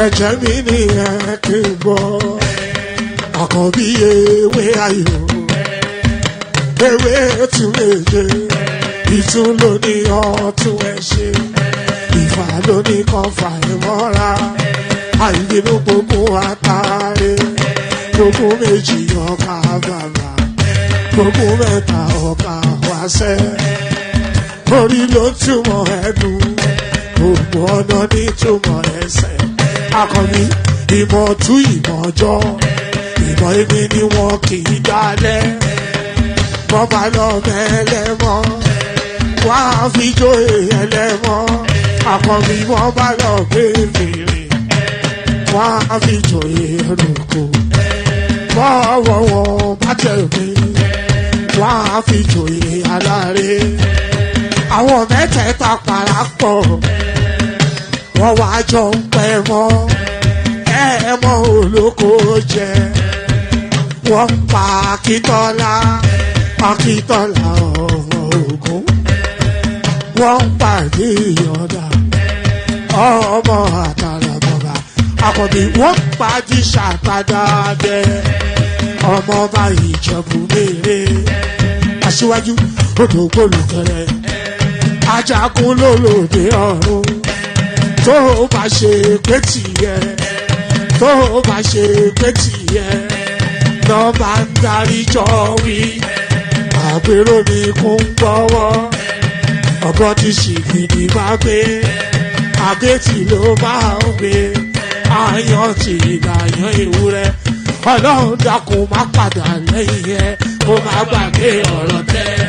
ẹ̀jẹ̀ mi ni ẹ kí n gbọ́ àkànbí ewé ayò ewé tún èdè ìtún ló ní ọtún ẹ ṣe ìfà ló ní kan fà ẹ mọ́ra àìbínú gbogbo àtàrẹ gbogbo méjì ọkà bàbà gbogbo mẹ́ta ọkà wáṣẹ́ orí ló túmọ̀ ẹ̀dùn gbogbo ọ̀nà ní túmọ̀ ẹsẹ̀. Akọni ìmọ̀ tú ìmọ̀ ọjọ́ ìmọ̀ èmi ni wọn kì í dálẹ̀ wọ́n bá lọ mẹ́lẹ́mọ́ wọ́n á fi jóye ẹlẹ́mọ́ akọni wọ́n bá lọ gbé fèrè wọ́n á fi jóye ẹlòkò bọ́ọ̀wọ̀ wọn bá tẹ̀lé wọ́n á fi jóye aláre àwọn mẹ́tẹ̀ẹ̀ta parapọ̀ wọ́n wá jọ ń pẹ́ mọ́ ẹ̀ẹ́mọ́ olóko jẹ wọ́n ń pa Akíntọ́lá ọmọ Ògún wọ́n ń pàdé ìyọ̀dà ọmọ àtàlàbọ̀bà Àkànbí wọ́n ń pàdé ṣàtàdàdẹ ọmọ ọba Ìjẹ̀bú Mèrè Aṣíwájú odò gbólùkẹrẹ Ajagun lólòdì ọ̀run tó bá ṣe pé tìyẹ tó bá ṣe pé tìyẹ lọ bá ń darí jọ wí àpérò mi kún gbọ́wọ́ ọ̀bọ ti ṣìgìdì máa gbé àgétì ló máa ń gbé àyàn ti ìlàyàn ewúrẹ́ Ọlọ́run dákun má padà lẹ́yìn ẹ kó má gbàgbé ọ̀rọ̀ tẹ́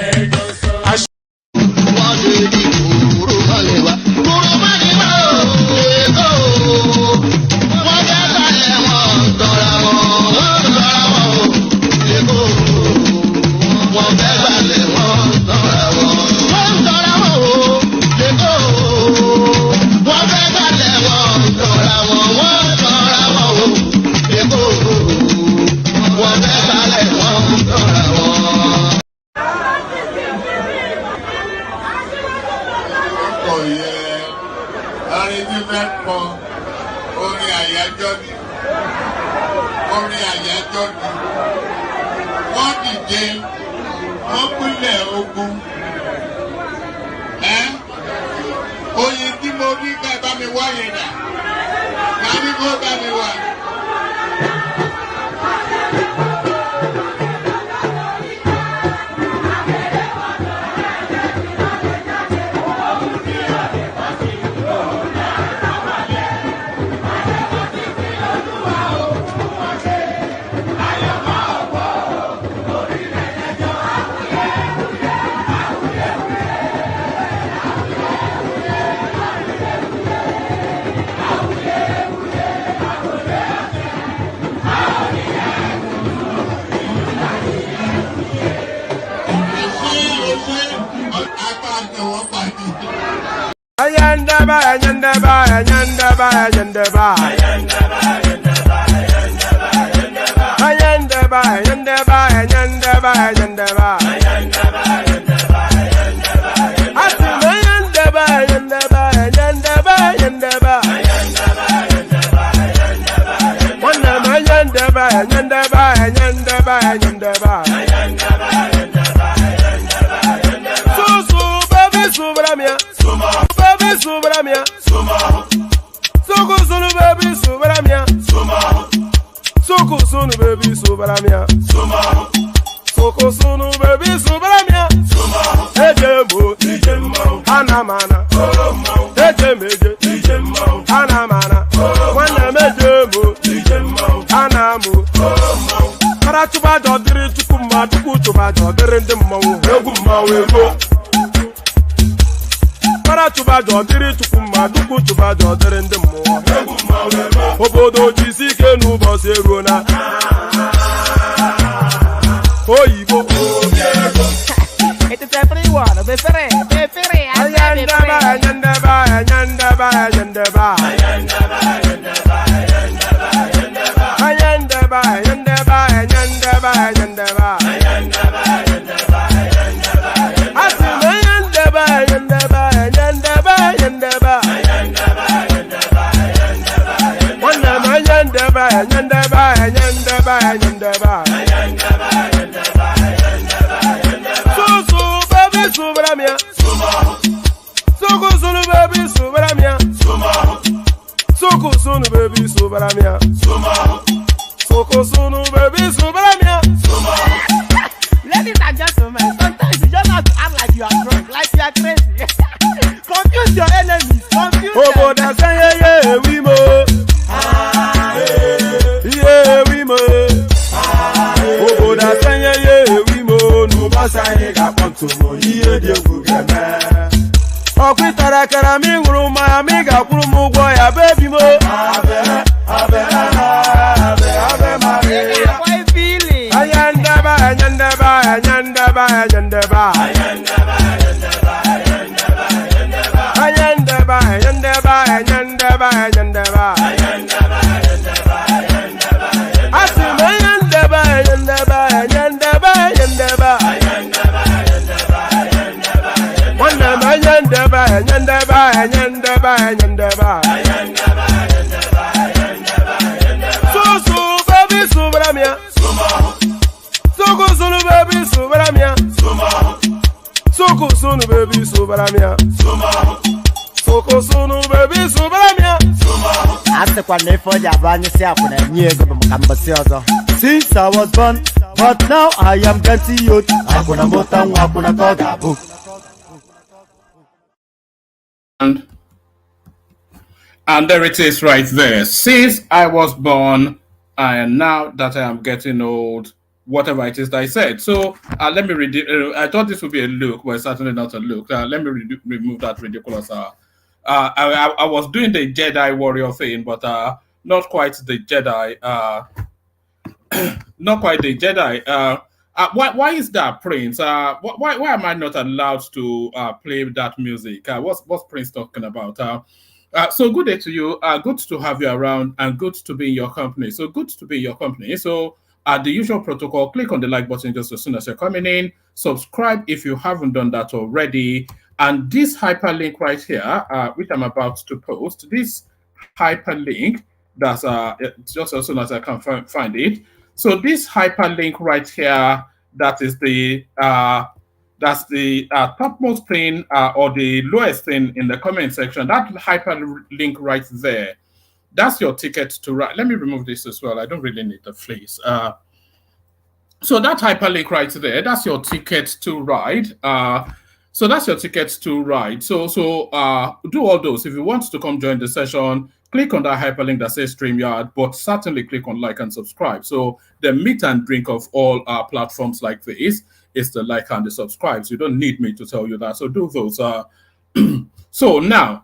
orin àyájọ́ ni wọ́n dìde wọ́n pínlẹ̀ ogun oyin tí mo rí ká bá mi wáyé dà ká ní kó bá mi wá. Ayandaba, ayandaba, ayandaba, ayandaba, ayandaba, ayandaba, ayandaba, ayandaba, ayandaba, ayandaba, ayandaba, ayandaba, ayandaba, ayandaba, ayandaba, ayandaba, ayandaba. Ladies and gentlemen, sometimes you just have to act like you are drunk, like you are crazy. Confuse your enemies, confuse them. Since I was born, but now I am getting old. And there it is right there. Since I was born, and now that I am getting old, whatever it is that I said. So let me read it. I thought this would be a look, but it's certainly not a look. Let me remove that ridiculous. I was doing the Jedi warrior thing, but not quite the Jedi. Not quite the Jedi. Why is that, Prince? Why am I not allowed to play that music? What's Prince talking about? So good day to you. Good to have you around and good to be in your company. So good to be in your company. So the usual protocol, click on the like button just as soon as you're coming in. Subscribe if you haven't done that already. And this hyperlink right here, which I'm about to post, this hyperlink, that's just as soon as I can find it. So this hyperlink right here, that is the topmost thing or the lowest thing in the comment section. That hyperlink right there, that's your ticket to ride. Let me remove this as well. I don't really need the fleece. So that hyperlink right there, that's your ticket to ride. So that's your ticket to ride. So do all those. If you want to come join the session, click on that hyperlink that says StreamYard, but certainly click on like and subscribe. So the meat and drink of all our platforms like this is the like and the subscribe. So you don't need me to tell you that. So do those. So now,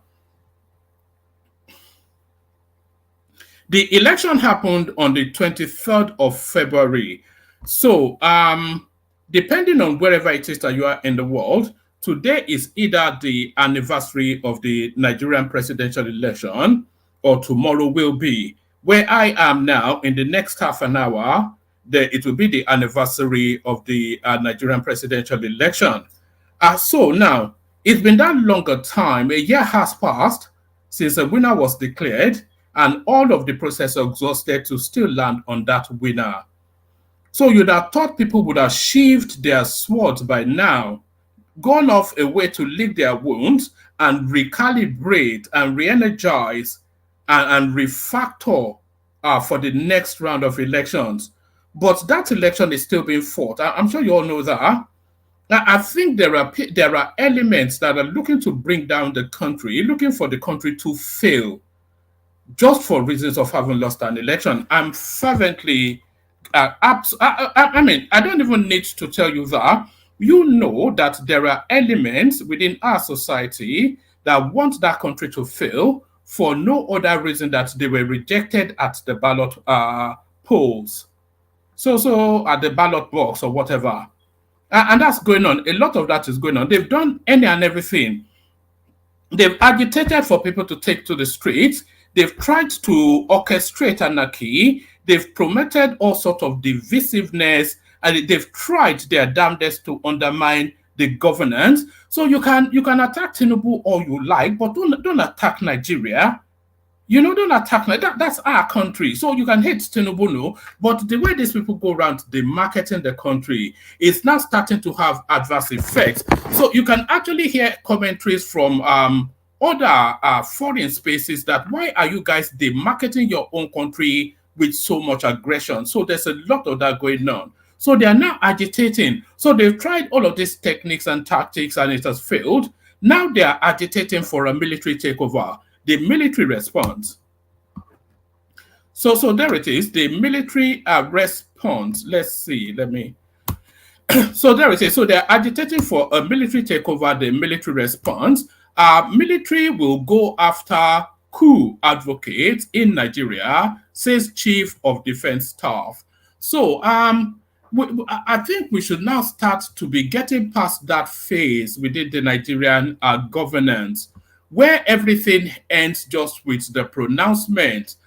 the election happened on the 23rd of February. So depending on wherever it is that you are in the world, today is either the anniversary of the Nigerian presidential election or tomorrow will be. Where I am now, in the next half an hour, it will be the anniversary of the Nigerian presidential election. So now, it's been that longer time. A year has passed since a winner was declared. and all of the process exhausted to still land on that winner. So you'd have thought people would have sheathed their swords by now, gone off a way to lick their wounds and recalibrate and re-energize and refactor for the next round of elections. But that election is still being fought. I'm sure you all know that. Now, I think there are elements that are looking to bring down the country, looking for the country to fail, just for reasons of having lost an election. I'm fervently, I mean, I don't even need to tell you that. You know that there are elements within our society that want that country to fail for no other reason that they were rejected at the ballot polls. So at the ballot box or whatever. And that's going on. A lot of that is going on. They've done any and everything. They've agitated for people to take to the streets. They've tried to orchestrate anarchy. They've promoted all sorts of divisiveness, and they've tried their damnedest to undermine the governance. So you can attack Tinubu all you like, but don't attack Nigeria. Don't attack that's our country. So you can hate Tinubu, no, but the way these people go around the marketing the country is now starting to have adverse effects. So you can actually hear commentaries from other foreign spaces that why are you guys demarketing your own country with so much aggression? So there's a lot of that going on. So they are now agitating. So they've tried all of these techniques and tactics and it has failed. Now they are agitating for a military takeover. The military response. So there it is, the military response. Let's see, so there it is. So they're agitating for a military takeover, the military response. Military will go after coup advocates in Nigeria, says Chief of Defense Staff. So I think we should now start to be getting past that phase within the Nigerian governance, where everything ends just with the pronouncement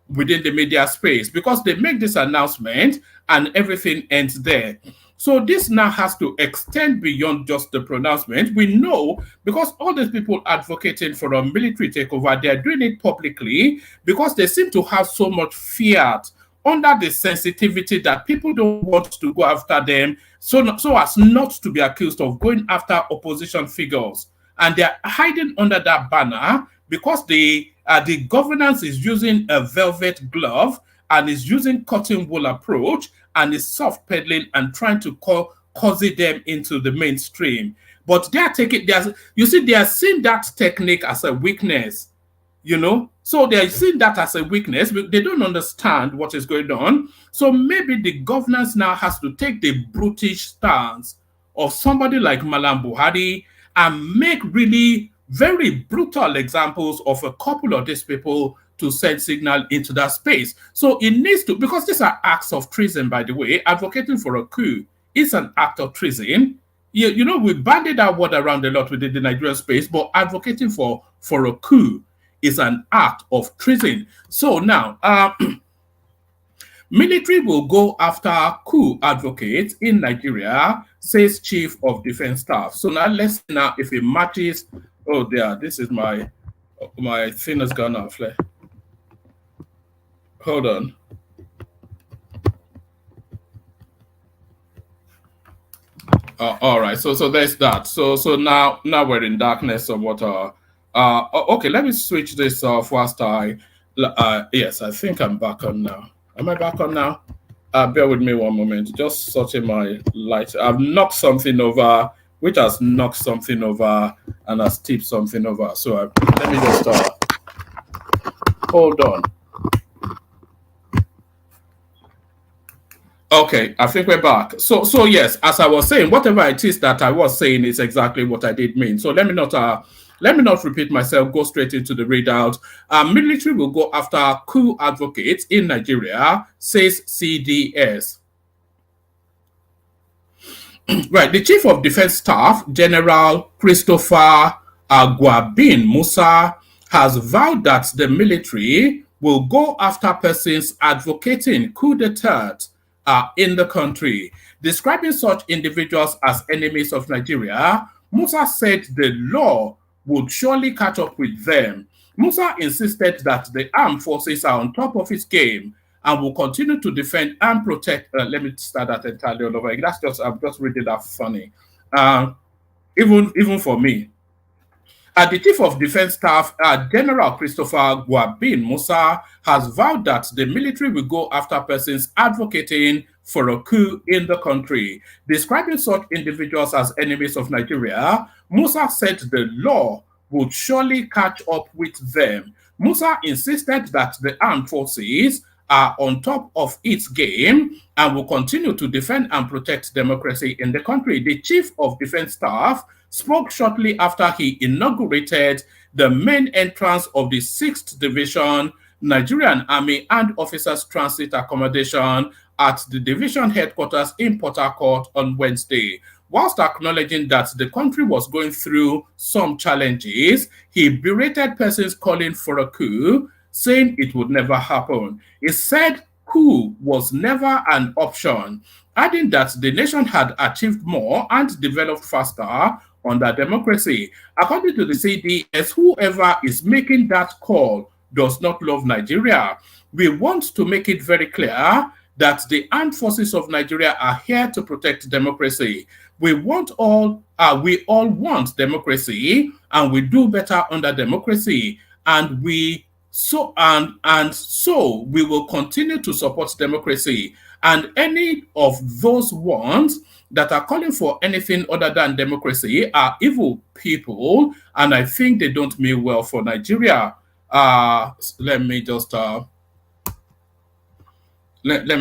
within the media space, because they make this announcement and everything ends there. So this now has to extend beyond just the pronouncement. We know because all these people advocating for a military takeover, they are doing it publicly because they seem to have so much fear under the sensitivity that people don't want to go after them, so as not to be accused of going after opposition figures. And they're hiding under that banner because the governance is using a velvet glove and is using cotton wool approach and is soft peddling and trying to cozy them into the mainstream. But they are seeing that technique as a weakness, So they are seeing that as a weakness. They don't understand what is going on. So maybe the governance now has to take the brutish stance of somebody like Malam Buhari and make really very brutal examples of a couple of these people to send signal into that space. So it needs to, because these are acts of treason, by the way. Advocating for a coup is an act of treason. We bandied that word around a lot within the Nigerian space, but advocating for a coup is an act of treason. So now, military will go after coup advocates in Nigeria, says Chief of Defense Staff. So now let's see now if it matches. Oh, there, this is my thing has gone off. Hold on. All right, so there's that. So now we're in darkness or what? Okay, let me switch this off whilst yes, I think I'm back on now. Am I back on now? Bear with me one moment. Just sorting my light. I've knocked something over, which has knocked something over and has tipped something over. So let me just hold on. Okay, I think we're back. So yes, as I was saying, whatever it is that I was saying is exactly what I did mean. So let me not repeat myself, go straight into the readout. Military will go after coup advocates in Nigeria, says CDS. Right, the Chief of Defense Staff, General Christopher Aguabin Musa, has vowed that the military will go after persons advocating coup d'etat in the country. Describing such individuals as enemies of Nigeria, Musa said the law would surely catch up with them. Musa insisted that the armed forces are on top of its game and will continue to defend and protect. Let me start that entirely all over again. That's just, I'm just reading that funny. Even for me. The Chief of Defense Staff, General Christopher Guabin Musa, has vowed that the military will go after persons advocating for a coup in the country. Describing such individuals as enemies of Nigeria, Musa said the law would surely catch up with them. Musa insisted that the armed forces are on top of its game and will continue to defend and protect democracy in the country. The Chief of Defense Staff spoke shortly after he inaugurated the main entrance of the 6th Division Nigerian Army and Officers Transit Accommodation at the division headquarters in Port Harcourt on Wednesday. Whilst acknowledging that the country was going through some challenges, he berated persons calling for a coup, saying it would never happen. He said coup was never an option, adding that the nation had achieved more and developed faster under democracy. According to the CDS, whoever is making that call does not love Nigeria. We want to make it very clear that the armed forces of Nigeria are here to protect democracy. We all want democracy, and we do better under democracy, and so we will continue to support democracy. And any of those ones that are calling for anything other than democracy are evil people, and I think they don't mean well for Nigeria. Let me just let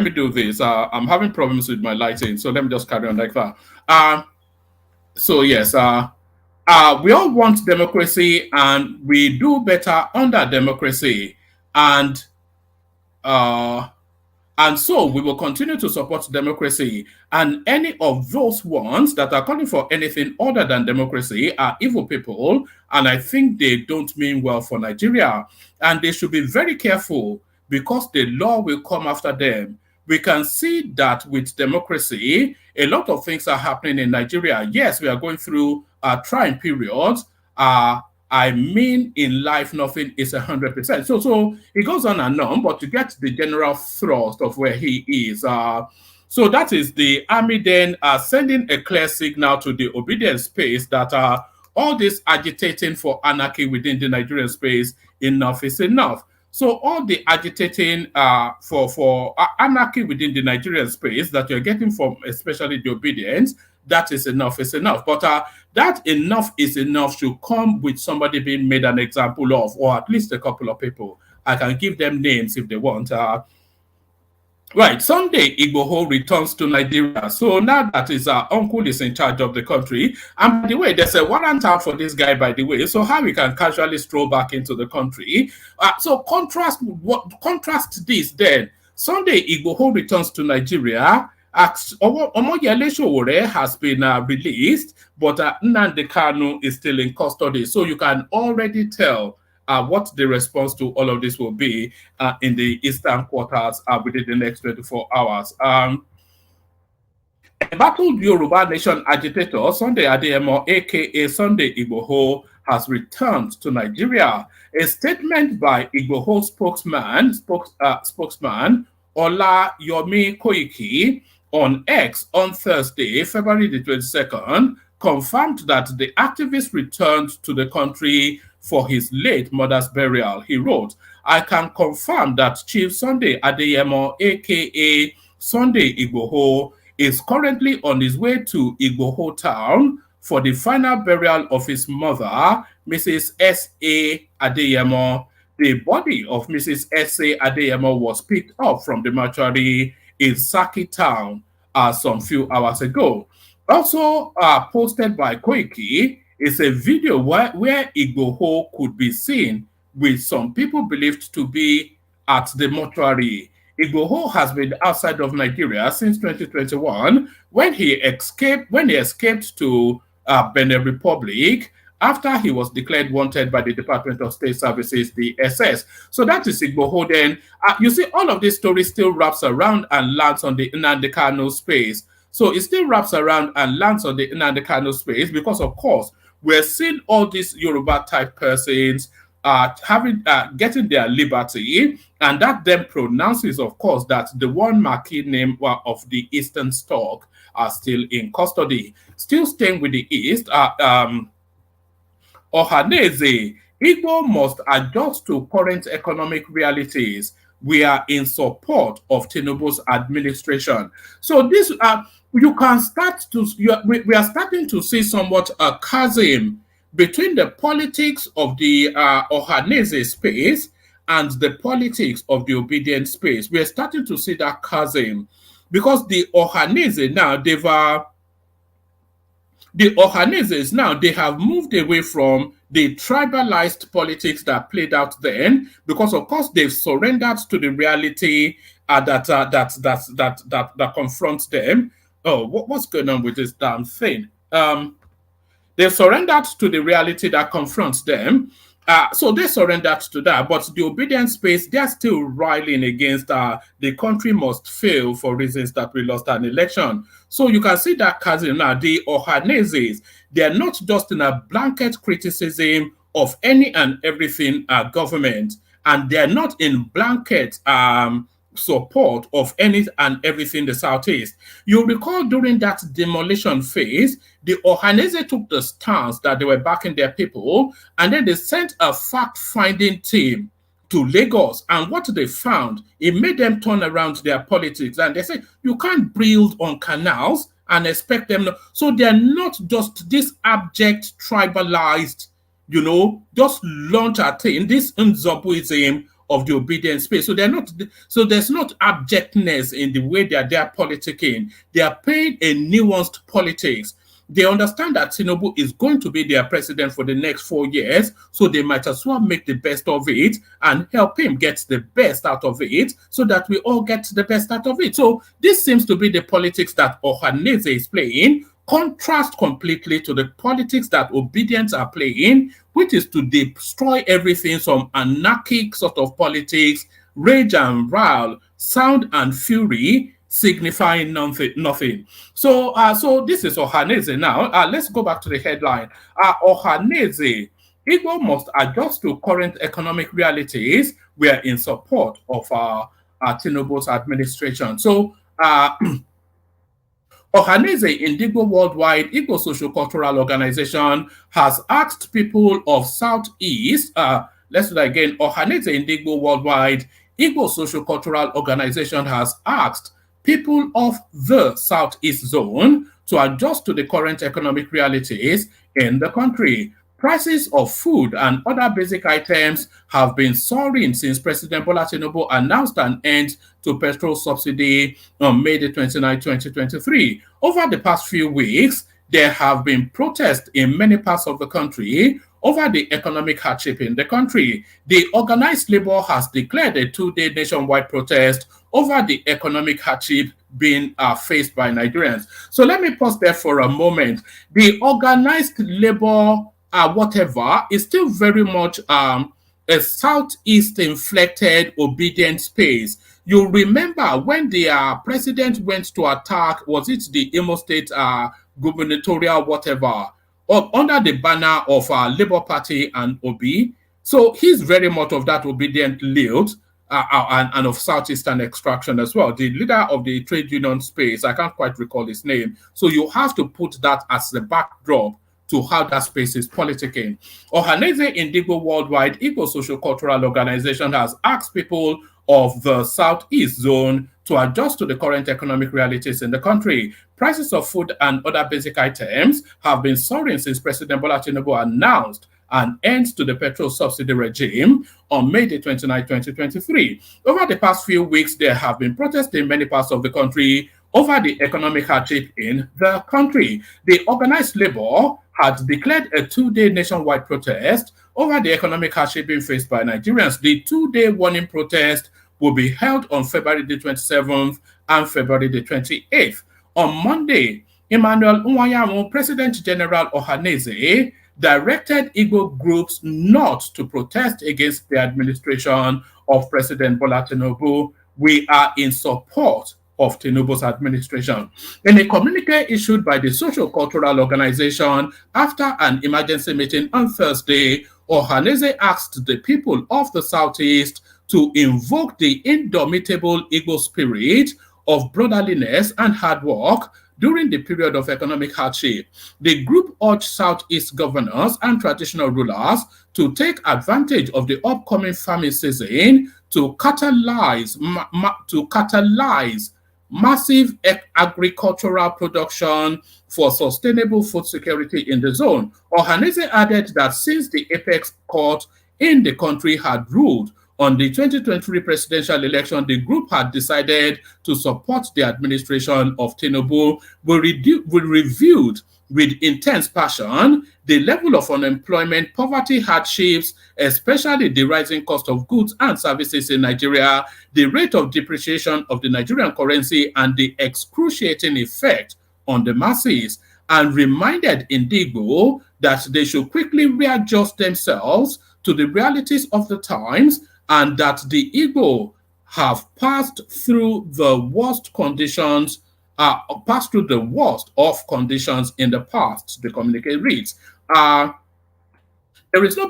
me do this. I'm having problems with my lighting, so let me just carry on like that. So yes, we all want democracy, and we do better under democracy, and so we will continue to support democracy. And any of those ones that are calling for anything other than democracy are evil people, and I think they don't mean well for Nigeria. And they should be very careful, because the law will come after them. We can see that with democracy, a lot of things are happening in Nigeria. Yes, we are going through trying periods. I mean, in life, nothing is 100%. So it goes on and on, but to get the general thrust of where he is. So that is the army then sending a clear signal to the obedience space that all this agitating for anarchy within the Nigerian space, enough is enough. So all the agitating for anarchy within the Nigerian space that you're getting from especially the obedience, that is enough is enough. But that enough is enough should come with somebody being made an example of, or at least a couple of people. I can give them names if they want. Right, Sunday Igboho returns to Nigeria. So now that his uncle is in charge of the country, and by the way, there's a warrant out for this guy, by the way, so how we can casually stroll back into the country. So contrast this then. Sunday Igboho returns to Nigeria. Omoyele Sowore has been released, but Nnamdi Kanu is still in custody. So you can already tell what the response to all of this will be in the eastern quarters within the next 24 hours. Embattled Yoruba Nation agitator Sunday Adeyemo, aka Sunday Igboho, has returned to Nigeria. A statement by Igboho spokesman Ola Yomi Koiki on X on Thursday, February the 22nd, confirmed that the activist returned to the country for his late mother's burial. He wrote, "I can confirm that Chief Sunday Adeyemo, aka Sunday Igboho, is currently on his way to Igboho town for the final burial of his mother, Mrs. S.A. Adeyemo. The body of Mrs. S.A. Adeyemo was picked up from the mortuary in Saki town some few hours ago." Also posted by Koiki is a video where Igboho could be seen with some people believed to be at the mortuary. Igboho has been outside of Nigeria since 2021 when he escaped to Benin Republic after he was declared wanted by the Department of State Services, the SS. So that is Igboho then. You see, all of this story still wraps around and lands on the Nnamdi Kanu space. So it still wraps around and lands on the Nnamdi Kanu space because, of course, we're seeing all these Yoruba-type persons getting their liberty, and that then pronounces, of course, that the one marquee name of the Eastern stock are still in custody. Still staying with the East, Ohaneze, Igbo must adjust to current economic realities. We are in support of Tinubu's administration. So this, you can start to, we are starting to see somewhat a chasm between the politics of the Ohaneze space and the politics of the obedient space. We are starting to see that chasm because the Ohaneze now, the Ohanezes now, they have moved away from the tribalized politics that played out then, because of course they've surrendered to the reality that confronts them. Oh, what's going on with this damn thing? They've surrendered to the reality that confronts them. So they surrendered to that, but the obedient space, they're still riling against the country must fail for reasons that we lost an election. So you can see that chasm now. The Ohanezes, they're not just in a blanket criticism of any and everything government, and they're not in blanket support of any and everything the Southeast. You recall during that demolition phase, the Ohanese took the stance that they were backing their people, and then they sent a fact-finding team to Lagos, and what they found, it made them turn around their politics, and they said, you can't build on canals and expect them. So they're not just this abject, tribalized, just launch at in this Nzobuism of the obedient space. So they're not, so there's not abjectness in the way they're politicking. They are playing a nuanced politics. They understand that Tinubu is going to be their president for the next 4 years, so they might as well make the best of it and help him get the best out of it so that we all get the best out of it. So this seems to be the politics that Ohaneze is playing, contrast completely to the politics that Obedience are playing, which is to destroy everything, some anarchic sort of politics, rage and rile, sound and fury, signifying nothing. So this is Ohaneze now. Let's go back to the headline. Ohaneze, Igbo must adjust to current economic realities. We are in support of Tinubu's administration. So Ohaneze Indigo Worldwide, Igbo Social Cultural Organization, has asked people of Southeast, let's do that again. Ohaneze Indigo Worldwide, Igbo Social Cultural Organization has asked people of the Southeast zone to adjust to the current economic realities in the country. Prices of food and other basic items have been soaring since President Bola Tinubu announced an end to petrol subsidy on May 29, 2023. Over the past few weeks, there have been protests in many parts of the country over the economic hardship in the country. The organized labor has declared a 2-day nationwide protest over the economic hardship being faced by Nigerians. So let me pause there for a moment. The organized labor whatever is still very much a Southeast inflected obedient space. You remember when the president went to attack, was it the Imo State gubernatorial whatever, or under the banner of Labour Party and Obi? So he's very much of that obedient lilt and of Southeastern extraction as well. The leader of the trade union space, I can't quite recall his name. So you have to put that as the backdrop to how that space is politicking. Ohaneze Indigo Worldwide, Igbo Social Cultural Organization, has asked people of the Southeast zone to adjust to the current economic realities in the country. Prices of food and other basic items have been soaring since President Bola Tinubu announced an end to the petrol subsidy regime on May 29, 2023. Over the past few weeks, there have been protests in many parts of the country over the economic hardship in the country. The organized labor had declared a 2-day nationwide protest over the economic hardship being faced by Nigerians. The 2-day warning protest will be held on February the 27th and February the 28th. On Monday, Emmanuel Nwayamu, President General Ohaneze, directed Igbo groups not to protest against the administration of President Bola Tinubu. We are in support of Tinubu's administration. In a communique issued by the Socio-Cultural Organization after an emergency meeting on Thursday, Ohaneze asked the people of the Southeast to invoke the indomitable Igbo spirit of brotherliness and hard work during the period of economic hardship. The group urged Southeast governors and traditional rulers to take advantage of the upcoming farming season to catalyze massive agricultural production for sustainable food security in the zone. Ohaneze added that since the apex court in the country had ruled on the 2023 presidential election, the group had decided to support the administration of Tinubu. We reviewed with intense passion the level of unemployment, poverty, hardships, especially the rising cost of goods and services in Nigeria, the rate of depreciation of the Nigerian currency, and the excruciating effect on the masses, and reminded Indigo that they should quickly readjust themselves to the realities of the times, and that the Igbo have passed through the worst of conditions in the past. The communique reads, there is no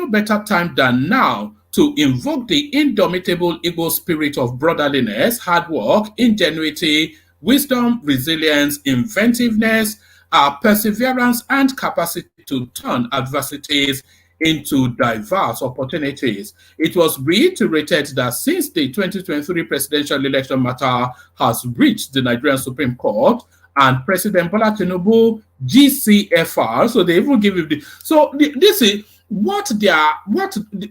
better time than now to invoke the indomitable Igbo spirit of brotherliness, hard work, ingenuity, wisdom, resilience, inventiveness, perseverance, and capacity to turn adversities into diverse opportunities. It was reiterated that since the 2023 presidential election matter has reached the Nigerian Supreme Court and President Bola Tinubu GCFR, so they even give it this is what they are.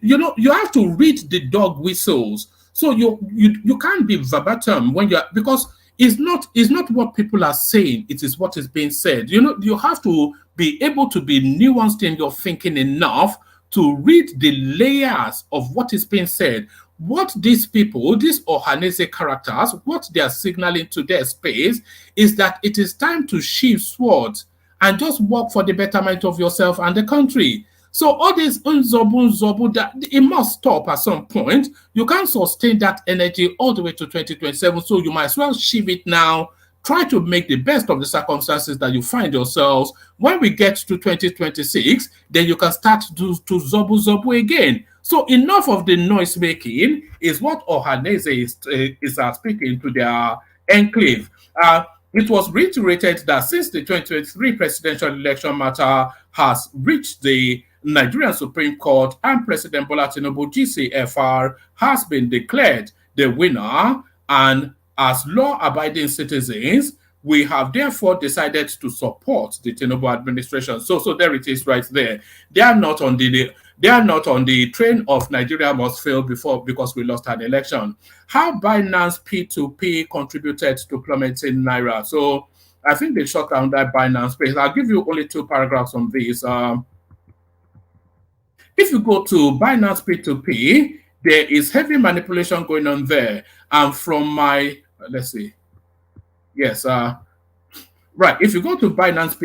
You have to read the dog whistles. So you can't be verbatim when you're, because it's not what people are saying, it is what is being said. You have to be able to be nuanced in your thinking enough to read the layers of what is being said. What these people, these Ohaneze characters, what they are signaling to their space is that it is time to sheathe swords and just work for the betterment of yourself and the country. So all this unzobu, that it must stop at some point. You can't sustain that energy all the way to 2027. So you might as well sheathe it now. Try to make the best of the circumstances that you find yourselves. When we get to 2026, then you can start to zobu again. So enough of the noise making is what Ohaneze is speaking to their enclave. It was reiterated that since the 2023 presidential election matter has reached the Nigerian Supreme Court and President Bola Tinubu GCFR has been declared the winner, and as law-abiding citizens, we have therefore decided to support the Tinubu administration. So there it is, right there. They are not on the train of Nigeria must fail because we lost an election. How Binance P2P contributed to plummeting Naira. So I think they shut down that Binance space. I'll give you only 2 paragraphs on this. If you go to Binance P2P, there is heavy manipulation going on there. And from my, let's see. Yes, right. If you go to Binance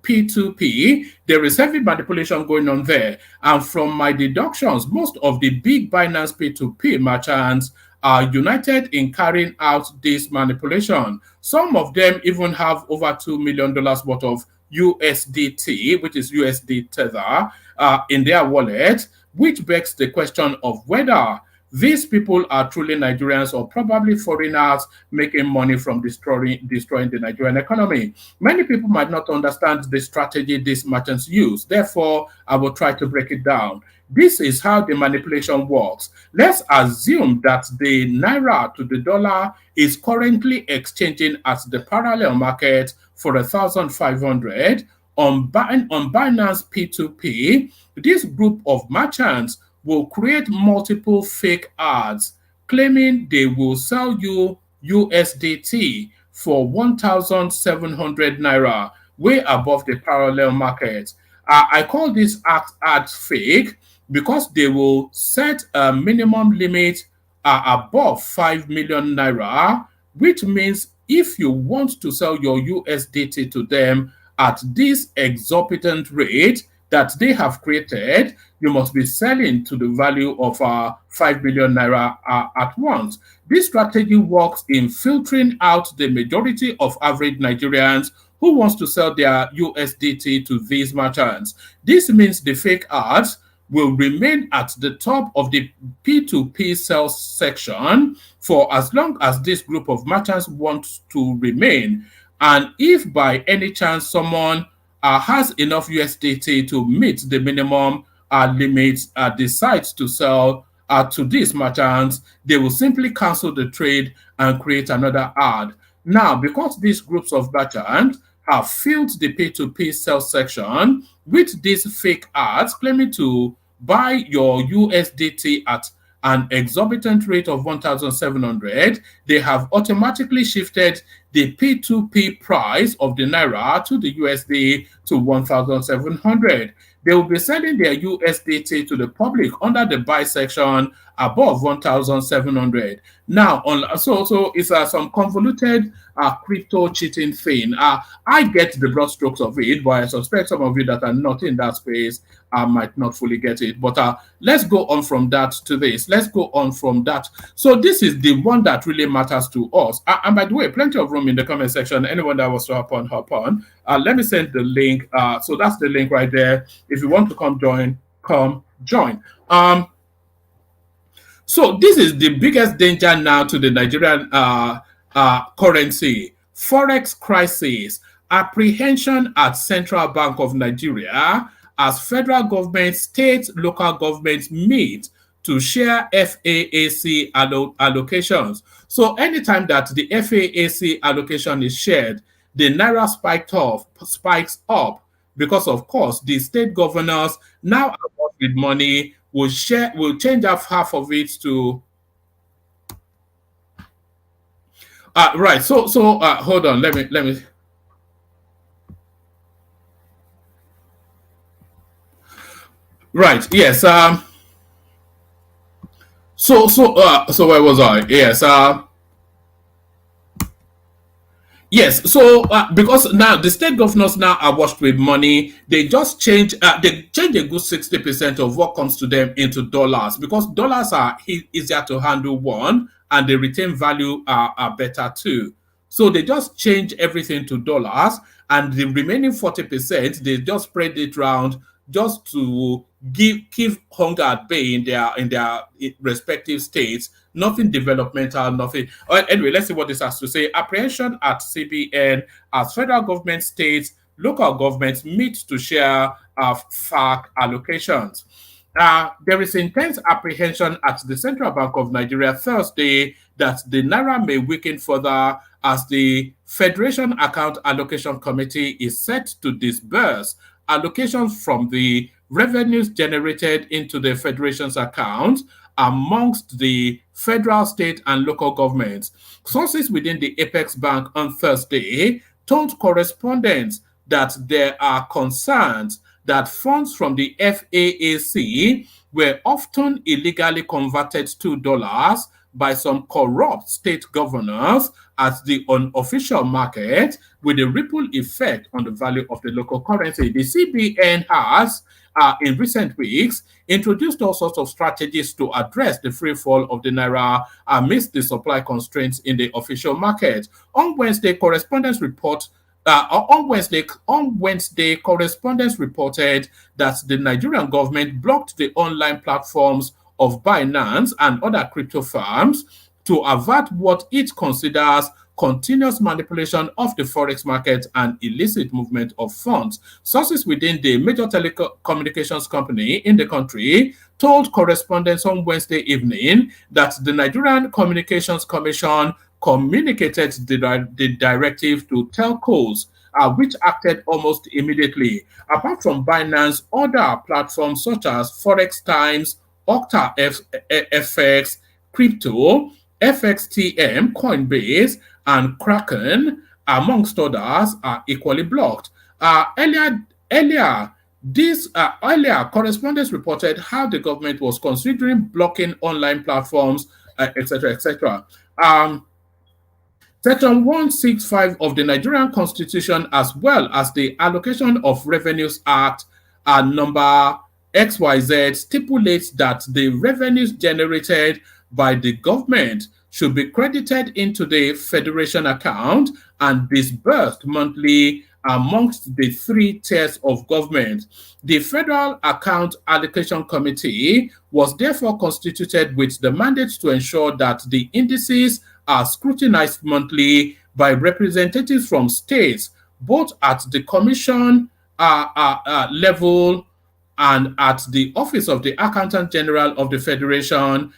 P2P, there is heavy manipulation going on there. And from my deductions, most of the big Binance P2P merchants are united in carrying out this manipulation. Some of them even have over $2 million worth of USDT, which is USD Tether, in their wallet, which begs the question of whether these people are truly Nigerians or probably foreigners making money from destroying the Nigerian economy. Many people might not understand the strategy these merchants use. Therefore, I will try to break it down. This is how the manipulation works. Let's assume that the Naira to the dollar is currently exchanging at the parallel market for 1,500 on Binance P2P. This group of merchants will create multiple fake ads claiming they will sell you USDT for 1,700 Naira, way above the parallel market. I call this ad fake because they will set a minimum limit above 5 million Naira, which means if you want to sell your USDT to them at this exorbitant rate, that they have created, you must be selling to the value of 5 billion naira at once. This strategy works in filtering out the majority of average Nigerians who wants to sell their USDT to these merchants. This means the fake ads will remain at the top of the P2P sales section for as long as this group of merchants want to remain. And if by any chance someone has enough USDT to meet the minimum limits, decides to sell to these merchants, they will simply cancel the trade and create another ad. Now, because these groups of merchants have filled the P2P sales section with these fake ads claiming to buy your USDT at an exorbitant rate of 1,700, they have automatically shifted the P2P price of the Naira to the USD to 1,700. They will be selling their USDT to the public under the buy section above 1,700. Now, so it's some convoluted crypto cheating thing. I get the broad strokes of it, but I suspect some of you that are not in that space might not fully get it. But let's go on from that to this. Let's go on from that. So this is the one that really matters to us. And by the way, plenty of room in the comment section. Anyone that wants to hop on. Let me send the link. So that's the link right there. If you want to come join. So this is the biggest danger now to the Nigerian currency. Forex crisis, apprehension at Central Bank of Nigeria as federal government, state, local governments meet to share FAAC allocations. So anytime that the FAAC allocation is shared, the Naira spikes up because, of course, the state governors now with money will change up half of it to right. So hold on. Let me. Right. Yes. So where was I? Yes. Yes, so because now the state governors now are washed with money, they just change. They change a good 60% of what comes to them into dollars because dollars are easier to handle one, and they retain value are better too. So they just change everything to dollars, and the remaining 40% they just spread it around just to keep hunger at bay in their respective states. Nothing developmental, nothing. Anyway, let's see what this has to say. Apprehension at CBN as federal government, states, local governments meet to share FAAC allocations. There is intense apprehension at the Central Bank of Nigeria Thursday that the Naira may weaken further as the Federation Account Allocation Committee is set to disburse allocations from the revenues generated into the Federation's account amongst the federal, state, and local governments. Sources within the Apex Bank on Thursday told correspondents that there are concerns that funds from the FAAC were often illegally converted to dollars by some corrupt state governors at the unofficial market with a ripple effect on the value of the local currency. The CBN has, in recent weeks, introduced all sorts of strategies to address the free fall of the Naira amidst the supply constraints in the official market. On Wednesday, correspondents reported that the Nigerian government blocked the online platforms of Binance and other crypto firms to avert what it considers continuous manipulation of the forex market and illicit movement of funds. Sources within the major telecommunications company in the country told correspondents on Wednesday evening that the Nigerian Communications Commission communicated the directive to telcos, which acted almost immediately. Apart from Binance, other platforms such as Forex Times, Octa FX, Crypto, FXTM, Coinbase, and Kraken, amongst others, are equally blocked. Earlier, correspondents reported how the government was considering blocking online platforms, etc., etc. Section 165 of the Nigerian Constitution, as well as the Allocation of Revenues Act, number XYZ stipulates that the revenues generated by the government should be credited into the federation account and disbursed monthly amongst the three tiers of government. The Federal Account Allocation Committee was therefore constituted with the mandate to ensure that the indices are scrutinized monthly by representatives from states, both at the commission level and at the Office of the Accountant General of the Federation,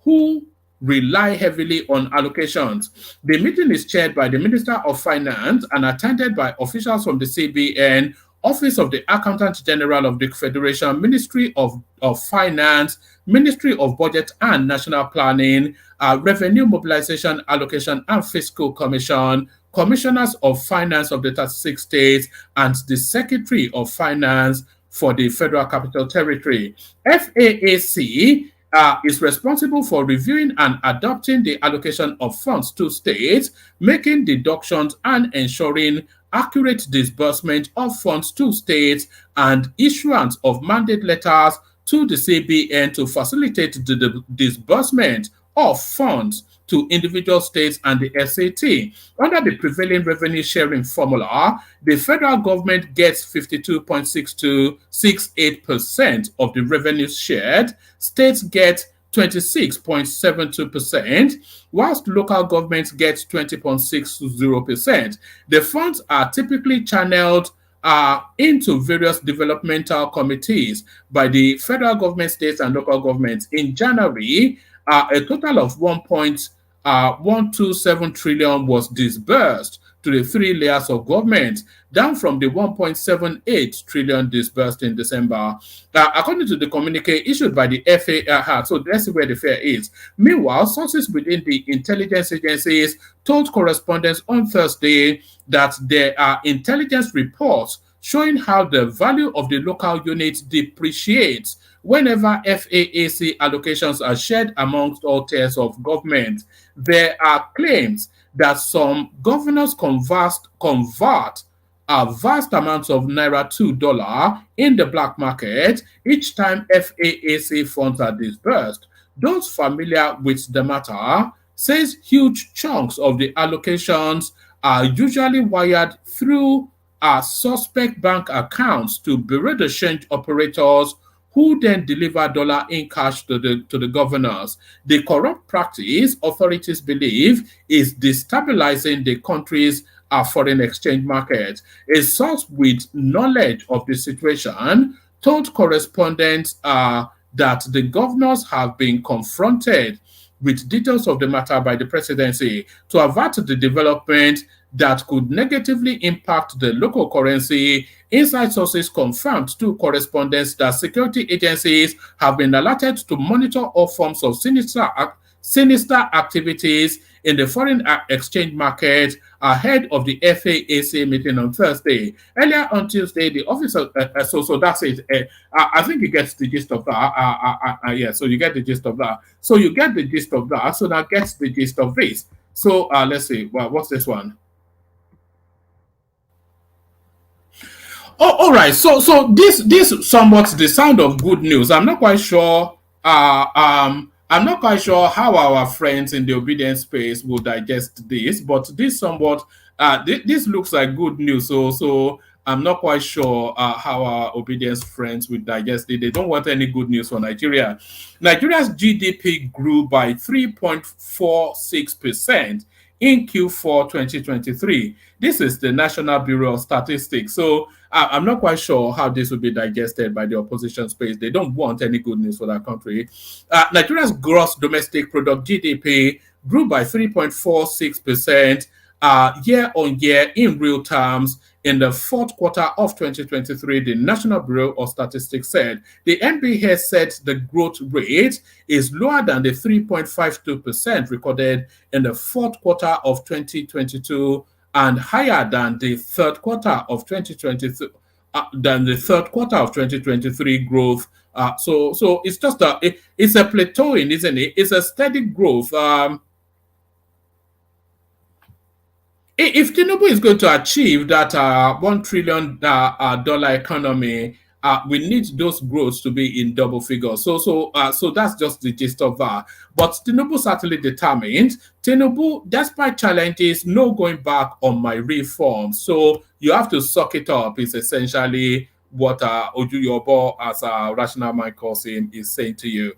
who rely heavily on allocations. The meeting is chaired by the Minister of Finance and attended by officials from the CBN, Office of the Accountant General of the Federation, Ministry of Finance, Ministry of Budget and National Planning, Revenue Mobilization, Allocation and Fiscal Commission, Commissioners of Finance of the 36 states, and the Secretary of Finance for the Federal Capital Territory. FAAC is responsible for reviewing and adopting the allocation of funds to states, making deductions and ensuring accurate disbursement of funds to states, and issuance of mandate letters to the CBN to facilitate the disbursement of funds to individual states and the FCT. Under the prevailing revenue sharing formula, the federal government gets 52.6268% of the revenues shared, states get 26.72%, whilst local governments get 20.60%. The funds are typically channeled into various developmental committees by the federal government, states, and local governments. In January, a total of 1.127 trillion was disbursed to the three layers of government, down from the 1.78 trillion disbursed in December. According to the communique issued by the FAA, so that's where the fair is. Meanwhile, sources within the intelligence agencies told correspondents on Thursday that there are intelligence reports showing how the value of the local unit depreciates whenever FAAC allocations are shared amongst all tiers of government. There are claims that some governors convert vast amounts of Naira to dollar in the black market each time FAAC funds are disbursed. Those familiar with the matter says huge chunks of the allocations are usually wired through suspect bank accounts to bureau de change operators who then deliver dollar in cash to the governors. The corrupt practice, authorities believe, is destabilizing the country's foreign exchange market. A source with knowledge of the situation told correspondents that the governors have been confronted with details of the matter by the presidency to avert the development that could negatively impact the local currency. Inside sources confirmed to correspondents that security agencies have been alerted to monitor all forms of sinister activities in the foreign exchange market ahead of the FAAC meeting on Thursday. Earlier on Tuesday, the officer, so that's it. I think you get the gist of that. Yeah, so you get the gist of that. So you get the gist of that. So that gets the gist of this. So let's see. Well, what's this one? Oh, all right. So this somewhat the sound of good news. I'm not quite sure. I'm not quite sure how our friends in the obedience space will digest this, but this somewhat this looks like good news. So I'm not quite sure how our obedience friends will digest it. They don't want any good news for Nigeria. Nigeria's GDP grew by 3.46% in Q4 2023. This is the National Bureau of Statistics. So I'm not quite sure how this will be digested by the opposition space. They don't want any good news for that country. Nigeria's gross domestic product GDP grew by 3.46% year on year in real terms in the fourth quarter of 2023, the National Bureau of Statistics said. The NBS said the growth rate is lower than the 3.52% recorded in the fourth quarter of 2022 and higher than the third quarter of 2023 growth. So it's just it's a plateauing, isn't it? It's a steady growth. if Tinubu is going to achieve that $1 trillion economy, we need those growths to be in double figures. So that's just the gist of that. But Tinubu certainly determined. Tinubu, despite challenges, no going back on my reforms. So you have to suck it up. Is essentially what Oju Yobo, as Rational Mind calls him, is saying to you.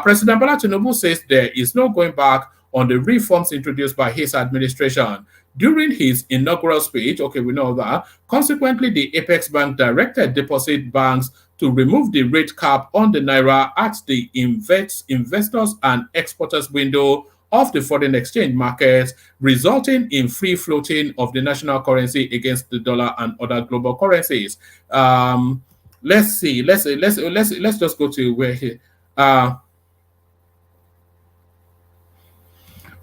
President Bola Tinubu says there is no going back on the reforms introduced by his administration. During his inaugural speech, okay, we know that. Consequently, the Apex Bank directed deposit banks to remove the rate cap on the Naira at the investors and exporters window of the foreign exchange market, resulting in free floating of the national currency against the dollar and other global currencies. Let's see. Let's just go to where he.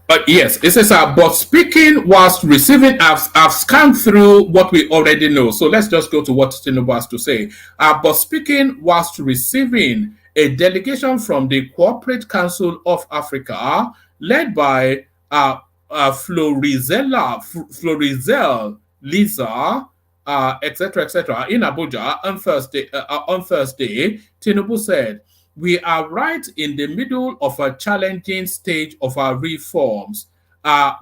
But yes, it says, but speaking whilst receiving, I've scanned through what we already know. So let's just go to what Tinubu has to say. But speaking whilst receiving a delegation from the Corporate Council of Africa, led by Florizel Lisa, etc., in Abuja on Thursday, Tinubu said, we are right in the middle of a challenging stage of our reforms.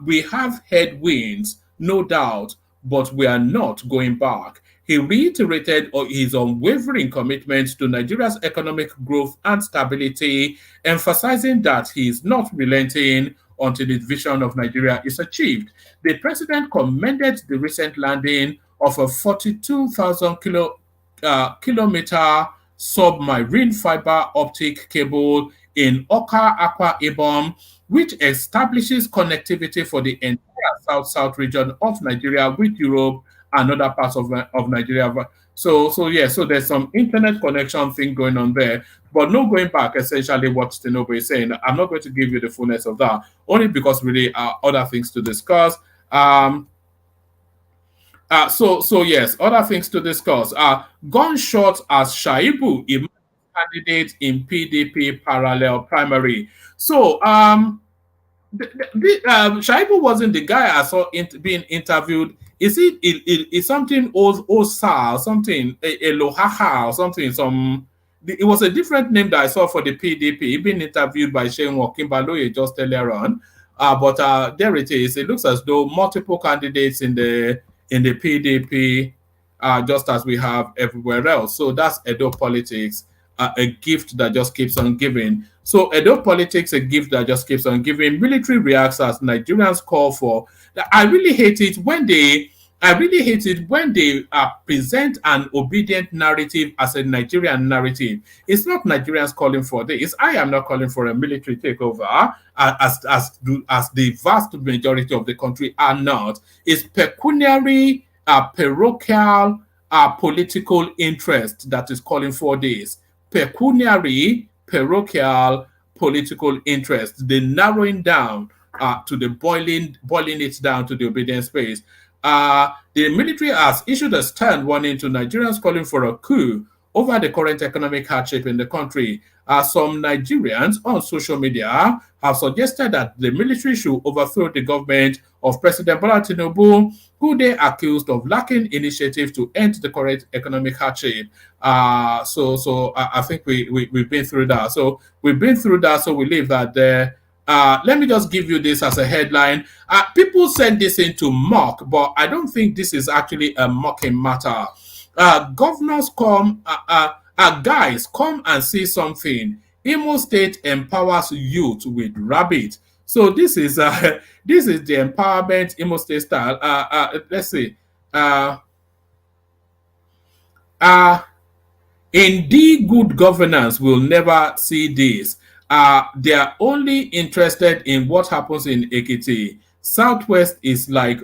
We have headwinds, no doubt, but we are not going back. He reiterated his unwavering commitment to Nigeria's economic growth and stability, emphasizing that he is not relenting until the vision of Nigeria is achieved. The president commended the recent landing of a 42,000 kilometer submarine fiber optic cable in Oka Akwa Ibom, which establishes connectivity for the entire south-south region of Nigeria with Europe and other parts of Nigeria. So there's some internet connection thing going on there, but no going back, essentially what Tinubu is saying. I'm not going to give you the fullness of that, only because really are other things to discuss. Yes, other things to discuss. Gunshot as Shaibu emerged candidate in PDP parallel primary. So, Shaibu wasn't the guy I saw being interviewed. Is it something Osa, something Elohaha or something? It was a different name that I saw for the PDP, being interviewed by Shane Wakimbaloye just earlier on. But there it is. It looks as though multiple candidates in the PDP, just as we have everywhere else. So that's Edo politics, a gift that just keeps on giving. So Edo politics, a gift that just keeps on giving. Military reacts as Nigerians call for. I really hate it when they present an obedient narrative as a Nigerian narrative. It's not Nigerians calling for this. I am not calling for a military takeover, as the vast majority of the country are not. It's pecuniary, parochial, political interest that is calling for this. Pecuniary, parochial, political interest. The narrowing down to the boiling it down to the obedience space. The military has issued a stern warning to Nigerians calling for a coup over the current economic hardship in the country. Some Nigerians on social media have suggested that the military should overthrow the government of President Bola Tinubu, who they accused of lacking initiative to end the current economic hardship. So I think we've been through that. So we've been through that, so we leave that there. Let me just give you this as a headline. People send this into mock, but I don't think this is actually a mocking matter. Governors come, guys, come and see something. Imo State empowers youth with rabbit. So this is the empowerment Imo State style. Let's see. Indeed, good governance will never see this. They are only interested in what happens in Ekiti. Southwest is like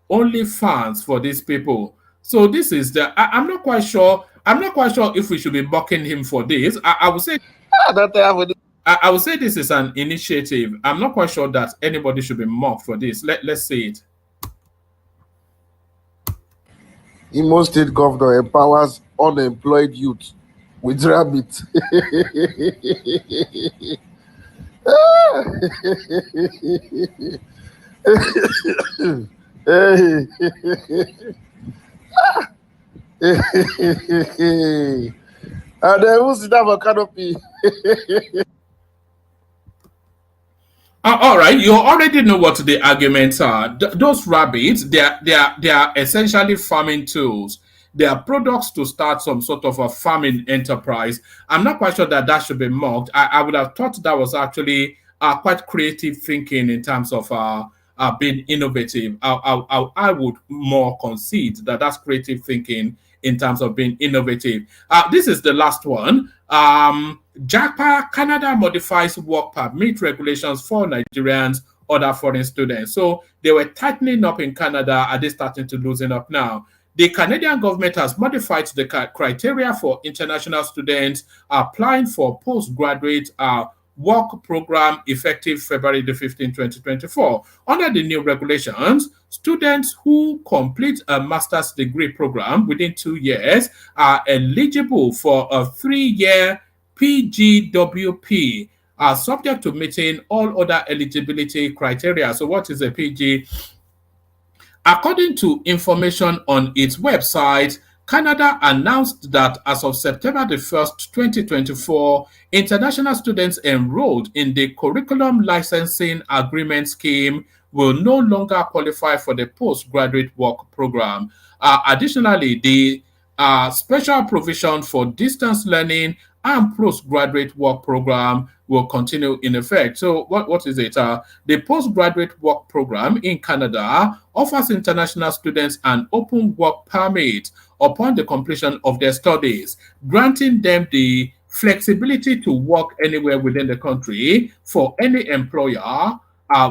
only fans for these people. So this is I'm not quite sure. I'm not quite sure if we should be mocking him for this. I would say I would say this is an initiative. I'm not quite sure that anybody should be mocked for this. Let's see it. Imo State governor empowers unemployed youth with rabbit. Hey. And then who's in that canopy? All right, you already know what the arguments are. Those rabbits, they are essentially farming tools. They are products to start some sort of a farming enterprise. I'm not quite sure that should be mocked. I would have thought that was actually quite creative thinking in terms of being innovative. I would more concede that that's creative thinking in terms of being innovative. This is the last one. JAPA, Canada modifies work permit regulations for Nigerians, other foreign students. So they were tightening up in Canada. Are they starting to loosen up now? The Canadian government has modified the criteria for international students applying for postgraduate work program effective February the 15th, 2024. Under the new regulations, students who complete a master's degree program within 2 years are eligible for a 3-year PGWP, are subject to meeting all other eligibility criteria. So what is a PG? According to information on its website, Canada announced that as of September the 1st, 2024, international students enrolled in the Curriculum Licensing Agreement Scheme will no longer qualify for the postgraduate work program. Additionally, the special provision for distance learning and postgraduate work program will continue in effect. So what is it? The postgraduate work program in Canada offers international students an open work permit upon the completion of their studies, granting them the flexibility to work anywhere within the country for any employer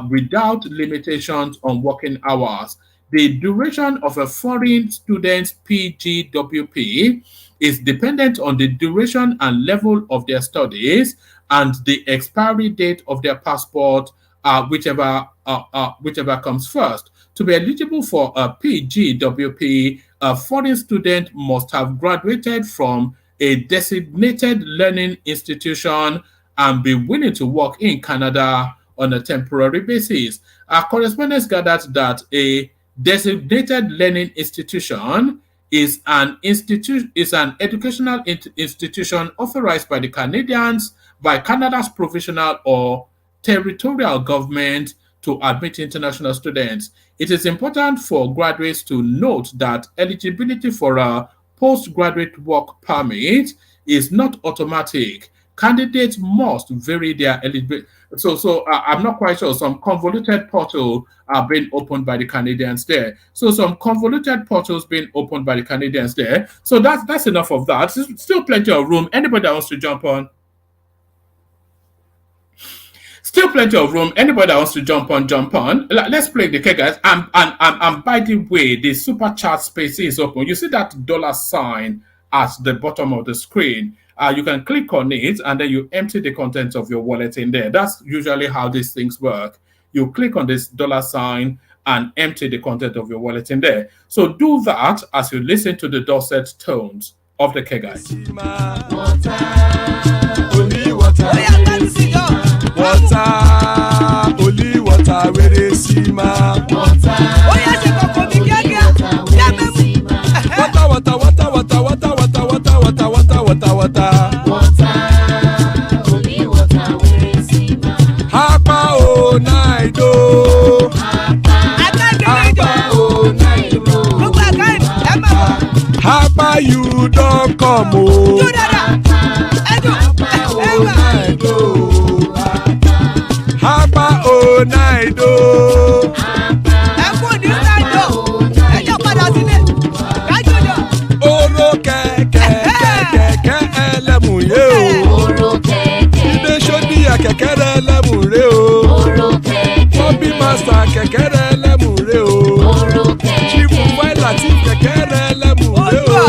without limitations on working hours. The duration of a foreign student's PGWP is dependent on the duration and level of their studies and the expiry date of their passport, whichever comes first. To be eligible for a PGWP, a foreign student must have graduated from a designated learning institution and be willing to work in Canada on a temporary basis. Our correspondents gathered that a designated learning institution is an educational institution authorized by by Canada's provisional or territorial government to admit international students. It is important for graduates to note that eligibility for a postgraduate work permit is not automatic. Candidates must vary their eligibility. So I'm not quite sure. Some convoluted portal are being opened by the Canadians there. So some convoluted portals being opened by the Canadians there. So that's enough of that. There's still plenty of room. Anybody that wants to jump on? Still plenty of room. Anybody that wants to jump on. Let's play the K, guys. And by the way, the super chat space is open. You see that $sign at the bottom of the screen. You can click on it and then you empty the contents of your wallet in there. That's usually how these things work. You click on this $sign and empty the content of your wallet in there. So do that as you listen to the dulcet tones of the K, guys. Only water, where they see my water. Oh yes, you go for me, water. Only water, where they see my Hapa oh night oh. Hapa oh night oh. Hapa you don't come oh. Hapa oh night oh. Hapa oh night oh. Oro kẹ̀kẹ́ ẹlẹ́mù yé o. Ilé sọ́dí kẹ̀kẹ́ rẹ̀ ẹlẹ́mù rẹ̀ o. Bobby master kẹ̀kẹ́ rẹ̀ ẹlẹ́mù rẹ̀ o. Chief Faila ti kẹ̀kẹ́ rẹ̀ ẹlẹ́mù rẹ̀ o.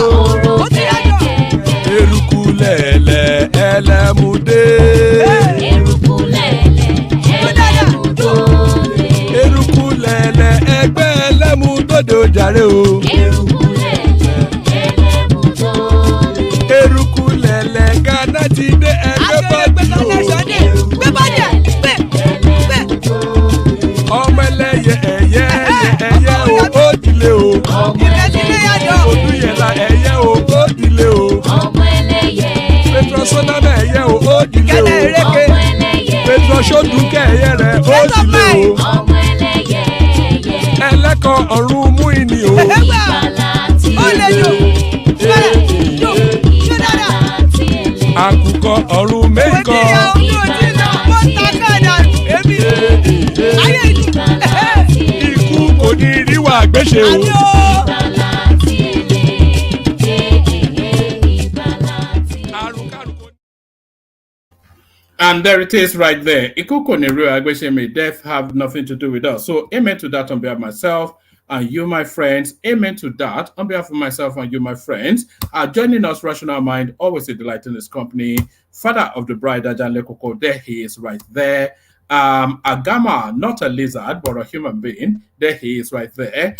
Eruku lẹ̀lẹ̀ ẹlẹ́mù dé. Eruku lẹ̀lẹ̀ ẹgbẹ́ ẹlẹ́mù dòdò jàre o. Eruku lẹ̀lẹ̀ Ghana ti dé ẹgbẹ́ bọ́dì o. Ọmọ ẹlẹ́yẹ ẹ̀yẹ o. ṣòdùkẹ́ ẹ̀yẹ rẹ̀ ó sì lè o. ọmọ ẹlẹ́yẹ ẹyẹ. ẹlẹ́kọ̀ ọ̀run mú ìní o. ìgbàlà tí èlé. ìgbàlà tí èlé. àkùkọ ọ̀run méjìkọ. ikú kò ní ríwà gbéṣe o. ìgbàlà tí èlé. ìgbàlà tí èlé. And there it is right there. Ikuko Neru Agbeshe, may death have nothing to do with us. So amen to that on behalf of myself and you, my friends. Amen to that on behalf of myself and you, my friends. Joining us, Rational Mind, always a delight in this company. Father of the bride, Ajan Lekoko, there he is right there. Agama, not a lizard, but a human being. There he is right there.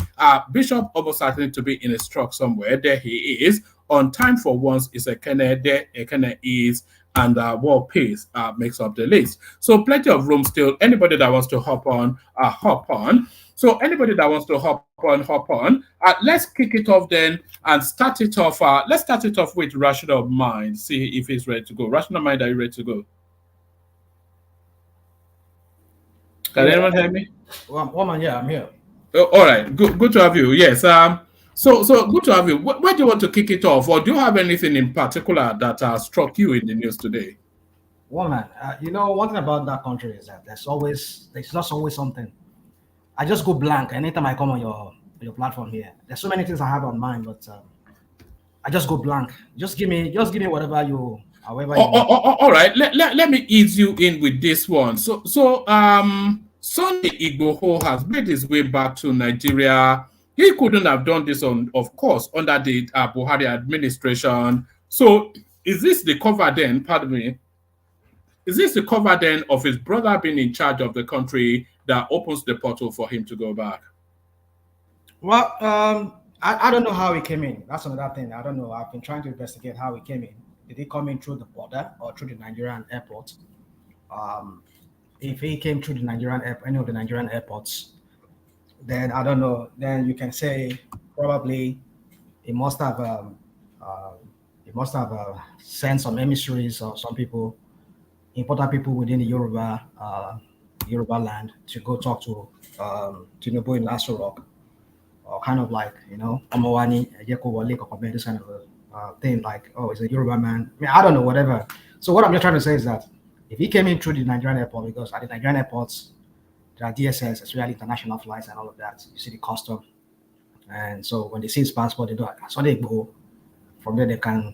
Bishop, almost certainly to be in a truck somewhere. There he is. On time for once is a Kene, there a Kene is. And War Peace makes up the list. So plenty of room still. Anybody that wants to hop on, hop on. So anybody that wants to hop on, hop on. Let's kick it off then and start it off. Let's start it off with Rational Mind. See if he's ready to go. Rational Mind, are you ready to go? Can anyone hear me? Woman, yeah, I'm here. Oh, all right, good to have you. Yes. So good to have you. Where do you want to kick it off, or do you have anything in particular that struck you in the news today? Woman, you know, one thing about that country is that there's just always something. I just go blank anytime I come on your platform here. There's so many things I have on mind, but I just go blank. Just give me whatever you. However, all right. Let me ease you in with this one. So Sunday Igboho has made his way back to Nigeria. He couldn't have done this of course, under the Buhari administration. So is this the cover then, pardon me, is this the cover then of his brother being in charge of the country that opens the portal for him to go back? Well, I don't know how he came in. That's another thing. I don't know. I've been trying to investigate how he came in. Did he come in through the border or through the Nigerian airport? If he came through the any of the Nigerian airports, then I don't know. Then you can say probably he must have sent some emissaries or some people, important people within the Yoruba land to go talk to Tinubu in Aso Rock, or kind of like, you know, Amawani, this kind of a thing, like, oh, he's a Yoruba man. I mean, I don't know, whatever. So what I'm just trying to say is that if he came in through the Nigerian airport, because at the Nigerian airports there are DSS, especially international flights and all of that. You see the custom, and so when they see his passport, they do. So they go from there. They can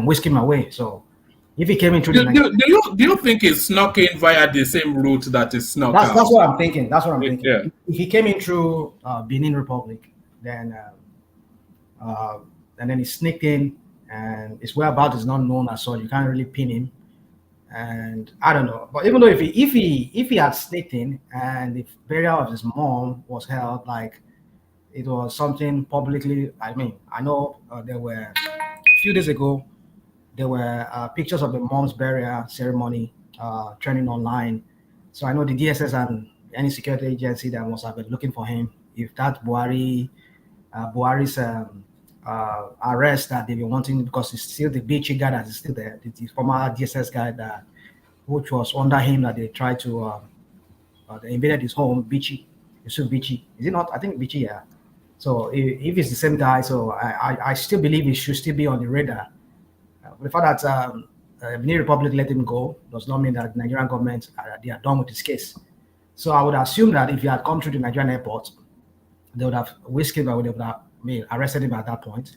whisk him away. So if he came into do you think he snuck in via the same route that is snuck out? That's what I'm thinking. That's what I'm thinking. Yeah. If he came in through Benin Republic, then and then he sneaked in, and his whereabouts is not known as so. You can't really pin him. And I don't know, but even though if he had sneaked in and the burial of his mom was held, like it was something publicly. I mean, I know there were a few days ago there were pictures of the mom's burial ceremony trending online. So I know the DSS and any security agency that must have been looking for him. If that Buhari's arrest that they've been wanting, because it's still the Bichi guy that is still there, the former DSS guy that which was under him, that they tried to they invaded his home, Bichi. Yusuf Bichi. Is it not? I think Bichi, yeah. So if it's the same guy, so I still believe he should still be on the radar. The fact that Benin Republic let him go does not mean that the Nigerian government they are done with this case. So I would assume that if he had come through the Nigerian airport, they would have whisked him, or they would have arrested him at that point.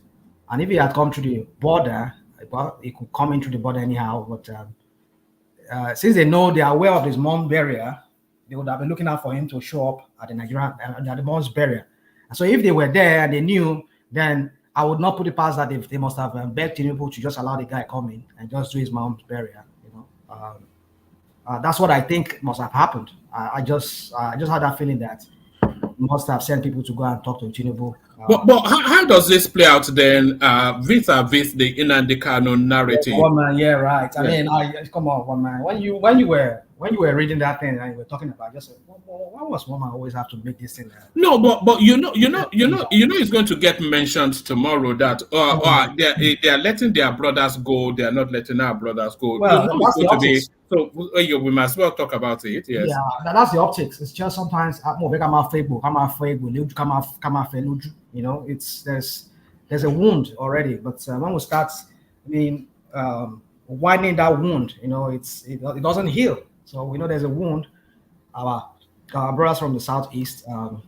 And if he had come through the border, well, he could come in through the border anyhow. But since they know, they are aware of his mom's burial, they would have been looking out for him to show up at the Nigerian at the mom's burial. And so if they were there and they knew, then I would not put it past that they must have begged Tinubu to just allow the guy come in and just do his mom's burial. You know, that's what I think must have happened. I just had that feeling that must have sent people to go and talk to Tinubu. But how does this play out then vis-a-vis the Nnamdi Kanu narrative? One man, yeah, right. I mean, come on, one man. When you were reading that thing and you were talking about, just why was one man always have to make this thing? No, but you know, it's going to get mentioned tomorrow that they are letting their brothers go. They are not letting our brothers go. Well, that's the optics. So we must as well talk about it. Yes. Yeah, that's the optics. It's just sometimes you know, it's there's a wound already, but when we start, I mean, winding that wound, you know, it doesn't heal. So we know there's a wound. Our brothers from the southeast, um,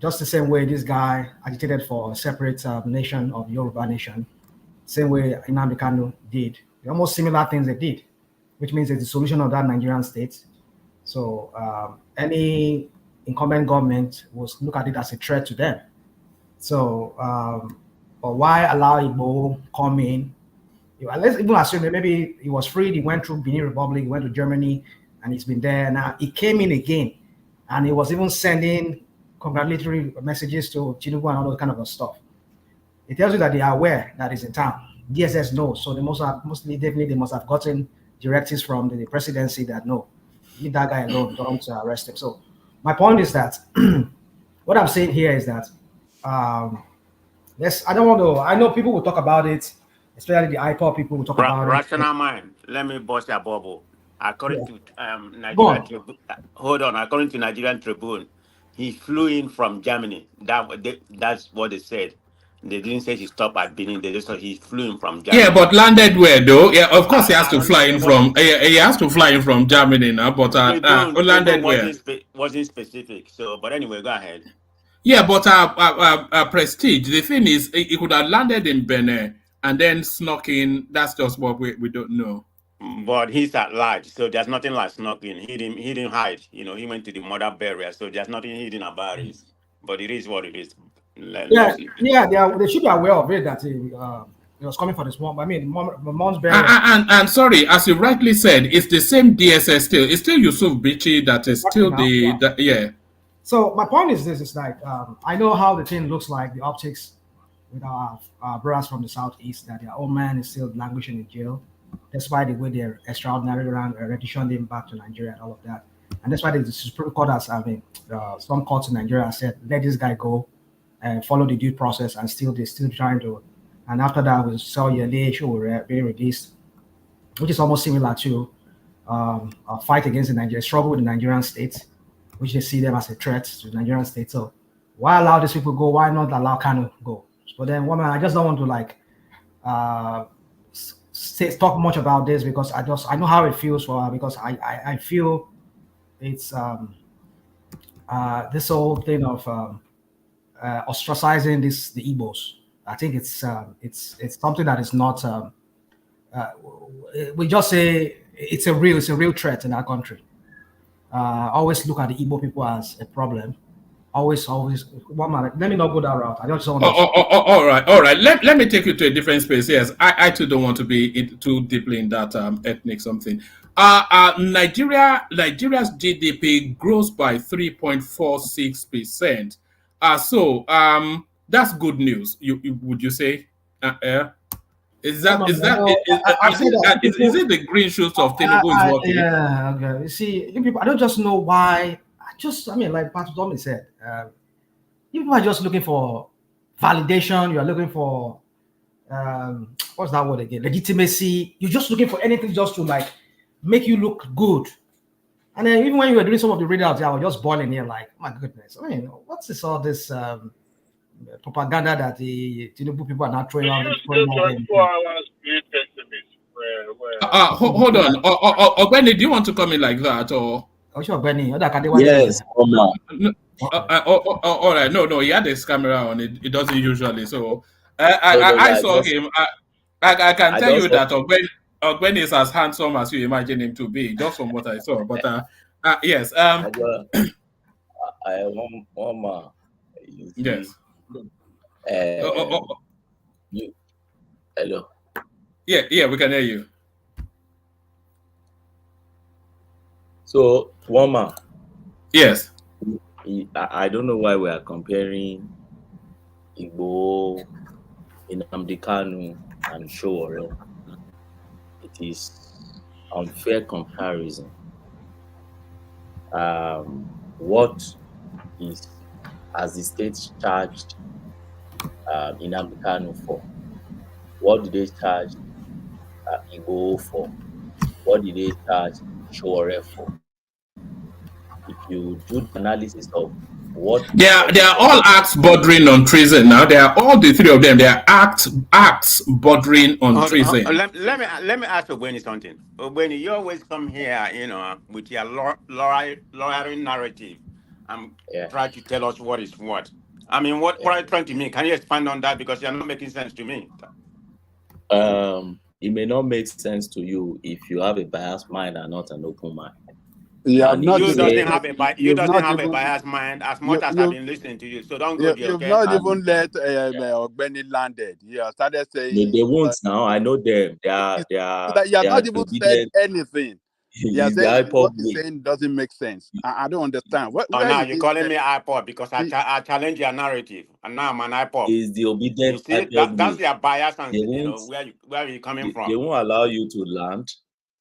just the same way this guy agitated for a separate nation of Yoruba nation, same way Nnamdi Kanu did. Almost similar things they did, which means it's the solution of that Nigerian state. So any incumbent government will look at it as a threat to them. So, but why allow Igbo come in? Let's even assume that maybe he was freed, he went through Benin Republic, he went to Germany, and he's been there. Now he came in again, and he was even sending congratulatory messages to Tinubu and all those kind of stuff. It tells you that they are aware that he's in town. DSS knows, so they definitely must have gotten directives from the presidency that no, leave that guy alone, don't arrest him. So my point is that what I'm saying here is that I don't want to. I know people will talk about it, especially the IPOP people will talk about rational it. mind. Let me bust your bubble. According to Nigerian Tribune, hold on. According to Nigerian Tribune, he flew in from Germany. That's what they said. They didn't say he stopped at Benin. They just said he flew in from Germany. Yeah, but landed where though? Yeah, of course he has to fly in from. He has to fly in from Germany now. But landed where? Wasn't specific. So, but anyway, go ahead. Yeah, but Prestige. The thing is, he could have landed in Benin and then snuck in. That's just what we don't know. But he's at large, so there's nothing like snuck in. He didn't hide. You know, he went to the mother barrier, so there's nothing hidden about it. But it is what it is. They should be aware of it that he was coming for this one. I mean, mom's barrier. And sorry, as you rightly said, it's the same DSS still. It's still Yusuf Bichi that is still yeah. So my point is this: it's like I know how the thing looks like, the optics with our brothers from the southeast, that their old man is still languishing in jail, despite the way they're extraordinary around renditioned him back to Nigeria and all of that. And that's why the Supreme Court has, some courts in Nigeria said, let this guy go and follow the due process, and they're still trying to. And after that, we saw Yele issue being released, which is almost similar to a fight against the Nigerian struggle with the Nigerian state, which they see them as a threat to the Nigerian state. So why allow these people go? Why not allow Kanu go? But then, I just don't want to talk much about this, because I know how it feels for her, because I feel it's this whole thing of ostracizing the Igbos. I think it's something that is not. We just say it's a real threat in our country. Always look at the Igbo people as a problem. Always. One minute. Let me not go that route. I just want to. All right. Let me take you to a different space. Yes, I too don't want to be too deeply in that ethnic something. Nigeria's GDP grows by 3.46%. So that's good news. Would you say? Is it the green shoots of Tinubu is working? Yeah, okay. You see, you people, I don't just know why. Like Pastor Tommy said, you people are just looking for validation. You are looking for what's that word again? Legitimacy. You're just looking for anything just to like make you look good. And then even when you were doing some of the readouts, I was just boiling here, like, oh my goodness. I mean, what's this all this propaganda that the Tinubu people are not throwing out? 24 hours hold on. Benny, do you want to come in like that, or? Oh, sure, Benny. Yes, all right. No, he had his camera on. It doesn't usually. So I saw him. I can tell you that Ogben is as handsome as you imagine him to be, just from what I saw. But yes. I want one more. Yes. Hello. Yeah, we can hear you. So, Wama. Yes. I don't know why we are comparing Igbo, Nnamdi Kanu, and Showore. It is unfair comparison. What is, as the state charged Nnamdi Kanu for? What do they charge Igbo for? What what did they charge Shore for? If you do the analysis of what They are happened before, all acts bordering on treason now. They are all the three of them. They are acts bordering on treason. Let me ask Ogweni something. Ogweni, you always come here, with your lawyering narrative, and yeah. try to tell us what is what. I mean, what are you trying to mean? Can you expand on that, because you're not making sense to me? It may not make sense to you if you have a biased mind and not an open mind. You have And if not You you even doesn't say have a you've not a even biased mind as you much as I've you been listening to you. So don't go there, you've okay? not and even let yeah, Ogbeni landed. You have started no, saying they won't now. I know them. it's that you have They are not even said obedient. anything. You are Is the saying what hyper he's way. saying doesn't make sense. I don't understand. Oh, Where now is you're this? calling me iPod because I challenge your narrative, and now I'm an iPod. Is the You obedient see, hyper that's way. your bias, and They won't. where you coming They from. won't allow you to land.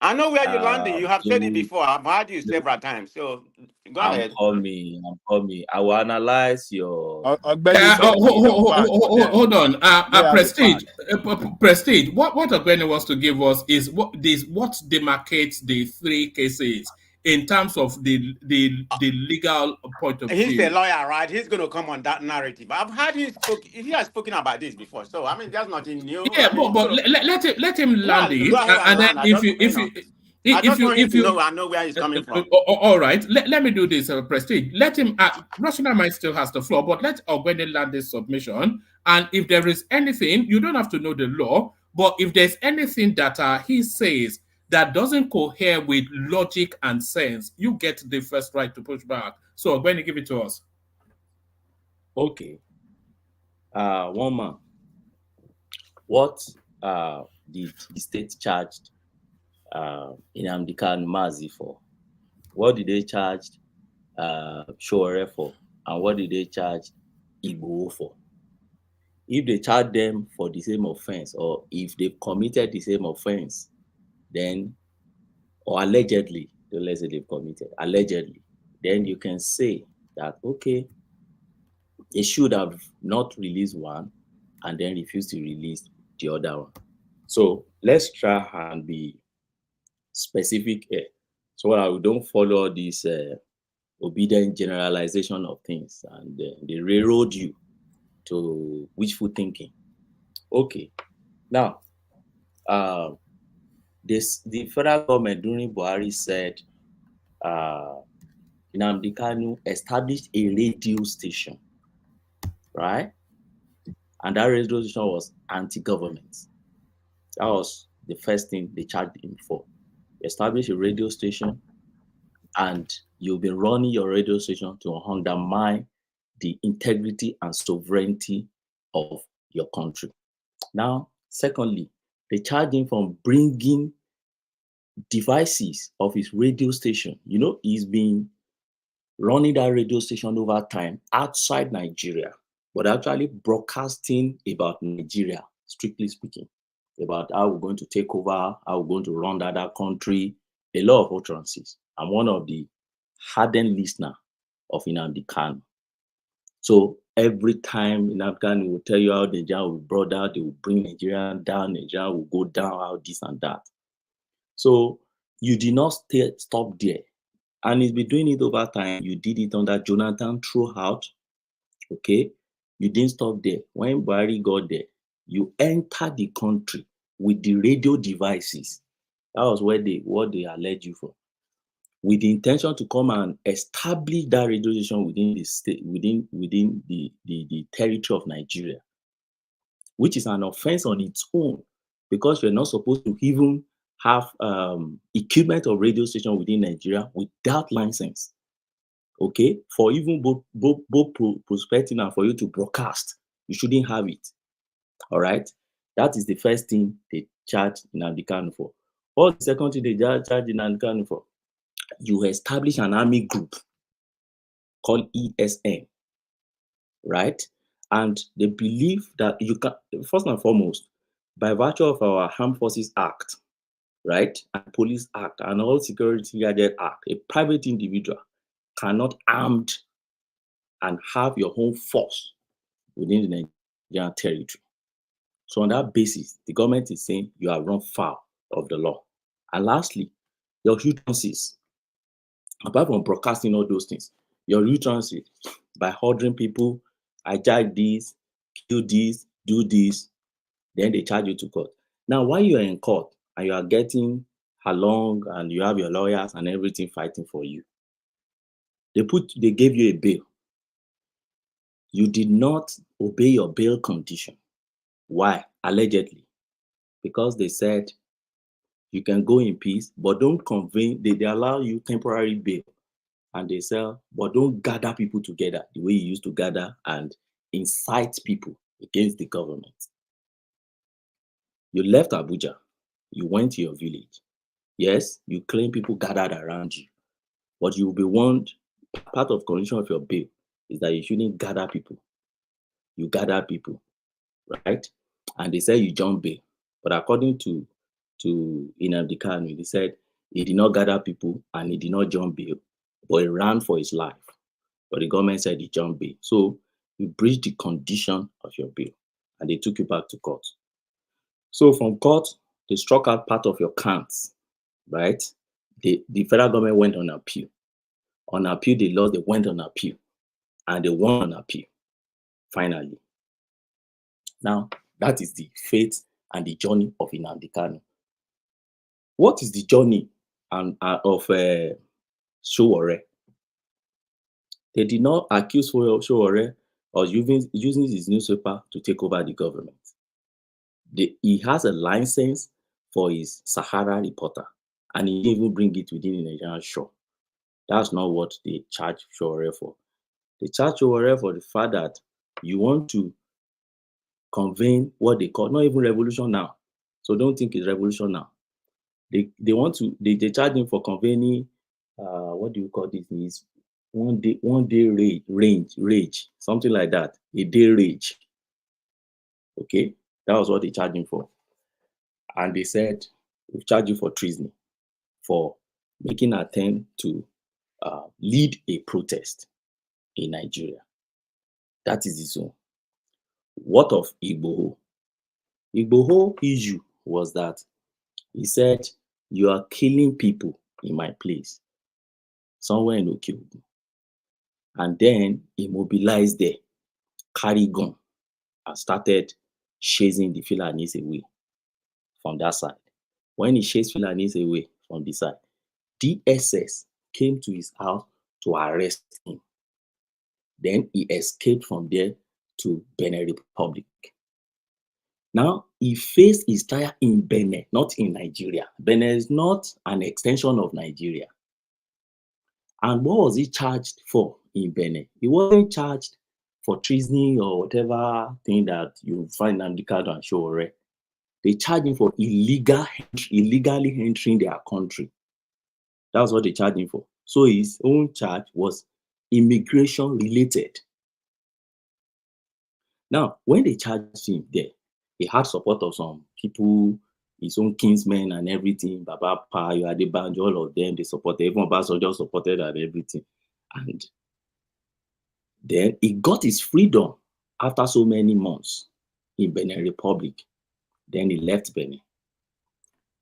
I know where you're landing. You have They said it will. before. I've heard you They several times. So go I'm ahead. coming. I'm coming. I will analyze your Ogbeni is saying submission. your part for them. Hold on. They have a Prestige. part. Prestige. What Ogbeni wants to give us is what demarcates the three cases in terms of the legal point of He's a view. lawyer, right? He's going to come on that narrative. I've heard he has spoken about this before. So I mean, there's nothing new. Yeah, I mean, he's but going to let him land go it, ahead and and then land. I if just want him if to you know. I know where he's coming from. all right, let me do this, Prestige. Let him. National Mind still has the floor, but let Ogwene land this submission. And if there is anything, you don't have to know the law, but if there's anything that he says that doesn't cohere with logic and sense, you get the first right to push back. So Ogwene, give it to us. Okay. One man. What did the state charged Nnamdi Kanu Mazi for? What did they charge Shore for? And what did they charge Igbo for? If they charge them for the same offense, or if they've committed the same offense, then, or allegedly, let's say they've committed, allegedly, then you can say that, okay, they should have not released one and then refused to release the other one. So let's try and be specific here, so that we don't follow this obedient generalization of things and they railroad you to wishful thinking. Okay, now the federal government during Buhari said Nnamdi Kanu established a radio station, right? And that radio station was anti-government. That was the first thing they charged him for. Establish a radio station, and you've been running your radio station to undermine the integrity and sovereignty of your country. Now, secondly, they charge him for bringing devices of his radio station. You know, he's been running that radio station over time outside Nigeria, but actually broadcasting about Nigeria, strictly speaking, about how we're going to take over, how we're going to run that country, a lot of utterances. I'm one of the hardened listener of Nnamdi Kanu. So every time Nnamdi Kanu will tell you how Nigeria will be brought down, they will bring Nigeria down, Nigeria will go down, how this and that. So you did not stop there. And he's been doing it over time. You did it under Jonathan throughout. Okay. You didn't stop there. When Buhari got there, you entered the country with the radio devices. That was what they alleged you for, with the intention to come and establish that radio station within the state, within the territory of Nigeria, which is an offense on its own, because you're not supposed to even have equipment of radio station within Nigeria without license. Okay, for even both prospecting and for you to broadcast, you shouldn't have it. All right, that is the first thing they charge Nnamdi Kanu for. What the second thing they charge Nnamdi Kanu for? You establish an army group called ESN, right? And they believe that you can, first and foremost, by virtue of our Armed Forces Act, right, and Police Act, and all Security Gadget Act, a private individual cannot armed and have your own force within the Nigerian territory. So on that basis, the government is saying you have run foul of the law. And lastly, your utterances, apart from broadcasting all those things, your utterances by ordering people, hijack this, kill this, do this, then they charge you to court. Now, while you are in court and you are getting along and you have your lawyers and everything fighting for you, they gave you a bail. You did not obey your bail condition. Why? Allegedly. Because they said you can go in peace, but don't convene. They allow you temporary bail. And they say, but don't gather people together the way you used to gather and incite people against the government. You left Abuja. You went to your village. Yes, you claim people gathered around you, but you will be warned. Part of condition of your bail is that you shouldn't gather people. You gather people, right? And they say you jump bail. But according to Nnamdi Kanu, they said he did not gather people and he did not jump bail, but he ran for his life. But the government said he jumped bail. So you breached the condition of your bail and they took you back to court. So from court, they struck out part of your counts, right? The federal government went on appeal. On appeal, they lost, they went on appeal. And they won on appeal, finally. Now, that is the fate and the journey of Nnamdi Kanu. What is the journey of Sowore? They did not accuse Sowore of using his newspaper to take over the government. He has a license for his Sahara reporter, and he didn't even bring it within the Nigerian shore. That's not what they charge Sowore for. They charge Sowore for the fact that you want to convene what they call, not even revolution now. So don't think it's revolution now. They charge him for convening, what do you call this? Is one day rage, something like that. A day rage. Okay, that was what they charged him for. And they said, we charge you for treason, for making an attempt to lead a protest in Nigeria. That is his own. What of Igboho? Igboho issue was that he said, you are killing people in my place, somewhere in Okiogun. And then he mobilized there, carried gun, and started chasing the Fulanis away from that side. When he chased Fulanis away from the side, DSS came to his house to arrest him. Then he escaped from there to Benin Republic. Now, he faced his trial in Benin, not in Nigeria. Benin is not an extension of Nigeria. And what was he charged for in Benin? He wasn't charged for treason or whatever thing that you find Nnamdi Kanu and Sowore. They charged him for illegally entering their country. That's what they charged him for. So his own charge was immigration related. Now, when they charged him there, he had support of some people, his own kinsmen and everything, Baba Pa, Adebanjo, all of them, they supported, even Obasanjo supported and everything. And then he got his freedom after so many months in Benin Republic. Then he left Benin.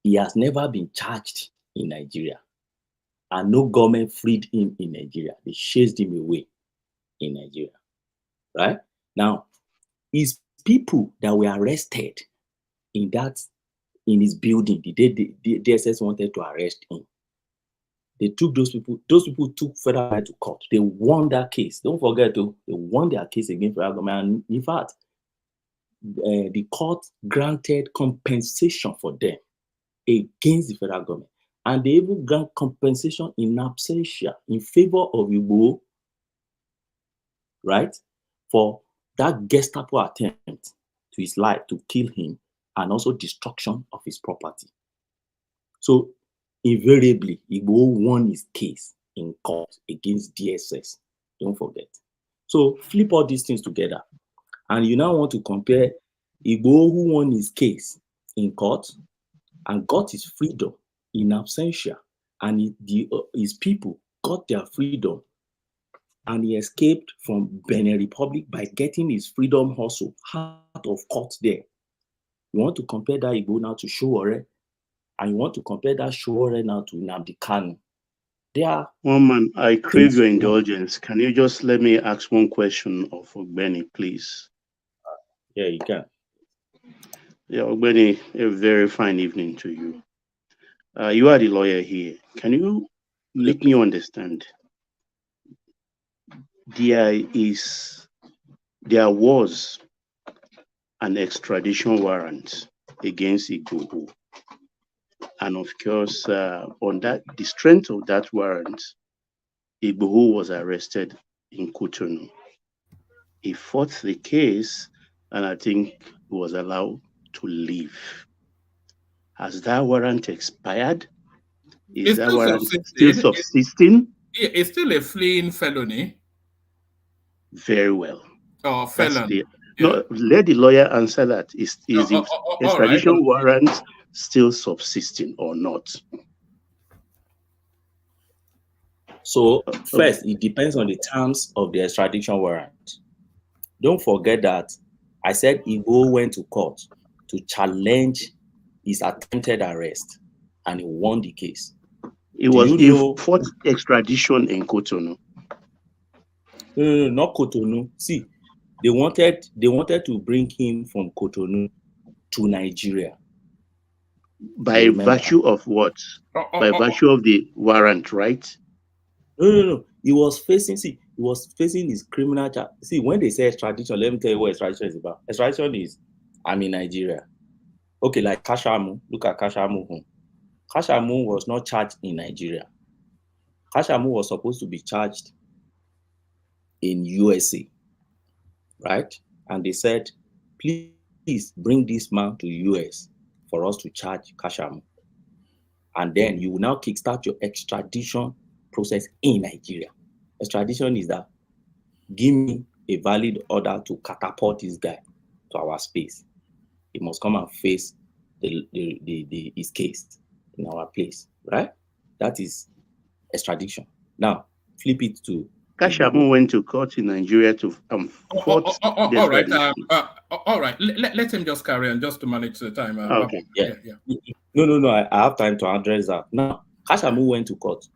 He has never been charged in Nigeria. And no government freed him in Nigeria. They chased him away in Nigeria. Right? Now, his people that were arrested in his building, the day the DSS wanted to arrest him, they took those people took federal government to court. They won that case. Don't forget, they won their case against federal government. And in fact, the court granted compensation for them against the federal government. And they even grant compensation in absentia in favor of Igboho, right? For that Gestapo attempt to his life, to kill him, and also destruction of his property. So invariably, Igboho won his case in court against DSS. Don't forget. So flip all these things together. And you now want to compare Igboho, who won his case in court and got his freedom in absentia, and his people got their freedom, and he escaped from Benin Republic by getting his freedom also out of court there. You want to compare that Igboho now to Sowore, and you want to compare that show warrant now to Nnamdi Kanu. They are one man. I crave your indulgence. Can you just let me ask one question of Ogbeni, please? Yeah, you can. Yeah, Ogbeni, a very fine evening to you. You are the lawyer here. Can you make me understand? There was an extradition warrant against Igboho. And of course, on the strength of that warrant, Igboho was arrested in Cotonou. He fought the case, and I think he was allowed to leave. Has that warrant expired? Is that warrant still subsisting? Yeah, it's still a fleeing felony. Very well. Oh, felon. No, let the lawyer answer that. Is the extradition warrant still subsisting or not? So first, it depends on the terms of the extradition warrant. Don't forget that I said Igboho went to court to challenge his attempted arrest, and he won the case. He fought extradition in Cotonou. No, not Cotonou. See, they wanted to bring him from Cotonou to Nigeria. By virtue of what? By virtue of the warrant, right? No. He was facing his criminal charge. See, when they say extradition, let me tell you what extradition is about. Extradition is, I'm in Nigeria. Okay, like Kashamu. Look at Kashamu. Kashamu was not charged in Nigeria. Kashamu was supposed to be charged in USA, right? And they said, please bring this man to US for us to charge Kashamu. And then you will now kickstart your extradition process in Nigeria. Extradition is that give me a valid order to catapult this guy to our space. He must come and face his case in our place, right? That is extradition. Now, flip it to Kashamu went to court in Nigeria to fought. All right. Let him just carry on, just to manage the time. Okay. Yeah. No. I have time to address that. Now, Kashamu went to court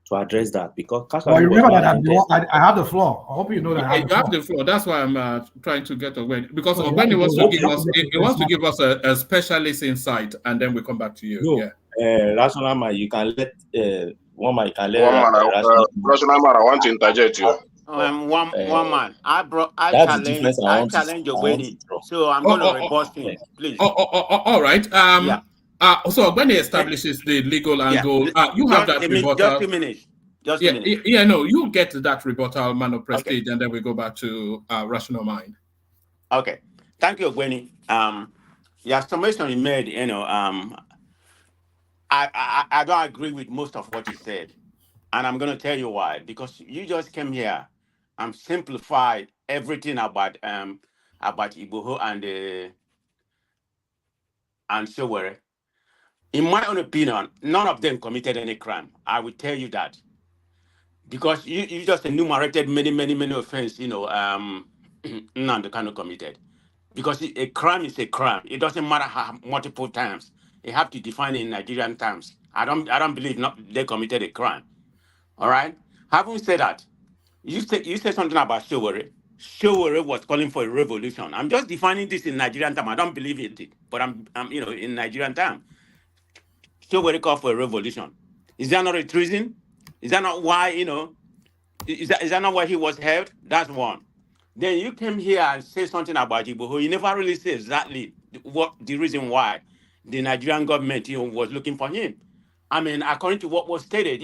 to address that because Kashamu. Well, you remember that I have the floor. I hope you know that. You have the floor. That's why I'm trying to get Ogbeni, because Ogbeni wants to give us a specialist insight, and then we come back to you. No, Rational man, you can let one man. You can let Rational man, I want to interject you. One man. I challenge Ogbeni, so I'm going to repost him, please. All right. So when he establishes the legal angle, you have that rebuttal. Just a minute. Yeah, no, you get that rebuttal, man of prestige, and then we go back to rational mind. Okay. Thank you, Ogbeni. Summation you made, I don't agree with most of what you said. And I'm going to tell you why. Because you just came here and simplified everything about Igboho and Sowore. In my own opinion, none of them committed any crime. I will tell you that. Because you just enumerated many offenses, Nnamdi Kanu committed. Because a crime is a crime. It doesn't matter how multiple times. You have to define it in Nigerian terms. I don't believe they committed a crime. All right? Having said that, you said something about Sowore. Sowore was calling for a revolution. I'm just defining this in Nigerian terms. I don't believe it, but I'm in Nigerian terms. Sowore called for a revolution. Is that not a treason? Is that not why, is that not why he was held? That's one. Then you came here and say something about Igboho. You never really say exactly what the reason why the Nigerian government, was looking for him. I mean, according to what was stated,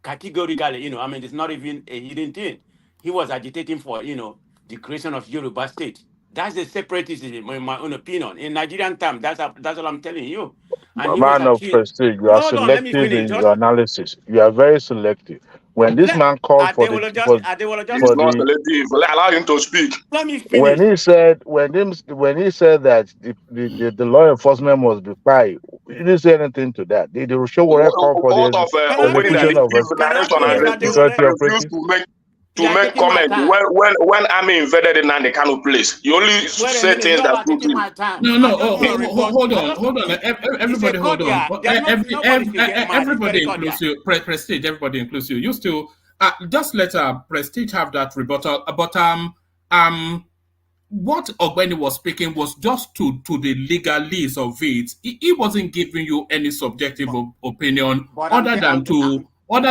categorically, it's not even a hidden thing. He was agitating for, the creation of Yoruba state. That's a separatism, in my own opinion. In Nigerian terms, that's what I'm telling you. And man of prestige, you are selective in your analysis. You are very selective. When this man called for he's not selective. Allow him to speak. Let me finish. When he said that the law enforcement must be quiet, he didn't say anything to that. The show will call for the to make comment when army invaded in the Kano place. You only say things that suit him. No. Hold on. Everybody, hold on. Everybody includes you. Prestige. Everybody includes you. You still just let Prestige have that rebuttal. But what Ogbeni was speaking was just to the legalese of it. He wasn't giving you any subjective opinion other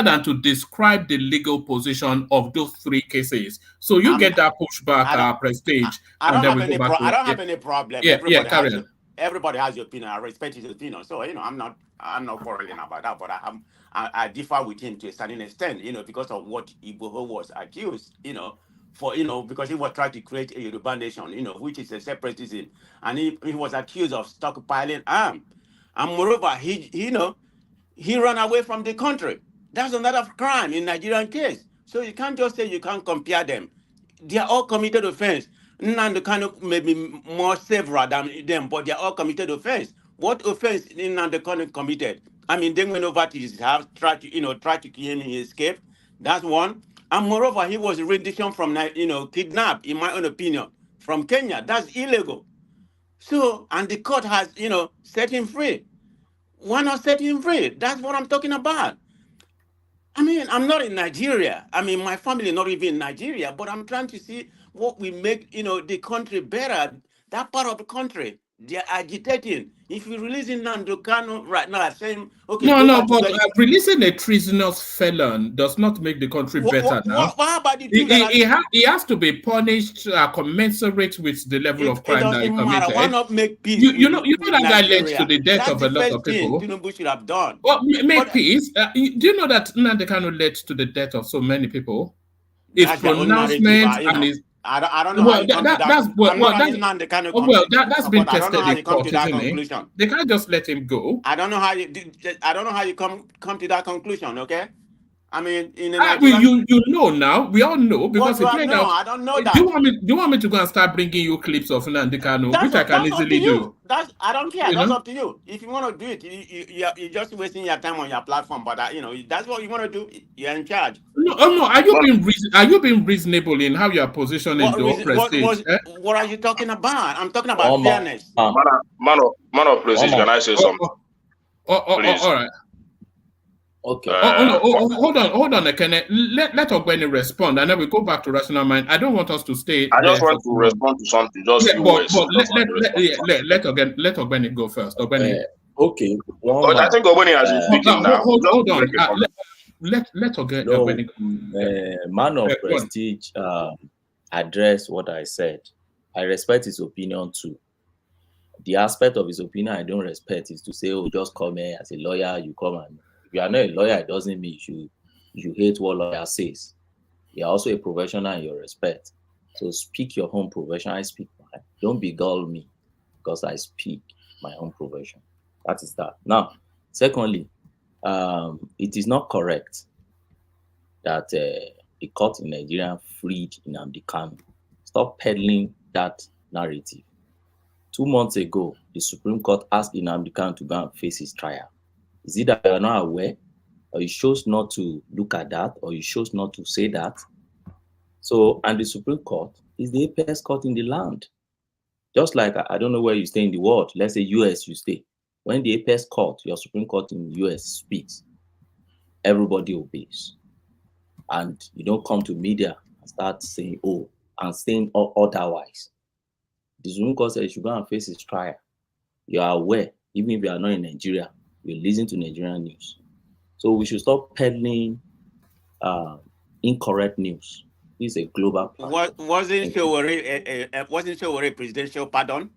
than to describe the legal position of those three cases. So you get that pushback, Prestige. I don't have any problem. Yeah, everybody has your opinion. I respect his opinion. So I'm not quarreling about that. But I differ with him to a certain extent. Because of what Igboho was accused. Because he was trying to create a Yoruba nation. Which is a separatism, and he was accused of stockpiling arms. And moreover, he ran away from the country. That's another crime in Nigerian case. So you can't just say you can't compare them. They are all committed offense. Nnamdi Kanu may be more severe than them, but they are all committed offense. What offense Nnamdi Kanu committed? They went over to his house, tried to kill him, he escaped. That's one. And moreover, he was rendition from kidnapped, in my own opinion, from Kenya. That's illegal. So, and the court has set him free. Why not set him free? That's what I'm talking about. I'm not in Nigeria. My family not even in Nigeria, but I'm trying to see what we make, the country better. That part of the country, they're agitating. If you're releasing Nnamdi Kanu right now, saying, okay. But releasing a treasonous felon does not make the country better now. What about the he has to be punished commensurate with the level of crime that he committed. Why not make peace? You know that guy led to the death of a lot of people. Tinubu should have done. Well, make peace. Do you know that Nnamdi Kanu led to the death of so many people? His pronouncement and his I don't know how you come to that. That's been tested in court, isn't it? They can't just let him go. I don't know how you come to that conclusion. Okay, you know now. We all know because I don't know that. Do you want me to go and start bringing you clips of Nnamdi Kanu, which I can easily do? I don't care. That's up to you. If you want to do it, you're just wasting your time on your platform. But that's what you want to do. You're in charge. No. Are you being reasonable in how you are positioning the Prestige? What are you talking about? I'm talking about fairness. Man of Prestige, can I say something? Please. All right. Okay. Hold on, Ekene. Let Ogbeni respond, and then we go back to rational mind. I don't want us to stay. I just want to respond to something. Just let Ogbeni go first. Ogbeni. Okay. But I think Ogbeni has been speaking now. Hold on. Let Ogbeni go. Man of Prestige address what I said. I respect his opinion too. The aspect of his opinion I don't respect is to say, "Oh, just come here as a lawyer. You come and." If you are not a lawyer, it doesn't mean you hate what lawyer says. You are also a professional in your respect. So speak your own profession. I speak mine. Don't beguile me because I speak my own profession. That is that. Now, secondly, it is not correct that the court in Nigeria freed Nnamdi Kanu. Stop peddling that narrative. 2 months ago, the Supreme Court asked Nnamdi Kanu to go and face his trial. Is it that you are not aware, or you chose not to look at that, or you chose not to say that? So, and the Supreme Court is the apex court in the land. Just like, I don't know where you stay in the world, let's say US you stay. When the apex court, your Supreme Court in the US speaks, everybody obeys. And you don't come to media and start saying, oh, and saying otherwise. The Supreme Court says you should go and face his trial. You are aware, even if you are not in Nigeria, you listen to Nigerian news. So we should stop peddling incorrect news. This is a global plan. Wasn't Showore a presidential pardon?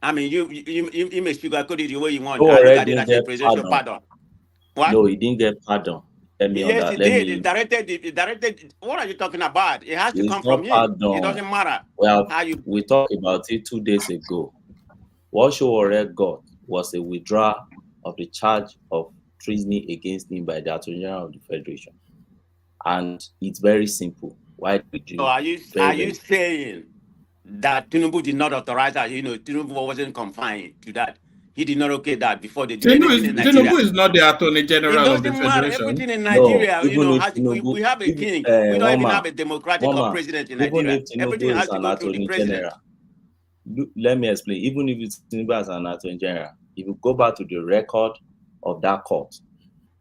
You may sugarcoat it the way you want. Showore didn't get presidential pardon. What? No, he didn't get pardon. Yes, he did. He directed. What are you talking about? It has to come from him. It doesn't matter. Well, we talked about it 2 days ago. What Showore got was a withdrawal of the charge of treason against him by the Attorney General of the Federation. And it's very simple. Why did you? So are you saying that Tinubu did not authorize that? Tinubu wasn't confined to that. he did not okay that before they do anything in Nigeria. Tinubu is not the Attorney General of the Federation. Everything in Nigeria, No, you know, Tinubu, we have a king. We don't even have a democratic president in even Nigeria. if Tinubu Everything is has to an go through the Attorney president. General, let me explain. Even if it's Tinubu as an Attorney General, if you go back to the record of that court,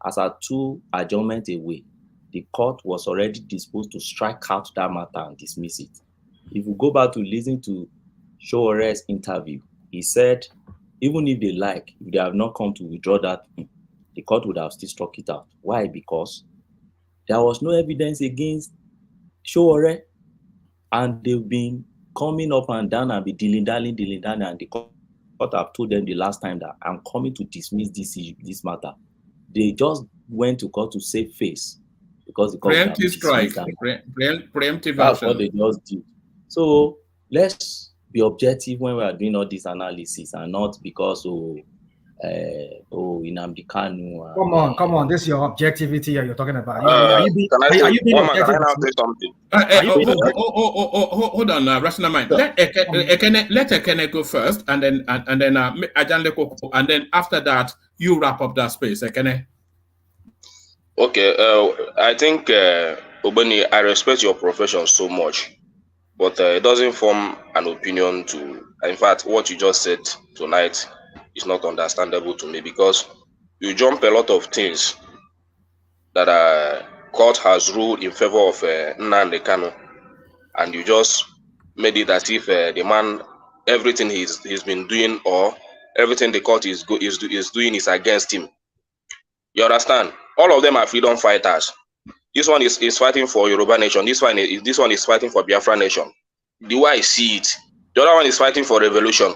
as at 2 adjournments away, the court was already disposed to strike out that matter and dismiss it. If you go back to listen to Showore's interview, he said, even if they like, if they have not come to withdraw that thing, the court would have still struck it out. Why? Because there was no evidence against Showore, and they've been coming up and down and be dilly-dallying, and the court have told them the last time that I'm coming to dismiss this matter. They just went to court to save face because the court preemptive strike, preemptive That's action. what they just did. So let's be objective when we are doing all this analysis, and not because Nnamdi Kanu. Come on. This is your objectivity you're talking about. Can I say something? Hold on, Rational Mind. Let Ekene go first, and then Ajanle, and then after that you wrap up that space, Ekene. Okay, I think Obani, I respect your profession so much, but it doesn't form an opinion to. In fact, what you just said tonight is not understandable to me, because you jump a lot of things that court has ruled in favor of Nnamdi Kanu, and you just made it as if the man, everything he's been doing, or everything the court is doing is against him. You understand? All of them are freedom fighters. This one is fighting for Yoruba nation. This one is fighting for Biafra nation. The way I see it, the other one is fighting for revolution.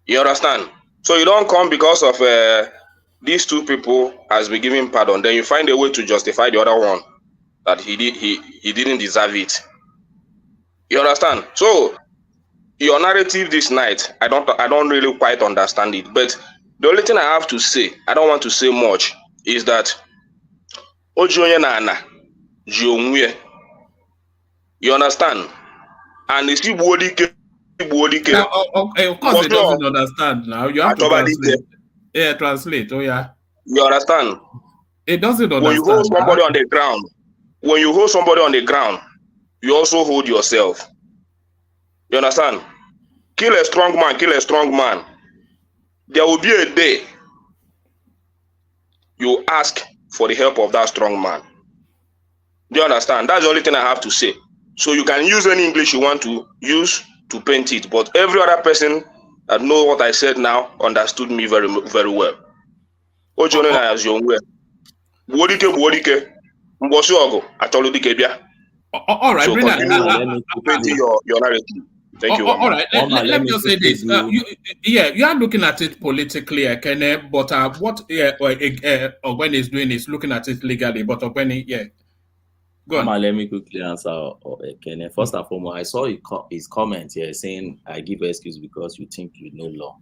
You understand? So you don't come because of these two people has been given pardon, then you find a way to justify the other one that he didn't deserve it. You understand? So your narrative this night, I don't really quite understand it. But the only thing I have to say, I don't want to say much, is that you understand? And it's of course, he doesn't understand now. You have to translate. Yeah, translate. Oh, yeah. You understand? It doesn't understand. When you hold somebody on the ground, you also hold yourself. You understand? Kill a strong man. There will be a day you ask for the help of that strong man. Do you understand? That's the only thing I have to say. So you can use any English you want to use to paint it, but every other person that know what I said now understood me very, very well. All right, so continue painting your narrative. Thank you. All right, let me just say this. You are looking at it politically, Ekene, but what Ogweni is doing is looking at it legally. But Ogweni, go on. Let me quickly answer Ekene. First and foremost, I saw his comment here saying, I give excuse because you think you know law.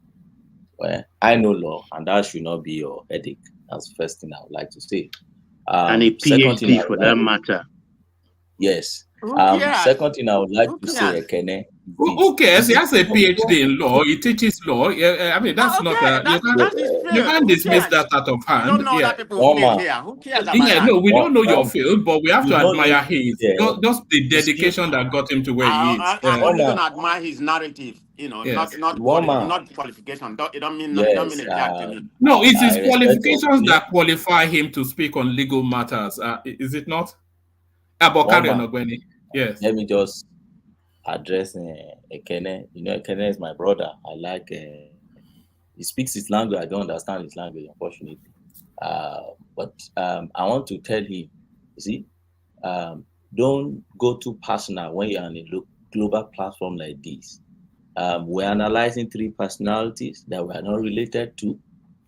Well, I know law, and that should not be your headache. That's the first thing I would like to say. And a PhD for that matter. Yes. Second thing I would like to say, Ekene. Who cares? He has a PhD in law. He teaches law. I mean, that's not you can't dismiss that out of hand. You don't know that people here. Who cares about that? No, we don't know your field, but we have to admire his. Just the dedication that got him to where he is. I'm only going to admire his narrative. You know, not qualification. It don't mean a jack to me. No, it's his qualifications that qualify him to speak on legal matters. Is it not? Carry on, Ogweni. Yes. Let me just address Ekene. You know, Ekene is my brother. I like he speaks his language. I don't understand his language, unfortunately. But I want to tell him, you see, don't go too personal when you're on a global platform like this. We're analyzing 3 personalities that we are not related to.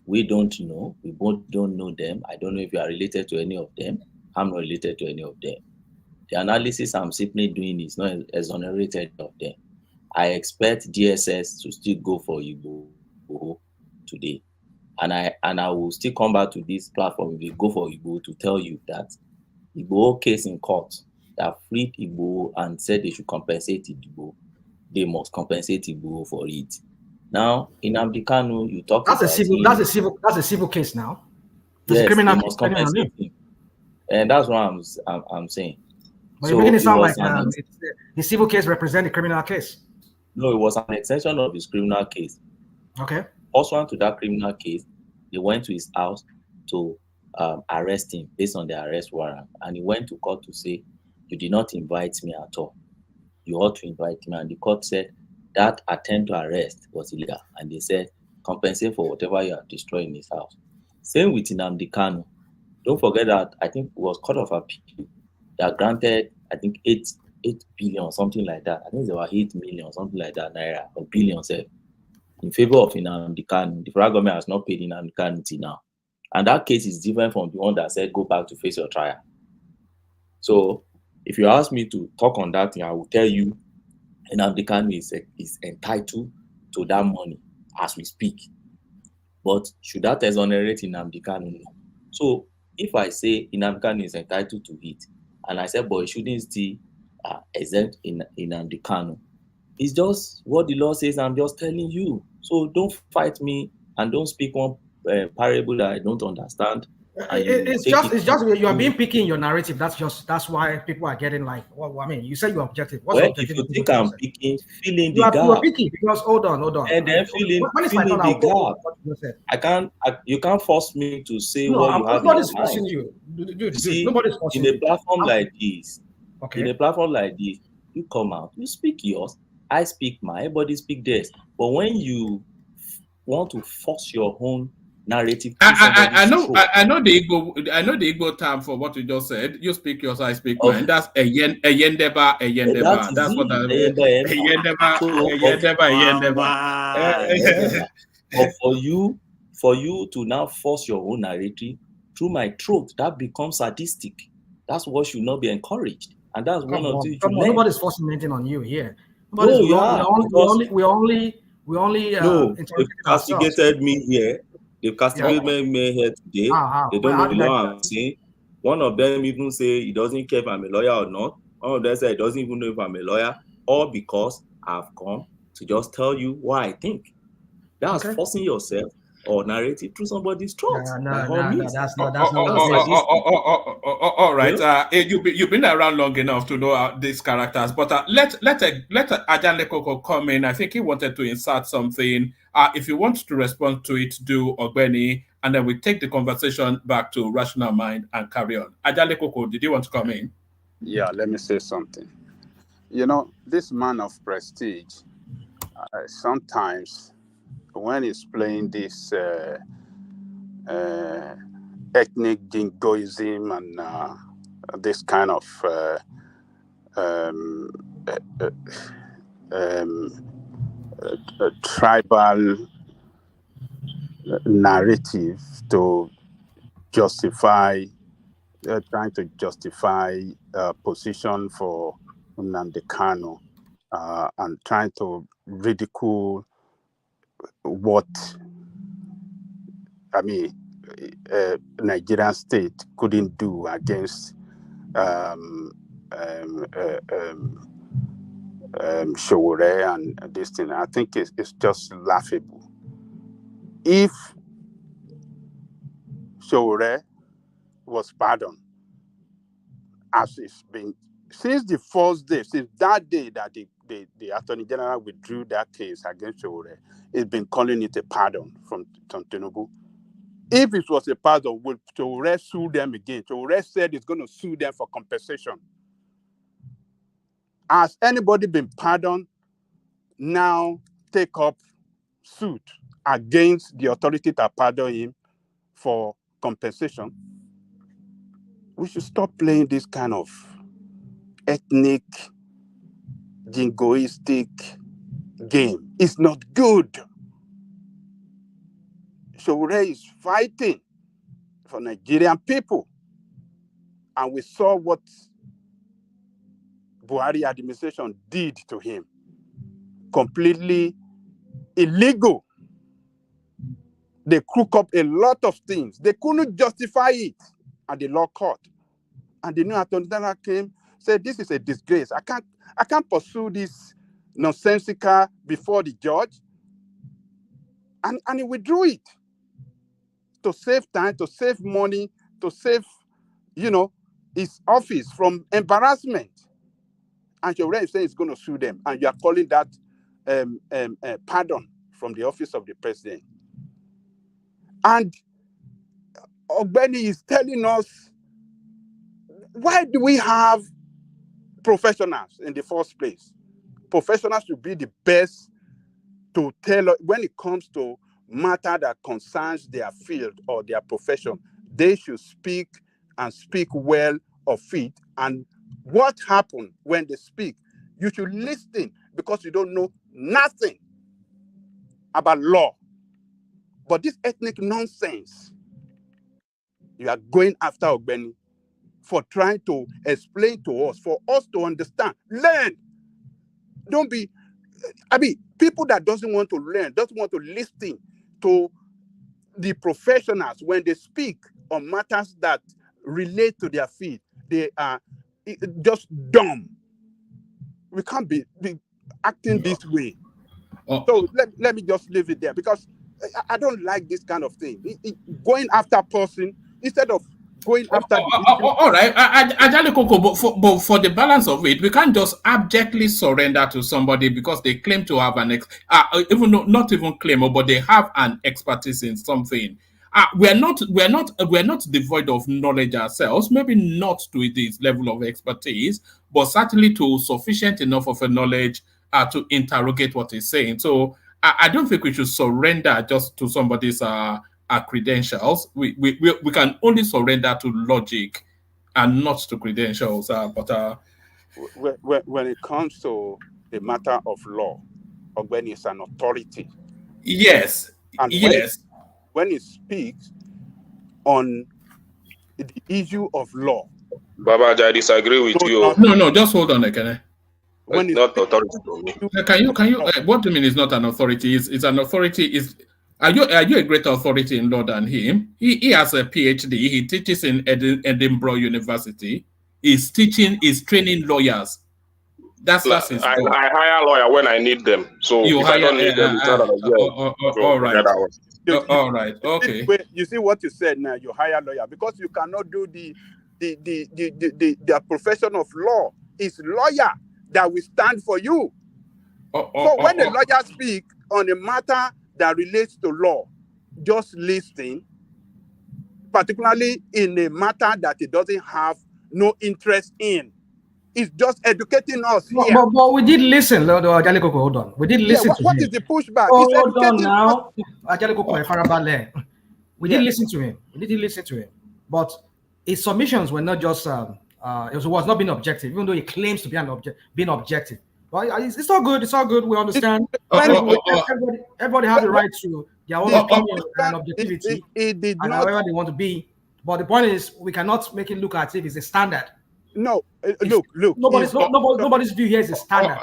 We don't know. We both don't know them. I don't know if you are related to any of them. I'm not related to any of them. The analysis I'm simply doing is not exonerated of them. I expect DSS to still go for Igbo today. And I will still come back to this platform if we go for Igbo to tell you that Igbo case in court that freed Igbo and said they should compensate Igbo, they must compensate Igbo for it. Now, in Nnamdi Kanu, you talk That's a about civil. him. That's a civil case now. There's Yes, a criminal they case must pending on compensate him. him. And that's what I'm saying. But you're making it sound like an the civil case represents the criminal case. No, it was an extension of his criminal case. Okay. Pursuant to that criminal case, they went to his house to arrest him based on the arrest warrant. And he went to court to say, you did not invite me at all. You ought to invite me. And the court said that attempt to arrest was illegal. And they said, compensate for whatever you have destroyed in his house. Same with Nnamdi Kanu. Don't forget that I think it was Court of Appeal that granted, I think, 8 billion or something like that. I think there were 8 million or something like that, naira, or billion, say, in favor of Nnamdi Kanu. The federal government has not paid Nnamdi Kanu till now. And that case is different from the one that said, go back to face your trial. So if you ask me to talk on that thing, I will tell you Nnamdi Kanu is entitled to that money as we speak. But should that exonerate Nnamdi Kanu? No. So if I say Nnamdi Kanu is entitled to it, and I said, but it shouldn't still exempt Nnamdi Kanu, it's just what the law says. I'm just telling you. So don't fight me and don't speak one parable that I don't understand. It's just you are being picky in your narrative. That's why people are getting like, well, I mean, you say you're objective. What's well, objective? If you think I'm picking, fill in the you gap. are picky because hold on. And then fill in the gap. You can't force me to say what you have in your mind. You. Dude, see, nobody's forcing in a platform like this, okay. In a platform like this, you come out, you speak yours, I speak mine, everybody speak theirs. But when you want to force your own narrative, I know the Igbo term for what you just said. You speak yours, I speak mine. That's eyendeba. That's what eyendeba. But for you to now force your own narrative through my throat, that becomes sadistic. That's what should not be encouraged. And that's one of the nobody's forcing anything on you here. We only they've castigated me here. They've castigated me here today. They don't know the law I'm saying. One of them even say he doesn't care if I'm a lawyer or not. One of them say he doesn't even know if I'm a lawyer, all because I've come to just tell you what I think. That's forcing yourself or narrative through somebody's throat. That's not all right. You've been around long enough to know these characters, but let Ajale Koko come in. I think he wanted to insert something. If you want to respond to it, do Ogbeni, and then we take the conversation back to Rational Mind and carry on. Ajale Koko, did you want to come in? Yeah, let me say something. You know, this man of prestige, sometimes when he's playing this ethnic jingoism and this kind of tribal narrative to justify, trying to justify position for Nnamdi Kanu and trying to ridicule what Nigerian state couldn't do against Showore and this thing. I think it's just laughable. If Showore was pardoned, as it's been since the first day, since that day that the Attorney General withdrew that case against Showore, it's been calling it a pardon from Tinubu. If it was a pardon, would Showore sue them again? Showore said it's going to sue them for compensation. Has anybody been pardoned now take up suit against the authority that pardoned him for compensation? We should stop playing this kind of ethnic, jingoistic game. It's not good. Showore is fighting for Nigerian people. And we saw what Buhari administration did to him. Completely illegal. They cook up a lot of things. They couldn't justify it at the law court. And the new Attorney General came, said, this is a disgrace. I can't pursue this nonsensical before the judge. And he withdrew it to save time, to save money, to save, his office from embarrassment. And your rep saying he's going to sue them, and you are calling that pardon from the office of the president. And Ogbeni is telling us, why do we have professionals in the first place? Professionals should be the best to tell when it comes to matter that concerns their field or their profession. They should speak and speak well of it. And what happened when they speak, you should listen, because you don't know nothing about law. But this ethnic nonsense, you are going after Ogbeni for trying to explain to us, for us to understand. Learn. Don't be, people that doesn't want to learn, doesn't want to listen to the professionals when they speak on matters that relate to their field. They are just dumb. We can't be acting this way. So let me just leave it there, because I don't like this kind of thing. Going after a person instead of going after the issue. All right, Ajale Koko, but for the balance of it, we can't just abjectly surrender to somebody because they claim to have even though not even claim, but they have an expertise in something. We're not devoid of knowledge ourselves. Maybe not to this level of expertise, but certainly to sufficient enough of a knowledge to interrogate what he's saying. So I don't think we should surrender just to somebody's credentials. We can only surrender to logic and not to credentials. When it comes to the matter of law, Ogbeni is an authority. Yes. And yes. When he speaks on the issue of law, Baba, I disagree with you. No, just hold on, Ekene. When it's not authority for me. Can you? What do you mean? It's not an authority? It's an authority. Are you a greater authority in law than him? He has a PhD. He teaches in Edinburgh University. He's training lawyers. That's his job. I hire a lawyer when I need them. So if I don't need them, it's not an all right. All right. Okay. You see what you said now. You hire a lawyer because you cannot do the profession of law. It's lawyer that will stand for you. So when a lawyer speak on a matter that relates to law, just listen, particularly in a matter that it doesn't have no interest in. It's just educating us here. But we did listen, Lord Ajale Koko, hold on. We did listen to him. What is the pushback? Hold on now. Ajale Koko, we did listen to him. We did listen to him. But his submissions were not just, it was not being objective, even though he claims to be being objective. But it's all good. It's all good. We understand. Everybody has the right to their own opinion and objectivity, and however they want to be. But the point is, we cannot make it look as if it's a standard. No, look. Nobody's view here is a standard.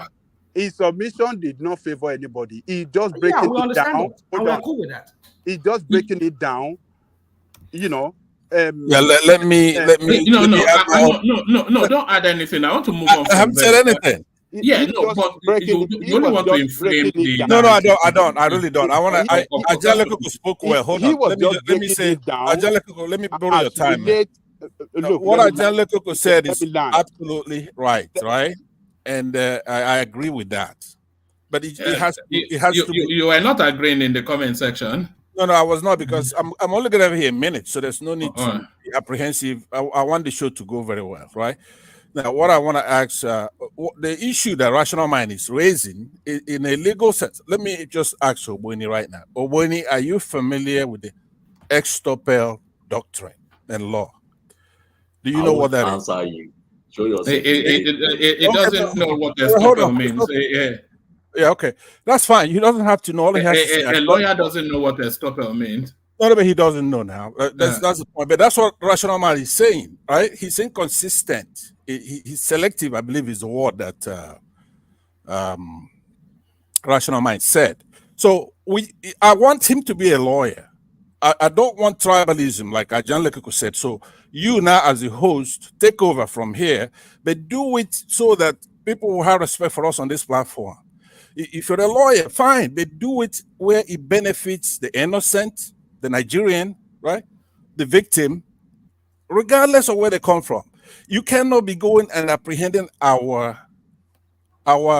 His submission did not favor anybody. He just breaking it down. And we're cool with that. He's just breaking it down. Let me. No, don't add anything. I want to move on. I haven't said anything. But you only want to inflame the. No, I don't. I really don't. I want to. Ajale Koko spoke well. Hold on. Let me say, Ajale Koko, let me borrow your time. What Ajale Koko said is absolutely right, and I agree with that. But it has to. You are not agreeing in the comment section. No, I was not, because I'm only going to have here a minute, so there's no need to be apprehensive. I want the show to go very well, right? Now, what I want to ask, the issue that Rational Mind is raising in a legal sense, let me just ask Oboni right now. Oboni, are you familiar with the extopel doctrine and law? Do you know what that is? You. Show yourself. It doesn't know what extopel means. Yeah, okay. That's fine. He doesn't have to know. All he has to say, a lawyer doesn't know what extopel means. No, but he doesn't know now. That's the point. But that's what Rational Mind is saying, right? He's inconsistent. He's selective, I believe, is the word that Rational Mind said. So I want him to be a lawyer. I don't want tribalism, like Ajale Koko said. So you now, as a host, take over from here, but do it so that people will have respect for us on this platform. If you're a lawyer, fine, but do it where it benefits the innocent, the Nigerian, right? The victim, regardless of where they come from. You cannot be going and apprehending our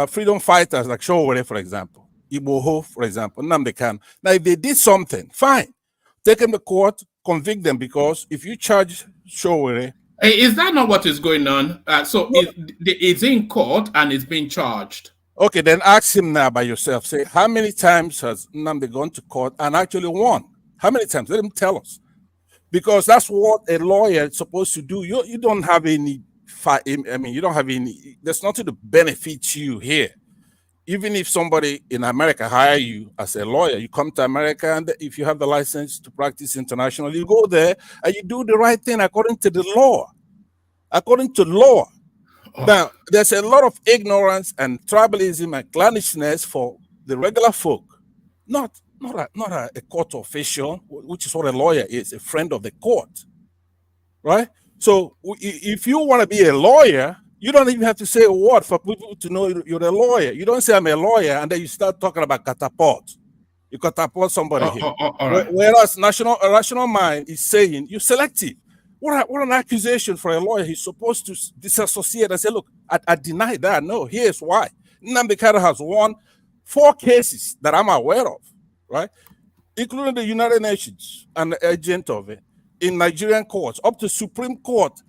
freedom fighters like Showore, for example, Iboho, for example, Nnamdi Kanu. Now, if they did something, fine, take them to court, convict them, because if you charge Showore, is that not what is going on? So it's in court and it's being charged. Okay, then ask him now by yourself. Say, how many times has Nnamdi gone to court and actually won? How many times? Let him tell us. Because that's what a lawyer is supposed to do. You don't have any, you don't have any, there's nothing to benefit you here. Even if somebody in America hire you as a lawyer, you come to America, and if you have the license to practice internationally, you go there and you do the right thing according to the law. According to law. Now, there's a lot of ignorance and tribalism and clannishness for the regular folk, not a court official, which is what a lawyer is, a friend of the court, right? So if you want to be a lawyer, you don't even have to say a word for people to know you're a lawyer. You don't say I'm a lawyer and then you start talking about catapult. You catapult somebody here. Right. Whereas a rational mind is saying you're selective. What an accusation for a lawyer. He's supposed to disassociate and say, look, I deny that. No, here's why. Nnamdi Kanu has won 4 cases that I'm aware of, right? Including the United Nations and the agent of it in Nigerian courts, up to Supreme Court,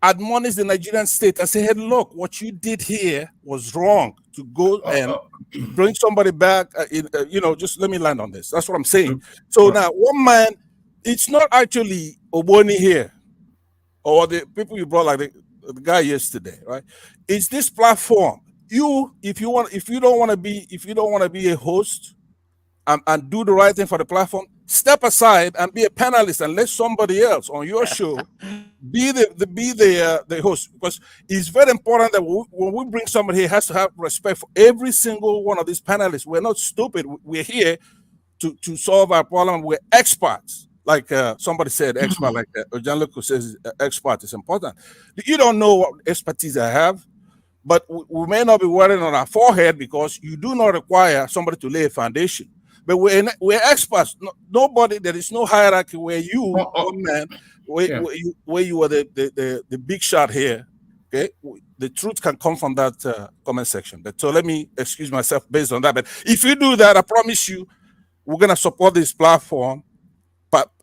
admonished the Nigerian state and say, hey, look, what you did here was wrong, to go and bring somebody back. Just let me land on this. That's what I'm saying. So now, one man, it's not actually Oboni here or the people you brought, like the guy yesterday, right? It's this platform. If you don't want to be a host and do the right thing for the platform, step aside and be a panelist and let somebody else on your show be the host, because it's very important that when we bring somebody here, has to have respect for every single one of these panelists. We're not stupid. We're here to solve our problem. We're experts. Like somebody said, expert, like Gianluca says, expert is important. You don't know what expertise I have, but we may not be wearing on our forehead because you do not require somebody to lay a foundation. But we're experts. Nobody, there is no hierarchy where you, one man, where you are the big shot here. Okay, the truth can come from that comment section. So let me excuse myself based on that. But if you do that, I promise you, we're gonna support this platform,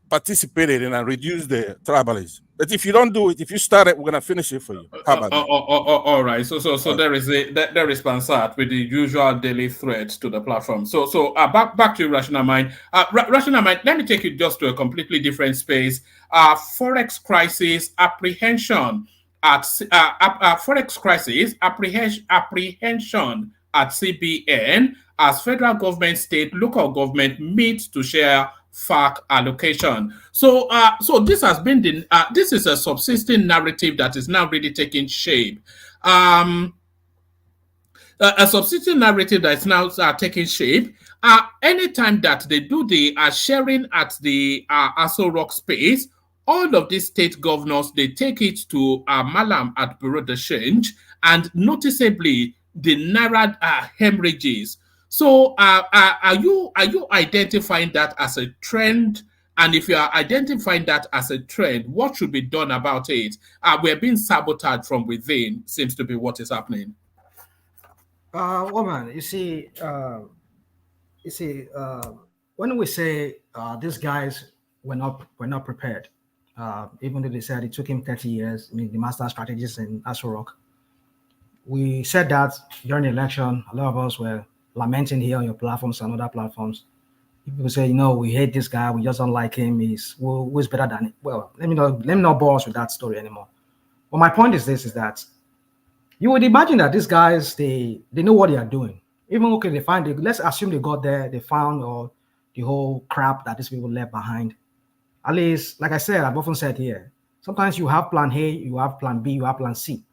participate in it, and reduce the tribalism. But if you don't do it, if you start it, we're gonna finish it for you. How about that? All right. So there is Pansat with the usual daily threats to the platform. So back to Rational Mind. Rational Mind. Let me take you just to a completely different space. Forex crisis apprehension at forex crisis apprehension at CBN as federal government, state, local government meet to share FARC allocation. So this has been this is a subsisting narrative that is now really taking shape. A subsisting narrative that is now taking shape. Anytime that they do the sharing at the Aso Rock space, all of these state governors, they take it to Malam at Bureau de Change, and noticeably the naira hemorrhages. So are you identifying that as a trend? And if you are identifying that as a trend, what should be done about it? We're being sabotaged from within, seems to be what is happening. Woman, when we say these guys were not prepared, even though they said it took him 30 years, I mean, the master strategist in Aso Rock, we said that during the election, a lot of us were lamenting here on your platforms and other platforms. People say, we hate this guy, we just don't like him. He's better than it. Well, let me not bore us with that story anymore. But my point is this: is that you would imagine that these guys they know what they are doing. Even let's assume they got there, they found all the whole crap that these people left behind. At least, like I said, I've often said here, sometimes you have plan A, you have plan B, you have plan C.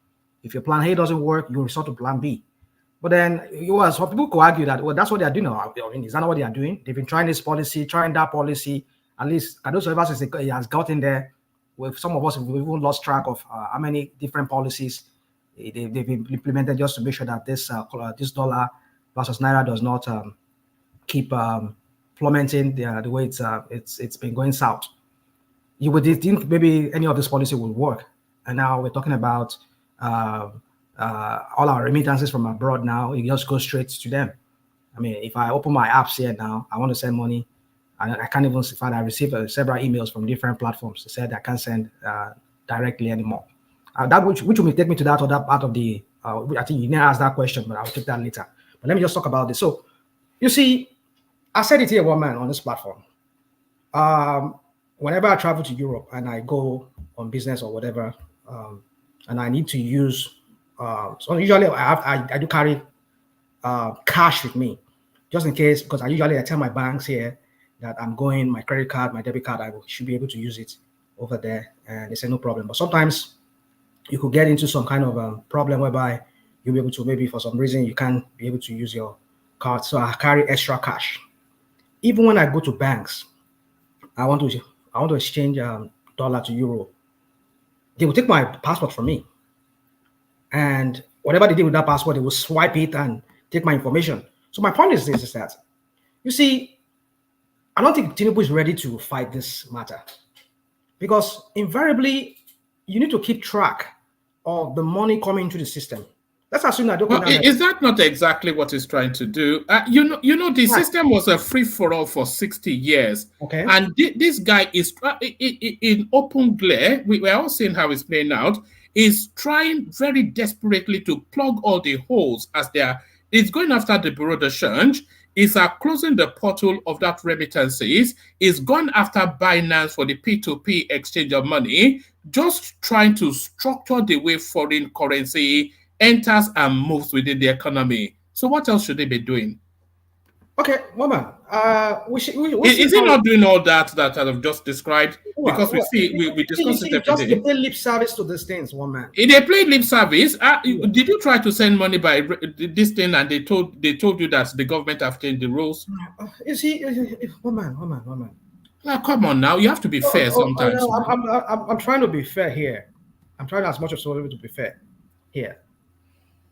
If your plan A doesn't work, you resort to plan B. But then, some people could argue that, well, that's what they are doing now. I mean, is that not what they are doing? They've been trying this policy, trying that policy. At least, Cardoso ever since he has gotten there, with some of us, we've even lost track of how many different policies they've implemented just to make sure that this dollar versus naira does not keep plummeting the way it's been going south. You would think maybe any of this policy would work. And now we're talking about all our remittances from abroad now. It just goes straight to them. I mean, if I open my apps here now, I want to send money. I can't even find. I received several emails from different platforms that said I can't send directly anymore. That which will take me to that other part of the. I think you didn't ask that question, but I'll take that later. But let me just talk about this. So, you see, I said it here, one man on this platform. Whenever I travel to Europe and I go on business or whatever, and I need to use, so usually I do carry cash with me, just in case, because I tell my banks here that I'm going, my credit card, my debit card, should be able to use it over there, and they say no problem. But sometimes you could get into some kind of problem whereby you'll be able to, maybe for some reason you can't be able to use your card. So I carry extra cash. Even when I go to banks, I want to exchange dollar to euro. They will take my passport from me, and whatever they do with that passport, they will swipe it and take my information. So my point is this: is that, you see, I don't think Tinubu is ready to fight this matter, because invariably you need to keep track of the money coming into the system. Let's assume that. Well, is that not exactly what he's trying to do? The system was a free-for-all for 60 years. Okay. And this guy is, in open glare, we're all seeing how it's playing out, is trying very desperately to plug all the holes as they are. It's going after the bureau de change. Is closing the portal of that remittances, is gone after Binance for the P2P exchange of money, just trying to structure the way foreign currency enters and moves within the economy. So what else should they be doing? Okay, woman. Is he not doing all that I've just described? Because we discussed it every day. They pay lip service to these things, woman. They play lip service. Did you try to send money by this thing and they told you that the government have changed the rules? You see, woman. Now, come on now. You have to be fair sometimes. I'm trying to be fair here. I'm trying as much as possible to be fair here.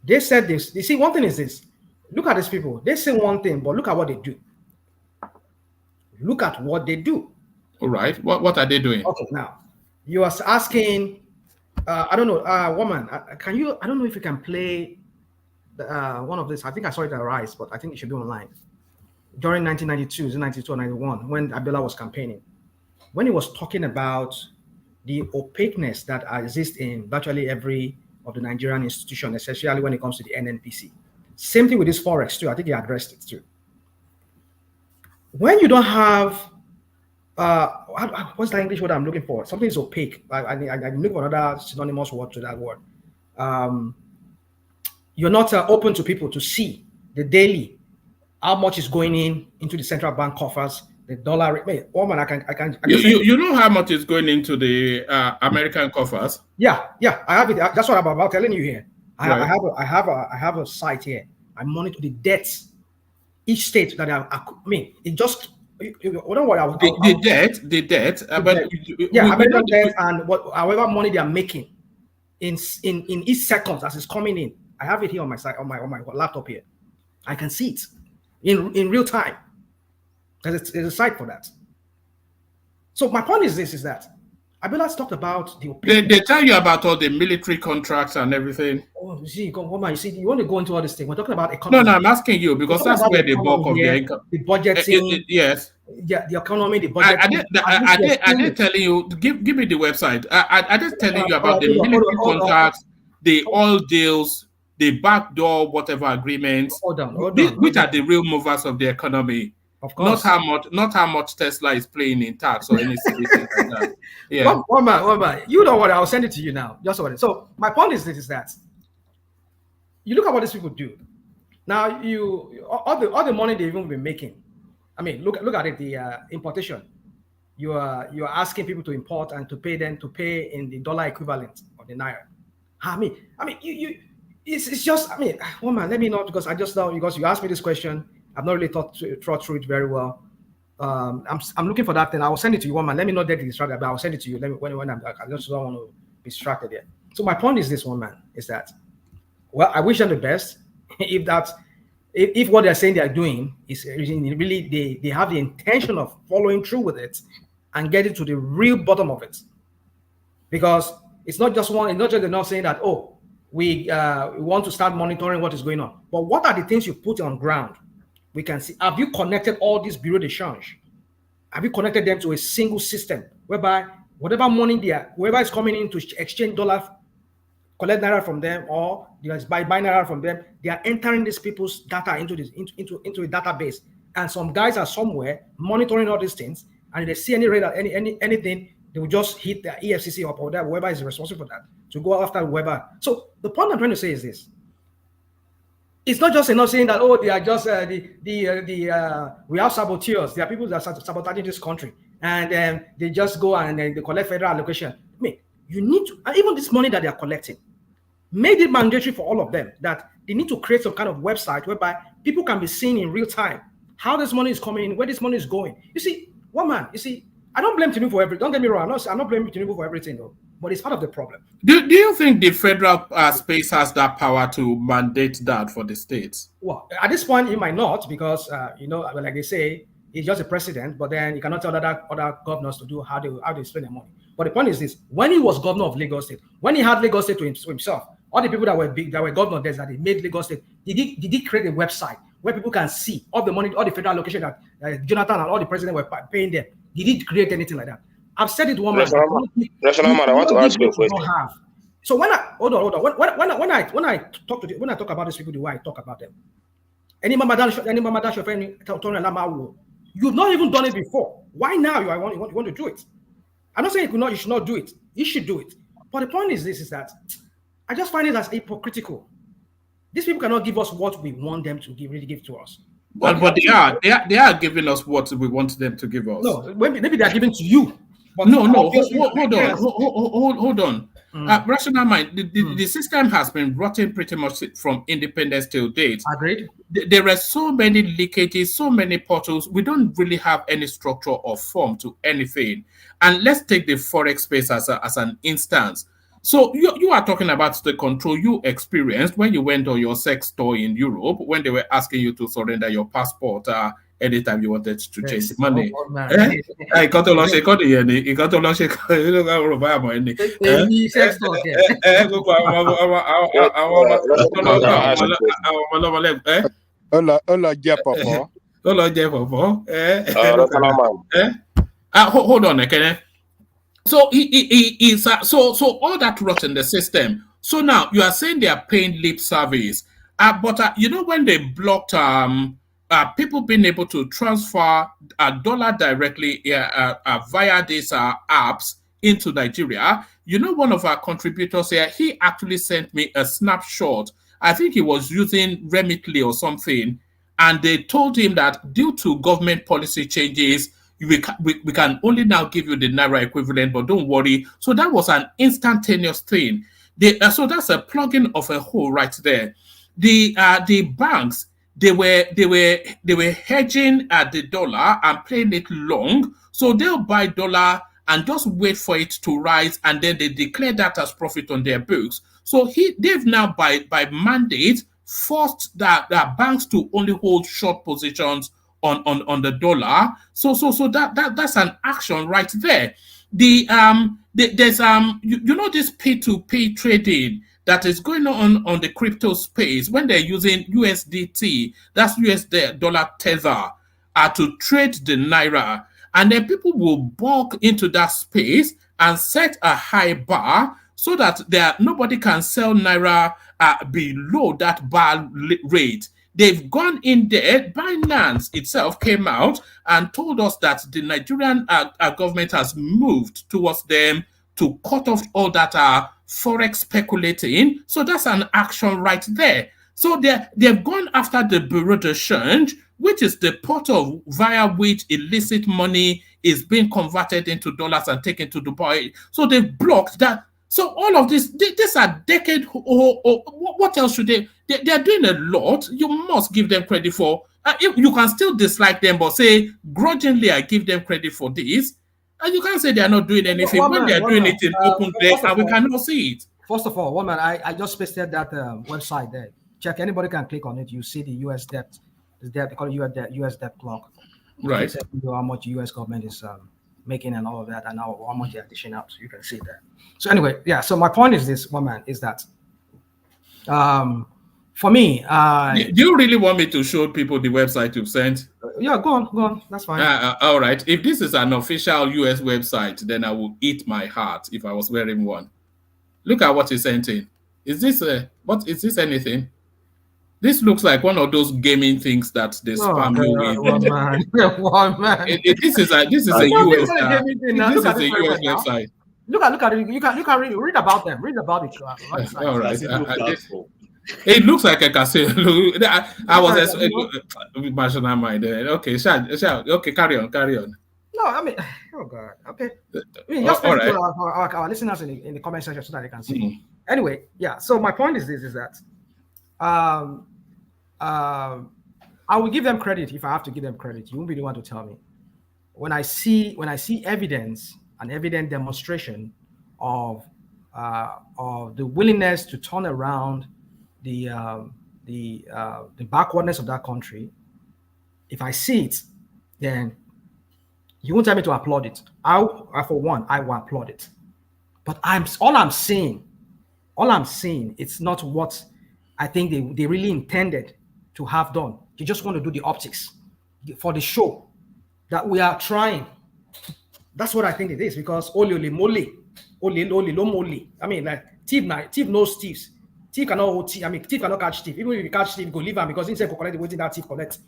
They said this. You see, one thing is this. Look at these people. They say one thing, but look at what they do. Look at what they do. All right. What are they doing? Okay, now you are asking. I don't know, woman. Can you? I don't know if you can play one of this. I think I saw it at Rise, but I think it should be online. During 1992, 92 or 91, when Abiola was campaigning, when he was talking about the opaqueness that exists in virtually every of the Nigerian institution, especially when it comes to the NNPC. Same thing with this Forex too. I think he addressed it too. When you don't have, what's the English word I'm looking for? Something is opaque. I'm looking for another synonymous word to that word. You're not open to people to see the daily, how much is going into the central bank coffers, the dollar rate. Woman, I can. You know how much is going into the American coffers? Yeah, I have it. That's what I'm about telling you here. I have a site here. I monitor the debts, each state that it just. Don't worry. The debt. American debt and however money they are making in each second as it's coming in. I have it here on my site on my laptop here. I can see it in real time. There's a site for that. So my point is this: is that Abiola's talked about the. They tell you about all the military contracts and everything. Oh, you see, you want to go into all this thing. We're talking about economy. No, I'm asking you because that's where the bulk of the income. The budgeting. Yes. Yeah, the economy, the budget. Are they telling you? Give me the website. Are they telling you about the military contracts, the oil deals, the backdoor whatever agreements? Hold on. Which are the real movers of the economy? Of course. Not how much Tesla is playing in tax or anything like that. Yeah. One man. You know what? I'll send it to you now. Just what. So my point is this: is that you look at what these people do. Now all the money they've even been making. I mean, look at it. The importation. You are asking people to import and to pay in the dollar equivalent of the naira. I mean, it's just. I mean, woman, let me know because I just know because you asked me this question. I've not really thought through it very well. I'm looking for that thing. I will send it to you, woman. Let me not get distracted, but I will send it to you. When I just don't want to be distracted yet. So my point is this, woman, is that, well, I wish them the best. If that if what they're saying they're doing is really they have the intention of following through with it and getting to the real bottom of it. Because it's not just one, it's not just they're not saying that, oh, we want to start monitoring what is going on. But what are the things you put on ground? We can see, have you connected all these bureau de change? Have you connected them to a single system whereby whatever money whoever is coming in to exchange dollar, collect naira from them, or buy naira from them, they are entering these people's data into a database. And some guys are somewhere monitoring all these things, and if they see any radar, anything, they will just hit the EFCC up or whoever is responsible for that to go after whoever. So the point I'm trying to say is this: it's not just enough saying that, oh, they are just we have saboteurs. There are people that are sabotaging this country, and they just go and they collect federal allocation. I mean, you need to, and even this money that they are collecting, made it mandatory for all of them that they need to create some kind of website whereby people can be seeing in real time how this money is coming in, where this money is going. You see, I don't blame Tinubu for everything. Don't get me wrong. I'm not blaming Tinubu for everything, though. But it's part of the problem. Do you think the federal space has that power to mandate that for the states? Well, at this point, it might not, because like they say, he's just a president. But then you cannot tell other governors to do how they spend their money. But the point is this: when he was governor of Lagos State, when he had Lagos State to himself, all the people that were governor there, that he made Lagos State, did he create a website where people can see all the money, all the federal allocation that Jonathan and all the president were paying them? Did he create anything like that? I've said it one man. National man, I want to ask you a question. So when I hold on, when I talk about these people, the way I talk about them, you've not even done it before. Why now you want to do it? I'm not saying you should not do it. You should do it. But the point is this: is that I just find it as hypocritical. These people cannot give us what we want them to really give to us. But they are giving us what we want them to give us. No, maybe they are giving to you. But no. Hold on. Rational mind. The system has been rotten pretty much from independence till date. Agreed. There are so many leakages, so many portals. We don't really have any structure or form to anything. And let's take the forex space as an instance. So you are talking about the control you experienced when you went on your sex tour in Europe, when they were asking you to surrender your passport anytime you wanted to change the money. Hold on, okay. So so all that rot in the system. So now you are saying they are paying lip service, but when they blocked people being able to transfer dollar directly via these apps into Nigeria. One of our contributors here, he actually sent me a snapshot. I think he was using Remitly or something, and they told him that due to government policy changes, we can only now give you the Naira equivalent, but don't worry. So that was an instantaneous thing. So that's a plugin of a hole right there. The banks, they were hedging at the dollar and playing it long. So they'll buy dollar and just wait for it to rise, and then they declare that as profit on their books. So they've now by mandate forced that banks to only hold short positions on the dollar. So that's an action right there. There's this P2P trading that is going on the crypto space when they're using USDT, that's US dollar tether, to trade the Naira. And then people will bulk into that space and set a high bar so that nobody can sell Naira below that bar rate. They've gone in there. Binance itself came out and told us that the Nigerian government has moved towards them to cut off all that forex speculating. So that's an action right there. So they've gone after the bureau de change, which is the portal via which illicit money is being converted into dollars and taken to Dubai. So they've blocked that. So all of this are decade. What else should they? They're doing a lot. You must give them credit for. You can still dislike them, but say grudgingly, I give them credit for this. And you can't say they are not doing anything when they're doing it in open day and we cannot see it. First of all, I just pasted that website there. check. Anybody can click on it. You see the U.S. debt. The debt, they call it US debt clock. Right. It tells you how much the U.S. government is making and all of that, and how much they're dishing out. So you can see that. So anyway, yeah. So my point is this, woman, is that for me, do you really want me to show people the website you've sent? Yeah, go on. That's fine. All right. If this is an official US website, then I will eat my heart if I was wearing one. Look at what he sent in. Is this what is this anything? This looks like one of those gaming things that they spam you with. Woman. This is a US website. Look at it. You can read about them. Read about it. All right. It looks like a casino. I was national mind. Okay, okay, carry on. No, I mean, oh God. Okay. I mean, just all right. Our listeners in the comment section so that they can see. Mm-hmm. Anyway, yeah. So my point is this: is that I will give them credit if I have to give them credit. You won't be the one to tell me. When I see evidence, an evident demonstration of the willingness to turn around the backwardness of that country, if I see it, then you won't tell me to applaud it. For one, I will applaud it. But all I'm saying, it's not what I think they really intended to have done. You just want to do the optics for the show that we are trying. That's what I think it is, because oli mole. I mean, like thief knows thieves. Thief cannot hold thief. I mean, thief cannot catch thief. Even if you catch thief, go leave him because instead of collect the waiting that thief collect.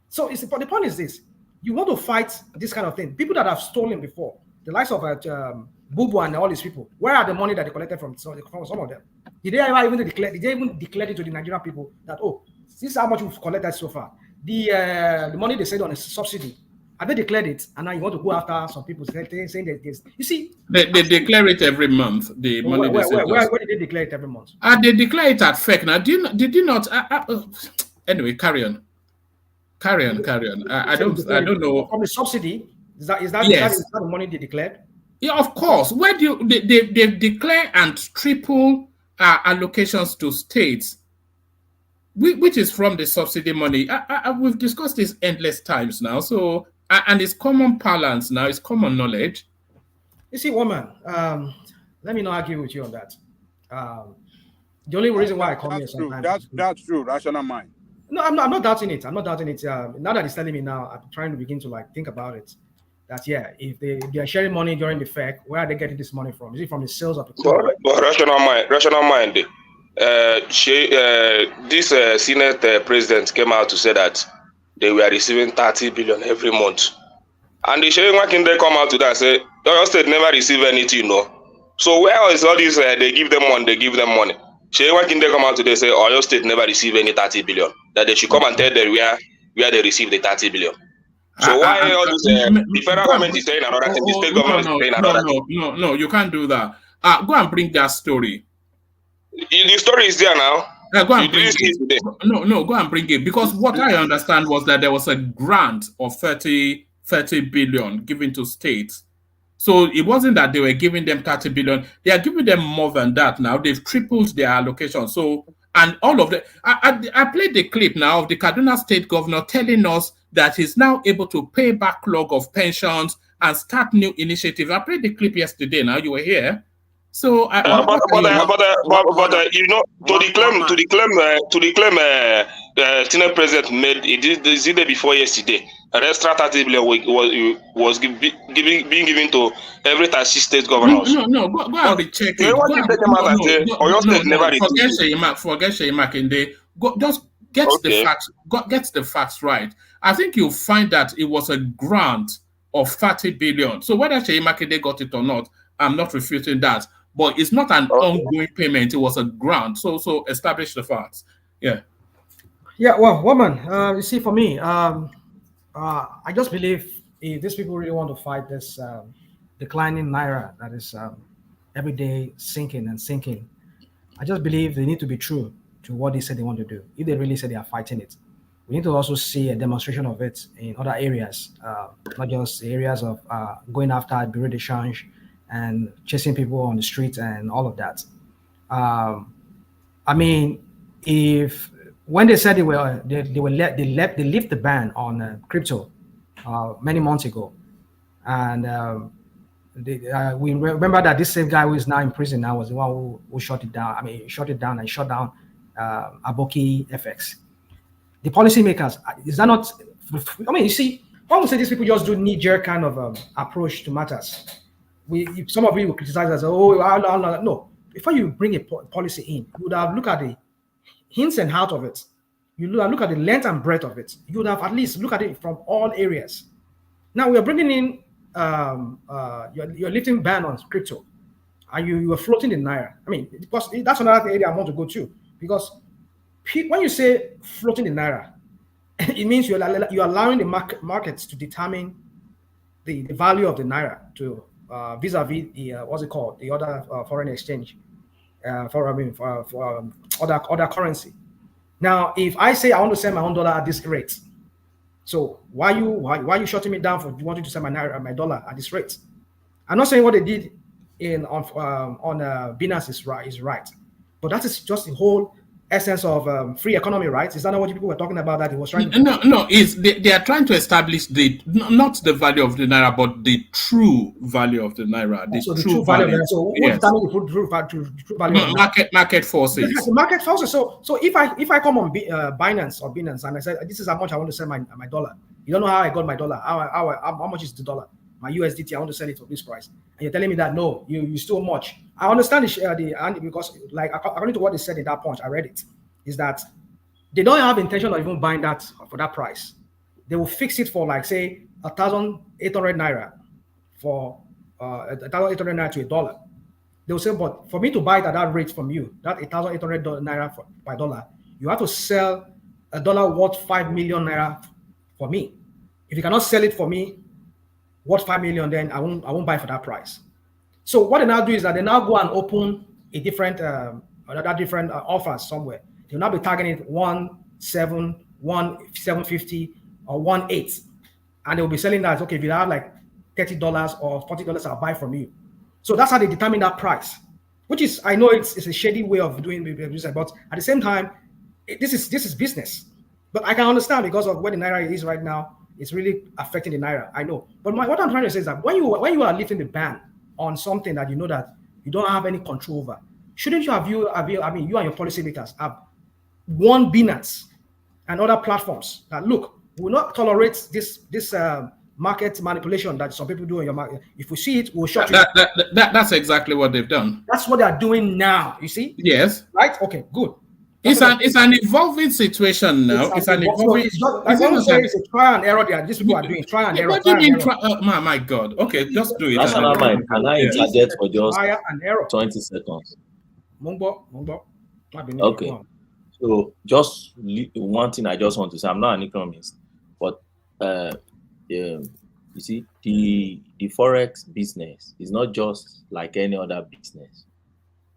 So the point is this: you want to fight this kind of thing. People that have stolen before, the likes of Bubu and all these people, where are the money that they collected from some of them? Did they even declare it to the Nigerian people that, oh, this is how much we've collected so far? The money they said on a subsidy, have they declared it? And now you want to go after some people saying that there's, you see, they declare it every month. The money where did they declare it every month? They declare it at FEC. Now, did you not? Anyway, carry on. I don't know. From the subsidy, is that the money they declared? Yeah, of course. Where do they declare and triple allocations to states, which is from the subsidy money. We've discussed this endless times now. So, and it's common parlance now. It's common knowledge. You see, woman, let me not argue with you on that. The only reason why I come here sometimes... That's true. Rational mind. No, I'm not doubting it. Now that he's telling me now, I'm trying to begin to think about it. That if they are sharing money during the FEC, where are they getting this money from? Is it from the sales of the but rational mind. This Senate president came out to say that they were receiving 30 billion every month, and the Sheyi Makinde come out to that and say your state never receive anything, So where is all this? They give them money. Sheyi Makinde come out today say, your state never receive any 30 billion. That they should come and tell them where they receive the 30 billion. So why all this? The federal government is saying another thing. The state government is saying another thing. No, you can't do that. Go and bring that story. The story is there now. Go and bring it. No, go and bring it, because what I understand was that there was a grant of 30 billion given to states. So it wasn't that they were giving them 30 billion. They are giving them more than that now. They've tripled their allocation. So, and all of the I played the clip now of the Kaduna State governor telling us that he's now able to pay backlog of pensions and start new initiatives. I played the clip yesterday. Now you were here. So, but you know, to the claim, Senate president made it the day before yesterday. An extra 30 billion was being given to every taxi state governors. No, go and recheck it. Forget Sheyi Makinde. Just get the facts. Get the facts right. I think you'll find that it was a grant of 30 billion. So whether Sheyi Makinde got it or not, I'm not refuting that. But it's not an ongoing payment. It was a grant. So establish the facts. Yeah. Yeah. Well, woman, you see, for me, I just believe if these people really want to fight this declining naira that is every day sinking, I just believe they need to be true to what they said they want to do. If they really say they are fighting it, we need to also see a demonstration of it in other areas, not just the areas of going after bureau de change and chasing people on the streets and all of that. I mean, if when they said they lift the ban on crypto many months ago, and we remember that this same guy who is now in prison now was the one who shut it down. I mean, shut it down and shut down Aboki FX. The policymakers, is that not? I mean, you see, when we say these people just do knee-jerk kind of approach to matters, some of you will criticize us. Oh, no. Before you bring a policy in, you would have looked at the ins and outs of it. You look at the length and breadth of it. You would have at least looked at it from all areas. Now we are bringing in you're lifting ban on crypto, and you are floating the naira. I mean, because that's another area I want to go to, because when you say floating the naira, it means you're allowing the markets to determine the value of the naira to vis-a-vis the what's it called, the other foreign exchange for other currency. Now, if I say I want to sell my own dollar at this rate, so why are you shutting me down for wanting to sell my dollar at this rate? I'm not saying what they did on Binance is right, but that is just the whole essence of free economy, right? Is that not what people were talking about? That it was trying to no. They are trying to establish not the value of the naira, but the true value of the naira. So the true value of the naira. So what determines the true value? Market forces. Yes, the market forces. So if I come on Binance and I say this is how much I want to sell my dollar, you don't know how I got my dollar. How much is the dollar? My USDT, I want to sell it for this price, and you're telling me that no, you still much. I understand because like according to what they said in that punch, I read it, is that they don't have intention of even buying that for that price. They will fix it for like say 1,800 naira for 1,800 naira to $1. They will say, but for me to buy it at that rate from you, that 1,800 naira by dollar, you have to sell a dollar worth 5 million naira for me. If you cannot sell it for me worth 5 million, then I won't buy for that price. So what they now do is that they now go and open a different offers somewhere. They'll now be targeting 1.7, 1.750 or 1.8, and they'll be selling that. Okay, if you have like $30 or $40, I'll buy from you. So that's how they determine that price, which is, I know it's a shady way of doing business, but at the same time, this is business. But I can understand because of where the naira is right now. It's really affecting the naira, I know. But what I'm trying to say is that when you are lifting the ban on something that you know that you don't have any control over, shouldn't you you and your policymakers have warned Binance and other platforms that look, we will not tolerate this market manipulation that some people do in your market. If we see it, we'll shut you. That's exactly what they've done. That's what they are doing now. You see? Yes. Right? Okay. Good. It's an evolving situation now. It's an evolving. It's a trial and error there. These people are doing trial and error. My God. Okay, just do it. National mind. Can I interject for just 20 seconds? Mungbo. Okay. So just one thing I just want to say. I'm not an economist, but you see, the forex business is not just like any other business.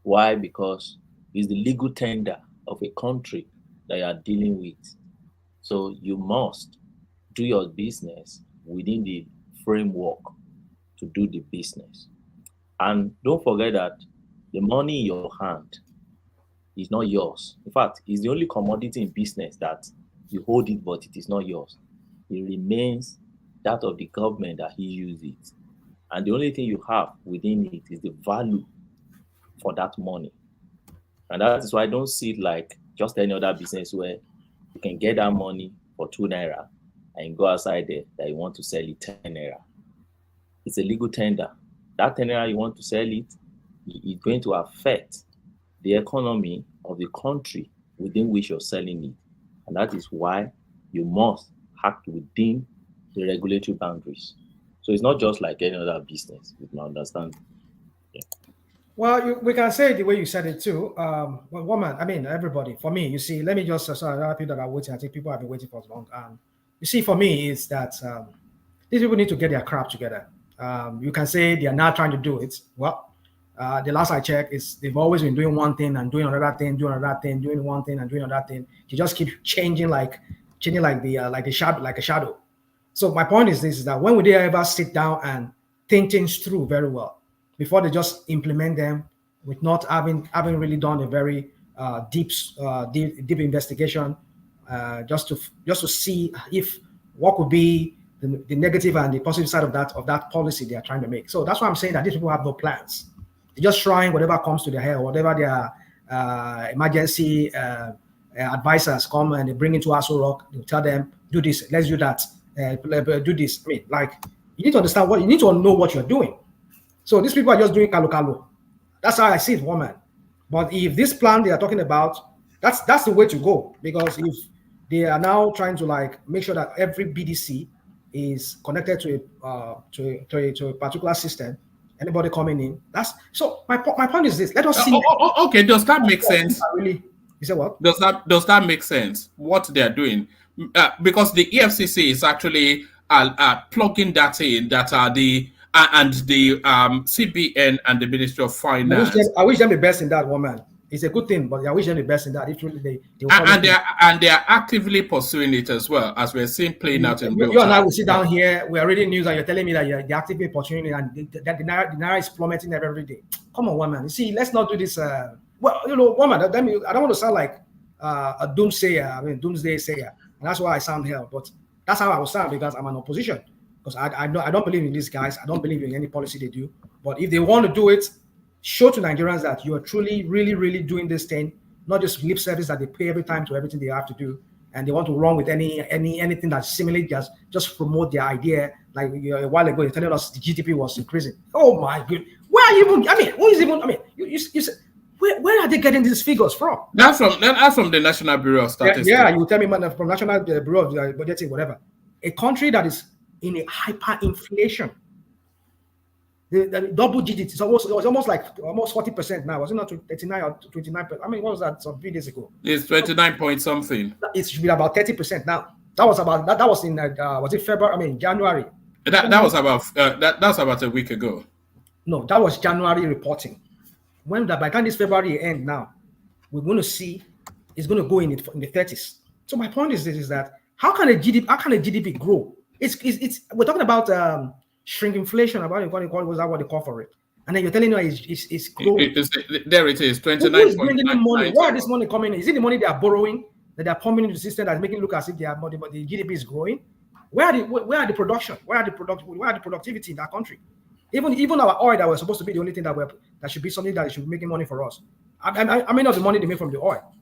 Why? Because it's the legal tender of a country that you are dealing with. So you must do your business within the framework to do the business. And don't forget that the money in your hand is not yours. In fact, it's the only commodity in business that you hold it, but it is not yours. It remains that of the government that he uses it. And the only thing you have within it is the value for that money. And that is why I don't see it like just any other business where you can get that money for 2 naira and go outside there that you want to sell it 10 naira. It's a legal tender. That 10 naira you want to sell it is going to affect the economy of the country within which you're selling it. And that is why you must act within the regulatory boundaries. So it's not just like any other business, with my understanding. Yeah. Well, we can say it the way you said it too. Woman, I mean, everybody. For me, you see, let me just sorry, there are people that are waiting. I think people have been waiting for long. You see, for me, is that these people need to get their crap together. You can say they are not trying to do it. Well, the last I checked is they've always been doing one thing and doing another thing, doing another thing, doing one thing and doing another thing. You just keep changing like a shadow. So my point is this: is that when would they ever sit down and think things through very well before they just implement them with not having really done a very deep investigation, just to see if what could be the negative and the positive side of that policy they are trying to make. So that's why I'm saying that these people have no plans. They're just trying whatever comes to their head, whatever their emergency advisors come and they bring into Aso Rock. They tell them, do this, let's do that, do this. I mean, like, you need to understand you need to know what you're doing. So these people are just doing kalu. That's how I see it, woman. But if this plan they are talking about, that's the way to go, because if they are now trying to like make sure that every BDC is connected to a particular system, anybody coming in, that's so. My point is this: let us see. Okay, does that make sense? Really, you say what? Does that make sense? What they are doing, because the EFCC is actually plugging that in. That are the CBN and the Ministry of Finance. I wish them the best in that, woman. It's a good thing, but I wish them the best in that. If really they they are actively pursuing it as well, as we're seeing playing out in real time. You and I will sit down here. We are reading news, and you're telling me that they're actively pursuing it, and that the naira is plummeting every day. Come on, woman. You see, let's not do this. Well, woman. I don't want to sound like a doomsday sayer, and that's why I sound here. But that's how I will sound, because I'm an opposition. Because I don't believe in these guys. I don't believe in any policy they do. But if they want to do it, show to Nigerians that you are truly, really, really doing this thing, not just lip service that they pay every time to everything they have to do, and they want to run with anything that's similarly just promote their idea. Like a while ago, you're telling us the GDP was increasing. Oh my God, where are you even? I mean, who is even? I mean, you said, where are they getting these figures from? That's from the National Bureau of Statistics. Yeah, you tell me, man, from National Bureau of Budgeting, whatever. A country that is in a hyperinflation. The double digits. It was almost 40% now. Was it not 39 or 29%? I mean, what was that some few days ago? It's 29 point something. It should be about 30% now. That was in was it February? I mean January. That was about a week ago. No, that was January reporting. By the time this February end now, we're going to see it's going to go in the 30s. So my point is this: is that how can a GDP grow? We're talking about shrinkflation, about what they call for it, and then you're telling me it's growing. There it is, 29. Who is bringing in money? Where is this money coming in? Is it the money they are borrowing that they are pumping into the system that's making it look as if they have money, but the GDP is growing? Where are the production? Where are the productivity in that country? Even our oil that was supposed to be the only thing that should be something that should be making money for us. I mean, not the money they make from the oil.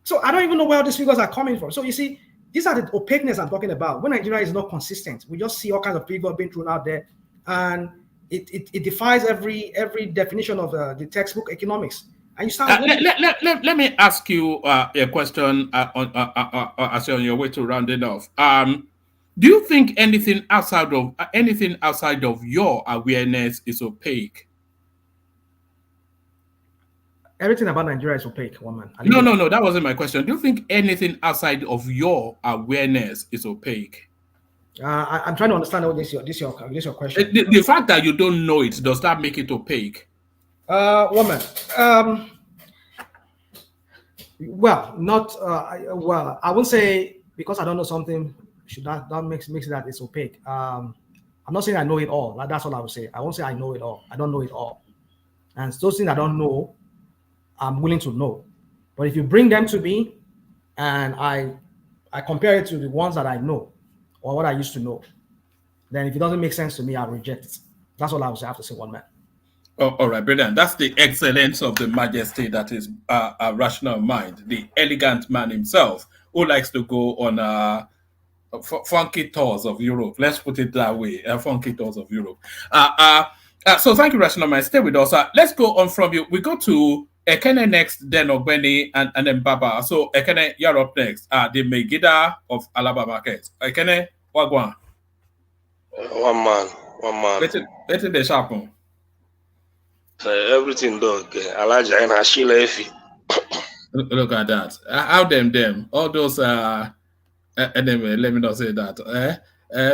So I don't even know where these figures are coming from. So you see, these are the opaqueness I'm talking about. When Nigeria is not consistent, we just see all kinds of figures being thrown out there, and it defies every definition of the textbook economics. And you start. Let me ask you a question as you're on your way to rounding off. Do you think anything outside of your awareness is opaque? Everything about Nigeria is opaque, woman. No, that wasn't my question. Do you think anything outside of your awareness is opaque? I'm trying to understand what this your question. The fact that you don't know it, does that make it opaque? Woman. Well, not well. I won't say because I don't know something. That makes it that it's opaque. I'm not saying I know it all. That's all I would say. I won't say I know it all. I don't know it all. And those things I don't know, I'm willing to know. But if you bring them to me and I compare it to the ones that I know or what I used to know, then if it doesn't make sense to me, I'll reject it. That's all I would say. I have to say, one man. Oh, all right, brilliant. That's the excellence of the majesty that is a rational mind, the elegant man himself who likes to go on funky tours of Europe. Let's put it that way, funky tours of Europe. So thank you, rational mind. Stay with us. Let's go on from you. We go to Ekene next, then Ogbeni, and then Baba. So Ekene, you're up next. The Megida of Alaba Market. Ekene, Wagwan. One man. Let's the sharp one. Everything dog. Alaja and Ashila Efi. Look at that. How them all those anyway, let me not say that.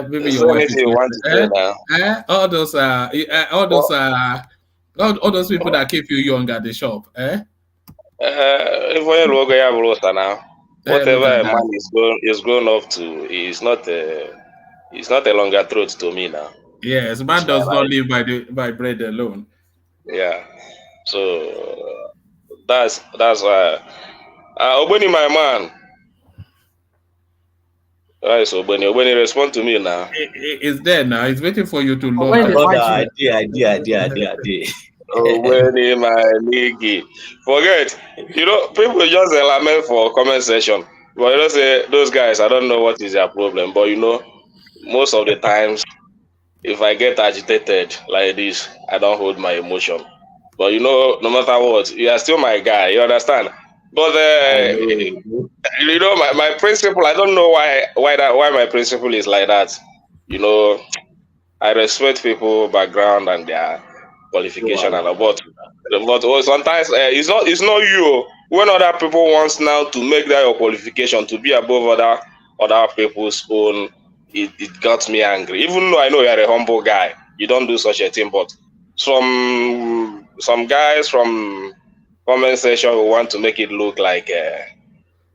Maybe your wife is all those people that keep you young at the shop. Whatever a man is grown up to, is not a longer throat to me now. Yes, man does not live by bread alone. Yeah. So That's Obeni, my man. Alright, so Obeni, respond to me now. It's there now. It's waiting for you to When launch. they fight you. idea. Obeni, my nigga. Forget. You know, people just lament for comment section. But you know, say those guys, I don't know what is their problem. But you know, most of the times, if I get agitated like this, I don't hold my emotion. But you know, no matter what, you are still my guy. You understand? But you know, my principle. I don't know why my principle is like that. You know, I respect people background and their qualification and all, but sometimes it's not you. When other people wants now to make that your qualification to be above other people's own, it got me angry. Even though I know you're a humble guy, you don't do such a thing. But some guys from comment section will want to make it look like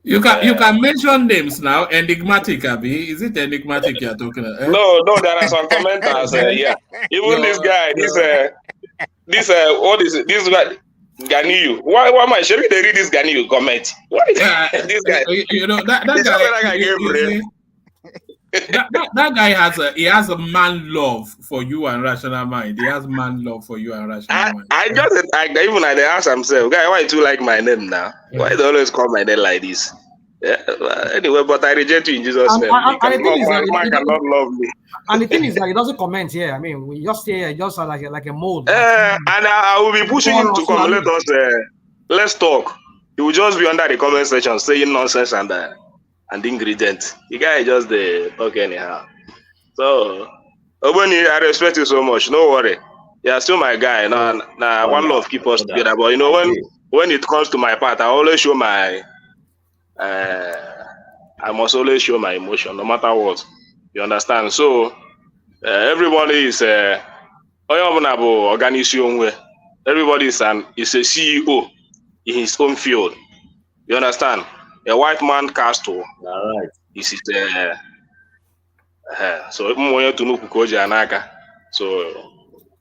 you can mention names now. Enigmatic, Abi. Is it enigmatic you're talking about? No, there are some commenters. Yeah, even this guy, this what is it? This guy Ganiyu. Why am I sharing? They read this Ganiyu comment. Why this guy? You know that guy. That guy has a man love for you and rational mind. He has man love for you and rational mind. I even I ask himself, guy, why you like my name now? Why they always call my name like this? Yeah, anyway, but I reject you in Jesus' name. Man cannot love me. And the thing is that he doesn't comment here. I mean, we just stay just like a mold. And I will be pushing him to come. Let us let's talk. He will just be under the comment section saying nonsense and ingredients. The guy just talk anyhow. So Obeni, I respect you so much. No worry. You're still my guy. Now one love keep us together. But you know, when it comes to my part, I always show my I must always show my emotion, no matter what. You understand? So everybody is everybody is a CEO in his own field. You understand? A white man castle. All right. This is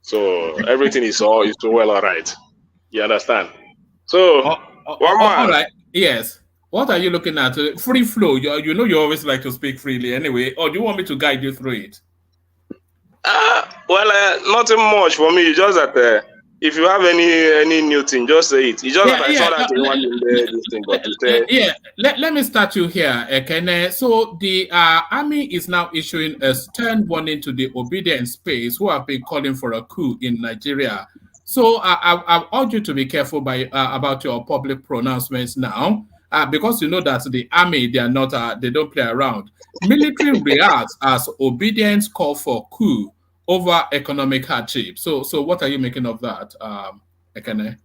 so everything is so well all right. You understand? So one man. All right. Yes. What are you looking at? Free flow. You know you always like to speak freely anyway. Or do you want me to guide you through it? Well, nothing much for me. Just that if you have any new thing, just say it. It's just that I saw that you want this thing, but to say Let me start you here, Ekene. So the army is now issuing a stern warning to the obedient space who have been calling for a coup in Nigeria. So I urge you to be careful about your public pronouncements now. Because you know that the army, they don't play around. Military reacts as obedience call for coup over economic hardship. So what are you making of that, Ekene?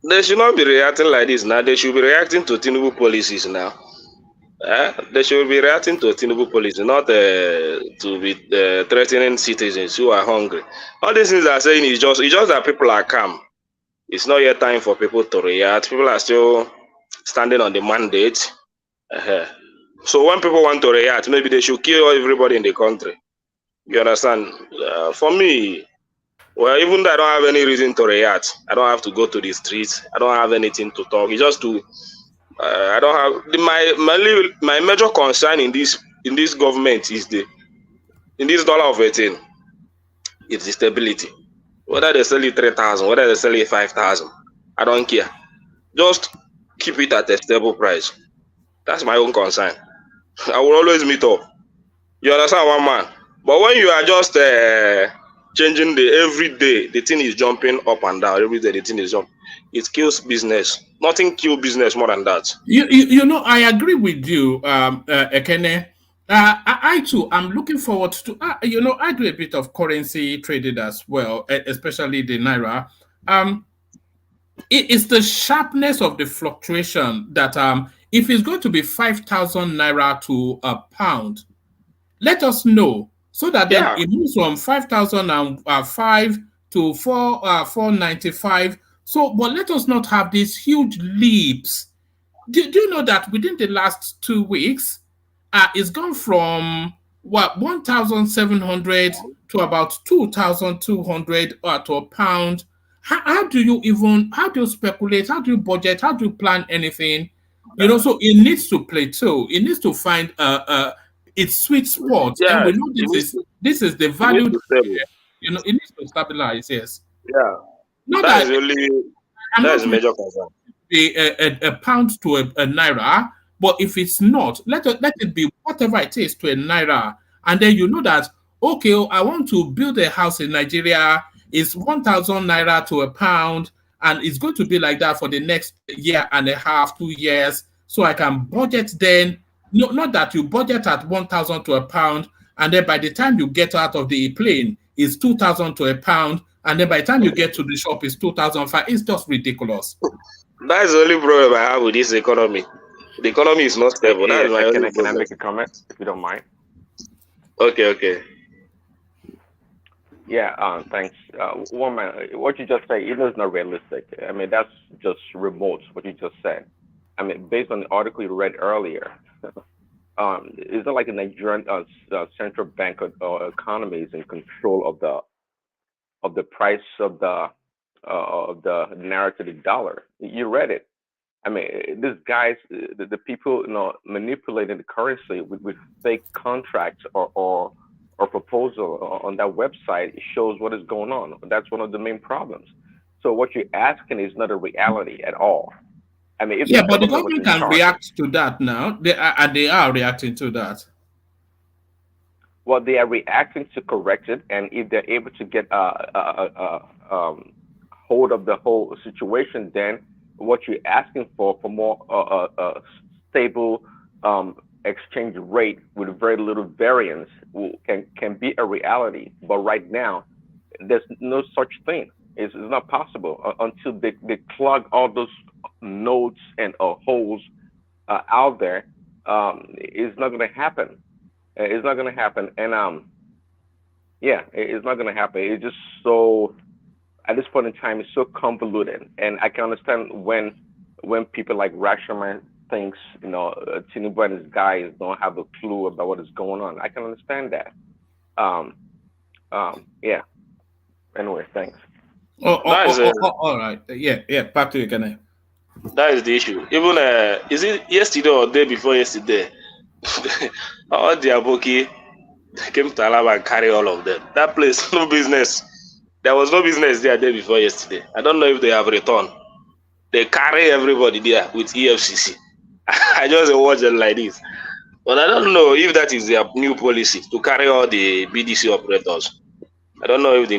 They should not be reacting like this now. They should be reacting to Tinubu policies now. They should be reacting to Tinubu policies, not to be threatening citizens who are hungry. All these things are saying is just that people are calm. It's not yet time for people to react. People are still standing on the mandate. So when people want to react, maybe they should kill everybody in the country. You understand? For me, well, even though I don't have any reason to react, I don't have to go to the streets. I don't have anything to talk. It's just to I don't have my major concern in this government is in this dollar of 18. It's the stability. Whether they sell it 3,000, whether they sell it 5,000, I don't care. Just keep it at a stable price. That's my own concern. I will always meet up. You understand, one man? But when you are just changing every day, the thing is jumping up and down. Every day the thing is jumping. It kills business. Nothing kills business more than that. You know, I agree with you, Ekene. I too, I'm looking forward to, I do a bit of currency trading as well, especially the Naira. It's the sharpness of the fluctuation that if it's going to be 5,000 Naira to a pound, let us know so that then it moves from 5,005 to 495. So, but let us not have these huge leaps. Do you know that within the last 2 weeks, it's gone from 1,700 to about 2,200 to a pound. how do you speculate? How do you budget? How do you plan anything? You know, so it needs to plateau. It needs to find its sweet spot. And Yeah, we know this is the it needs value. to stable. You know, it needs to stabilize. Yes. Yeah, Not that that is really I'm that not is a major concern. a pound to a naira, but if it's not, let it be whatever it is to a naira, and then you know that okay, I want to build a house in Nigeria. It's 1,000 naira to a pound, and it's going to be like that for the next year and a half, 2 years. So I can budget then. No, not that you budget at 1,000 to a pound, and then by the time you get out of the plane, it's 2,000 to a pound, and then by the time you get to the shop, it's 2,005. It's just ridiculous. That is the only problem I have with this economy. The economy is not stable. That is my only Can I problem. make a comment if you don't mind? Okay. Yeah, thanks. One man, what you just said, it is not realistic. I mean, that's just remote, what you just said. I mean, based on the article you read earlier, it's not like the Nigerian central bank or economy is in control of the price of the naira to the dollar. You read it. I mean, these guys, the people, manipulating the currency with fake contracts or proposal on that website. It shows what is going on. That's one of the main problems. So what you're asking is not a reality at all. I mean, if Yeah, the but the government was government in can charge, react to that now. They are reacting to that. well, they are reacting to correct it, and if they're able to get hold of the whole situation, then what you're asking for more stable exchange rate with very little variance can be a reality. But right now, there's no such thing. It's not possible until they plug all those nodes and holes out there. It's not going to happen. It's not going to happen. And yeah, it's not going to happen. It's just so, at this point in time, it's so convoluted. And I can understand when people like Rashomon thinks, Tinubu and his guys don't have a clue about what is going on. I can understand that. Yeah. Anyway, thanks. All right. Yeah. Back to you, Kenneth. That is the issue. Even is it yesterday or day before yesterday? All the Aboki came to Alaba and carry all of them. That place, no business. There was no business there day before yesterday. I don't know if they have returned. They carry everybody there with EFCC. I just watch them like this. But I don't know if that is their new policy to carry all the BDC operators. I don't know if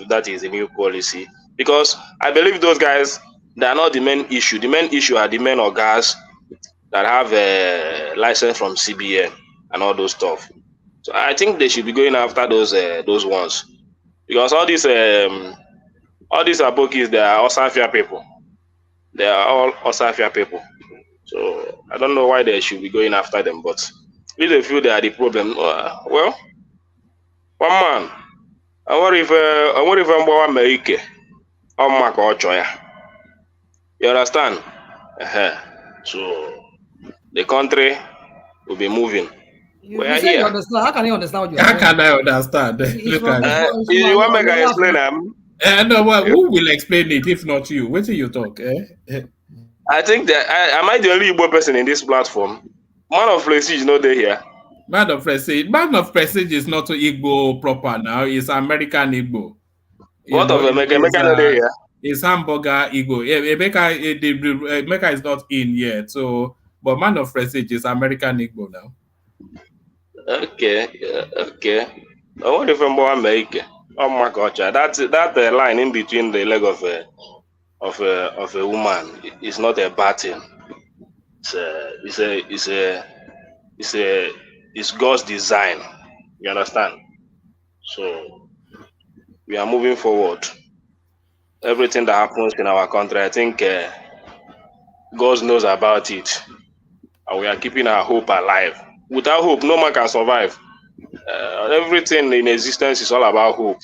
that is the new policy, because I believe those guys, they are not the main issue. The main issue are the men or guys that have a license from CBN and all those stuff. So I think they should be going after those ones, because all these Abokis, they are Osafia people. They are all Osafia people. So I don't know why they should be going after them, but if they feel they are the problem, well, one man. I wonder if I'm going to make it. You understand? So the country will be moving. You say you understand. How can you understand what you're saying? How can I understand? You want me to explain them? No, well, who will explain it if not you? Wait till you talk. I think that am I the only Igbo person in this platform? Man of Prestige is not there here. Man of Prestige is not Igbo proper now. It's American Igbo. What of Emeka? Emeka not there here. It's hamburger Igbo. Emeka is not in yet. So, but Man of Prestige is American Igbo now. Okay. I wonder if I'm going to make it. Oh my God, that line in between the leg of a woman is not a bad thing. It's God's design. You understand? So we are moving forward. Everything that happens in our country, I think God knows about it, and we are keeping our hope alive. Without hope, no man can survive. Everything in existence is all about hope.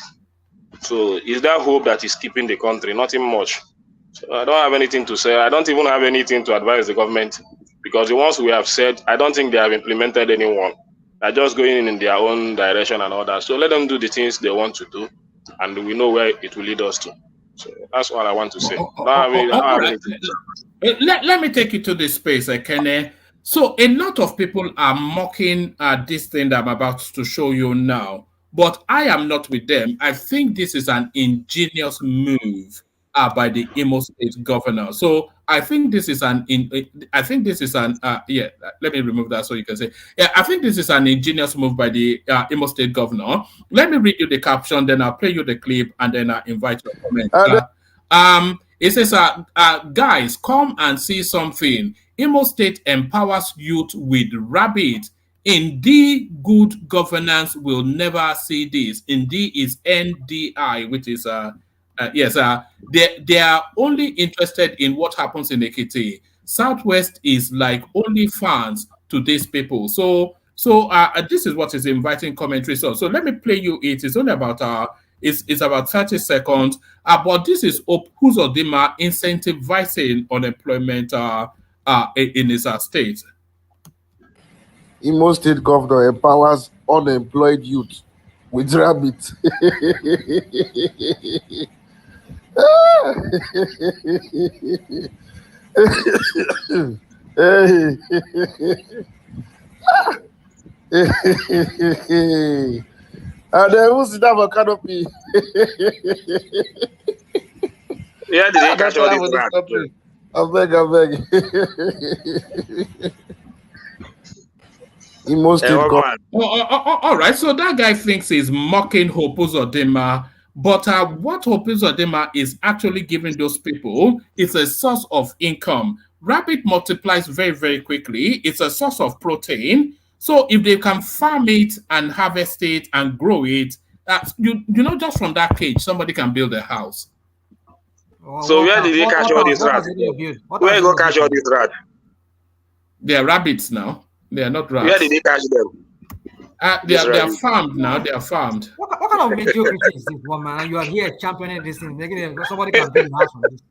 So is that hope that is keeping the country? Nothing much. So I don't have anything to say. I don't even have anything to advise the government, because the ones we have said, I don't think they have implemented anyone. They're just going in their own direction and all that. So let them do the things they want to do, and we know where it will lead us to. So that's all I want to say. All right. Let me take you to this space, Ekene. So a lot of people are mocking this thing that I'm about to show you now, but I am not with them. I think this is an ingenious move by the Imo State governor. So I think this is an yeah. Let me remove that so you can say yeah. I think this is an ingenious move by the Imo State governor. Let me read you the caption, then I'll play you the clip, and then I'll invite your comment. It says, guys, come and see something. Imo State empowers youth with rabbit. Indeed, good governance will never see this. Indeed is NDI, which is yes, they are only interested in what happens in Ekiti. Southwest is like only fans to these people. So this is what is inviting commentary. So let me play you it. It's only about it's about 30 seconds. But this is Uzodimma incentivizing unemployment in his state. Imo State governor empowers unemployed youth with rabbit. And then who's that for canopy? Yeah, did they catch all this rat? I beg. Imo State governor. All right, so that guy thinks he's mocking Hope Uzodimma, but what Hope Uzodimma is actually giving those people is a source of income. Rabbit multiplies very, very quickly. It's a source of protein. So if they can farm it and harvest it and grow it, you know, just from that cage, somebody can build a house. So where did they catch all these rats? Where you go catch all these rats? They are rabbits now. They are not rats. Where did they catch them? They are farmed now. They are farmed. What kind of mediocrity is this, woman? You are here championing this thing. Somebody can build a house from this.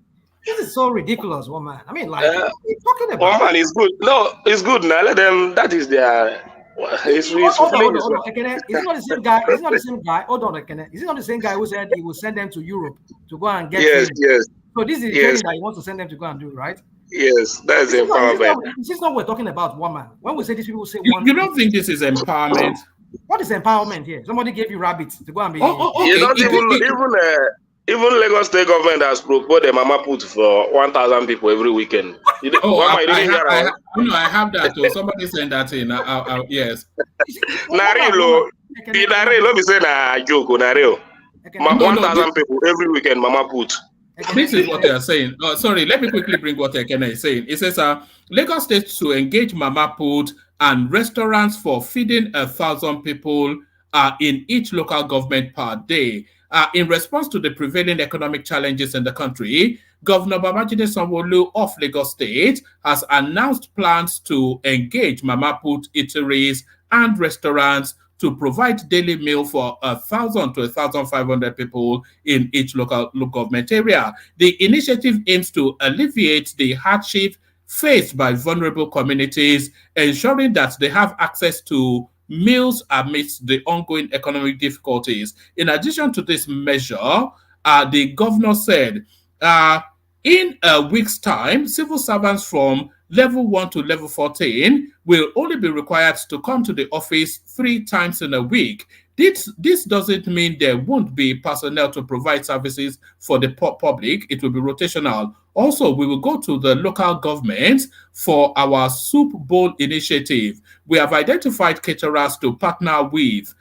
This is so ridiculous, woman. I mean, like, what are you talking about? Woman, it's good. No, it's good now. Let them. That is their. It's hold on. Is it not the same guy? Is it not the same guy? Hold on, Is it not the same guy who said he will send them to Europe to go and get? Yes. So this is the training that he wants to send them to go and do, right? Yes, that is empowerment. This is not what we're talking about, woman. When we say these people say one, you don't think this is empowerment? What is empowerment here? Somebody gave you rabbits to go and be. Okay. You don't even Lagos State government has proposed a mama put for 1,000 people every weekend. I have that too. Somebody sent that in. Yes. Narilo, let me say na joke. Narilo, 1,000 people every weekend. Mama put. This is what they are saying. Sorry, let me quickly bring what Ekene is saying. It says, Lagos State to engage mama put and restaurants for feeding 1,000 people in each local government per day. In response to the prevailing economic challenges in the country, Governor Babajide Sanwo-Olu of Lagos State has announced plans to engage mama put eateries and restaurants to provide daily meal for 1,000 to 1,500 people in each local government area. The initiative aims to alleviate the hardship faced by vulnerable communities, ensuring that they have access to meals amidst the ongoing economic difficulties. In addition to this measure, the governor said, in a week's time, civil servants from level 1 to level 14 will only be required to come to the office 3 times in a week. This doesn't mean there won't be personnel to provide services for the public. It will be rotational. Also, we will go to the local governments for our soup bowl initiative. We have identified caterers to partner with.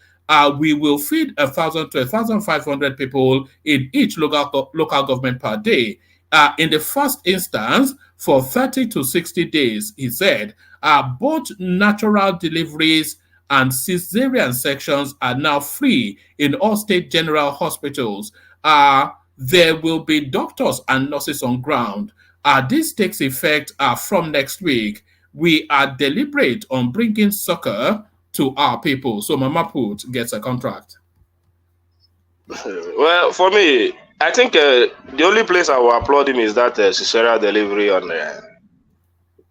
We will feed 1,000 to 1,500 people in each local government per day. In the first instance, for 30 to 60 days, he said, both natural deliveries and cesarean sections are now free in all state general hospitals. There will be doctors and nurses on ground. This takes effect from next week. We are deliberate on bringing succor to our people. So Mama Put gets a contract. Well, for me, I think the only place I will applaud him is that cesarean delivery on.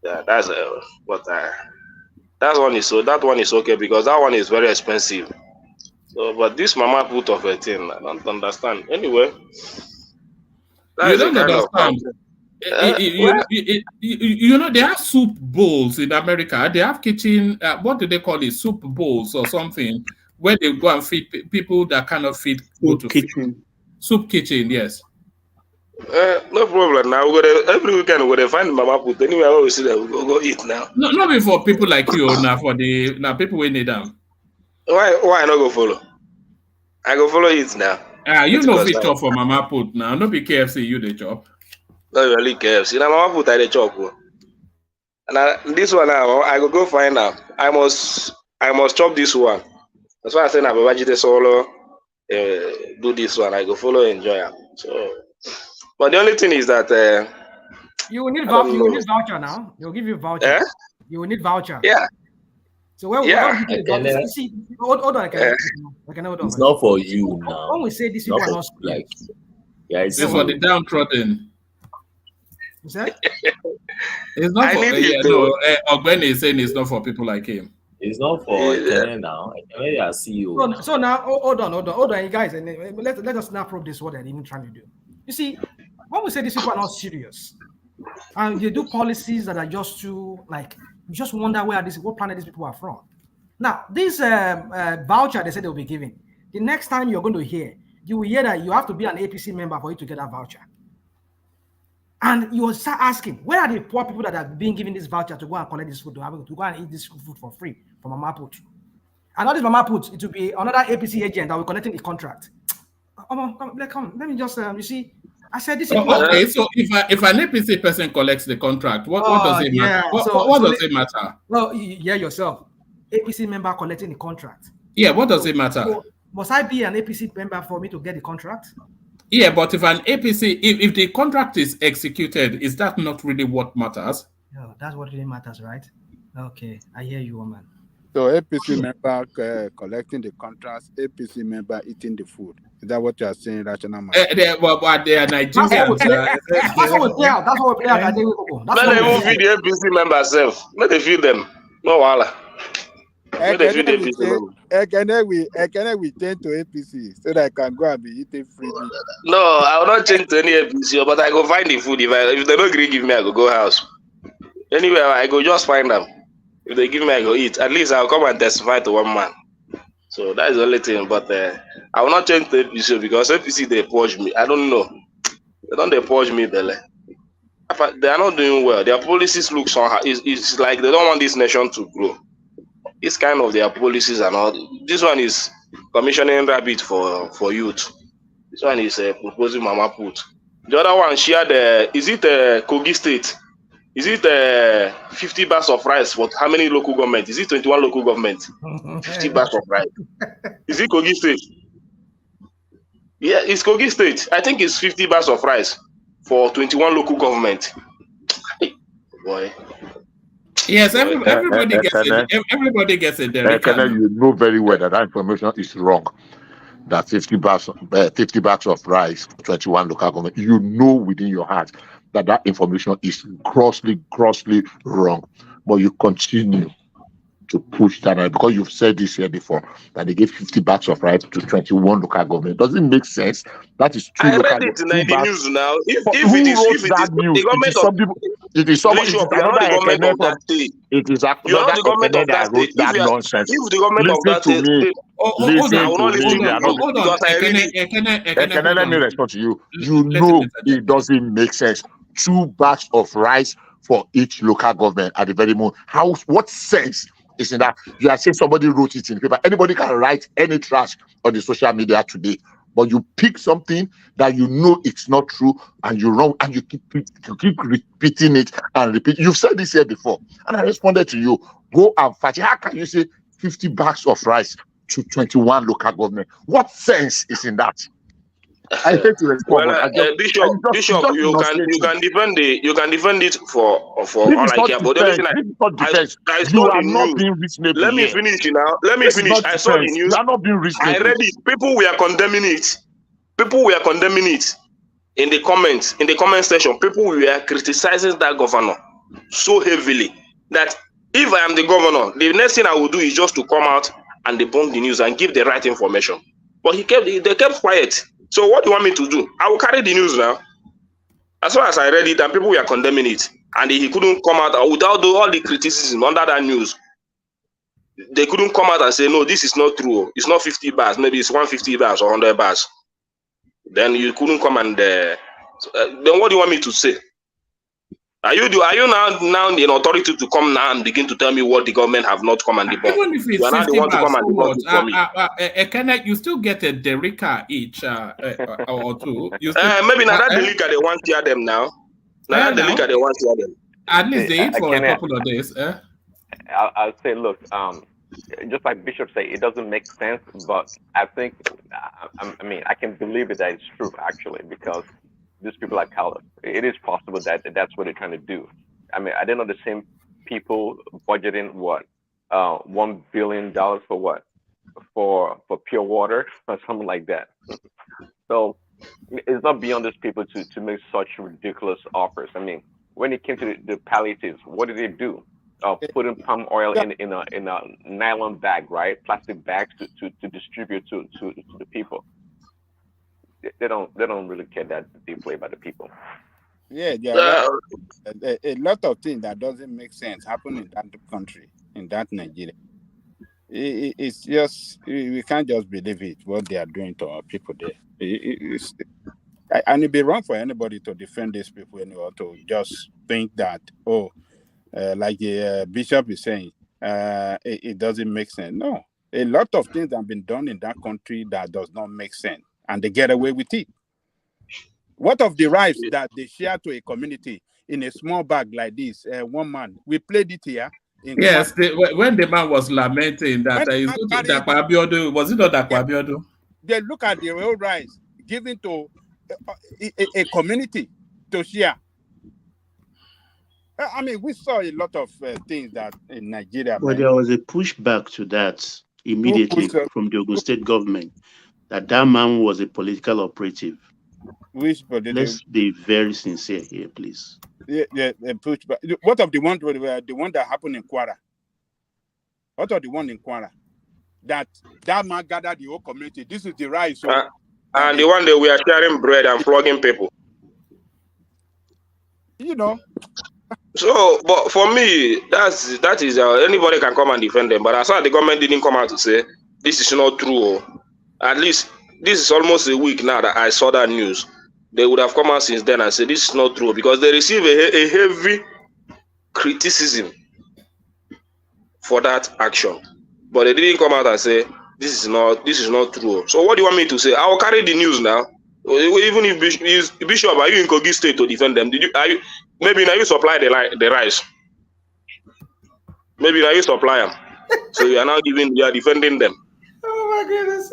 That's that one is okay because that one is very expensive. So, but this Mama Put of a thing, I don't understand. Anyway. That You is a don't kind of understand. You know, they have soup bowls in America. They have kitchen, what do they call it? Soup bowls or something, where they go and feed people that cannot feed. Soup kitchen. Soup kitchen, yes. No problem. Now every weekend we go find Mama Put. Anywhere where we see them, we go eat now. No, not even for people like you. Now for people we need them. Why I not go follow? I go follow it now. You know fit chop for Mama Put now. No be KFC you the chop. No really KFC. Now Mama Put I the chop. And this one now I go find out. I must chop this one. That's why I say now Babajide solo do this one. I go follow enjoy it. So, but the only thing is that you will need voucher now. They'll give you voucher. Eh? You will need voucher. Yeah. So when we see, hold on, I can hold on. It's not for you now. When we say this people are not like, yeah, it's for the downtrodden. Is that? It's not for Ogbeni is saying it's not for people like him. It's not for now. Maybe I see you. So now hold on, you guys, and let us now probe this what they're even trying to do. You see, when we say these people are not serious, and they do policies that are just too like, you just wonder what planet these people are from. Now, this voucher they said they'll be giving. The next time you're going to hear, you will hear that you have to be an APC member for you to get that voucher. And you will start asking, where are the poor people that are being given this voucher to go and collect this food, to go and eat this food for free from Mama Put? And not this Mama Put, it will be another APC agent that will collecting the contract. Come, let me just, you see, I said this. Okay, so if an APC person collects the contract, what does it matter? What does it matter? Well, you hear yourself, APC member collecting the contract. Yeah, what does it matter? So, must I be an APC member for me to get the contract? Yeah, but if an APC, if the contract is executed, is that not really what matters? No, that's what really matters, right? Okay, I hear you, woman. So APC member collecting the contracts, APC member eating the food. Is that what you are saying, rational man? They are Nigerians. That's what we play out. That's what we play out. Let them even feed the APC members self. Let them feed them. No wala. Let them feed the APC members. We change to APC so that I can go and be eating freely? No, I will not change to any APC, but I go find the food. If they don't agree, give me, I go house. Anyway, I go just find them. If they give me, I go eat. At least I'll come and testify to one man. So that is the only thing. But I will not change to APC because APC, they purge me. I don't know. They purge me, Bele. They are not doing well. Their policies look somehow. It's like they don't want this nation to grow. It's kind of their policies and all. This one is commissioning rabbit for youth. This one is proposing Mama Put. The other one, she had, is it Kogi State? Is it 50 bags of rice for how many local government? Is it 21 local government? 50 bags of rice. Is it Kogi State? Yeah, it's Kogi State. I think it's 50 bags of rice for 21 local government. Boy. Yes, everybody gets it. Everybody gets it. You know very well that information is wrong. That 50 bags of rice for 21 local government. You know within your heart that information is grossly wrong, but you continue to push that because you've said this here before that they gave 50 bags of rice to 21 local government. Doesn't make sense. That is true. I read it in the news now. If it is the government of it is somebody from that state. It is another government that wrote that nonsense. If the government of that state, let me respond to you. You know it doesn't make sense. 2 bags of rice for each local government at the very moment. What sense is in that? You are saying somebody wrote it in the paper. Anybody can write any trash on the social media today, but you pick something that you know it's not true and you wrong, and you keep repeating it and repeat. You've said this here before, and I responded to you. Go and fight it. How can you say 50 bags of rice to 21 local government? What sense is in that? I hate to respond. Bishop, you can defend it for all I care. But the only thing I saw the news. Let me finish now. Let me finish. I saw the news. You are not being reasonable. I read it. People were condemning it. In the comment section. People were criticizing that governor so heavily that if I am the governor, the next thing I will do is just to come out and debunk the news and give the right information. But they kept quiet. So what do you want me to do? I will carry the news now. As far as I read it, and people were condemning it, and he couldn't come out without all the criticism under that news. They couldn't come out and say, no, this is not true. It's not 50 bars. Maybe it's 150 bars or 100 bars. Then you couldn't come and then what do you want me to say? Are you now in authority to come now and begin to tell me what the government have not come and debunk? Even if it's you are not the 50 one to come bars, and debunk it for me. Kenneth, you still get a Derica each or two. Maybe now that Delica they want to hear them now. Now that Delica they want to hear them. At least they eat for a couple of days. I'll say, look, just like Bishop said, it doesn't make sense, but I think, I mean, I can believe it that it's true, actually, because these people are callous. It is possible that that's what they're trying to do. I mean, I didn't know the same people budgeting what, $1 billion for what? For pure water or something like that. So it's not beyond these people to make such ridiculous offers. I mean, when it came to the palliatives, what did they do? Putting palm oil in a nylon bag, right? Plastic bags to distribute to the people. They don't really care that deeply about the people. Yeah, a lot of things that doesn't make sense happen in that country, in that Nigeria. It's just we can't just believe it what they are doing to our people there. And it'd be wrong for anybody to defend these people anymore, to just think that like the bishop is saying, it doesn't make sense. No, a lot of things have been done in that country that does not make sense, and they get away with it. What of the rights that they share to a community in a small bag like this? One man, we played it here. Yes, when the man was lamenting that was it not Dakwa? They look at the real rights given to a community to share. I mean, we saw a lot of things that in Nigeria. But there was a pushback to that immediately from the Ogun State government that man was a political operative. Let's be very sincere here, please. Yeah, pushback. What of the one that happened in Kwara? What of the one in Kwara? That man gathered the whole community. This is the right. So, and the one that we are sharing bread and flogging people. You know. So, but for me, that is anybody can come and defend them. But as far as the government didn't come out to say this is not true, at least this is almost a week now that I saw that news. They would have come out since then and said this is not true because they receive a heavy criticism for that action. But they didn't come out and say this is not true. So what do you want me to say? I will carry the news now. Even if Bishop, are you in Kogi State to defend them? Maybe now you supply the rice. Maybe now you supply them. So you are defending them. Oh my goodness.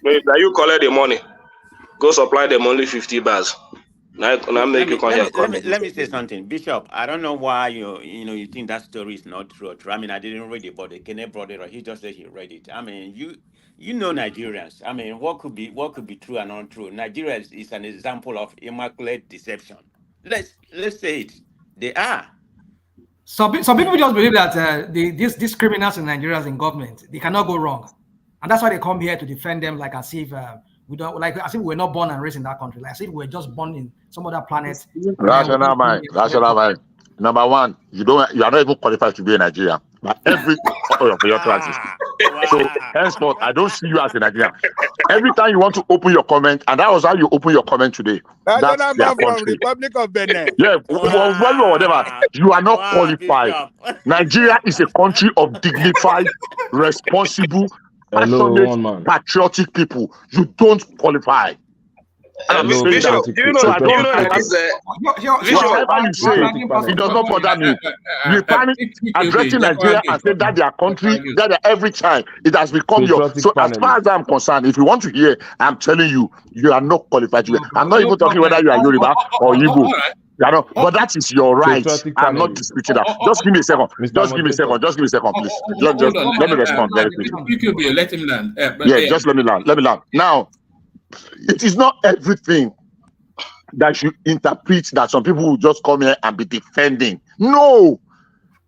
Maybe now you collect the money. Go supply them only 50 bars. Let me say something, Bishop. I don't know why you think that story is not true. I mean, I didn't read it, but Kenneth brought it up. He just said he read it. I mean, you know Nigerians. I mean, what could be true and untrue? Nigeria is an example of immaculate deception. Let's say it. They are. Some people just believe that these criminals in Nigeria in government, they cannot go wrong, and that's why they come here to defend them, like as if as if we're not born and raised in that country, like as if we're just born in some other planet. Rational mind. Number one, you are not even qualified to be in Nigeria. But every of your classes. So henceforth, I don't see you as a Nigerian. Every time you want to open your comment, and that was how you open your comment today. That's their country. Republic of Benin. Yeah, whatever. You are not qualified. Nigeria is a country of dignified, responsible, passionate, patriotic people. You don't qualify. Bishop, do you know that it does not bother me. You panic addressing Nigeria and say that their country, that every time it has become your. So as far as I'm concerned, if you want to hear, I'm telling you, you are not qualified to hear. I'm not even talking whether you are Yoruba or Igbo. But that is your right. I'm not disputing that. Just give me a second. Just give me a second, please. Let me respond very quickly. Let him land. Just let me land. Now, it is not everything that you interpret that some people will just come here and be defending. No.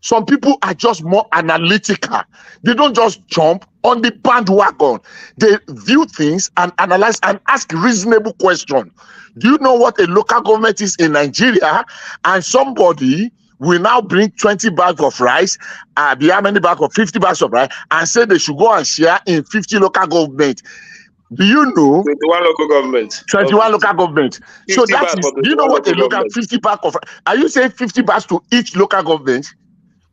Some people are just more analytical. They don't just jump on the bandwagon. They view things and analyze and ask reasonable questions. Do you know what a local government is in Nigeria? And somebody will now bring 20 bags of rice, how many bags of 50 bags of rice, and say they should go and share in 50 local government. Do you know? 21 local government. 21 local government. So that is, do you know what a local 50 bag of? Are you saying 50 bags to each local government?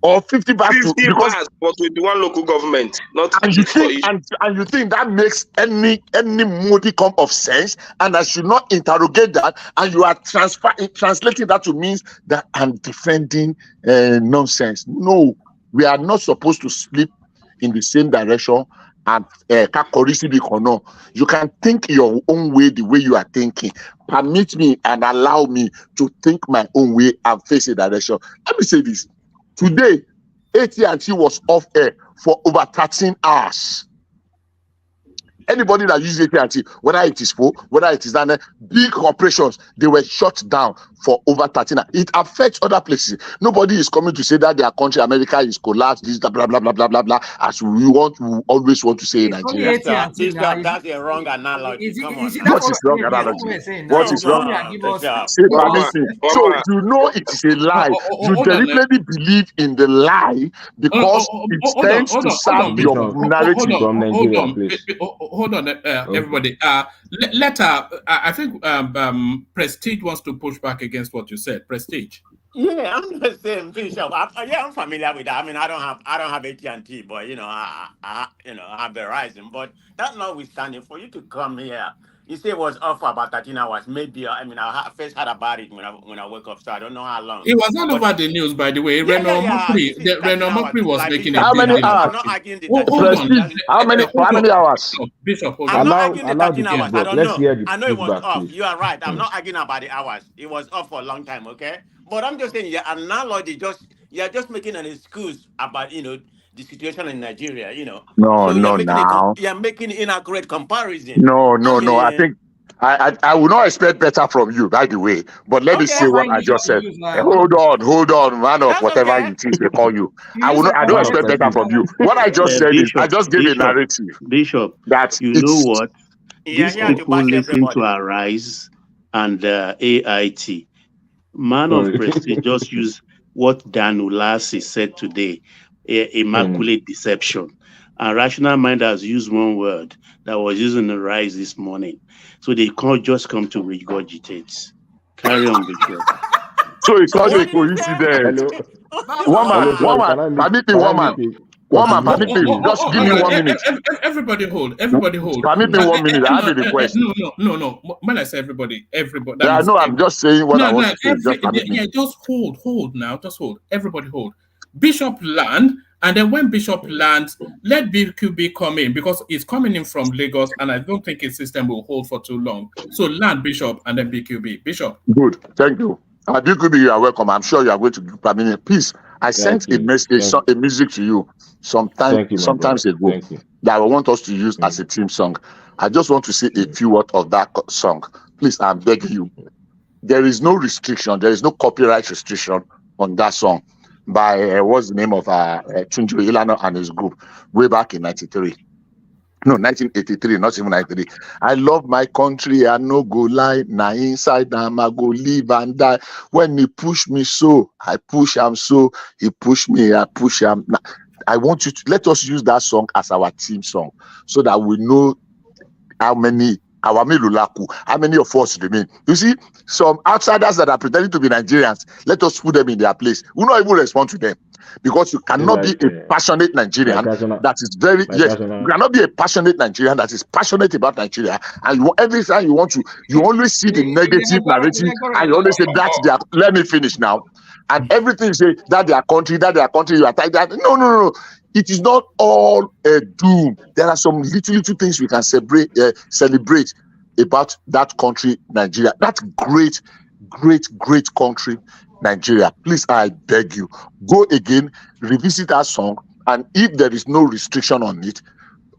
Or 50 bags 50 to bags for 21 local government, not and you for think each. and you think that makes any modicum of sense, and I should not interrogate that, and you are translating that to means that I'm defending nonsense. No, we are not supposed to split in the same direction. And you can think your own way, the way you are thinking. Permit me and allow me to think my own way and face a direction. Let me say this. Today, AT&T was off air for over 13 hours. Anybody that uses AT&T, whether it is Poe, whether it is that big corporations, they were shut down for over 13 hours. It affects other places. Nobody is coming to say that their country, America, is collapsed, this, blah, blah, blah, blah, blah, blah, as we always want to say in Nigeria. That's a wrong analogy. Come on. What is wrong analogy? What is wrong? Say permit me. So you know it is a lie. You deliberately believe in the lie because it tends to serve your narrative. Hold on, everybody. I think Prestige wants to push back against what you said. Prestige. Yeah, I'm the same, Bishop. I'm familiar with that. I mean, I don't have AT&T, but I have Verizon. But that notwithstanding, for you to come here, you say it was off for about 13 hours. Maybe I first heard about it when I woke up, so I don't know how long. It was all over the news, by the way. Reno Mokri was making it. How many hours? How many hours? Bishop, I'm not arguing the 13 hours. I don't know. I know it was off. You are right. I'm not arguing about the hours. It was off for a long time, okay? But I'm just saying, your analogy you're just making an excuse about the situation in Nigeria, No, so you're making inaccurate comparison. No. I think I will not expect better from you, by the way. But let me say what I just said. Hold on, man of whatever you think they call you. I don't expect better from you. What I just said is I just gave a narrative. Bishop, that you know what? These people listen to Arise and AIT. Man of Prestige just use what Dan Ulasi said today, immaculate deception. And Rational Mind has used one word that was used in the Rise this morning. So they can't just come to regurgitate. Carry on, Bishop. So it's not a coincidence. Woman, permit me, woman, permit me. Just give me 1 minute. Everybody hold. Permit me 1 minute. I have a request. No. When I say everybody. Yeah, no, I'm just saying what I want to say. Just hold now. Just hold. Everybody hold. Bishop land, and then when Bishop lands, let BQB come in because it's coming in from Lagos, and I don't think his system will hold for too long. So land Bishop and then BQB. Bishop. Good. Thank you. BQB, you are welcome. I'm sure you are going to give me. Please, I sent a music to you sometimes ago that I want us to use as a team song. I just want to say a few words of that song. Please, I'm begging you. There is no restriction. There is no copyright restriction on that song by what's the name of Tunji Ilano and his group way back in 1983, not even 93. I love my country, I no go lie. Now inside I go live and die. When he push me so, I push him so. He push me, I push him. I want you to let us use that song as our team song so that we know how many of us remain. You see, some outsiders that are pretending to be Nigerians, let us put them in their place. We will not even respond to them because you cannot be a passionate Nigerian that is very you cannot be a passionate Nigerian that is passionate about Nigeria, and every time you always see the negative narrative, and you always say that let me finish now, and everything you say that their country, you attack that. No. It is not all a doom. There are some little things we can celebrate about that country, Nigeria. That great country, Nigeria. Please, I beg you, go again, revisit that song, and if there is no restriction on it,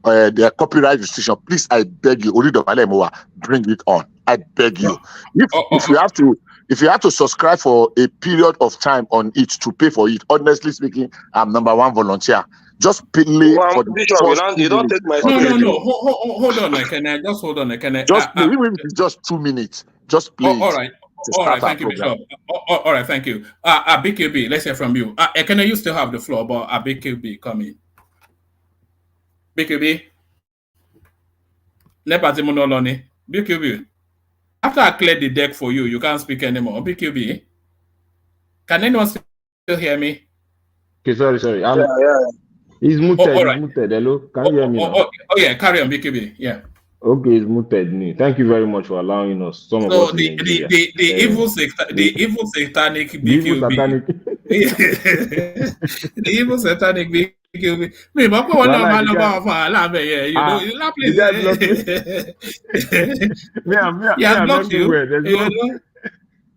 the copyright restriction, please, I beg you, bring it on. I beg you. If you have to If you have to subscribe for a period of time on it to pay for it, honestly speaking, I'm number one volunteer. Just pay for the Bishop, first you 2 don't minutes. take my No, spirit. hold on, can I just hold on, can I? Just play, even if it's just 2 minutes. Just play all it right, to start our thank you, program. Bishop. All right, thank you. BKB, let's hear from you. Can I? You still have the floor, but BKB coming. BKB, BKB. After I cleared the deck for you, you can't speak anymore. BKB, can anyone still hear me? Okay, sorry. Yeah. He's muted. All right. He's muted. Hello, can you hear me now? Yeah, carry on, BKB. Yeah. Okay, it's muted. Thank you very much for allowing us. Some of So us in the Nigeria. evil satanic BQB. The evil satanic. The evil satanic BQB. Me, but what Well, man the guy- about you know, the guy blocked me. He has I'm blocked you. everywhere. There's no.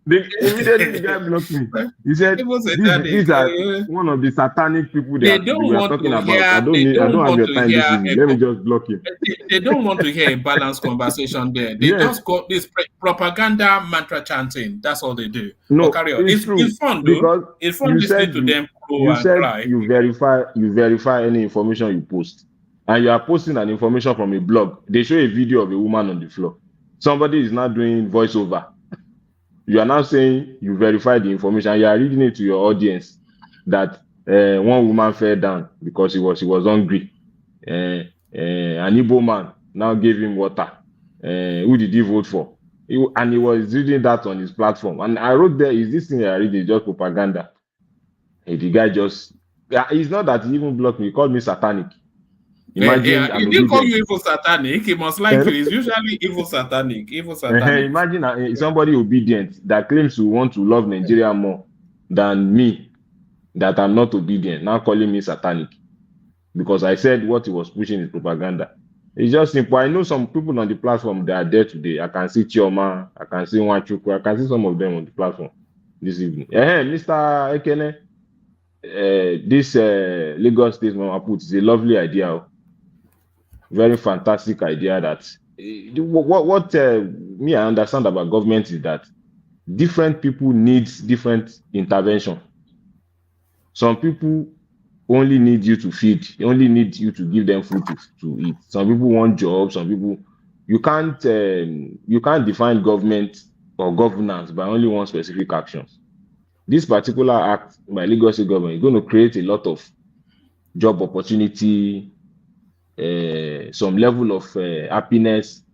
Immediately the guy blocked me. He said, Evil satanic. "These are one of the satanic people They they don't were want talking to about. hear. I don't have your time this evening. Let me just block him." They don't want to hear a balanced conversation there. They Yes. just got this propaganda mantra chanting. That's all they do. No, But carry on. it's true. It's fun, though. Because It's fun you listening said to them crow you and said cry. you verify any information you post, and you are posting an information from a blog. They show a video of a woman on the floor. Somebody is now doing voiceover. You are now saying you verify the information. You are reading it to your audience that one woman fell down because he was hungry. An Igbo man now gave him water. Who did he vote for? And he was reading that on his platform. And I wrote there, is this thing I read is just propaganda? And the guy it's not that he even blocked me. He called me satanic. Imagine He didn't call you evil satanic. He must like you. It's usually evil satanic. Imagine somebody obedient that claims to want to love Nigeria more than me, that I'm not obedient, now calling me satanic because I said what he was pushing is propaganda. It's just simple. I know some people on the platform that are there today. I can see Chioma, I can see Wanchuku, I can see some of them on the platform this evening. Mr. Ekene, this Lagos State Mama Put is a lovely idea. Very fantastic idea that what me I understand about government is that different people need different intervention. Some people only need you to feed, only need you to give them food to eat. Some people want jobs, some people you can't define government or governance by only one specific actions. This particular act by Lagos State government is going to create a lot of job opportunity, some level of happiness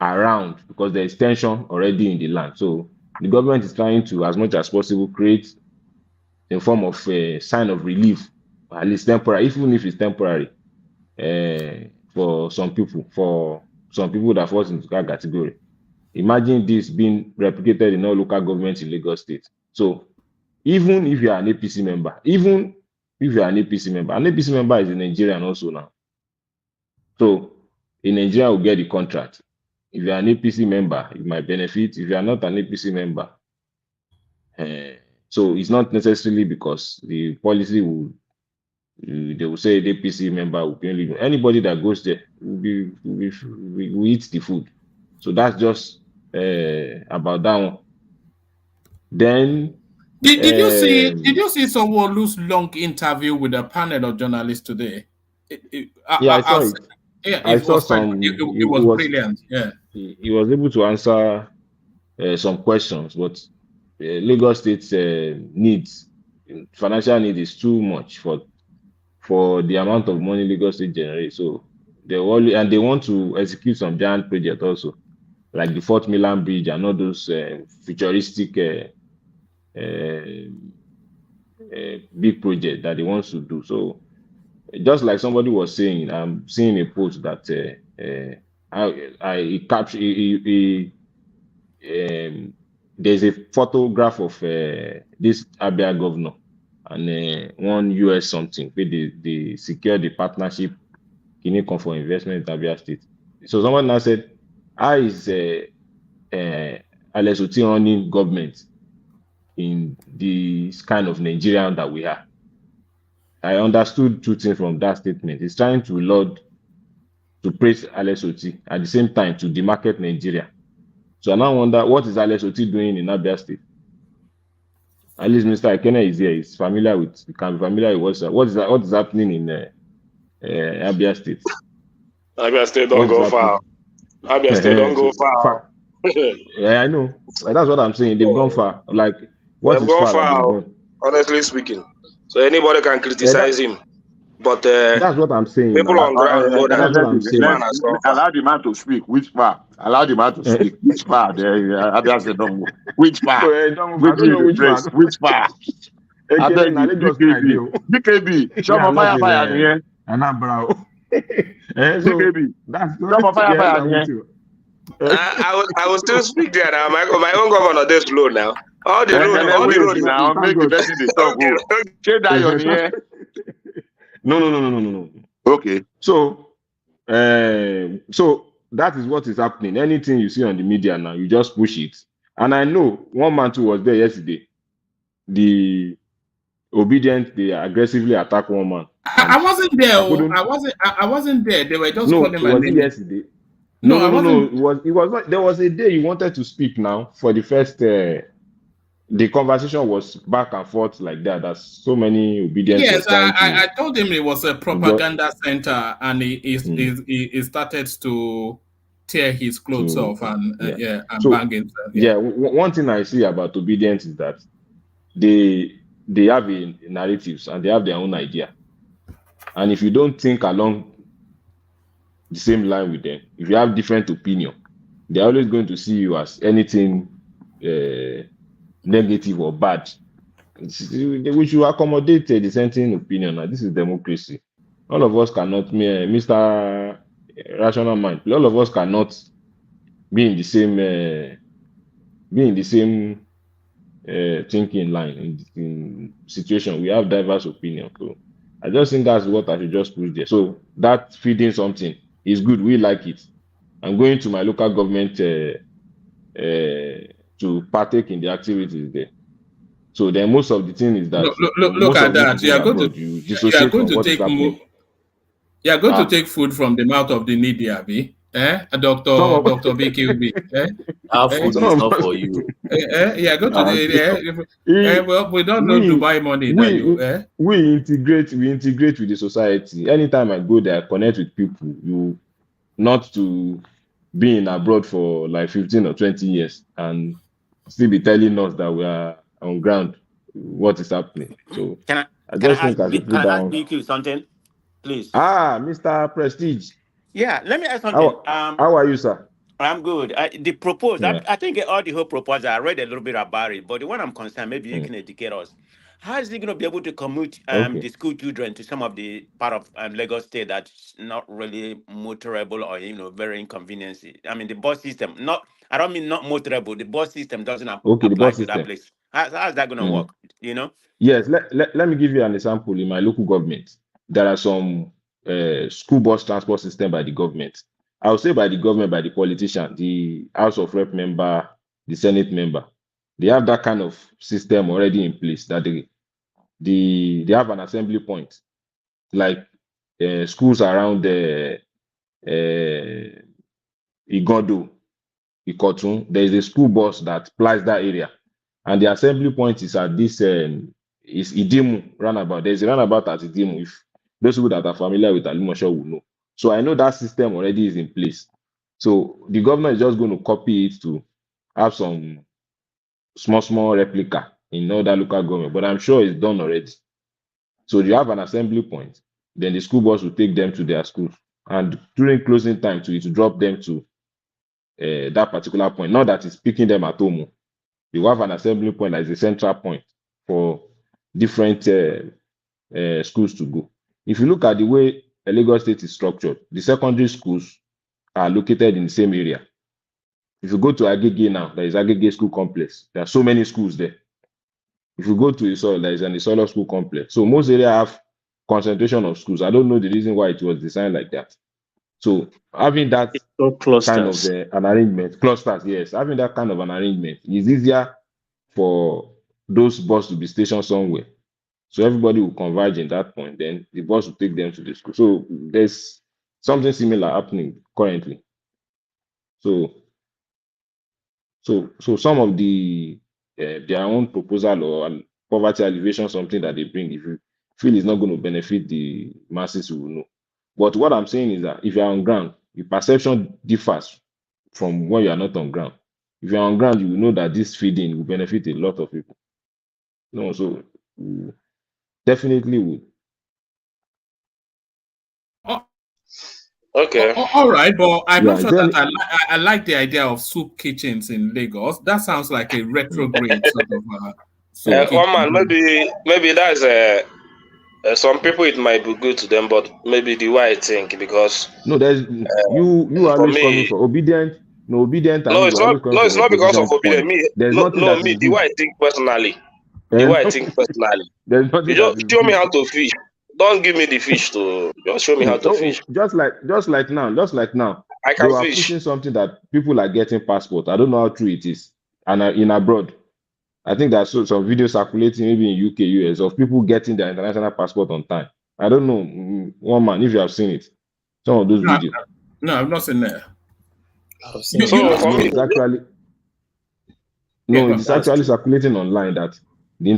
around, because there is tension already in the land. So the government is trying to, as much as possible, create a form of sign of relief, at least temporary, even if it's temporary, for some people that fall into that category. Imagine this being replicated in all local governments in Lagos State. So even if you are an APC member, an APC member is a Nigerian also now. So in Nigeria will get the contract. If you are an APC member, you might benefit. If you are not an APC member, so it's not necessarily because the policy they will say the APC member will be only anybody that goes there will eat the food. So that's just about that one. Then did you see someone's long interview with a panel of journalists today? I saw it. Yeah, I saw some. It was brilliant. Yeah, he was able to answer some questions, but Lagos State's financial need is too much for the amount of money Lagos State generates. So they want to execute some giant projects also, like the Fort Milan Bridge and all those futuristic big projects that they want to do. So just like somebody was saying, I'm seeing a post that there's a photograph of this Abia governor and one US something where they secured the partnership Kinikon for investment in Abia State. So someone now said, how is Alex Oti running government in this kind of Nigeria that we are? I understood two things from that statement. He's trying to praise Alex Oti, at the same time to demarket Nigeria. So I now wonder what is Alex Oti doing in Abia State. At least Mr. Ekene is here. He's familiar with. He can be familiar with what is happening in Abia State. Abia State don't What is go happening? far. Abia State don't go far. Yeah, I know. That's what I'm saying. They've gone far. Like, what They've is gone far that they've far, gone? honestly speaking. So anybody can Yeah, criticize him, but that's what I'm saying people now. on ground know that That's what I'm the man saying. has gone far. Allow the man to speak. Which far? Allow the man to speak. Which far? Others they don't move. Which far? I don't know which one. Which far? I beg Ekene, you, Lagos guy, BKB. BKB. Show me, I my love fire in here. Anambra. So BKB. that's Show my fire yeah, here. I will still speak there now. My own governor dey slow now. All the road now make the person dey talk. Say that on here. No. Okay. So that is what is happening. Anything you see on the media now, you just push it. And I know one man too was there yesterday. The Obedient, they aggressively attack one man. I wasn't there. I wasn't there. They were just calling my was name. it yesterday? No, I wasn't. It was not. There was a day you wanted to speak now for the first. The conversation was back and forth like that. There's so many Obedience. Yes, I told him it was a propaganda center, and he started to tear his clothes off and bang himself. One thing I see about Obedience is that they have a narratives and they have their own idea. And if you don't think along the same line with them, if you have different opinion, they're always going to see you as anything negative or bad. We should accommodate the dissenting opinion. Now, this is democracy. All of us cannot, Mr. Rational Mind, all of us cannot be in the same thinking line in situation. We have diverse opinions. So I just think that's what I should just put there. So that feeding something is good. We like it. I'm going to my local government to partake in the activities there. So then most of the thing is that look at that. You are going to take food from the mouth of the needy, Abi. Dr. BQB. Our food is not for you. Go to well, we don't know Dubai money that you. We integrate with the society. Anytime I go there, I connect with people. You not to be in abroad for like 15 or 20 years and still be telling us that we are on ground what is happening. So can I ask BQ something, please? Mr. Prestige. Yeah, let me ask something. How are you, sir? I'm good. The proposal, I think all the whole proposal, I read a little bit about it, but the one I'm concerned, maybe you can educate us. How is he going to be able to commute the school children to some of the part of Lagos State that's not really motorable or very inconvenient? I mean, the bus system, I don't mean not motorable. The bus system doesn't apply to that place. How is that going to work? Yes, let me give you an example. In my local government, there are some school bus transport system by the government. I would say by the government, by the politician, the House of Rep member, the Senate member. They have that kind of system already in place that they have an assembly point, like schools around Igodo, Ikotun. There is a school bus that plies that area, and the assembly point is at this is Idimu roundabout. There's a roundabout at Idimu. If those people that are familiar with Alimosho will know. So I know that system already is in place. So the government is just going to copy it to have some small replica in other local government, but I'm sure it's done already. So you have an assembly point, then the school bus will take them to their schools, and during closing time to drop them to that particular point. Not that it's picking them at home. You have an assembly point as a central point for different schools to go. If you look at the way Lagos State is structured, the secondary schools are located in the same area. If you go to Agege now, there is Agege School Complex. There are so many schools there. If you go to Isolo, there is an Isolo School Complex. So most areas have concentration of schools. I don't know the reason why it was designed like that. So having that kind of an arrangement, clusters, yes, having that kind of an arrangement is easier for those buses to be stationed somewhere. So everybody will converge in that point. Then the bus will take them to the school. So there's something similar happening currently. So So some of the their own proposal or poverty alleviation, something that they bring, if you feel it's not going to benefit the masses, you will know. But what I'm saying is that if you're on ground, your perception differs from when you are not on ground. If you're on ground, you will know that this feeding will benefit a lot of people. No, so definitely would. Okay. All right, but I'm Yeah, not sure then that I like the idea of soup kitchens in Lagos. That sounds like a retrograde sort of soup kitchen. One man, maybe that's some people it might be good to them, but maybe the way I think, because no, there's you for always coming me, for obedient, no obedient, and no, you it's always coming it's from not because of opposition opinion. point. Me, There's no, nothing that me, is the way good. I think personally, the And way I think personally, there's nothing you that just is show me good. how to fish. Don't give me the fish to just show me how to fish. Just like now, I they can were fish. pushing something that people are getting passport. I don't know how true it is, and in abroad, I think there's some videos circulating maybe in UK, US of people getting their international passport on time. I don't know, one man, if you have seen it, some of those videos. No, I've not seen that. So for me, it's actually it's actually circulating online that the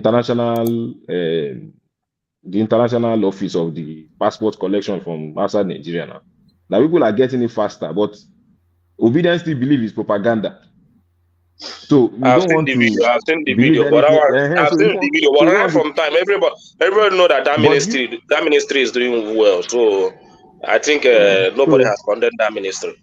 international office of the passport collection from outside Nigeria now people are getting it faster, but obedience still believe it's propaganda. So you I've don't seen want the to video. I've seen the believe video, but anything. I've seen the video. But right from time, everybody know that ministry is doing well. So I think nobody has condemned that ministry.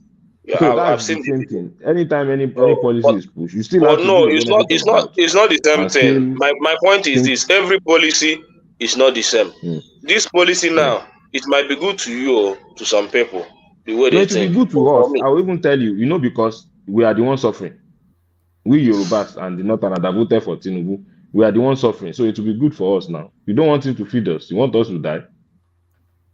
Yeah, So I've that's seen the the same video. thing. Anytime any policy is pushed, you still But have to no, give the benefit of doubt. it's not the same And thing. still My point is think, this: every policy is not the same. This policy now, it might be good to you or to some people, the way no, they it will be think. good But to for us. me, I will even tell you, because we are the ones suffering. We Yorubas and the Northern that voted for Tinubu, we are the ones suffering. So it will be good for us now. You don't want him to feed us. You want us to die.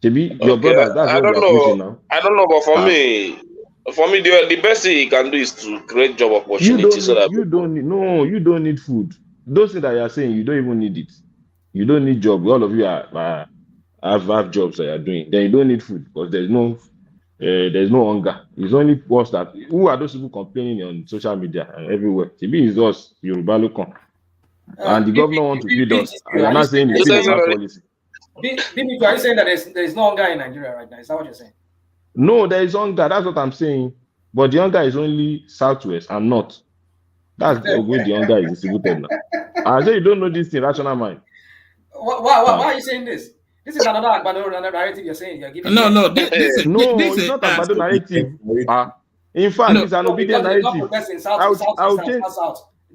Maybe your okay, brothers, that's I what they don't are know. pushing now. I don't know, but for me, the best thing he can do is to create job You opportunities so that you don't need food. Those things that you are saying, you don't even need it. You don't need job. All of you have jobs that you are doing. Then you don't need food because there's no hunger. It's only us that who are those people complaining on social media and everywhere. Maybe it's us, Yoruba Locon. And the governor wants to feed us. And you're not saying it's still a bad policy. Are you saying that there's no hunger in Nigeria right now? Is that what you're saying? No, there is hunger. That's what I'm saying. But the hunger is only southwest and north. That's the way the hunger is distributed now. I say you don't know this thing, rational mind. Why are you saying this? This is another narrative you're saying. You're giving. This it's is not about the narrative. In fact, it's an obedient narrative.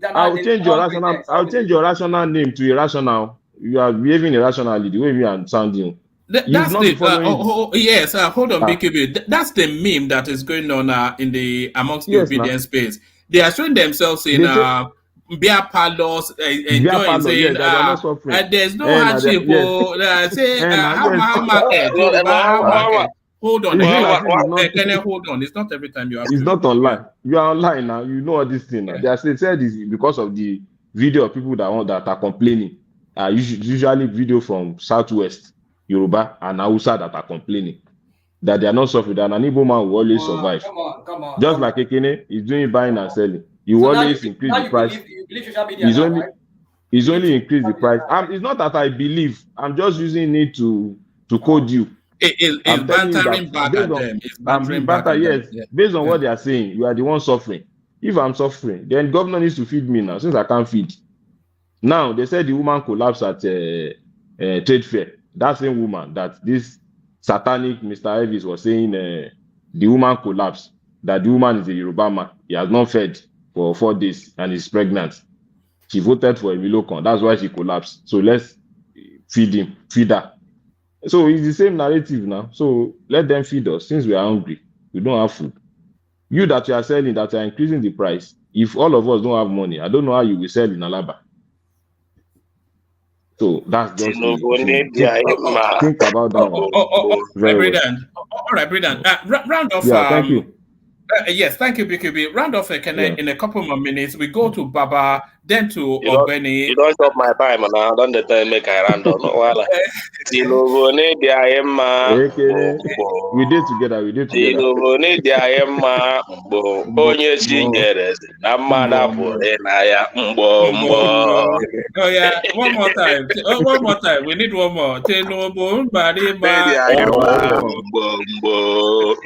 I'll change your rational name to irrational. You are behaving irrationally the way we are sounding. Yes, hold on, BKB. That's the meme that is going on amongst the obedient space. They are showing themselves in beer parlors, enjoying, saying, there's no hardship. Hold on, hold on. It's not every time you have. It's not online. You are online now. You know all this thing now. They said this because of the video of people that are complaining. Usually video from Southwest, Yoruba, and Hausa that are complaining that they are not suffering. That an Igbo man will always survive. Come on. Just like Ekene is doing buying and selling. You always increase the price. You believe social media He's only increased the price. It's not that I believe. I'm just using it to code you. It's bantering back at them. It's bantering back at them. Yes. Based on what they are saying, you are the one suffering. If I'm suffering, then governor needs to feed me now, since I can't feed. Now, they said the woman collapsed at trade fair. That same woman that this satanic Mr. Elvis was saying the woman collapsed, that the woman is a Yoruba man. He has not fed for 4 days and is pregnant. She voted for Emilokon. That's why she collapsed. So let's feed her. So it's the same narrative now. So let them feed us since we are hungry. We don't have food. You that you are selling, that you are increasing the price. If all of us don't have money, I don't know how you will sell in Alaba. So that's just think about that one. All right, Brendan. Round off. Yeah, thank you. Yes, thank you, BKB. Round off in a couple more minutes. We go to Baba then to You Ogbeni. don't stop my time now. Don't the time make I run down. No, wala. Tinubone diayema. We did together. We did together. Tinubone diayema. Onye chingerez. Namada pole na ya. Mbo. Oh yeah, one more time. One more time. We need one more. Tinubu Barima. Mbo.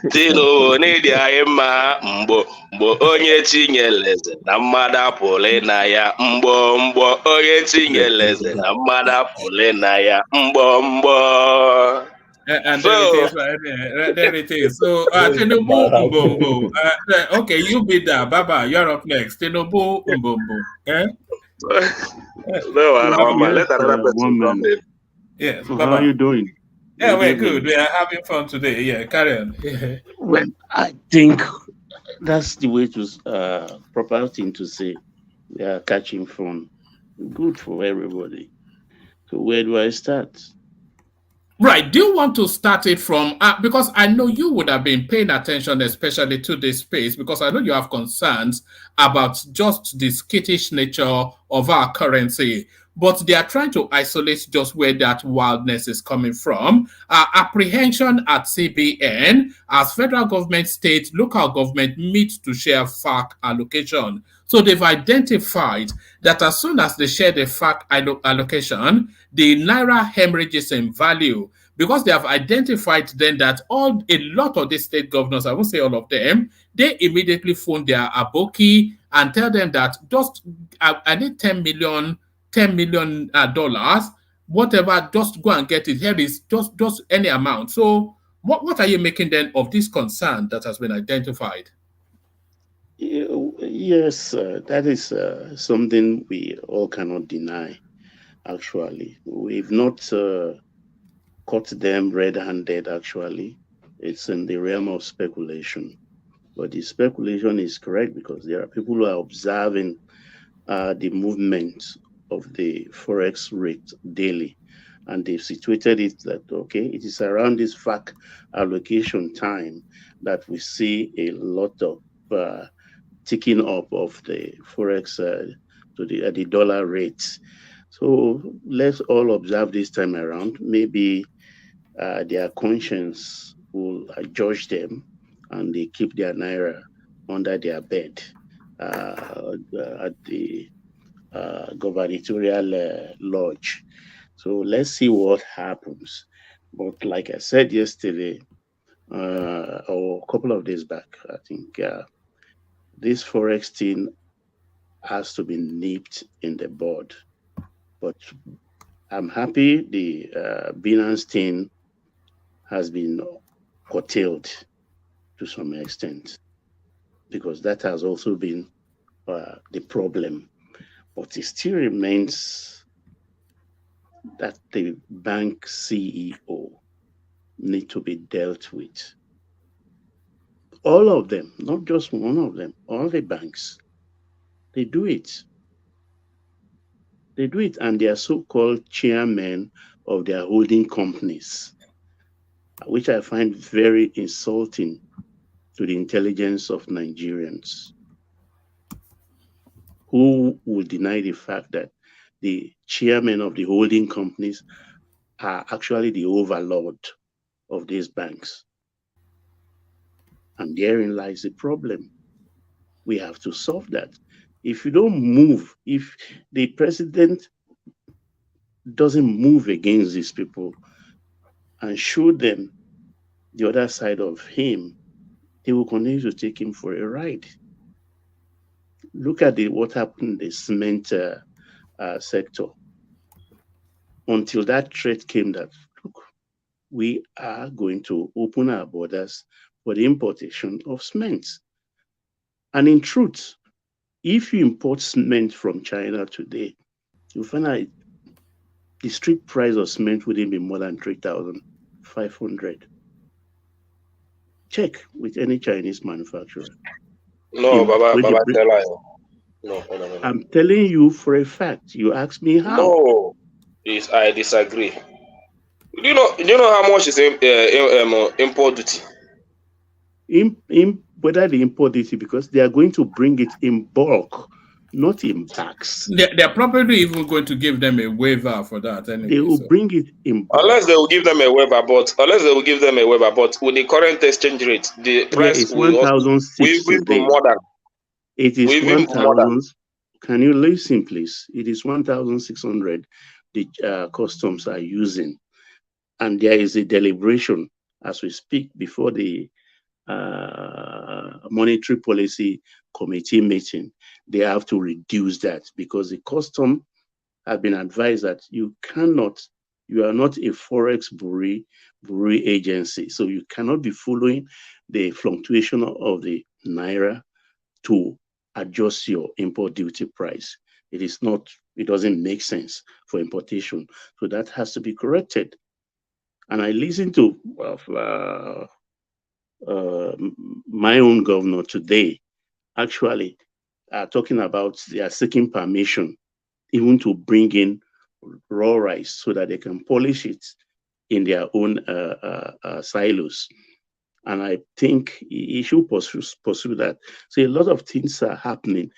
Tinubone diayema. Mbo. Onye chinyeleze. Namada pole na ya. Mbo. Onye chinyeleze. Namada pole na ya. Mbo. And there it is. So, Tinubu okay, you be that. Baba, you're up next. Tinubu Eh? No, let another person come in. Yes, so how are you doing? Yeah, we're good. We are having fun today. Yeah, carry on. Yeah. Well, I think that's the way to proper thing to say. We are catching fun. Good for everybody. So where do I start? Right. Do you want to start it from, because I know you would have been paying attention, especially to this space, because I know you have concerns about just the skittish nature of our currency, but they are trying to isolate just where that wildness is coming from. Apprehension at CBN as federal government, state, local government meet to share FAC allocation. So they've identified that as soon as they share the FAC allocation, the Naira hemorrhages in value, because they have identified then that a lot of the state governors, I won't say all of them, they immediately phone their aboki and tell them that just I need $10 million, whatever, just go and get it. Here is just any amount. So what are you making then of this concern that has been identified? Yes, that is something we all cannot deny. Actually, we've not caught them red-handed. Actually, it's in the realm of speculation, but the speculation is correct because there are people who are observing the movement of the forex rate daily, and they've situated it that okay, it is around this FAC allocation time that we see a lot of ticking up of the forex to the dollar rate. So let's all observe this time around. Maybe their conscience will judge them and they keep their Naira under their bed at the gubernatorial lodge. So let's see what happens. But like I said yesterday, or a couple of days back, I think this forex thing has to be nipped in the bud. But I'm happy the Binance thing has been curtailed to some extent, because that has also been the problem. But it still remains that the bank CEO need to be dealt with. All of them, not just one of them, all the banks, they do it. They do it, and they are so-called chairmen of their holding companies, which I find very insulting to the intelligence of Nigerians, who will deny the fact that the chairmen of the holding companies are actually the overlord of these banks. And therein lies the problem. We have to solve that. If you don't move, if the president doesn't move against these people and show them the other side of him, they will continue to take him for a ride. Look at what happened in the cement sector. Until that threat came that, look, we are going to open our borders for the importation of cement. And in truth, if you import cement from China today, you'll find out the street price of cement wouldn't be more than 3,500. Check with any Chinese manufacturer. No, Baba, no. I'm telling you for a fact. You ask me how. No, I disagree. Do you know how much is import duty? Whether they import duty, because they are going to bring it in bulk not in packs. They're probably even going to give them a waiver for that anyway. They will bring it in bulk. Unless they will give them a waiver, but with the current exchange rate, the price it's 1,006 today. more than. It is Even more than. 1,000. Can you listen, please? It is 1,600 the customs are using. And there is a deliberation as we speak before the monetary policy committee meeting. They have to reduce that because the custom have been advised that you are not a forex bureau agency, so you cannot be following the fluctuation of the naira to adjust your import duty price. It doesn't make sense for importation, so that has to be corrected. And I listened to my own governor today, actually talking about they are seeking permission even to bring in raw rice so that they can polish it in their own silos. And I think he should pursue that. So a lot of things are happening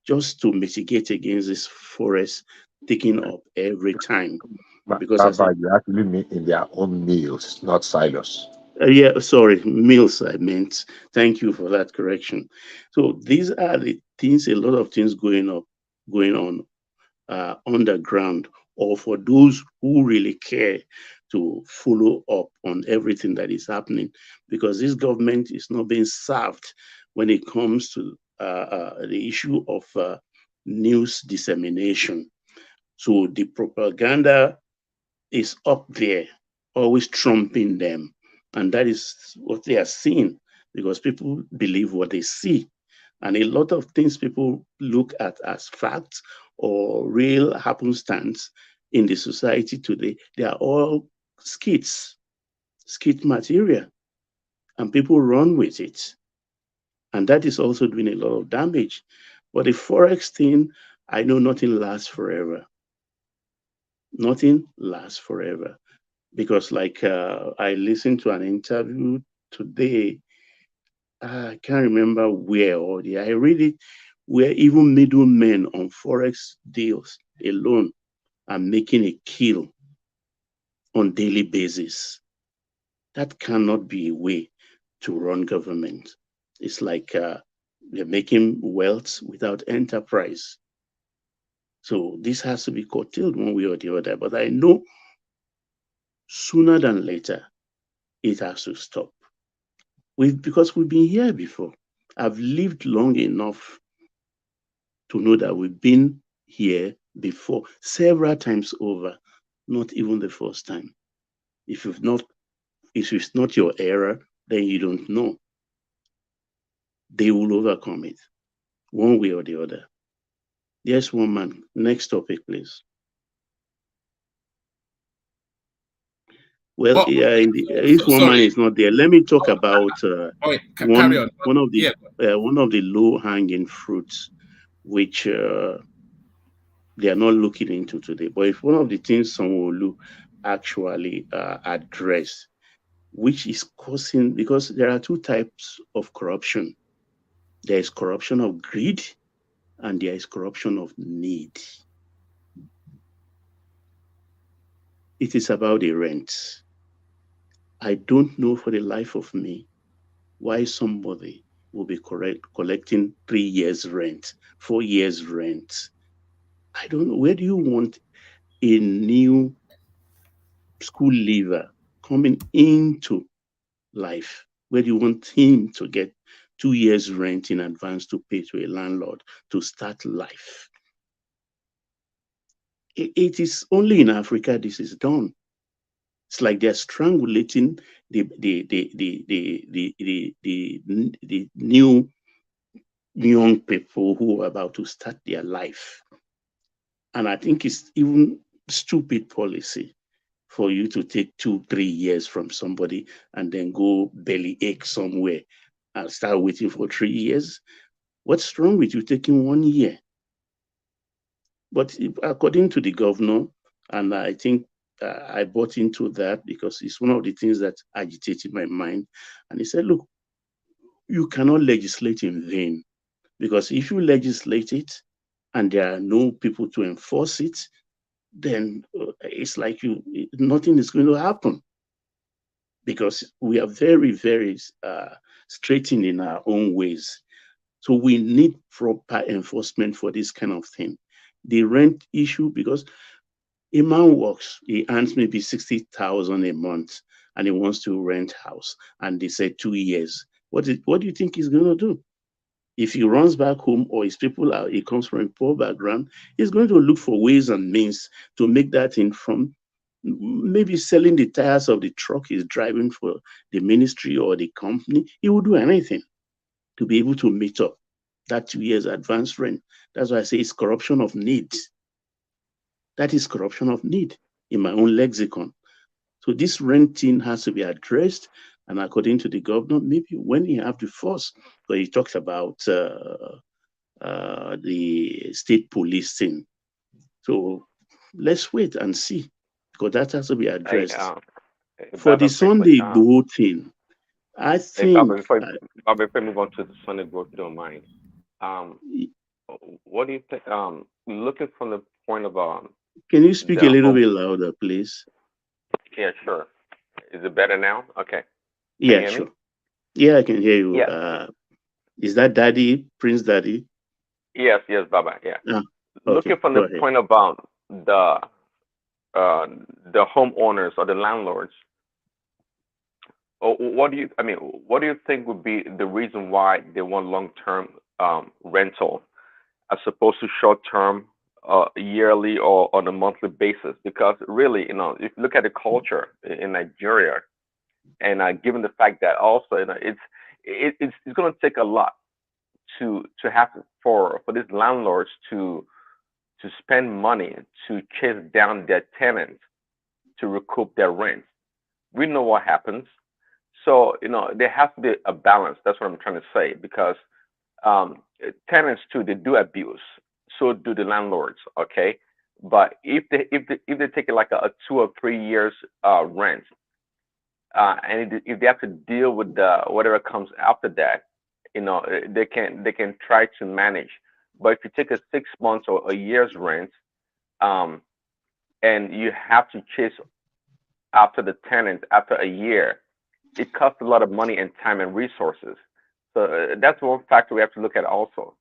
just to mitigate against this forest taking up every time. Because you actually mean in their own mills, not silos. Yeah, sorry, mills I meant. Thank you for that correction. So these are the things, a lot of things going on underground, or for those who really care to follow up on everything that is happening, because this government is not being served when it comes to the issue of news dissemination. So the propaganda is up there, always trumping them. And that is what they are seeing, because people believe what they see. And a lot of things people look at as facts or real happenstance in the society today, they are all skit material, and people run with it. And that is also doing a lot of damage. But the Forex thing, I know nothing lasts forever. Nothing lasts forever. Because like I listened to an interview today, I can't remember where, or I read it, where even middlemen on Forex deals alone are making a kill on daily basis. That cannot be a way to run government. It's like they're making wealth without enterprise. So this has to be curtailed one way or the other. But I know sooner than later, it has to stop. Because we've been here before. I've lived long enough to know that we've been here before several times over, not even the first time. If it's not your era, then you don't know. They will overcome it one way or the other. Yes, one man. Next topic, please. Well, if one man is not there, let me talk about one of the low-hanging fruits, which they are not looking into today. But if one of the things Sanwo-Olu actually address, which is causing, because there are two types of corruption. There is corruption of greed, and there is corruption of need. It is about the rent. I don't know for the life of me why somebody will be collecting 3 years rent, 4 years rent. I don't know. Where do you want a new school leaver coming into life? Where do you want him to get 2 years rent in advance to pay to a landlord to start life? It is only in Africa this is done. It's like they're strangulating the new young people who are about to start their life. And I think it's even stupid policy for you to take 2-3 years from somebody and then go belly ache somewhere and start waiting for 3 years. What's wrong with you taking 1 year? But according to the governor, and I think I bought into that because it's one of the things that agitated my mind. And he said, look, you cannot legislate in vain, because if you legislate it, and there are no people to enforce it, then it's like nothing is going to happen, because we are very, very straightened in our own ways. So we need proper enforcement for this kind of thing. The rent issue, because a man works, he earns maybe 60,000 a month, and he wants to rent house, and they say 2 years. What do you think he's going to do? If he runs back home, or his people he comes from a poor background, he's going to look for ways and means to make that in, from maybe selling the tires of the truck he's driving for the ministry or the company. He will do anything to be able to meet up that 2 years advance rent. That's why I say it's corruption of need. That is corruption of need in my own lexicon. So this renting has to be addressed. And according to the governor, maybe when he have the force, but he talks about the state police thing. So let's wait and see, because that has to be addressed. For the Sunday Igboho thing, I think. Before we move on to the Sunday Igboho, if you don't mind, what do you think? Looking from the point of can you speak a little bit louder, please? Yeah, sure. Is it better now? Okay. Yeah, sure. Yeah, I can hear you. Yeah. Is that Daddy, Prince Daddy? Yes, Baba. Yeah. Okay, looking from the point of the homeowners or the landlords, what do you think would be the reason why they want long-term rental as opposed to short-term, yearly or on a monthly basis? Because really, if you look at the culture in Nigeria, and given the fact that also, it's going to take a lot to have for these landlords to spend money to chase down their tenants to recoup their rent. We know what happens. So, there has to be a balance. That's what I'm trying to say, because tenants too, they do abuse. So do the landlords. Okay. But if they take like a 2 or 3 years rent, and if they have to deal with whatever comes after that, they can try to manage. But if you take a 6 months or a year's rent, and you have to chase after the tenant after a year, it costs a lot of money and time and resources. So that's one factor we have to look at also.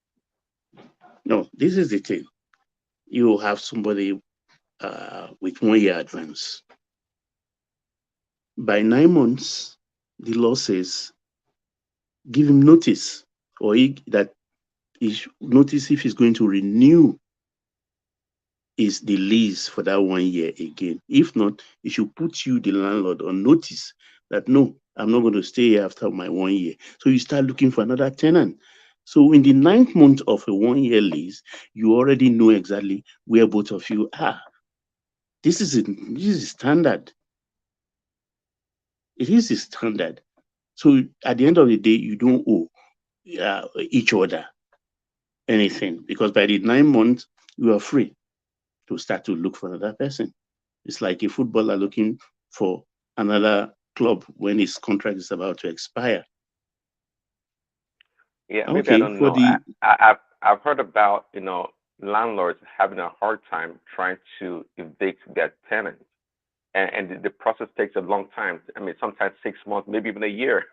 No, this is the thing. You have somebody with 1 year advance. By 9 months, the law says give him notice, or notice if he's going to renew the lease for that 1 year again. If not, it should put you, the landlord, on notice that no, I'm not going to stay here after my 1 year. So you start looking for another tenant. So in the 9th month of a 1 year lease, you already know exactly where both of you are. This is standard. It is a standard. So at the end of the day, you don't owe each other anything, because by the 9 months, you are free to start to look for another person. It's like a footballer looking for another club when his contract is about to expire. Yeah, maybe I don't know. I've heard about landlords having a hard time trying to evict their tenants, and the process takes a long time. I mean, sometimes 6 months, maybe even a year,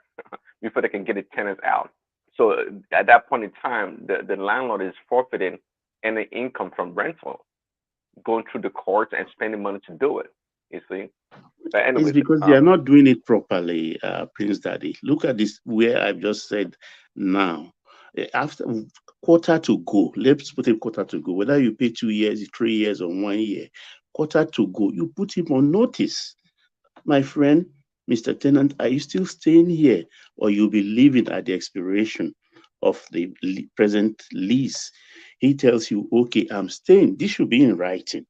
before they can get the tenants out. So at that point in time, the landlord is forfeiting any income from rental, going through the courts and spending money to do it. You see. But anyways, it's because they are not doing it properly, Prince Daddy. Look at this, where I've just said now. After quarter to go, let's put a quarter to go, whether you pay 2 years, 3 years, or 1 year, quarter to go, you put him on notice. My friend, Mr. Tenant, are you still staying here, or you'll be leaving at the expiration of the present lease? He tells you, okay, I'm staying. This should be in writing.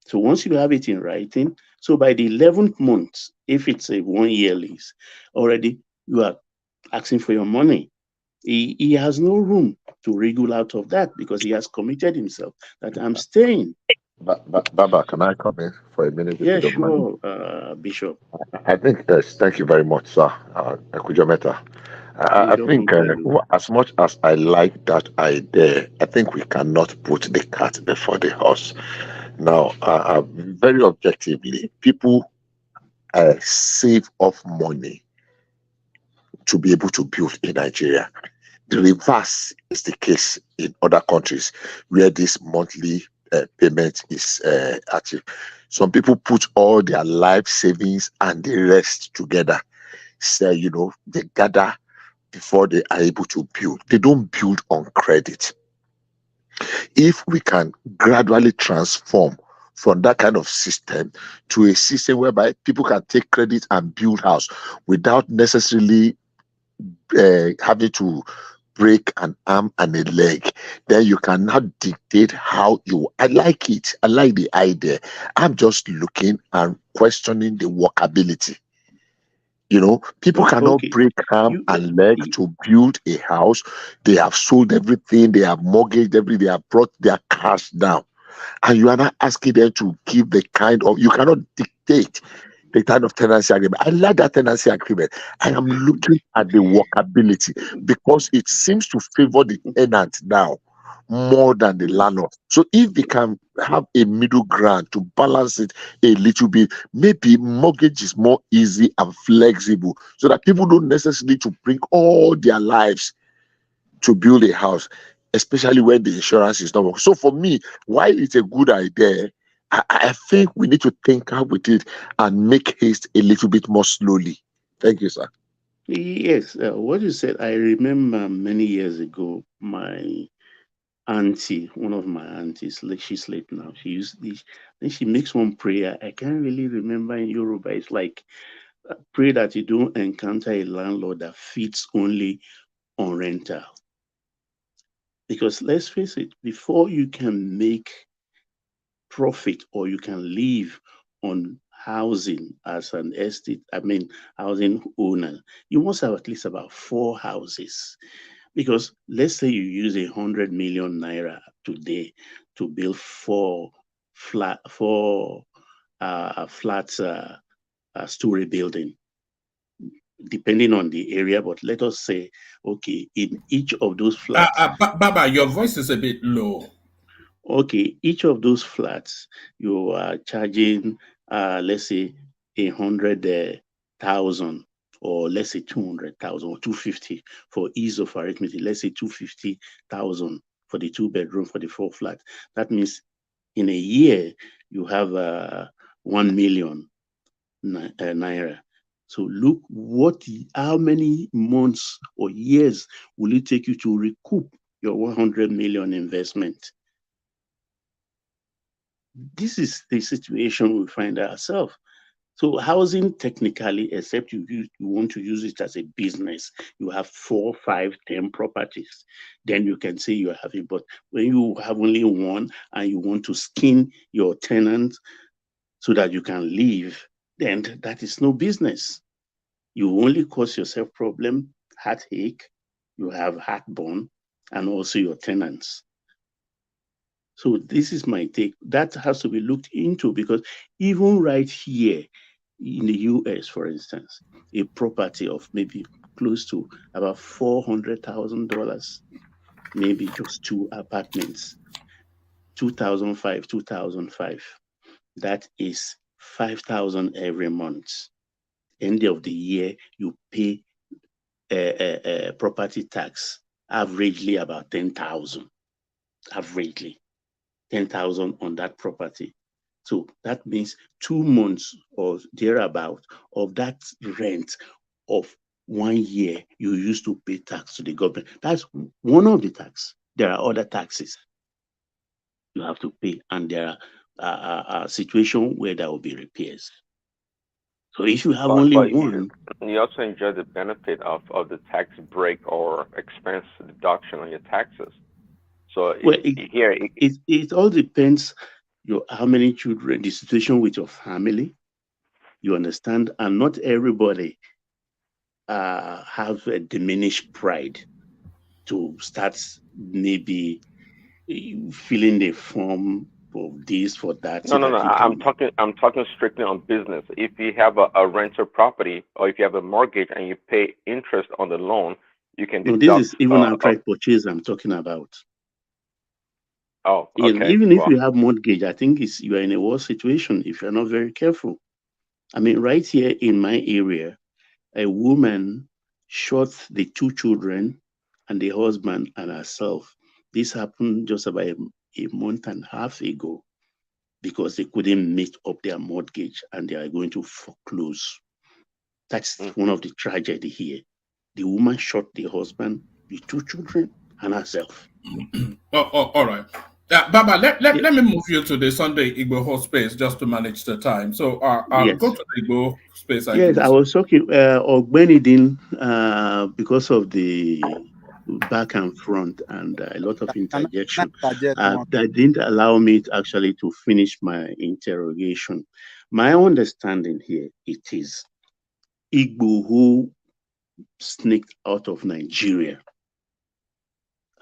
So once you have it in writing, so by the 11th month, if it's a 1 year lease, already you are asking for your money. He has no room to wriggle out of that, because he has committed himself that I'm staying. Baba, can I come in for a minute? Yeah, sure, Bishop. I think, thank you very much, sir. Ekujometa. I Freedom think Uncle. as much as I like that idea, I think we cannot put the cart before the horse. Now, very objectively, people save off money to be able to build in Nigeria. The reverse is the case in other countries where this monthly payment is active. Some people put all their life savings and the rest together. So, they gather before they are able to build. They don't build on credit. If we can gradually transform from that kind of system to a system whereby people can take credit and build house without necessarily having to break an arm and a leg, then you cannot dictate how you. I like it. I like the idea. I'm just looking and questioning the workability. People cannot Okay. break arm and leg to build a house. They have sold everything, they have mortgaged everything, they have brought their cash down. And you are not asking them to give the kind of, you cannot dictate the kind of tenancy agreement. I like that tenancy agreement. I am looking at the workability because it seems to favor the tenant now more than the landlord. So if we can have a middle ground to balance it a little bit, maybe mortgage is more easy and flexible so that people don't necessarily to bring all their lives to build a house, especially when the insurance is not working. So for me, while it's a good idea, I think we need to think out with it and make haste a little bit more slowly. Thank you, sir. Yes, what you said, I remember many years ago, my auntie, one of my aunties, she's late now. She used this, then she makes one prayer. I can't really remember in Yoruba. It's like, pray that you don't encounter a landlord that feeds only on rental. Because let's face it, before you can make profit or you can live on housing as an estate, housing owner, you must have at least about 4 houses. Because let's say you use 100 million naira today to build 4 flat story building, depending on the area. But let us say, okay, in each of those flats, Baba, your voice is a bit low. Okay, each of those flats you are charging, let's say 100,000, or let's say 200,000 or 250 for ease of arithmetic. Let's say 250,000 for the 2-bedroom for the 4 flat. That means in a year you have 1 million naira. So look how many months or years will it take you to recoup your 100 million investment? This is the situation we find ourselves. So housing, technically, except you want to use it as a business, you have 4, 5, 10 properties, then you can say you are having. But when you have only one and you want to skin your tenant so that you can leave, then that is no business. You only cause yourself problem, heartache, you have heartburn, and also your tenants. So this is my take. That has to be looked into, because even right here in the US, for instance, a property of maybe close to about $400,000, maybe just 2 apartments, 2005, that is 5,000 every month. End of the year, you pay property tax, averagely about 10,000, averagely 10,000 on that property. So that means 2 months or thereabout of that rent of 1 year you used to pay tax to the government. That's one of the tax. There are other taxes you have to pay, and there are situations where there will be repairs. So if you have only one, you also enjoy the benefit of the tax break or expense deduction on your taxes. So it all depends how many children, the situation with your family, you understand, and not everybody have a diminished pride to start maybe filling the form for this, for that. No. I'm talking strictly on business. If you have a rental property, or if you have a mortgage and you pay interest on the loan, you can No, deduct. this is even outright purchase I'm talking about. Oh, You know, okay. even if Well, you have mortgage, I think you are in a worse situation if you're not very careful. I mean, right here in my area, a woman shot the 2 children and the husband and herself. This happened just about a month and a half ago because they couldn't meet up their mortgage and they are going to foreclose. That's one of the tragedy here. The woman shot the husband, the 2 children, and herself. All right. Baba, let me move you to the Sunday Igbo space just to manage the time. So I'll go Yes. to the Igbo space and Yes, give I us. was talking Benidin because of the back and front and a lot of interjection that didn't allow me to actually to finish my interrogation. My understanding here, it is Igbo who sneaked out of Nigeria.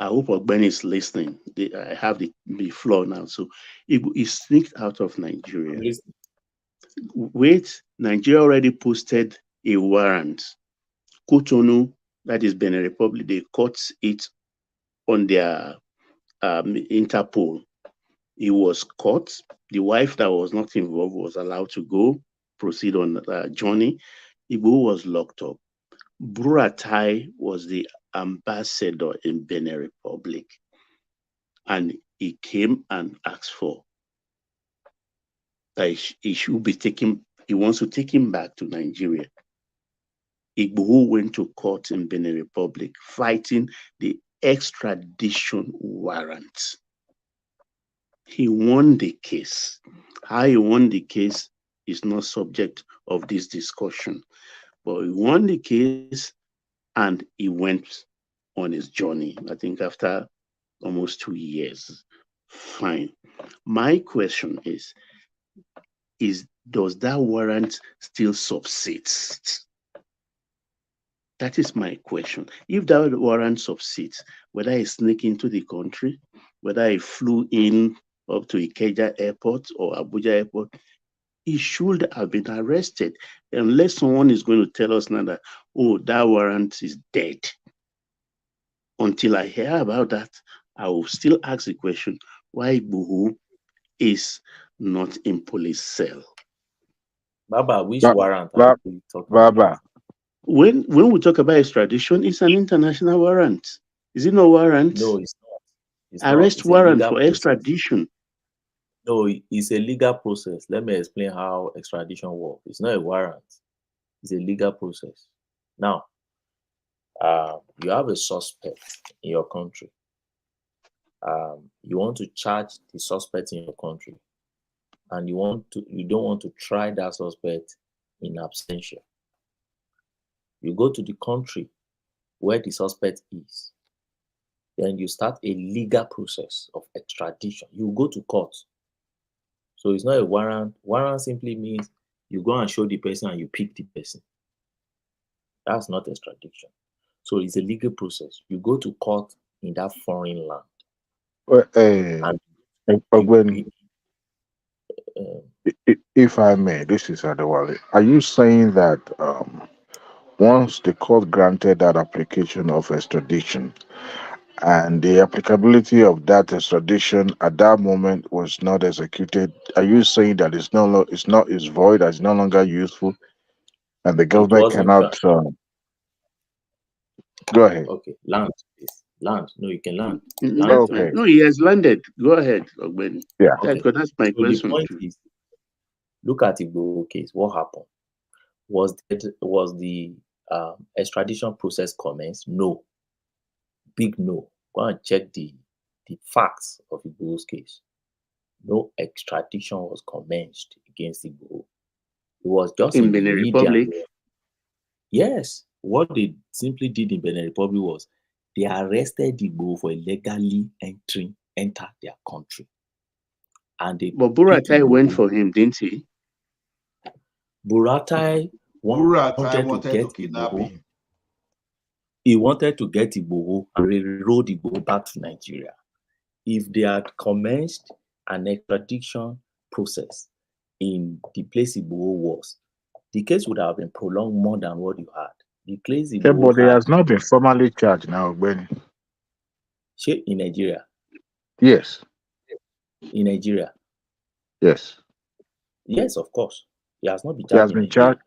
I hope Ogbeni is listening. I have the floor now. So Igbo is sneaked out of Nigeria. Wait, Nigeria already posted a warrant. Cotonou, that is Benin Republic, they caught it on their Interpol. He was caught. The wife that was not involved was allowed to go, proceed on the journey. Igbo was locked up. Buratai was the ambassador in Benin Republic. And he came and asked for that he should be taken, he wants to take him back to Nigeria. Igbo went to court in Benin Republic fighting the extradition warrant. He won the case. How he won the case is not subject of this discussion, but he won the case and he went on his journey, I think after almost 2 years. Fine. My question is does that warrant still subsist? That is my question. If that warrant subsists, whether he sneak into the country, whether he flew in up to Ikeja Airport or Abuja Airport, he should have been arrested. Unless someone is going to tell us now that, oh, that warrant is dead. Until I hear about that, I will still ask the question, why Buhu is not in police cell? Baba, which warrant are you talking Baba. When we talk about extradition, it's an international warrant. Is it no warrant? No, it's not. It's Arrest not. It's warrant for extradition. No, it's a legal process. Let me explain how extradition works. It's not a warrant. It's a legal process. Now, you have a suspect in your country. You want to charge the suspect in your country, and you don't want to try that suspect in absentia. You go to the country where the suspect is. Then you start a legal process of extradition. You go to court. So it's not a warrant. Warrant simply means you go and show the person and you pick the person. That's not extradition. So it's a legal process. You go to court in that foreign land. If I may, this is Adewale. Are you saying that once the court granted that application of extradition, and the applicability of that extradition at that moment was not executed, are you saying that it's void, it's no longer useful, and the government cannot go ahead? Okay, land, please. Land. No, you can land. Okay. No, he has landed. Go ahead, Ogbeni. Yeah. Okay. Because that's my question. The point is, look at the Igbo case. What happened? Was the extradition process commenced? No. Big no. Go and check the facts of Igbo's case. No extradition was commenced against Igbo. It was just in the Benin media. Republic. Yes. What they simply did in Benin Republic was they arrested Igbo for illegally enter their country. And they But Buratai went for him, didn't he? Buratai wanted to kidnap him. He wanted to get Igbo and reroll Igbo back to Nigeria. If they had commenced an extradition process in the place Igbo was, the case would have been prolonged more than what you had. declares Yeah, Igbo but he has not been formally charged now, Benny. in Nigeria. Yes. In Nigeria. Yes. Yes, of course. He has not been He has charged in been Nigeria.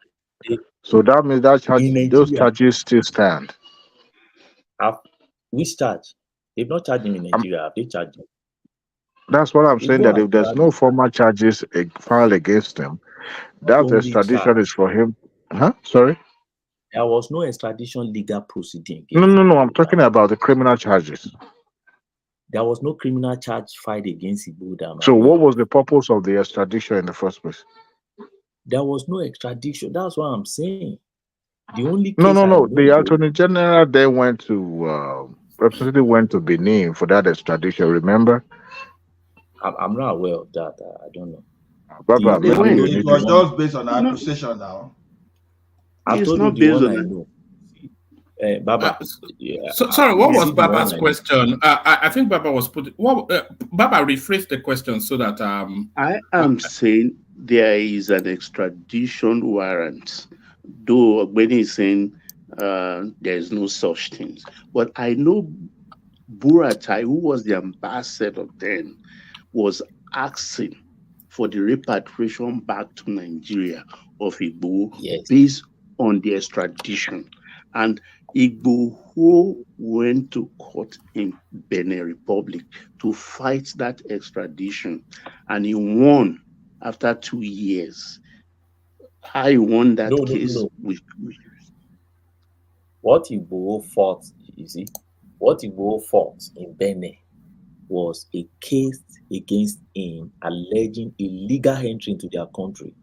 charged. So that means that charge, In those Nigeria. charges still stand. Which charge? They've not charged him in Nigeria. Have they charged him? That's what I'm saying. Igbo That has if there's charged no him. formal charges filed against him, that Only extradition charge. is for him. Huh? Sorry. There was no extradition legal proceeding No, against no, him. no. I'm talking about the criminal charges. There was no criminal charge filed against Igbo that I'm So, aware what of. was the purpose of the extradition in the first place? There was no extradition. That's what I'm saying. The only No, case no, I no. know. The Attorney General then went to representative went to Benin for that extradition. Remember? I'm not aware of that. I don't know. Baba, It maybe you need was to. just based on accusation now. I told you the one I know. Baba. Sorry, what was Baba's I question? I think Baba was put. Baba rephrased the question so that I am saying there is an extradition warrant, though Ogbeni is saying there is no such things. But I know Buratai, who was the ambassador then, was asking for the repatriation back to Nigeria of Igbo based on the extradition. And Igbo went to court in Benin Republic to fight that extradition, and he won after 2 years. I won that case. No. What Igbo fought, you see, what Igbo fought in Benin was a case against him alleging illegal entry into their country.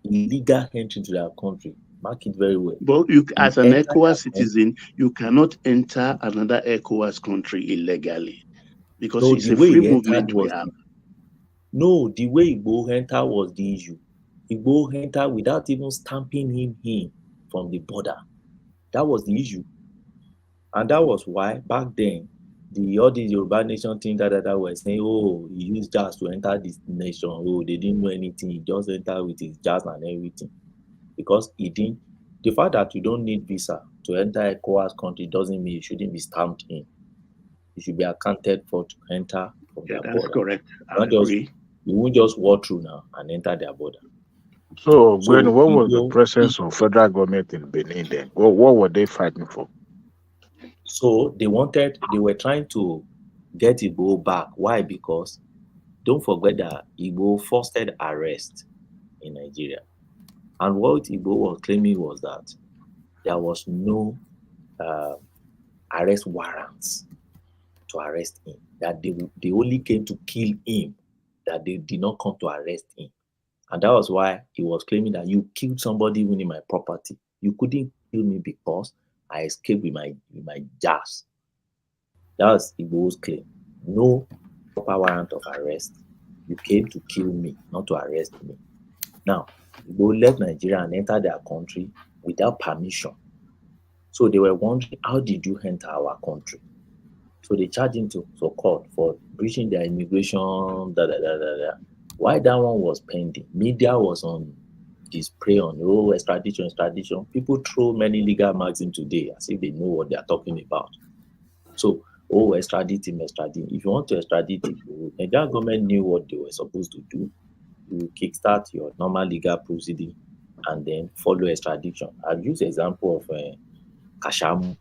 Illegal entry into their country. Mark it very well. But you, as an ECOWAS citizen, you cannot enter another ECOWAS country illegally because No, it's the a way free he movement entered we was have. no, the way Igbo entered was the issue. Igbo entered without even stamping him in from the border. That was the issue. And that was why back then, all these Yoruba nation thing that were saying, oh, he used jazz to enter this nation. Oh, they didn't know anything. He just entered with his jazz and everything. Because he didn't. The fact that you don't need visa to enter a ECOWAS country doesn't mean you shouldn't be stamped in. You should be accounted for to enter from their border. That's correct. You won't just walk through now and enter their border. So when what was the presence of federal government in Benin then? What were they fighting for? So they were trying to get Igbo back. Why? Because don't forget that Igbo forced arrest in Nigeria. And what Igbo was claiming was that there was no arrest warrants to arrest him. That they only came to kill him. That they did not come to arrest him. And that was why he was claiming that you killed somebody even in my property. You couldn't kill me because I escaped with my jazz. That was Igbo's claim. No proper warrant of arrest. You came to kill me, not to arrest me. Now, Igbo left Nigeria and entered their country without permission. So they were wondering, how did you enter our country? So they charged him to court for breaching their immigration, Why that one was pending? Media was on display on extradition. People throw many legal maxims today as if they know what they are talking about. So, extradite him. If you want to extradite him, the Nigerian government knew what they were supposed to do. You kickstart your normal legal proceeding and then follow extradition. I've used the example of Kashamu.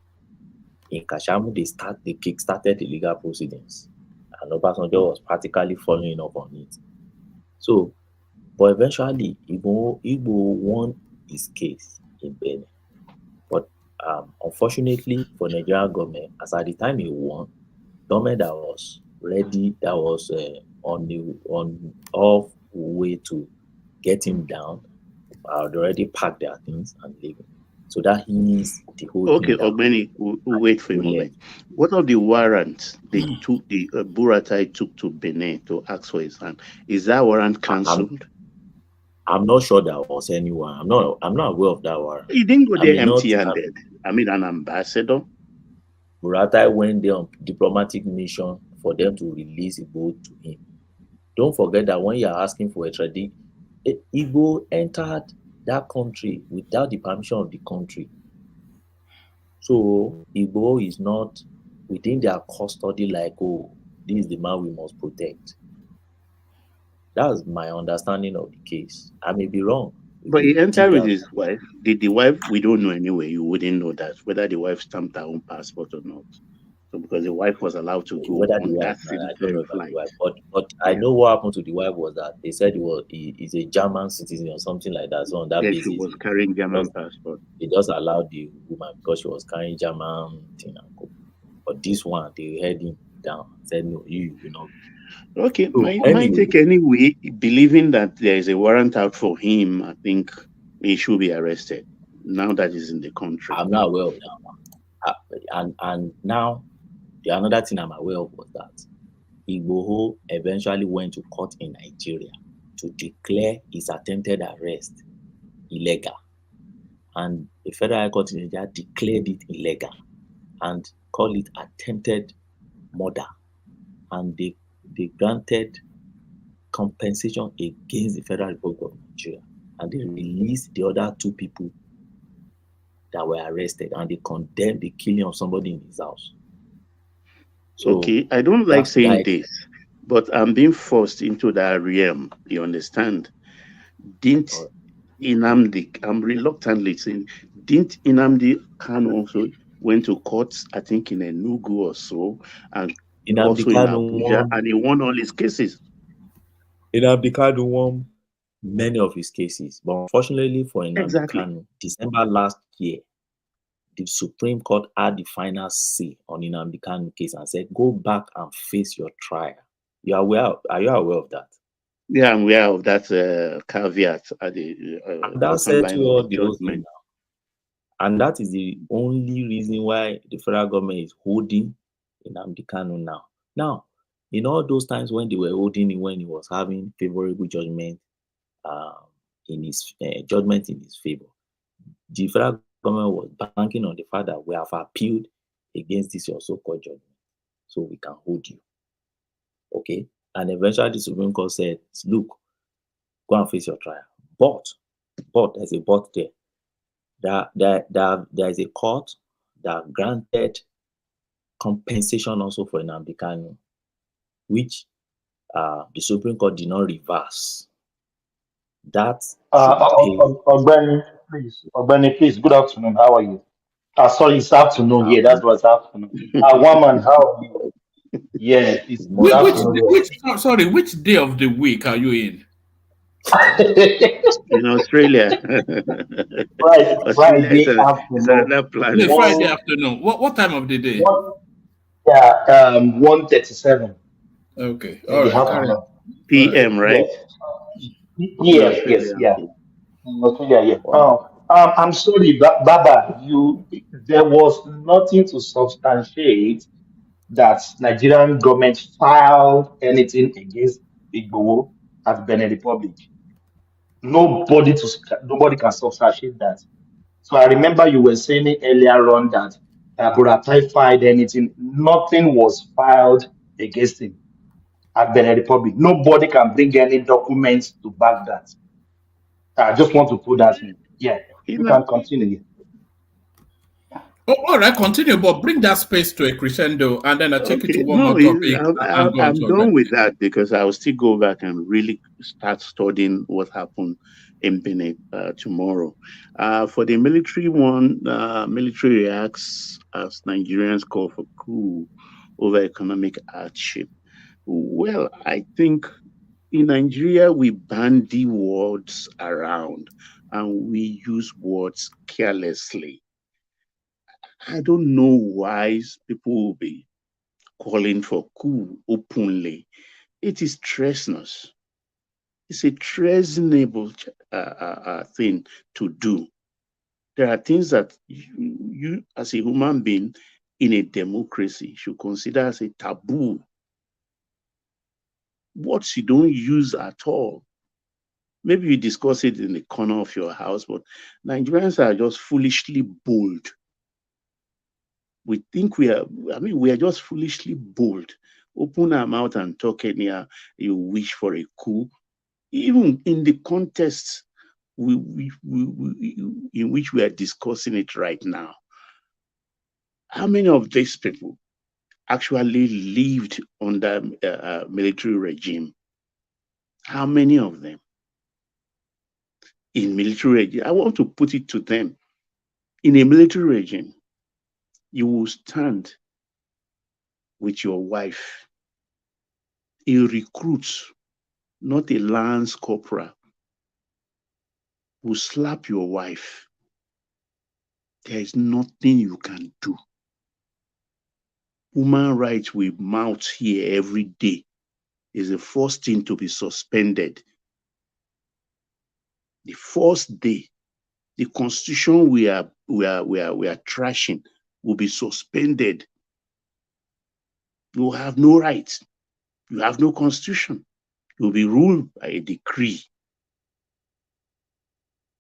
In Kashamu, they kickstarted the legal proceedings, and Obasanjo was practically following up on it. So, but eventually, Igbo won his case in Benin. But unfortunately for Nigerian government, as at the time he won, government that was ready, that was on off way to get him down, had already packed their things and leaving. So that is the whole Okay, thing. Ogbeni, we'll wait for a moment. What of the warrant they took, the Buratai took to Benin to ask for his hand? Is that warrant cancelled? I'm not sure there was anyone. I'm not aware of that warrant. He didn't go there empty-handed. An ambassador. Buratai went there on diplomatic mission for them to release Igbo to him. Don't forget that when you're asking for extradition, Igbo entered that country without the permission of the country. So Igbo is not within their custody like, oh, this is the man we must protect. That's my understanding of the case. I may be wrong. But he entered with his wife. Did the wife? We don't know anyway. You wouldn't know that whether the wife stamped her own passport or not. So because the wife was allowed to go Whether the on wife, that same I don't know about flight. the wife, but I know what happened to the wife was that they said he's a German citizen or something like that. So on that Yes, basis, she was carrying German passport. they just allowed the woman because she was carrying German thing and go. But this one, they held him down and said, no, you know. Okay, So, my take anyway, believing that there is a warrant out for him, I think he should be arrested now that he's in the country. I'm not aware of that. And now, the another thing I'm aware of was that Igboho eventually went to court in Nigeria to declare his attempted arrest illegal. And the Federal High Court in Nigeria declared it illegal and called it attempted murder. And they granted compensation against the Federal Republic of Nigeria. And they released the other two people that were arrested, and they condemned the killing of somebody in his house. So okay, I don't like saying this, but I'm being forced into that realm. You understand? Didn't Nnamdi, I'm reluctantly saying, didn't Nnamdi Kanu also went to court, I think in Enugu or so, and also in Abuja, and he won all his cases? Nnamdi Kanu won many of his cases, but unfortunately for Nnamdi Kanu, December last year, the Supreme Court had the final say on Nnamdi Kanu case and said, go back and face your trial. Are you aware of that? Yeah, I'm aware of that caveat at the bottom line of the judgment. And that is the only reason why the federal government is holding Nnamdi Kanu now. Now, in all those times when they were holding him, when he was having favorable judgment in his favor, the federal government was banking on the fact that we have appealed against this your so-called judgment, so we can hold you. Okay? And eventually the Supreme Court said, look, go and face your trial. But there's a but there. There is a court that granted compensation also for Nnamdi Kanu, which the Supreme Court did not reverse. That Ogbeni, please. Good afternoon. How are you? Sorry, it's afternoon. Yeah, that's what's afternoon. Woman, how are you? Yeah, it's good afternoon. Which day of the week are you in? In Australia. Friday afternoon. No, Friday afternoon. What time of the day? 1:37. Okay. All right. PM, right? Yes. Yeah. In Australia, yeah. Wow. I'm sorry, Baba. There was nothing to substantiate that Nigerian government filed anything against Igboho at Benin Republic. Nobody can substantiate that. So I remember you were saying it earlier on that Buratai filed anything. Nothing was filed against him at Benin Republic. Nobody can bring any documents to back that. I just want to put that in. Yeah, you can continue. Oh, all right, continue, but bring that space to a crescendo, and then I take you to one more topic. I'm done with that because I will still go back and really start studying what happened in Benin tomorrow. For the military one, military reacts as Nigerians call for coup over economic hardship. Well, I think in Nigeria, we bandy words around and we use words carelessly. I don't know why people will be calling for coup openly. It is treasonous. It's a treasonable thing to do. There are things that you as a human being in a democracy should consider as a taboo. Words you don't use at all. Maybe you discuss it in the corner of your house, but Nigerians are just foolishly bold. We think we are just foolishly bold. Open our mouth and talk anyhow. You wish for a coup. Even in the context in which we are discussing it right now. How many of these people actually lived under military regime? How many of them in military regime? I want to put it to them. In a military regime, you will stand with your wife. A recruit, not a lance corporal, will slap your wife. There is nothing you can do. Human rights we mount here every day is the first thing to be suspended. The first day, the constitution we are trashing will be suspended. You have no rights. You have no constitution. You will be ruled by a decree.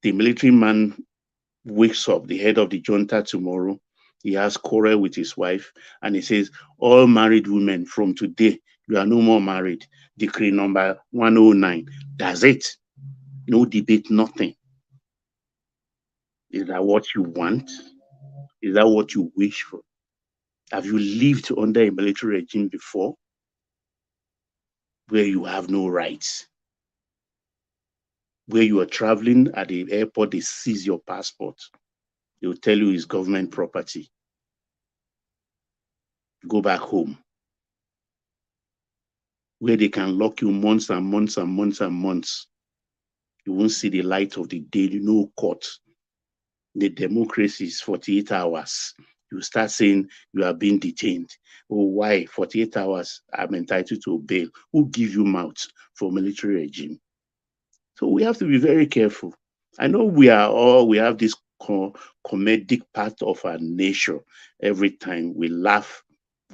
The military man wakes up, the head of the junta tomorrow, he has quarrel with his wife, and he says, all married women from today, you are no more married. Decree number 109. That's it. No debate, nothing. Is that what you want? Is that what you wish for? Have you lived under a military regime before where you have no rights? Where you are traveling at the airport, they seize your passport. They will tell you it's government property. Go back home. Where they can lock you months and months and months and months. You won't see the light of the day, no court. The democracy is 48 hours. You start saying you are being detained. Oh, why? 48 hours, I'm entitled to bail. Who give you mouth for military regime? So we have to be very careful. I know we have this comedic part of our nature. Every time we laugh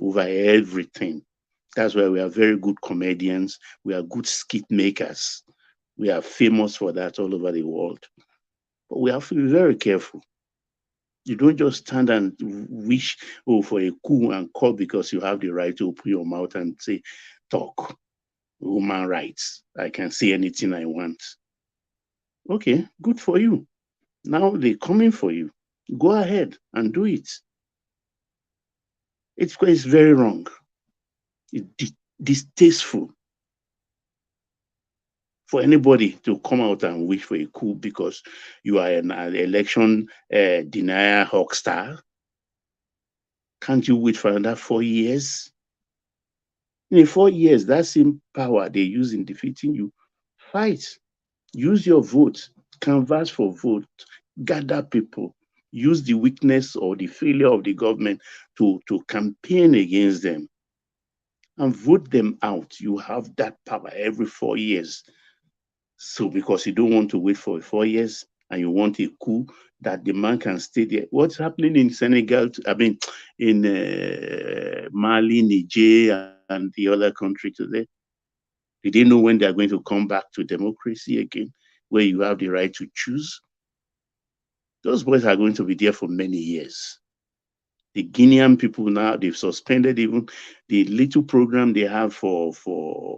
over everything. That's why we are very good comedians. We are good skit makers. We are famous for that all over the world. But we have to be very careful. You don't just stand and wish for a coup and call because you have the right to open your mouth and say, talk, human rights. I can say anything I want. Okay, good for you. Now they're coming for you. Go ahead and do it. It's very wrong. It's distasteful for anybody to come out and wish for a coup because you are an election denier huckster. Can't you wait for another 4 years? In 4 years, that same power they use in defeating you, fight. Use your vote, canvass for vote, gather people, use the weakness or the failure of the government to campaign against them and vote them out. You have that power every 4 years. So because you don't want to wait for 4 years and you want a coup that the man can stay there. What's happening in Senegal, in Mali, Niger, and the other country today? They didn't know when they're going to come back to democracy again, where you have the right to choose. Those boys are going to be there for many years. The Guinean people now, they've suspended even the little program they have for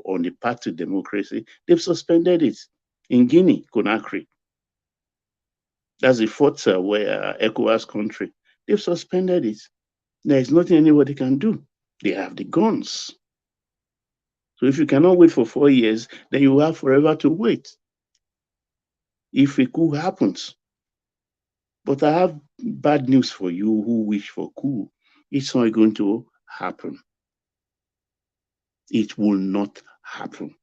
on the path to democracy. They've suspended it in Guinea, Conakry. That's the fourth ECOWAS country. They've suspended it. There is nothing anybody can do. They have the guns. So if you cannot wait for 4 years, then you have forever to wait. If a coup happens. But I have bad news for you who wish for coup. It's not going to happen. It will not happen.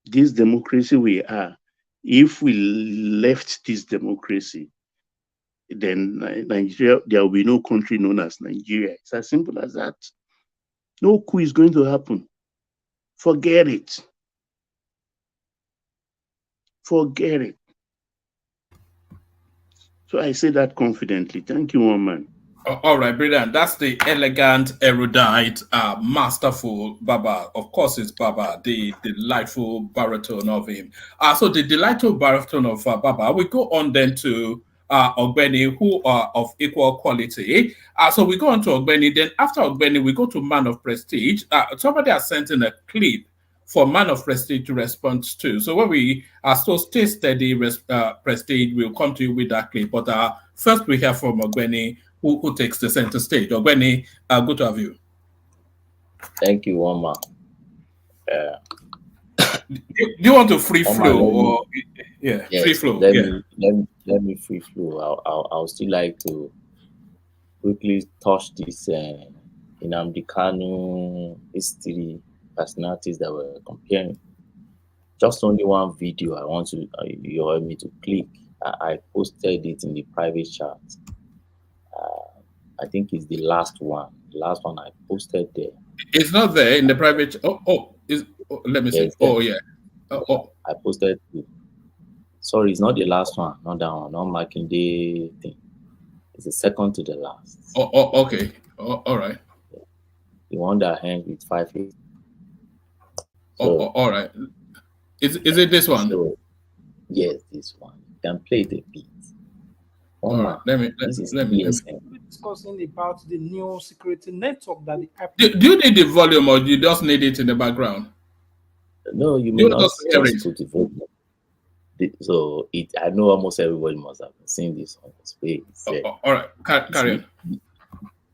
This democracy we are, if we left this democracy, then Nigeria, there will be no country known as Nigeria. It's as simple as that. No coup is going to happen. Forget it. Forget it. So I say that confidently. Thank you, one man. All right, brilliant. That's the elegant, erudite, masterful Baba. Of course, it's Baba, the delightful baritone of him. So the delightful baritone of Baba. We go on then to Ogbeni, who are of equal quality. So we go on to Ogbeni. Then after Ogbeni, we go to Man of Prestige. Somebody has sent in a clip for Man of Prestige to respond to. So when we are so stay steady, Prestige, we'll come to you with that clip. But first we hear from Ogbeni who takes the center stage. Ogbeni, good to have you. Thank you, Oma. Do you want to free flow or yes, free flow? Let me free flow. I'll still like to quickly touch this Nnamdi Kanu history personalities that we're comparing. Just only one video I want to you want me to click. I posted it in the private chat. I think it's the last one. The last one I posted there. It's not there in the private. Let me see. Oh yeah. I posted it. Sorry, it's not the last one. Not that one. Not marking the thing. It's the second to the last. Okay. All right. The one that ends with 5 8. All right. Is it this one? So, yes, this one. You can play it a bit. All right. Let me discussing about the new security network that the app. Do you need the volume or do you just need it in the background? No, you may not just put the volume. So I know almost everybody must have seen this on the space. All right, carry on.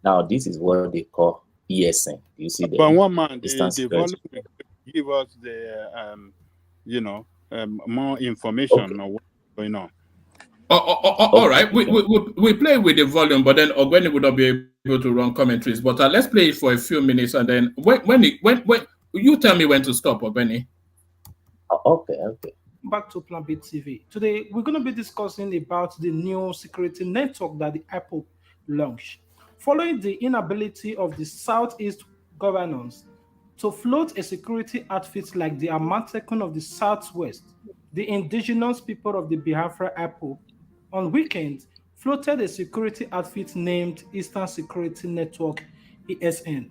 Now this is what they call ESN. You see, but one man, the volume will give us the more information on what's going on. All right, we play with the volume, but then Ogbeni would not be able to run commentaries. But let's play it for a few minutes, and then when you tell me when to stop, Ogbeni. Okay. Back to Plan B TV. Today, we're going to be discussing about the new security network that the Apple launched. Following the inability of the Southeast governors to float a security outfit like the Amatekun of the Southwest, the indigenous people of the Biafra Apple, on weekends, floated a security outfit named Eastern Security Network, ESN.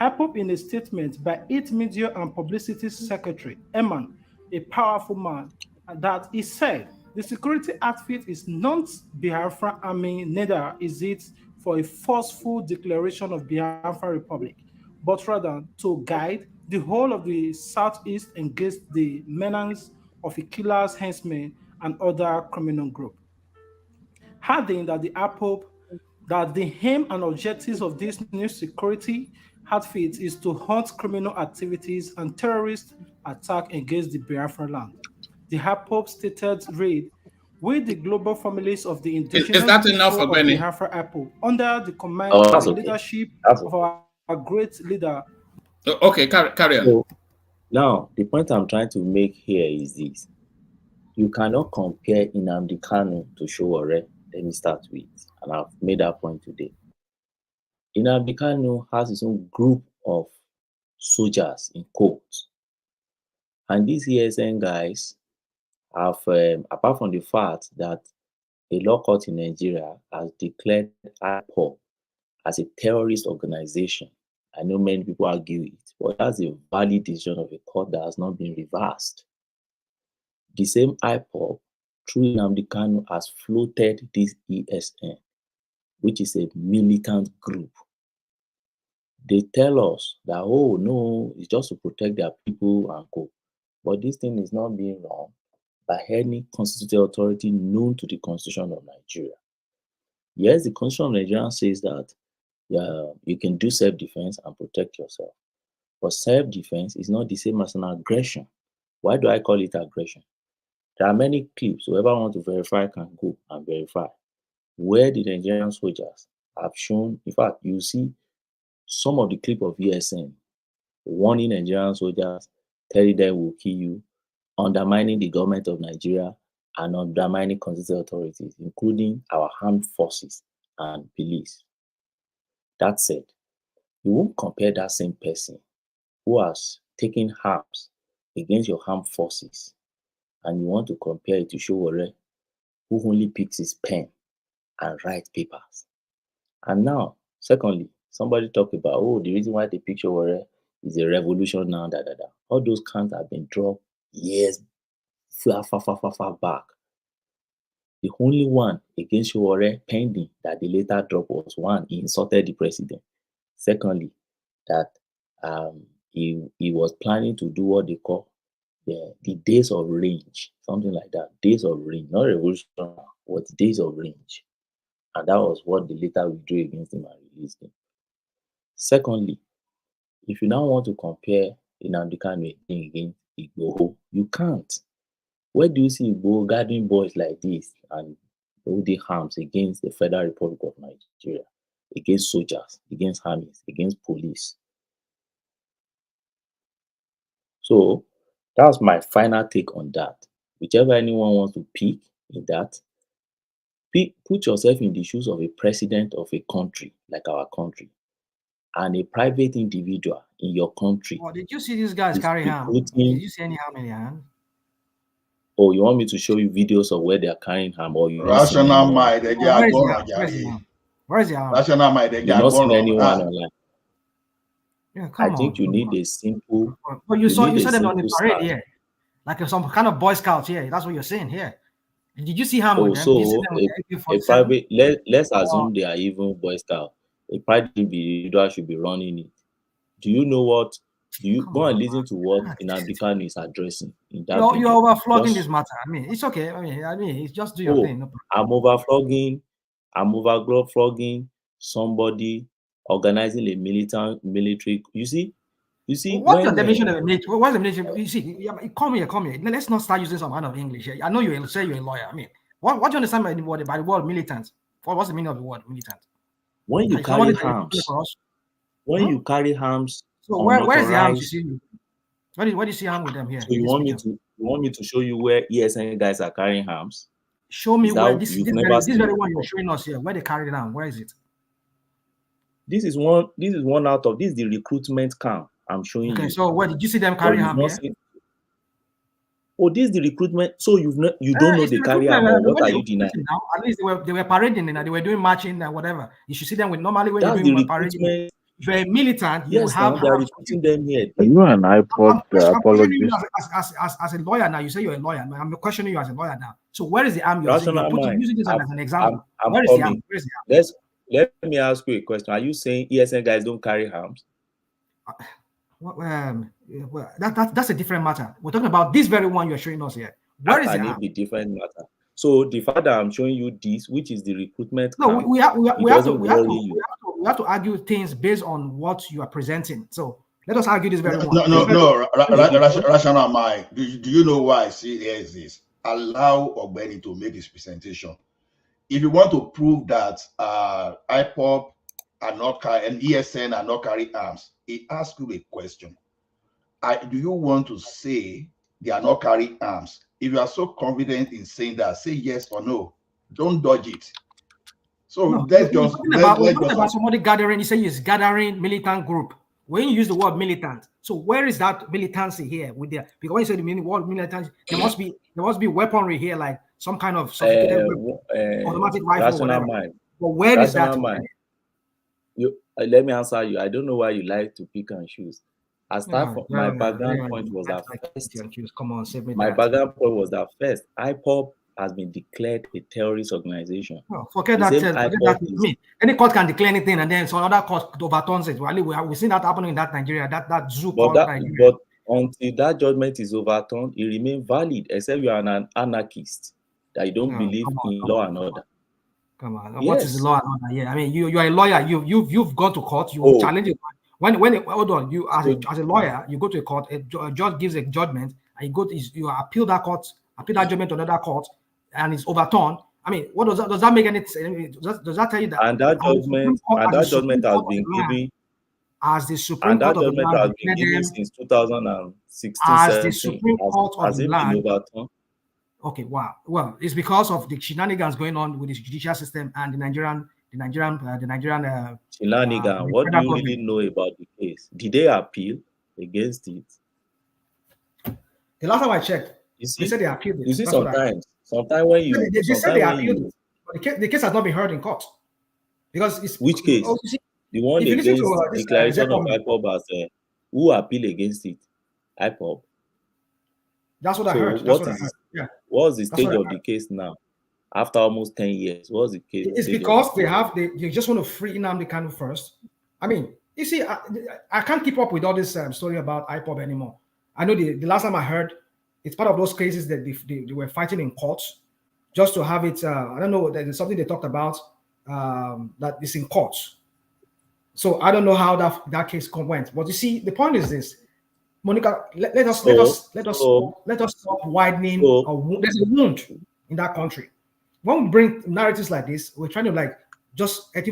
HAPOP, in a statement by its Media and Publicity Secretary, Eman, a powerful man, that he said the security outfit is not Biafra army, neither is it for a forceful declaration of Biafra Republic, but rather to guide the whole of the Southeast against the menace of a killer's henchmen and other criminal group. Adding that the aim and objectives of this new security outfit is to hunt criminal activities and terrorist attack against the Biafra land. The HAPOP stated read, with the global families of the indigenous people of Biafra Apple under the command and leadership of our great leader. Okay, carry on. So, now, the point I'm trying to make here is this. You cannot compare Nnamdi Kanu to Sowore. Let me start with, and I've made that point today. Nnamdi Kanu has his own group of soldiers in quotes. And these ESN guys have, apart from the fact that a law court in Nigeria has declared IPOB as a terrorist organization, I know many people argue it, but that's a valid decision of a court that has not been reversed. The same IPOB, through Nnamdi Kanu, has floated this ESN, which is a militant group. They tell us that, oh no, it's just to protect their people and go. But this thing is not being run by any constitutional authority known to the Constitution of Nigeria. Yes, the Constitution of Nigeria says that you can do self-defense and protect yourself. But self-defense is not the same as an aggression. Why do I call it aggression? There are many clips. Whoever wants to verify can go and verify where the Nigerian soldiers have shown. In fact, you see some of the clip of ESN warning Nigerian soldiers, telling them we'll kill you, undermining the government of Nigeria and undermining constitutional authorities, including our armed forces and police. That said, you won't compare that same person who has taken arms against your armed forces and you want to compare it to Sowore, who only picks his pen and writes papers. And now, secondly, somebody talked about, oh, the reason why they pick Sowore is a revolution now, All those counts have been dropped years far back. The only one against Sowore pending that the later drop was one, he insulted the president. Secondly, that he was planning to do what they call the days of range, something like that. Days of range, not revolution, but days of range. And that was what they later withdrew against him and released him. Secondly, if you now want to compare Nnamdi Kanu against Igboho, you can't. Where do you see Igboho gathering boys like this and holding arms against the Federal Republic of Nigeria, against soldiers, against armies, against police? So that's my final take on that. Whichever anyone wants to pick in that, put yourself in the shoes of a president of a country like our country and a private individual in your country. Oh, did you see these guys carry ham? Did you see any ham in their hand? Oh, you want me to show you videos of where they are carrying ham, or you rational mind? They are going Where is the ham? Rational mind. They you've are not seen going anyone online. Yeah, come I think you need a simple. But you saw them on the parade here, like some kind of Boy Scouts here. That's what you're saying here. Did you see ham with them? So Did you see them with a private. Let's assume they are even Boy Scout. A private individual should be running it. Do you know what? Do you go and listen to what Nnamdi Kanu is addressing in that video? You're overflogging this matter. I mean, it's okay. I mean, it's just do your thing. No I'm overflogging somebody organizing a military. You see. What's the definition of a military? What's the military? You see, come here. Let's not start using some kind of English here. I know you say you're a lawyer. I mean, what do you understand by the word militant? What's the meaning of the word militant? When you carry arms, you carry arms. So where is the arms you see? Where do you see arms with them here? So you want me to show you where ESN guys are carrying arms? Show me where this very one you're showing us here. Where they carry it on? Where is it? This is one out of this is the recruitment camp I'm showing you. Okay, so where did you see them carry arms here? Oh, this is the recruitment. So you don't know they carry arms. What are you denying? Now, at least they were parading and they were doing marching and whatever. You should see them with normally when That's you're doing parading. If you're a militant, you have they're recruiting them here. You and iPod apologies. As a lawyer now, you say you're a lawyer. I'm questioning you as a lawyer now. So where is the arm you're using this as an example? Where is the arm? Let me ask you a question. Are you saying ESN guys don't carry arms? That's a different matter. We're talking about this very one you're showing us here. Where is it? Be different matter. So the fact that I'm showing you this, which is the recruitment, no, we have to argue things based on what you are presenting. So let us argue this very one. No, rational mind. Do you know why I see here is this? Allow Ogbeni to make his presentation. If you want to prove that IPOB are not carry and ESN are not carrying arms, he asks you a question. Do you want to say they are not carrying arms? If you are so confident in saying that, say yes or no. Don't dodge it. So let's just about somebody gathering. You say he's gathering militant group. When you use the word militant, so where is that militancy here with the? Because when you say the word militant, there must be weaponry here, like some kind of sophisticated automatic rifle, whatever. Mind. But where is that? Let me answer you. I don't know why you like to pick and choose. My background point was that first. Come on, save me. My background point was that first. IPOB has been declared a terrorist organization. Oh, forget that. Any court can declare anything, and then some other court overturns it. We've seen that happening in that Nigeria, that zoo. But until that judgment is overturned, it remains valid, except you are an anarchist that you don't believe in law and order. Come on, yes. What is law and order? Yeah, I mean, you are a lawyer. You've gone to court. You challenge it. When hold on, you as a lawyer, you go to a court. A judge gives a judgment, and you appeal that judgment to another court, and it's overturned. I mean, what does that make any sense? Does that tell you that? And that judgment has been given as the Supreme Court of the land has been given since 2016. As the Supreme Court of the land. Okay, wow. Well, it's because of the shenanigans going on with the judicial system and the Nigerian shenanigans. What do you really know about the case? Did they appeal against it? The last time I checked, they said they appealed it. You see, sometimes when you they said they appealed it, but the case has not been heard in court because it's which case? The one against the declaration of IPOB as who appeal against it? IPOB. That's what I heard. What's the stage of the case now? After almost 10 years, what's the case? It's because they just want to free Nnamdi Kanu first. I mean, you see, I can't keep up with all this story about IPOB anymore. I know the last time I heard, it's part of those cases that they were fighting in courts just to have it. I don't know. There's something they talked about that is in court. So I don't know how that case went. But you see, the point is this, Monica. Let us stop widening. There's a wound in that country. When we bring narratives like this, we're trying to like just that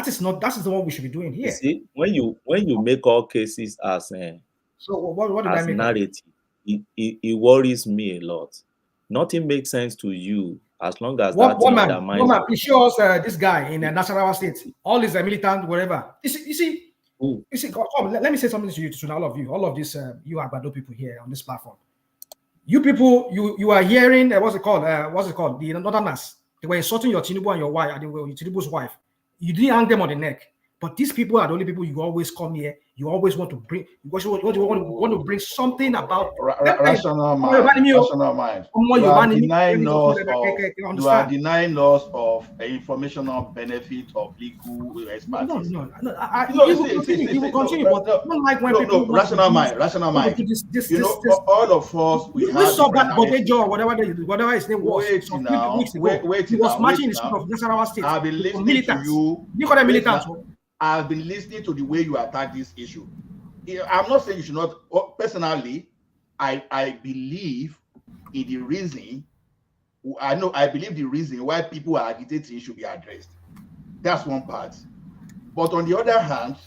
is not what we should be doing here. You see, when you make all cases as so what did I make narrative, it worries me a lot. Nothing makes sense to you as long as one man, he shows this guy in National State, all his militant, whatever. You see, come, let me say something to you, to all of these you Agbado people here on this platform. You people, you are hearing what's it called? The Northerners. They were insulting your Tinubu and your wife, and your Tinubu's wife. You didn't hang them on the neck. But these people are the only people you always come here. You always want to bring. You want to bring something about rational mind. Rational mind. You are denying us of informational benefit of legal expertise. No. You will continue. But not like when people. Rational mind. All of us. We saw that Botejo or whatever his name was. Wait now. He was marching in the street of Nassarawa State. I've been listening to you. You call them militants. I've been listening to the way you attack this issue. I'm not saying you should not. Personally, I believe in the reason. I believe the reason why people are agitating should be addressed. That's one part. But on the other hand,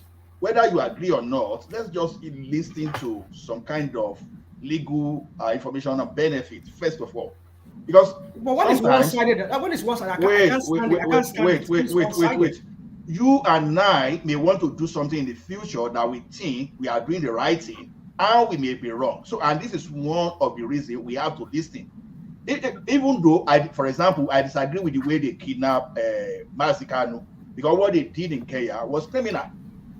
whether you agree or not, let's just listen to some kind of legal information and benefit first of all, because when it's one-sided, wait. You and I may want to do something in the future that we think we are doing the right thing, and we may be wrong. So, and this is one of the reasons we have to listen. Even though, for example, I disagree with the way they kidnapped Masikano, because what they did in Kenya was criminal.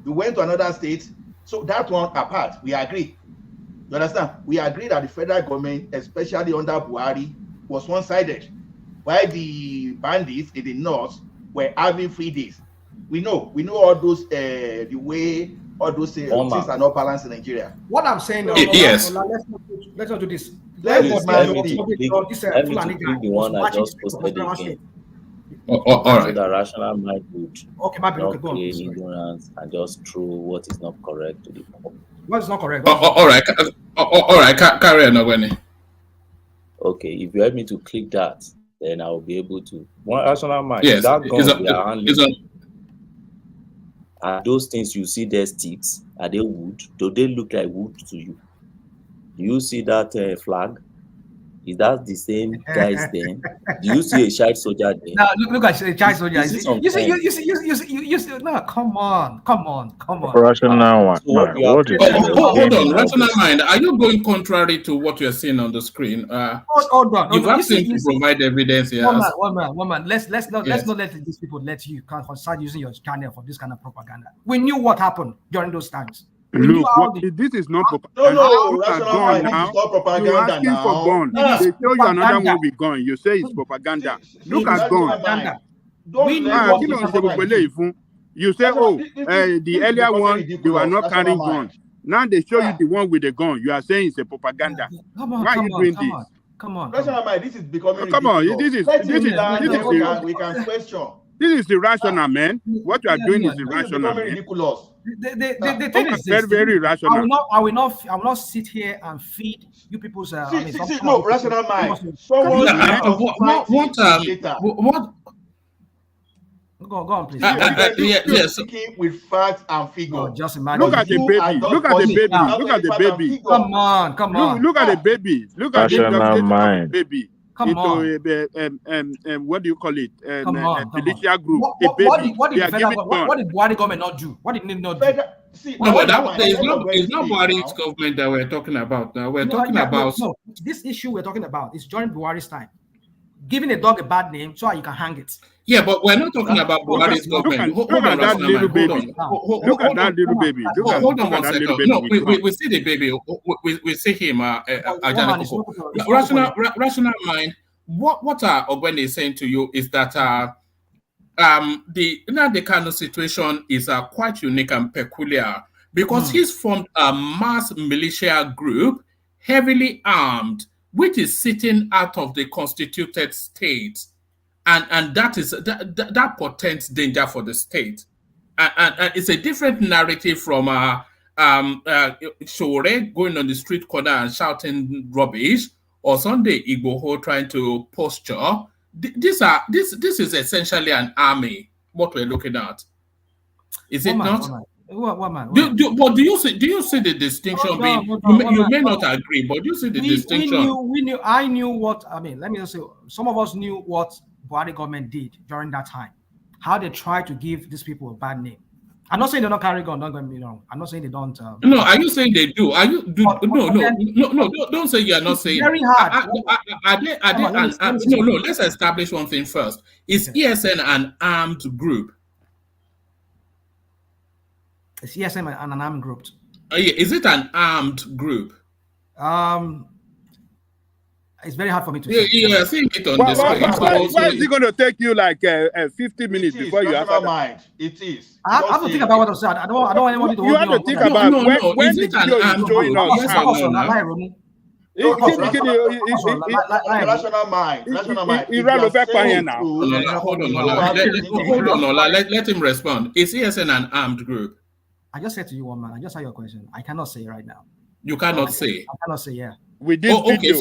We went to another state, so that one apart, we agree. You understand? We agree that the federal government, especially under Buhari, was one-sided, while the bandits in the north were having 3 days. We know all those the way all those things are not balanced in Nigeria. What I'm saying, yes. Let's not do this. Let me the one I just posted again. All right. So the rational mind would not play ignorance and just throw what is not correct to the public. What is not correct? All right. Carry on, Ogweni. Okay, if you help me to click that, then I will be able to. One rational mind. Yes. That gun we are handling. Are those things you see there sticks? Are they wood? Do they look like wood to you? Do you see that flag? Is that the same guys then? Do you see a child soldier there? No, look at the child soldier. You see. No, come on. Rational one. Hold on, rational mind. Are you going contrary to what you're seeing on the screen? Hold on. You've asked him to provide evidence here. One man. Let's not let these people let you start using your channel for this kind of propaganda. We knew what happened during those times. Look, this is not propaganda. No, rational mind. This is not propaganda. You're asking for gun. They show you another one with gun. You say it's propaganda. Look at gun. You say, the earlier one, they were not carrying guns. Now they show you the one with the gun. You are saying it's a propaganda. Why are you doing this? Come on. Rational mind. This is becoming come on. This is we can question. This is irrational, man. What you are doing is irrational, man. Ridiculous. The thing is this, very irrational. I will not sit here and feed you people's. No, rational mind. What? Go on, please. Yes. With facts and figures. Just imagine. Look at the baby. Look at the baby. Come on. Look at the baby. Look at the baby. Come on. What do you call it? Militia group. What did Buhari government not do? What did they not do? It's not Buhari's government that we're talking about. We're talking about this issue we're talking about is during Buhari's time. Giving a dog a bad name so you can hang it. Yeah, but we're not talking about Buhari's government. Look at that little baby. Look at that little baby. Hold on 1 second. No, we see the baby. We see him. Rational mind. What Ogweni is saying to you is that the Kano situation is quite unique and peculiar because he's formed a mass militia group, heavily armed, which is sitting out of the constituted state, and that portends danger for the state, and it's a different narrative from Shore going on the street corner and shouting rubbish, or Sunday Igboho trying to posture. This is essentially an army. What we're looking at, is it not? But do you see the distinction being? You may not agree, but do you see the distinction? I knew what, I mean, let me just say, some of us knew what Buhari government did during that time, how they tried to give these people a bad name. I'm not saying they don't carry gun, don't get me wrong. I'm not saying they don't. No, are you saying they do? Are you no, don't say you are not saying. Very hard. No, let's establish one thing first. Is ESN an armed group? Is ESN an armed group? Is it an armed group? It's very hard for me to say. Yeah, seeing it on the screen. Why is it going to take you like 50 minutes before you answer? Mind. It is. I have to think about what I'm saying. I don't want anybody to hold me. You have to think about when the video is showing us. Rational mind. Hold on. Let him respond. Is ESN an armed group? I just said to you, one man. I just had your question. I cannot say right now. You cannot say. I cannot say, yeah. With this video,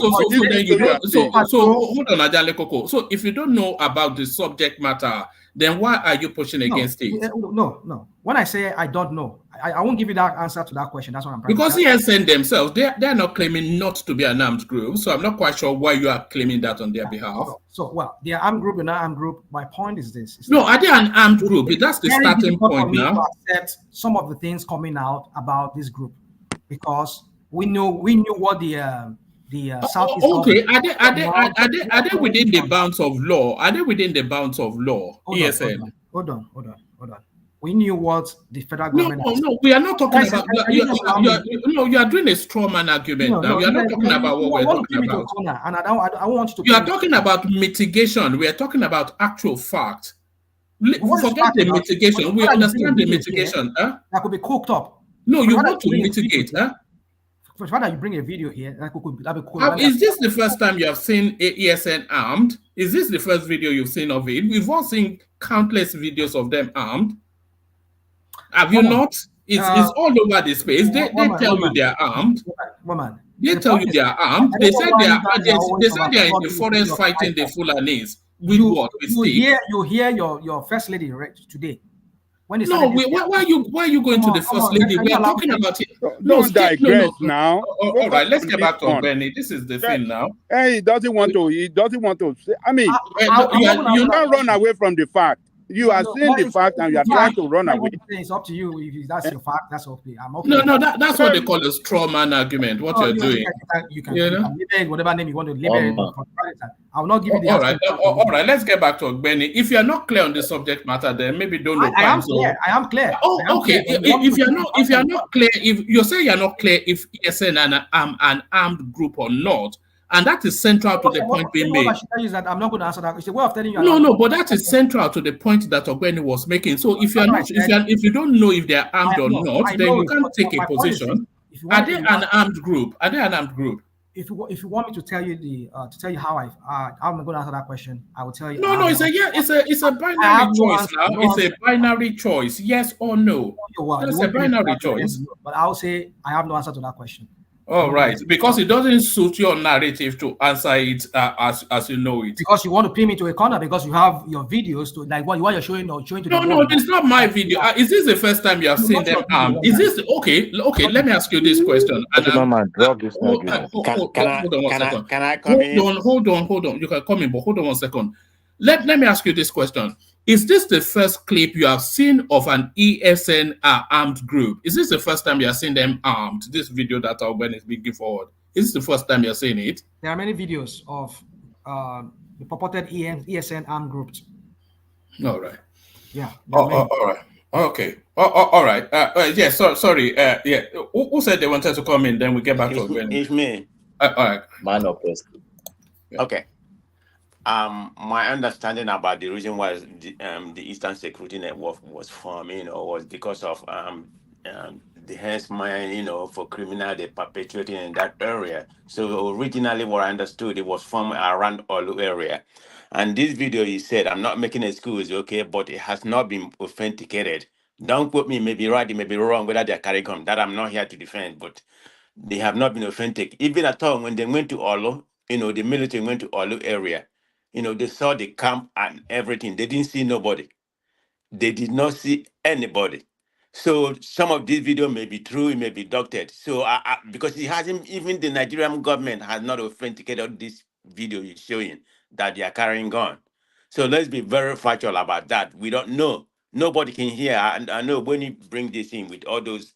so hold on, Ajale Koko. So if you don't know about the subject matter, then why are you pushing against it? No. When I say I don't know, I won't give you that answer to that question. That's what I'm trying because to say. ESN themselves, they're not claiming not to be an armed group. So I'm not quite sure why you are claiming that on their behalf. So, well, they're armed group, they're not armed group. My point is this. No, are they an armed group? That's the starting point now. To accept some of the things coming out about this group because we knew what the Southeast. Okay, are they within the bounds of law? Are they within the bounds of law? ESN. Hold on. We knew what the federal government. No, we are not talking about. You are doing a straw man argument now. You are not talking about what we're talking about. And I don't want you to. You are talking about mitigation. We are talking about actual fact. Forget the mitigation. We understand the mitigation. That could be cooked up. No, you want to mitigate, huh? For that, you bring a video here. That could be cool. Is this the first time you have seen ESN armed? Is this the first video you've seen of it? We've all seen countless videos of them armed. Have you not? It's all over the space. They tell you they are armed. They tell you they are armed. They said they are in the forest fighting the Fulanis. With what? With sticks. You hear your first lady right today. Why are you going to the first lady? We are talking about it. Don't digress now. All right, let's get back to Benny. This is the thing now. He doesn't want to say. I mean, you not run away from the fact. You are saying the fact and you are trying to run away. It's up to you. If that's your fact, that's okay. I'm okay. No, that's what they call a straw man argument. What you're doing. You can label whatever name you want to label it. I will not give you the all right, let's get back to Benny. If you're not clear on the subject matter, then maybe don't look. I am clear. Okay. If you're not clear, if you say you're not clear if ESN an armed group or not. And that is central to the point being made. What I should tell you is that I'm not going to answer that. It's a way of telling you. No, but that is central to the point that Ogbeni was making. So if if you don't know if they are armed or not, then you can't take a position. Are they an armed group? Are they an armed group? If you want me to tell you how I'm going to answer that question, I will tell you. No, it's a binary choice now. It's a binary choice, yes or no. It's a binary choice. But I'll say I have no answer to that question. All right, because it doesn't suit your narrative to answer it as you know it. Because you want to pin me to a corner because you have your videos to like what you're showing to the world. No, it's not my video. Is this the first time you have seen them armed? Is this okay? Let me ask you this question. Hold on, Can I come in? Hold on. You can come in, but hold on 1 second. Let me ask you this question. Is this the first clip you have seen of an ESN armed group? Is this the first time you are seeing them armed? This video that Albert is bringing forward. Is this the first time you're seeing it? There are many videos of the purported ESN armed groups. All right. Yeah. All right. Okay. All right. Yeah. Sorry. Yeah. Who said they wanted to come in? Then we get back to Albert. It's me. All right. Man of question. Okay. My understanding about the reason why the Eastern Security Network was formed, was because of the herdsmen, for criminal they perpetrating in that area. So originally, what I understood, it was from around Olu area. And this video, he said, I'm not making an excuse, okay, but it has not been authenticated. Don't quote me, it may be right, it may be wrong, whether they're carrying on. That I'm not here to defend, but they have not been authentic. Even at all, when they went to Olu, the military went to Olu area, they saw the camp and everything. They didn't see nobody. They did not see anybody. So some of this video may be true, it may be doctored. So because it hasn't, even the Nigerian government has not authenticated this video you're showing that they are carrying on. So let's be very factual about that. We don't know. Nobody can hear. I know when you bring this in with all those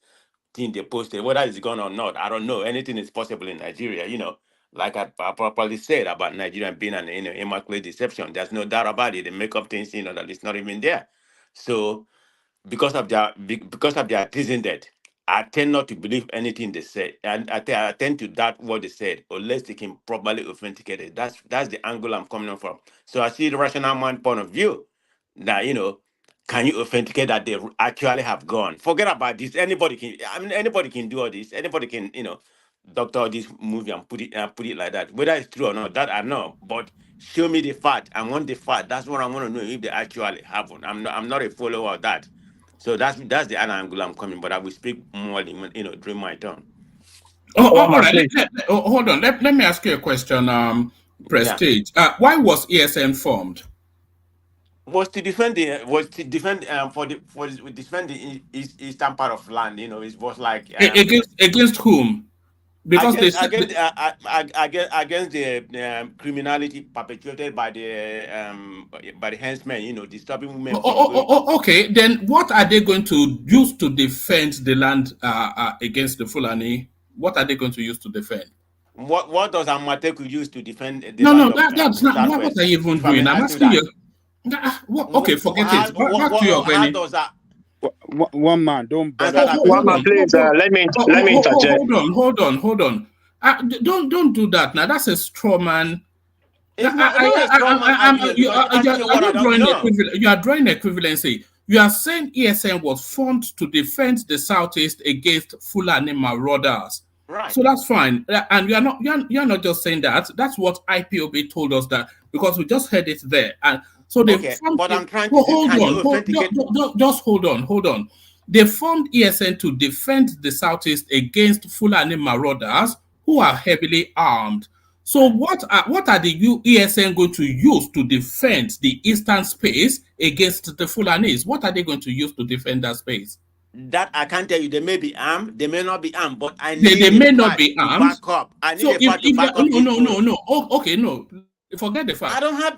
things they posted, whether it's gone or not, I don't know. Anything is possible in Nigeria, like I properly said about Nigeria being an immaculate deception. There's no doubt about it. They make up things, that it's not even there. So because of their antecedent, I tend not to believe anything they say, and I tend to doubt what they said unless they can properly authenticate it. That's the angle I'm coming from. So I see the rational mind point of view that can you authenticate that they actually have gone? Forget about this. Anybody can do all this. Anybody can doctor this movie and put it like that. Whether it's true or not, that I know. But show me the fact. I want the fact. That's what I want to know if they actually happen. I'm not a follower of that. So that's the other angle I'm coming. But I will speak more during my turn. All right. Hold on. Let me ask you a question. Prestige. Yeah. Why was ESN formed? Was to defend the eastern part of land. It was like against whom? Because against the criminality perpetrated by the henchmen, disturbing women. Okay, then what are they going to use to defend the land against the Fulani? What are they going to use to defend? What does Amateku use to defend the land? No, that's not. What are you even doing? I'm asking you. Okay, forget it. Back to your Benny. One man, don't bother. One man, please. Let me interject. Hold on. Don't do that now. That's a straw man. You are drawing equivalency. You are saying ESN was formed to defend the Southeast against Fulani marauders. Right. So that's fine. And you are not just saying that. That's what IPOB told us that, because we just heard it there. And so they formed, but I'm trying to just hold on. They formed ESN to defend the Southeast against Fulani marauders who are heavily armed. So what are the ESN going to use to defend the eastern space against the Fulanis? What are they going to use to defend that space? That I can't tell you. They may be armed, they may not be armed, but I need they may not be armed. Back up. I need a part to back up. No. Okay, no. Forget the fact. I don't have.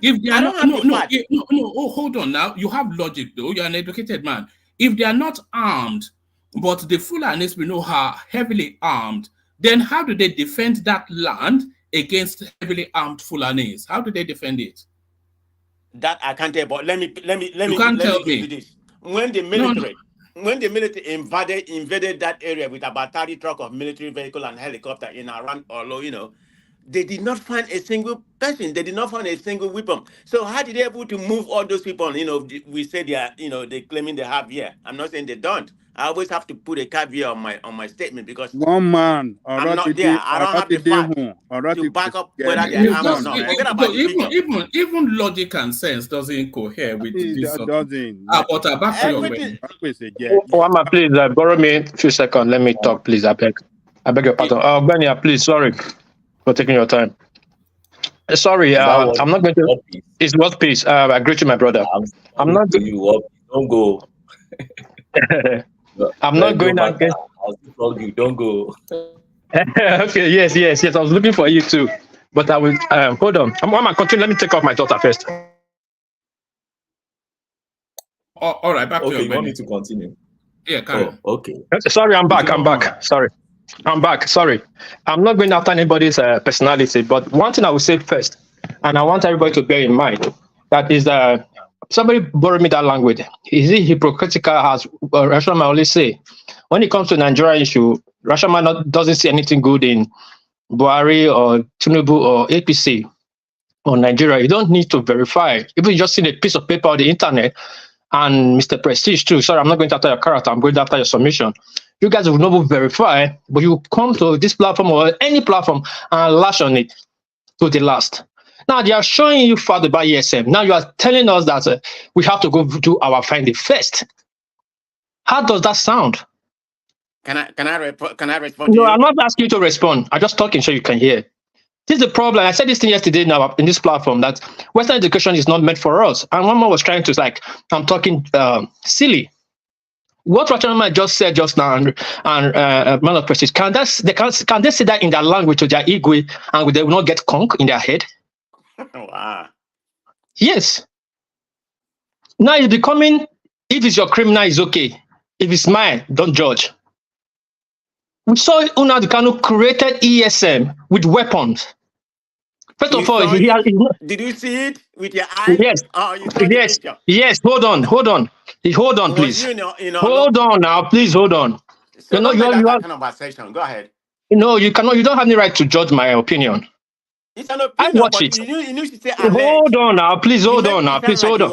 Hold on now. You have logic though. You're an educated man. If they are not armed, but the Fulanis we know are heavily armed, then how do they defend that land against heavily armed Fulanis? How do they defend it? That I can't tell. But let me tell me this. When the military invaded that area with about 30 trucks of military vehicle and helicopter in around Olo, they did not find a single person. They did not find a single weapon. So how did they able to move all those people? We say they are, they claiming they have here. I'm not saying they don't. I always have to put a caveat on my statement because one man, I'm not there. I don't have the fact to back up whether they are armed or not. Even logic and sense doesn't cohere with this. Doesn't. But back to your One man, please borrow me a few seconds. Let me talk, please. I beg your pardon. Benny, please. Sorry for taking your time. Sorry, I'm not going to. It's what peace. I greet you, my brother. I'm not going to. Don't go. I'm not going against. You don't go. Okay. Yes. I was looking for you too, but I will. Hold on. I'm continue. Let me take off my daughter first. All right. Back to you want me to continue? Yeah. Carry on. Okay. Sorry, I'm back. Sorry. I'm back. Sorry. I'm not going after anybody's personality, but one thing I will say first, and I want everybody to bear in mind, that is somebody borrowed me that language. Is it hypocritical, as Rashama always say? When it comes to Nigeria issue, Rashama doesn't see anything good in Buhari or Tinubu or APC or Nigeria. You don't need to verify. If you just see a piece of paper on the internet, and Mr. Prestige too, sorry, I'm not going after your character, I'm going after your submission. You guys will not verify, but you come to this platform or any platform and lash on it to the last. Now they are showing you further about ESM. Now you are telling us that we have to go do our finding first. How does that sound? Can I respond to No, you? I'm not asking you to respond. I'm just talking so you can hear. This is the problem. I said this thing yesterday now in this platform that Western education is not meant for us. And one more was trying to like, I'm talking silly. What Rachel just said just now and Man of Prestige, can they say that in their language to their ego and they will not get conk in their head? Wow. Yes. Now it's becoming, if it's your criminal, it's okay. If it's mine, don't judge. We saw Nnamdi Kanu created ESM with weapons. First of all, did you see it with your eyes? Yes. Oh, you saw the picture. Yes. Hold on, please. Hold on now, please hold on. So you have conversation. Go ahead. No, you cannot. You don't have the right to judge my opinion. It's an opinion. I watch it. You should say hold on now, please. Hold on now, please. Hold on.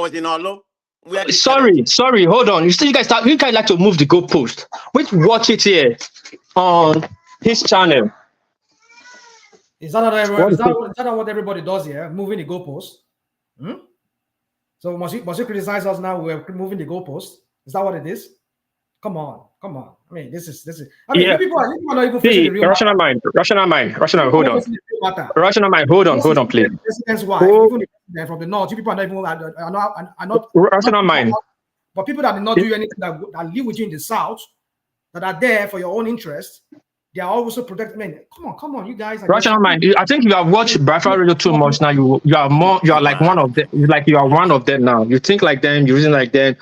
Sorry. Hold on. You guys like to move the goalpost. Wait, watch it here on his channel. Is that not what everybody does here? Moving the goalpost? So must you criticize us now? We're moving the goalpost. Is that what it is? Come on. I mean, this is. I mean, people are not even facing the real rational mind. Hold on. Rational mind. Hold on, please. President's wife, even from the north, you people are not even are not rational mind. But people that did not do anything that live with you in the south, that are there for your own interest, they are also protected. I mean, come on, you guys. Rational mind. I think you have watched Biafra Radio too much now. You are like one of them. Like you are one of them now. You think like them. You reason like them.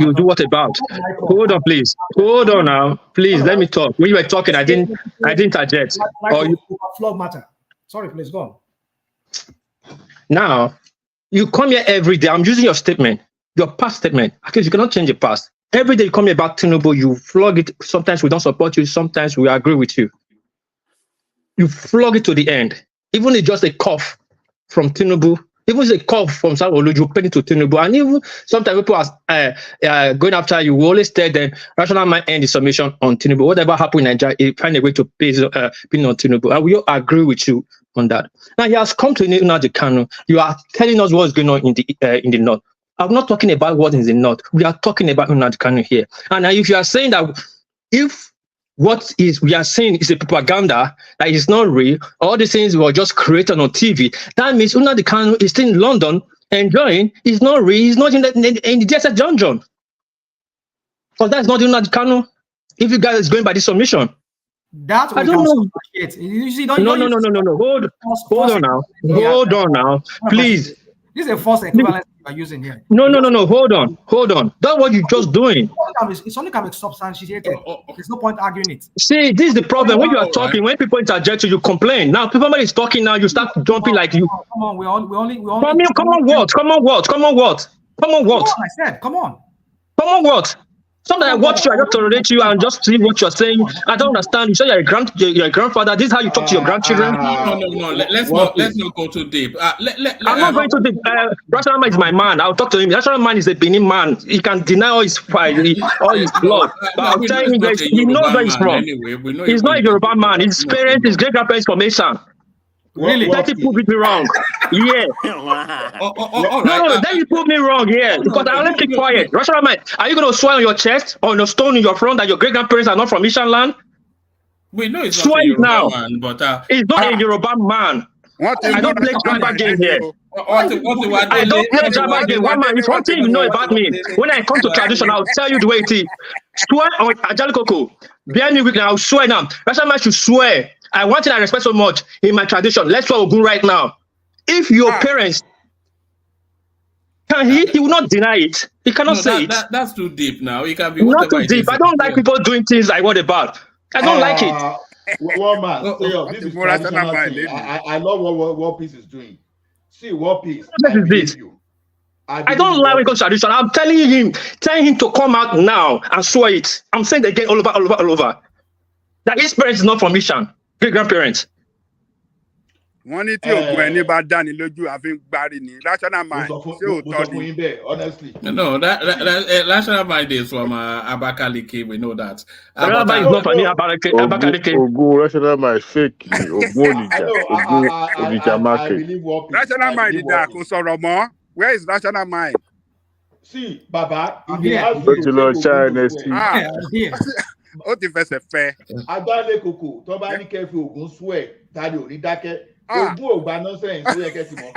You do what about? Hold on, please. Hold on now, please. Let me talk. When you were talking, I didn't interject. Flog matter. Sorry, please go on. Now, you come here every day. I'm using your statement, your past statement. Because you cannot change the past. Every day you come here about Tinubu, you flog it. Sometimes we don't support you. Sometimes we agree with you. You flog it to the end. Even if it's just a cough from Tinubu, even if it's a cough from Sanwo-Olu, you pay it to Tinubu. And even sometimes people are going after you, we always tell them, rational mind end the submission on Tinubu. Whatever happened in Nigeria, you find a way to pay opinion on Tinubu. And we all agree with you on that. Now, he has come to Nnamdi Kanu. You are telling us what's going on in the north. I'm not talking about what is in the north. We are talking about Nnamdi Kanu here. And if you are saying that if what is we are saying is a propaganda that is not real, all these things were just created on TV, that means Nnamdi Kanu is still in London enjoying. It's not real. He's not in the DSS dungeon. Because that's not Nnamdi Kanu. If you guys is going by this submission. That's what I don't know. No. Hold on now. Please. This is a false equivalence you are using here. No. Hold on. That's what you're just doing. It's only can be substantiated. There's no point arguing it. See, this is the problem. When you are talking, when people interject you, you complain. Now, people is talking now, you start jumping like you. Come on, we only. Come on, what? I said, come on. Sometimes I watch you, I just tolerate you and just see what you're saying. I don't understand. You say you're a grandfather. This is how you talk to your grandchildren. No. Let's not go too deep. I'm not going too deep. Rational man is my man. I'll talk to him. Rational man is a Benin man. He can deny all his pride, all his blood. But I'm telling you, he knows where he's from. He's not a Yoruba man. His parents, his great grandparents from Asian. Really? Then you put me wrong. Yeah. No, then you put me wrong. Yeah. Because I only keep quiet. Rational man, are you going to swear on your chest or on a stone in your front that your great grandparents are not from Asian land? We know it's swear not a Yoruba now. man, but it's not a Yoruba man. I don't play Jabba game here. I don't play Jabba game. One man, it's one thing you know about me. When I come to tradition, I'll tell you the way it is. Swear on Ajalikoko. Bear me weak now. I'll swear now. Rational man should swear. I want it I respect so much in my tradition. Let's swear Ogun right now. If your parents can he will not deny it. He cannot say it. That's too deep now. It can be not too deep. I don't like people doing things like what about. I don't like it. One man, this is traditional thing. I love what Peace is doing. See what Peace. I don't like because tradition. I'm telling him to come out now and swear it. I'm saying it again all over. That his parents is not from Mission. Great grandparents. wọ́n ní tí ògùn ẹni bá dáni lójú àfi ń gbárí ni rational mind ṣé òótọ́ ni. Honestly. No, that rational mind is from Abakaliki. We know that. Rational mind is not from Abakaliki. Ogun rational mind fake. Ogun I believe what rational mind da kò sọ̀rọ̀ mọ́. Where is rational mind? See, Baba, if they ask you to take ó ti fẹsẹ̀ fẹ́. Agbálẹ̀ kòkò tó bá ní kẹ́ fi Ògún swear tani ò ní dákẹ́. Ògún ò gba nonsense tó yẹ kẹ́ ti mọ̀.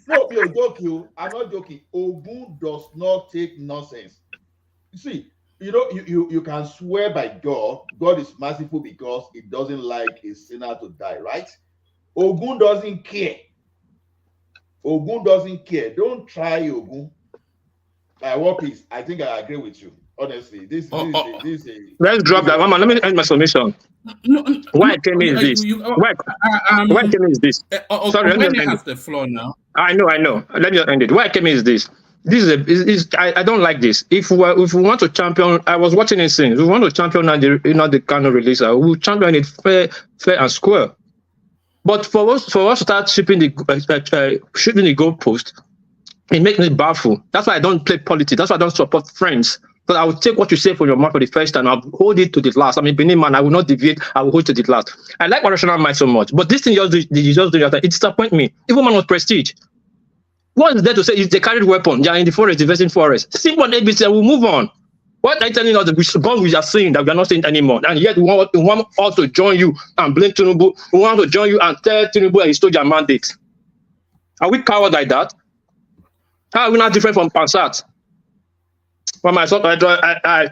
No, be a joke, I'm not joking. Ògún does not take nonsense. You see, you can swear by God. God is merciful because He doesn't like a sinner to die, right? Ògún doesn't care. Ògún doesn't care. Don't try Ògún. What is? I think I agree with you. Honestly, this is a. Let's drop that one. Let me end my submission. Why came is this? Why came is this? Sorry, let me end the floor now. I know. Let me end it. Why came is this? This is I don't like this. If we want to champion, I was watching it since. We want to champion the Kano release. We will champion it fair and square. But for us to start shooting the goalpost, it makes me baffled. That's why I don't play politics. That's why I don't support friends. But I will take what you say from your mouth for the first time. I'll hold it to the last. I mean, Benin man, I will not deviate. I will hold it to the last. I like my rational mind so much, but this thing you just do it disappoint me. Even man of prestige. What is there to say? If they carried weapon, they are in the forest, investing forest. Simple ABC, we'll move on. What are you telling us? The gun we are seeing that we are not seeing anymore, and yet we want us to join you and blame Tinubu. We want to join you and tell Tinubu that he stole your mandate. Are we cowards like that? How are we not different from Pansat? For myself, I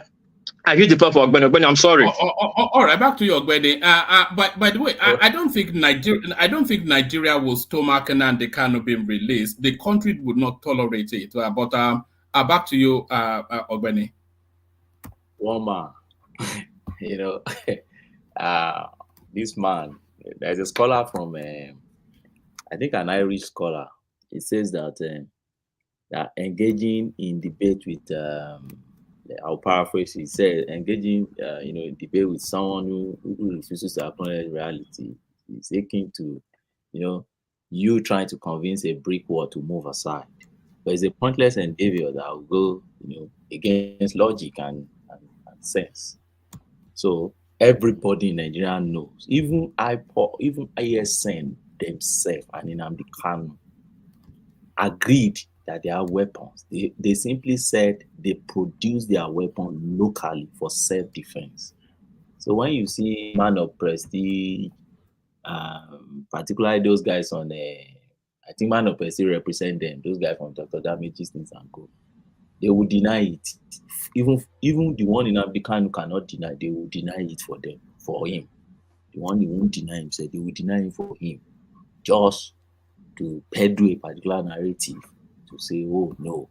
hit the floor for Ogbeni. I'm sorry. All right, back to you, Ogbeni. But by the way, I don't think Nigeria will stomach Nnamdi Kanu being released. The country would not tolerate it. But back to you, Ogbeni. One man, this man. There's a scholar from, I think, an Irish scholar. It says that engaging in debate with, I'll paraphrase. He said, engaging, in debate with someone who refuses to acknowledge reality is akin to, you trying to convince a brick wall to move aside. But it's a pointless endeavor that will go, against logic and sense. So everybody in Nigeria knows, even IPOB, even ISN themselves and Nnamdi Kanu agreed that they have weapons. They simply said they produce their weapon locally for self-defense. So when you see man of prestige, particularly those guys on I think man of prestige represent them, those guys from Dr. Damages things and go, they will deny it. Even the one in African who cannot deny, they will deny it for him. The one who won't deny himself, they will deny him for him, just to peddle a particular narrative to say, oh no,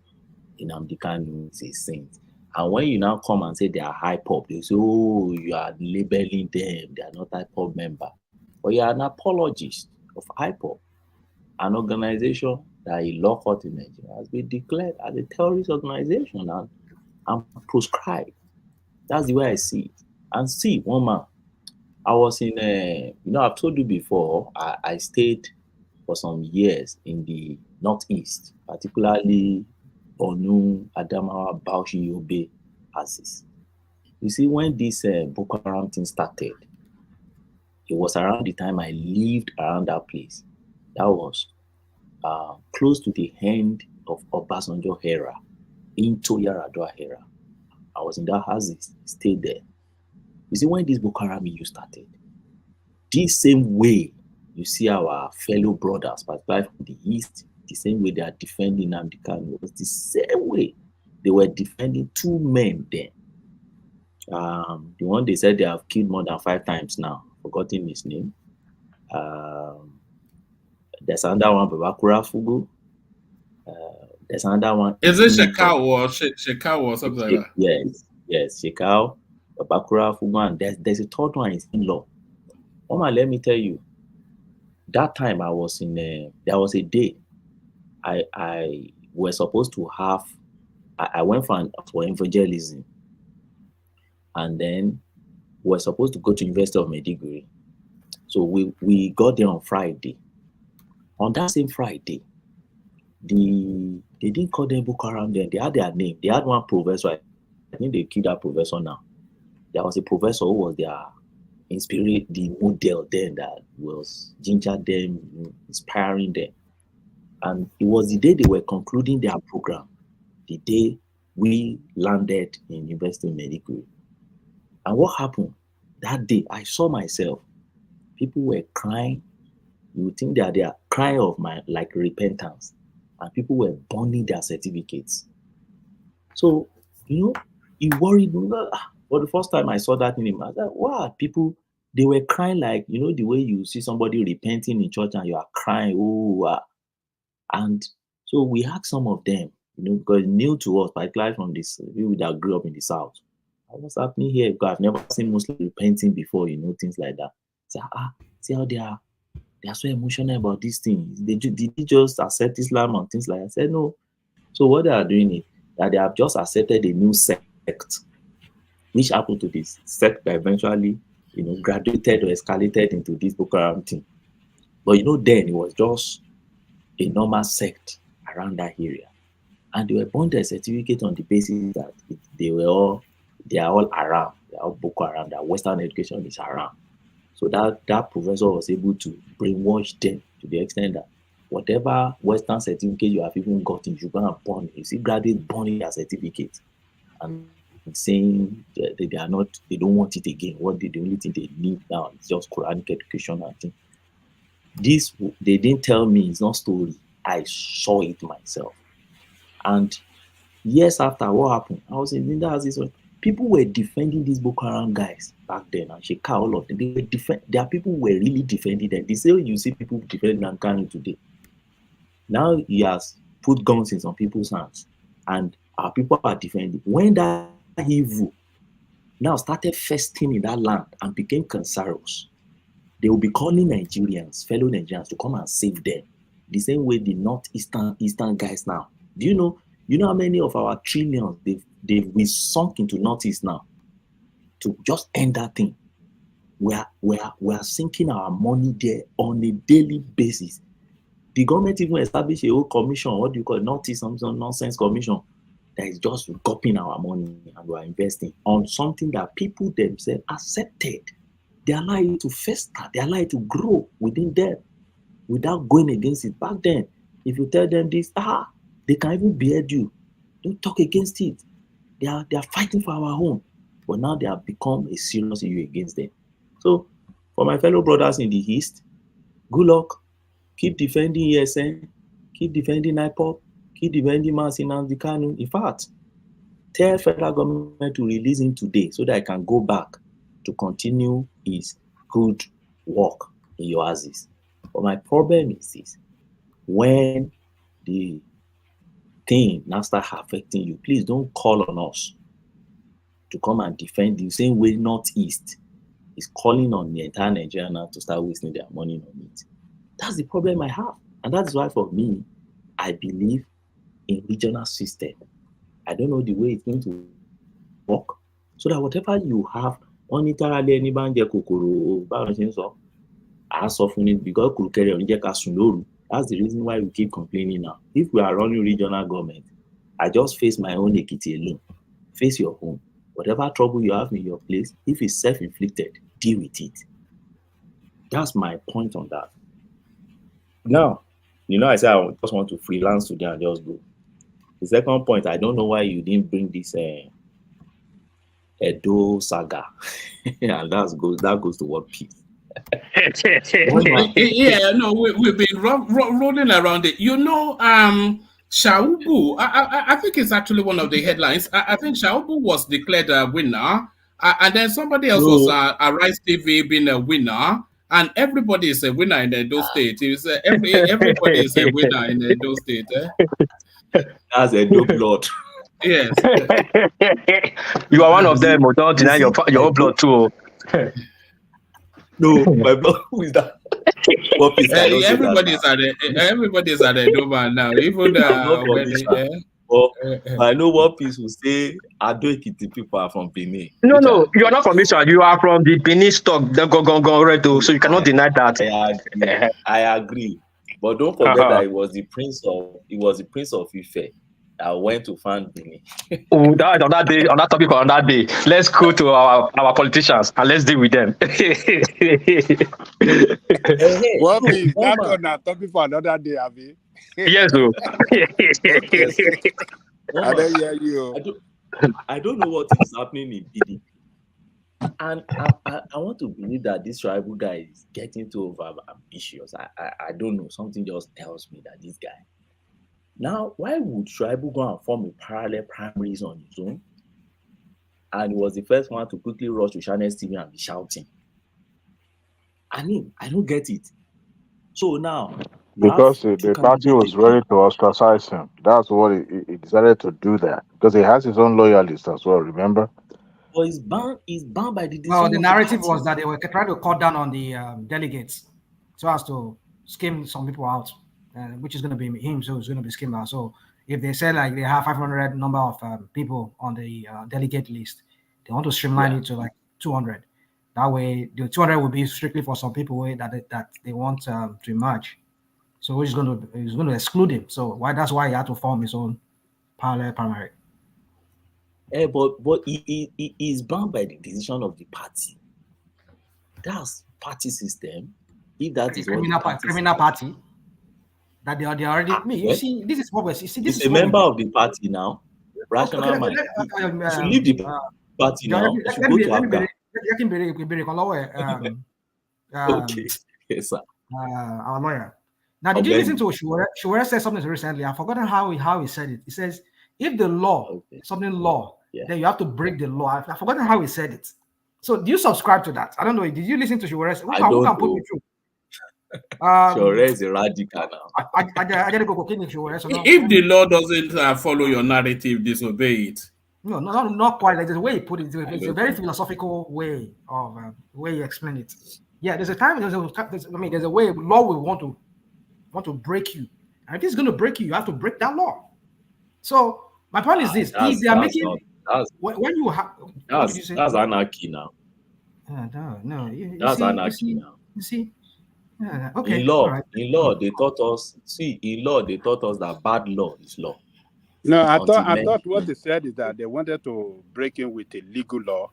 Nnamdi Kanu is a saint. And when you now come and say they are IPOB, they say, oh, you are labeling them, they are not IPOB member. But you are an apologist of IPOB, an organization that a law court in Nigeria has been declared as a terrorist organization and proscribed. That's the way I see it. And see, one man, I was in I've told you before, I stayed for some years in the Northeast, particularly Borno, Adamawa, Bauchi, Yobe, axis. You see, when this Boko Haram thing started, it was around the time I lived around that place. That was close to the end of Obasanjo era, into Yaradua era. I was in that axis, stayed there. You see, when this Boko Haram issue started, this same way you see our fellow brothers, particularly from the East, the same way they are defending Nnamdi Kanu, was the same way they were defending two men then. The one they said they have killed more than 5 times now, forgotten his name. There's another one, Babakura Fugu. There's another one. Is it Shekau or something like that? Yes, Shekau, Babakura Fugu, and there's a third one is in-law. Oma, let me tell you, that time I was in there was a day I was supposed to have, I went for evangelism, and then we're supposed to go to University of Maiduguri. So we got there on Friday. On that same Friday, they didn't call them Boko Haram then. They had their name. They had one professor. I think they killed that professor now. There was a professor who was their inspired, the model then that was ginger them, inspiring them. And it was the day they were concluding their program, the day we landed in University of Maiduguri. And what happened that day? I saw myself. People were crying. You would think that they are crying of like repentance, and people were burning their certificates. So it worried me. For the first time I saw that in him, I was like, wow, people, they were crying like, the way you see somebody repenting in church and you are crying. And so we asked some of them, because new to us, particularly from this people that grew up in the South. What's happening here? Because I've never seen Muslims repenting before, things like that. So, see how they are so emotional about these things. Did they just accept Islam and things like that? I said, no. So what they are doing is that they have just accepted a new sect, which happened to this sect that eventually, graduated or escalated into this Boko Haram thing. But then it was just a normal sect around that area. And they were born their certificate on the basis that they are all around. They are all Boko Haram, that Western education is around. So that professor was able to brainwash them to the extent that whatever Western certificate you have even gotten, you go and burn it. You see graduates burning their certificate and saying that they don't want it again. The only thing they need now is just Quranic education. I think this, they didn't tell me, it's not story. I saw it myself. And years after, what happened? I was in the house. People were defending these Boko Haram guys back then, and Sheka, all of them. Their people were really defending them. The same you see people defending Nankani today. Now he has put guns in some people's hands, and our people are defending. When that evil now started festing in that land and became cancerous, they will be calling Nigerians, fellow Nigerians, to come and save them. The same way the northeastern guys now. Do you know how many of our trillions we sunk into Northeast now to just end that thing? We are sinking our money there on a daily basis. The government even established a whole commission, what do you call it, Northeast some nonsense commission, that is just copying our money, and we are investing on something that people themselves accepted. They allow it to fester, they allow it to grow within them without going against it. Back then, if you tell them this, they can even behead you. Don't talk against it. They are fighting for our home. But now they have become a serious issue against them. So, for my fellow brothers in the East, good luck. Keep defending ESN. Keep defending IPOP. Keep defending Nnamdi Kanu. In fact, tell federal government to release him today so that I can go back to continue his good work in your houses. But my problem is this. When the thing now start affecting you, please don't call on us to come and defend the same way Northeast is calling on the entire Nigeria now to start wasting their money on it. That's the problem I have. And that's why for me, I believe in regional system. I don't know the way it's going to work. So that whatever you have, monetarily anybody kokoro, because that's the reason why we keep complaining now. If we are running regional government, I just face my own Ekiti alone. Face your own. Whatever trouble you have in your place, if it's self-inflicted, deal with it. That's my point on that. Now, I said I just want to freelance today and just go. The second point, I don't know why you didn't bring this Edo saga. And that goes to World Peace. Yeah, no, we've been rolling around it. Shaubu, I think it's actually one of the headlines. I think Shaubu was declared a winner, and then somebody else was Arise TV being a winner, and everybody is a winner in Edo State. Everybody is a winner in Edo State. That's Edo blood. Yes. You are one of them. Don't deny your own blood too. No, my blood. Who is that? Everybody's at the Edo now. Even I know what Peace will say. Ado Ekiti people are from Benin. No, you are not from Israel. You are from the Benin stock. The go, so you cannot deny that. I agree. But don't forget that it was the prince of Ife that went to find Benin. Oh, on that topic on that day, let's go to our politicians and let's deal with them. Well, no, please, one that's man. not topic for another day, Abi. Yes, bro. Yes. One I man, don't hear you. I don't know what is happening in PDP. And I want to believe that this tribal guy is getting too over ambitious. I don't know. Something just tells me that this guy. Now, why would tribal go and form a parallel primaries on his own? And he was the first one to quickly rush to Channels TV and be shouting. I mean, I don't get it. So now, Because the party was ready to ostracize him. That's what he decided to do that. Because he has his own loyalists as well, remember? Well, he's bound by the decision Well, the of narrative the was that they were trying to cut down on the delegates so as to skim some people out, which is going to be him, so it's going to be skimmed out. So if they say like they have 500 number of people on the delegate list, they want to streamline it to like 200. That way, the 200 will be strictly for some people that they want to emerge. So he's going to exclude him. So that's why he had to form his own parallel primary. But he is bound by the decision of the party. That's party system. If that is criminal party. That they already. You see, this is what we're seeing. He's a member of the party now. Rational mind. He should leave the party now. He should go to Abga. Okay. Yes, sir. Our lawyer. Now, did you listen to Shuwere said something recently? I've forgotten how he said it. He says, if the law, then you have to break the law. I've forgotten how he said it. So do you subscribe to that? I don't know. Did you listen to Shuwere? Who can put me through? Shuwere is a radical now. If the law doesn't follow your narrative, disobey it. No, not quite. Like the way he put it, it's a very philosophical way of way you explain it. Yeah, there's a time. There's a way law will want to break you, and if it's going to break you, you have to break that law. So my point is this: if they are making when you have, that's anarchy now. No, that's anarchy now. You see. Okay. In law, they taught us. See, in law, they taught us that bad law is law. No, I thought what they said is that they wanted to break in with a legal law,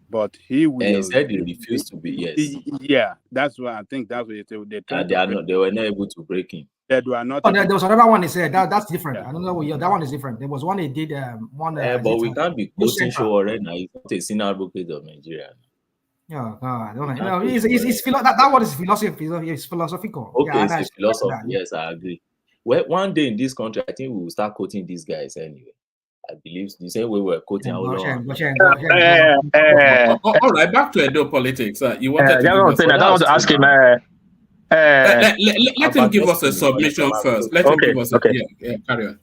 but he will. And he said he refused to be. Yes. Yeah, that's what I think. That's what they tried. They were not able to break in. They were not. There was another one. He said that's different. Yeah. I don't know. That one is different. There was one he did. But we can't be quoting Shuwere now. He's not a senior advocate of Nigeria. Oh God! That one is philosophy. It's philosophical. Okay, yeah, it's a philosophy. Yes, I agree. Well, one day in this country, I think we will start quoting these guys anyway. I believe the same way we're quoting our law. All right, back to Edo politics. You wanted to I don't want to ask him. Let him give us a submission first. Let him give us a carry on.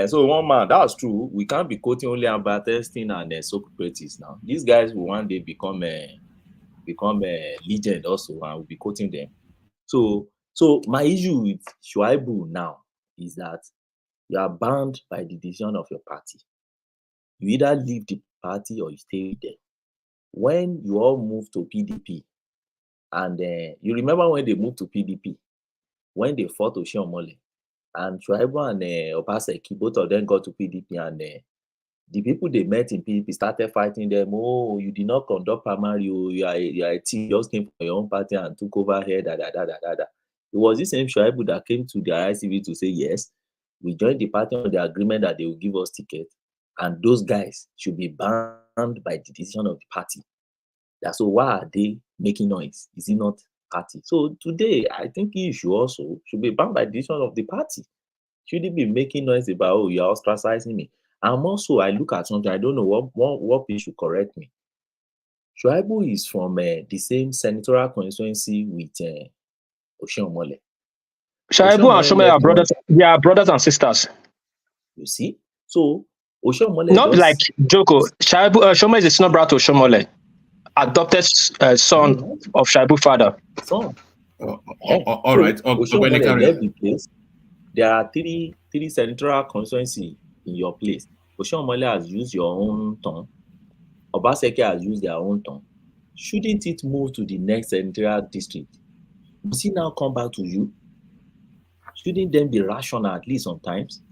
So one man, that's true. We can't be quoting only about testing and Socrates now. These guys will one day become a legend also, and we'll be quoting them. So my issue with Shuaibu now is that you are bound by the decision of your party. You either leave the party or you stay with them. When you all move to PDP, and you remember when they moved to PDP, when they fought Oshiomhole, and Shuaibu and Obaseki, both of them got to PDP, and the people they met in PDP started fighting them. Oh, you did not conduct primary. You are a team, just came from your own party and took over here. It was the same Shuaibu that came to the ICV to say, yes, we joined the party on the agreement that they will give us tickets, and those guys should be bound by the decision of the party. That's so why are they making noise? Is it not party? So today, I think he should be bound by the decision of the party. Should he be making noise about, oh, you're ostracizing me? And also, I look at something, I don't know what people should correct me. Shuaibu is from the same senatorial constituency with Oshiomhole. Shuaibu and Oshiomhole are brothers. They are brothers and sisters. You see? So, Oshiomhole not like Joko. Oshiomhole is a senior brother to Oshiomhole. Adopted son of Shuaibu's father. Son. All right. There are three senatorial constituencies in your place. Oshiomhole has used your own tongue. Obaseki has used their own tongue. Shouldn't it move to the next senatorial district? Does it now come back to you? shouldn't them be rational at least sometimes?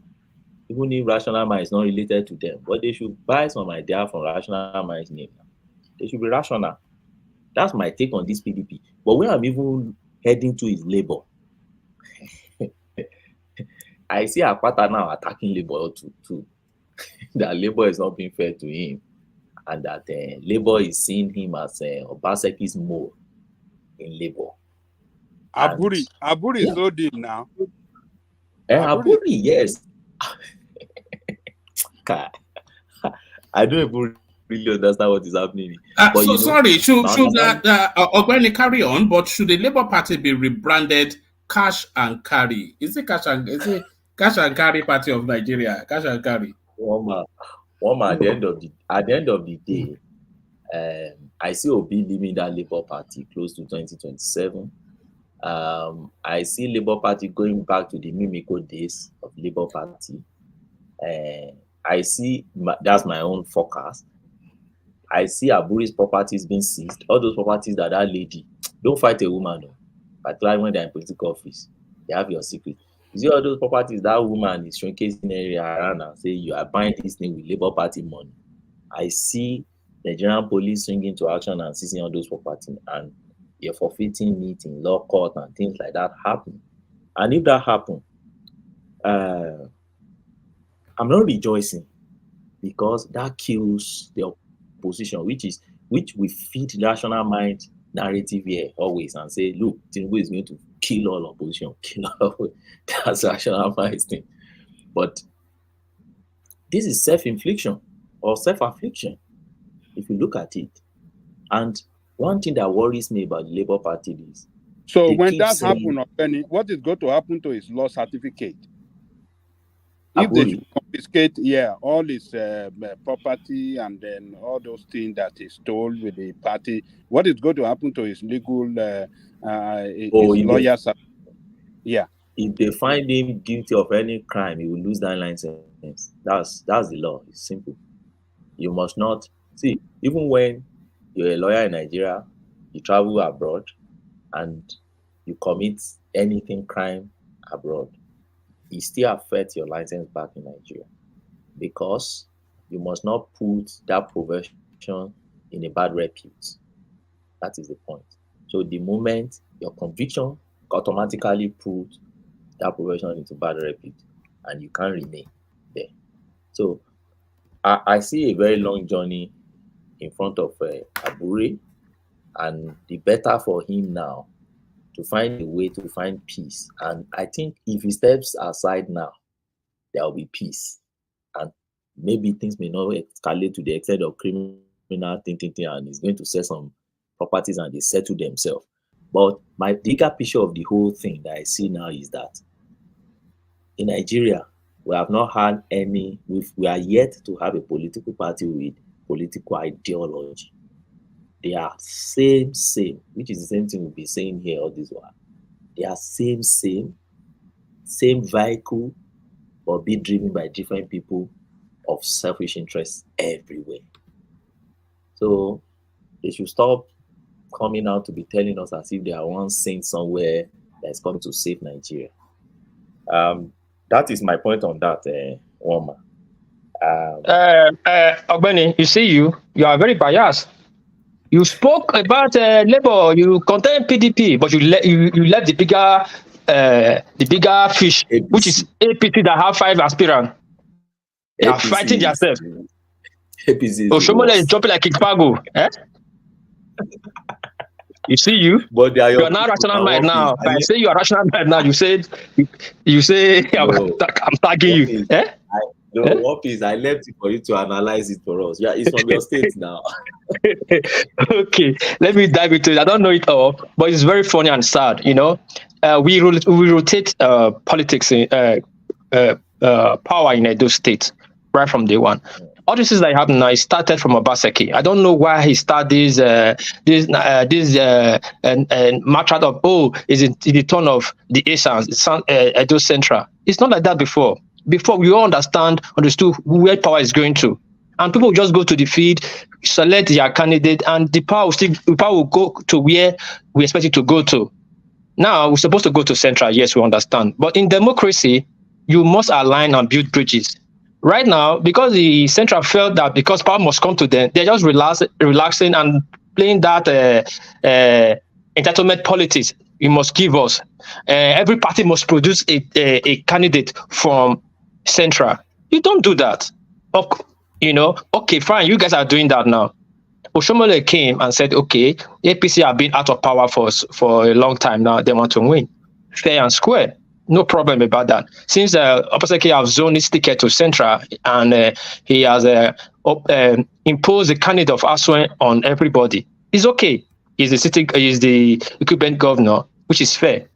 Even if rational mind is not related to them, but they should buy some idea from rational mind's name. They should be rational. That's my take on this PDP. But where I'm even heading to is Labour. I see Akpata now attacking Labour too. That Labour is not being fair to him, and that Labour is seeing him as Obaseki's mole in Labour. Aburi is loading now. Aburi, yes. I don't even really understand what is happening. But so sorry, should Ogbeni carry on? But should the Labour Party be rebranded Cash and Carry? Is it Cash and Carry Party of Nigeria? Cash and Carry. At the end of the day, I see Obi leaving that Labour Party close to 2027. I see Labour Party going back to the Mimiko days of Labour Party. I see that's my own forecast. I see Aburi's properties being seized. All those properties that lady don't fight a woman, no. Particularly when they're in political office, they have your secret. You see all those properties that woman is showcasing area around and say you are buying this thing with Labour Party money. I see the Nigerian police swinging to action and seizing all those properties, and you're forfeiting it in law court and things like that happen. And if that happen, I'm not rejoicing, because that kills the opposition, which we feed the rational mind narrative here always and say, look, Tinubu is going to kill all opposition, kill all. That's rational mind thing. But this is self-infliction or self-affliction, if you look at it. And one thing that worries me about the Labour Party is, so when that happens, what is going to happen to his law certificate? If they should confiscate, all his property and then all those things that he stole with the party, what is going to happen to his legal his lawyers? If they find him guilty of any crime, he will lose that license. That's the law. It's simple. You must not see, even when you're a lawyer in Nigeria, you travel abroad and you commit anything crime abroad, it still affects your license back in Nigeria, because you must not put that profession in a bad repute. That is the point. So the moment your conviction automatically puts that profession into bad repute, and you can't remain there. So I see a very long journey in front of Aburi, and the better for him now to find a way to find peace. And I think if he steps aside now, there will be peace. And maybe things may not escalate to the extent of criminal thing, and he's going to sell some properties and they settle themselves. But my bigger picture of the whole thing that I see now is that in Nigeria, we have not had any, we are yet to have a political party with political ideology. They are same, which is the same thing we'll be saying here all this while. They are same vehicle, but be driven by different people of selfish interests everywhere. So they should stop coming out to be telling us as if they are one saint somewhere that's coming to save Nigeria. That is my point on that, Woma. Ogbeni, you see, you are very biased. You spoke about Labour, you contain PDP, but you left the bigger fish, which is APC that have 5 aspirants. They are fighting themselves. Oshomole is jumping like Ikpago. You see, you are not rational mind now. If I say you are rational mind now, you say I'm tagging you. What is I left it for you to analyze it for us. Yeah, it's from your state now. Okay, let me dive into it. I don't know it all, but it's very funny and sad. You know, we rotate politics in power in Edo State right from day one. All this is that happened now. It started from Obaseki. I don't know why he started this matter of is it the turn of the Asans, Edo Central. It's not like that before. Before we all understood where power is going to, and people just go to the field, select their candidate, and the power will go to where we expect it to go to. Now we're supposed to go to central. Yes, we understand. But in democracy, you must align and build bridges. Right now, because the central felt that because power must come to them, they're just relaxing and playing that entitlement politics. You must give us. Every party must produce a candidate from central. You don't do that. Okay, fine. You guys are doing that now. Oshomole came and said, okay, APC have been out of power for a long time now. They want to win. Fair and square. No problem about that. Since Obaseki have zoned his ticket to Central and he has imposed the candidate of Aswen on everybody, it's okay. He's the incumbent governor, which is fair.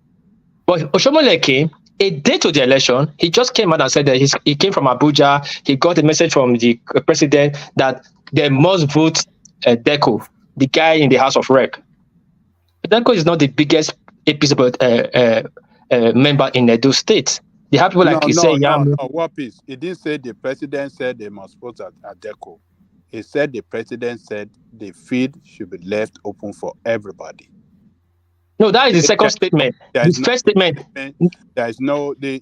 But Oshomole came a day to the election. He just came out and said that he came from Abuja. He got a message from the president that they must vote Deco, the guy in the House of Rec. Deco is not the biggest APC member in Edo State. They have people like you say, What piece? He didn't say the president said they must vote at Deco. He said the president said the field should be left open for everybody. No, that is the second statement. The first statement. There is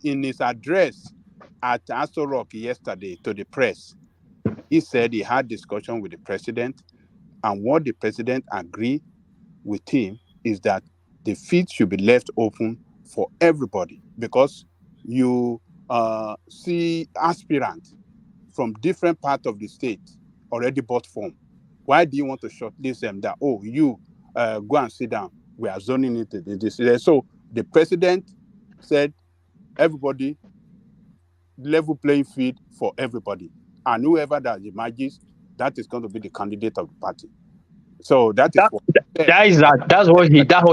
in his address at Aso Rock yesterday to the press, he said he had discussion with the president, and what the president agreed with him is that the field should be left open for everybody, because you see aspirants from different parts of the state already bought form. Why do you want to shortlist them that, you go and sit down? We are zoning it to this. So the president said everybody, level playing field for everybody. And whoever that emerges, that is going to be the candidate of the party. So that's what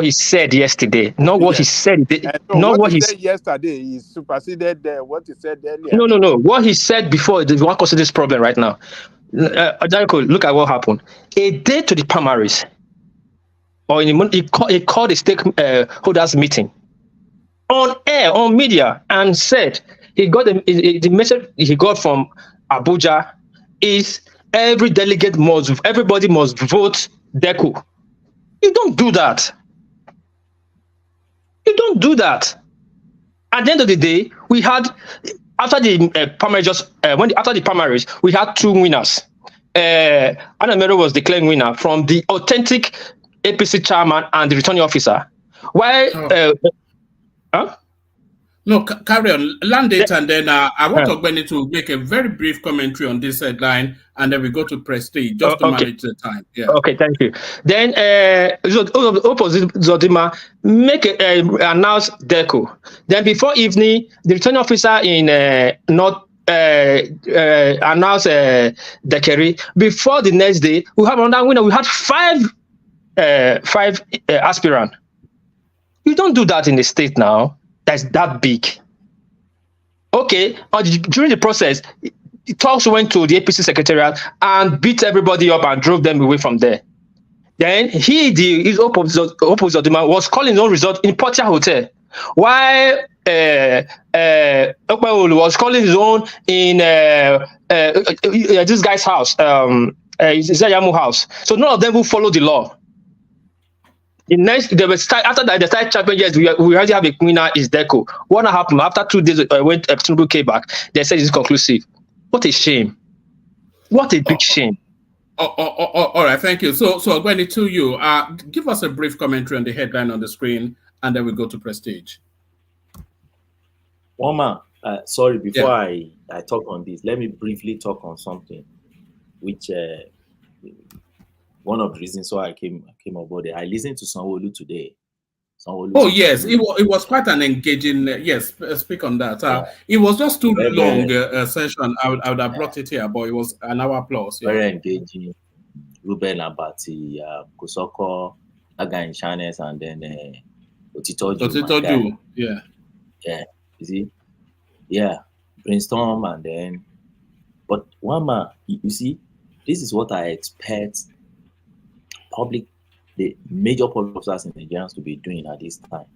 he said yesterday. Not what he said. Not what he said yesterday. He superseded what he said earlier. No. What he said before is what causes this problem right now. Ajanko, look at what happened. A day to the primaries, or in a month, he called a stakeholders meeting on air, on media, and said he got the message he got from Abuja is everybody must vote Deco. You don't do that. You don't do that. At the end of the day, we had after the primaries, we had two winners. Anamero was declared winner from the authentic APC chairman and the returning officer. While No, carry on. Land it, and then I want Ogbeni to make a very brief commentary on this headline, and then we go to Prestige, just to manage the time. Yeah. Okay, thank you. Then opposite Zodima announce Deco. Then before evening, the returning officer in North announced Dekeri. Before the next day, we have another winner. We had five aspirants. You don't do that in the state now. That's that big. Okay, during the process, talks went to the APC secretariat and beat everybody up and drove them away from there. Then his opposite was calling his own result in Portia Hotel, while Okpawolu was calling his own in this guy's house, Isayamu house. So none of them will follow the law. The next, after that, they started champion. Yes, we already have a winner. Is Deco. What happened after 2 days? When Tinubu came back, they said it's conclusive. What a shame! What a big shame! All right, thank you. So Ogbeni, to you, give us a brief commentary on the headline on the screen, and then we go to Prestige. Woma, sorry, before I talk on this, let me briefly talk on something, which. One of the reasons why I came aboard it. I listened to Sanwo-Olu today. Yes, it was quite an engaging. Yes, speak on that. It was just too long a session. I would have brought it here, but it was an hour plus. Yeah. Very engaging. Ruben Abati, Kosoko, Aga in Shanes, and then Otitoju. Yeah. You see, brainstorm, and then. But Wama, you see, this is what I expect. The major public officers in Nigerians to be doing at this time.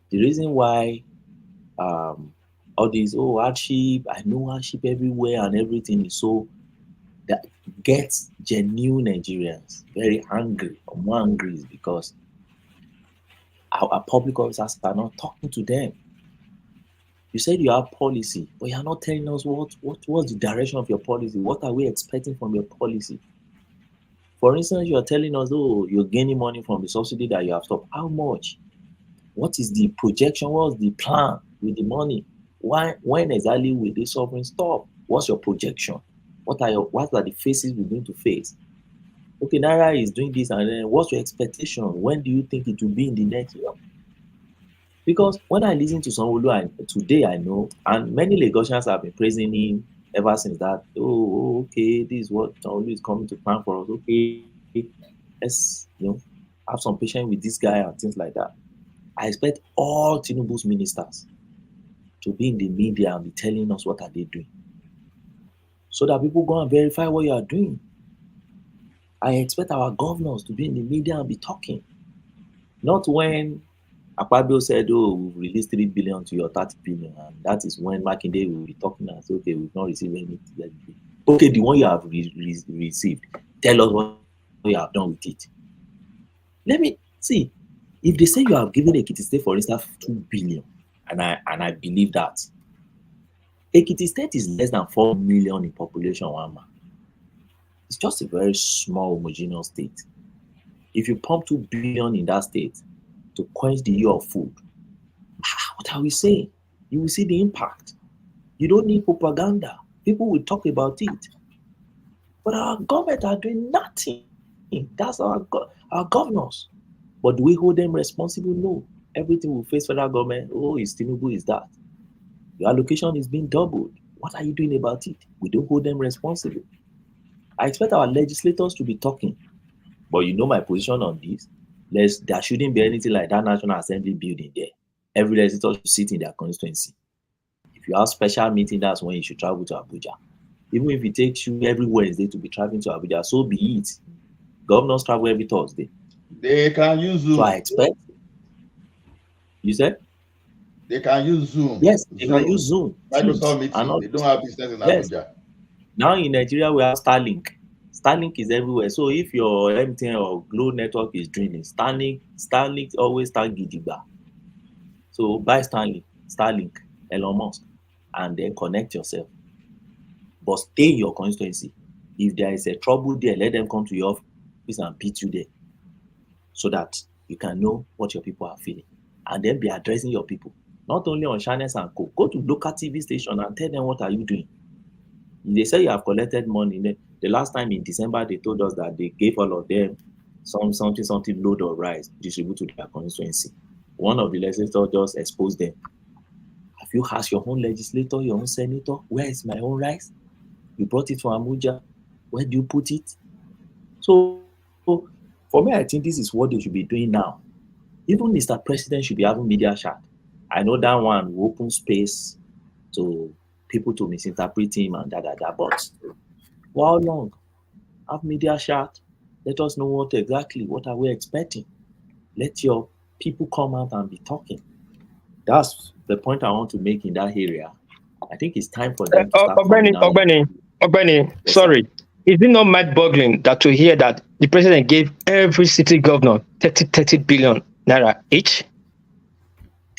The reason why all these hardship, I know hardship everywhere and everything is so that gets genuine Nigerians very angry. More angry is because Our public officers are not talking to them. You said you have policy, but you're not telling us what's the direction of your policy. What are we expecting from your policy? For instance, you are telling us, oh, you're gaining money from the subsidy that you have stopped. How much? What is the projection? What's the plan with the money? When exactly will this suffering stop? What's your projection? What are the phases we're going to face? Okay, Naira is doing this, and then what's your expectation? When do you think it will be in the next year? Because when I listen to Sanwo-Olu today, I know, and many Lagosians have been praising him ever since that. Oh, okay, this is what Sanwo-Olu is coming to plan for us. Okay, let's have some patience with this guy and things like that. I expect all Tinubu's ministers to be in the media and be telling us what are they doing, so that people go and verify what you are doing. I expect our governors to be in the media and be talking, not when Akpabio said, oh, we've released 3 billion to your 30 billion, and that is when Makinde will be talking and say, okay, we've not received anything. Okay, the one you have received, tell us what you have done with it. Let me see. If they say you have given Ekiti State, for instance, 2 billion, and I believe that, Ekiti State is less than 4 million in population, one man. It's just a very small homogeneous state. If you pump 2 billion in that state to quench the year of food, what are we saying? You will see the impact. You don't need propaganda. People will talk about it. But our government are doing nothing. That's our governors. But do we hold them responsible? No. Everything will face federal government. Oh, it's Tinubu, is that. Your allocation is being doubled. What are you doing about it? We don't hold them responsible. I expect our legislators to be talking. But you know my position on this. There shouldn't be anything like that National Assembly building there. Every legislator should sit in their constituency. If you have special meeting, that's when you should travel to Abuja. Even if it takes you every Wednesday to be traveling to Abuja, so be it. Governors travel every Thursday. They can use Zoom. So I expect. You said? They can use Zoom. Yes, they can use Zoom. Microsoft Meeting. They don't have business in Abuja. Now in Nigeria, we have Starlink. Starlink is everywhere. So if your MTN or Glo network is draining, Starlink always start gidigba. So buy Starlink, Elon Musk, and then connect yourself. But stay in your constituency. If there is a trouble there, let them come to your office and beat you there, so that you can know what your people are feeling, and then be addressing your people. Not only on channels and co. Go to local TV station and tell them what are you doing. They say you have collected money. The last time in December, they told us that they gave all of them something load of rice distribute to their constituency. One of the legislators just exposed them. Have you asked your own legislator, your own senator, where is my own rice? You brought it from Abuja. Where do you put it? So for me, I think this is what they should be doing now. Even Mr. President should be having media chat. I know that one will open space to people to misinterpret him and but for how long? Have media chat. Let us know what are we expecting. Let your people come out and be talking. That's the point I want to make in that area. I think it's time for them to start coming out. Ogbeni, sorry. Is it not mind-boggling that to hear that the president gave every city governor 30 billion naira each?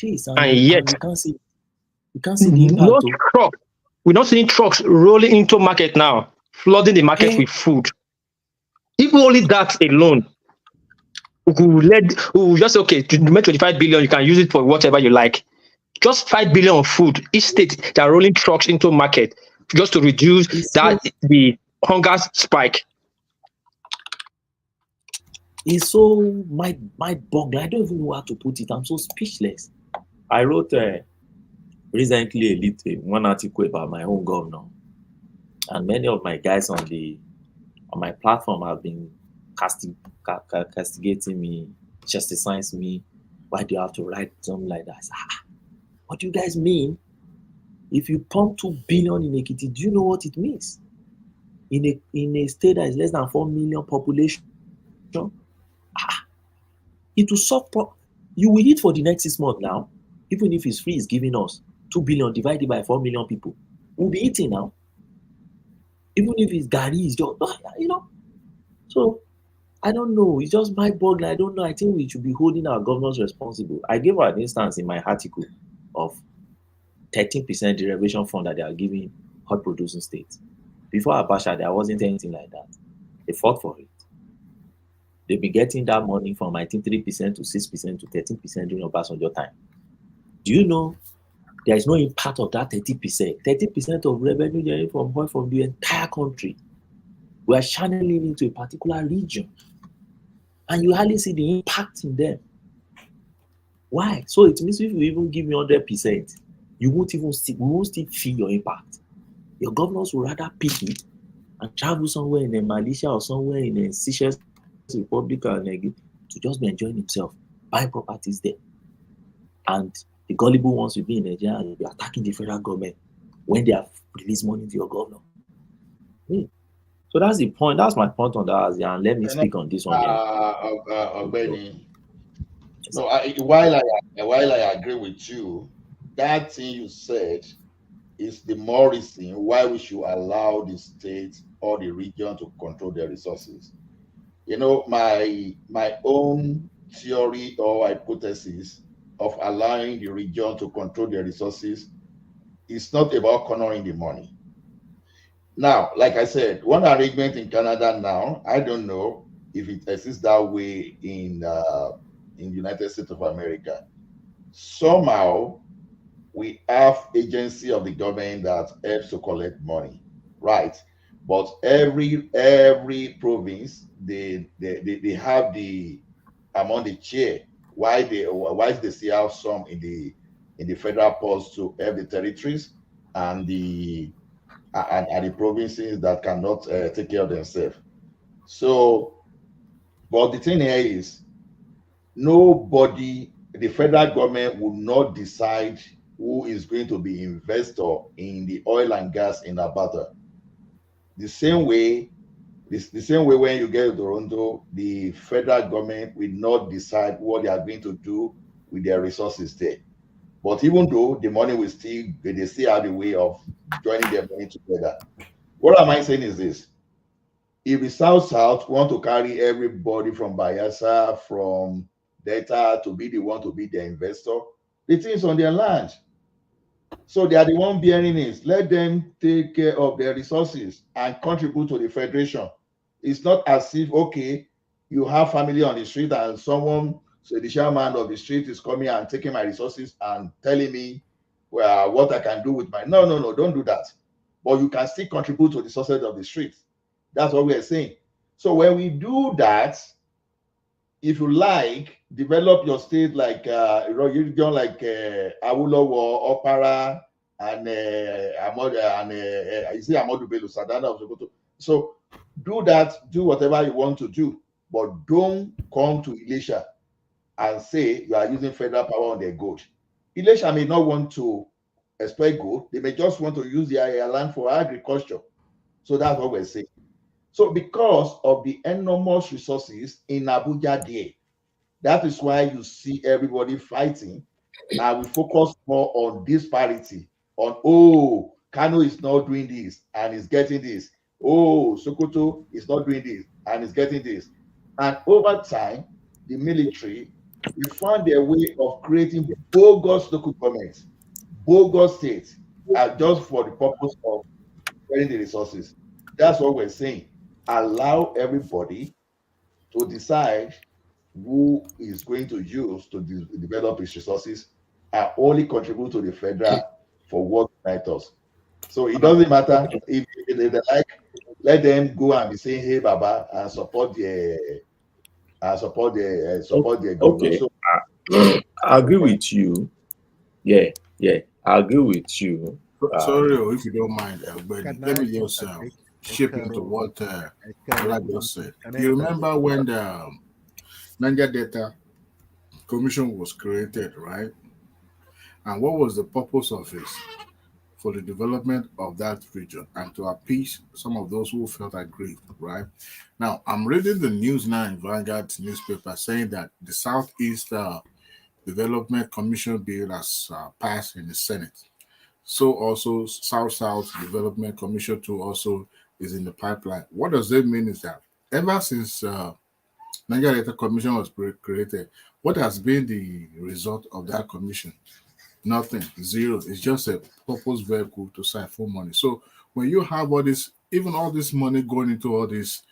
And yet, you can't see the impact. We're not seeing trucks rolling into market now, flooding the market with food. If only that alone, we will just say, okay, to make 25 billion, you can use it for whatever you like. Just 5 billion of food. Each state, they are rolling trucks into market just to reduce the hunger spike. It's so mind-boggling. I don't even know how to put it. I'm so speechless. I wrote recently one article about my own governor, and many of my guys on my platform have been castigating me, chastising me. Why do you have to write something like that? What do you guys mean? If you pump 2 billion in Ekiti, do you know what it means? In a state that is less than 4 million population, it will solve. You will eat for the next 6 months now. Even if it's free, it's giving us 2 billion divided by 4 million people. We'll be eating now. Even if it's Gary, it's just, So I don't know. It's just my bug. I don't know. I think we should be holding our governors responsible. I gave an instance in my article of 13% derivation fund that they are giving hot producing states. Before Abacha, there wasn't anything like that. They fought for it. They've been getting that money from, I think, 3% to 6% to 13% during Obasanjo time. Do you know there is no impact of that 30%? 30% of revenue generated from oil from the entire country. We are channeling into a particular region. And you hardly see the impact in them. Why? So it means if you even give me 100%, you won't even see, we won't still feel your impact. Your governors will rather pick it and travel somewhere in Malaysia or somewhere in Seychelles Republic and to just be enjoying himself, buying properties there. And the gullible ones will be in Nigeria and be attacking the federal government when they have released money to your governor. So that's the point. That's my point on that. And let me speak on this one. Benny. No, while I agree with you, that thing you said is the more reason why we should allow the state or the region to control their resources. You know, my own theory or hypothesis of allowing the region to control their resources is not about cornering the money. Now, like I said, one arrangement in Canada now, I don't know if it exists that way in the United States of America. Somehow, we have agency of the government that helps to collect money, right? But every province they have the among the chair. Why they still have some in the federal post to help the territories and the provinces that cannot take care of themselves. So, but the thing here is, nobody, the federal government will not decide who is going to be investor in the oil and gas in Alberta. The same way when you get to Toronto, the federal government will not decide what they are going to do with their resources there. But even though the money will still, they still have a way of joining their money together. What am I saying is this? If the South want to carry everybody from Bayelsa, from Delta to be the one to be the investor, the things on their land. So they are the one bearing it. Let them take care of their resources and contribute to the federation. It's not as if, okay, you have family on the street and someone, so the chairman of the street is coming and taking my resources and telling me, well, what I can do with my, no, don't do that. But you can still contribute to the success of the street. That's what we're saying. So when we do that, if you like, develop your state like region like Awolowo, Opara, and you see Amadu Bello, Sadana of Sokoto. So do that, do whatever you want to do, but don't come to Elisha and say you are using federal power on their gold. Elisha may not want to exploit gold. They may just want to use their land for agriculture. So that's what we're saying. So because of the enormous resources in Abuja there, that is why you see everybody fighting. And we focus more on disparity, on, oh, Kano is not doing this and is getting this. Oh, Sokoto is not doing this and is getting this. And over time, the military, we found their way of creating bogus local governments, bogus states, just for the purpose of getting the resources. That's what we're saying. Allow everybody to decide who is going to use to develop its resources and only contribute to the federal for what matters. So it doesn't matter if they like, let them go and be saying, "Hey, Baba," and support the government. Okay, So, I agree with you. Yeah, I agree with you. Sorry, if you don't mind, but let me just chip into what I just said. You remember when the Niger Delta Commission was created, right? And what was the purpose of it? For the development of that region and to appease some of those who felt aggrieved, right? Now, I'm reading the news now in Vanguard newspaper saying that the Southeast Development Commission bill has passed in the Senate. So also South Development Commission 2 also is in the pipeline. What does that mean is that ever since Nigeria Electoral Commission was created. What has been the result of that commission? Nothing, zero. It's just a purpose vehicle to siphon money. So when you have all this, even all this money going into all these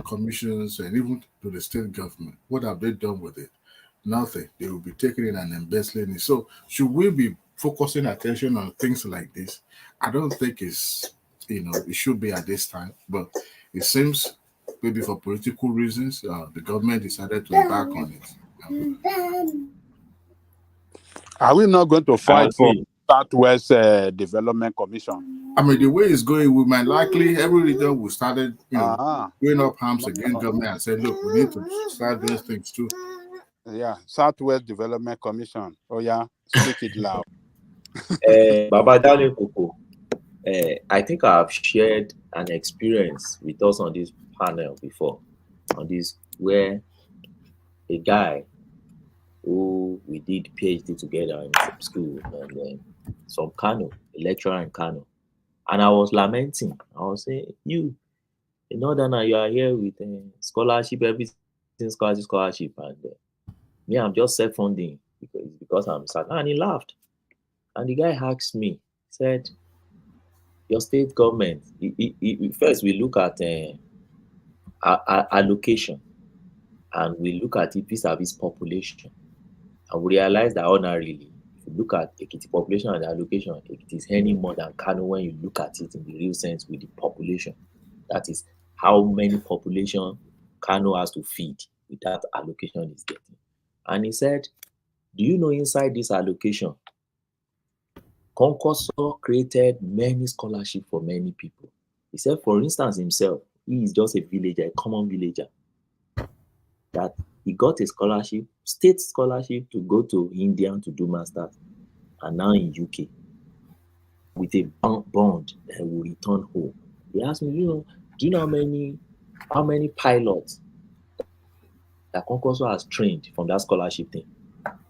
commissions and even to the state government, what have they done with it? Nothing. They will be taking it and embezzling it. So should we be focusing attention on things like this? I don't think it's, it should be at this time, but it seems maybe for political reasons, the government decided to embark on it. Are we not going to fight for Southwest Development Commission? I mean, the way it's going, we might likely, every region will start, going up arms against government and say, look, we need to start doing things too. Yeah, Southwest Development Commission. Oh yeah, speak it loud. Baba Dale Koko, I think I've shared an experience with us on this panel before, on this where a guy who we did PhD together in some school and some Kano, a lecturer in Kano, and I was lamenting. I was saying, you, in Northern, you are here with scholarship, everything scholarship, and me, I'm just self-funding because I'm sad. And he laughed. And the guy asked me, said, your state government, first we look at allocation, and we look at it vis-a-vis population. And we realize that ordinarily, if you look at Ekiti population and the allocation, it is any more than Kano when you look at it in the real sense with the population. That is how many population Kano has to feed with that allocation is getting. And he said, do you know inside this allocation, Concourso created many scholarships for many people. He said, for instance, himself, he is just a villager, a common villager, that he got a scholarship, state scholarship to go to India to do masters, and now in UK with a bond that will return home. He asked me, do you know how many pilots that Concourso has trained from that scholarship thing?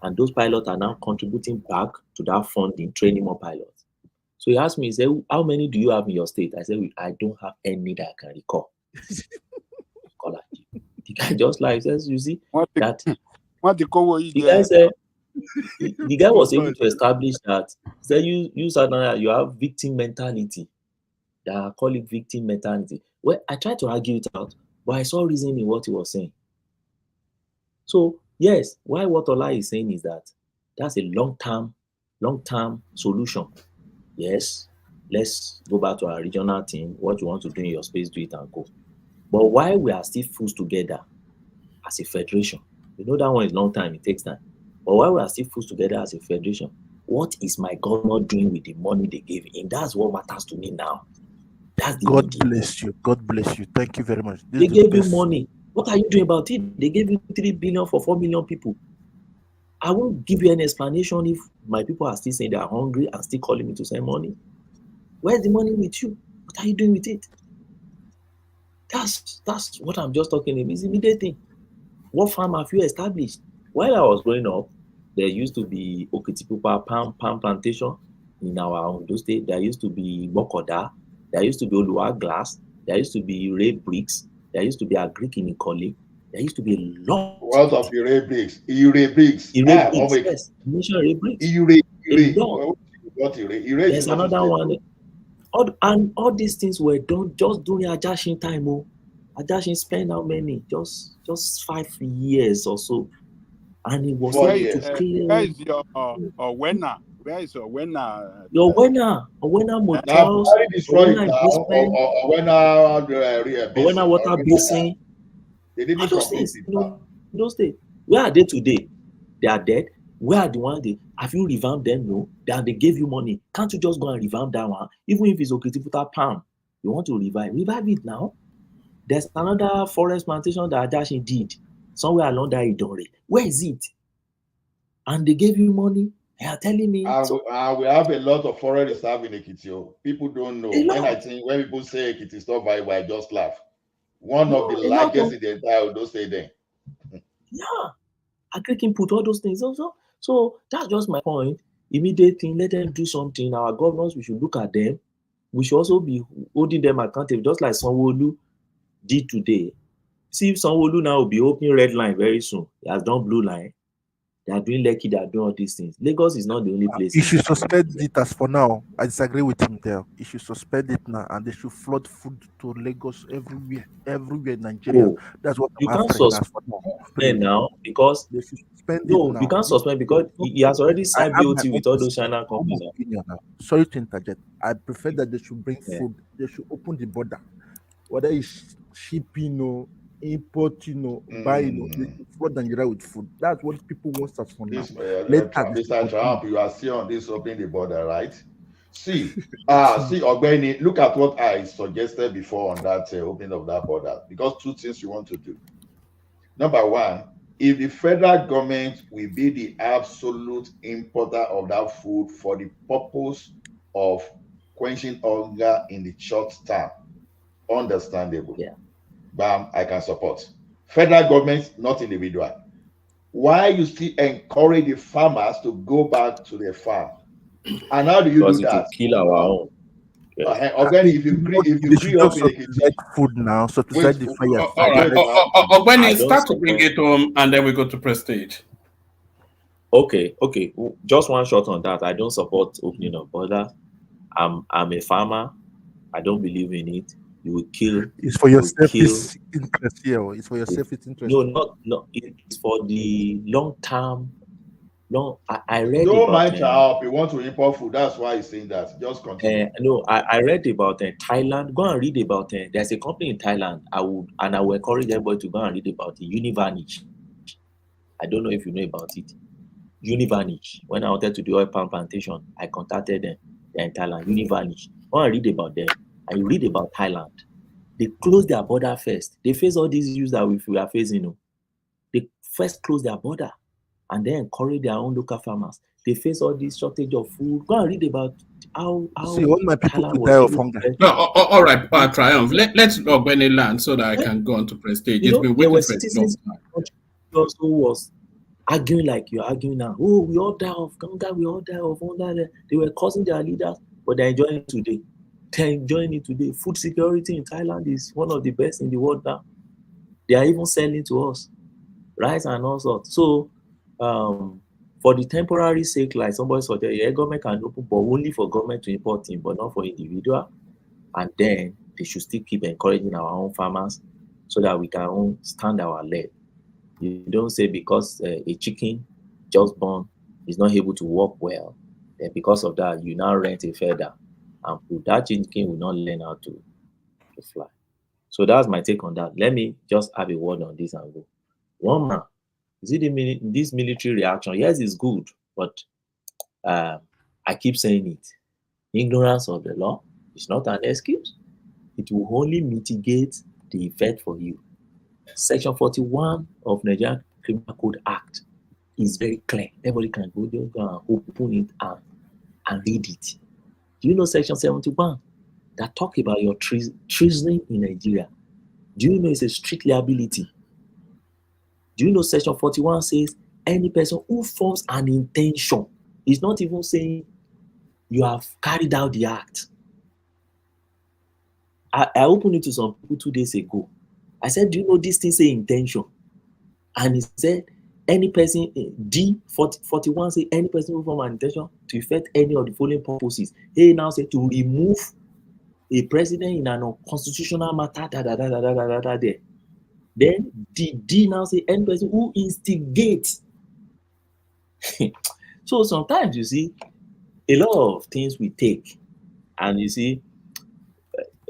And those pilots are now contributing back to that funding, training more pilots. So he asked me, he said, how many do you have in your state? I said, I don't have any that I can recall. The guy just like says, you see, that the guy said, the guy was able to establish that. He said, you Southern, you have victim mentality. I call it victim mentality. Well, I tried to argue it out, but I saw reason in what he was saying. So, yes, what Ola is saying is that that's a long-term solution. Yes, let's go back to our regional team. What you want to do in your space, do it and go. But while we are still fused together as a federation, that one is long time, it takes time. But while we are still fused together as a federation, what is my governor doing with the money they gave him? That's what matters to me now. That's the God bless you. God bless you. Thank you very much. They gave you money. What are you doing about it? They gave you 3 billion for 4 million people. I won't give you any explanation if my people are still saying they are hungry and still calling me to send money. Where's the money with you? What are you doing with it? That's what I'm just talking about. It's immediate thing. What farm have you established? While I was growing up, there used to be Okitipupa palm plantation in our Ondo state. There used to be Bokoda. There used to be Oluwa glass. There used to be Ray bricks. There used to be Agric in Ikole. There used to be a lot. What of Ray bricks? Ray bricks. Yes. Mention Ray bricks. There's another one. All these things were done just during Ajashin time. Ajashin spent how many? Just 5 years or so. And it was able to clear. Where is your Owena? Where is your Owena? Your Owena motels, Owena water basin. They didn't all those things. Those days. Where are they today? They are dead. Where are the ones have you revamped them? No. They gave you money. Can't you just go and revamp that one? Even if it's Okitiputa palm, you want to revive it now. There's another forest plantation that Ajashin did somewhere along that Idore. Where is it? And they gave you money. They are telling me. We have a lot of forest reserve in Ekiti. People don't know. When people say Ekiti is not viable, I just laugh. One of the largest in the entire Ondo State there. Yeah. Agric input, all those things also. So that's just my point. Immediate thing, let them do something. Our governors, we should look at them. We should also be holding them accountable, just like Sanwo-Olu did today. see if Sanwo-Olu now will be opening red line very soon. He has done blue line. They are doing Lekki, they are doing all these things. Lagos is not the only place. He should suspend it as for now. I disagree with him there. He should suspend it now, and they should flood food to Lagos everywhere in Nigeria. Oh, That's what you I'm can't after as for now. suspend now because They should suspend it no, you now. can't suspend because he has already I signed have my BOT own with all those China companies. opinion now. Sorry to interject. I prefer that they should bring Yeah. food. They should open the border. Whether it's shipping or importing or buying, they should flood Nigeria with food. That's what people want us for now. This Later, they should Mr. Trump, continue. you are still on this opening the border, right? See, Ogbeni, look at what I suggested before on that opening of that border. Because two things you want to do. Number one, if the federal government will be the absolute importer of that food for the purpose of quenching hunger in the short term, understandable. Yeah. Bam, I can support. Federal government, not individual. Why you still encourage the farmers to go back to their farm? And how do you Because do it will that? kill our own. Yeah. Again, if you They should grew up just in Ekiti, subsidize food now, subsidize the fire. All right. When I you don't start to bring support- it home, and then we go to Prestige. Okay. Just one shot on that. I don't support opening of border. I'm a farmer. I don't believe in it. You will kill. It's for your you will kill. selfish interest here. It's for your selfish interest. No. It's for the long term. No, I read don't about mind how you want to import food. That's why he's saying that. Just continue. no, I read about Thailand. Go and read about there's a company in Thailand. I will encourage everybody to go and read about it. Univanish. I don't know if you know about it. Univanish. When I wanted to do oil palm plantation, I contacted them. They're in Thailand. Univanish. Go and read about them. And you read about Thailand. They closed their border first. They face all these issues that we are facing. They first close their border and then encourage their own local farmers. They face all this shortage of food. Go and read about how See, all my people Thailand could was die of able hunger. to- No, all right, Triumph. Let's Ogbeni land so that I can go on to Prestige. You It's know, been there waiting were for a long citizens time. who was arguing like you're arguing now. Oh, we all die of hunger. We all die of hunger. They were causing their leaders, but they're enjoying it today. They're enjoying it today. Food security in Thailand is one of the best in the world now. They are even selling to us rice and all sorts. So, for the temporary sake, like somebody suggested, yeah, government can open, but only for government to import things, but not for individual. And then they should still keep encouraging our own farmers so that we can stand our leg. You don't say because a chicken just born is not able to walk well, then because of that, you now rent a feather and put that chicken will not learn how to fly. So that's my take on that. Let me just have a word on this and go. One man, is it this military reaction? Yes, it's good, but I keep saying it. Ignorance of the law is not an excuse. It will only mitigate the effect for you. Section 41 of Nigerian Criminal Code Act is very clear. Everybody can go there and open it and read it. Do you know Section 71 that talk about your treason in Nigeria? Do you know it's a strict liability? Do you know Section 41 says any person who forms an intention is not even saying you have carried out the act. I opened it to some people 2 days ago. I said, do you know this thing say intention? And he said, any person, D41 say any person who form an intention to effect any of the following purposes. He now said to remove a president in an unconstitutional matter, there. Then D now say any person who instigates. So sometimes you see a lot of things we take, and you see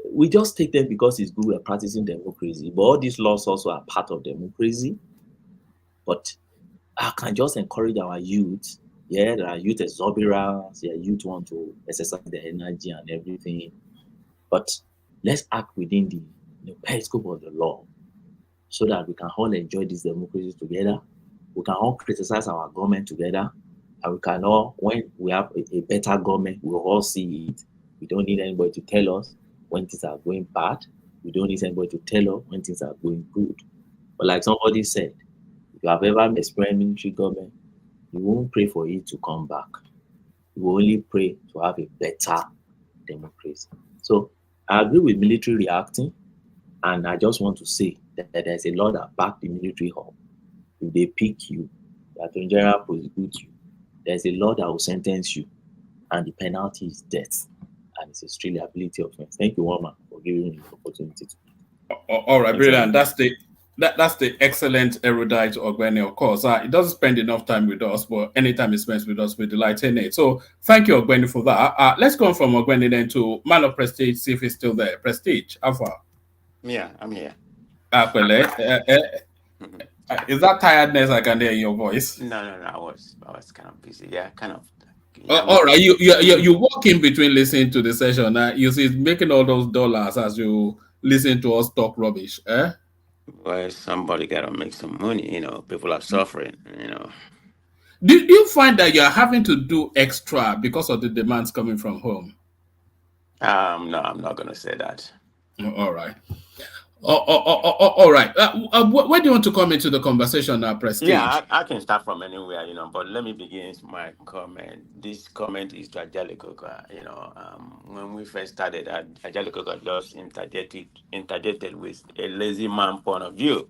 we just take them because it's good we're practicing democracy. But all these laws also are part of democracy. But I can just encourage our youth. Yeah, there are youth exuberance. Yeah, youth want to exercise their energy and everything. But let's act within the periscope of the law so that we can all enjoy this democracy together. We can all criticize our government together. And we can all, when we have a better government, we'll all see it. We don't need anybody to tell us when things are going bad. We don't need anybody to tell us when things are going good. But like somebody said, if you have ever experienced military government, you won't pray for it to come back. You will only pray to have a better democracy. So I agree with military reacting, and I just want to say that there's a law that back the military hall. If they pick you, the Attorney General prosecute you, there's a law that will sentence you, and the penalty is death. And it's a strict liability offense. Thank you, Woman, for giving me the opportunity to. All right, brilliant. That's the excellent erudite Ogbeni, of course. It doesn't spend enough time with us, but anytime he spends with us, we delight in it. So thank you, Ogbeni, for that. Let's go from Ogbeni then to Man of Prestige, see if he's still there. Prestige, Alpha. Yeah, I'm here. Is that tiredness I can hear in your voice? No, I was kind of busy. Yeah, kind of. All right, you walk in between listening to the session. You see, making all those dollars as you listen to us talk rubbish. Well, somebody gotta make some money. People are suffering. Do you find that you're having to do extra because of the demands coming from home? No, I'm not gonna say that. All right. All right. Where do you want to come into the conversation now, Prestige? Yeah, I can start from anywhere, but let me begin my comment. This comment is to Ajalikoka. When we first started, Ajalikoka just interjected with a lazy man point of view,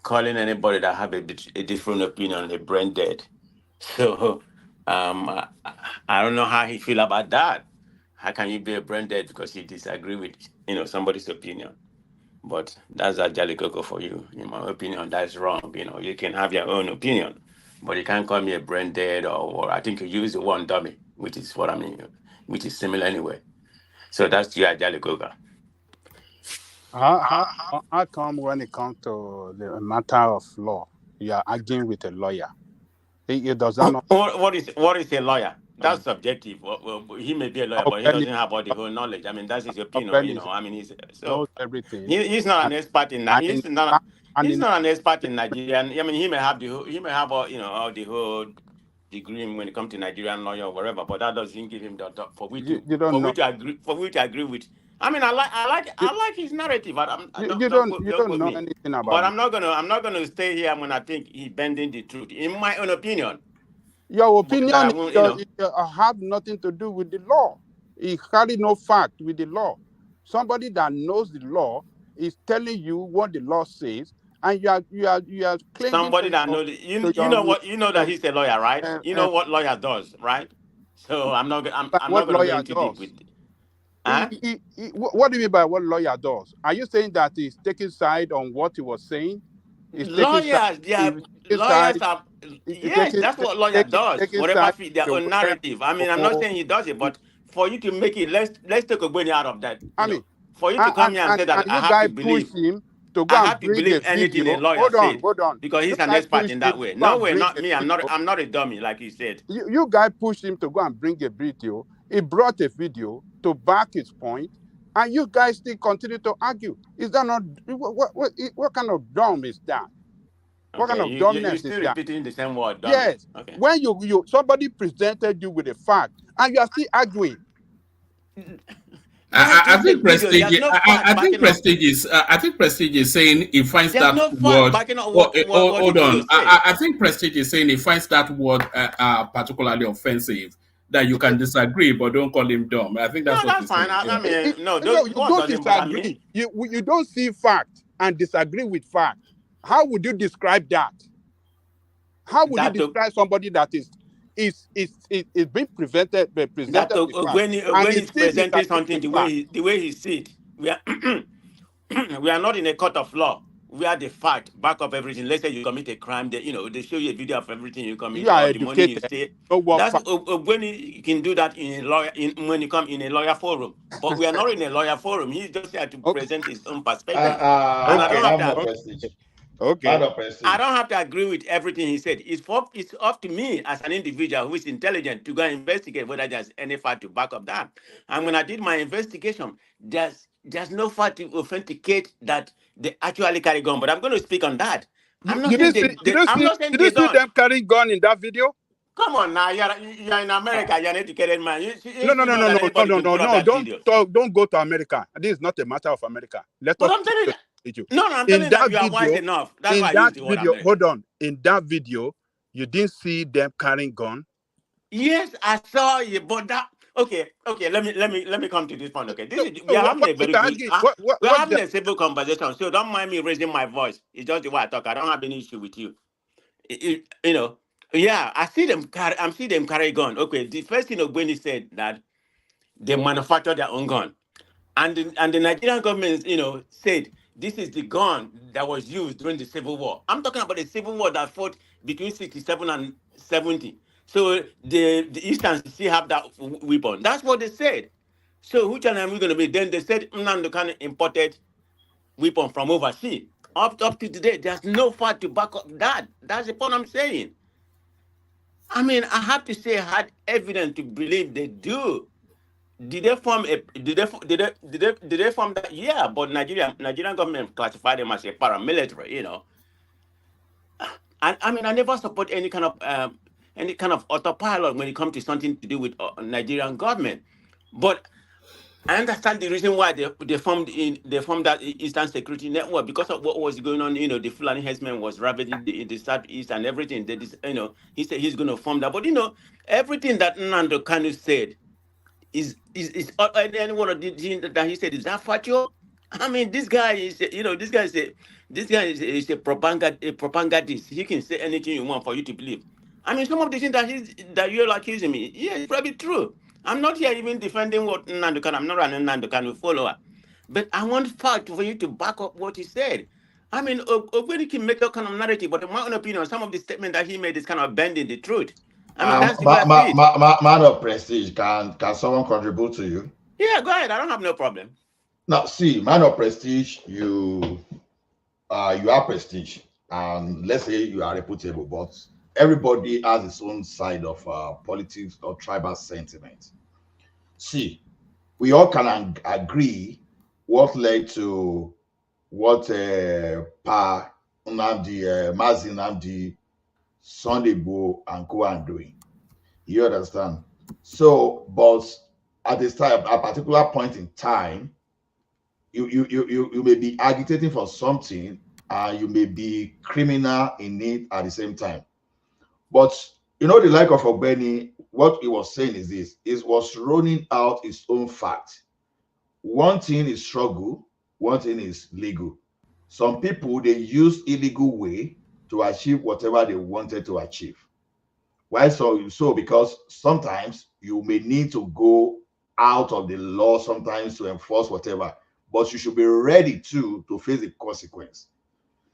calling anybody that have a different opinion a brain dead. So I don't know how he feel about that. How can you be a brain dead because you disagree with somebody's opinion? But that's a jolly cocoa for you. In my opinion, that's wrong. You can have your own opinion, but you can't call me a brain dead or I think you use the one dummy, which is what I mean, which is similar anyway. So that's your jolly cocoa. How come when it comes to the matter of law, you are arguing with a lawyer? It does not. What is a lawyer? That's subjective. Well, he may be a lawyer, but he doesn't have all the whole knowledge. I mean, that's his opinion. He's knows everything. He's not an expert in that. He's not an expert in Nigerian. I mean, he may have all the whole degree when it comes to Nigerian lawyer or whatever, but that doesn't give him the for which to agree with. I mean, I like his narrative. You don't know anything about. But I'm not gonna stay here when I think he's bending the truth. In my own opinion. Your opinion have nothing to do with the law. It carry no fact with the law. Somebody that knows the law is telling you what the law says, and you are claiming somebody that knows. You know that he's a lawyer, right? You know what lawyer does, right? So I'm not going to go into deep with it. What do you mean by what lawyer does? Are you saying that he's taking side on what he was saying? Lawyers, yes, that's what lawyer does. Whatever fit their own narrative. I mean, I'm not saying he does it, but for you to make it, let's take Ogbeni out of that. For you to come here and say that I have to believe him to go and bring anything a lawyer said. Hold on. Because he's an expert in that way. No way, not me. I'm not a dummy, like you said. You guys pushed him to go and bring a video. He brought a video to back his point, and you guys still continue to argue. Is that not what kind of dumb is that? What kind of dumbness is that? You're still repeating the same word. Dumb. Yes. Okay. When you somebody presented you with a fact and you are still arguing. I think Prestige is saying he finds that word. Hold on. I think Prestige is saying he finds that word particularly offensive. That you can disagree, but don't call him dumb. I think that's what he's fine. saying. I mean, you don't disagree. You don't see fact and disagree with fact. How would you describe that? How would you describe somebody that is being presented when he's presenting something the way he see it? We are not in a court of law. We are the fact, back up everything. Let's say you commit a crime, they show you a video of everything you commit, or the money you stay. That's when you can do that in a lawyer when you come in a lawyer forum. But we are not in a lawyer forum. He's just here to present his own perspective. And I don't have to. I don't have to agree with everything he said. It's up to me as an individual who is intelligent to go and investigate whether there's any fact to back up that. And when I did my investigation, there's no fact to authenticate that they actually carry gun. But I'm going to speak on that. Did you see them carrying gun in that video? Come on now, you're in America. You're an educated man. No. Don't go to America. This is not a matter of America. I'm telling you. I'm telling you you are wise enough. That's why I use the word America. Hold on. In that video, you didn't see them carrying gun. Yes, I saw it, but that Okay. Let me come to this point. Okay, No, we are having what a you very good. argue, We are what having a civil conversation, so don't mind me raising my voice. It's just the way I talk. I don't have any issue with you. You know. Yeah, I see them. I see them carry gun. Okay, the first thing Ogbeni said that they manufacture their own gun. And the Nigerian government, said this is the gun that was used during the Civil War. I'm talking about the Civil War that fought between 67 and 70. So the Easterns still have that weapon. That's what they said. So which one are we going to be? Then they said Nnamdi Kanu imported weapon from overseas. Up to today, there's no fact to back up that. That's the point I'm saying. I mean, I have to say, I had evidence to believe they do. Did they form a did they form that? Yeah, but Nigerian government classified them as a paramilitary. And I mean, I never support any kind of autopilot when it comes to something to do with Nigerian government. But I understand the reason why they formed that Eastern Security Network because of what was going on. The Fulani herdsmen was ravaging the southeast and everything. He said he's going to form that, but everything that Nnamdi Kanu said is any one of the things that he said, is that factual? I mean, this guy is a propagandist. He can say anything you want for you to believe. I mean, some of the things that you're accusing me, yeah, it's probably true. I'm not here even defending what Nnamdi Kanu. I'm not an Nnamdi Kanu follower, but I want fact for you to back up what he said. I mean, Ogbeni can make that kind of narrative, but in my own opinion, some of the statement that he made is kind of bending the truth. I mean, that's the way I see it. Man of prestige, can someone contribute to you? Yeah, go ahead. I don't have no problem. Now, see, man of prestige, you are prestige, and let's say you are reputable, but everybody has its own side of politics or tribal sentiment. See, we all can agree what led to what Pa Nnamdi, Mazi Nnamdi, Sunday Igboho, and Co are doing. You understand? So, but at this time, a particular point in time, you may be agitating for something and you may be criminal in it at the same time. But the like of Ogbeni, what he was saying is this: is was rolling out his own fact. One thing is struggle, one thing is legal. Some people they use illegal way to achieve whatever they wanted to achieve. Why so? Because sometimes you may need to go out of the law sometimes to enforce whatever, but you should be ready to face the consequence.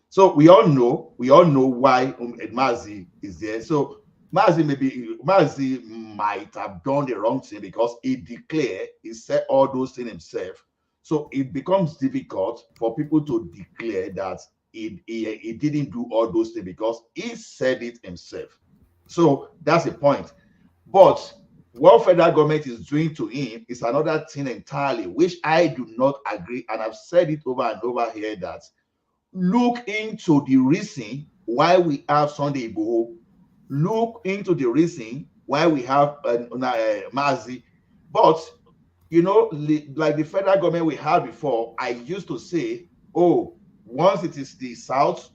So we all know why Mazi is there. So Mazi might have done the wrong thing because he said all those things himself. So it becomes difficult for people to declare that he didn't do all those things because he said it himself. So that's the point. But what federal government is doing to him is another thing entirely, which I do not agree. And I've said it over and over here that look into the reason why we have Sunday Igboho. Look into the reason why we have Mazi. But, like the federal government we had before, I used to say, oh, once it is the South,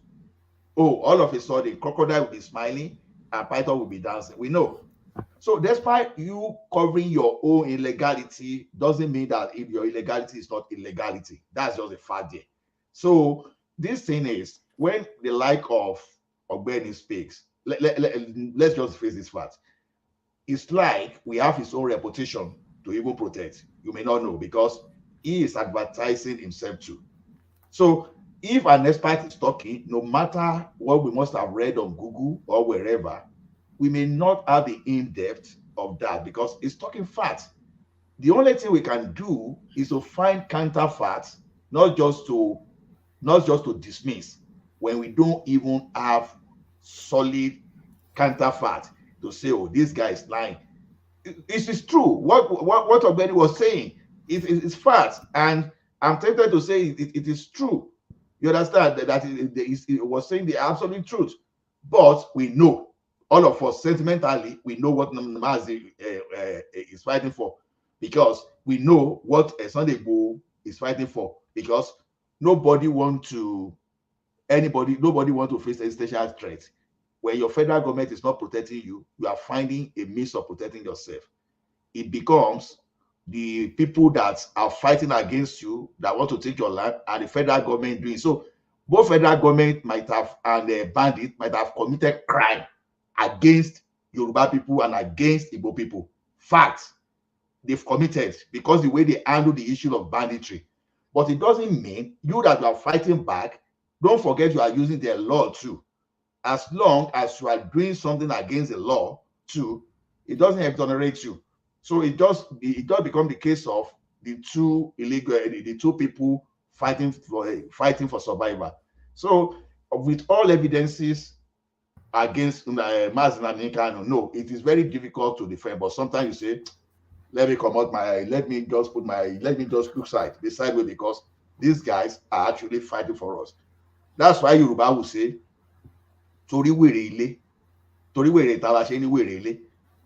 all of a sudden, crocodile will be smiling and python will be dancing. We know. So despite you covering your own illegality, doesn't mean that if your illegality is not illegality. That's just a fact there. So this thing is, when the like of Ogbeni speaks, let's just face this fact. It's like we have his own reputation to even protect. You may not know because he is advertising himself too. So if an expert is talking, no matter what we must have read on Google or wherever, we may not have the in-depth of that because it's talking facts. The only thing we can do is to find counterfacts, not just to dismiss when we don't even have solid counterfacts to say, oh, this guy is lying. It is true. What Ogbeni was saying is fact, and I'm tempted to say it is true. You understand that it was saying the absolute truth, but we know, all of us sentimentally, we know what Mazi is fighting for, because we know what Sunday Igboho is fighting for, because nobody want to face existential threat. When your federal government is not protecting you, you are finding a means of protecting yourself. it becomes the people that are fighting against you, that want to take your land, and the federal government doing so. Both federal government might have, and the bandit might have committed crime against Yoruba people and against Igbo people. Facts, they've committed, because the way they handle the issue of banditry. But it doesn't mean you that you are fighting back, don't forget you are using their law too. As long as you are doing something against the law too, it doesn't exonerate you. So it does become the case of the two people fighting for survival. So with all evidences against Mazi Nnamdi Kanu, no, it is very difficult to defend. But sometimes you say, let me just look beside way, because these guys are actually fighting for us. That's why Yoruba will say, Tori were ile, Tori were talashe ni were ile.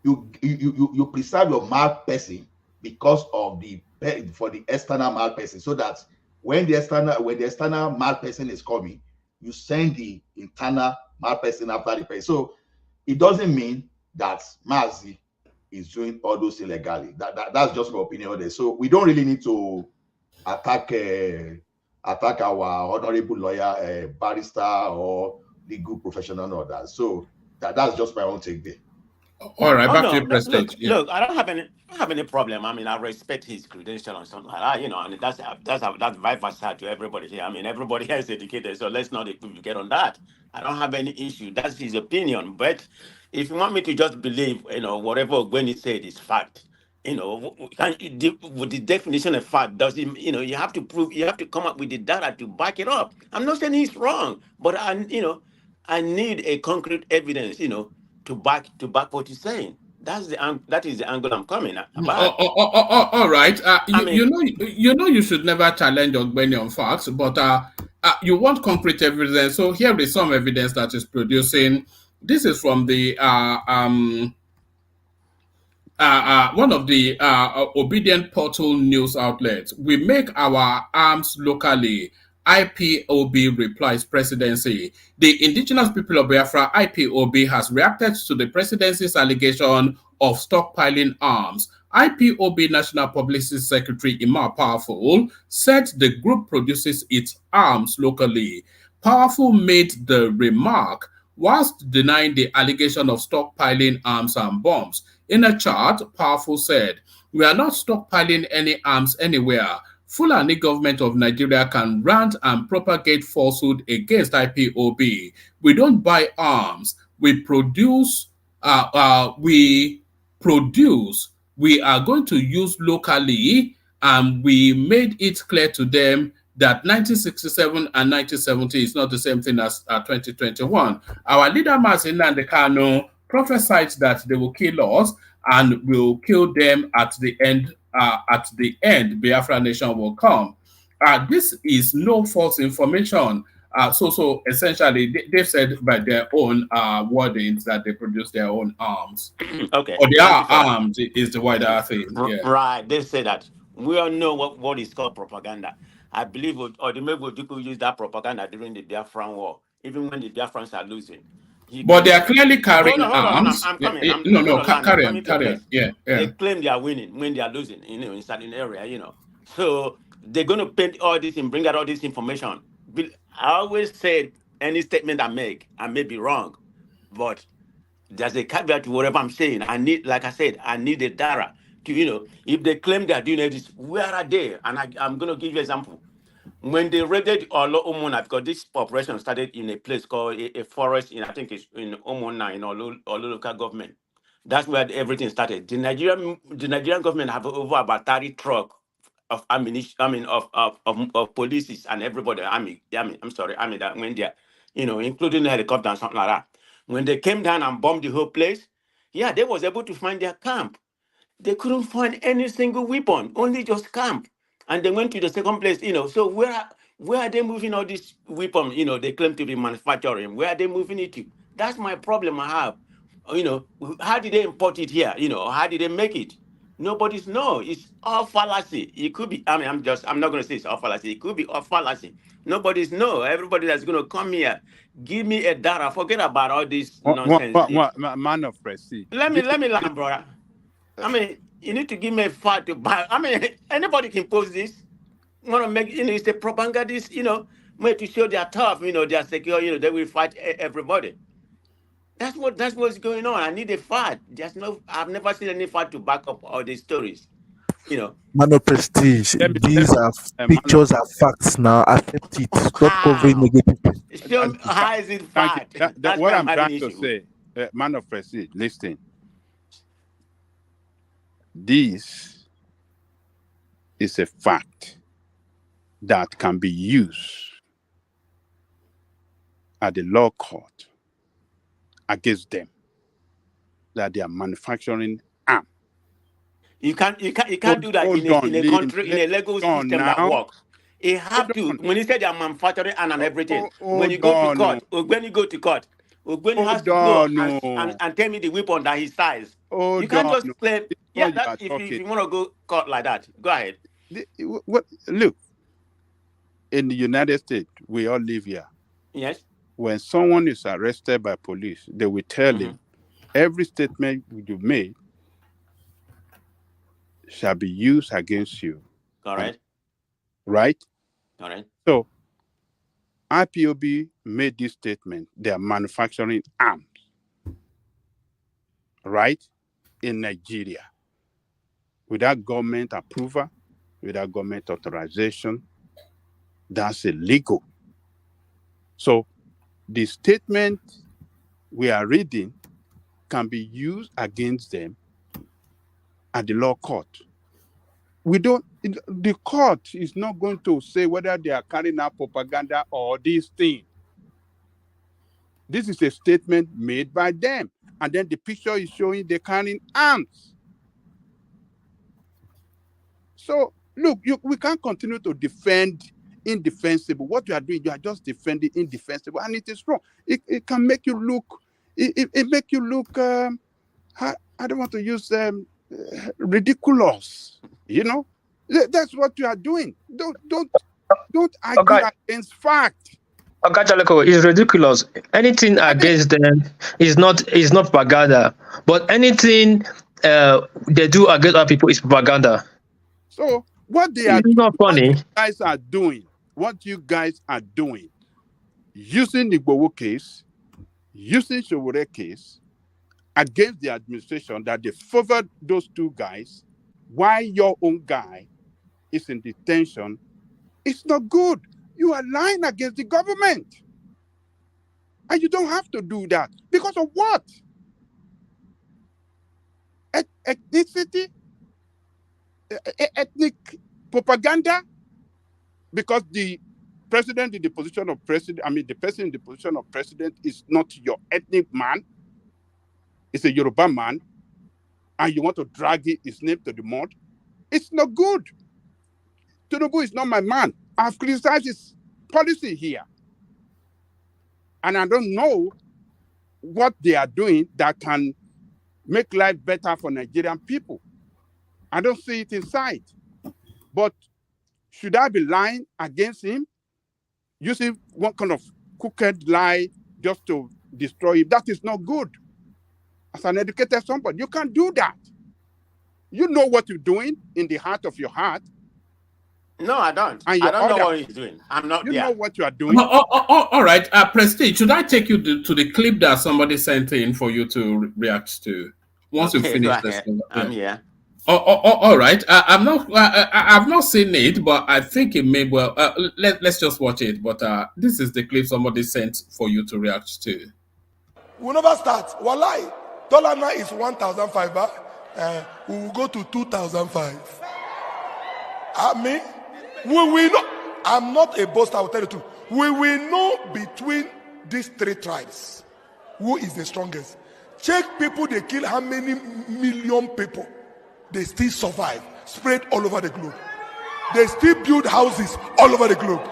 You preserve your mad person because of the external mad person, so that when the external mad person is coming, you send the internal mad person after the person. So it doesn't mean that Mazi is doing all those illegally. That's just my opinion there. So we don't really need to attack our honorable lawyer, barrister, or legal professional, or that. So that's just my own take there. All right, back to you, President. Look, I don't have any problem. I mean, I respect his credential and something like that, and that's vice versa to everybody here. I mean, everybody here is educated, so let's not equivocate on that. I don't have any issue. That's his opinion. But if you want me to just believe, whatever Ogbeni said is fact, with the definition of fact, you have to prove, you have to come up with the data to back it up. I'm not saying he's wrong, but I need a concrete evidence, to back what he's saying. That is the angle I'm coming at. All right. You should never challenge Ogbeni on facts, but you want concrete evidence. So here is some evidence that is producing. This is from the one of the obedient portal news outlets. We make our arms locally. IPOB replies presidency. The indigenous people of Biafra, IPOB, has reacted to the presidency's allegation of stockpiling arms. IPOB National Publicity Secretary Imar Powerful said the group produces its arms locally. Powerful made the remark whilst denying the allegation of stockpiling arms and bombs. In a chart, Powerful said, "We are not stockpiling any arms anywhere. Fulani government of Nigeria can rant and propagate falsehood against IPOB. We don't buy arms. We produce. We are going to use locally, and we made it clear to them that 1967 and 1970 is not the same thing as 2021. Our leader Mazi Nnamdi Kanu prophesied that they will kill us and will kill them at the end. Biafra nation will come. This is no false information. So essentially, they said by their own wordings that they produce their own arms. Okay. Or they are armed is the wider thing. Yeah. Right. They say that. We all know what is called propaganda. I believe Odumegwu Ojukwu used that propaganda during the Biafran war, even when the Biafrans are losing. But they are clearly carrying arms. I'm coming. Carry on. Yeah. They claim they are winning when they are losing, in certain area, So they're going to paint all this and bring out all this information. I always said any statement I make, I may be wrong, but there's a caveat to whatever I'm saying. I need the data to, if they claim they are doing this, where are they? And I'm going to give you an example. When they raided Olo Omona, because this operation started in a place called a forest I think it's in Omona, in Olo local government. That's where everything started. The Nigerian government have over about 30 trucks of ammunition, of police and everybody, army that went there, including the helicopter and something like that. When they came down and bombed the whole place, they was able to find their camp. They couldn't find any single weapon, only just camp. And they went to the second place, So where are they moving all these weapons? They claim to be manufacturing. Where are they moving it to? That's my problem I have. How did they import it here? How did they make it? Nobody's know. It's all fallacy. It could be. I'm not going to say it's all fallacy. It could be all fallacy. Nobody's know. Everybody that's going to come here, give me a data. Forget about all this nonsense. Man of prestige. Let me land, brother. I mean, You need to give me a fact to buy. I mean, anybody can post this. Want to make, it's a propagandist, made to show they are tough, they are secure, they will fight everybody. That's what's going on. I need a fact. I've never seen any fact to back up all these stories, Man of prestige. These are man pictures, are facts now. Accept it. Stop covering negative. Show me how is it Thank you. fact? That's What why I'm I'm having trying to issue. say, man of prestige, listen. This is a fact that can be used at the law court against them, that they are manufacturing arms. You can't do that in a country, in a legal system that works. It have to, when you say they are manufacturing and everything, when you go to court, or when you go to court, when has to go and tell me the weapon that he size. You can't just claim, that if you want to go court like that, go ahead. Look, in the United States, we all live here. Yes. When someone is arrested by police, they will tell him, every statement you made shall be used against you. Correct. Right? Correct. So, IPOB made this statement. They are manufacturing arms. Right? In Nigeria. Without government approval, without government authorization, that's illegal. So, the statement we are reading can be used against them at the law court. The court is not going to say whether they are carrying out propaganda or this thing. This is a statement made by them. And then the picture is showing they're carrying arms. So, look, we can't continue to defend indefensible. What you are doing, you are just defending indefensible. And it is wrong. It can make you look, it make you look, I don't want to use ridiculous. That's what you are doing. Don't argue against fact. Okachaleko, it's ridiculous. Anything against them is not propaganda. But anything they do against other people is propaganda. So what they are not funny. What you guys are doing, using the Igboho case, using Sowore case against the administration that they favored those two guys, while your own guy is in detention, it's not good. You are lying against the government. And you don't have to do that. Because of what? Ethnicity? Ethnic propaganda? Because the president in the position of president, the person in the position of president is not your ethnic man. It's a Yoruba man. And you want to drag his name to the mud? It's not good. Tinubu is not my man. I've criticized his policy here. And I don't know what they are doing that can make life better for Nigerian people. I don't see it in sight. But should I be lying against him? Using one kind of crooked lie just to destroy him? That is not good. As an educated somebody, you can't do that. You know what you're doing in the heart of your heart. No, I don't. And I don't know what he's doing. I'm not there. You know what you are doing. All right. Prestige, should I take you to the clip that somebody sent in for you to react to? Once you finish this. I'm here. All right. I've not seen it, but I think it may well. Let's just watch it. But this is the clip somebody sent for you to react to. We'll never start. Wallahi, dollar now is 1,005 baht. We will go to 2,005. We will know. I'm not a boaster, I will tell you too. We will know between these three tribes who is the strongest. Check people, they kill how many million people. They still survive, spread all over the globe. They still build houses all over the globe.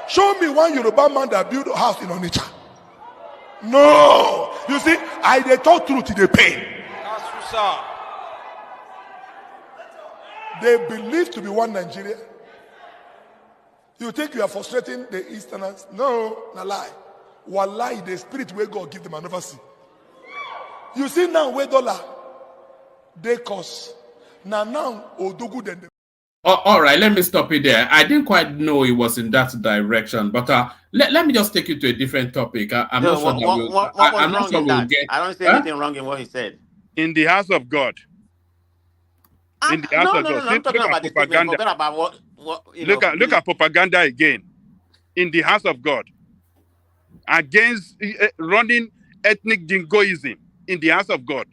Show me one Yoruba man that built a house in Onitsha. No. You see, they talk truth in the pain. They believe to be one Nigeria. You think you are frustrating the Easterners? No, na lie. Wallahi, the spirit where God give them another see. You see now where dollar, they cause. Now, Odogu then. All right, let me stop it there. I didn't quite know it was in that direction, but let me just take you to a different topic. I'm not sure that what was wrong in that? get. I don't see anything wrong in what he said. In the house of God. In the house No. of God. I'm talking Look about at the statement. propaganda. Forget about what you Look know. at propaganda again. In the house of God. Against running ethnic jingoism in the house of God.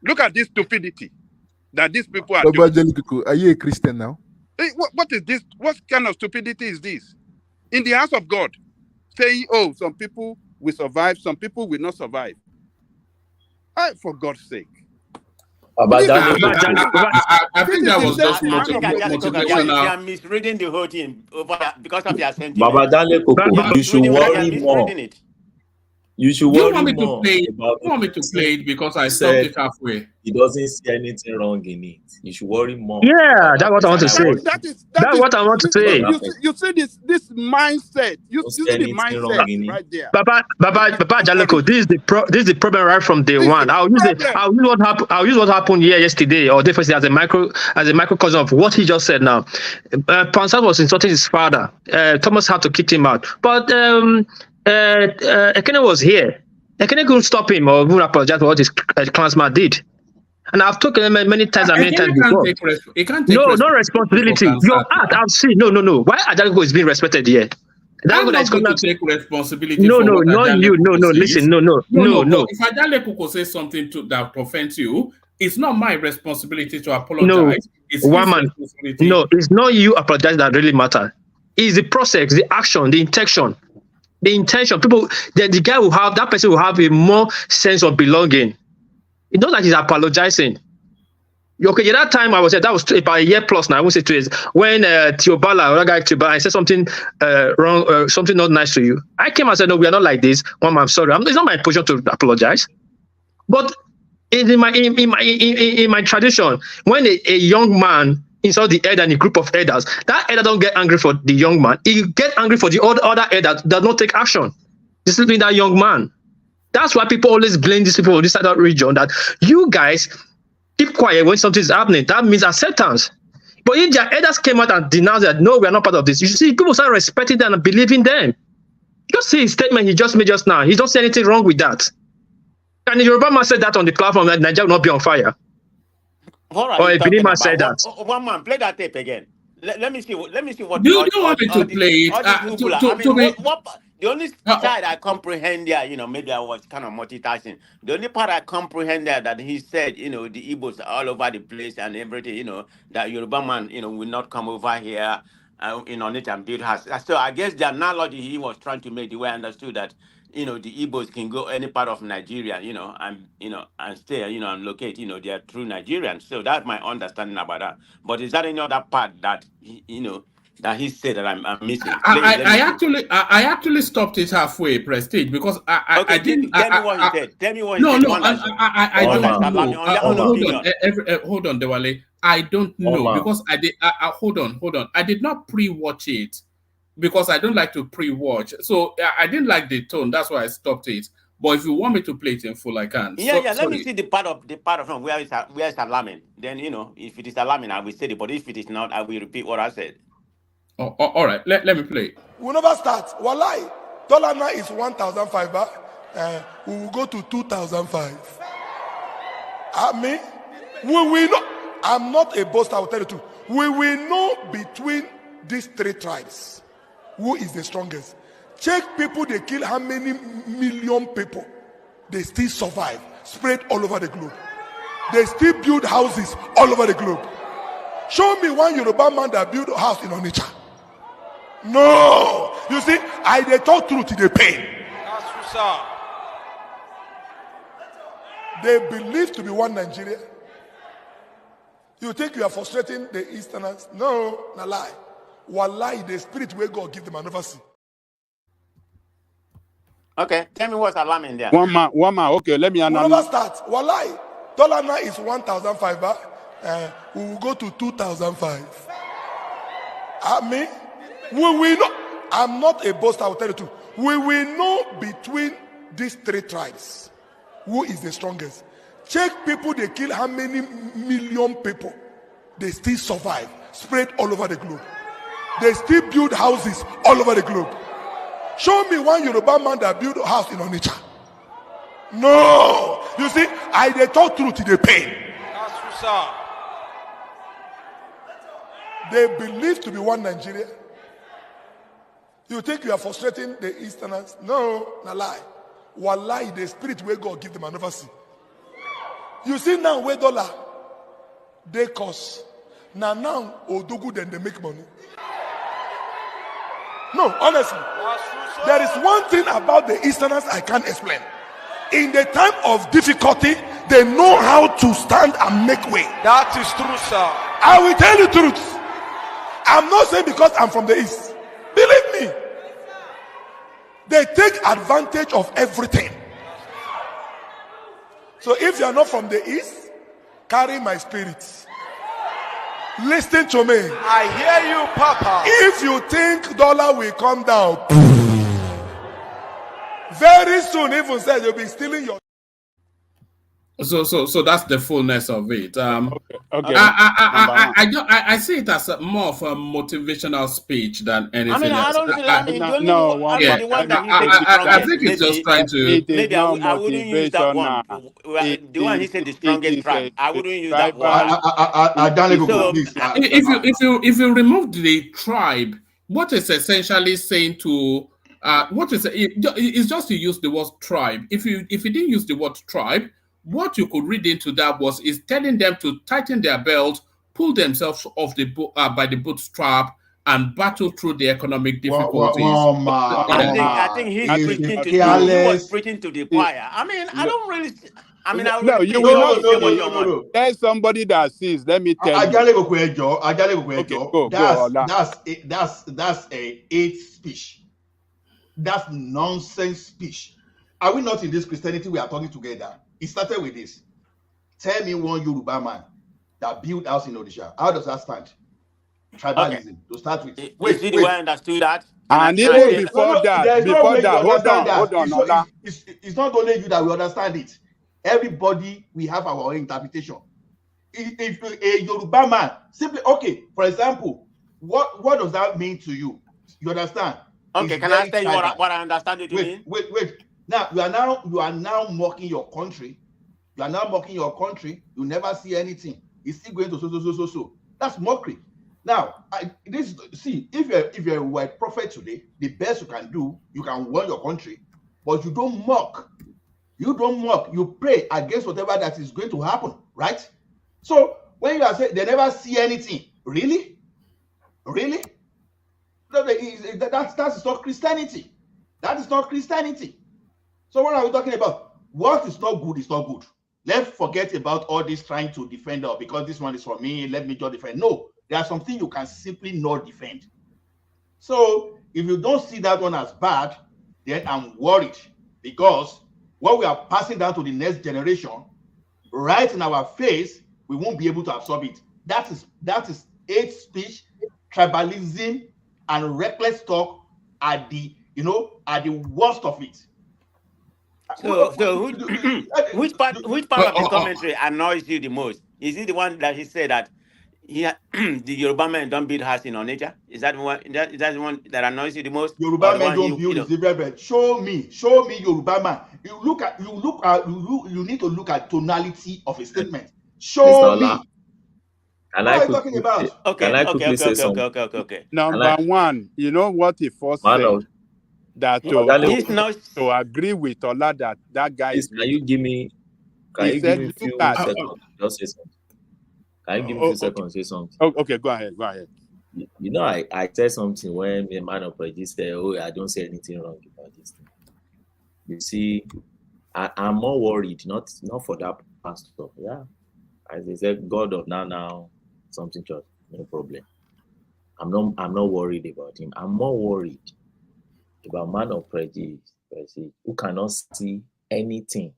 Look at this stupidity that these people are doing. Are you a Christian now? What is this? What kind of stupidity is this? In the house of God, saying, oh, some people will survive, some people will not survive. For God's sake. I think that was just motivational. You are misreading the whole thing because of your sentiment. Baba Dale Koko, you should worry more. You should worry more. You want me to play it because I stopped it halfway. He doesn't see anything wrong in it. You should worry more. Yeah, that's what I want to say. That's what I want to say. You see this mindset. You see the mindset right there. Baba Jaloko, this is the problem right from day one. I'll use what happened here yesterday or day first as a microcosm of what he just said now. Pansat was insulting his father. Thomas had to kick him out. But Ekene was here. Ekene couldn't stop him or even apologize for what his clansman did. And I've talked to him many times before. No responsibility. Your art, I've seen. No. Why Ajaliko is being respected here? I'm not going to take responsibility. No, not you. No. Listen, no. If Ajaleko says something that offends you, it's not my responsibility to apologize. No, it's his responsibility. No, it's not you apologize that really matters. It's the process, the action, the intention. The intention. People, the guy will have, that person will have a more sense of belonging. It's not that he's apologizing. Okay, at that time I was there, that was about a year plus now. I won't say 2 years. When Tiobala, another guy Tiobala, I said something wrong, something not nice to you. I came and said, no, we are not like this. Mom, I'm sorry. It's not my position to apologize. But in my tradition, when a young man insults the elder and a group of elders, that elder don't get angry for the young man. He get angry for the other elder that does not take action. Discipline that young man. That's why people always blame these people of this side of the region, that you guys keep quiet when something is happening. That means acceptance. But if their elders came out and denounced that, no, we are not part of this, you see, people start respecting them and believing them. Just see his statement he just made just now. He don't see anything wrong with that. And the Yoruba man said that on the platform that Nigeria will not be on fire. Or a Benin man said that. One man, play that tape again. Let me see what. Do you want me to play it? The only side I comprehend there, maybe I was kind of multitasking. The only part I comprehend there that he said, the Igbos are all over the place and everything, that Yoruba man, will not come over here, on it and build house. So I guess the analogy he was trying to make, the way I understood that, the Igbos can go any part of Nigeria, and stay, and locate, they are true Nigerians. So that's my understanding about that. But is that any other part that, that he said that I'm missing? I actually stopped it halfway, Prestige, because I didn't. Tell me what he said. Tell me what he said. No, I don't know. Hold on, Dewale. I don't know because I did. Hold on. I did not pre-watch it because I don't like to pre-watch. So I didn't like the tone. That's why I stopped it. But if you want me to play it in full, I can. Let me see the part of where it's alarming. Then if it is alarming, I will say it. But if it is not, I will repeat what I said. Oh, all right. Let me play. We'll never start. Wallahi, dollar now is 1,005. We will go to 2,005. We will know. I'm not a boaster, I will tell you too. We will know between these 3 tribes who is the strongest. Check people, they kill how many million people. They still survive, spread all over the globe. They still build houses all over the globe. Show me one Yoruba man that built a house in Onitsha. No, you see, they talk truth in the pain. They believe to be one Nigeria. You think you are frustrating the Easterners? No, not lie. Wallahi, the spirit where God give them another see. Okay, tell me what's alarming there. One man. Okay, let me analyze. We'll never start. Wallahi, dollar now is 1,005. We will go to 2,005. We will know. I'm not a boaster, I will tell you too. We will know between these 3 tribes who is the strongest. Check people, they kill how many million people. They still survive, spread all over the globe. They still build houses all over the globe. Show me one Yoruba man that built a house in Onitsha. No. You see, they talk truth to the pain. They believe to be one Nigeria. You think you are frustrating the Easterners? No, na lie. Wallahi, the spirit where God give them another see. You see now where dollar they cost. Now Odugu then they make money. No, honestly. There is one thing about the Easterners I can't explain. In the time of difficulty, they know how to stand and make way. That is true, sir. I will tell you the truth. I'm not saying because I'm from the East. Believe me. They take advantage of everything. So if you are not from the East, carry my spirit. Listen to me. I hear you, Papa. If you think dollar will come down, very soon, even said you'll be stealing your. So that's the fullness of it. Okay. I see it as more of a motivational speech than anything else. I think it's just trying to. Maybe I wouldn't use that one. The one he said the strongest tribe. I wouldn't use that one. If you remove the tribe, what is essentially saying to it's just to use the word tribe. If you didn't use the word tribe, what you could read into that is telling them to tighten their belt, pull themselves off by the bootstrap, and battle through the economic difficulties. I think he was preaching to the choir. I don't really. There's somebody that sees. Let me tell you. That's a hate speech. That's nonsense speech. Are we not in this Christianity we are talking together? It started with this. Tell me one Yoruba man that built house in Odisha. How does that stand? Tribalism to start with. Wait, the way I understood that. And even before that, hold on. It's not only you that will understand it. Everybody, we have our own interpretation. If a Yoruba man simply, okay, for example, what does that mean to you? You understand? Okay, can I tell you what I understand it to mean? Wait. Now you are now mocking your country. You are now mocking your country. You never see anything. It's still going to so. That's mockery. Now, if you're a white prophet today, the best you can do, you can warn your country, but you don't mock. You don't mock. You pray against whatever that is going to happen, right? So when you are saying they never see anything, really? That is not Christianity. That is not Christianity. So what are we talking about? What is not good is not good. Let's forget about all this trying to defend because this one is for me, let me just defend. No, there are some things you can simply not defend. So if you don't see that one as bad, then I'm worried because what we are passing down to the next generation, right in our face, we won't be able to absorb it. That is hate speech, tribalism, and reckless talk at the worst of it. So which part of the commentary annoys you the most? Is it the one that he said that the Yoruba men don't build house in Onitsha? Is that one? Is that the one that annoys you the most? Yoruba men don't build is different. Show me Yoruba man. You need to look at tonality of a statement. Show me. What are you talking about? Okay. Number one, you know what he first said? That to agree with Ola that guy is. Can you give me a few seconds? Just say something. Can you give me a few seconds to say something? Okay, go ahead. You know, I said something when the man of prejudice said, "Oh, I don't say anything wrong about this thing." You see, I'm more worried, not for that pastor. Yeah, as they said, God of now something church, no problem. I'm not worried about him. I'm more worried about man of prejudice who cannot see anything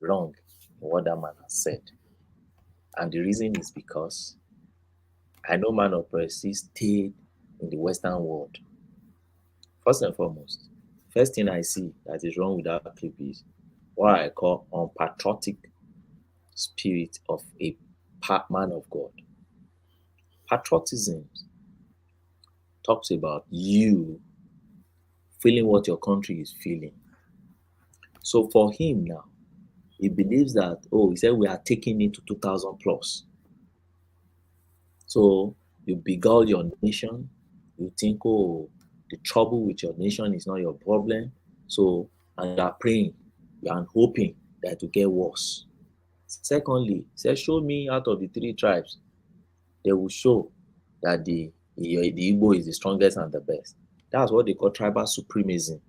wrong in what that man has said. And the reason is because I know man of prejudice stayed in the Western world. First and foremost, first thing I see that is wrong with that clip is what I call unpatriotic spirit of a man of God. Patriotism talks about you feeling what your country is feeling. So for him now, he believes that, he said we are taking it to 2000 plus. So you beguile your nation, you think, the trouble with your nation is not your problem. So, and you are praying, you are hoping that it will get worse. Secondly, he said, show me out of the 3 tribes, they will show that the Igbo is the strongest and the best. That's what they call tribal supremacy.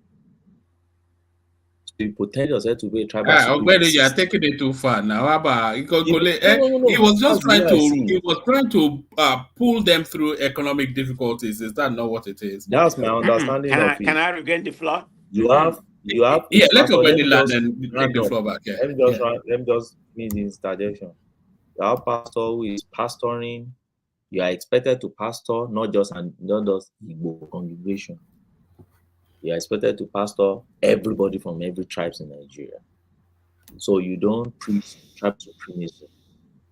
So you pretend yourself to be a tribal supremacist. You are taking it too far now. No. He was just trying to pull them through economic difficulties. Is that not what it is? That's my understanding of it. Can I regain the floor? You have. Yeah, let Ogbeni land and take the floor back. Let me just finish this interjection. You have pastor who is pastoring. You are expected to pastor not just Igbo congregation. You are expected to pastor everybody from every tribe in Nigeria. So you don't preach tribe supremacy.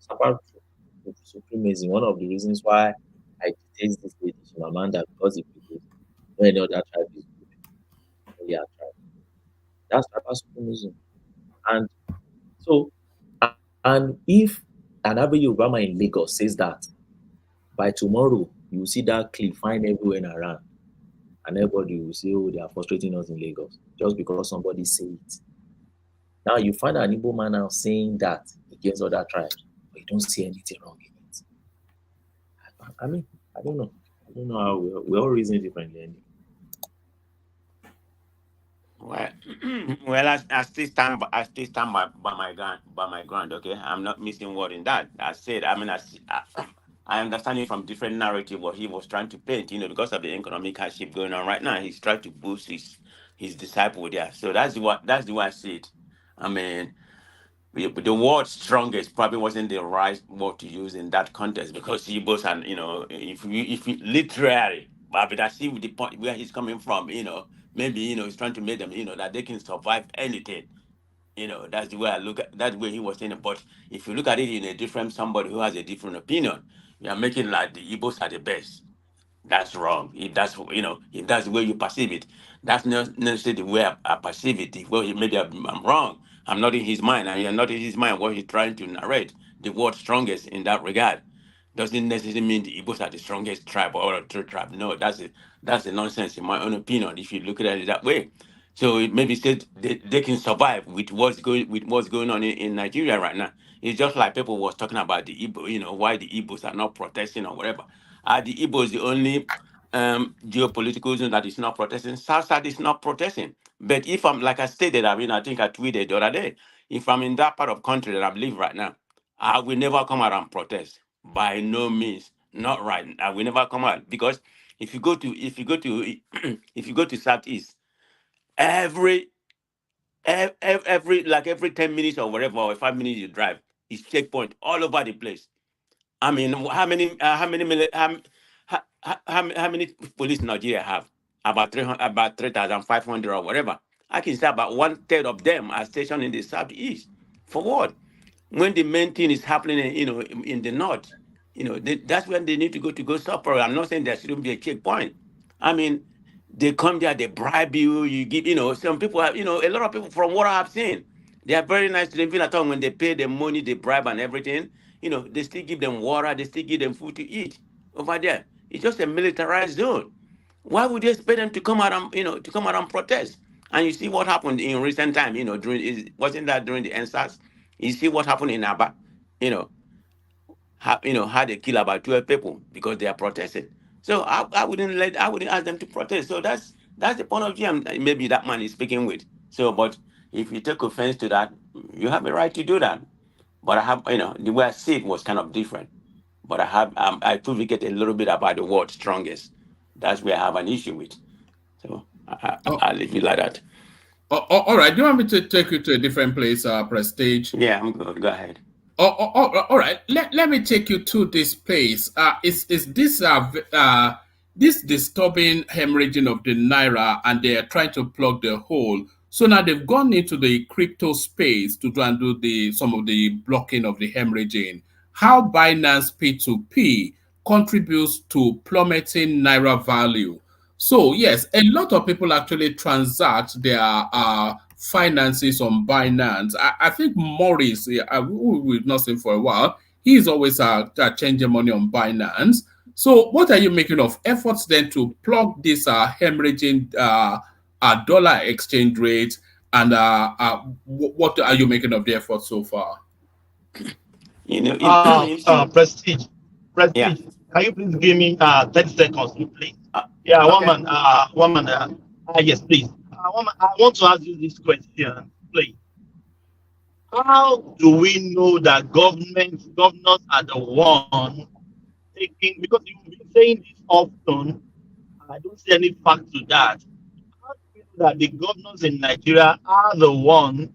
Tribal supremacy, one of the reasons why I detest this lady, Chimamanda, because it believes no any other tribe is good. Only our tribe. That's tribal supremacy. And so, and if an average Yoruba man in Lagos says that, by tomorrow you will see that clip fine everywhere around. And everybody will say, they are frustrating us in Lagos just because somebody said it. Now you find an Igbo man now saying that against other tribes, but you don't see anything wrong in it. I mean, I don't know. I don't know how we all reason differently. Well, I still stand by my ground. Okay, I'm not missing word in that. I said, I understand it from different narrative what he was trying to paint. Because of the economic hardship going on right now, he's trying to boost his disciple there. So that's the way I see it. I mean, the word strongest probably wasn't the right word to use in that context, because Igbos and if you literally, but I see the point where he's coming from. Maybe he's trying to make them that they can survive anything. That's the way I look at. That's the way he was saying it. But if you look at it in a different, somebody who has a different opinion, you are making like the Igbos are the best. That's wrong. If that's the way you perceive it, that's not necessarily the way I perceive it. Well, maybe I'm wrong. I'm not in his mind, and you're not in his mind. What he's trying to narrate, the word strongest in that regard, doesn't necessarily mean the Igbos are the strongest tribe or a third tribe. No, that's a nonsense in my own opinion. If you look at it that way, so it maybe said they can survive with what's going on in Nigeria right now. It's just like people was talking about the Igbo, why the Igbos are not protesting or whatever. Are the Igbos the only geopolitical zone that is not protesting? South is not protesting. But if I'm, like I stated, I think I tweeted the other day, if I'm in that part of country that I live right now, I will never come out and protest. By no means, not right. I will never come out, because if you go to if you go to Southeast, every 10 minutes or whatever, or 5 minutes you drive, is checkpoint all over the place. I mean, how many police Nigeria have? About 3,500 or whatever. I can say about 1/3 of them are stationed in the Southeast. For what? When the main thing is happening, in the North, that's when they need to go suffer. I'm not saying there shouldn't be a checkpoint. I mean, they come there, they bribe you, you give, some people have, a lot of people, from what I've seen, they are very nice to them. Even at all, when they pay the money, they bribe and everything, they still give them water, they still give them food to eat over there. It's just a militarized zone. Why would they expect them to come out and protest? And you see what happened in recent time, wasn't that during the NSAS? You see what happened in Aba, how they kill about 12 people because they are protesting. So I wouldn't ask them to protest. So that's the point of view maybe that man is speaking with. So, but if you take offense to that, you have a right to do that. But I have, the way I see it was kind of different. But I equivocate a little bit about the word strongest. That's where I have an issue with. So I'll leave it like that. All right. Do you want me to take you to a different place, Prestige? Yeah, I'm good. Go ahead. All right. Let me take you to this place. Is this this disturbing hemorrhaging of the naira, and they are trying to plug the hole So now they've gone into the crypto space to try and do some of the blocking of the hemorrhaging. How Binance P2P contributes to plummeting Naira value. So yes, a lot of people actually transact their finances on Binance. I think Maurice, who we've not seen for a while, he's always changing money on Binance. So what are you making of efforts then to plug this hemorrhaging dollar exchange rate, and what are you making of the effort so far? You know, Prestige. Yeah. Can you please give me 30 seconds, please? Yeah, okay. Woman, yes, please. Woman, I want to ask you this question, please. How do we know that governors are the one taking, because you've been saying this often, I don't see any fact to that. How do we know that the governors in Nigeria are the one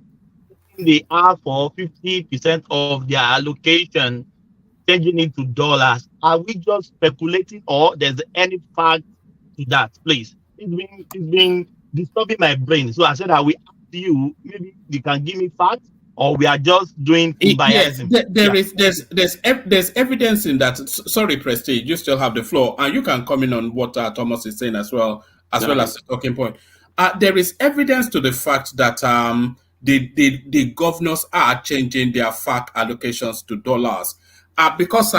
taking the R for 50% of their allocation, changing it to dollars? Are we just speculating, or there's any fact to that, please? It's been disturbing my brain. So I said I will ask you, maybe you can give me facts, or we are just doing Yes, biasing. there's evidence in that. Sorry, Prestige, you still have the floor, and you can comment on what Thomas is saying as well as the talking point. There is evidence to the fact that the governors are changing their FAC allocations to dollars, because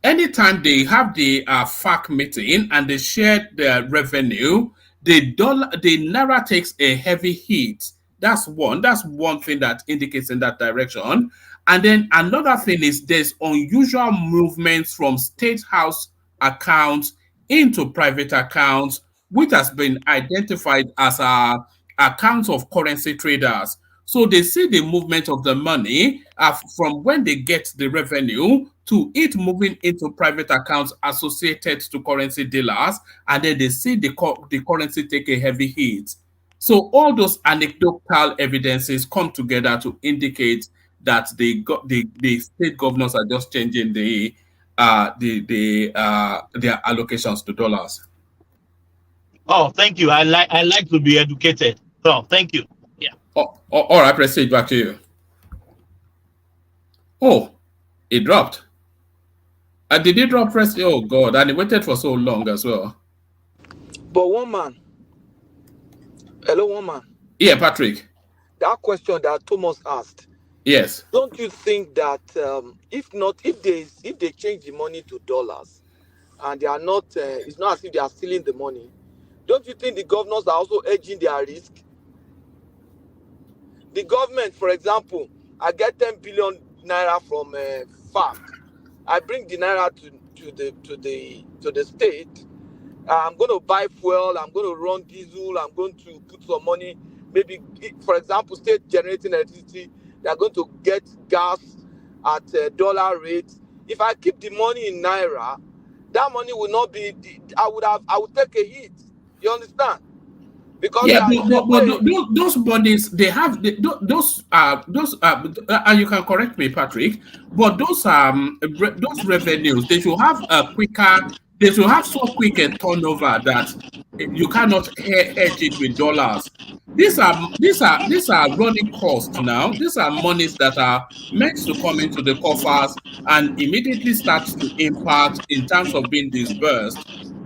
anytime they have the FAC meeting and they share their revenue, the naira takes a heavy hit. That's one thing that indicates in that direction. And then another thing is there's unusual movements from state house accounts into private accounts, which has been identified as accounts of currency traders. So they see the movement of the money from when they get the revenue to it moving into private accounts associated to currency dealers, and then they see the currency take a heavy hit. So all those anecdotal evidences come together to indicate that the state governors are just changing their allocations to dollars. Oh, thank you. I like to be educated. So thank you. Yeah. All right, Prestige, back to you. Oh, it dropped. Did it drop, Prestige? Oh God, and it waited for so long as well. But one man. Hello, one man. Yeah, Patrick. That question that Thomas asked. Yes. Don't you think that if they change the money to dollars, and they are not, it's not as if they are stealing the money, don't you think the governors are also hedging their risk? The government, for example, I get 10 billion naira from FAC. I bring the naira to the state. I'm going to buy fuel. I'm going to run diesel. I'm going to put some money. Maybe, for example, state generating electricity. They are going to get gas at dollar rate. If I keep the money in naira, that money will not be. I would take a hit. You understand? Because but those bodies, they have those and you can correct me, Patrick, but those revenues, they should have so quick a turnover that you cannot hedge it with dollars. These are running costs now. These are monies that are meant to come into the coffers and immediately start to impact in terms of being disbursed.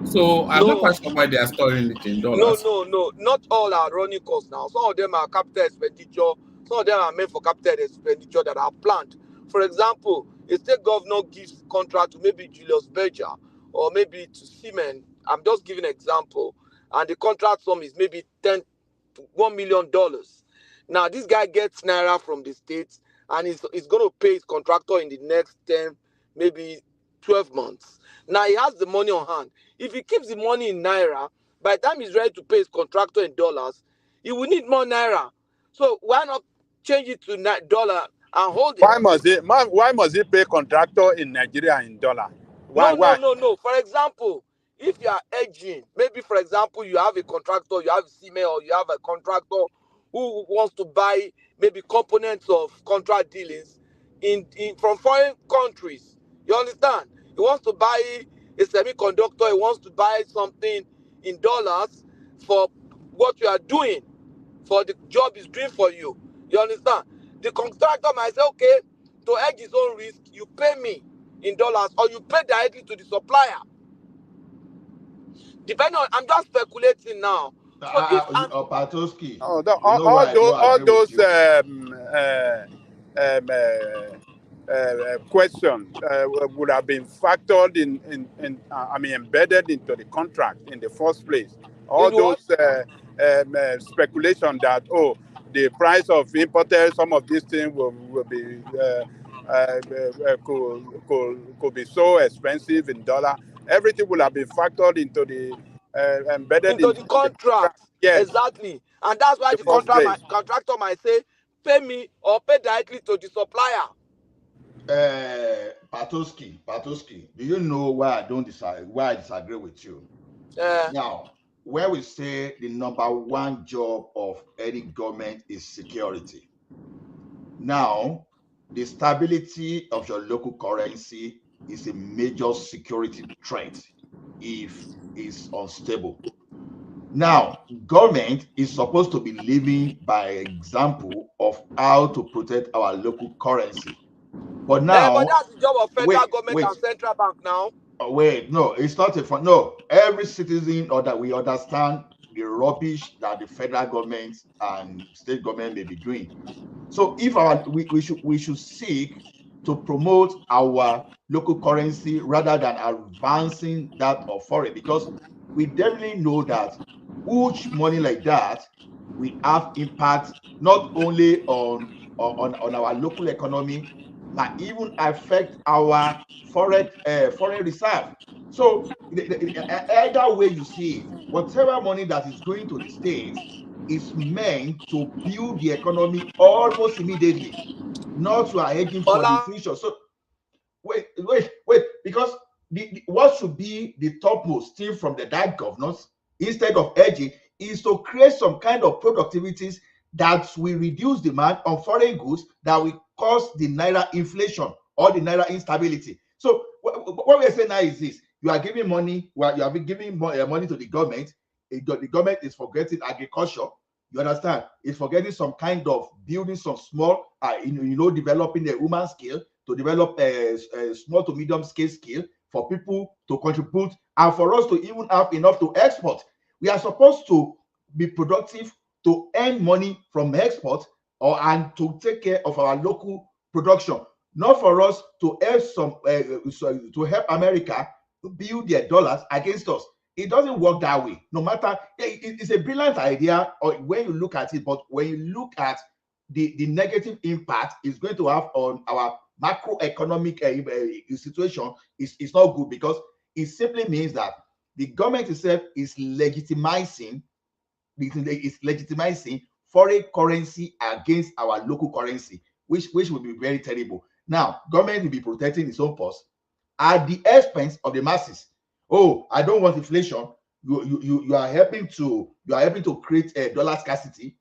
So I'm not quite sure why they are storing it in dollars. No. Not all are running costs now. Some of them are capital expenditure. Some of them are meant for capital expenditure that are planned. For example, a state governor gives contract to maybe Julius Berger or maybe to Siemens. I'm just giving an example. And the contract sum is maybe $1 million. Now, this guy gets naira from the states and he's going to pay his contractor in the next 10, maybe 12 months. Now, he has the money on hand. If he keeps the money in naira, by the time he's ready to pay his contractor in dollars, he will need more naira. So why not change it to dollar and hold it? Why must he pay contractor in Nigeria in dollar? Why? No. For example, if you are hedging, maybe for example you have a contractor, you have Siemens, or you have a contractor who wants to buy maybe components of contract dealings from foreign countries. You understand? He wants to buy a semiconductor, he wants to buy something in dollars for what you are doing for the job he's doing for you. You understand? The contractor might say, okay, to hedge his own risk, you pay me in dollars or you pay directly to the supplier. Depending on, I'm just speculating now. So if Patoski, Oh, you know why I don't agree with you. Questions would have been factored embedded into the contract in the first place. All those speculation that the price of imported some of these things will be could be so expensive in dollar. Everything will have been factored into the embedded into the contract. Yes, exactly, and that's why the contractor might say, pay me or pay directly to the supplier. Patoski, do you know why I disagree with you? Now, where we say the number one job of any government is security. Now, the stability of your local currency is a major security threat if it's unstable. Now, government is supposed to be living by example of how to protect our local currency. But now, but that's the job of federal government and central bank now. No, it's not no. Every citizen or that we understand the rubbish that the federal government and state government may be doing. So if we should seek to promote our local currency rather than advancing that of foreign, because we definitely know that huge money like that will have impact not only on our local economy, but even affect our foreign reserve. So either way you see it, whatever money that is going to the states is meant to build the economy almost immediately, not you are hedging for the future. So wait, because what should be the topmost thing from the DAG governors instead of hedging is to create some kind of productivities that will reduce demand on foreign goods that will cause the naira inflation or the naira instability. So what we're saying now is this: you are giving money, you are giving money to the government. The government is forgetting agriculture. You understand? It's forgetting some kind of building some small, developing a human skill to develop a small to medium scale skill for people to contribute and for us to even have enough to export. We are supposed to be productive to earn money from export and to take care of our local production, not for us to help to help America build their dollars against us. It doesn't work that way. No matter, it's a brilliant idea when you look at it, but when you look at the negative impact it's going to have on our macroeconomic situation, it's not good, because it simply means that the government itself is legitimizing foreign currency against our local currency, which will be very terrible. Now, government will be protecting its own purse at the expense of the masses. Oh, I don't want inflation. You are helping to create a dollar scarcity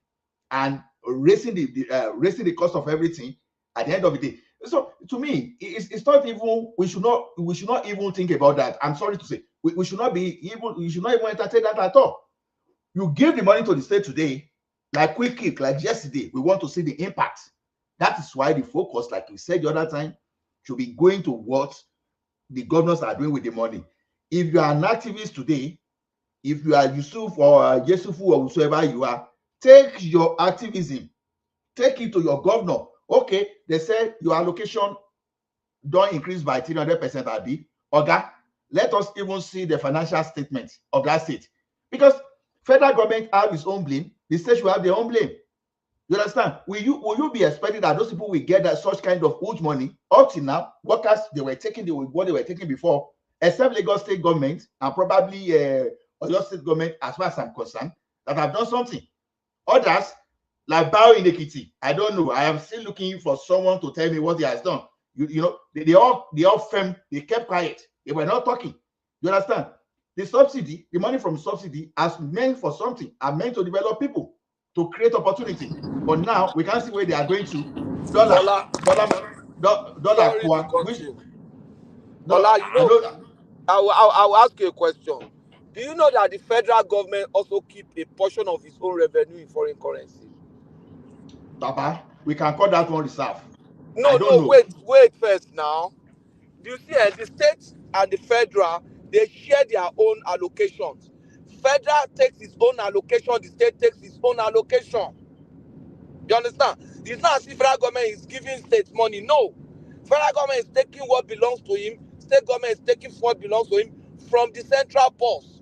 and raising the cost of everything at the end of the day. So to me, it's not even, we should not even think about that. I'm sorry to say, we should not even entertain that at all. You give the money to the state today, like quick kick, like yesterday, we want to see the impact. That is why the focus, like we said the other time, should be going to what the governors are doing with the money. If you are an activist today, if you are Yusuf or Yesufu or whoever you are, take your activism, take it to your governor. Okay, they said your allocation don't increase by 300%, Abi. Oga, let us even see the financial statement of that state. Because federal government have its own blame, the state should have their own blame. You understand? Will you be expecting that those people will get that such kind of huge money? Up till now, workers, they were taking what they were taking before, except Lagos state government and probably Oyo state government, as far as I'm concerned, that have done something. Others, like Bao in Ekiti, I don't know. I am still looking for someone to tell me what he has done. They all firm, they kept quiet. They were not talking. You understand? The subsidy, the money from subsidy, as meant for something, are meant to develop people, to create opportunity. But now we can't see where they are going to. Dollar. I will ask you a question. Do you know that the federal government also keep a portion of his own revenue in foreign currency. Papa, we can call that one reserve. No, wait first now. Do you see the states and the federal, they share their own allocations. Federal takes its own allocation, the state takes its own allocation. You understand? It's not as if federal government is giving states money. No. Federal government is taking what belongs to him. State government is taking what belongs to him from the central purse.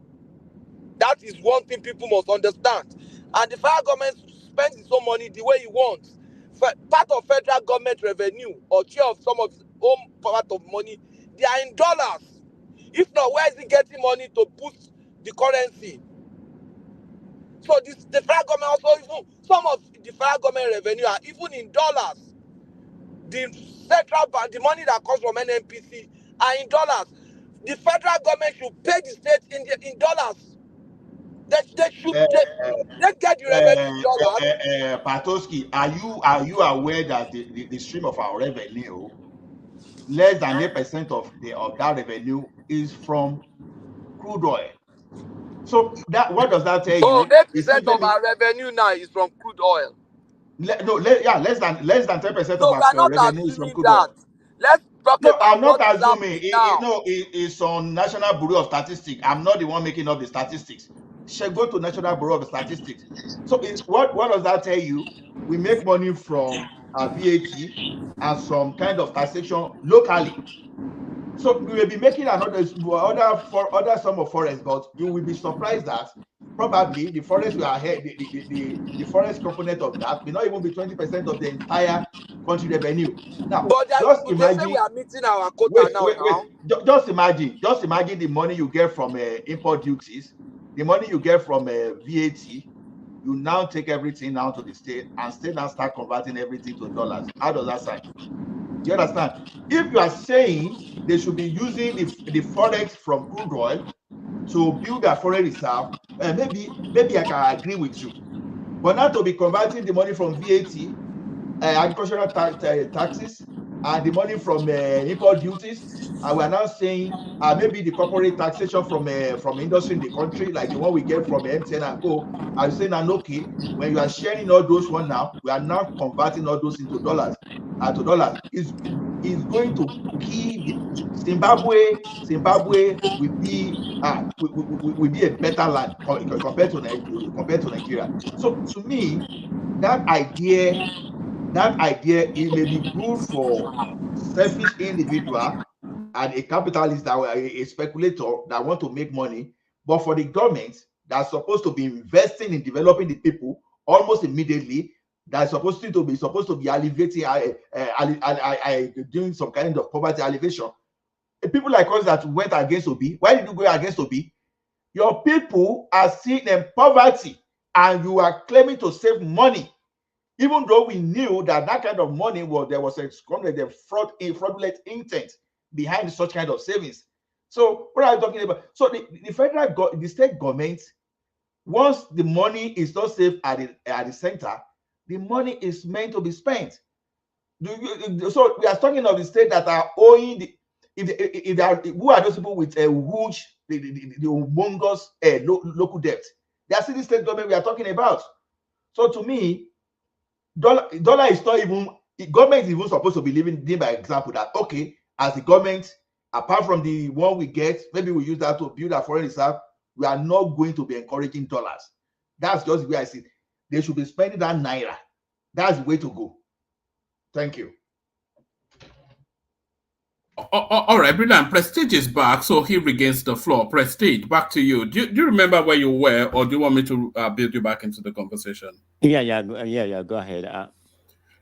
That is one thing people must understand. And the federal government spends its own money the way he wants. Part of federal government revenue or share of some of his own part of money, they are in dollars. If not, where is he getting money to boost the currency? So the federal government also, even some of the federal government revenue are even in dollars. The central bank, the money that comes from NNPC are in dollars. The federal government should pay the state in dollars. They should they get the revenue in dollars. Patoski, are you aware that the stream of our revenue, less than 8% of that revenue is from crude oil? So what does that tell you? So 8% of our revenue now is from crude oil. Less than 10% of our revenue is from crude oil. Let's talk about I'm not what assuming. now. It's on National Bureau of Statistics. I'm not the one making up the statistics. Shall go to National Bureau of Statistics. So what does that tell you? We make money from VAT and some kind of taxation locally. So we will be making other sum of forest, but you will be surprised that probably the forest we are ahead, the forest component of that may not even be 20% of the entire country revenue. Now, but just imagine they say we are meeting our quota now. Just imagine the money you get from import duties, the money you get from VAT. You now take everything down to the state, and state now start converting everything to dollars. How does that sound? Do you understand? If you are saying they should be using the forex from crude oil to build their foreign reserve, maybe I can agree with you. But now to be converting the money from VAT, agricultural taxes, and the money from import duties, and we are now saying maybe the corporate taxation from industry in the country, like the one we get from MTN and Co. I'm saying, okay, when you are sharing all those one now, we are now converting all those into dollars. Is going to kill Zimbabwe will be a better land compared to Nigeria. So to me, that idea it may be good for selfish individual and a capitalist a speculator that want to make money, but for the government that's supposed to be investing in developing the people almost immediately, that's supposed to be alleviating doing some kind of poverty alleviation. People like us that went against Obi, why did you go against Obi? Your people are seen in poverty and you are claiming to save money, even though we knew that kind of money there was a fraudulent intent behind such kind of savings. So what are you talking about? So the state government, once the money is not saved at the center, the money is meant to be spent. So we are talking of the state that are owing who are those people with a huge the humongous local debt? They are still the state government we are talking about. So to me, dollar is not even, government is even supposed to be living by example, that okay, as the government, apart from the one we get, maybe we use that to build our foreign reserve, we are not going to be encouraging dollars. That's just the way I see it. They should be spending that naira. That's the way to go. Thank you. All right, brilliant. Prestige is back, so he regains the floor. Prestige, back to you. Do you remember where you were, or do you want me to build you back into the conversation? Yeah. Go ahead.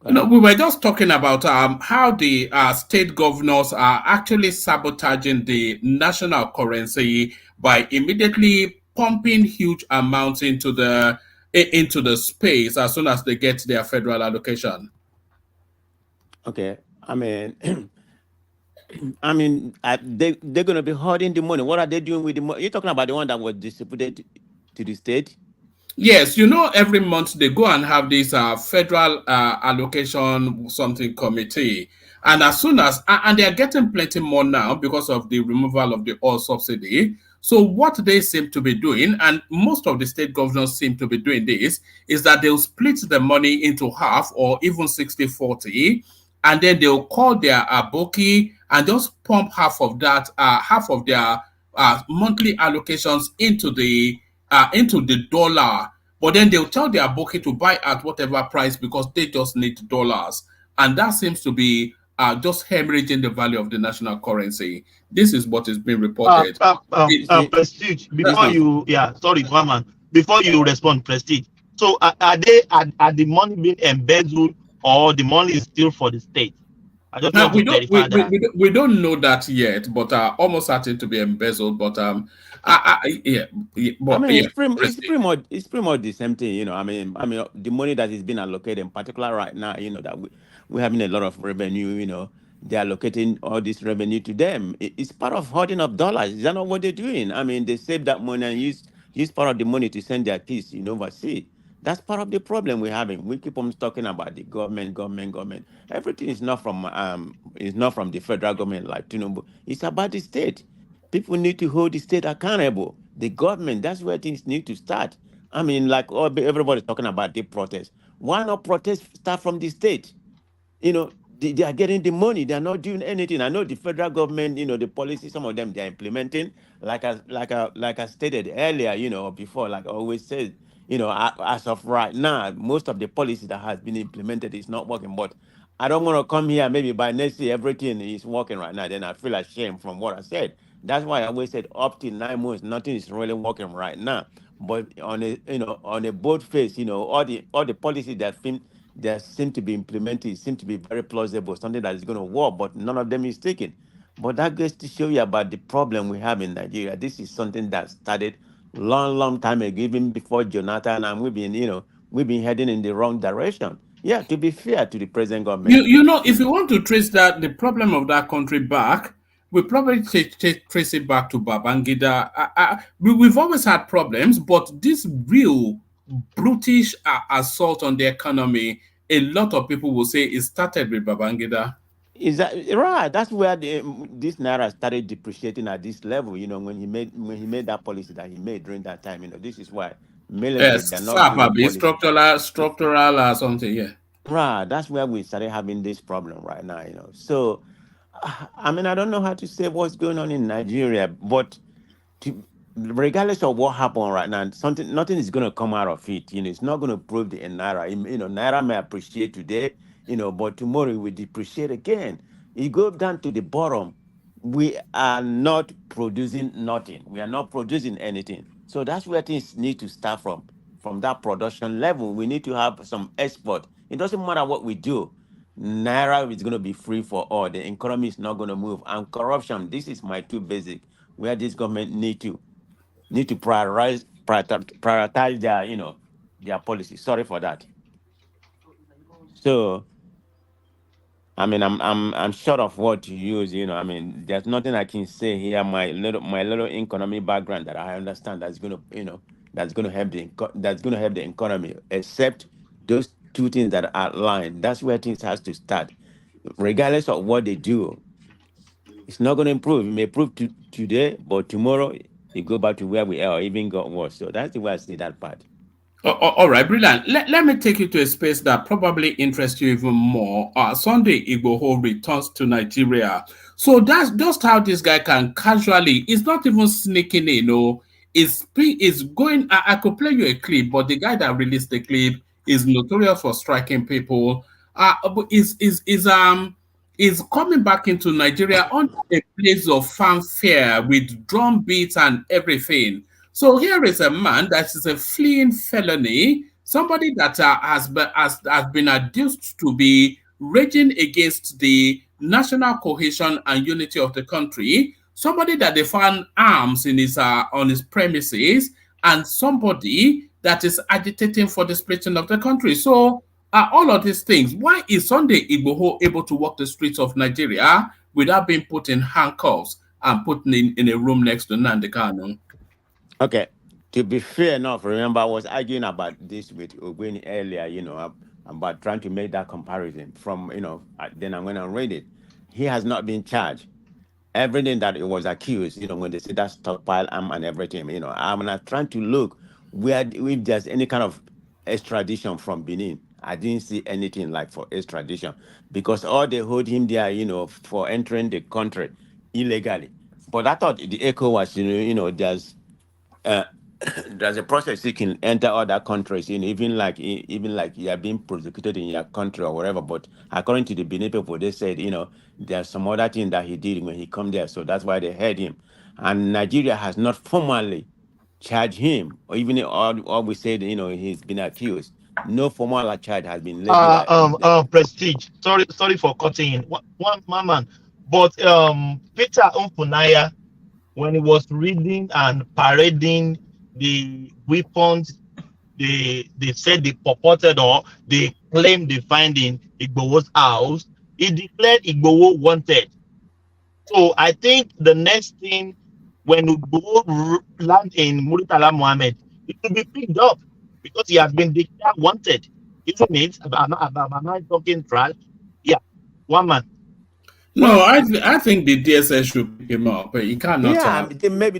We were just talking about how the state governors are actually sabotaging the national currency by immediately pumping huge amounts into the space as soon as they get their federal allocation. Okay, they're going to be hoarding the money. What are they doing with the money? You're talking about the one that was distributed to the state? Yes, every month they go and have this federal allocation something committee. And as soon as, and they are getting plenty more now because of the removal of the oil subsidy. So what they seem to be doing, and most of the state governors seem to be doing this, is that they'll split the money into half or even 60-40, and then they'll call their aboki and just pump half of that, half of their monthly allocations into the dollar. But then they'll tell their bookie to buy at whatever price because they just need dollars. And that seems to be just hemorrhaging the value of the national currency. This is what is being reported. Prestige, before you, sorry, one man, before you respond, Prestige. So are the money being embezzled or the money is still for the state? I just want to verify that. We don't know that yet, but almost certain to be embezzled. But but it's pretty much the same thing, you know. I mean, the money that is being allocated, in particular right now, you know, that we're having a lot of revenue, you know, they're allocating all this revenue to them. It's part of hoarding of dollars. Is that not what they're doing? I mean, they save that money and use part of the money to send their kids, you know, overseas. That's part of the problem we're having. We keep on talking about the government. Everything is not from the federal government like Tinubu. It's about the state. People need to hold the state accountable. The government, that's where things need to start. I mean, like everybody's talking about the protest. Why not protest start from the state? You know, they are getting the money. They're not doing anything. I know the federal government, you know, the policy, some of them they're implementing, like I stated earlier, you know, before, like I always said, you know, as of right now, most of the policy that has been implemented is not working. But I don't want to come here, maybe by next year, everything is working right now. Then I feel ashamed from what I said. That's why I always said up to 9 months, nothing is really working right now. But on a bold face, you know, all the policies that seem to be implemented seem to be very plausible, something that is going to work, but none of them is taken. But that goes to show you about the problem we have in Nigeria. This is something that started long time ago, even before Jonathan, and we've been heading in the wrong direction. Yeah, to be fair to the present government. You know, if you want to trace the problem of that country back, we probably trace it back to Babangida. We've always had problems, but this real brutish assault on the economy, a lot of people will say it started with Babangida. Is that right? That's where this naira started depreciating at this level. You know, when he made that policy that he made during that time. You know, this is why military they're not doing policy. Structural or something. Yeah. Right. That's where we started having this problem right now. You know, so I mean, I don't know how to say what's going on in Nigeria, but regardless of what happened right now, nothing is going to come out of it. You know, it's not going to prove the naira. You know, naira may appreciate today, you know, but tomorrow it will depreciate again. You go down to the bottom, we are not producing nothing. We are not producing anything. So that's where things need to start from that production level. We need to have some export. It doesn't matter what we do. Naira is going to be free for all. The economy is not going to move. And corruption, this is my two basic, where this government need to prioritize their policy. Sorry for that. So I mean, I'm short of what to use. You know, I mean, there's nothing I can say here. My little economy background that I understand that's going to help the economy. Except those two things that are outlined. That's where things has to start. Regardless of what they do, it's not going to improve. It may improve today, but tomorrow you go back to where we are, or even got worse. So that's the way I see that part. All right, brilliant. Let me take you to a space that probably interests you even more. Sunday Igboho returns to Nigeria. So that's just how this guy can casually, it's not even sneaking in, no. It's going, I could play you a clip, but the guy that released the clip is notorious for striking people. But is coming back into Nigeria on a place of fanfare with drum beats and everything. So here is a man that is a fleeing felony, somebody that has been adduced to be raging against the national cohesion and unity of the country, somebody that they found arms in his on his premises, and somebody that is agitating for the splitting of the country. So all of these things, why is Sunday Igboho able to walk the streets of Nigeria without being put in handcuffs and put in a room next to Nnamdi Kanu? Okay, to be fair enough, remember I was arguing about this with Ogwini earlier, you know, about trying to make that comparison from, you know, then I'm going to read it. He has not been charged. everything that it was accused, when they say that stockpile arm and everything, I'm not trying to look where if there's any kind of extradition from Benin. I didn't see anything like for extradition because all they hold him there, for entering the country illegally. But I thought the echo was, uh, there's a process you can enter other countries, even like you are being prosecuted in your country or whatever. But according to the Benin people, they said, there's some other thing that he did when he come there, so that's why they had him. And Nigeria has not formally charged him, or even all we said, he's been accused. No formal charge has been levied at them. Prestige. Sorry for cutting in. One man, but Peter Umfunaya, when he was reading and parading the weapons they said they purported or they claimed they find in Igbowo's house, he declared Igbowo wanted. So I think the next thing when Igbowo land in Muritala Mohammed, it will be picked up because he has been declared wanted. Isn't it? Am I talking trash? Yeah, one man. No, I think the DSS should pick him up, but he cannot Yeah, have. maybe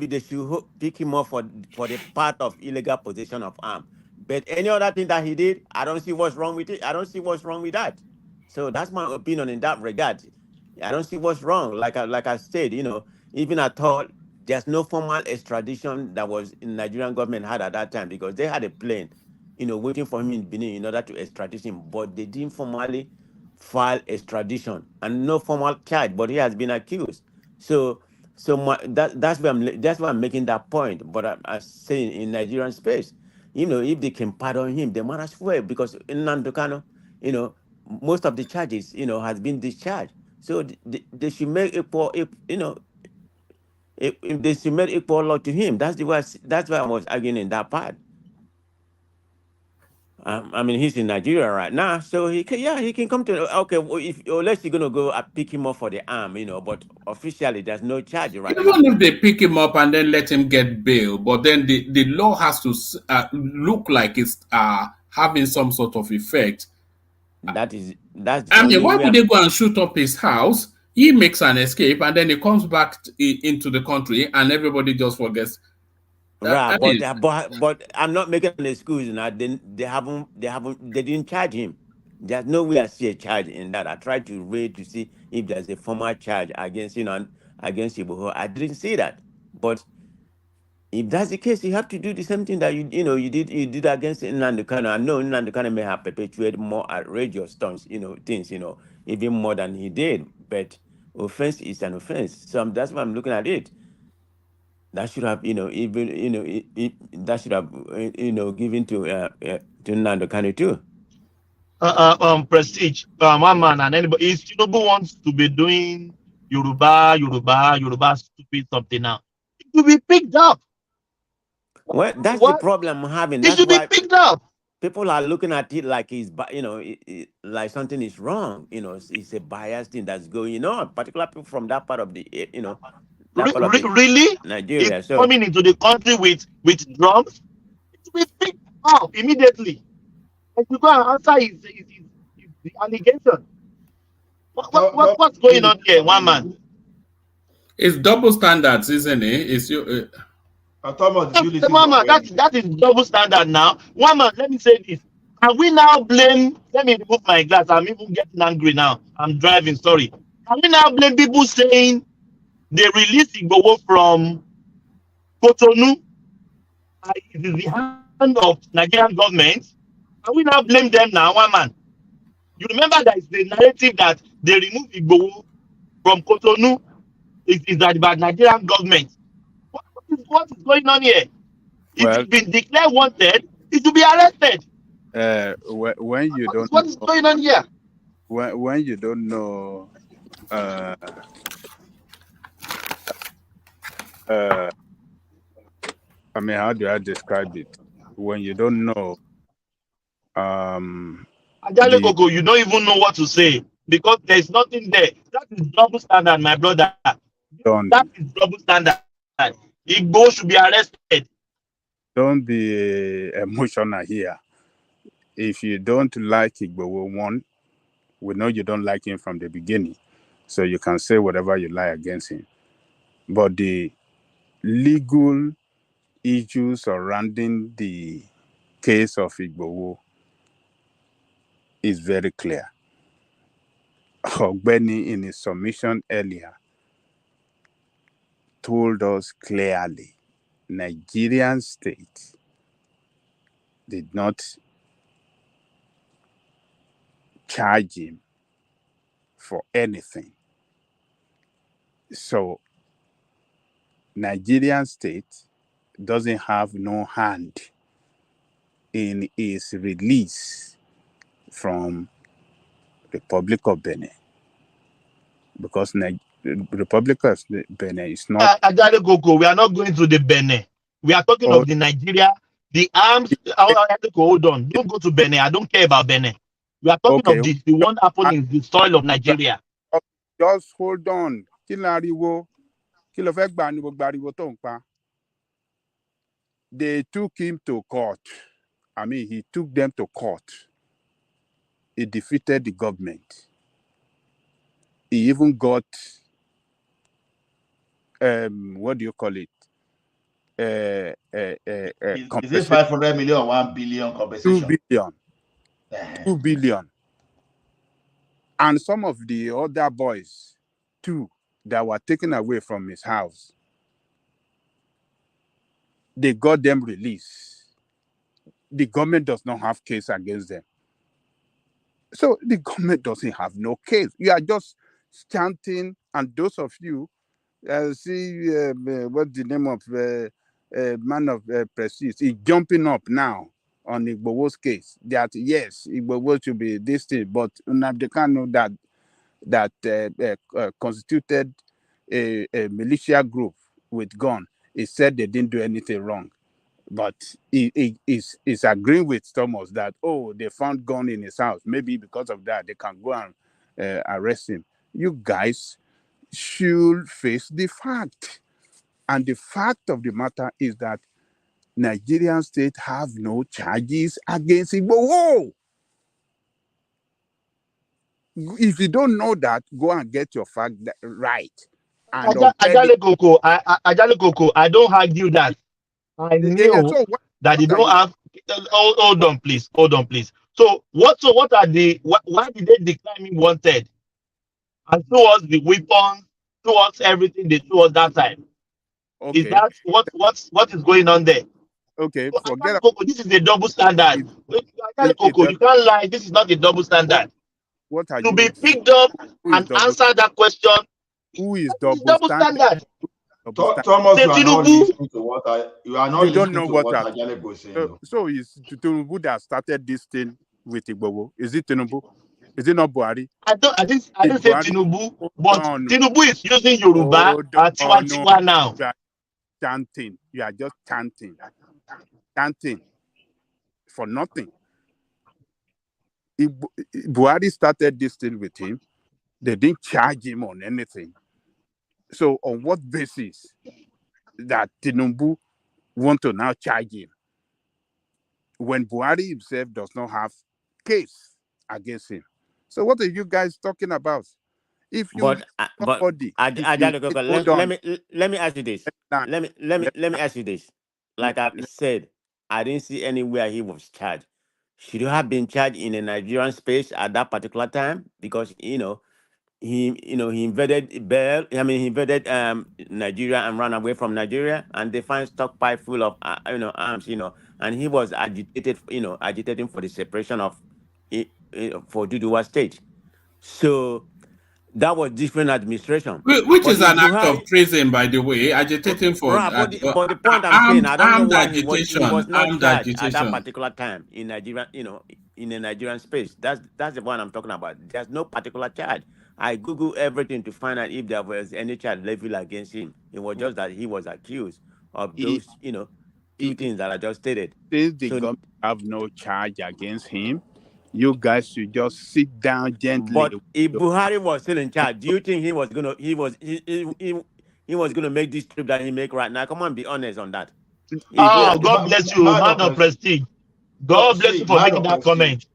they should pick him up for the part of illegal possession of arm. But any other thing that he did, I don't see what's wrong with it. I don't see what's wrong with that. So that's my opinion in that regard. I don't see what's wrong. Like I said, even at all, there's no formal extradition that was in Nigerian government had at that time because they had a plane, waiting for him in Benin in order to extradite him, but they didn't formally file extradition and no formal charge, but he has been accused. So that's why I'm making that point. But I'm saying in Nigerian space, if they can pardon him, they might as well because in Nandukano, most of the charges, has been discharged. So they should make equal, if they should make equal law to him. That's why I was arguing in that part. I mean, he's in Nigeria right now, so he can come to. Okay, well, unless you're gonna go pick him up for the arm, but officially there's no charge right now. Even if they pick him up and then let him get bail, but then the law has to look like it's having some sort of effect. That's the I mean, only why way. would they go and shoot up his house? He makes an escape and then he comes back into the country and everybody just forgets. Right, but I'm not making an excuse now. They didn't charge him. There's no way I see a charge in that. I tried to read to see if there's a formal charge against against Iboho. I didn't see that. But if that's the case, you have to do the same thing that you did against Nnamdi Kanu. I know Nnamdi Kanu may have perpetuated more outrageous stunts, things, even more than he did. But offense is an offense. So that's why I'm looking at it. That should have, even, that should have, given to Nnamdi Kanu too. Prestige, one man and anybody. If Tinubu wants to be doing Yoruba stupid something now, it will be picked up. Well, that's the problem I'm having. That's should be why picked up. People are looking at it like like something is wrong. It's a biased thing that's going on. Particularly people from that part of the, that part of the Really? Nigeria. It's coming into the country with drums. It will be picked up immediately. And you go and answer his the allegation. What's going on here, one man? It's double standards, isn't it? It's your. That is double standard now. One man, let me say this. Can we now blame? Let me remove my glass. I'm even getting angry now. I'm driving. Sorry. Can we now blame people saying they released Igbowo from Cotonou? It is the hand of Nigerian government. Can we now blame them now, one man? You remember that it's the narrative that they removed Igbowo from Cotonou is that about Nigerian government. What is going on here? If it's been declared wanted, it will be arrested. When you don't what is going on here? When you don't know I mean, how do I describe it? When you don't know Ajale Gogo, you don't even know what to say because there's nothing there. That is double standard, my brother. That is double standard. Igbo should be arrested. Don't be emotional here. If you don't like Igbo, one, we know you don't like him from the beginning. So you can say whatever you like against him. But the legal issues surrounding the case of Igboho is very clear. Ogbeni, in his submission earlier, told us clearly Nigerian state did not charge him for anything. So Nigerian state doesn't have no hand in his release from Republic of Benin, because Republic of Benin is not. Ajale Koko, we are not going to the Benin. We are talking of the Nigeria, the arms. Hold on, don't go to Benin. I don't care about Benin. We are talking of the one happening in the soil of Nigeria. Just hold on. They took him to court. I mean, he took them to court. He defeated the government. He even got, what do you call it? Is it 500 million or 1 billion compensation? 2 billion. 2 billion. And some of the other boys, too, that were taken away from his house, they got them released. The government does not have case against them. So the government doesn't have no case. You are just chanting, and those of you see what's the name of man of prestige is jumping up now on Igboho's case that yes, Igboho should be this thing, but Nnamdi Kanu that constituted a militia group with gun. He said they didn't do anything wrong. But he is agreeing with Thomas that, they found gun in his house. Maybe because of that, they can go and arrest him. You guys should face the fact. And the fact of the matter is that Nigerian state have no charges against Igboho. If you don't know that, go and get your fact right. Ajale Koko, I don't argue that. I knew that you don't have. Hold on, please. So what are the? Why did they decline me wanted? And show us the weapons, show us everything they show us that time. Okay. Is that what is going on there? Okay, so forget Koko, this is a double standard. Koko, you can't lie. This is not a double standard. What are to you be picked up and answer that question? Who is double standard? Thomas, you are not listening to what Ajale was saying. So is Tinubu that started this thing with Igboho? Is it Tinubu? Is it not Buhari? I didn't say Tinubu, but Tinubu is using Yoruba and Tiwantiwa now. You are chanting. You are just chanting for nothing. Buhari started this thing with him. They didn't charge him on anything. So on what basis that Tinubu want to now charge him when Buhari himself does not have case against him? So what are you guys talking about? If you let me ask you this. Let me ask you this. Like I said, I didn't see anywhere he was charged. Should he have been charged in a Nigerian space at that particular time? Because he invaded he invaded Nigeria and ran away from Nigeria, and they find stockpile full of arms, and he was agitating for the separation of for Duduwa state. So that was different administration, which is an act of treason, by the way, agitating for. But the point I'm saying, I don't know why he was not charged at that particular time in Nigeria, in the Nigerian space. That's the one I'm talking about. There's no particular charge. I Googled everything to find out if there was any charge leveled against him. It was just that he was accused of those, two things that I just stated. Since the government have no charge against him, you guys should just sit down gently. But if Buhari was still in charge, do you think he was gonna make this trip that he make right now? Come on, be honest on that. God bless you, man of prestige. God bless you for making that comment.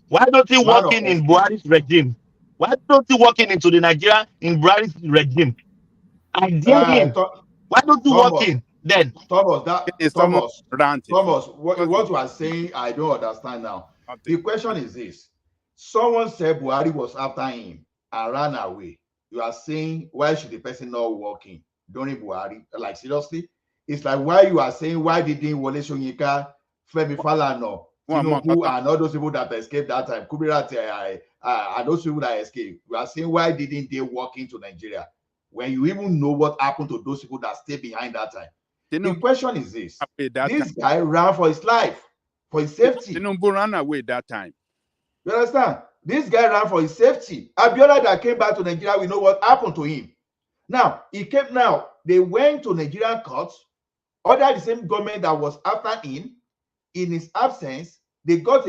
Why don't you work in Buhari's regime? Why don't you walk into the Nigeria in Buhari's regime? I dare him. Why don't you walk in then? Thomas, ranting. what you are saying, I don't understand now. The question is this: someone said Buhari was after him and ran away. You are saying, why should the person not walk in during Buhari? Like, seriously? It's like why you are saying, why didn't Wole Soyinka, Femi Falana, Tinubu, and all those people that escaped that time, Kubirat, and those people that escaped? You are saying, why didn't they walk into Nigeria? When you even know what happened to those people that stayed behind that time. The question is this: this guy ran for his life, for his safety. Tinubu ran away that time. You understand? This guy ran for his safety. Abiola that came back to Nigeria, we know what happened to him. Now, they went to Nigerian courts, ordered the same government that was after him. In his absence, they got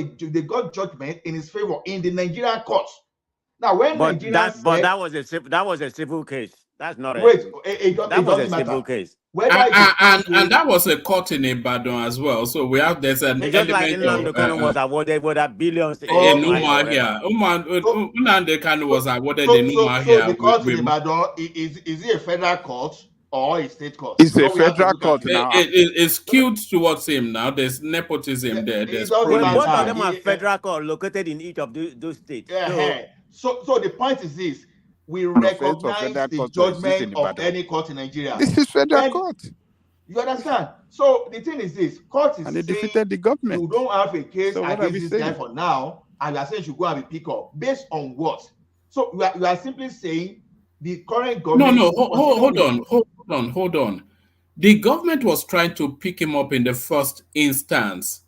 judgment in his favor in the Nigerian courts. Now, when that was a civil case. That's not that was a civil case. And that was a court in Ibadan as well. So there's an just element like Kanu was awarded billions in Umuahia. Nnamdi Kanu was awarded in Umuahia. So the court in Ibadan, is it a federal court or a state court? It's a federal court now. It's skewed towards him now. There's nepotism there. There's both of them are federal court located in each of those states. So the point is this: we recognize the judgment of any court in Nigeria. This is federal court. You understand? So the thing is this: court is and they defeated the government. You don't have a case against this guy for now, and you are saying you should go and be picked up based on what? So you are simply saying the current government. No, hold on. The government was trying to pick him up in the first instance.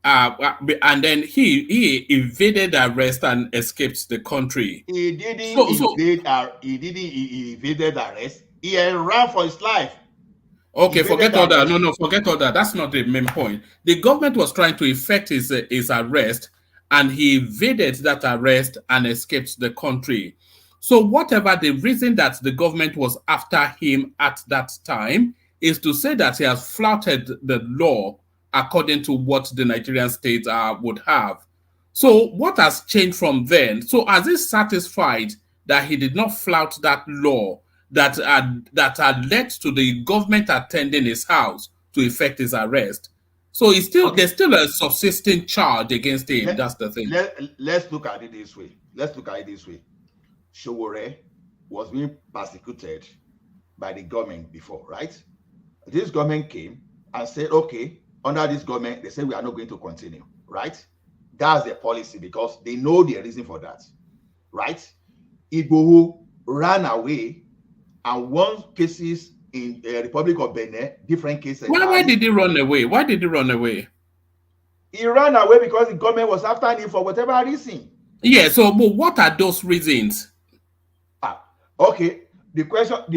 And then he evaded arrest and escaped the country. He didn't evade arrest. He ran for his life. Okay, forget all that. No, forget all that. That's not the main point. The government was trying to effect his arrest, and he evaded that arrest and escaped the country. So whatever the reason that the government was after him at that time is to say that he has flouted the law according to what the Nigerian state would have. So what has changed from then? So is he satisfied that he did not flout that law that had led to the government attending his house to effect his arrest? So there's still a subsisting charge against him. That's the thing. Let's look at it this way. Sowore was being persecuted by the government before, right? This government came and said, okay, under this government, they say we are not going to continue, right? That's their policy because they know the reason for that, right? Igboho ran away and won cases in the Republic of Benin, different cases. Why did he run away? He ran away because the government was after him for whatever reason. Yeah, so but what are those reasons? Okay, the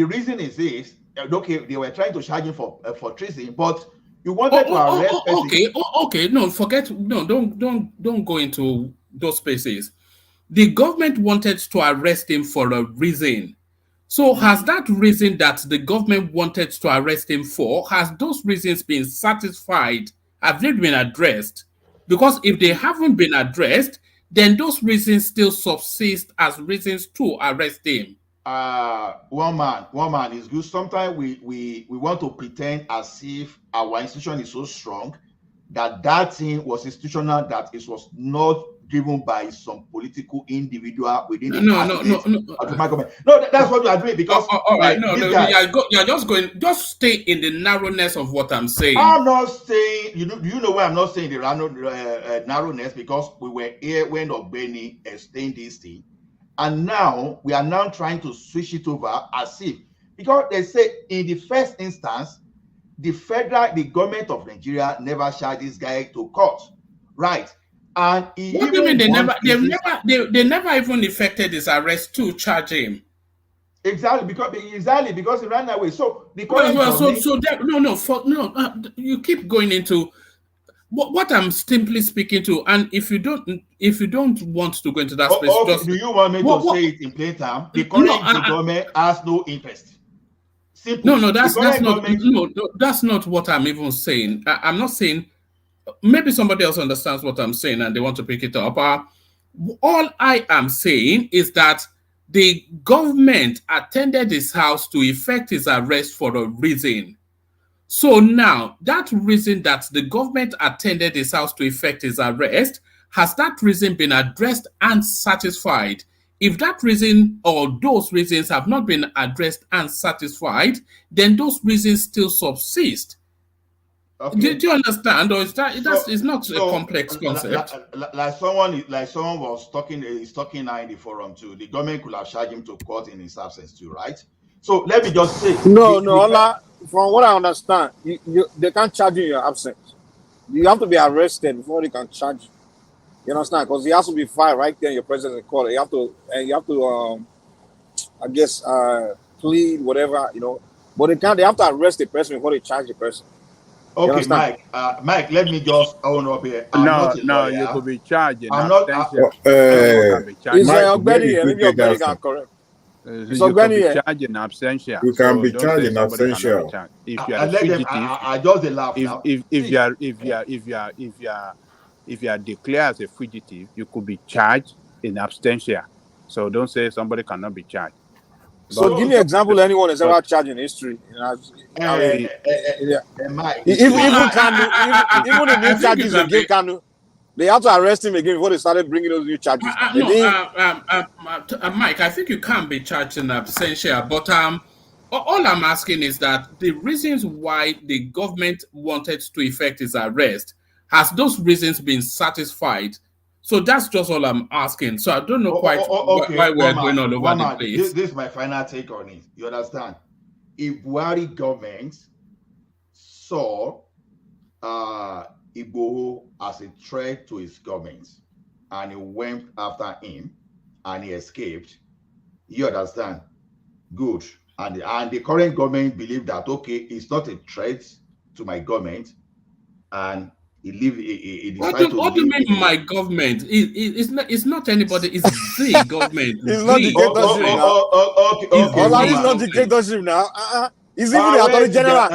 reason is this. Okay, they were trying to charge him for treason, but you wanted to arrest person. Okay. Don't go into those spaces. The government wanted to arrest him for a reason. So has that reason that the government wanted to arrest him for, has those reasons been satisfied? Have they been addressed? Because if they haven't been addressed, then those reasons still subsist as reasons to arrest him. One man is good. Sometimes we want to pretend as if our institution is so strong that thing was institutional, that it was not driven by some political individual within the No, that's what we are doing because all right, you're just stay in the narrowness of what I'm saying. I'm not saying, do you know why I'm not saying the narrowness? Because we were here when Ogbeni explained this thing. And now we are now trying to switch it over as if, because they say in the first instance, the government of Nigeria never charged this guy to court, right? And what do you mean they never even effected his arrest to charge him? Exactly because he ran away. So the you keep going into what I'm simply speaking to, and if you don't want to go into that space, do you want me to say it in plain terms? The current government has no interest. Simple. That's not what I'm even saying. I'm not saying. Maybe somebody else understands what I'm saying and they want to pick it up. All I am saying is that the government attended his house to effect his arrest for a reason. So now, that reason that the government attended his house to effect his arrest, has that reason been addressed and satisfied? If that reason or those reasons have not been addressed and satisfied, then those reasons still subsist. Okay. Do you understand, or is that it's not a complex concept? Like someone was talking, is talking now in the forum too. The government could have charged him to court in his absence too, right? So let me just say, No, Ola, from what I understand, they can't charge you in your absence. You have to be arrested before they can charge you. You understand? Because he has to be filed right there in your presence in court. You have to, I guess, plead whatever, But they have to arrest the person before they charge the person. Okay, Mike. Mike, let me just own up here. I'm not a lawyer. You could be charged in I'm absentia. It's Ogbeni here. Maybe Ogbeni can correct. You can be charged in absentia. You can be charged in absentia. If you are a fugitive, I just laugh now. If you are declared as a fugitive, you could be charged in absentia. So don't say somebody cannot be charged. So give me an example anyone has ever charged in history. Mike. Even the new charges they give Kanu, they have to arrest him again before they started bringing those new charges. Mike, I think you can't be charged in absentia, but all I'm asking is that the reasons why the government wanted to effect his arrest, has those reasons been satisfied? So that's just all I'm asking. So I don't know quite why we're going all over the place. This is my final take on it. You understand? If Buhari government saw Igboho as a threat to his government and he went after him and he escaped, you understand? Good. And the current government believe that, okay, it's not a threat to my government, and he decided to what do you mean my government? It's not anybody, it's the government. It's not dictatorship now. It's not dictatorship now. It's even the Attorney General.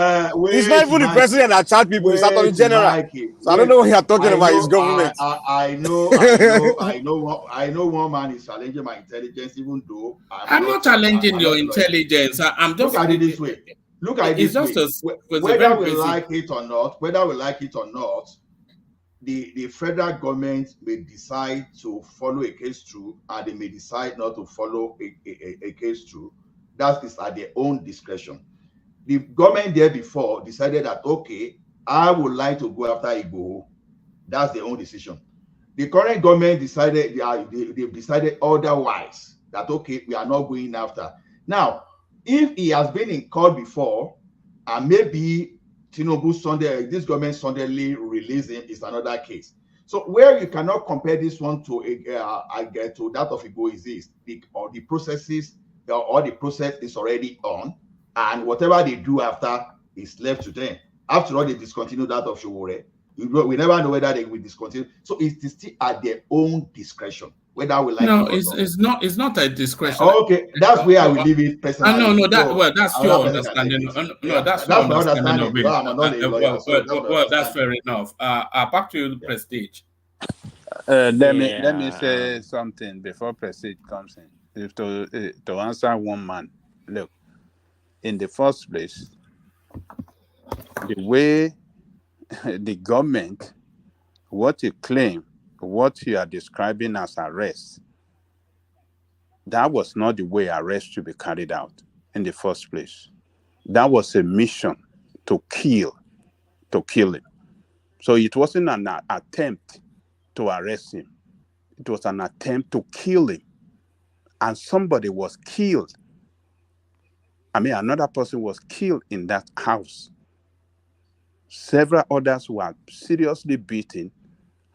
It's not even the president that charge people, it's Attorney General. So I don't know what you're talking about, his government. I know one man is challenging my intelligence, even though I'm not challenging your intelligence. I'm just look at it this way. Look at it this way. Whether we like it or not, the federal government may decide to follow a case through, and they may decide not to follow a case through. That is at their own discretion. The government there before decided that, okay, I would like to go after Igboho. That's their own decision. The current government decided, they've decided otherwise, that, okay, we are not going after. Now, if he has been in court before, and maybe this government suddenly release him, is another case. So where you cannot compare this one to that of Igbo is this, the processes, or the process is already on, and whatever they do after is left to them. After all, they discontinue that of Showore. We never know whether they will discontinue. So it's still at their own discretion. Whether we like it's not a discretion. Okay, that's where I will leave it personally. That's your understanding. That's your understanding of it. Well, that's fair enough. Back to you, Prestige. Let me say something before Prestige comes in. To answer one man, look, in the first place, the way the government, what you claim, what you are describing as arrest, that was not the way arrest should be carried out in the first place. That was a mission to kill him. So it wasn't an attempt to arrest him. It was an attempt to kill him. And somebody was killed. Another person was killed in that house. Several others were seriously beaten.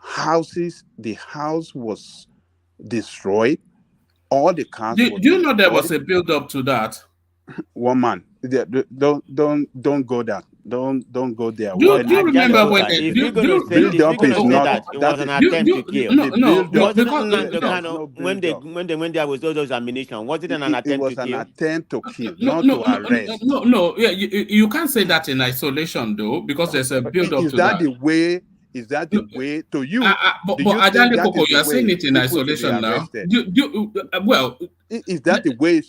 The house was destroyed. All the cars. Do you know there was a build-up to that? One man, don't go there. Don't go there. Do you remember when if you're going to say that it was an attempt to kill? When there was all those ammunition, was it an attempt to kill? It was an attempt to kill, not to arrest. No. Yeah, you can't say that in isolation though, because there's a build-up to that. Is that the way to you? But do you think Ajani that Koko, is you the are saying way it in people should be isolation now. arrested? Well, is that the way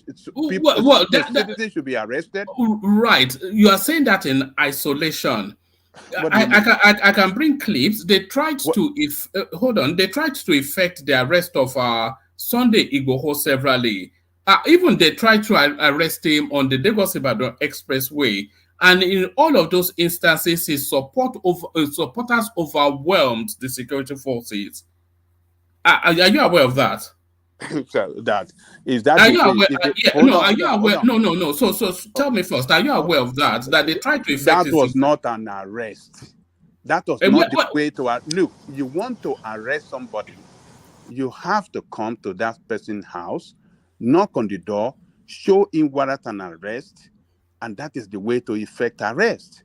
people, the citizens should be arrested? Right. You are saying that in isolation. I can bring clips. They tried to hold on. They tried to effect the arrest of Sunday Igboho severally. Even they tried to arrest him on the Lagos Ibadan Expressway, and in all of those instances, his supporters overwhelmed the security forces. Are you aware of that? So that is that. Are you aware? Are you aware? Hold on. No. So tell me first. Are you aware of that? That they tried to effect that was not an arrest. That was not the way to look. You want to arrest somebody, you have to come to that person's house, knock on the door, show him warrant an arrest, and that is the way to effect arrest.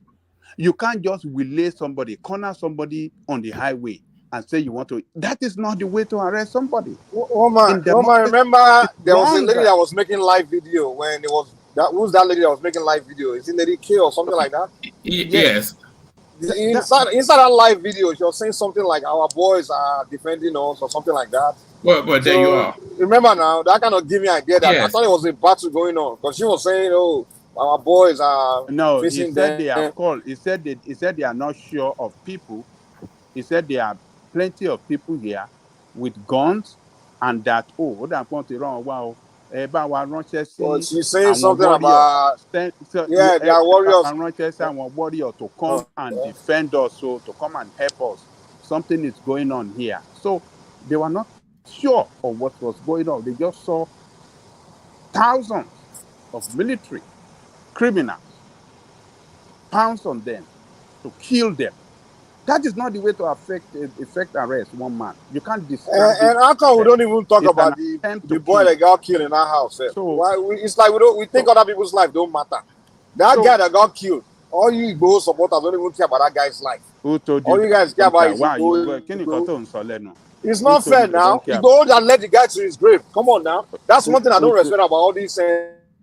You can't just relay somebody, corner somebody on the highway and say you want to. That is not the way to arrest somebody. Omar, remember there was a lady that was making live video when it was that. Who's that lady that was making live video? Is it Lady K or something like that? Yes. Inside that live video, she was saying something like our boys are defending us or something like that. Well, there you are. Remember now, that kind of gave me an idea that I thought it was a battle going on because she was saying, "Oh, our boys are facing them." They are called. He said they are not sure of people. He said there are plenty of people here with guns, and that wow. Well, she's saying something about they are warriors. Warrior to come and defend us, so to come and help us. Something is going on here. So they were not sure of what was going on. They just saw thousands of military criminals pounce on them to kill them. That is not the way to effect arrest one man. You can't describe. And how come we don't even talk about the boy that got killed in our house? So it's like we think other people's life don't matter. That guy that got killed, all you Igbo supporters don't even care about that guy's life. Who told you? All you guys care about is Igbo. It's not fair now. Igbo that led the guy to his grave. Come on now. That's one thing I don't respect about all these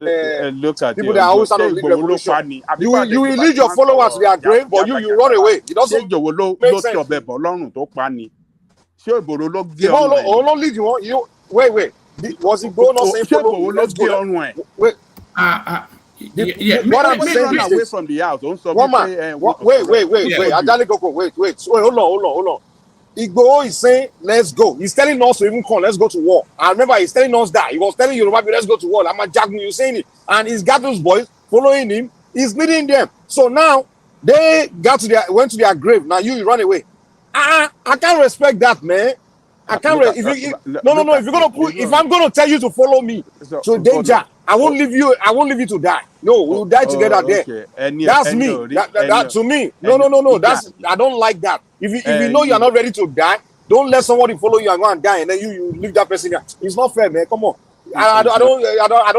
look at people that always stand on lead revolution. You will lead your followers to their grave, but you run away. It doesn't make sense. Only lead you want you. Wait. Was it going on saying follow? Let's go. Wait. What I'm saying is away from the house. One man. Wait. Ajani Koko. Wait. Hold on. Igbo is saying, let's go. He's telling us to even come, let's go to war. I remember he's telling us that. He was telling Yoruba people, let's go to war. I'm a Jagun, you saying it. And he's got those boys following him. He's leading them. So now, they went to their grave. Now you run away. I can't respect that, man. I can't. If you're gonna put, if I'm gonna tell you to follow me to danger, I won't leave you. I won't leave you to die. No, we'll die together there. That's me. That to me. No. That's I don't like that. If you know you're not ready to die, don't let somebody follow you and go and die, and then you leave that person there. It's not fair, man. Come on. I don't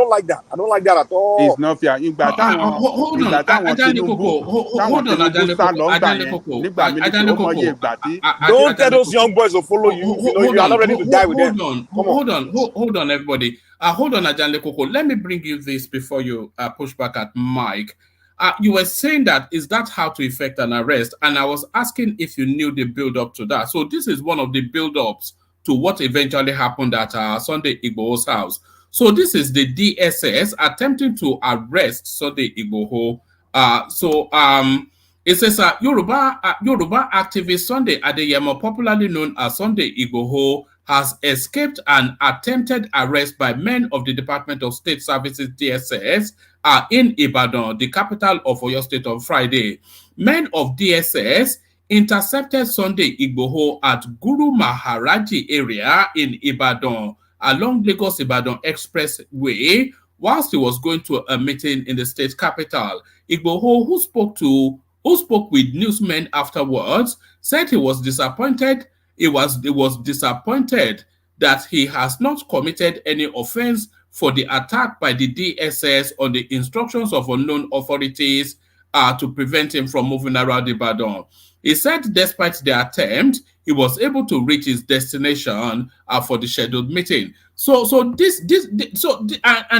like that. I don't like that at all. It's not fair. Hold on. Don't tell those young boys to follow you. You are not ready to die with them. Hold on, everybody. Hold on, Ajani Koko. Let me bring you this before you push back at Mike. You were saying that is that how to effect an arrest? And I was asking if you knew the build-up to that. So this is one of the build-ups to what eventually happened at Sunday Igboho's house. So this is the DSS attempting to arrest Sunday Igboho. It says Yoruba activist Sunday Adeyemo, popularly known as Sunday Igboho, has escaped an attempted arrest by men of the Department of State Services DSS in Ibadan, the capital of Oyo State, on Friday. Men of DSS intercepted Sunday Igboho at Guru Maharaji area in Ibadan along Lagos Ibadan Expressway whilst he was going to a meeting in the state capital. Igboho, who spoke with newsmen afterwards, said he was disappointed. He was disappointed that he has not committed any offense for the attack by the DSS on the instructions of unknown authorities to prevent him from moving around Ibadan. He said despite the attempt, he was able to reach his destination for the scheduled meeting. And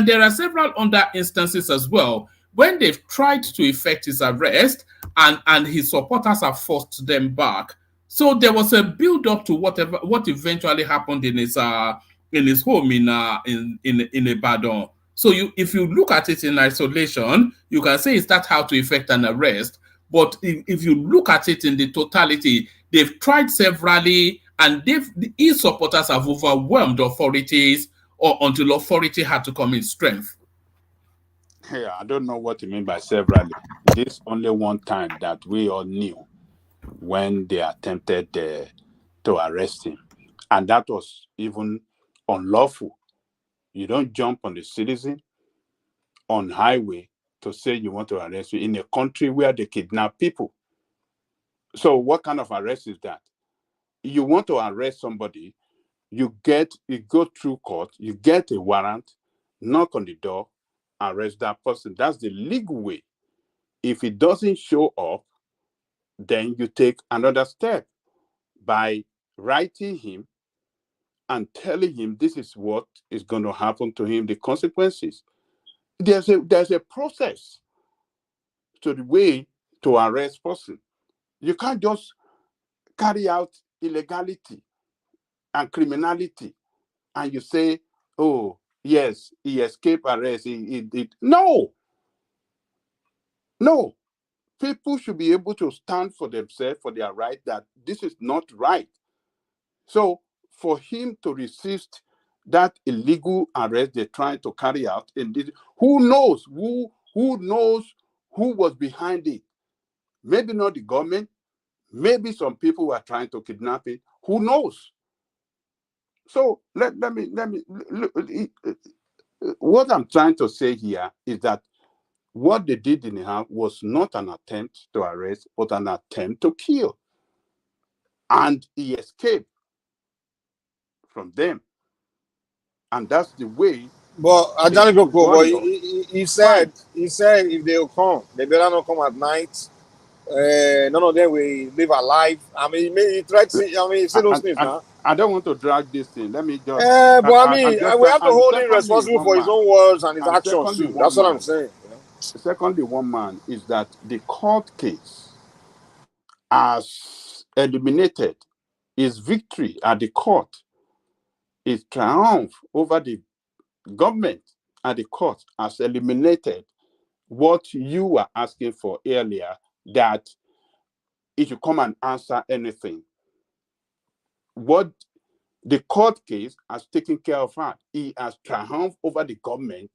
there are several other instances as well when they've tried to effect his arrest and his supporters have forced them back. So there was a build up to what eventually happened in his home in Ibadan. So if you look at it in isolation, you can say is that how to effect an arrest. But if you look at it in the totality, they've tried severally, and his supporters have overwhelmed authorities until authority had to come in strength. Yeah, I don't know what you mean by severally. This only one time that we all knew when they attempted to arrest him. And that was even unlawful. You don't jump on the citizen on highway to say you want to arrest you in a country where they kidnap people. So what kind of arrest is that? You want to arrest somebody, you go through court, you get a warrant, knock on the door, arrest that person. That's the legal way. If it doesn't show up, then you take another step by writing him and telling him this is what is going to happen to him, the consequences. There's a process to the way to arrest person. You can't just carry out illegality and criminality and you say, oh, yes, he escaped arrest. No. People should be able to stand for themselves, for their right, that this is not right. So for him to resist that illegal arrest they're trying to carry out, who knows who was behind it? Maybe not the government, maybe some people who are trying to kidnap it. Who knows? So let me what I'm trying to say here is that what they did in the house was not an attempt to arrest, but an attempt to kill. And he escaped from them. And that's the way. But Ajani Koko, but he said if they'll come, they better not come at night. None of them will live alive. I mean, he tried to. I mean, say those things now. I don't want to drag this thing. Let me just. But I mean, we have to hold him responsible for his own words and his actions too. That's what I'm saying. Secondly, one man is that the court case has eliminated his victory at the court, his triumph over the government at the court has eliminated what you were asking for earlier, that he should come and answer anything. What the court case has taken care of that. He has triumphed over the government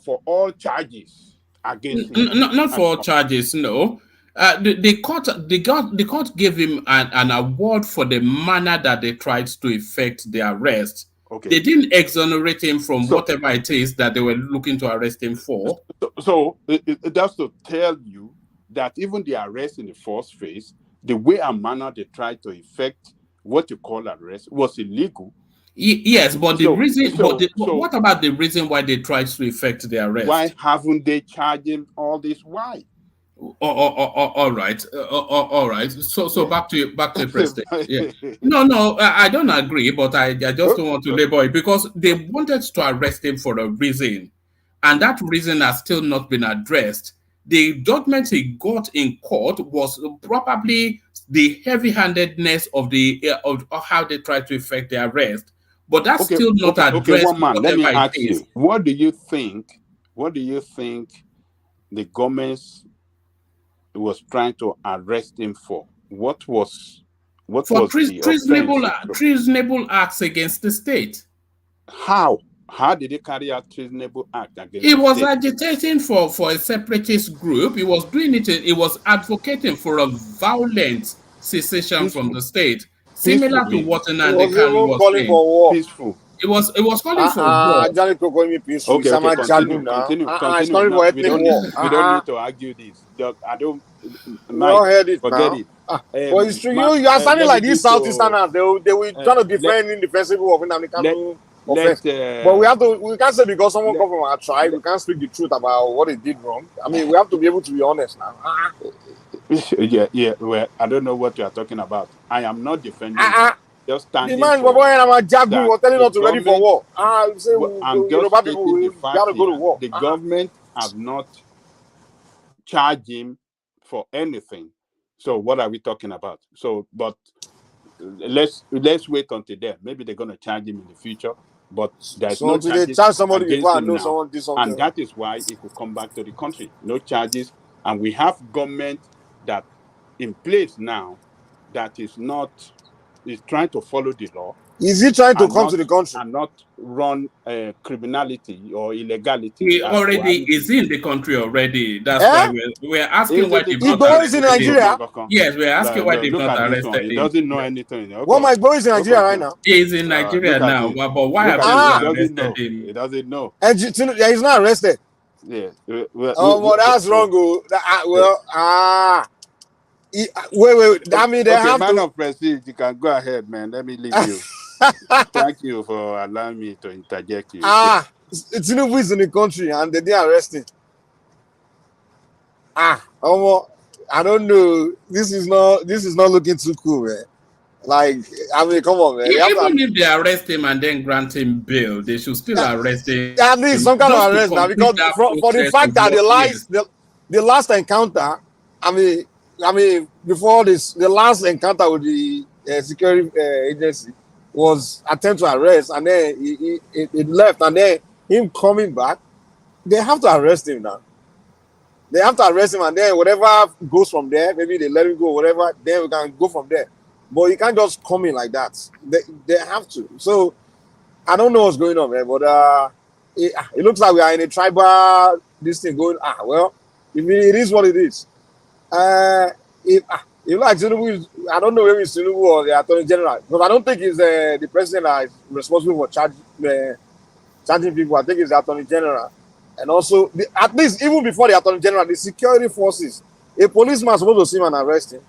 for all charges against him. Not for all charges, no. The court gave him an award for the manner that they tried to effect the arrest. Okay. They didn't exonerate him from whatever it is that they were looking to arrest him for. So that's to tell you that even the arrest in the first phase, the way and manner they tried to effect what you call arrest was illegal. Yes, but the reason. What about the reason why they tried to effect the arrest? Why haven't they charged him all this? Why? All right. So back to the president. Yeah. No, I don't agree, but I just don't want to label it because they wanted to arrest him for a reason, and that reason has still not been addressed. The judgment he got in court was probably the heavy-handedness of how they tried to effect the arrest, but that's still not addressed. Okay, one man, let me ask you: what do you think the government was trying to arrest him for? What was treasonable acts against the state? How did he carry out treasonable act against the state? He was agitating for a separatist group. He was doing it. He was advocating for a violent secession from the state, similar to what Nnamdi Kanu was calling for war. Peaceful. It was calling for war. Ajani Koko calling me peaceful. Okay, continue. It's calling for ethnic war. We don't need to argue this. I don't. Forget it. But it's true. You are standing like these Southeasterners. They will try to defend indefensible of Nnamdi Kanu offense. But we can't say because someone come from our tribe, we can't speak the truth about what they did wrong. I mean, we have to be able to be honest now. Yeah. Well, I don't know what you are talking about. I am not defending. Just standing. The man was telling us to ready for war. I'm just stating the fact go to war. The government have not charged him for anything. So what are we talking about? So, but let's wait until then. Maybe they're going to charge him in the future, but there's So no until they charges charge somebody against before I him know now, someone did something and wrong. that is why he could come back to the country. No charges, and we have government that in place now that is trying to follow the law. Is he trying to come to the country and not run criminality or illegality? He already is in the country already. That's why we're asking why they've not Igbo in arrested Nigeria? him. Yes, we're asking why they've not arrested He him. doesn't know anything. What my Igbo is in Nigeria right now? He is in Nigeria now, but why have they arrested him? He doesn't know. And he's not arrested. Yeah. Well, that's wrong. Wait. I mean, they have man to. of prestige, you can go ahead, man. Let me leave you. Thank you for allowing me to interject you. Tinubu is in the country and they didn't arrest him. I don't know. This is not looking too cool, man. Like, I mean, come on, man. Even if they arrest him and then grant him bail, they should still arrest him. At least some kind of arrest now, because for the fact that the last encounter, I mean, before this, the last encounter with the security agency was attempt to arrest, and then it left, and then him coming back, they have to arrest him now. They have to arrest him, and then whatever goes from there, maybe they let him go, whatever, then we can go from there. But you can't just come in like that. They have to. So I don't know what's going on, man. But it looks like we are in a tribal this thing going. Well, it is what it is. If like Tinubu, I don't know if it's Tinubu or the Attorney General, because I don't think it's the president that is responsible for charging people. I think it's the Attorney General, and also at least even before the Attorney General, the security forces. A policeman is supposed to see him and arrest him,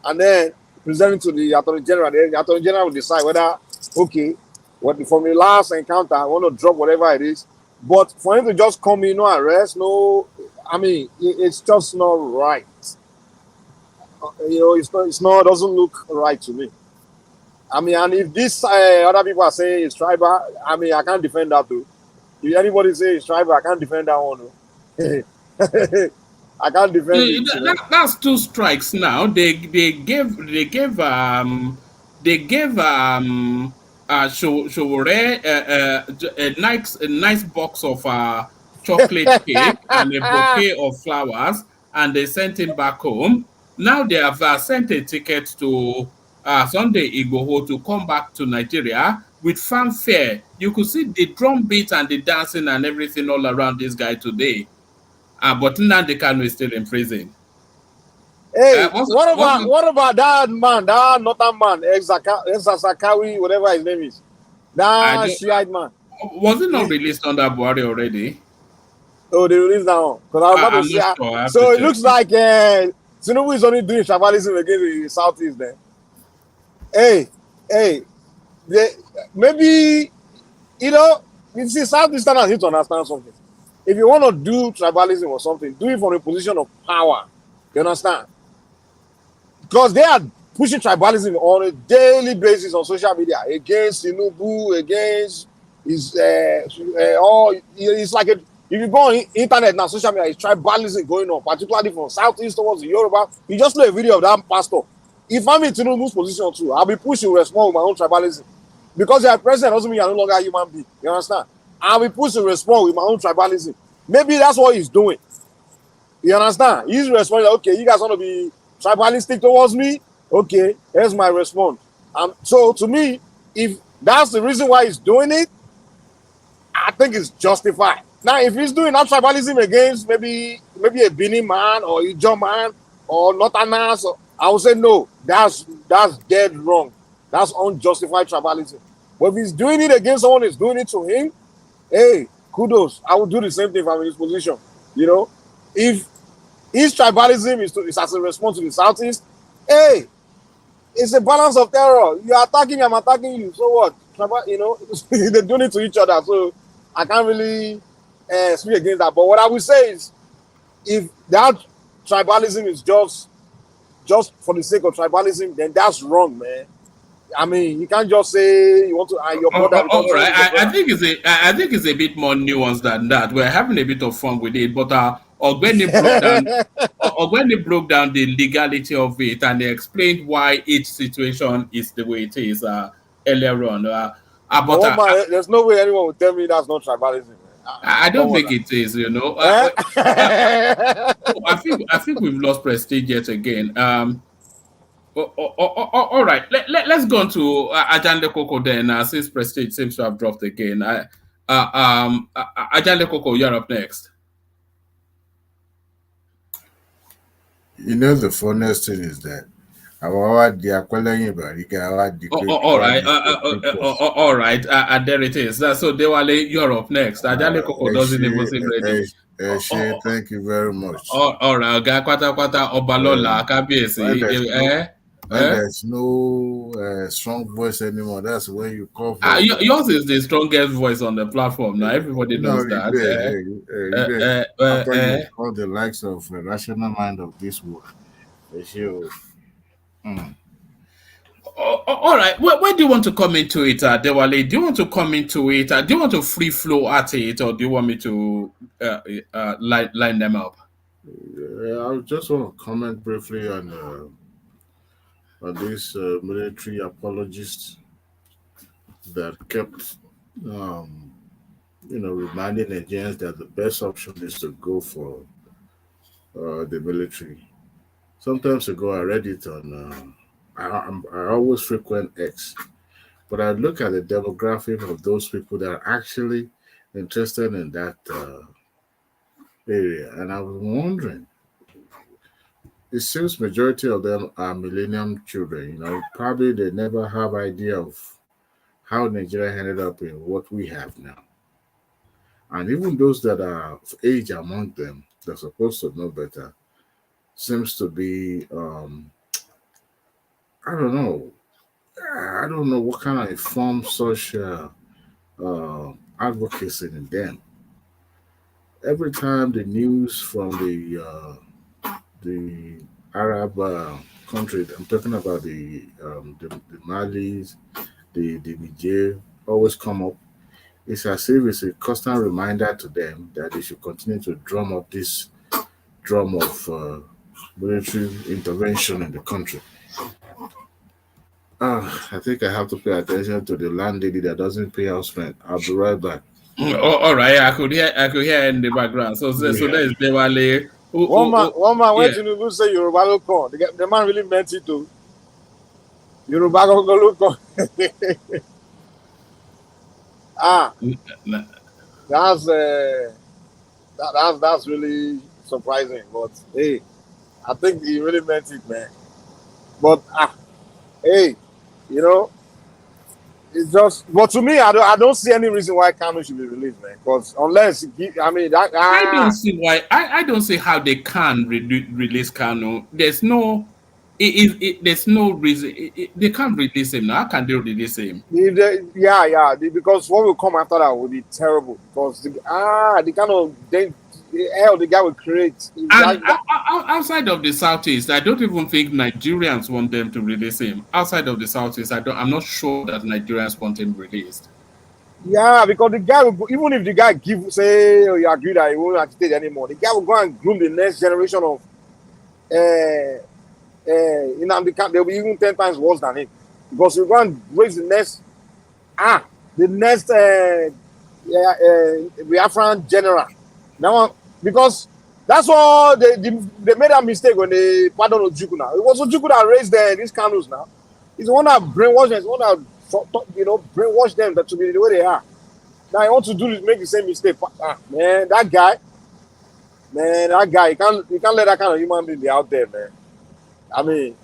and then present it to the Attorney General. The Attorney General will decide whether from the last encounter, I want to drop whatever it is. But for him to just come in, no arrest, I mean, it's just not right. It's not doesn't look right to me. I mean, and if this other people are saying it's tribal, I mean, I can't defend that too. If anybody say it's tribal, I can't defend that one. I can't defend it. That's two strikes now. They gave Showore a nice box of chocolate cake and a bouquet of flowers, and they sent him back home. Now they have sent a ticket to Sunday Igboho to come back to Nigeria with fanfare. You could see the drum beat and the dancing and everything all around this guy today. But Nnamdi Kanu is still in prison. Hey, what about that man, that northern man, Zakawi, whatever his name is? That Shiite man. Was it not released under Buhari already? Oh, they released that one. Because I was about to say. So it looks like Tinubu is only doing tribalism against the Southeast then. Hey, maybe, you see, Southeasterners need to understand something. If you want to do tribalism or something, do it from a position of power. You understand? Because they are pushing tribalism on a daily basis on social media against Tinubu, against his it's like if you go on internet now, social media, it's tribalism going on, particularly from Southeast towards the Yoruba. You just play a video of that pastor. If I'm in Tinubu's position too, I'll be pushing response with my own tribalism. Because you're president doesn't mean you're no longer a human being. You understand? I'll be pushing response with my own tribalism. Maybe that's what he's doing. You understand? He's responding, okay, you guys want to be tribalistic towards me? Okay, here's my response. So to me, if that's the reason why he's doing it, I think it's justified. Now, if he's doing that tribalism against maybe a Bini man or a John man or Northerners, I would say no, that's dead wrong. That's unjustified tribalism. But if he's doing it against someone who's doing it to him, hey, kudos. I would do the same thing if I'm in his position. If his tribalism is as a response to the Southeast, hey, it's a balance of terror. You're attacking me, I'm attacking you. So what? They're doing it to each other. So I can't really speak against that. But what I would say is, if that tribalism is just for the sake of tribalism, then that's wrong, man. I mean, you can't just say you want to your brother. All right. I think it's a bit more nuanced than that. We're having a bit of fun with it, but Ogbeni broke down the legality of it, and they explained why each situation is the way it is earlier on. There's no way anyone would tell me that's not tribalism. I don't think it is, you know. I think we've lost prestige yet again. All right, let's go on to Ajande Koko then, since prestige seems to have dropped again. Ajande Koko, you're up next. You know, the funniest thing is that all right, there it is. So Dewale, you're up next. Ajande Koko doesn't even seem ready. Thank you very much. All right, kwata Obalola, Kabiyesi. When there's no strong voice anymore, that's when you call for. Yours is the strongest voice on the platform now. Everybody knows that. After you call the likes of rational mind of this world, all right. Where do you want to come into it, Dewale? Do you want to come into it? Do you want to free flow at it, or do you want me to line them up? I just want to comment briefly on this military apologist that kept, reminding Nigerians that the best option is to go for the military. Some time ago, I read it on. I always frequent X, but I look at the demographic of those people that are actually interested in that area, and I was wondering. It seems majority of them are millennium children. Probably they never have idea of how Nigeria ended up in what we have now. And even those that are of age among them, they're supposed to know better, seems to be, I don't know what kind of informed social advocacy in them. Every time the news from the Arab countries, I'm talking about the Malis, the Niger, always come up. It's as if it's a constant reminder to them that they should continue to drum up this drum of military intervention in the country. I think I have to pay attention to the landlady that doesn't pay house rent. I'll be right back. All right, I could hear in the background. So there is Dewale. One man went to say Yoruba look. The man really meant it to. Yoruba look. That's really surprising. But hey, I think he really meant it, man. But hey, it's just. But to me, I don't see any reason why Kanu should be released, man. Because unless I don't see why. I don't see how they can release Kanu. There's no. There's no reason they can't release him now. How can they release him? Because what will come after that will be terrible. Because the kind of hell the guy will create. And outside of the Southeast, I don't even think Nigerians want them to release him. Outside of the Southeast, I'm not sure that Nigerians want him released. Yeah, because the guy will go, even if the guy say you agree that he won't agitate anymore, the guy will go and groom the next generation of they'll be even 10 times worse than him. Because you go and raise the next Biafran general. Now, because that's all they made a mistake when they pardoned Ojukwu now. It was Ojukwu that raised these Kanus now. He's the one that brainwashed them. He's the one that brainwash them to be the way they are. Now he wants to do is make the same mistake. Man, that guy, you can't let that kind of human being be out there, man. I mean,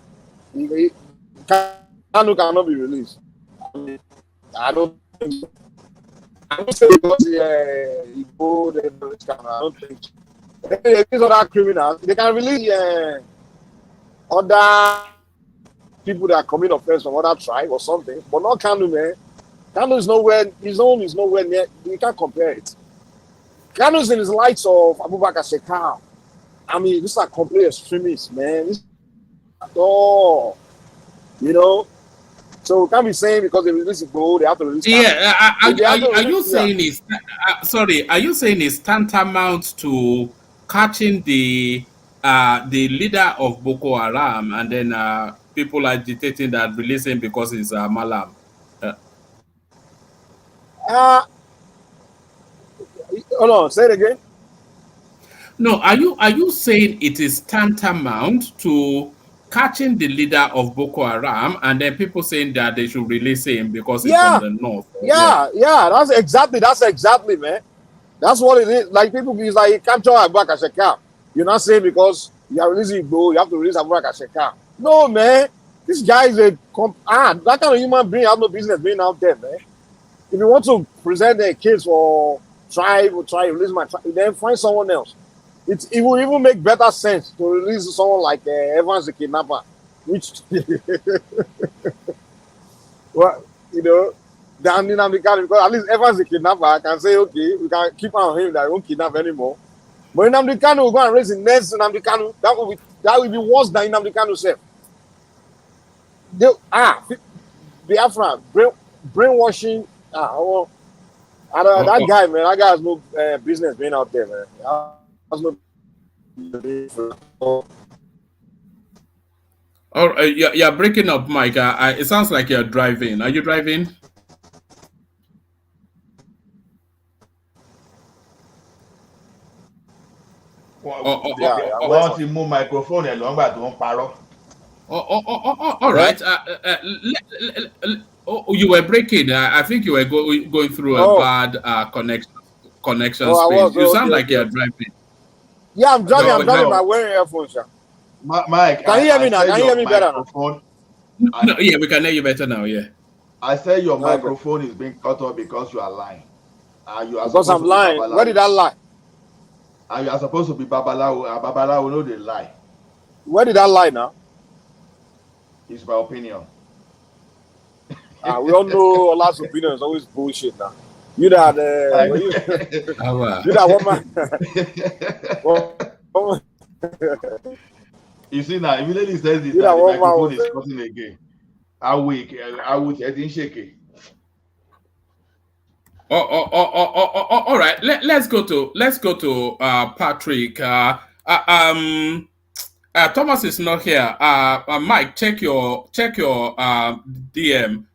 Kanu cannot be released. I don't think so. I don't say because he go there, I don't think so. These other criminals, they can release other people that commit offense from other tribe or something, but not Kanu, man. Kanu is nowhere, his own is nowhere near, you can't compare it. Kanu is in his lights of Abubakar Shekau. I mean, these are complete extremists, man. So we can't be saying because they release gold, they have to release. Are you saying it's tantamount to catching the leader of Boko Haram, and then people agitating that release him because he's Malam. Hold on, say it again. No, are you saying it is tantamount to catching the leader of Boko Haram, and then people saying that they should release him because he's from the north? Yeah. That's exactly, man. That's what it is. Like people, it's like you capture Abubakar Shekau. You're not saying because you are releasing Igbo, you have to release Abubakar Shekau. No, man. This guy is that kind of human being has no business being out there, man. If you want to present a case for tribe or try to release my tribe, then find someone else. It will even make better sense to release someone like Evans the kidnapper, which well, you know, than Nnamdi Kanu, because at least Evans the kidnapper can say, okay, we can keep on him that we won't kidnap anymore. But Nnamdi Kanu will go and raise the next Nnamdi Kanu. That will be worse than Nnamdi Kanu self. Biafra brainwashing. That guy, man, that guy has no business being out there, man. Has no. Oh, you're breaking up, Mike. It sounds like you're driving. Are you driving? Wọ́n ti mú microphone ẹ̀ lọ́ngbà tó ń parọ́. All right. You were breaking. I think you were going through a bad connection space. You sound like you're driving. Yeah, I'm driving. I'm driving. I'm wearing earphones. Mike, can you hear me now? Can you hear me better now? No, yeah, we can hear you better now. Yeah. I said your microphone is being cut off because you are lying. Because I'm lying. Where did I lie? And you are supposed to be Babalawo. Babalawo know they lie. Where did I lie now? It's my opinion. We all know Ola's opinion is always bullshit now. You that you that woman. You see now, immediately says this, the microphone is cutting again. How weak? I didn't shake it. All right. Let's go to Patrick. Thomas is not here. Mike, check your DM.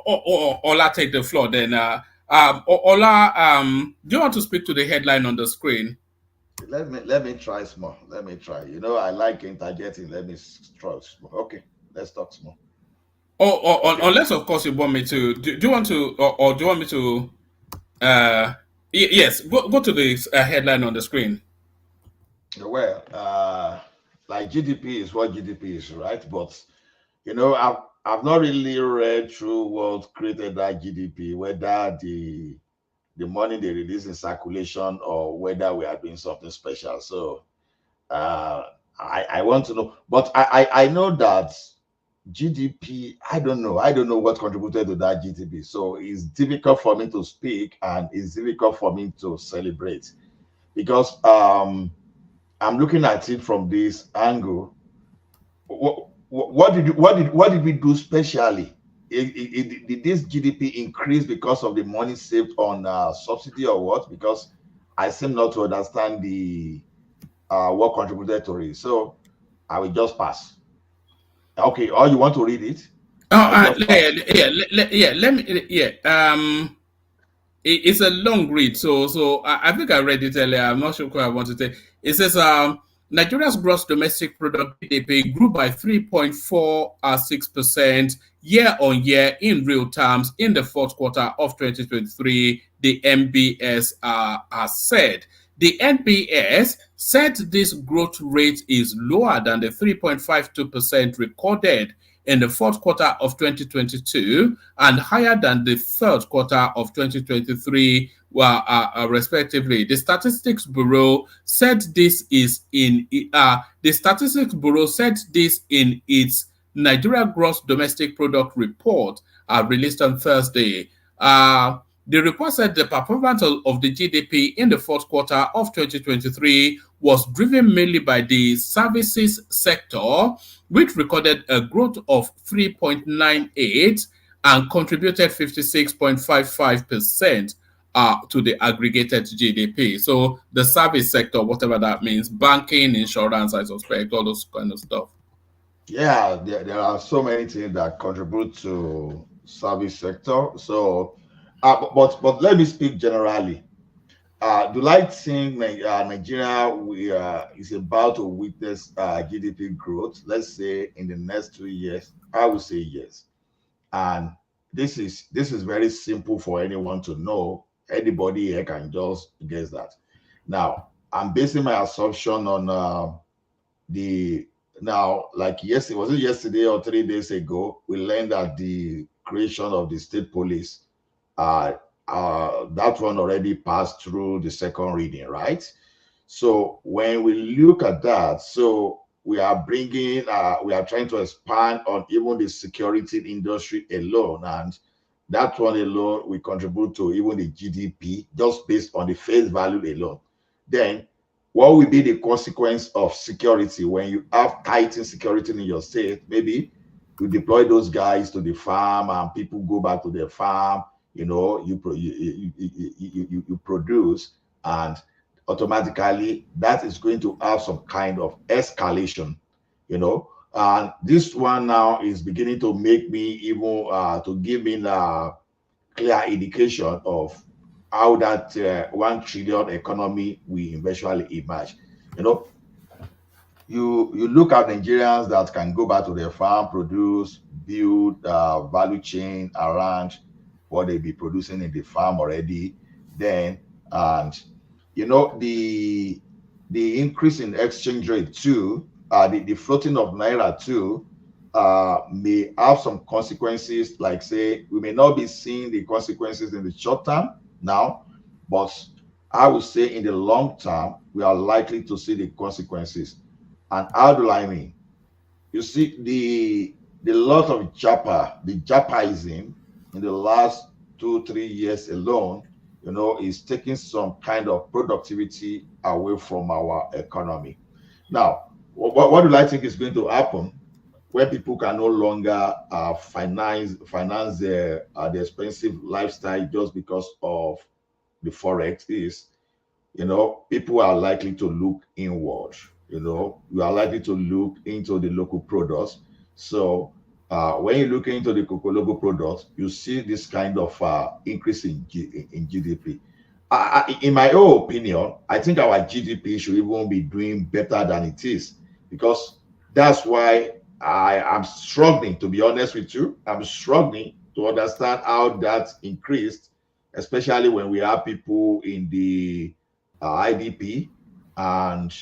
Ola, take the floor then. Ola, do you want to speak to the headline on the screen? Let me try small. Let me try. You know, I like interjecting. Let me try small. Okay, let's talk small. Unless of course you want me to. Do you want to, or do you want me to? Yes, go to the headline on the screen. Well, like GDP is what GDP is, right? But you know, I've not really read through what created that GDP, whether the money they release in circulation or whether we are doing something special. So I want to know, but I know that GDP, I don't know what contributed to that GDP. So it's difficult for me to speak and it's difficult for me to celebrate because I'm looking at it from this angle. What did we do specially? Did this GDP increase because of the money saved on subsidy or what? Because I seem not to understand the what contributed to it. So I will just pass. Okay, or you want to read it? It's a long read, so I think I read it earlier. I'm not sure what I want to say. It says Nigeria's gross domestic product GDP grew by 3.46% year on year in real terms in the fourth quarter of 2023, the NBS has said. The NBS said this growth rate is lower than the 3.52% recorded in the fourth quarter of 2022 and higher than the third quarter of 2023, respectively. The Statistics Bureau said this in its Nigeria Gross Domestic Product report released on Thursday. The report said the performance of the GDP in the fourth quarter of 2023 was driven mainly by the services sector, which recorded a growth of 3.98 and contributed 56.55%. to the aggregated GDP. So the service sector, whatever that means, banking, insurance, I suspect, all those kind of stuff. Yeah, there are so many things that contribute to service sector. So, but let me speak generally. Do I think Nigeria is about to witness GDP growth? Let's say in the next 2 years, I would say yes. And this is very simple for anyone to know. Anybody here can just guess that. Now, I'm basing my assumption on like yesterday, was it yesterday or 3 days ago, we learned that the creation of the state police, that one already passed through the second reading, right? So when we look at that, so we are trying to expand on even the security industry alone, and that one alone will contribute to even the GDP just based on the face value alone. Then what will be the consequence of security when you have tightened security in your state? Maybe you deploy those guys to the farm and people go back to their farm, you produce, and automatically that is going to have some kind of escalation, and this one now is beginning to make me even to give me a clear indication of how that 1 trillion economy will eventually emerge. You look at Nigerians that can go back to their farm, produce, build value chain around what they be producing in the farm already. Then, and the increase in exchange rate too, the floating of naira too, may have some consequences. Like, say, we may not be seeing the consequences in the short term now, but I would say in the long term, we are likely to see the consequences. And how do I mean? You see, the lot of the Japaism in the last 2-3 years alone, is taking some kind of productivity away from our economy. Now, what do I think is going to happen when people can no longer finance their expensive lifestyle just because of the forex is, people are likely to look inward. You are likely to look into the local products. So when you look into the local products, you see this kind of increase in GDP. In my own opinion, I think our GDP should even be doing better than it is, because that's why I am struggling, to be honest with you. I'm struggling to understand how that increased, especially when we have people in the IDP, and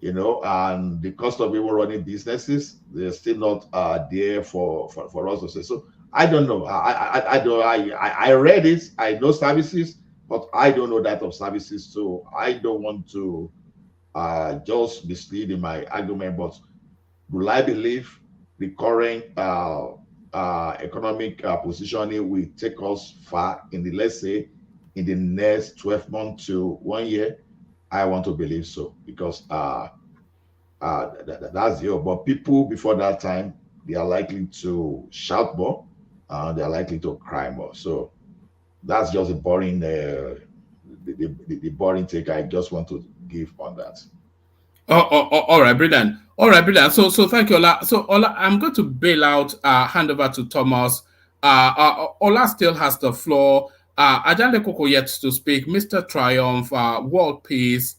and the cost of even running businesses, they're still not there for us to say. So I don't know. I read it. I know services, but I don't know that of services. So I don't want to just mislead in my argument. But do I believe the current economic positioning will take us far in the, let's say, in the next 12 months to 1 year? I want to believe so, because that's the. But people before that time, they are likely to shout more, they are likely to cry more. So that's just a boring, the boring take I just want to give on that. All right, brilliant. All right, brilliant. So thank you, Ola. So Ola, I'm going to bail out, hand over to Thomas. Ola still has the floor. Ajale Koko yet to speak. Mr. Triumph, World Peace.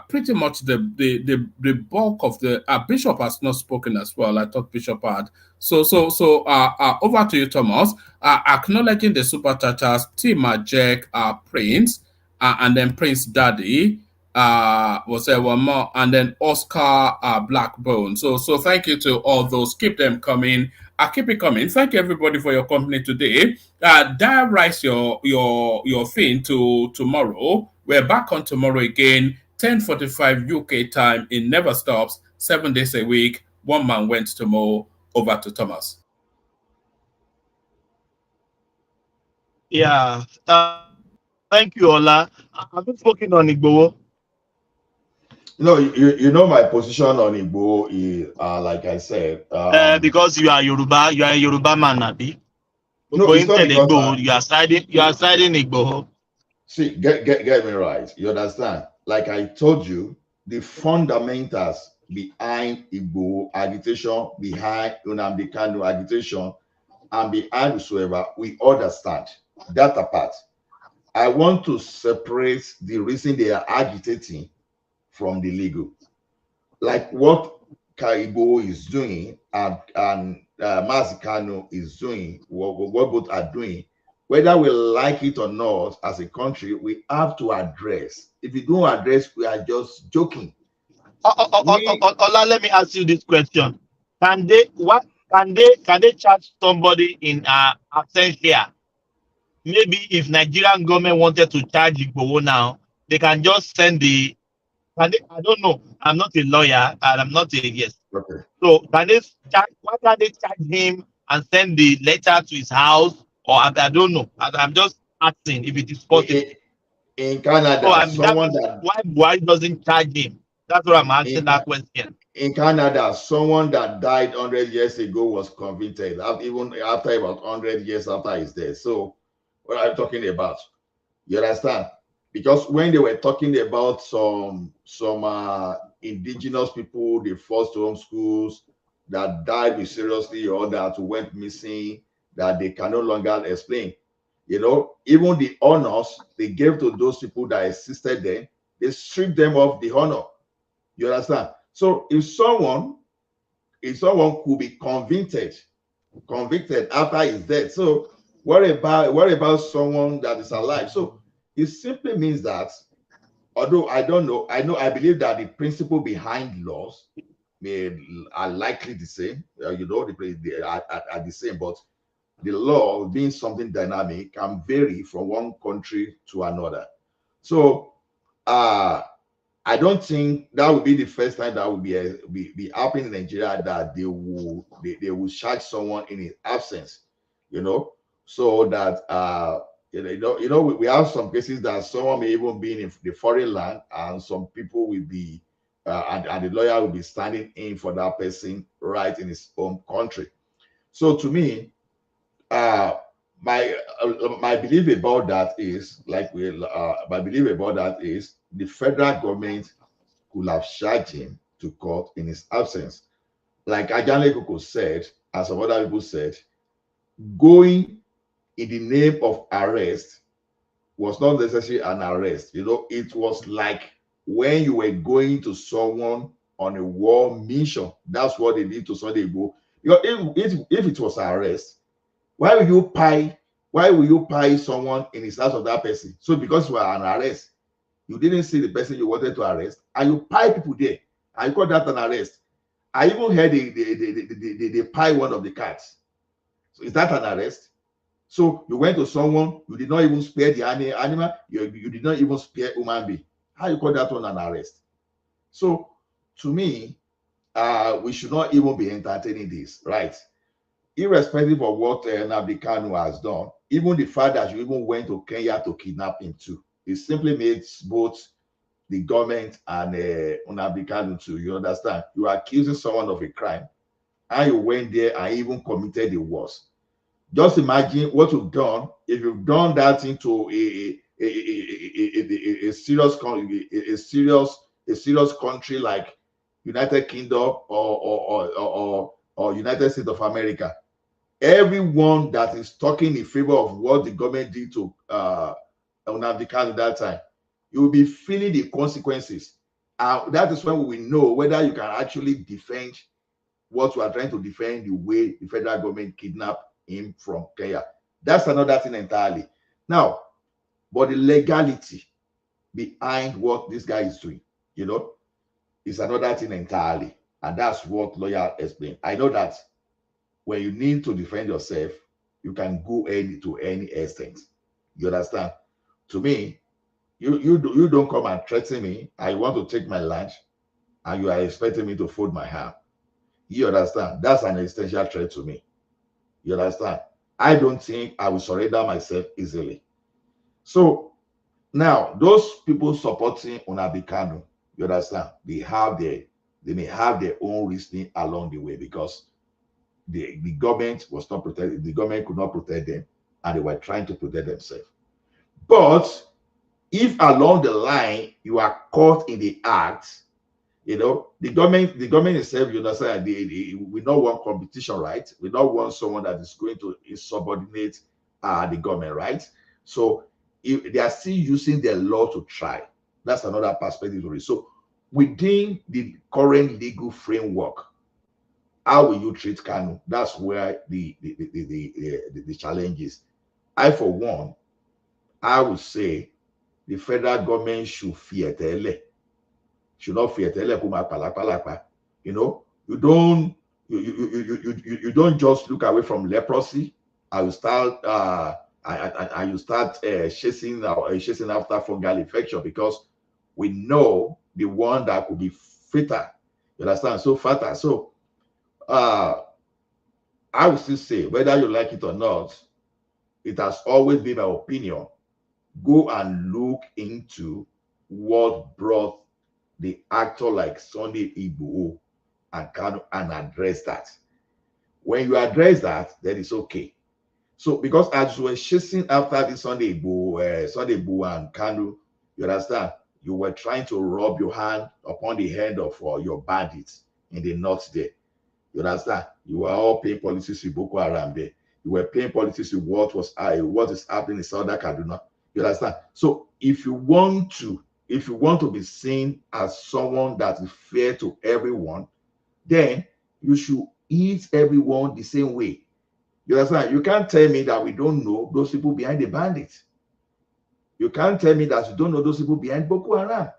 Pretty much the bulk of the Bishop has not spoken as well. I thought Bishop had. So over to you, Thomas. Acknowledging the super chatters, Tima, Jack, Prince, and then Prince Daddy. Was there one more? And then Oscar Blackbone. So thank you to all those. Keep them coming. Keep it coming. Thank you everybody for your company today. Diarize your thing to tomorrow. We're back on tomorrow again, 10:45 UK time. It never stops. 7 days a week. One man went to Mo. Over to Thomas. Yeah. Thank you, Ola. I've been spoken on Igbo. No, you know my position on Igbo is like I said. Because you are a Yoruba man, Abi. No, it's not because you are siding Igbo. See, get me right. You understand? Like I told you, the fundamentals behind Igbo agitation, behind Nnamdi Kanu agitation, and behind whosoever, we understand that apart. I want to separate the reason they are agitating from the legal. Like what Kaibo is doing and Mazikano is doing, what both are doing, whether we like it or not, as a country, we have to address. If you don't address, we are just joking. Ola, let me ask you this question: Can they charge somebody in absentia? Maybe if Nigerian government wanted to charge Igboho now, they can just send the. I don't know. I'm not a lawyer and I'm not a yes. Okay. So can they charge? Why can't they charge him and send the letter to his house? Or I don't know. I'm just asking if it is possible. In Canada, why doesn't charge him? That's what I'm asking that question. In Canada, someone that died 100 years ago was convicted, even after about 100 years after his death. So, what are you talking about? You understand? Because when they were talking about some indigenous people, they forced home schools that died mysteriously or that went missing, that they can no longer explain. You know, even the honors they gave to those people that assisted them, they stripped them of the honor. You understand? So if someone could be convicted after his death, so what about someone that is alive? So it simply means that, although I believe that the principle behind laws are likely the same. They are the same, but the law, being something dynamic, can vary from one country to another. So I don't think that would be the first time that would be happening in Nigeria, that they will charge someone in his absence, you know, so that we have some cases that someone may even be in the foreign land, and some people will be and the lawyer will be standing in for that person right in his own country. So to me, my belief about that is the federal government could have charged him to court in his absence. Like Ajane Koko said, and some other people said, going in the name of arrest was not necessarily an arrest. You know, it was like when you were going to someone on a war mission. That's what they did to Sunday Igboho. Because if it was an arrest, why will you pie someone in his house of that person? So because you were an arrest, you didn't see the person you wanted to arrest, and you pie people there, and you call that an arrest. I even heard they pie one of the cats. So is that an arrest? So you went to someone, you did not even spare the animal, you did not even spare human being. How you call that one an arrest? So to me, we should not even be entertaining this, right? Irrespective of what Nnamdi Kanu has done, even the fact that you even went to Kenya to kidnap him too, it simply makes both the government and Nnamdi Kanu too. You understand? You are accusing someone of a crime, and you went there and even committed the worst. Just imagine what you've done if you've done that into a serious country like United Kingdom or United States of America. Everyone that is talking in favor of what the government did to Nnamdi Kanu at that time, you will be feeling the consequences. That is when we will know whether you can actually defend what you are trying to defend, the way the federal government kidnapped him from Kenya. That's another thing entirely. Now, but the legality behind what this guy is doing, you know, is another thing entirely. And that's what lawyer explained. I know that when you need to defend yourself, you can go to any extent. You understand? To me, you don't come and threaten me. I want to take my lunch, and you are expecting me to fold my hand. You understand? That's an existential threat to me. You understand? I don't think I will surrender myself easily. So now, those people supporting Nnamdi Kanu, you understand? They may have their own reasoning along the way, because the government was not protected. The government could not protect them, and they were trying to protect themselves. But If along the line you are caught in the act, you know, the government itself, you understand, we don't want competition, right? We don't want someone that is going to subordinate the government, right? So if they are still using the law to try, that's another perspective to it. So within the current legal framework, how will you treat Kanu? That's where the challenge is. I, for one, I would say the federal government should fear tele. Should not fear tele. You know, you don't just look away from leprosy. I will start chasing after fungal infection, because we know the one that could be fatal. You understand? So fatal. So I would still say, whether you like it or not, it has always been my opinion, go and look into what brought the actor like Sunday Igboho and Kanu and address that. When you address that, then it's okay. So because as you were chasing after the Sunday Igboho and Kanu, you understand, you were trying to rub your hand upon the head of your bandits in the north there. You understand? You were all paying politics with Boko Haram there. You were paying politics with what is happening in Southern Kaduna. You understand? So if you want to be seen as someone that is fair to everyone, then you should eat everyone the same way. You understand? You can't tell me that we don't know those people behind the bandits. You can't tell me that you don't know those people behind Boko Haram.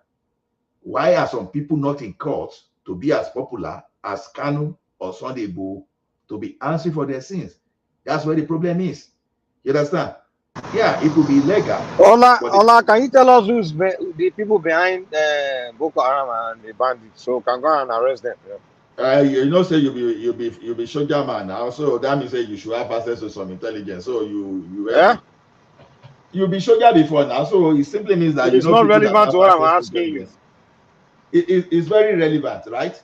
Why are some people not in court to be as popular as Kanu or Sunday Igboho to be answering for their sins? That's where the problem is. You understand? Yeah, it could be illegal. Ola, can you tell us who's the people behind Boko Haram and the bandits, so can go and arrest them? Yeah. You know, say you'll be soldier man now, so that means you should have access to some intelligence. So you'll be soldier before now, so it simply means that it's not relevant to what I'm asking you. It's very relevant, right?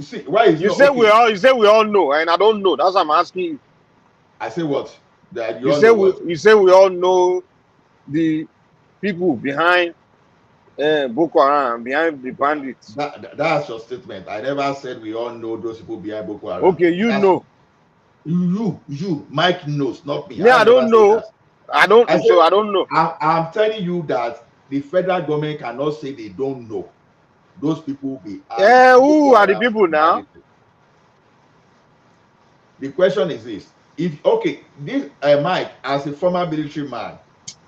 See why is you say okay. You say we all know, and I don't know. That's what I'm asking you. I say what? That you say we all know the people behind Boko Haram, behind the bandits. That's your statement. I never said we all know those people behind Boko Haram. Okay, know. You, Mike knows, not me. Yeah, I don't know. I don't know. I'm telling you that the federal government cannot say they don't know. Those people who are the people now? The question is this: this Mike, as a former military man,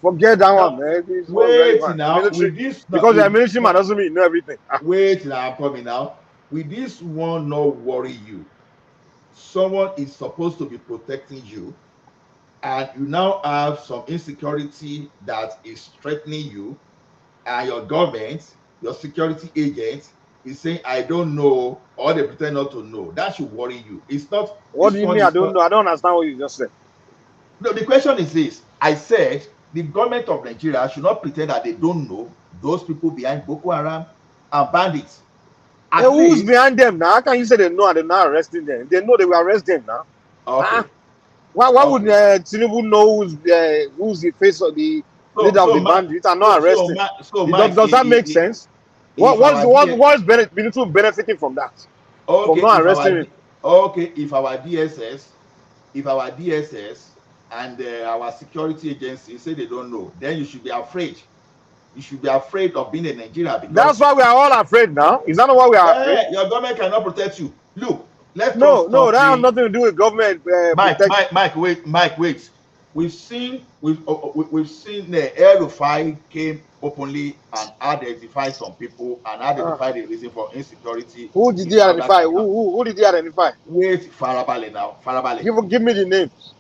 forget that one, man. Wait now, with this because you're a military man doesn't mean you know everything. Wait now, I'm coming now. With this one not worry you. Someone is supposed to be protecting you, and you now have some insecurity that is threatening you, and your government, your security agent is saying, I don't know, or they pretend not to know. That should worry you. It's not. What do you mean I don't know? I don't understand what you just said. No, the question is this. I said the government of Nigeria should not pretend that they don't know those people behind Boko Haram and bandits. Who's behind them now? How can you say they know and they're not arresting them? They know they will arrest them now. Okay. Why would Tinubu know who's the face of the leader of the bandits and not arresting? Does that make sense? What's benefiting from that? Okay, from not arresting him? Okay, if our DSS and our security agency say they don't know, then you should be afraid. You should be afraid of being a Nigerian. Because that's why we are all afraid now. Is that not why we are afraid? Your government cannot protect you. Look, that has nothing to do with government. Mike, wait. We've seen the El-Rufai came openly and identified some people and identified the reason for insecurity. Who did he identify? Who did he identify? Wait, Farabale now. Give me the names.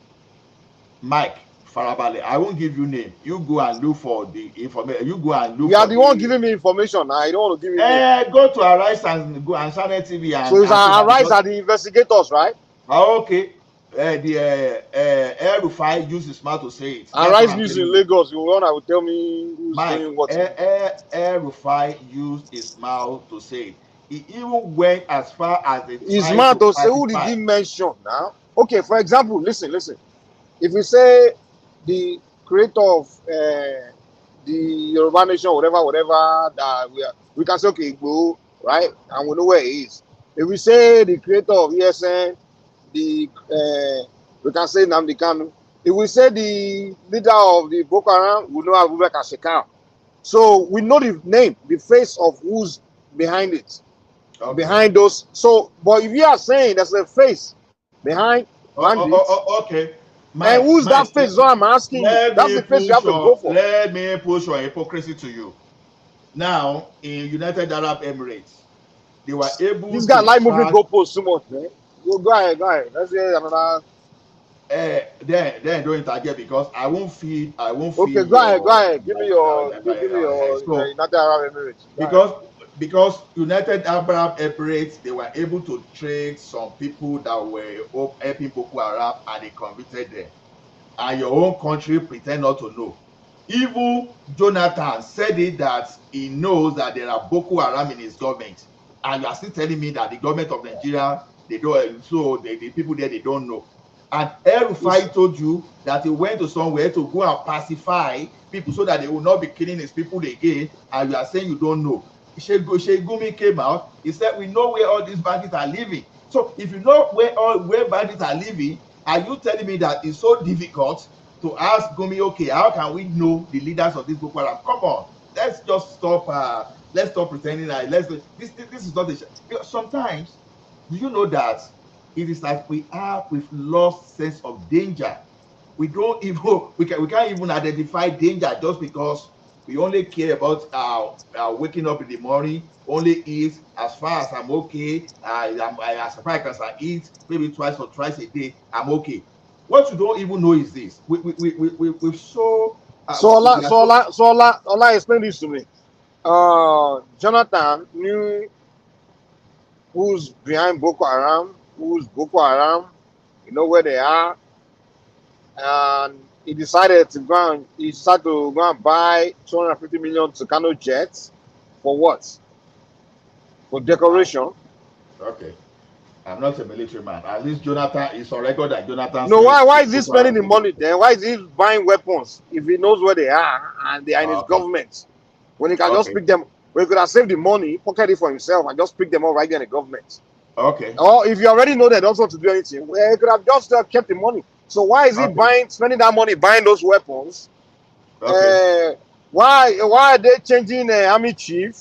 Mike, Farabale. I won't give you name. You go and look for the information. You are the one giving me information. I don't want to give you name. Go to Arise and go and Channel TV and. So it's Arise are the investigators, right? Okay. The El-Rufai used his mouth to say it. Arise News in Lagos. You want to tell me who's saying what? El-Rufai used his mouth to say it. He even went as far as his mouth to say. Who did he mention now? Okay, for example, listen. If you say the creator of the Yoruba nation, whatever that we can say, okay, Igbo, right? And we know where he is. If we say the creator of ESN, we can say Nnamdi Kanu. If we say the leader of the Boko Haram, we know Abubakar Shekau. So we know the name, the face of who's behind it, behind those. So, but if you are saying there's a face behind bandits, okay. And who's that face? Is what I'm asking you. That's the face you have to go for. Let me push your hypocrisy to you. Now, in United Arab Emirates, they were able This guy to like moving goalposts too much, man. Go ahead. Let's hear another. Then don't interject because I won't feed. Okay, go ahead. Give me your United Arab Emirates. Because United Arab Emirates, they were able to trade some people that were helping Boko Haram and they convicted them. And your own country pretend not to know. Even Jonathan said it that he knows that there are Boko Haram in his government. And you are still telling me that the government of Nigeria, they don't, so the people there, they don't know. And El-Rufai told you that he went to somewhere to go and pacify people so that they will not be killing his people again. And you are saying you don't know. Gumi came out. He said, we know where all these bandits are living. So if you know where bandits are living, are you telling me that it's so difficult to ask Gumi, okay, how can we know the leaders of this Boko Haram? Come on, let's just stop. Let's stop pretending that this is not a. Sometimes, do you know that it is like we've lost sense of danger. We don't even we can't even identify danger just because we only care about waking up in the morning, only eat as far as I'm okay, as far as I eat, maybe twice or thrice a day, I'm okay. What you don't even know is this. We've so Ola, explain this to me. Jonathan knew who's behind Boko Haram, who's Boko Haram, you know where they are, and he decided to go and buy 250 million Tucano jets for what? For decoration. Okay. I'm not a military man. At least Jonathan is on record that Jonathan. No, why is he spending the money then? Why is he buying weapons if he knows where they are and they are in his government? When he can just pick them, when he could have saved the money, pocket it for himself, and just pick them up right there in the government. Okay. Or if you already know they don't want to do anything, well, he could have just kept the money. So why is he spending that money buying those weapons? Okay. Why are they changing army chief?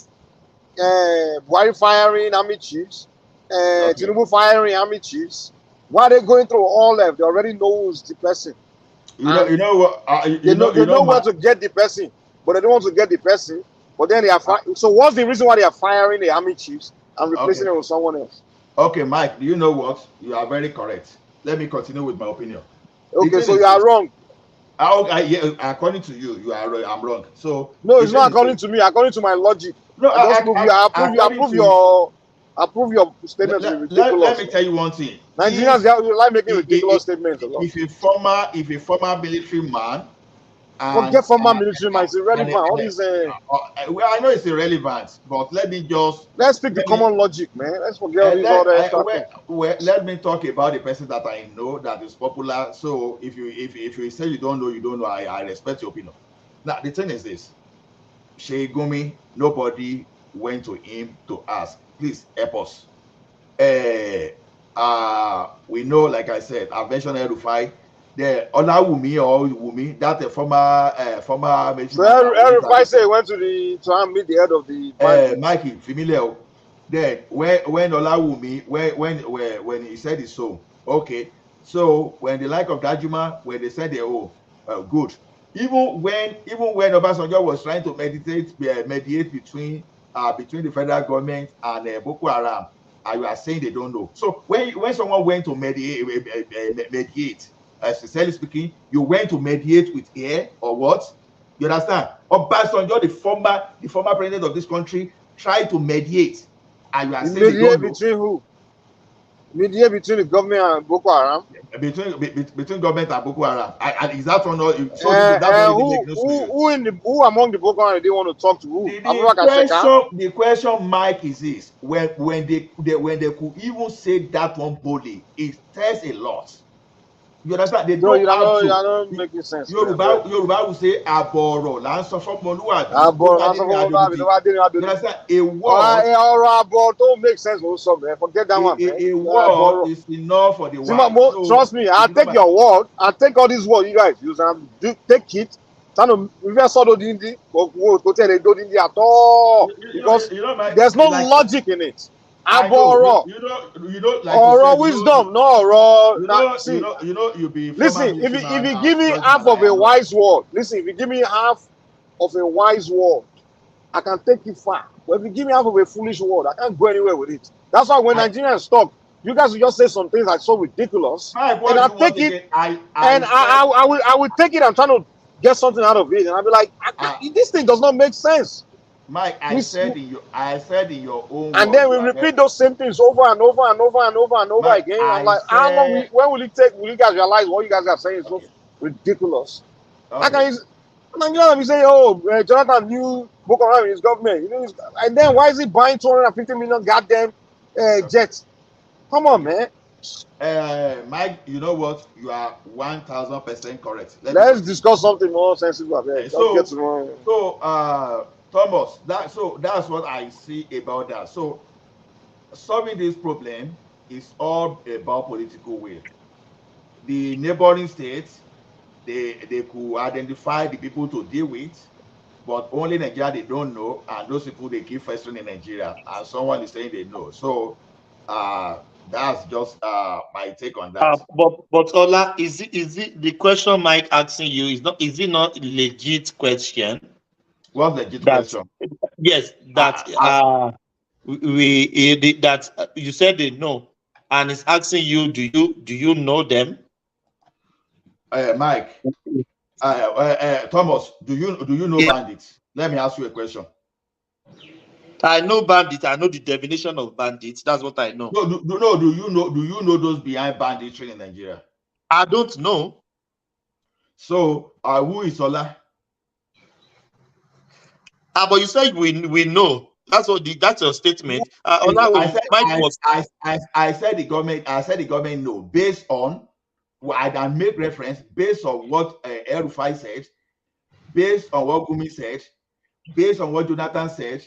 Buhari firing army chiefs? Tinubu firing army chiefs? Why are they going through all that? They already know who's the person. You know what? They know where to get the person, but they don't want to get the person. But then they are so what's the reason why they are firing the army chiefs and replacing them with someone else? Okay, Mike, do you know what? You are very correct. Let me continue with my opinion. Okay, so you are wrong. According to you, you are. I'm wrong. So no, it's not according to me. According to my logic. No, I approve your statement. Let me tell you one thing. Nigerians they like making ridiculous statements. If a former military man. Forget former military man. It's irrelevant. All these. Well, I know it's irrelevant, but let's speak the common logic, man. Let's forget all these other stuff. Let me talk about the person that I know that is popular. So if you say you don't know, I respect your opinion. Now the thing is this: Sheikh Gumi, nobody went to him to ask, please help us. We know, like I said, I've mentioned El-Rufai. The Wumi, that former. So El-Rufai say went to meet the head of the Mikey, familiar. Then when Olawumi, when he said it so, okay. So when the like of Dajuma, when they said good. Even when Obasanjo was trying to mediate between the federal government and Boko Haram, you are saying they don't know. So when someone went to mediate, sincerely speaking, you went to mediate with air or what? You understand? Obasanjo, the former president of this country, tried to mediate, and you are saying they don't know. Between who? Mediate between the government and Boko Haram. Between government and Boko Haram. And is that one not? Who among the Boko Haram they want to talk to? Who? The question, Mike, is this: when they could even say that one boldly, it tells a lot. You understand? They No, don't you have are to. not making sense. Yoruba will say aboro. Lanso fomoluabi. You You understand? A word. don't make sense also, man. Forget that one, man. A word is enough for the wise. So, trust me, I'll take your word. I'll take all these words you guys use and take it. Reverse all the at all. Because there's no logic in it. I know you don't like to say Wisdom, you be listen, if you give me half of a wise word, listen, if you give me half of a wise word, I can take it far. But if you give me half of a foolish word, I can't go anywhere with it. That's why when Nigerians talk, you guys will just say some things like so ridiculous, and I take it, I will take it. I'm trying to get something out of it, and I'll be like, this thing does not make sense. Mike, I said in your own and then we repeat those same things over and over and over and over and over Mike, again. I'm like, how long? When will it take? Will you guys realize what you guys are saying is so ridiculous? How can you? Nigerians be saying, "Oh, Jonathan knew Boko Haram in his government," and then why is he buying 250 million goddamn jets? Come on, man. Mike, you know what? You are 1000% correct. Let's discuss something more sensible. Thomas, that's what I see about that. So solving this problem is all about political will. The neighboring states, they could identify the people to deal with, but only Nigeria they don't know, and those people they keep festering in Nigeria, and someone is saying they know. So that's just my take on that. But Ola, is it the question Mike asking you is it not a legit question? What's the legit question? Yes, that you said they know, and it's asking you, do you know them? Mike, Thomas, do you know bandits? Let me ask you a question. I know bandits. I know the definition of bandits. That's what I know. Do you know those behind banditry in Nigeria? I don't know. So, who is Ola? But you said we know. That's your statement. I said the government know based on. I make reference based on what El-Rufai said, based on what Gumi said, based on what Jonathan said,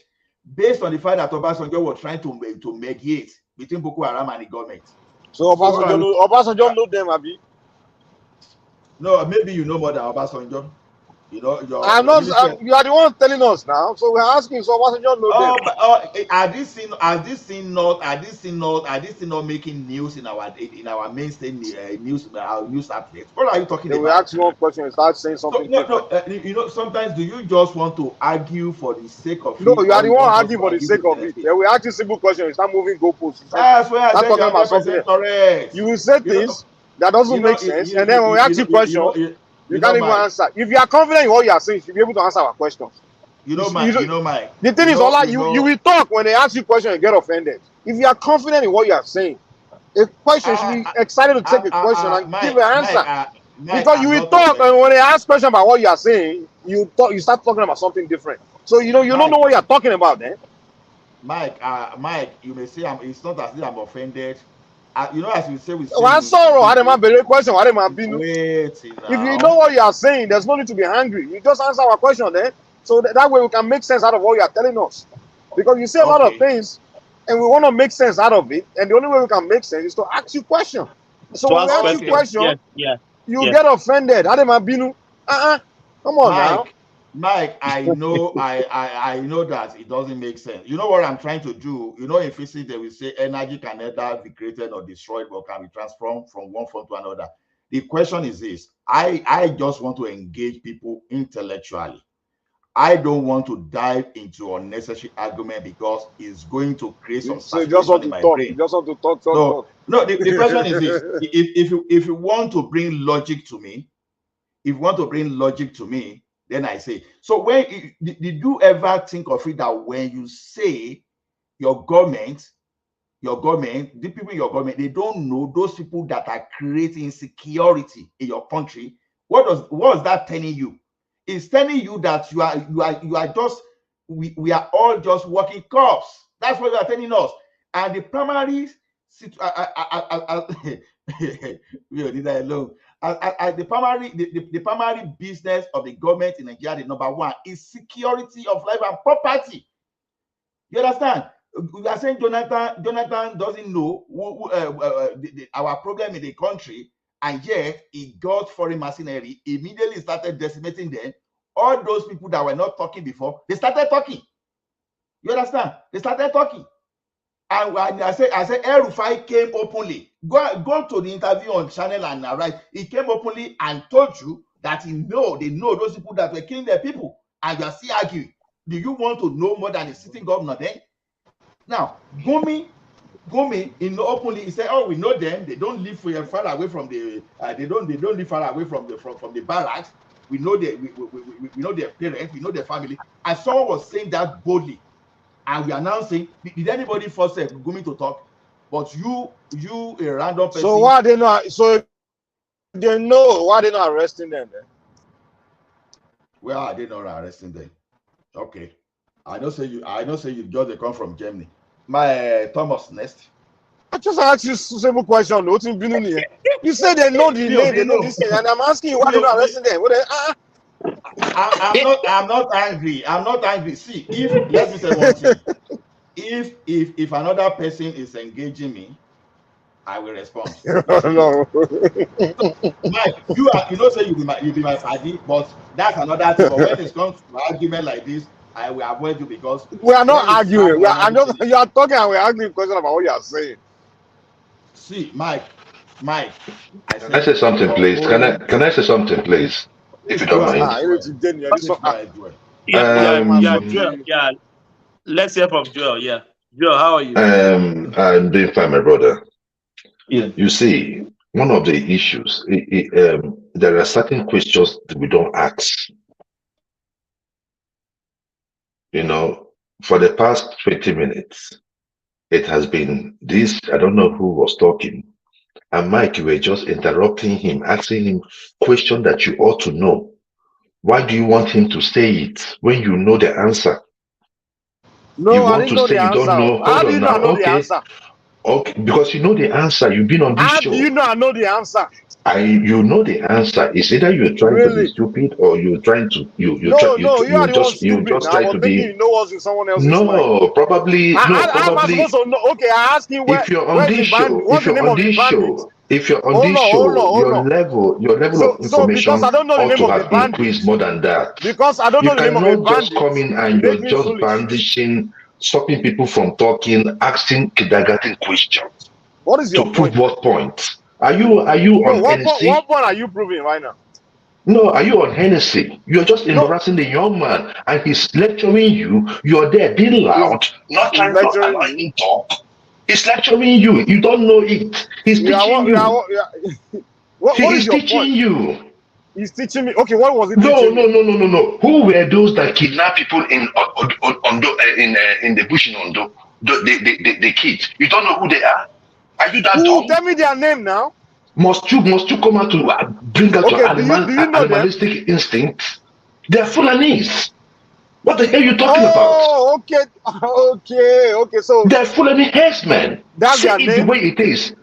based on the fact that Obasanjo was trying to mediate between Boko Haram and the government. So Obasanjo know them, Abi? No, maybe you know more than Obasanjo. You know, you are the one telling us now, so we're asking. So Obasanjo know them. Are this thing not making news in our mainstream news outlets? What are you talking about? We ask one question and start saying something. Sometimes do you just want to argue for the sake of it? No, you are the one arguing for the sake of it. Then we ask you simple question. You start moving goalposts. That's where I said you are something correct. You will say things that doesn't make sense, and then when we ask you questions. You can't even answer. If you are confident in what you are saying, you should be able to answer our questions. Mike. The thing is, Ola, you will talk when they ask you questions and get offended. If you are confident in what you are saying, a question should be excited to take a question and give an answer. Because you will talk, and when they ask questions about what you are saying, you start talking about something different. So you don't know what you are talking about then. Mike, you may say it's not as if I'm offended. As you say, question. If you know what you are saying, there's no need to be angry. You just answer our question then. So that way we can make sense out of what you are telling us. Because you say a lot of things and we want to make sense out of it. And the only way we can make sense is to ask you questions. So when we ask you questions, you get offended. Come on now. Mike, I know I know that it doesn't make sense. You know what I'm trying to do? In physics they will say energy can neither be created or destroyed, but can be transformed from one form to another. The question is this: I just want to engage people intellectually. I don't want to dive into unnecessary argument because it's going to create some saturation in my brain. You just want to talk. No, the question is this: if you want to bring logic to me, then I say. So did you ever think of it that when you say your government, the people in your government, they don't know those people that are creating insecurity in your country? What is that telling you? It's telling you that you are just we are all just working cops. That's what they are telling us. And the primary We will leave that alone. The primary business of the government in Nigeria, the number one, is security of life and property. You understand? We are saying Jonathan doesn't know our problem in the country, and yet he got foreign mercenary, immediately started decimating them. All those people that were not talking before, they started talking. You understand? They started talking. And I said, El-Rufai came openly. Go to the interview on channel and right. He came openly and told you that they know those people that were killing their people, and you are still arguing. Do you want to know more than a sitting governor then? Now, Gumi, openly, he said, "Oh, we know them. They don't live far away from the. They don't live far away from the barracks. We know we know their parents. We know their family." And someone was saying that boldly. And we are now saying, did anybody force Gumi to talk? But you a random person. So why they not? So they know why they not arresting them then? Well, are they not arresting them? Okay, I know say you just come from Germany. My Thomas next. I just asked you a simple question. You said they know the name, they know this thing, and I'm asking you why they not arresting them. I'm not angry. I'm not angry. See, let me say one thing. If another person is engaging me, I will respond. No. Mike, you say you be my party, but that's another thing. But when it comes to argument like this, I will avoid you because we are not arguing. You are talking and we're arguing question about what you are saying. See, Mike. Can I say something, please? Can I say something, please? If you don't mind. Yeah. Let's hear from Joel. Yeah. Joel, how are you? I'm doing fine, my brother. Yeah. You see, one of the issues, there are certain questions that we don't ask. You know, for the past 20 minutes, it has been this, I don't know who was talking. And Mike, you were just interrupting him, asking him questions that you ought to know. Why do you want him to say it when you know the answer? No, I didn't know the answer. How do you not know the answer? Okay, because you know the answer. You've been on this show. How do you not know the answer? You know the answer. It's either you're trying to be stupid or you're trying to you are the one stupid. You just try to be. You know what's in someone else's mind. No, probably. How am I supposed to know? Okay, I ask you if you're on this show, what's the name of the bandit? If you're on this show, your level of information because I don't know the name ought to of the have increased more than that. Because I don't know the name of the bandit. You cannot just come in and you're just brandishing, stopping people from talking, asking kindergarten questions. What is your point? To prove what point? Are you on Hennessy? What point are you proving right now? No, are you on Hennessy? You're just embarrassing the young man, and he's lecturing you. You're there being loud, not trying to allow him talk. He's lecturing you. You don't know it. He's teaching you. He's teaching you. He's teaching me. Okay, what was he teaching me? No. Who were those that kidnapped people in the bush in Ondo? The kids. You don't know who they are. Are you that dumb? Tell me their name now. Must you come out to bring out your animalistic instincts? They're Fulanese. What the hell are you talking about? Oh, okay. So they're Fulani herdsmen. That's their name. The way it is.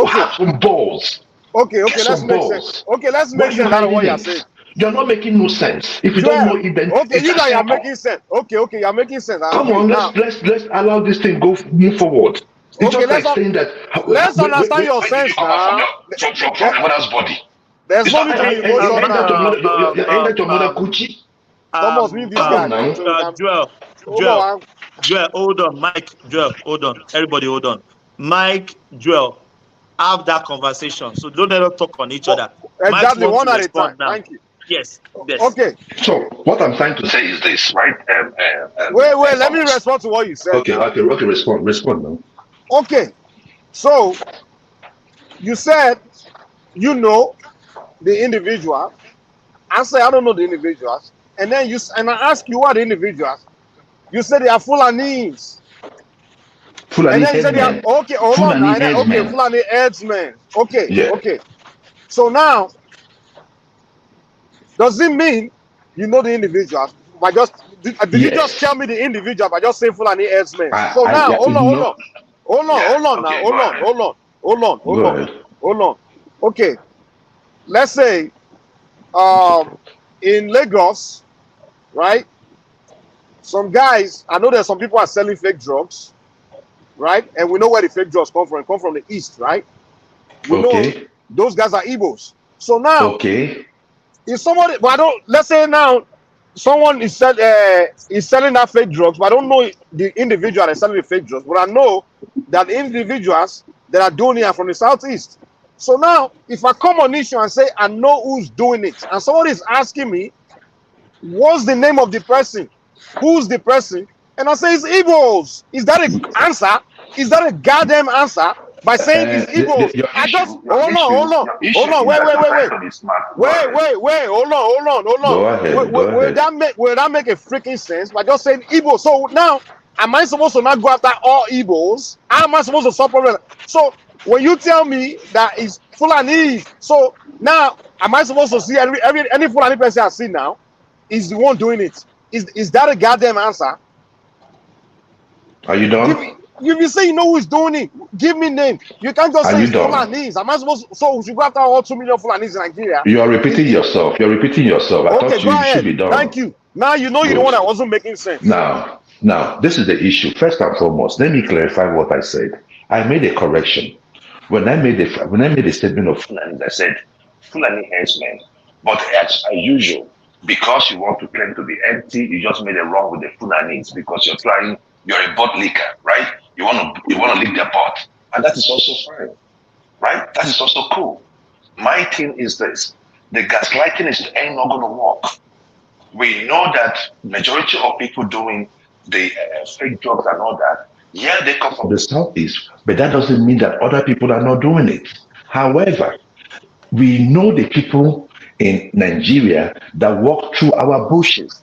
Have some balls. Okay. Let's make sense. Okay, let's make sense out of what you're saying. You're not making no sense. If you don't know it, then okay, you guys are making sense. Okay, you're making sense. Come on, let's allow this thing move forward. It's just like saying that. Let's understand your sense now. From your mother's body. There's no need to be emotional. Ain't that your mother Gucci? Thomas, leave this guy. Joel, hold on. Mike, Joel, hold on. Everybody, hold on. Mike, Joel, have that conversation. So don't let us talk on each other. Exactly, one at a time. Now. Thank you. Yes. Okay. So what I'm trying to say is this, right? Wait. Let me respond to what you said. Okay. Respond now. Okay. So you said you know the individual. I say I don't know the individuals. And then I ask you what the individuals. You said they are Fulanese. Fulani headsmen. Okay, hold on. Okay, Fulani headsmen. Okay, yeah. Okay. So now, does it mean you know the individuals? By did you just tell me the individual by just saying Fulani headsmen? So now, hold on. hold on. Okay, let's say in Lagos, right? Some guys, I know there's some people are selling fake drugs, right? And we know where the fake drugs come from. They come from the east, right? We know those guys are Igbos. So now, if somebody, but I don't. Let's say now, someone is selling that fake drugs, but I don't know the individual that's selling the fake drugs. But I know that the individuals that are doing it are from the southeast. So now, if I come on issue and say I know who's doing it, and somebody is asking me, what's the name of the person? Who's the person? And I say it's Igbos. Is that an answer? Is that a goddamn answer? By saying it's Igbos. I just hold on. Wait, hold on. Go ahead. Will that make a freaking sense by just saying Igbo? So now, am I supposed to not go after all Igbos? How am I supposed to supplement? So when you tell me that it's Fulani, so now am I supposed to see any Fulani person I see now is the one doing it? Is that a goddamn answer? Are you done? If you say you know who's doing it, give me name. You can't just say it's Fulanis. Am I supposed to, so we should go after all 2 million Fulanis in Nigeria? You are repeating yourself. You're repeating yourself. I thought you should be done. Thank you. Now you know you're the one that wasn't making sense. Now, this is the issue. First and foremost, let me clarify what I said. I made a correction. When I made a statement of Fulani, I said Fulani henchmen. But as usual, because you want to claim to be empty, you just made it wrong with the Fulanis because you're a butt licker, right? You want to lick their butt, and that is also fine, right? That is also cool. My thing is this: the gaslighting ain't not going to work. We know that majority of people doing the fake drugs and all that, yeah, they come from the southeast, but that doesn't mean that other people are not doing it. However, we know the people in Nigeria that walk through our bushes.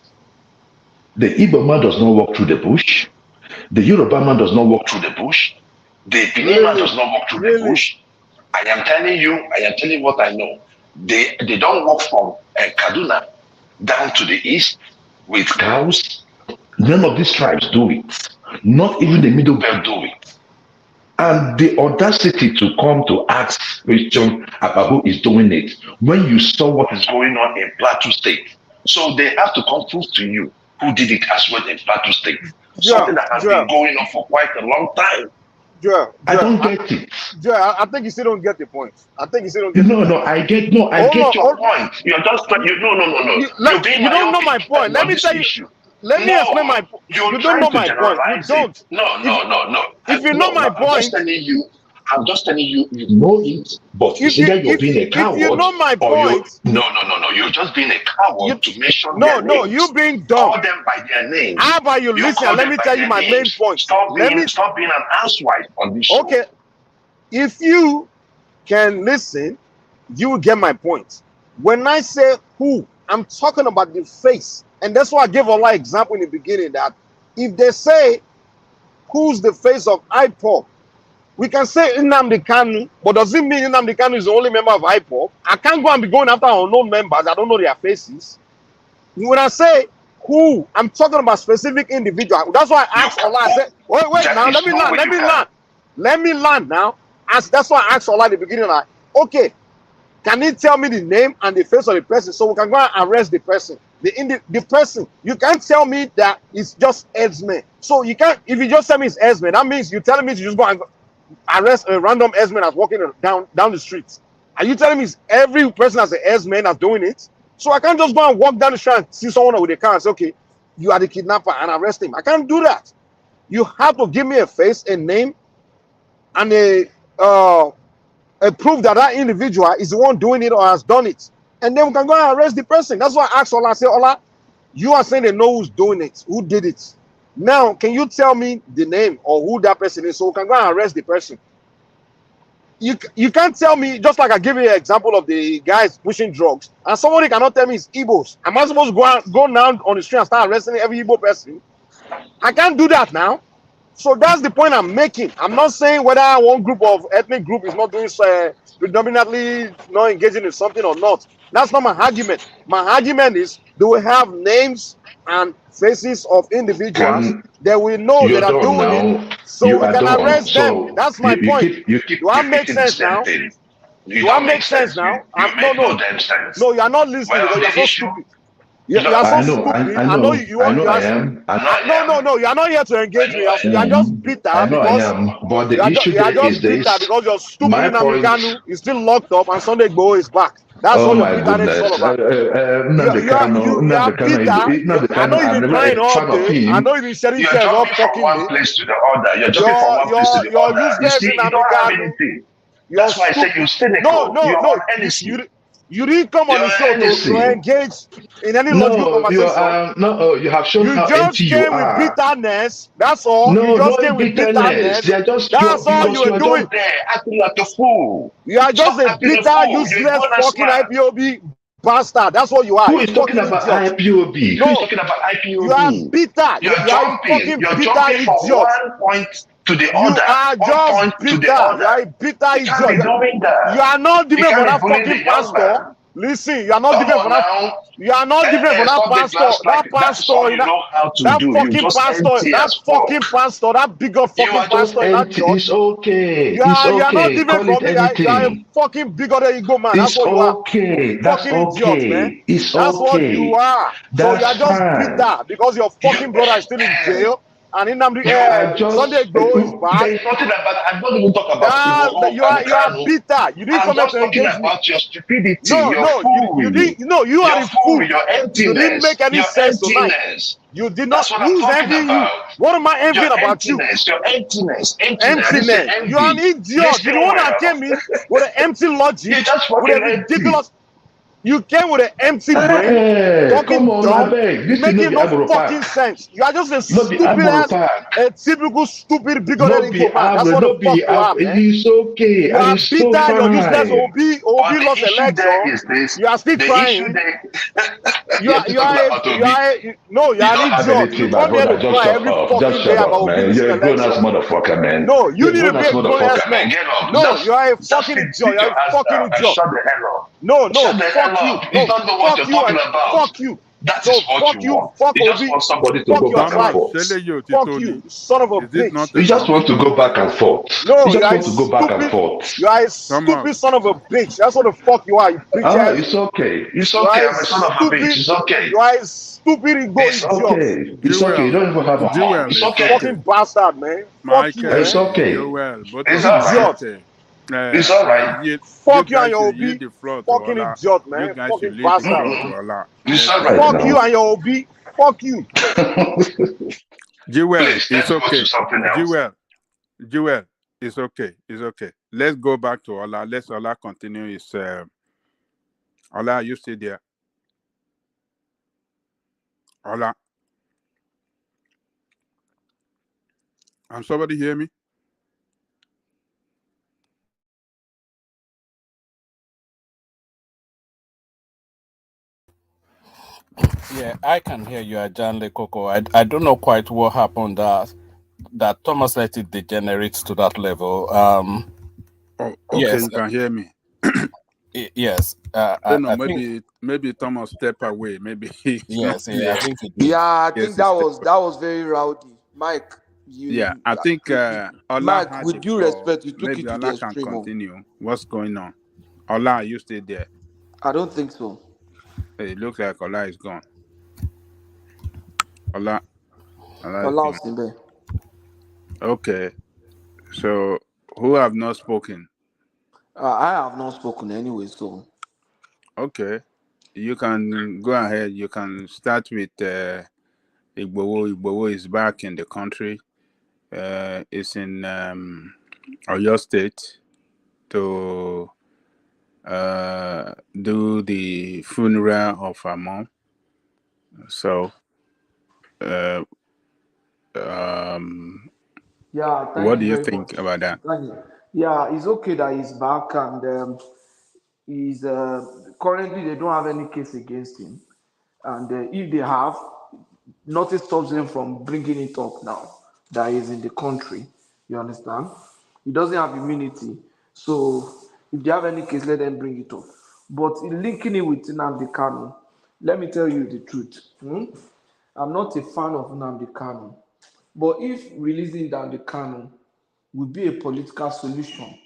The Igbo man does not walk through the bush. The Yoruba man does not walk through the bush. The Benin man does not walk through the bush. I am telling you what I know. They don't walk from Kaduna down to the east with cows. None of these tribes do it. Not even the Middle Belt do it. And the audacity to come to ask questions about who is doing it when you saw what is going on in Plateau State. So they have to come prove to you who did it as well in Plateau State. Something that has been going on for quite a long time. I don't get it. I think you still don't get the point. I get your point. I get your point. You're just no. You don't know my point. Let me tell you. Let me explain my point. You don't know my point. You don't. No. If you know my point, I'm just telling you, you know it, but either you're being a coward. If you know my point, no. You're just being a coward to mention their names. No, you being dumb. Call them by their names. How about you listen? Let me tell you my main point. Stop being an housewife on this show. Okay, if you can listen, you will get my point. When I say who, I'm talking about the face, and that's why I gave a lot of example in the beginning that if they say who's the face of IPOP, we can say Nnamdi Kanu, but does it mean Nnamdi Kanu is the only member of IPOP? I can't go and be going after unknown members. I don't know their faces. When I say who, I'm talking about specific individual. That's why I asked Allah. I said, wait, now let me land now. That's why I asked Allah at the beginning. Okay, can he tell me the name and the face of the person so we can go and arrest the person? The person, you can't tell me that it's just herdsmen. So you can't, if you just tell me it's herdsmen, that means you're telling me to just go and arrest a random herdsman that's walking down the streets. Are you telling me it's every person that's a herdsman that's doing it? So I can't just go and walk down the street and see someone with a car and say, okay, you are the kidnapper, and arrest him. I can't do that. You have to give me a face, a name, and a proof that that individual is the one doing it or has done it. And then we can go and arrest the person. That's why I asked Allah, I say, Allah, you are saying they know who's doing it, who did it. Now, can you tell me the name or who that person is so we can go and arrest the person? You can't tell me, just like I gave you an example of the guys pushing drugs, and somebody cannot tell me it's Igbos. Am I supposed to go now on the street and start arresting every Igbo person? I can't do that now. So that's the point I'm making. I'm not saying whether one group of ethnic group is not doing predominantly not engaging in something or not. That's not my argument. My argument is, do we have names and faces of individuals that we know that are doing it, so we can arrest them? That's my point. Do I make sense now? You Do I don't make make sense sense. now? You make no damn sense. No, you are not listening Well, because you are the so issue. stupid. You are so I know, stupid. I I know know, I know, I am, I know, I no. am, You are not here to engage me. You are just bitter I know, I because am. But the issue you are there is just bitter this. because your stupid My Nnamdi point. Kanu is still locked up and Sunday Igboho is back. That's Oh what your my bitterness is all goodness. about. Nnamdi You are bitter. Nnamdi I know Kanu, you've I'm been never crying a all fan of day. I him. know you've been shedding You're tears all jumping from fucking one day. place to the other. You're jumping from one place to the Your other. You useless see, you Nnamdi don't have Kanu. anything. You're That's why I say stupid. you're cynical. You're No. NEC. You didn't come on You're the show to NEC. engage in any logical No, conversation. you have shown You how empty just you came with are. bitterness. That's all. You No, just no came with bitterness. bitterness. They are just That's all you you were are doing. just there acting like a fool. You are just Stop a acting a bitter, fool. You're a useless grown-ass fucking man. IPOB bastard. That's what you are. Who A is talking fucking about idiot. IPOB? Who is No, talking about you are IPOB? bitter. You are a fucking You're bitter jumping from idiot. one point to the You other. are One just point to the bitter. You other. are a bitter You can't be idiot. doing that. You are not You different can't from be that bullying the fucking young pastor. man. Listen, you are not Come different on from that. now. You are not different from that Stop the pastor. gaslighting. That's all you In know how to that do. You fucking just pastor. empty That as fucking fuck. pastor. That bigger You fucking are just pastor in that empty. church. It's okay. You It's are not okay. different Call from it me. You are a anything. fucking bigoted ego man. That's It's what you are. okay. That's Fucking idiot, man. okay. It's That's what you okay. are. So you That's are just fine. bitter because your fucking brother is still in jail. And in You are Sunday just Igboho is back. there is nothing about I'm not even talking about Igboho You and are Kanu. bitter. You didn't I'm come here just to talking engage me. about your stupidity, No, your you foolery. didn't. No, you are Your the fool. foolery, your You didn't emptiness. make any Your sense tonight. emptiness. You did not. That's what I'm Who's talking envying you? about. What am I Your envying about you? emptiness, your emptiness. I didn't say Emptiness. You are an envy. idiot. Listen You're the one that well. came in with an empty logic, You're just with a fucking empty. ridiculous. You came with an empty brain, Come talking on, I dumb, beg. This is no making be no Agboro fucking Park. sense. You are just a No be stupid Agboro ass, Park. a typical stupid bigoted No be ego man. That's what the no fuck be you are, man. It's okay. You And are it's so bitter. You're useless. fine. Obi But the lost issue there election. is this. You are still The issue crying. there you're still talking about Obi. You are You an don't have idiot. You anything, my come here brother. to Just cry shut every up. Just fucking day shut about up, Obi man. losing You're a grown ass election. motherfucker, man. No, you You're a need to grown be ass a grown ass motherfucker, man. man. Get up. No, you are a fucking Sit idiot. You are your a ass fucking down and idiot. shut the hell up. No, Shut the fuck hell you. up. You No, don't know what fuck you're you talking and about. fuck you. That No, is what fuck you you. want. Fuck You just Obi. want somebody to Fuck go your back and tribe. forth. Fuck you, son of a Is this not bitch. You just enough? want to go back and forth. No, You you just are a want to go back and stupid. forth. You are a Thomas, stupid son of a bitch. That's what the fuck you are. You bitch ass. It's okay. It's You okay. are a I'm a son of a bitch. stupid. It's okay. You are a stupid ego It's idiot. okay. It's okay. You don't even have a heart. It's It's okay. Fucking bastard, man. Fuck you, Michael, It's man. okay. Joel, both It's of you all right. Idiot. should It's all right. you Fuck you and guys your should yield Obi. the floor to Fucking Allah. idiot, You man. guys should Fucking leave the bastard, floor to man. Allah. It's Let all him right Fuck you now. and your Obi. Fuck you. Joel, Please, it's let's go okay. to something else. Joel, it's okay. It's okay. Let's go back to Allah. Let's Allah continue his Allah, you stay there. Allah. Somebody hear me? Yeah, I can hear you, Ajanle Coco. I don't know quite what happened that Thomas let it degenerate to that level. Okay, Yes, you can hear me. Yes. I don't know. I think Maybe Thomas step away. Maybe he's not yes. Yeah, here. I think it did. Yeah, I Yes, think he stepped away. that was very rowdy, Mike. Yeah, I think Allah Mike, had with the due floor. respect, you took Maybe it to the Allah can extreme. continue. What's going on? Allah, you stay there. I don't think so. It looks like Allah is gone. Allah is Allow gone. Simbe. Okay, so who have not spoken? I have not spoken anyway, so Okay, you can go ahead. You can start with Igboho. Igboho is back in the country. It's in Oyo State to do the funeral of her mom. So, yeah, thank what do you you very think much. about that? Thank you. Yeah, it's okay that he's back and he's currently they don't have any case against him, and if they have, nothing stops them from bringing it up now that he's in the country. You understand? He doesn't have immunity, so if they have any case, let them bring it up. But in linking it with Nnamdi Kanu, let me tell you the truth. I'm not a fan of Nnamdi Kanu, but if releasing Nnamdi Kanu would be a political solution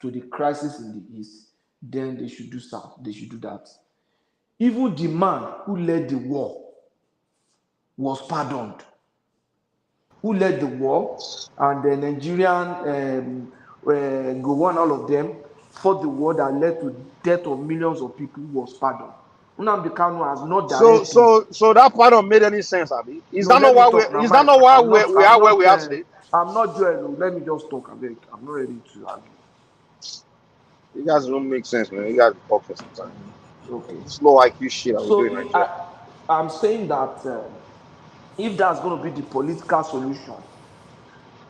to the crisis in the East, then they should do so. They should do that. Even the man who led the war was pardoned. Who led the war, and the Nigerian Gowon, all of them fought the war that led to death of millions of people, was pardoned. Nnamdi Kanu has not directly. So that pardon made any sense, Abi? Is No, that not let me why talk now, is that Mike. not why we are where we are today? I'm not Joel. Let me just talk. I'm not ready to argue. You guys don't make sense, man. You guys talk sometimes. Okay. Slow IQ shit that we So do in Nigeria. I'm saying that if that's going to be the political solution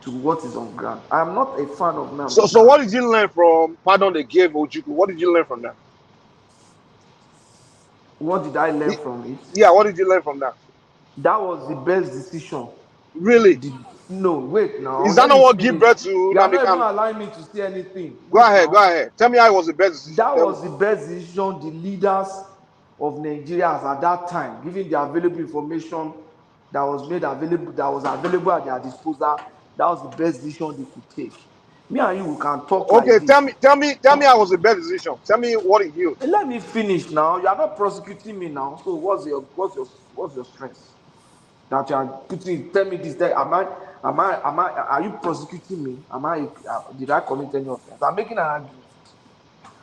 to what is on ground, I'm not a fan of Nnamdi So Kanu. what did you learn from pardon they gave Ojukwu? What did you learn from that? What did I learn from it? Yeah, what did you learn from that? That was the best decision. Really? No, wait now. Is that Let not me what give finish. birth to You are Nnamdi not even Kanu? allowing me to say anything. Go Wait ahead, now. go ahead. Tell me how it was the best decision. That was the best decision the leaders of Nigeria at that time, given the available information that was made available, that was available at their disposal. That was the best decision they could take. Me and you, we can talk Okay, like this. tell me how was the best decision. Tell me what it yielded. Let me finish now. You are not prosecuting me now. So what's your stress? That you are putting, tell me this, are you prosecuting me? Did I commit any offense? I'm making an argument.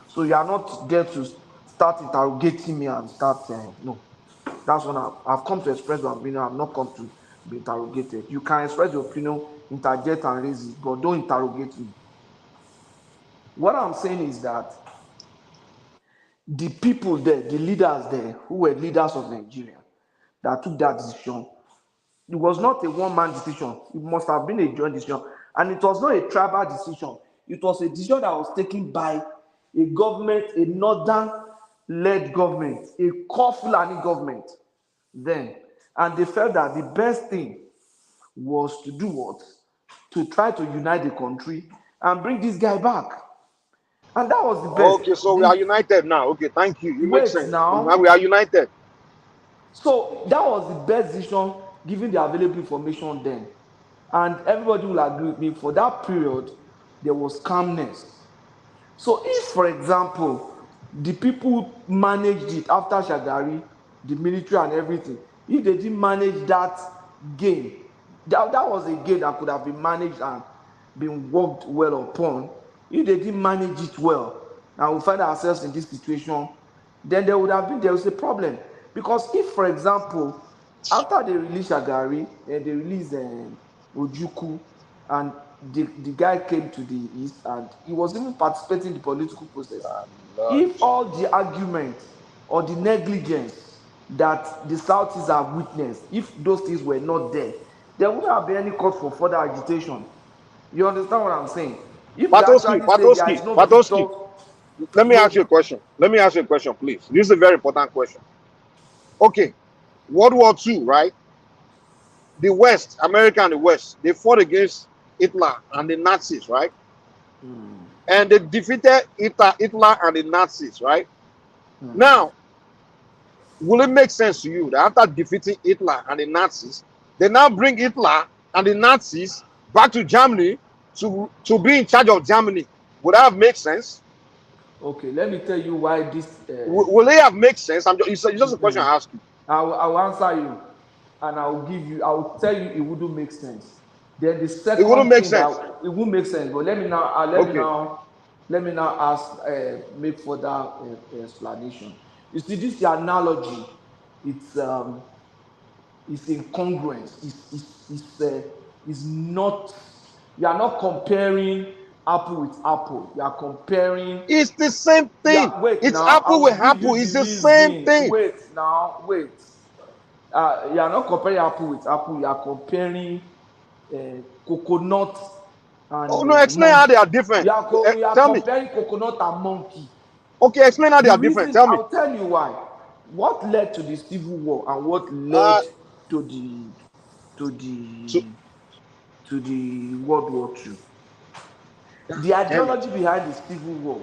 So you are not there to start interrogating me and start no. That's when I've come to express my opinion. I've not come to be interrogated. You can express your opinion, interject and raise it, but don't interrogate me. What I'm saying is that the people there, the leaders there, who were leaders of Nigeria, that took that decision, it was not a one-man decision. It must have been a joint decision. And it was not a tribal decision. It was a decision that was taken by a government, a northern-led government, a Fulani government then. And they felt that the best thing was to do what? To try to unite the country and bring this guy back. And that was the best. Okay, so we are united now. Okay, thank you. You make sense. Now we are united. So that was the best decision given the available information then. And everybody will agree with me, for that period, there was calmness. So if, for example, the people managed it after Shagari, the military and everything, if they didn't manage that game, that was a game that could have been managed and been worked well upon. If they didn't manage it well, and we find ourselves in this situation, then there was a problem. Because if, for example, after they released Shagari and they released Ojukwu, and the guy came to the east and he was even participating in the political process. If all the arguments or the negligence that the Southeast have witnessed, if those things were not there wouldn't have been any cause for further agitation. You understand what I'm saying? If they actually say there is no victor, let me ask you a question. Let me ask you a question, please. This is a very important question. Okay, World War II, right? The West, America and the West, they fought against Hitler and the Nazis, right? And they defeated Hitler and the Nazis, right? Now, will it make sense to you that after defeating Hitler and the Nazis, they now bring Hitler and the Nazis back to Germany to be in charge of Germany? Would that have made sense? Okay, let me tell you why this. Will it have made sense? It's just a question I ask you. I will answer you, and I will tell you it wouldn't make sense. Then the second it wouldn't make thing sense. that it won't make sense. But let me now ask make further explanation. You see, this analogy, it's incongruent. It's not. You are not comparing apple with apple. You are comparing. It's the same thing. Yeah, wait, it's now, apple with apple. It's the same thing. Wait. You are not comparing apple with apple. You are comparing coconut and explain how they are different. You are comparing coconut and monkey. Okay, explain how they are different. Tell me. I'll tell you why. What led to the Civil War and what led to the World War II? The ideology behind the Civil War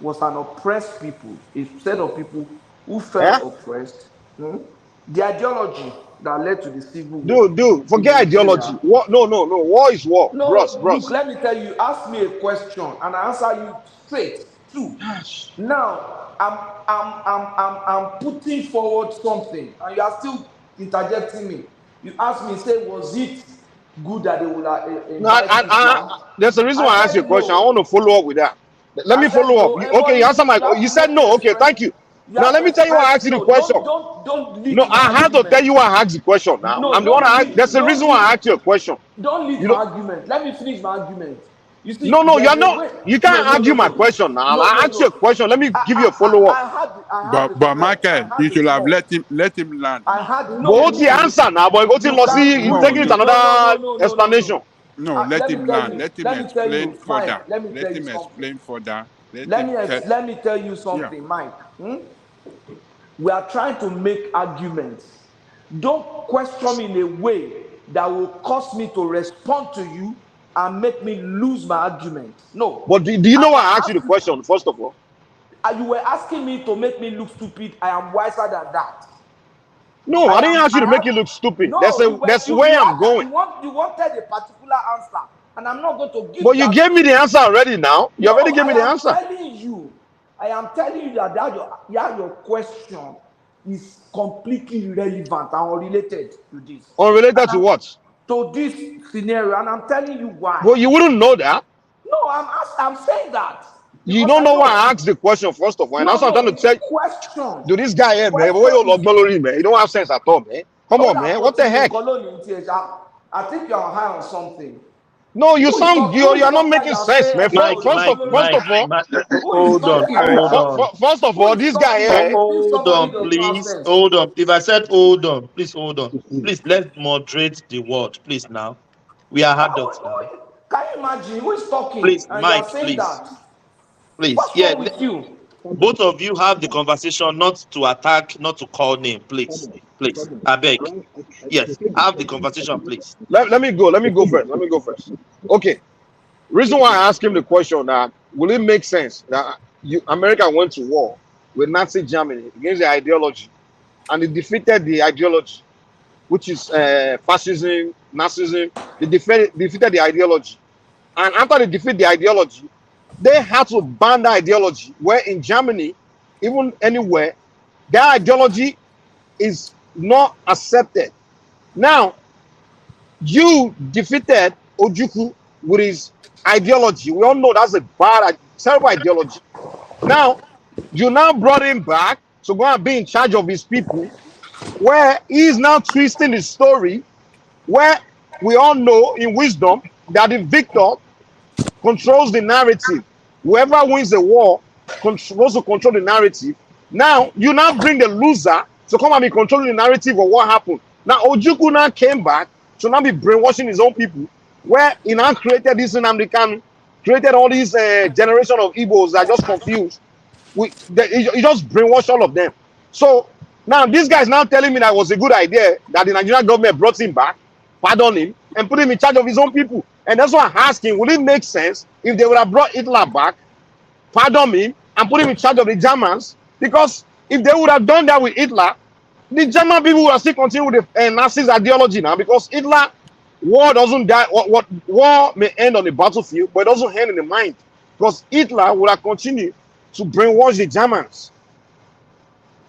was an oppressed people, a set of people who felt oppressed. The ideology that led to the Civil War. Dude, forget ideology. War, no. War is war. No, bros. Look, let me tell you. Ask me a question and I answer you straight. Two. Now I'm putting forward something, and you are still interjecting me. You asked me, say, was it good that they would invite Islam? There's a reason why I asked you a said question. I no. want to follow up with that. Let I me said follow up. no. Okay, you answer my. You have You to said let me no. Okay, express. thank you. You Now have let to me tell you why I express. asked you the No, question. don't lead No, to my I had to argument. tell you why I asked the question. Now No, I'm the one. There's a reason why I asked you a question. Don't lead You my know. argument. Let me finish my argument. You see, No, there's you're a not. way. You No, can't no, no, argue my no, question now. no, I no, asked you a no. question. Let me give you a follow up. But Michael, I had you the should have floor. let him land I now. had no. But the answer now, but you You can't. you No, taking it no, another explanation. no. Let Let me him tell land. you. Let him Let me tell explain you. Fine. further. Let me tell Let you him something. explain further. Let him tell. Let me tell you Yeah. something, Mike. We are trying to make arguments. Don't question me in a way that will cause me to respond to you and make me lose my argument. No. But do you know why I asked you the question, first of all? You were asking me to make me look stupid. I am wiser than that. No, I didn't ask you to make you look stupid. No, That's where I'm going. you wanted a particular answer, and I'm not going to give But you that gave to me the you. answer already now. You already No, gave me the answer. I am telling you that your question is completely irrelevant and unrelated to this. Unrelated to what? To this scenario, and I'm telling you why. Well, you wouldn't know that. No, I'm saying that. You Because don't I know why know. I asked the question, first of all. And that's what I'm trying No, to tell you. question. Do this guy here, man? Where Question you is, log man? You don't have sense at all, man. Come on, man. What the heck? I think you're high on something. No, you sound Who you is are not talking that making you are sense, man. saying First of all, who is talking? first of all, this guy here. Hold on, please. Hold on. If I said hold on, please hold on. Please let's moderate the word, please. Now we are adults now. Can you imagine who is talking Please, and you are Mike, saying please. that? Please. What's Yeah. wrong with you? Both of you have the conversation, not to attack, not to call name, please. Please. I beg. Yes. Have the conversation, please. Let me go first. Okay. Reason why I asked him the question that will it make sense that America went to war with Nazi Germany against the ideology and they defeated the ideology, which is fascism, Nazism. They defeated the ideology. And after they defeat the ideology, they had to ban the ideology. Where in Germany, even anywhere, that ideology is not accepted. Now, you defeated Ojukwu with his ideology. We all know that's a bad, terrible ideology. Now, you now brought him back to go and be in charge of his people, where he is now twisting the story, where we all know in wisdom that the victor controls the narrative. Whoever wins the war supposed to control the narrative. Now, you now bring the loser to come and be controlling the narrative of what happened. Now, Ojukwu now came back to now be brainwashing his own people, where he now created this in American, created all these generation of Igbos that are just confused. He just brainwashed all of them. So now this guy is now telling me that it was a good idea that the Nigerian government brought him back, pardoned him, and put him in charge of his own people. And that's why I'm asking, will it make sense if they would have brought Hitler back, pardon him, and put him in charge of the Germans? Because if they would have done that with Hitler, the German people will still continue with the Nazis ideology now, because Hitler, war doesn't die. War may end on the battlefield, but it doesn't end in the mind. Because Hitler would have continued to brainwash the Germans.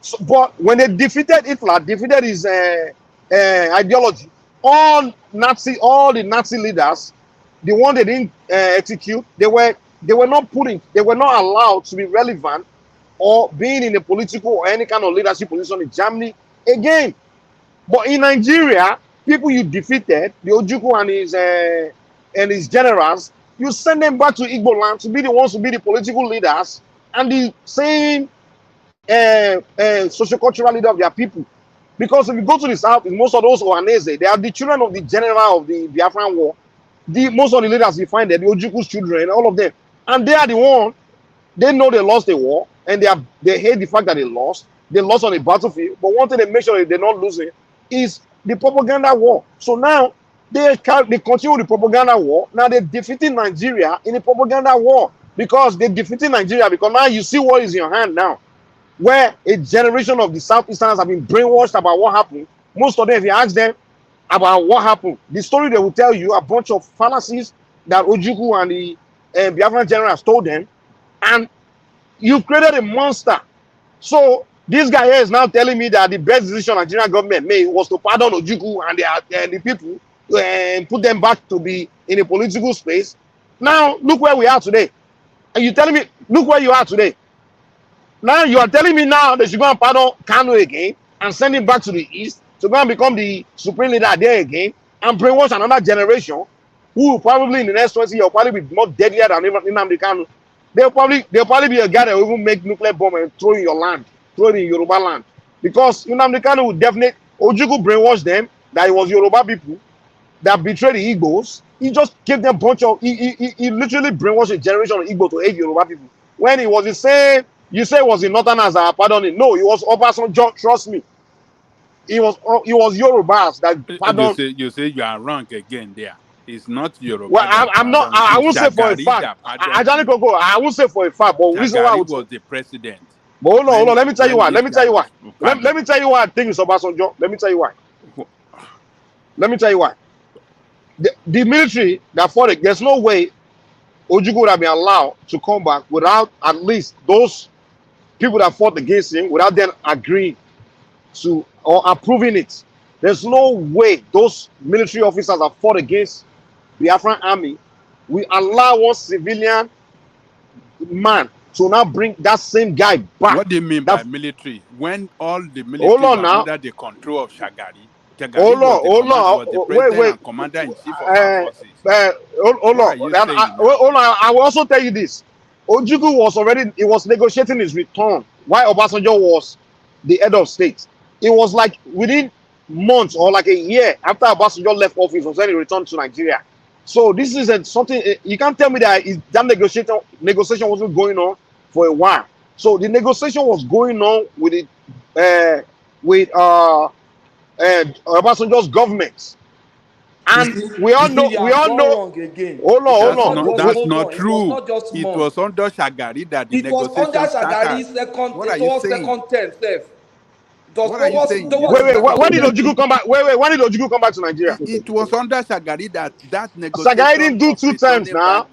So, but when they defeated Hitler, defeated his ideology, all the Nazi leaders, the one they didn't execute, they were not allowed to be relevant or being in a political or any kind of leadership position in Germany again. But in Nigeria, people you defeated, the Ojukwu and his generals, you send them back to Igbo land to be the ones to be the political leaders and the same socio-cultural leader of their people. Because if you go to the south, most of those Ohanese, they are the children of the general of the Biafran war. Most of the leaders you find there, the Ojuku's children, all of them. And they are the one, they know they lost the war, and they hate the fact that they lost. They lost on the battlefield. But one thing they make sure that they're not losing is the propaganda war. So now they continue the propaganda war. Now they're defeating Nigeria in the propaganda war. Because they're defeating Nigeria, because now you see what is in your hand now, where a generation of the Southeasterners have been brainwashed about what happened. Most of them, if you ask them about what happened, the story they will tell you a bunch of fallacies that Ojukwu and the Biafran generals told them. And You've created a monster. So this guy here is now telling me that the best decision Nigerian government made was to pardon Ojukwu and the people and put them back to be in a political space. Now look where we are today. And you telling me, look where you are today. Now you are telling me now that you go and pardon Kanu again and send him back to the east to go and become the supreme leader there again and brainwash another generation who will probably in the next 20 years will probably be more deadlier than Nnamdi Kanu. They'll probably be a guy that will even make nuclear bomb and throw in your land, throw it in Yoruba land. Because Nnamdi Kanu would definitely Ojukwu brainwash them that it was Yoruba people that betrayed the Igbos. He just gave them a bunch of he literally brainwashed a generation of Igbo to hate Yoruba people. When it was the same, you say it was the Northerners that pardoned. No, it was Obasanjo, trust me. It was Yorubas that pardoned. You say you are wrong again there. It's not Yoruba. Well, I'm not. I won't say for a fact. I won't say for a fact, but reason why was the president. But hold on. Let me tell you why. Let me tell you why. Let me tell you why I think it's Obasanjo. Let me tell you why. The military that fought it, there's no way Ojukwu would have been allowed to come back without at least those people that fought against him, without them agreeing to or approving it. There's no way those military officers that fought against the Biafran army will allow one civilian man to now bring that same guy back. What do you mean by military? When all the military were under the control of Shagari. Hold on. Wait. Commander-in-chief of our forces. Hold on. I will also tell you this. Ojukwu was negotiating his return while Obasanjo was the head of state. It was like within months or like a year after Obasanjo left office was when he returned to Nigeria. So this is something you can't tell me that that negotiation wasn't going on for a while. So the negotiation was going on with Obasanjo's government, and we all know. Hold on. That's not true. It was under Shagari that the negotiation started. What are you saying? What are you saying? Wait. When did Ojukwu come back? Wait. When did Ojukwu come back to Nigeria? It was under Shagari that negotiation. Shagari didn't do 2 terms now.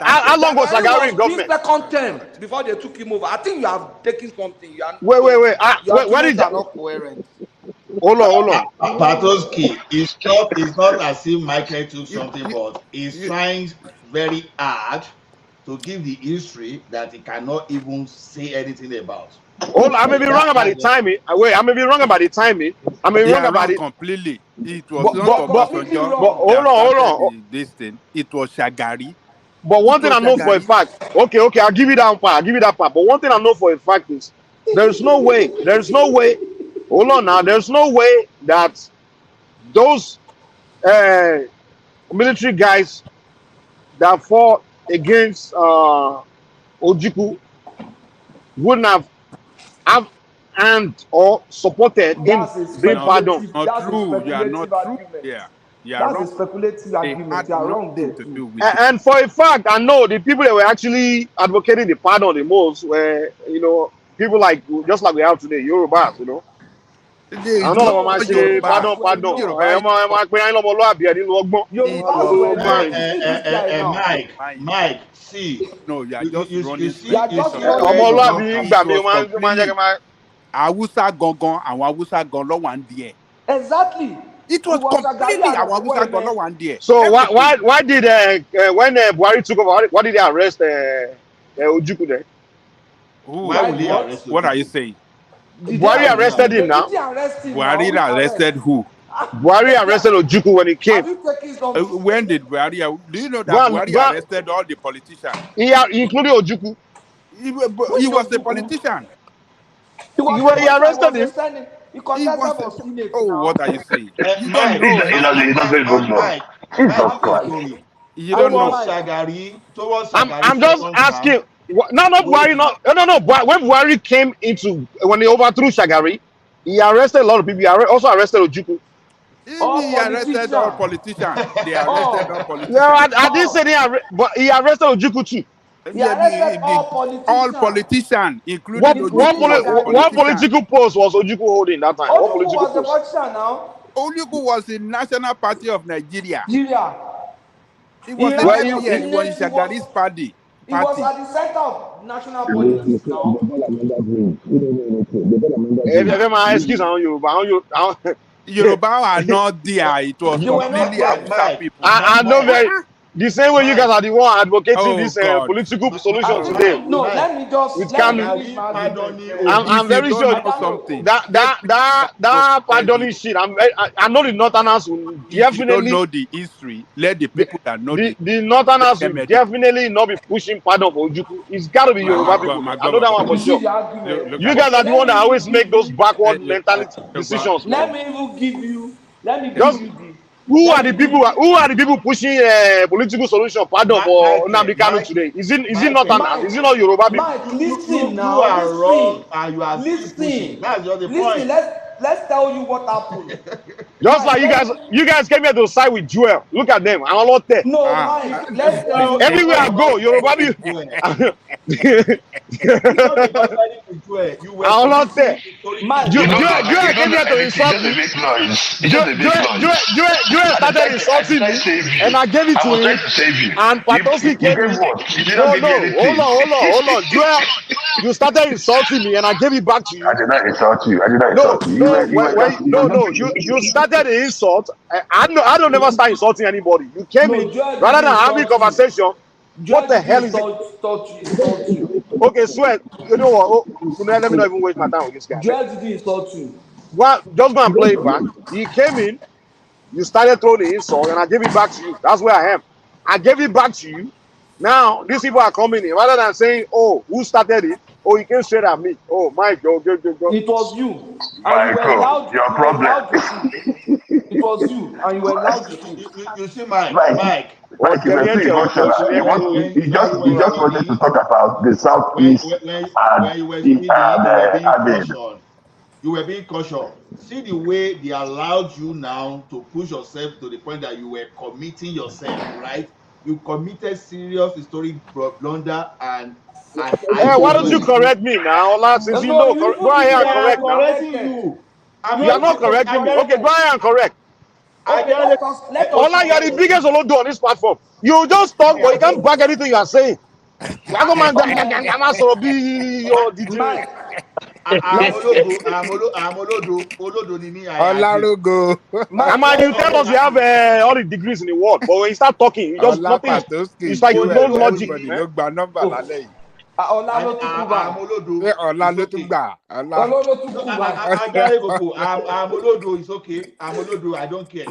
How long was Shagari in government? Second term before they took him over. I think you have taken something. Wait. When did that? Not coherent. Hold on. Patoski, it's not as if Michael took something, but he's trying very hard to give the history that he cannot even say anything about. I may be wrong about the timing. I may be wrong about the timing. I may be wrong about it completely. It was not Obasanjo. Hold on. This thing. It was Shagari. But one thing I know for a fact. Okay. I'll give you that part. But one thing I know for a fact is there's no way. Hold on now. There's no way that those military guys that fought against Ojukwu wouldn't have and or supported him being pardoned. Not true. You are not true. That's a speculative argument. You are wrong there. And for a fact, I know the people that were actually advocating the pardon the most were, people just like we have today, Yorubas, I'm not say pardon. Mike, see. No, you are just running. Awusa Gongon and Awusa Golo one day. Exactly. It was completely Awusa Golo one day. So why did when Buhari took over, why did they arrest Ojukwu there? What are you saying? Buhari arrested him now. Buhari arrested who? Buhari arrested Ojukwu when he came. When did Buhari? Do you know that Buhari arrested all the politicians? He including Ojukwu. He was the politician. He arrested him. What are you saying? You don't know. You don't know. I'm just asking. No, Buhari. No. When Buhari came when he overthrew Shagari, he arrested a lot of people. He also arrested Ojukwu. He arrested all politicians. They arrested all politicians. Yeah, I didn't say but he arrested Ojukwu too. All politicians, including one political post was Ojukwu holding that time. What political post? Ojukwu was the National Party of Nigeria. He was in Shagari's party. He was at the center of national politics now. Excuse me, Yoruba are not there. It was completely Hausa people. I know very the same way you guys are the one advocating Oh, this God. political solution today. No, let me just With let me Kanu. finish my argument. I'm very sure that pardoning shit. I know the Northerners will If you don't definitely know the history, let the people that know the Northerners will educate. definitely not be pushing pardon for Ojukwu. It's got to be Yoruba people. I know that one for sure. You guys are the one that always make those backward mentality decisions, Let man. me even give you. Let me give Just you the. who are the people pushing political solution pardon for Nnamdi Kanu today? Is it Northerners? Is it not Yoruba people? Mike, listen you now. are wrong and you are still pushing. Listen. That's just the Listen. point. Let's tell you what happened. Just like you guys came here to side with Joel. Look at them. I'm not there. No, Mike. Let's tell you. Everywhere I go, Yoruba people. I'm not there. Joel came here to insult me. Joel started insulting me, and I gave it to him. And Patosi came in. Hold on. Joel, you started insulting me, and I gave it back to you. I did not insult you. You started the insult. I don't never start insulting anybody. You came in rather than having conversation. What the hell is it? Okay, swear. You know what? Let me not even waste my time with this guy. Joel didn't insult you. Well, just go and play it back. He came in. You started throwing the insult, and I gave it back to you. That's where I am. I gave it back to you. Now these people are coming in rather than saying, "Oh, who started it?" Oh, you came straight at me. Oh, Mike, go. It was you. And you were loud. Your problem. It was you, and you were loud. You see, Mike. Like you were too emotional. He just wanted to talk about the southeast when you were speaking, you were being cautious. See the way they allowed you now to push yourself to the point that you were committing yourself, right? You committed serious historic blunder and why don't you correct me now, Ola? Since you know, go ahead and correct now. You are not correcting me. Okay, go ahead and correct. Ola, you are the biggest Olodo on this platform. You just talk, but you can't back anything you are saying. I'm Olodo ni me. Olarugo. You tell us you have all the degrees in the world, but when you start talking, you just nothing. It's like you don't logic. I'm Olodo, it's okay. I'm Olodo, I don't care.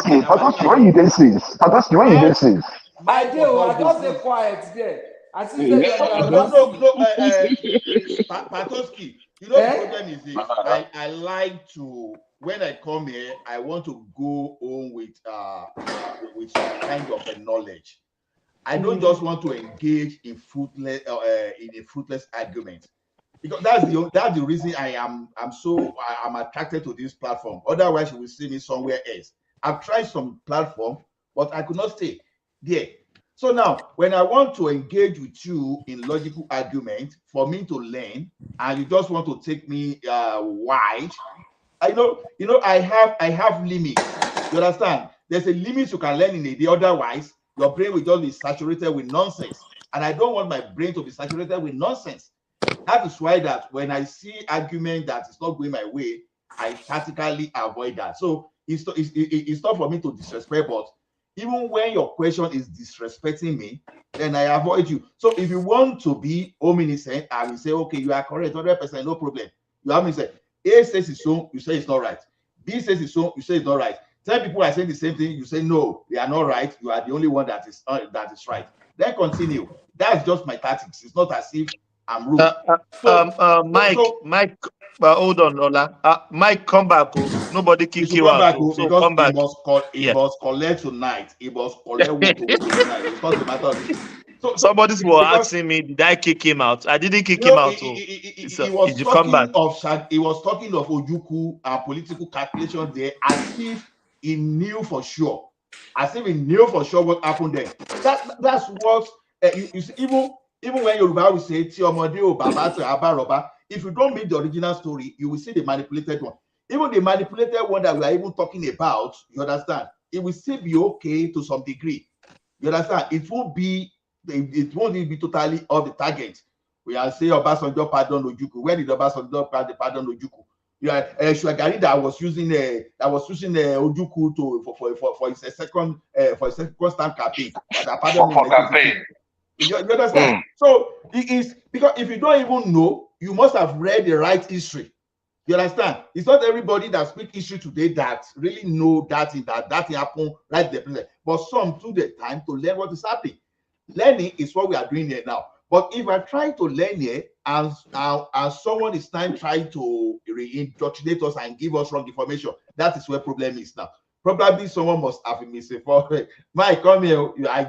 Patoski, when you did this? I just stay quiet there. Patoski, you know the problem is this. I like to, when I come here, I want to go home with some kind of a knowledge. I don't just want to engage in a fruitless argument, because that's the reason I'm attracted to this platform. Otherwise, you will see me somewhere else. I've tried some platform, but I could not stay there. So now, when I want to engage with you in logical argument for me to learn, and you just want to take me wide, I have limits. You understand? There's a limit you can learn in a day. Otherwise, your brain will just be saturated with nonsense, and I don't want my brain to be saturated with nonsense. That is why that when I see argument that is not going my way, I tactically avoid that. So it's not for me to disrespect, but even when your question is disrespecting me, then I avoid you. So if you want to be omniscient, I will say, okay, you are correct, 100%, no problem. You have me say, A says it's so, you say it's not right. B says it's so, you say it's not right. 10 people are saying the same thing, you say no, they are not right. You are the only one that is right. Then continue. That's just my tactics. It's not as if I'm rude. Mike, hold on, Ola. Mike, come back. Oh. Nobody kick you out. So come back. It was collect tonight. It was collect tonight. It's not a matter of this. So somebody was asking me, did I kick him out? I didn't kick him out. He was talking of Ojukwu and political calculation there, as if he knew for sure. As if he knew for sure what happened there. That's what you see, even when Yoruba will say, if you don't meet the original story, you will see the manipulated one. Even the manipulated one that we are even talking about, you understand, it will still be okay to some degree. You understand? It won't be totally off the target. We are saying Obasanjo pardon Ojukwu. When did Obasanjo pardon Ojukwu? Yeah, Shwagari that was using Ojukwu for his second stand campaign. That pardon for campaign. You understand? So it is because if you don't even know, you must have read the right history. You understand? It's not everybody that speaks history today that really know that happened right there. But some took the time to learn what is happening. Learning is what we are doing here now. But if I try to learn here and someone is trying to indoctrinate us and give us wrong information, that is where problem is now. Probably someone must have been misinformed. Mike, come here. I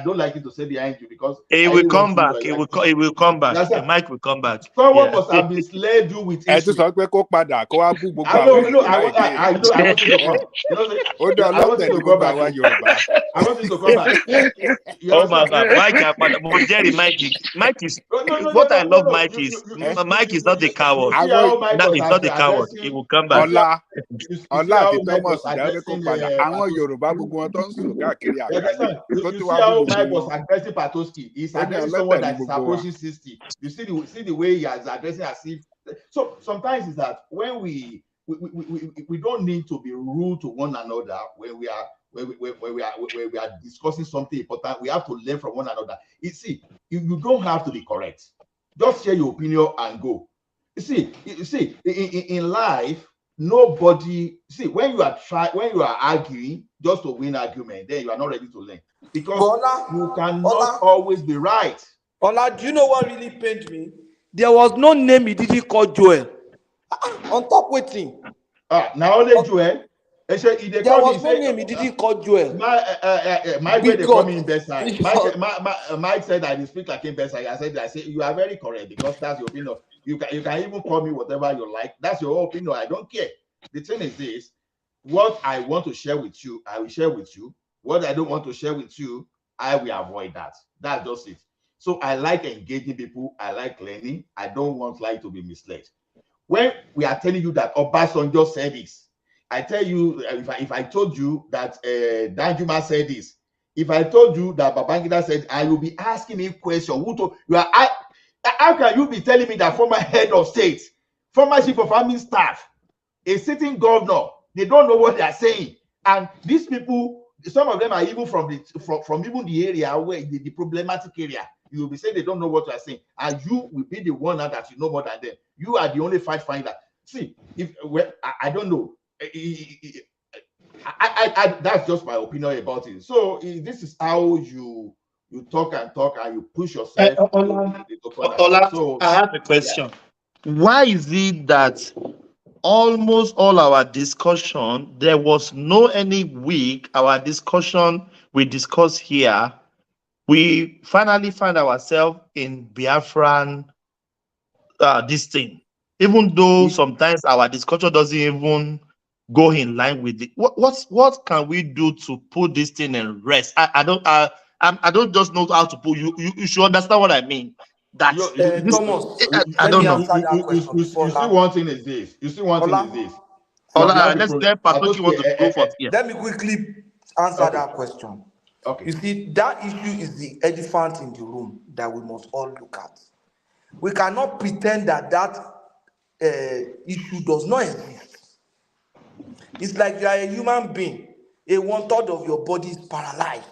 don't like you to say behind you because it will come back. It will come back. The mic will come back. Someone must have misled you with history. I know. I want you to come. I want you to come back. I want you to come back. Oh my God, Mike is what I love. Mike is not a coward. He's not a coward. He will come back. Ọlá àti Thomas dáwé kó padà àwọn Yorùbá gbogbo wọn tó ń sùn káàkiri àgbáyé kó tó wá how Mike was addressing Patoski. He's addressing someone that is approaching 60. You see the way he is addressing as if. So sometimes is that when we don't need to be rude to one another when we are discussing something important. We have to learn from one another. You don't have to be correct. Just share your opinion and go. You see, in life, nobody when you are arguing just to win argument, then you are not ready to learn because you cannot always be right. Ola, do you know what really pained me? There was no name he didn't call Joel. On top waiting. Now only Joel. There was no name he didn't call Joel. Mike they call me in best side. Mike said I speak like in best side. I said you are very correct because that's your opinion. You can even call me whatever you like. That's your opinion. I don't care. The thing is this: what I want to share with you, I will share with you. What I don't want to share with you, I will avoid that. That's just it. So I like engaging people. I like learning. I don't want life to be misled. When we are telling you that Obasanjo said this, I tell you, if I told you that Danjuma said this, if I told you that Babangida said, I will be asking me question. How can you be telling me that former head of state, former chief of army staff, a sitting governor, they don't know what they are saying? And these people, some of them are even from even the area where the problematic area. You will be saying they don't know what you are saying, and you will be the one that you know more than them. You are the only fight finder. See, I don't know. That's just my opinion about it. So this is how you talk and you push yourself. Ola, I have a question. Yeah. Why is it that almost all our discussion, there was no any week our discussion we discuss here, we finally find ourselves in Biafran this thing, even though sometimes our discussion doesn't even go in line with it. What can we do to put this thing in rest? I don't just know how to put you should understand what I mean. That Thomas, I don't know. You see one thing is this. Let's get Patoki want to go for here. Let me quickly answer that question. Okay. You see, that issue is the elephant in the room that we must all look at. We cannot pretend that issue does not exist. It's like you are a human being. 1/3 of your body is paralyzed.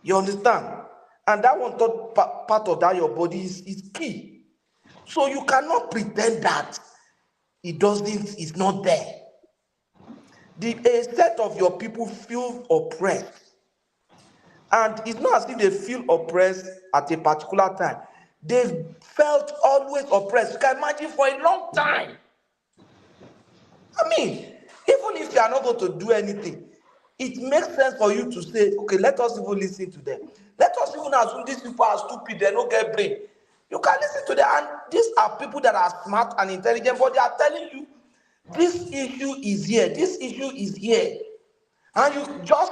You understand? And that 1/3 part of that your body is key. So you cannot pretend that it's not there. A set of your people feel oppressed. And it's not as if they feel oppressed at a particular time. They've felt always oppressed. You can imagine for a long time. I mean, even if you are not going to do anything, it makes sense for you to say, okay, let us even listen to them. Let us even assume these people are stupid, they don't get brain. You can listen to them, and these are people that are smart and intelligent, but they are telling you, this issue is here, this issue is here. And you just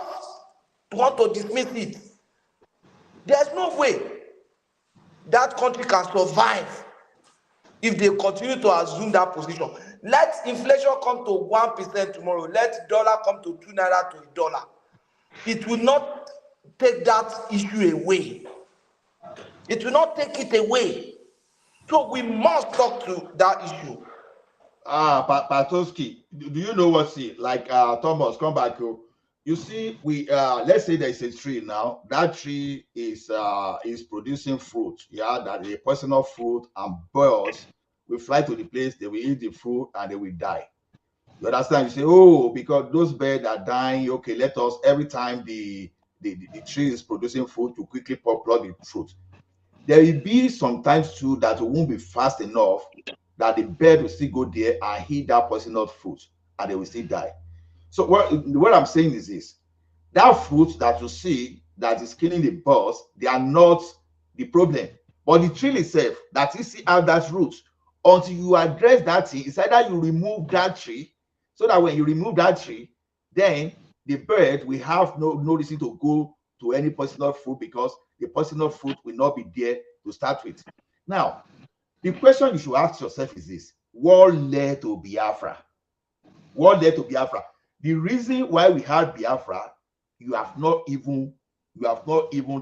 want to dismiss it. There's no way that country can survive if they continue to assume that position. Let inflation come to 1% tomorrow. Let dollar come to 2 naira to $1. It will not take that issue away. It will not take it away. So we must talk to that issue. Patoski, do you know what? See, like Thomas, come back. You see, we let's say there is a tree now. That tree is producing fruit. Yeah, that is a personal fruit, and birds will fly to the place. They will eat the fruit and they will die. You understand? You say, oh, because those birds are dying. Okay, let us every time the tree is producing fruit to quickly pluck the fruit. There will be sometimes too that it won't be fast enough that the bird will still go there and eat that personal fruit and they will still die. So what I'm saying is this: that fruit that you see that is killing the birds, they are not the problem, but the tree itself that you see out that root. Until you address that thing, it's either you remove that tree, so that when you remove that tree, then the bird will have no reason to go to any personal fruit because the personal fruit will not be there to start with. Now, the question you should ask yourself is this: what led to Biafra? What led to Biafra? The reason why we had Biafra, you have not even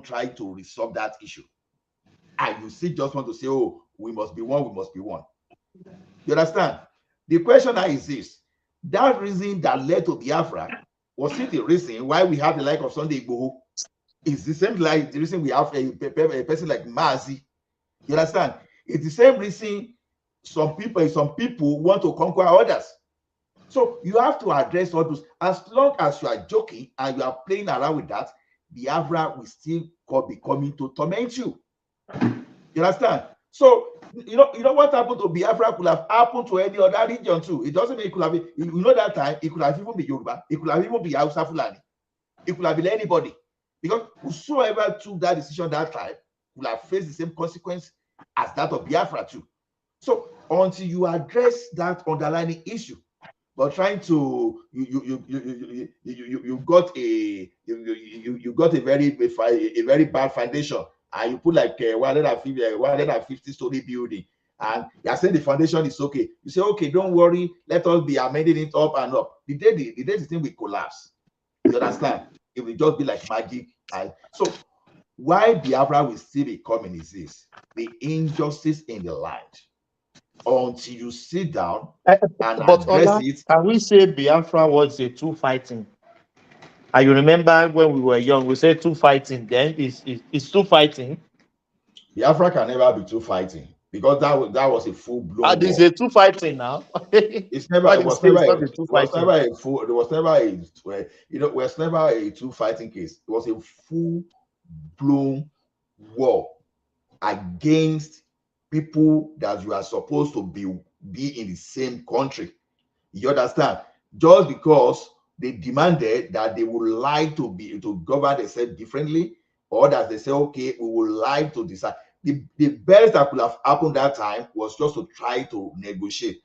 tried to resolve that issue. And you still just want to say, oh, we must be one, we must be one. You understand? The question now is this: that reason that led to Biafra, was it the reason why we have the like of Sunday Igboho? It's the same like the reason we have a person like Mazi. You understand? It's the same reason some people want to conquer others. So you have to address all those. As long as you are joking and you are playing around with that, Biafra will still be coming to torment you. You understand? So you know what happened to Biafra could have happened to any other region too. It doesn't mean it could have been, that time it could have even been Yoruba, it could have even been Hausa Fulani, it could have been anybody. Because whosoever took that decision that time will have faced the same consequence as that of Biafra too. So until you address that underlying issue, but trying to you got a very bad foundation, and you put like 150 story building, and you're saying the foundation is okay. You say, okay, don't worry, let us be amending it up and up. The day the thing will collapse. You understand? It will just be like magic. So why Biafra will still be coming is this: the injustice in the land. Until you sit down and address it. Can we say Biafra was a two fighting? And you remember when we were young, we said two fighting. Then it's two fighting. Biafra can never be two fighting because that was a full blown. And it's a two fighting now. It was never a two fighting case. It was a full blown war against people that you are supposed to be in the same country. You understand? Just because they demanded that they would like to govern themselves differently, or that they say, okay, we would like to decide. The best that could have happened that time was just to try to negotiate.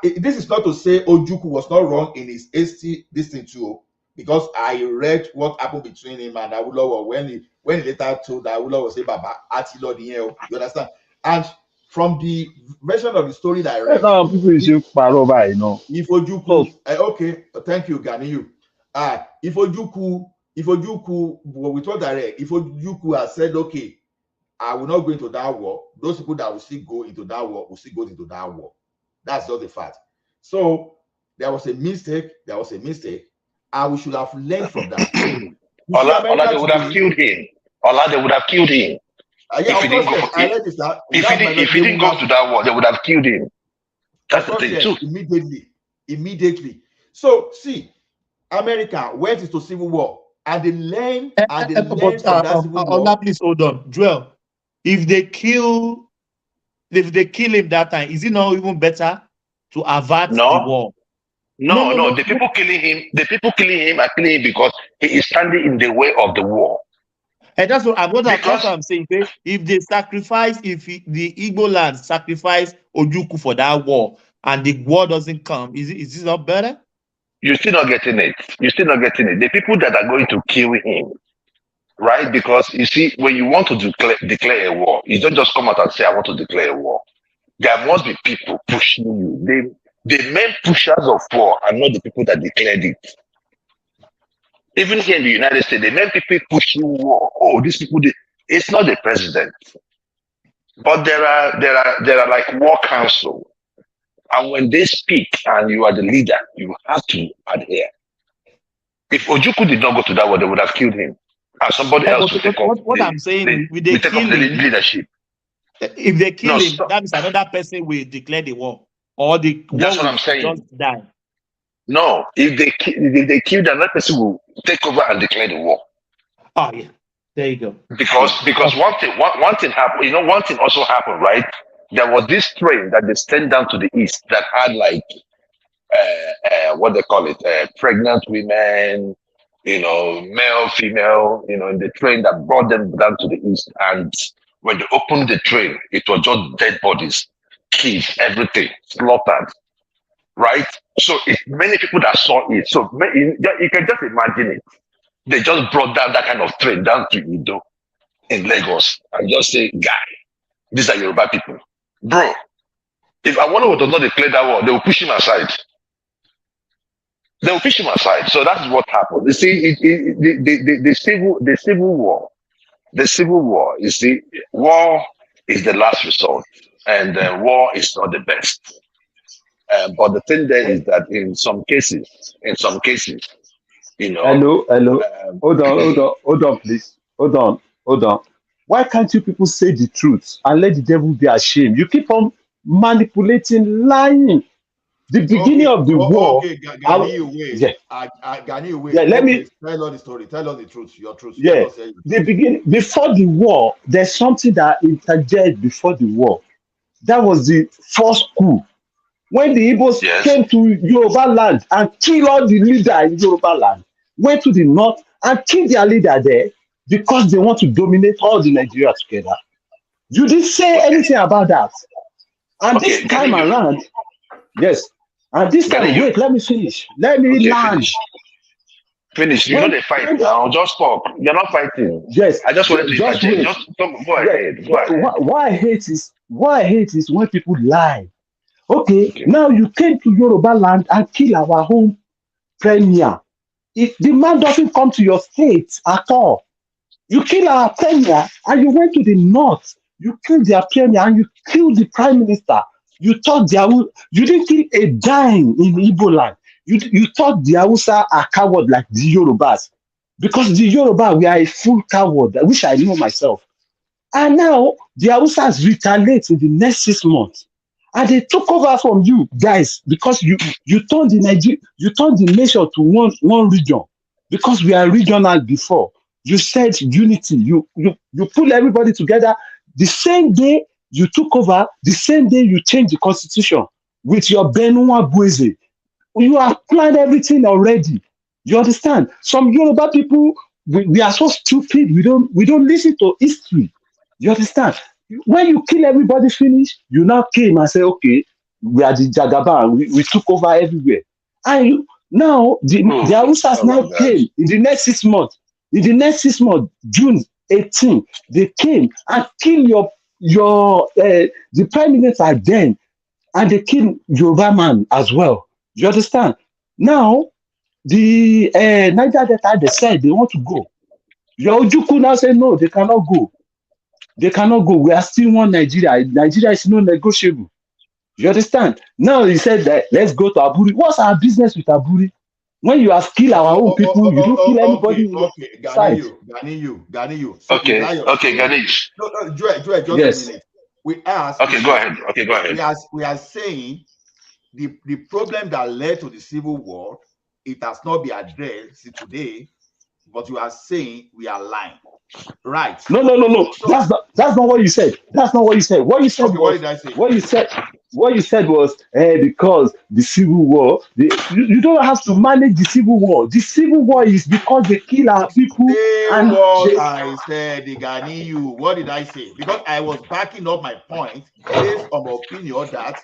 This is not to say Ojukwu was not wrong in his hasty thing too, because I read what happened between him and Awolowo when he later told that Awolowo say, Baba, Atilo the you understand? And from the version of the story that I read, if Ojukwu, okay, thank you, Ganiyu. If Ojukwu, with what I read, if Ojukwu has said, okay, I will not go into that war, those people that will still go into that war will still go into that war. That's just the fact. So there was a mistake, and we should have learned from that. Ola, they would have killed him. They would have killed him. If he didn't go to that war, they would have killed him. That's the thing too. Immediately. So see, America went into civil war, and they learned from that civil war. Please hold on, Joel. If they kill him that time, is it not even better to avert the war? No. The people killing him are killing him because he is standing in the way of the war. And that's what I'm saying. If they sacrifice, the Igbo land sacrifice Ojukwu for that war, and the war doesn't come, is this not better? You're still not getting it. The people that are going to kill him, right? Because you see, when you want to declare a war, you don't just come out and say, I want to declare a war. There must be people pushing you. The main pushers of war are not the people that declared it. Even here in the United States, the main people pushing war. Oh, these people, it's not the president. But there are like war council. And when they speak and you are the leader, you have to adhere. If Ojukwu did not go to that war, they would have killed him. And somebody else would take up what I'm saying, with the killing, leadership. If they kill him, that means another person will declare the war. Or the That's war what I'm saying. Just die. No, if they kill, another person will take over and declare the war. Oh yeah, there you go. Because one thing happened. You know, one thing also happened, right? There was this train that they sent down to the east that had like what they call it, pregnant women, you know, male, female, you know, in the train that brought them down to the east. And when they opened the train, it was just dead bodies, kids, everything slaughtered, right? So it's many people that saw it. So you can just imagine it. They just brought down that kind of train down to Ido in Lagos and just say, guy, these are Yoruba people. Bro, if Awolowo does not declare that war, they will push him aside. They will push him aside. So that's what happened. You see, the civil war, you see, war is the last resort, and war is not the best. But the thing there is that in some cases, you know. Hello. Hold on, please. Hold on. Why can't you people say the truth and let the devil be ashamed? You keep on manipulating, lying. The beginning of the war. Okay, Gani, wait. Yeah, let me tell us the story. Tell us the truth. Your truth. Yeah, the beginning before the war. There's something that interjected before the war. That was the first coup. When the Igbos came to Yoruba land and killed all the leaders in Yoruba land, went to the north and killed their leader there because they want to dominate all the Nigeria together. You didn't say anything about that. And this time around, yes. And this time, wait, let me finish. Let me land. Finish. You know they fight now. Just talk. You're not fighting. Yes. I just wanted to interject. Just talk. Go ahead. Go ahead. Why I hate is when people lie. Okay, now you came to Yoruba land and kill our home premier. If the man doesn't come to your state at all, you kill our premier and you went to the north, you killed their premier and you killed the prime minister. You thought you didn't kill a dime in Igbo land. You thought the Hausa are coward like the Yorubas. Because the Yoruba, we are a full coward, which I know myself. And now the Hausas retaliate in the next 6 months. And they took over from you guys because you turned the nation to one region because we are regional before. You said unity. You pull everybody together. The same day you took over, the same day you changed the constitution with your Benua Bueze. You have planned everything already. You understand? Some Yoruba people, we are so stupid. We don't listen to history. You understand? When you kill everybody finish, you now came and say, okay, we are the Jagaban, we took over everywhere. And now the Hausas now came in the next 6 months. In the next 6 months, June 18, they came and killed the prime minister then, and they killed Yoruba man as well. You understand? Now the Niger Delta, they said they want to go. Your Ojukwu now say no, they cannot go. They cannot go. We are still one Nigeria. Nigeria is not negotiable. You understand? Now he said that let's go to Aburi. What's our business with Aburi? When you have killed our own people, you don't kill anybody. Gani you. Okay, Gani. No, Joel, just a minute. We asked. Okay, go ahead. We are saying the problem that led to the civil war, it has not been addressed today, but you are saying we are lying. Right. No. So, that's not what you said. That's not what you said. What you said was, what did I say? What you said was because the civil war, you don't have to manage the civil war. The civil war is because they kill our people. I said, Ganiyu. What did I say? Because I was backing up my point based on my opinion that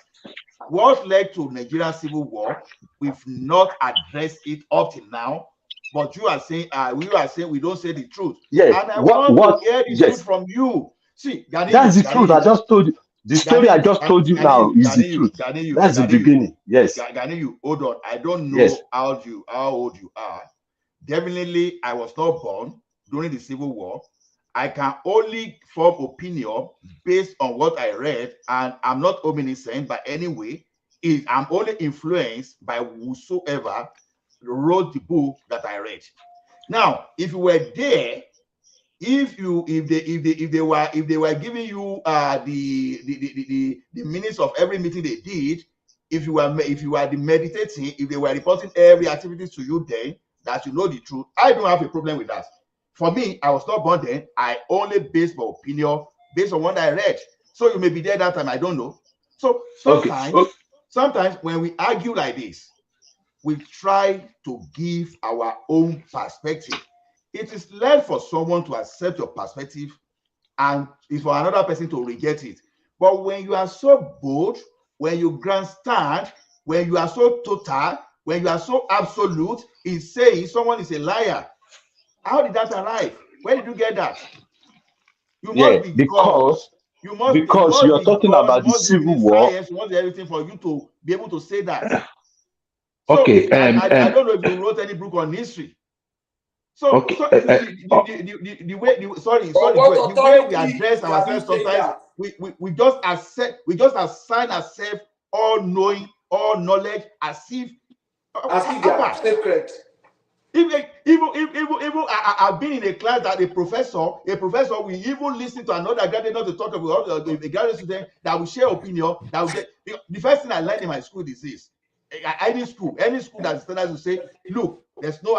what led to Nigerian civil war, we've not addressed it up to now. But you are saying, we don't say the truth. Yes. And I want to hear the truth from you. See, Gani, that's the truth. I just told you. The story I just told you now is the truth. That's the beginning. Yes. Ganiyu, hold on. I don't know Yes. how old you are. Definitely, I was not born during the Civil War. I can only form opinion based on what I read, and I'm not omniscient by any way. I'm only influenced by whosoever wrote the book that I read. Now, if you were there, if they were giving you the minutes of every meeting they did, if you were meditating, if they were reporting every activity to you, then that you know the truth, I don't have a problem with that. For me, I was not born then. I only base my opinion based on what I read. So you may be there that time, I don't know. So sometimes when we argue like this, we try to give our own perspective. It is left for someone to accept your perspective and it's for another person to reject it. But when you are so bold, when you grandstand, when you are so total, when you are so absolute in saying someone is a liar, how did that arrive? Where did you get that? You must be God. You must you're be talking God, about the Civil War. Science, you must be everything for you to be able to say that. Okay. I don't know if you wrote any book on history. So, okay. The way we address ourselves sometimes, we just assign ourselves all knowing, all knowledge, as if they are secret. Even I've been in a class that a professor will even listen to another graduate, not to talk about a graduate student that will share opinion. That will get the first thing I learned in my school is this: any school that standards will say, look, there's no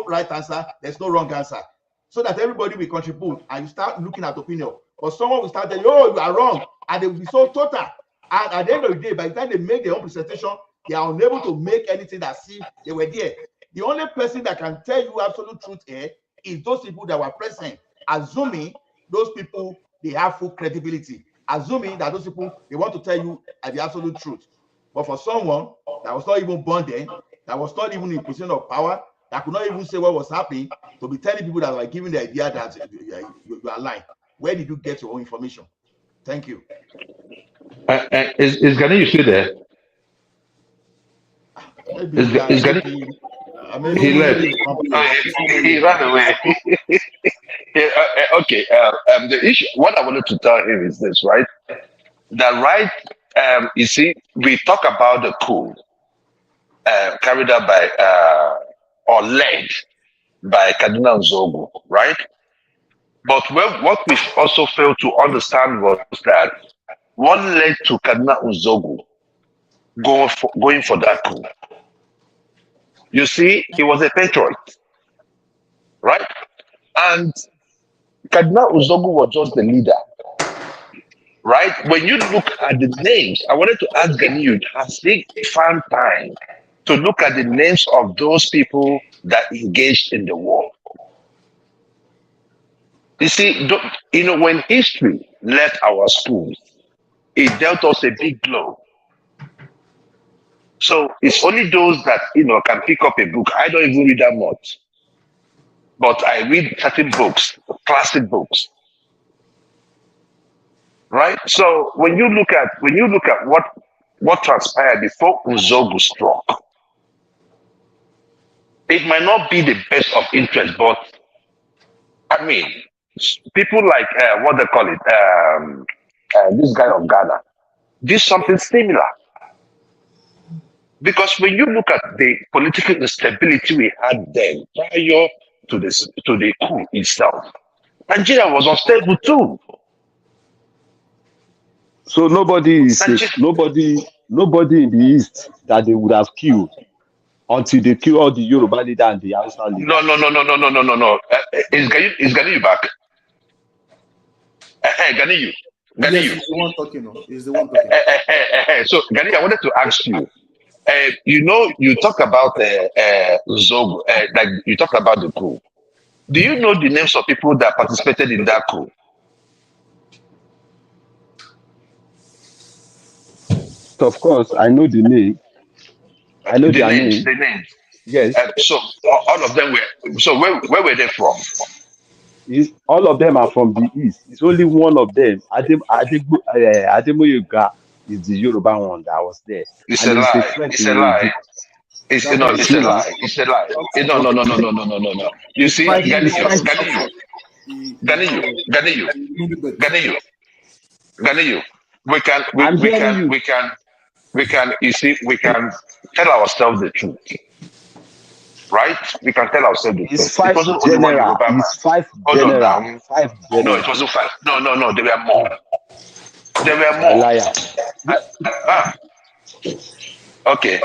right answer, there's no wrong answer, so that everybody will contribute, and you start looking at opinion. But someone will start telling you, oh, you are wrong, and they will be so total. And at the end of the day, by the time they make their own presentation, they are unable to make anything that seems they were there. The only person that can tell you absolute truth here is those people that were present, assuming those people, they have full credibility, assuming that those people, they want to tell you the absolute truth. But for someone that was not even born then, that was not even in position of power, that could not even say what was happening, to be telling people that were giving the idea that you are lying. Where did you get your own information? Thank you. Is Gani, you still there? Maybe Is Gani? He left. He ran away. Yeah, okay. The issue. What I wanted to tell him is this, right? That you see, we talk about the coup carried out by or led by Cardinal Zogu, right? But what we also failed to understand was that what led to Cardinal Zogu going for that coup. You see, he was a patriot, right? And Cardinal Zogu was just the leader, right? When you look at the names, I wanted to ask Ganiyu, has he found time to look at the names of those people that engaged in the war? You see, when history left our schools, it dealt us a big blow. So it's only those that can pick up a book. I don't even read that much, but I read certain books, classic books, right? So when you look at what transpired before Uzogu struck, it might not be the best of interest, but I mean, people like what they call it, this guy of Ghana, did something similar. Because when you look at the political instability we had then, prior to the coup itself, Nigeria was unstable too. So nobody in the East that they would have killed until they kill all the Yoruba leader and the Hausa leader. No. Is Ganiyu back? Ganiyu. Yes, he's the one talking. He's the one talking. So Ganiyu, I wanted to ask you. You talk about Zogu, like you talked about the coup. Do you know the names of people that participated in that coup? Of course, I know the name. I know their names. The names. Yes. So all of them were. So where were they from? All of them are from the east. It's only one of them. Ademoyoga is the Yoruba one that was there, It's and a he's a lie. friend It's a to lie. the. It's That's no. not It's Is a it now? lie. It's a lie. No, no, okay. no, no, no, no, no, no, no. You It's see, five. It's Ganiyu, five. Ganiyu, That Ganiyu, was Ganiyu, Nunibet. Ganiyu, Ganiyu. We can, we, I'm we hearing can, you. we can, we can. You see, we can tell ourselves the truth, right? We can tell ourselves the It's truth. It five wasn't only one general. Yoruba man. It's five Hold on general. now. Five No, it general. wasn't five. No, no, no. There were more. There were You're a more. liar. Okay.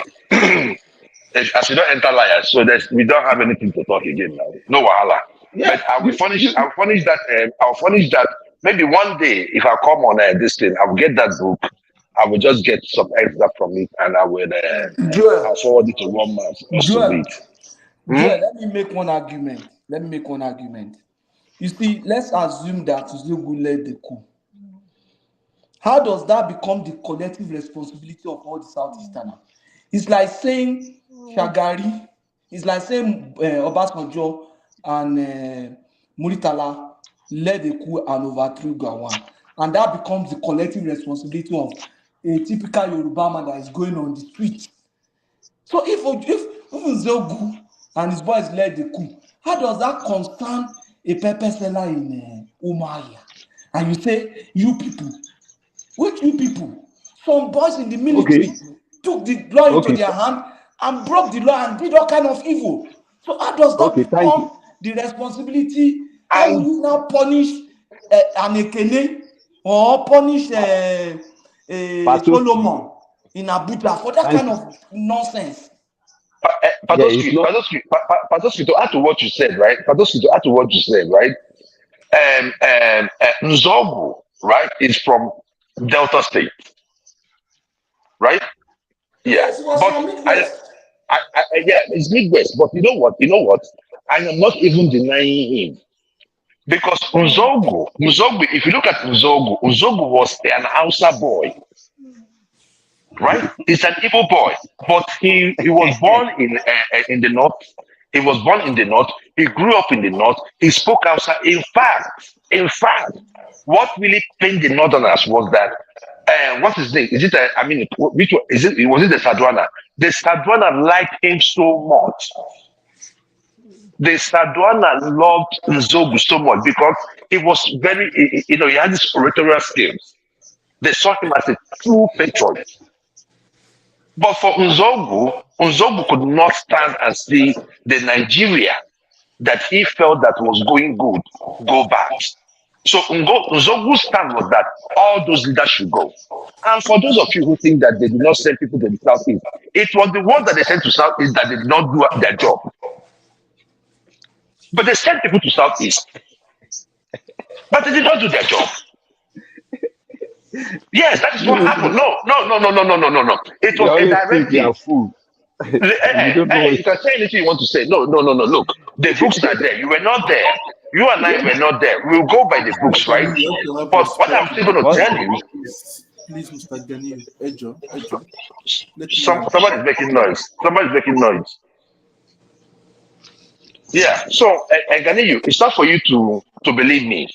As you don't enter liars, so we don't have anything to talk again now. No wahala. Yeah. But I will furnish. I'll furnish that. I'll furnish that. Maybe one day, if I come on this thing, I will get that book. I will just get some extract from it, and I will. I'll Joel, forward it to one man for us to Joel, read. Joel, let me make one argument. You see, let's assume that Zogu led the coup. How does that become the collective responsibility of all the Southeasterners? It's like saying Shagari, it's like saying Obasanjo and Muritala led the coup and overthrew Gowon. And that becomes the collective responsibility of a typical Yoruba man that is going on the street. So if Zogu and his boys led the coup, how does that concern a pepper seller in Umuahia? And you say, you people, which you people? Some boys in the military took the law into their hand and broke the law and did all kind of evil. So how does that Thank you. become the responsibility? How will you now punish an Ekene or punish Solomon in Abuja for that kind of nonsense? Padoski, to add to what you said, right? Nzogu, right, is from Delta State, right? Yeah, Yes, it was but from Midwest. yeah, it's Midwest. But you know what? I am not even denying him because Nzogu, if you look at Nzogu was an Hausa boy, right? He's an Igbo boy, but he was born in the north. He was born in the north. He grew up in the north. He spoke Hausa. In fact, what really pained the northerners was that what's his name? Is it? Which one is it? Was it the Sadwana? The Sadwana liked him so much. The Sadwana loved Nzogu so much because he was very, he had these oratorial skills. They saw him as a true patriot. But for Nzogu could not stand and see the Nigeria that he felt that was going good go bad. So Nzogu's stand was that all those leaders should go. And for those of you who think that they did not send people to the Southeast, it was the ones that they sent to Southeast that did not do their job. But they sent people to Southeast. But they did not do their job. Yes, that is what happened. No. It was a directive. You can say anything you want to say. No. Look, the books are there. You were not there. You and I were not there. We'll go by the books, right? But what I'm still going to tell you. Please, Mr. Gani, Ejo. Somebody's making noise. Yeah. So, Gani, it's not for you to believe me,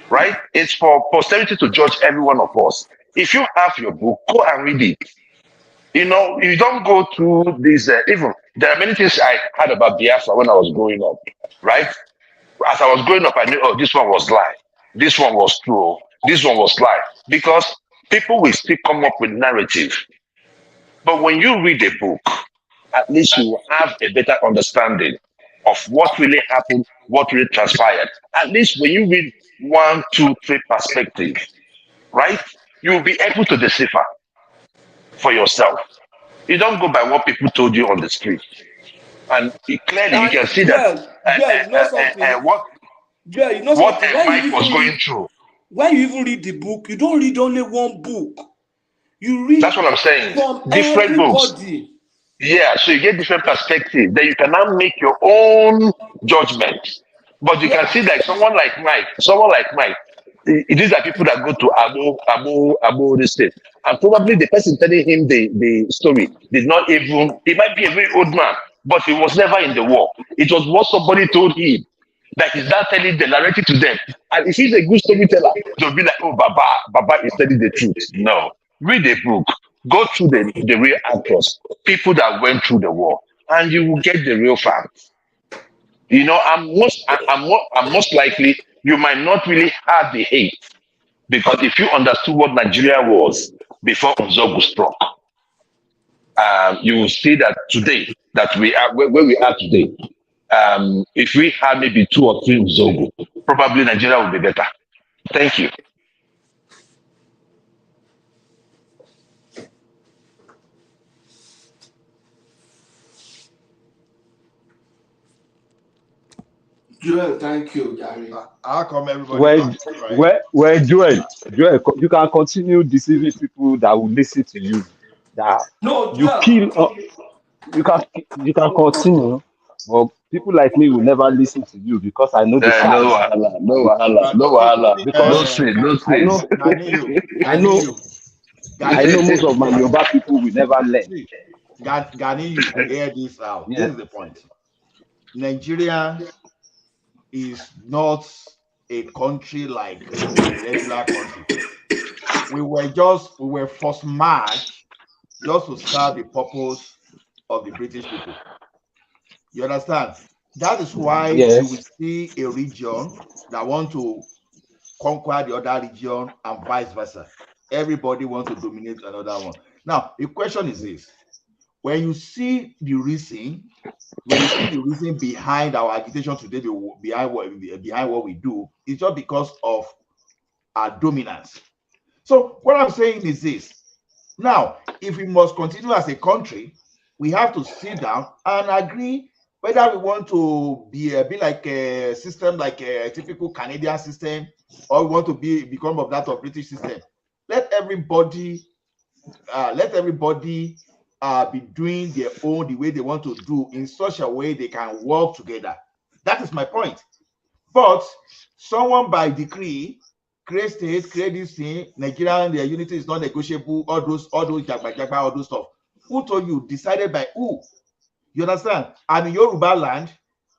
right? It's for posterity to judge every one of us. If you have your book, go and read it. You don't go through this. Even there are many things I heard about Biafra when I was growing up, right? As I was growing up, I knew, this one was lie, this one was true, this one was lie, because people will still come up with narrative. But when you read a book, at least you will have a better understanding of what really happened, what really transpired. At least when you read 1, 2, 3 perspectives, right, you'll be able to decipher for yourself. You don't go by what people told you on the street. And clearly you can see that what Mike was going through. When you even read the book, you don't read only one book. You read. That's what I'm saying. From Different everybody. Books. Yeah, so you get different perspectives. Then you can now make your own judgment. But you can see that someone like Mike, these are people that go to Abo this state. And probably the person telling him the story did not even, he might be a very old man, but he was never in the war. It was what somebody told him. that he's now telling the narrative to them. And if he's a good storyteller, they'll be like, oh, Baba is telling the truth. No. Read a book. Go through the real actors, people that went through the war, and you will get the real facts. You know, I'm most likely you might not really have the hate, because if you understood what Nigeria was before Nzogu struck, you will see that today, that we are where we are today. If we had maybe 2 or 3 Nzogu, probably Nigeria would be better. Thank you. Joel, thank you, Gary. How come everybody? Well, Joel, you can continue deceiving people that will listen to you. That No, you Joel. kill, you can continue, but people like me will never listen to you because I know the No facts. wahala, no wahala, no wahala. Because No say, no I say. know most of my Yoruba people will never learn. Ganiyu, hear this out. Yeah. This is the point. Nigeria is not a country like a regular country. We were first marched just to serve the purpose of the British people. You understand? That is why you will see a region that want to conquer the other region and vice versa. Everybody wants to dominate another one. Now, the question is this. When you see the reason behind our agitation today, behind what we do, it's just because of our dominance. So what I'm saying is this. Now, if we must continue as a country, we have to sit down and agree whether we want to be like a system, like a typical Canadian system, or we want to become of that of British system. Let everybody be doing their own the way they want to do, in such a way they can work together. That is my point. But someone by decree create state, create this thing, Nigerian, their unity is not negotiable, all those jagba, all those stuff. Who told you? Decided by who? You understand? I'm in Yoruba land,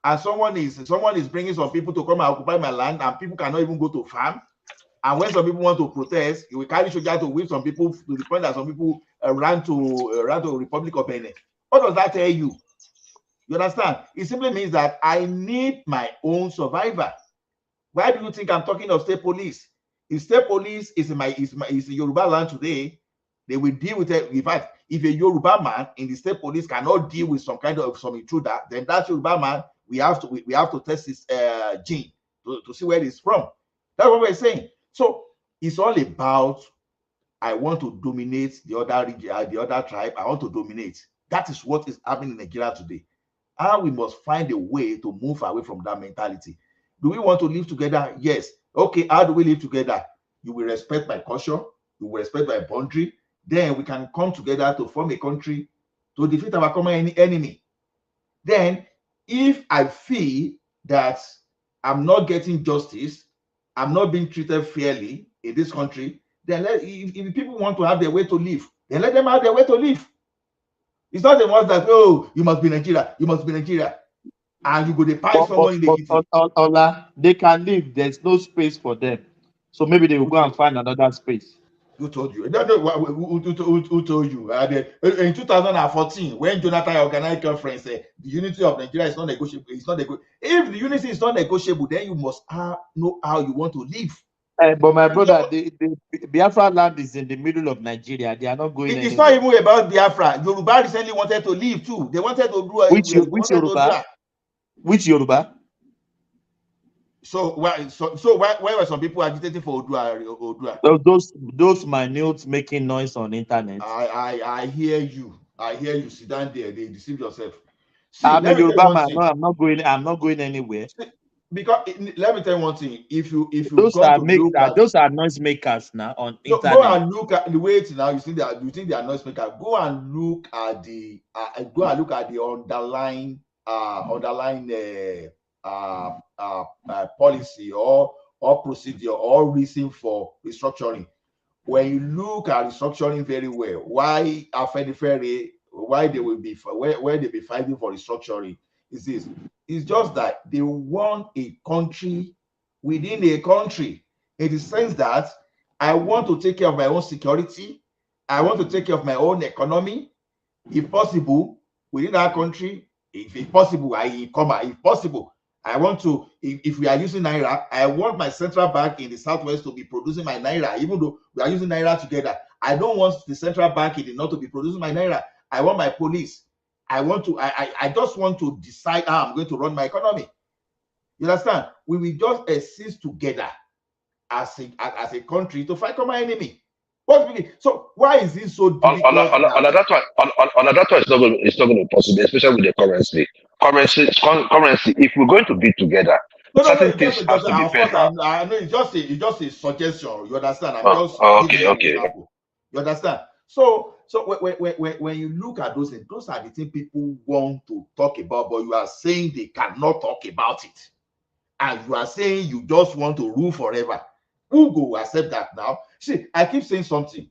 and someone is bringing some people to come and occupy my land, and people cannot even go to farm. And when some people want to protest, you will carry soldiers to whip some people, to the point that some people ran to Republic of Benin. What does that tell you? You understand? It simply means that I need my own survivor. Why do you think I'm talking of state police? If state police is a Yoruba land today, they will deal with it. In fact, if a Yoruba man in the state police cannot deal with some intruder, then that Yoruba man, we have to test his gene to see where it's from. That's what we're saying. So it's all about, I want to dominate the other tribe. I want to dominate. That is what is happening in Nigeria today. And we must find a way to move away from that mentality. Do we want to live together? Yes. Okay, how do we live together? You will respect my culture. You will respect my boundary. Then we can come together to form a country to defeat our common enemy. Then, if I feel that I'm not getting justice, I'm not being treated fairly in this country, then if people want to have their way to live, then let them have their way to live. It's not the ones that, oh, you must be Nigeria, you must be Nigeria. And you go to find someone in the kitchen. They can live. There's no space for them. So maybe they will go and find another space. Who told you? No, who told you? In 2014, when Jonathan organized conference, the unity of Nigeria is not negotiable. It's not negotiable. If the unity is not negotiable, then you must know how you want to live. But my brother, the Biafra land is in the middle of Nigeria. They are not going. It's not even about Biafra. Yoruba recently wanted to leave too. They wanted to do which Yoruba? Which Yoruba? So why were some people agitating for Odua? Those minute making noise on internet. I hear you. I hear you. Sit down there. They deceive yourself. See, I'm a Yoruba man. No, I'm not going anywhere. Because let me tell you one thing. If you those are noise makers now on internet. Go and look at the way now. You think they are noise makers. Go and look at the underlying policy or procedure or reason for restructuring. When you look at restructuring very well, why they will be fighting for restructuring is this: It's just that they want a country within a country, in the sense that I want to take care of my own security. I want to take care of my own economy, if possible, within that country. If possible, if possible, I want to, if we are using Naira, I want my central bank in the Southwest to be producing my Naira, even though we are using Naira together. I don't want the central bank in the North to be producing my Naira. I want my police. I just want to decide how I'm going to run my economy. You understand? We will just exist together as a country to fight common enemy. So why is this so difficult? On that one, it's not going to be possible, especially with the currency. Currency. If we're going to be together, certain things have to be paid for. I know it's just a suggestion. You understand? I'm just okay. Example. You understand? So when you look at those things, those are the things people want to talk about, but you are saying they cannot talk about it, and you are saying you just want to rule forever. Who go accept that now? See, I keep saying something.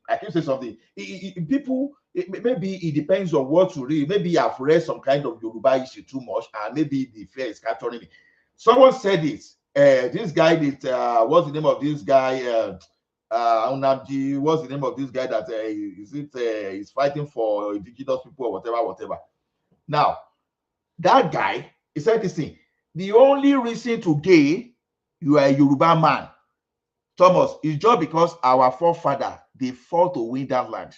People, maybe it depends on what to read. Maybe I've read some kind of Yoruba issue too much, and maybe the fear is capturing me. Someone said it. This guy did. What's the name of this guy? Unamdi. What's the name of this guy that is fighting for indigenous people or whatever. Now, that guy, he said this thing. The only reason today you are a Yoruba man, Thomas, is just because our forefather, they fought to win that land.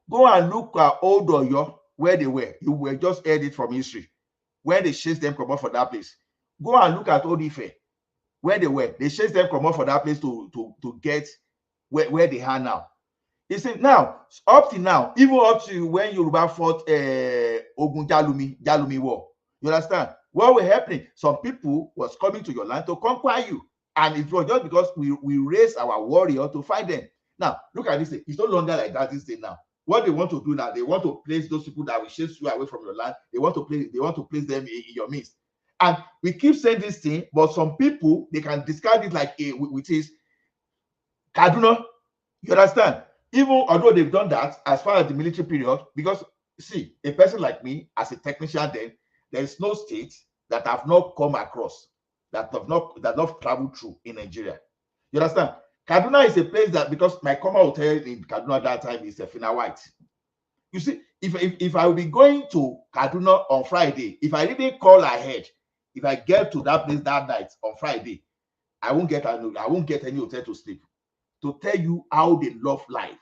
Go and look at old Oyo, where they were. You were just heard it from history, where they chased them come up for that place. Go and look at Old Ife, where they were. They chased them come up for that place to get where they are now. You see, now, up to now, even up to when Yoruba fought Ogun Jalumi War, you understand? What was happening? Some people was coming to your land to conquer you. And it was just because we raised our warrior to fight them. Now, look at this thing. It's no longer like that this thing now. What they want to do now, they want to place those people that will chase you away from your land. They want to place them in your midst. And we keep saying this thing, but some people, they can discard it like which is Kaduna. You understand? Even although they've done that as far as the military period, because see, a person like me, as a technician, then there is no state that have not come across, that have not traveled through in Nigeria. You understand? Kaduna is a place that, because my common hotel in Kaduna at that time is a Fina White. You see, if I will be going to Kaduna on Friday, if I didn't call ahead, if I get to that place that night on Friday, I won't get any hotel to sleep. To tell you how they love life.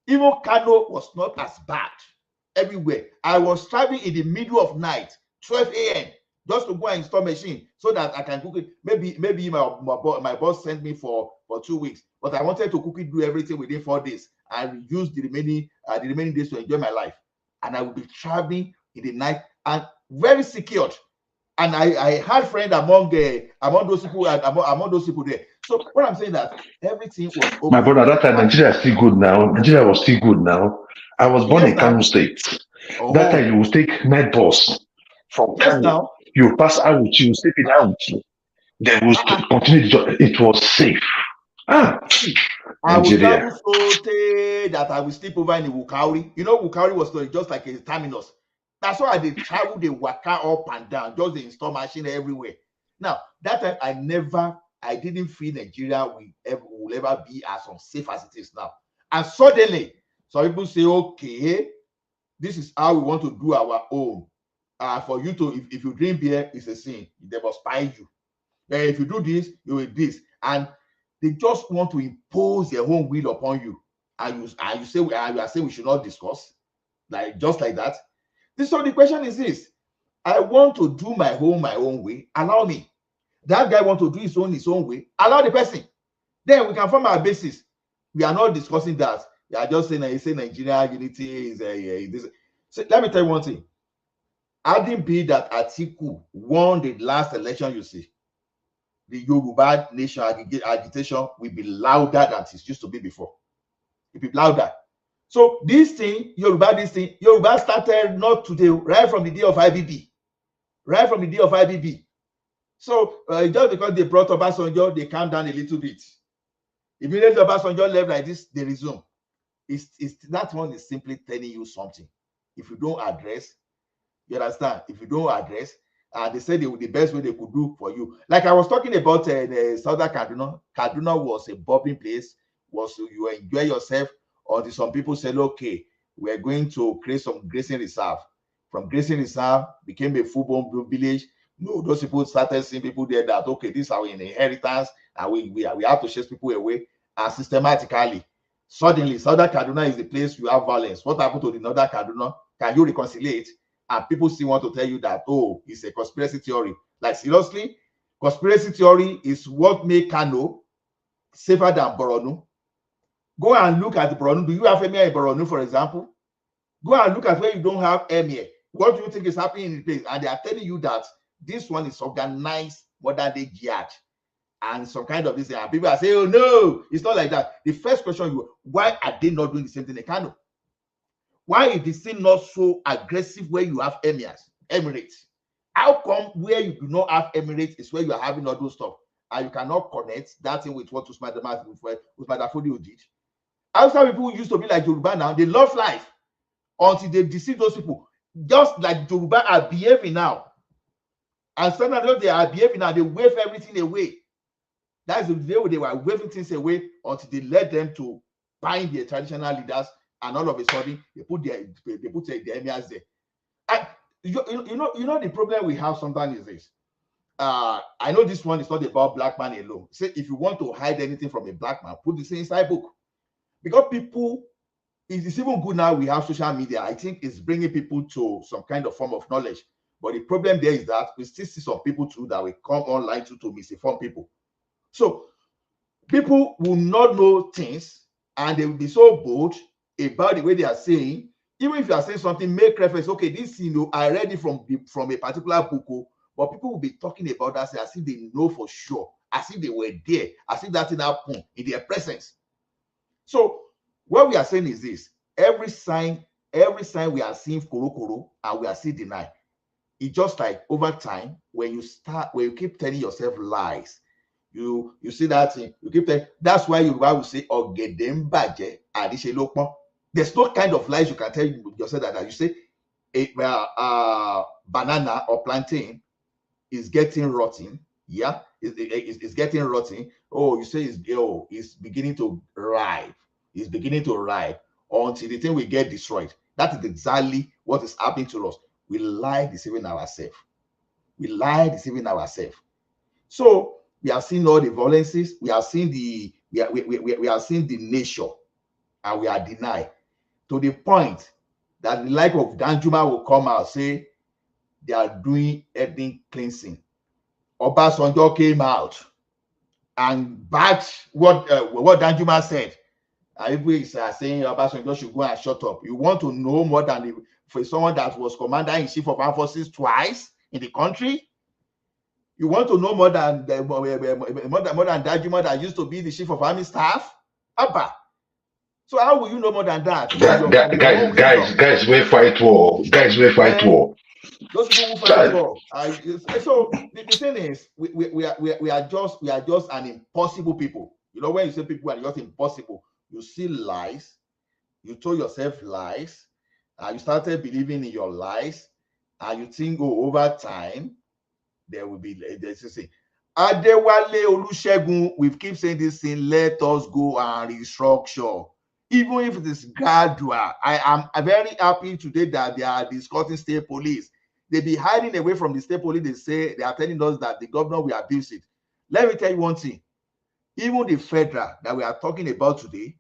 Even Kano was not as bad everywhere. I was traveling in the middle of night, 12 a.m. just to go and install machine so that I can cook it. Maybe my boss sent me for 2 weeks, but I wanted to cook it, do everything within 4 days, and use the remaining days to enjoy my life. And I would be traveling in the night and very secured. And I had friends among those people there. So what I'm saying that everything was open. My brother, that time Nigeria is still good now. Nigeria was still good now. I was born in Kano State. That time you will take night bus from Kano. You pass out with you, sleep in out with you. Then we continue. It was safe. I would travel so that I will sleep over in the Wukauri. You know, Wukauri was just like a terminus. That's why they travel, they waka up and down, just the install machine everywhere. Now, that time I didn't feel Nigeria will ever be as unsafe as it is now. And suddenly, some people say, okay, this is how we want to do our own. For you to, if you drink beer, it's a sin. They must spy you. If you do this, you will this. And they just want to impose their own will upon you. And you are saying we should not discuss, just like that. So the question is this: I want to do my own way. Allow me. That guy want to do his own way. Allow the person. Then we can form our basis. We are not discussing that. We are just saying Nigeria unity is this. So let me tell you one thing. Adding be that Atiku won the last election, you see, the Yoruba nation agitation will be louder than it used to be before. It will be louder. So this thing, Yoruba started not today, right from the day of IBB. Right from the day of IBB. So just because they brought Obasanjo, they calmed down a little bit. Immediately Obasanjo left like this, they resume. That one is simply telling you something. If you don't address, you understand? If you don't address, And they said the best way they could do for you. Like I was talking about the Southern Kaduna. Kaduna was a bobbing place. You enjoy yourself, or some people said, okay, we're going to create some grazing reserve. From grazing reserve became a full-blown village. No, those people started seeing people there that, okay, this is our inheritance, and we have to chase people away. And systematically, suddenly, Southern Kaduna is the place you have violence. What happened to the Northern Kaduna? Can you reconcile it? And people still want to tell you that, oh, it's a conspiracy theory. Like, seriously, conspiracy theory is what made Kano safer than Boronu. Go and look at Boronu. Do you have emir in Boronu, for example? Go and look at where you don't have emir. What do you think is happening in the place? And they are telling you that this one is organized modern day jihad and some kind of this. And people are saying, oh, no, it's not like that. The first question, why are they not doing the same thing in Kano? Why is the thing not so aggressive where you have emirates? How come where you do not have emirates is where you are having all those stuff? And you cannot connect that thing with what Usman Dafodi did. Outside people used to be like Yoruba now, they love life until they deceive those people. Just like Yoruba are behaving now. And suddenly they are behaving now, they wave everything away. That's the way they were waving things away until they led them to bind their traditional leaders, and all of a sudden they put their emirs there. And you know the problem we have sometimes is this. I know this one is not about black man alone. Say if you want to hide anything from a black man, put this inside book. Because people, it's even good now we have social media. I think it's bringing people to some kind of form of knowledge. But the problem there is that we still see some people too that will come online to misinform people. So people will not know things, and they will be so bold about the way they are saying. Even if you are saying something, make reference. Okay, this I read it from a particular book, but people will be talking about that as if they know for sure, as if they were there, as if that thing happened in their presence. So what we are saying is this: every sign we are seeing koro, and we are still denying. It's just like over time, when you keep telling yourself lies, you see that thing, you keep telling. That's why Yoruba will say "Ogede mbaje adise lopon." There's no kind of lies you can tell yourself that you say a banana or plantain is getting rotten. Yeah, it's getting rotten. Oh, you say it's beginning to ripe. It's beginning to ripe until the thing will get destroyed. That is exactly what is happening to us. We lie deceiving ourselves. We lie deceiving ourselves. So we have seen all the violences. We have seen the nature, and we are denied to the point that the like of Danjuma will come out say they are doing ethnic cleansing. Obasanjo came out and backed what Danjuma said. Everybody is saying Obasanjo should go and shut up. You want to know more than for someone that was commander-in-chief of armed forces twice in the country? You want to know more than Danjuma that used to be the chief of army staff? Abba. So how will you know more than that? Guys, we fight war. Guys, we fight war. Those people who fight war. So the thing is, we are just an impossible people. You know, when you say people are just impossible, you see lies, you told yourself lies, and you started believing in your lies, and you think, over time, there will be, there's a say, Adewale Olusegun, we keep saying this thing, let us go and restructure. Even if it is gradual, I am very happy today that they are discussing state police. They be hiding away from the state police. They say they are telling us that the governor will abuse it. Let me tell you one thing. Even the federal that we are talking about today,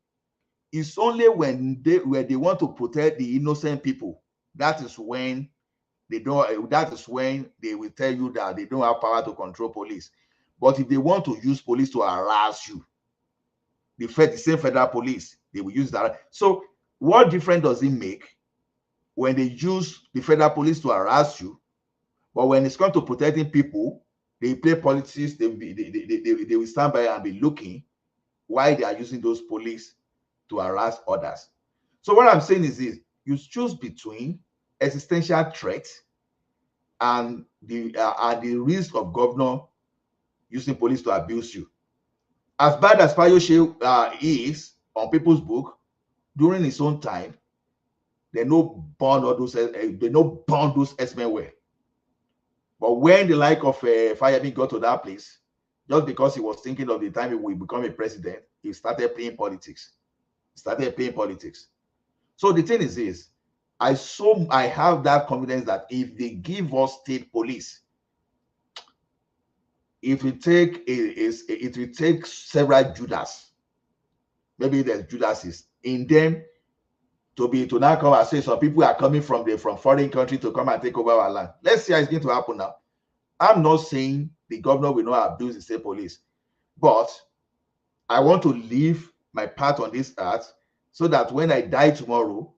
it's only when they want to protect the innocent people. That is when they don't. That is when they will tell you that they don't have power to control police. But if they want to use police to harass you, the same federal police, they will use that. So what difference does it make when they use the federal police to harass you, but when it's come to protecting people, they play politics, they will stand by and be looking why they are using those police to harass others. So what I'm saying is this: you choose between existential threat and the risk of governor using police to abuse you. As bad as Fayose is on people's book, during his own time, they no bond all those. They no bond those S-men well. But when the like of Fayemi got to that place, just because he was thinking of the time he will become a president, he started playing politics. So the thing is this, I have that confidence that if they give us state police, it will take several Judas. Maybe there's Judases in them to now come and say some people are coming from foreign country to come and take over our land. Let's see how it's going to happen now. I'm not saying the governor will not abuse the state police, but I want to leave my part on this earth so that when I die tomorrow,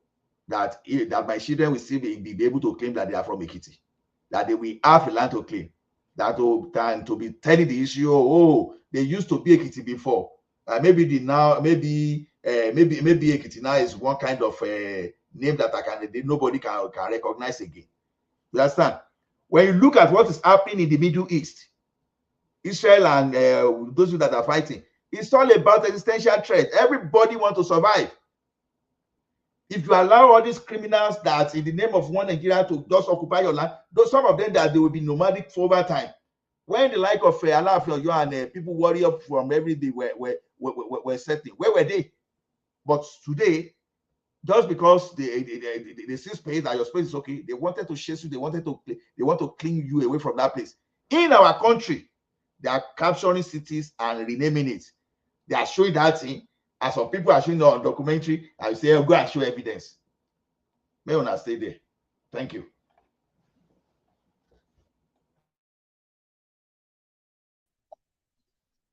that my children will still be able to claim that they are from Ekiti, that they will have a land to claim, that to be telling the issue, oh, they used to be Ekiti before. Maybe Ekiti now is one kind of name that nobody can recognize again. You understand? When you look at what is happening in the Middle East, Israel and those that are fighting, it's all about existential threat. Everybody wants to survive. If you allow all these criminals that in the name of one Nigeria to just occupy your land, though some of them that they will be nomadic for over time. When the like of Allah you and people worry up from every day were setting, where were they? But today, just because they see space that your space is okay, they wanted to chase you, they want to clean you away from that place. In our country, they are capturing cities and renaming it. They are showing that thing. As some people are showing on documentary, I say, oh, go and show evidence. May I stay there. Thank you.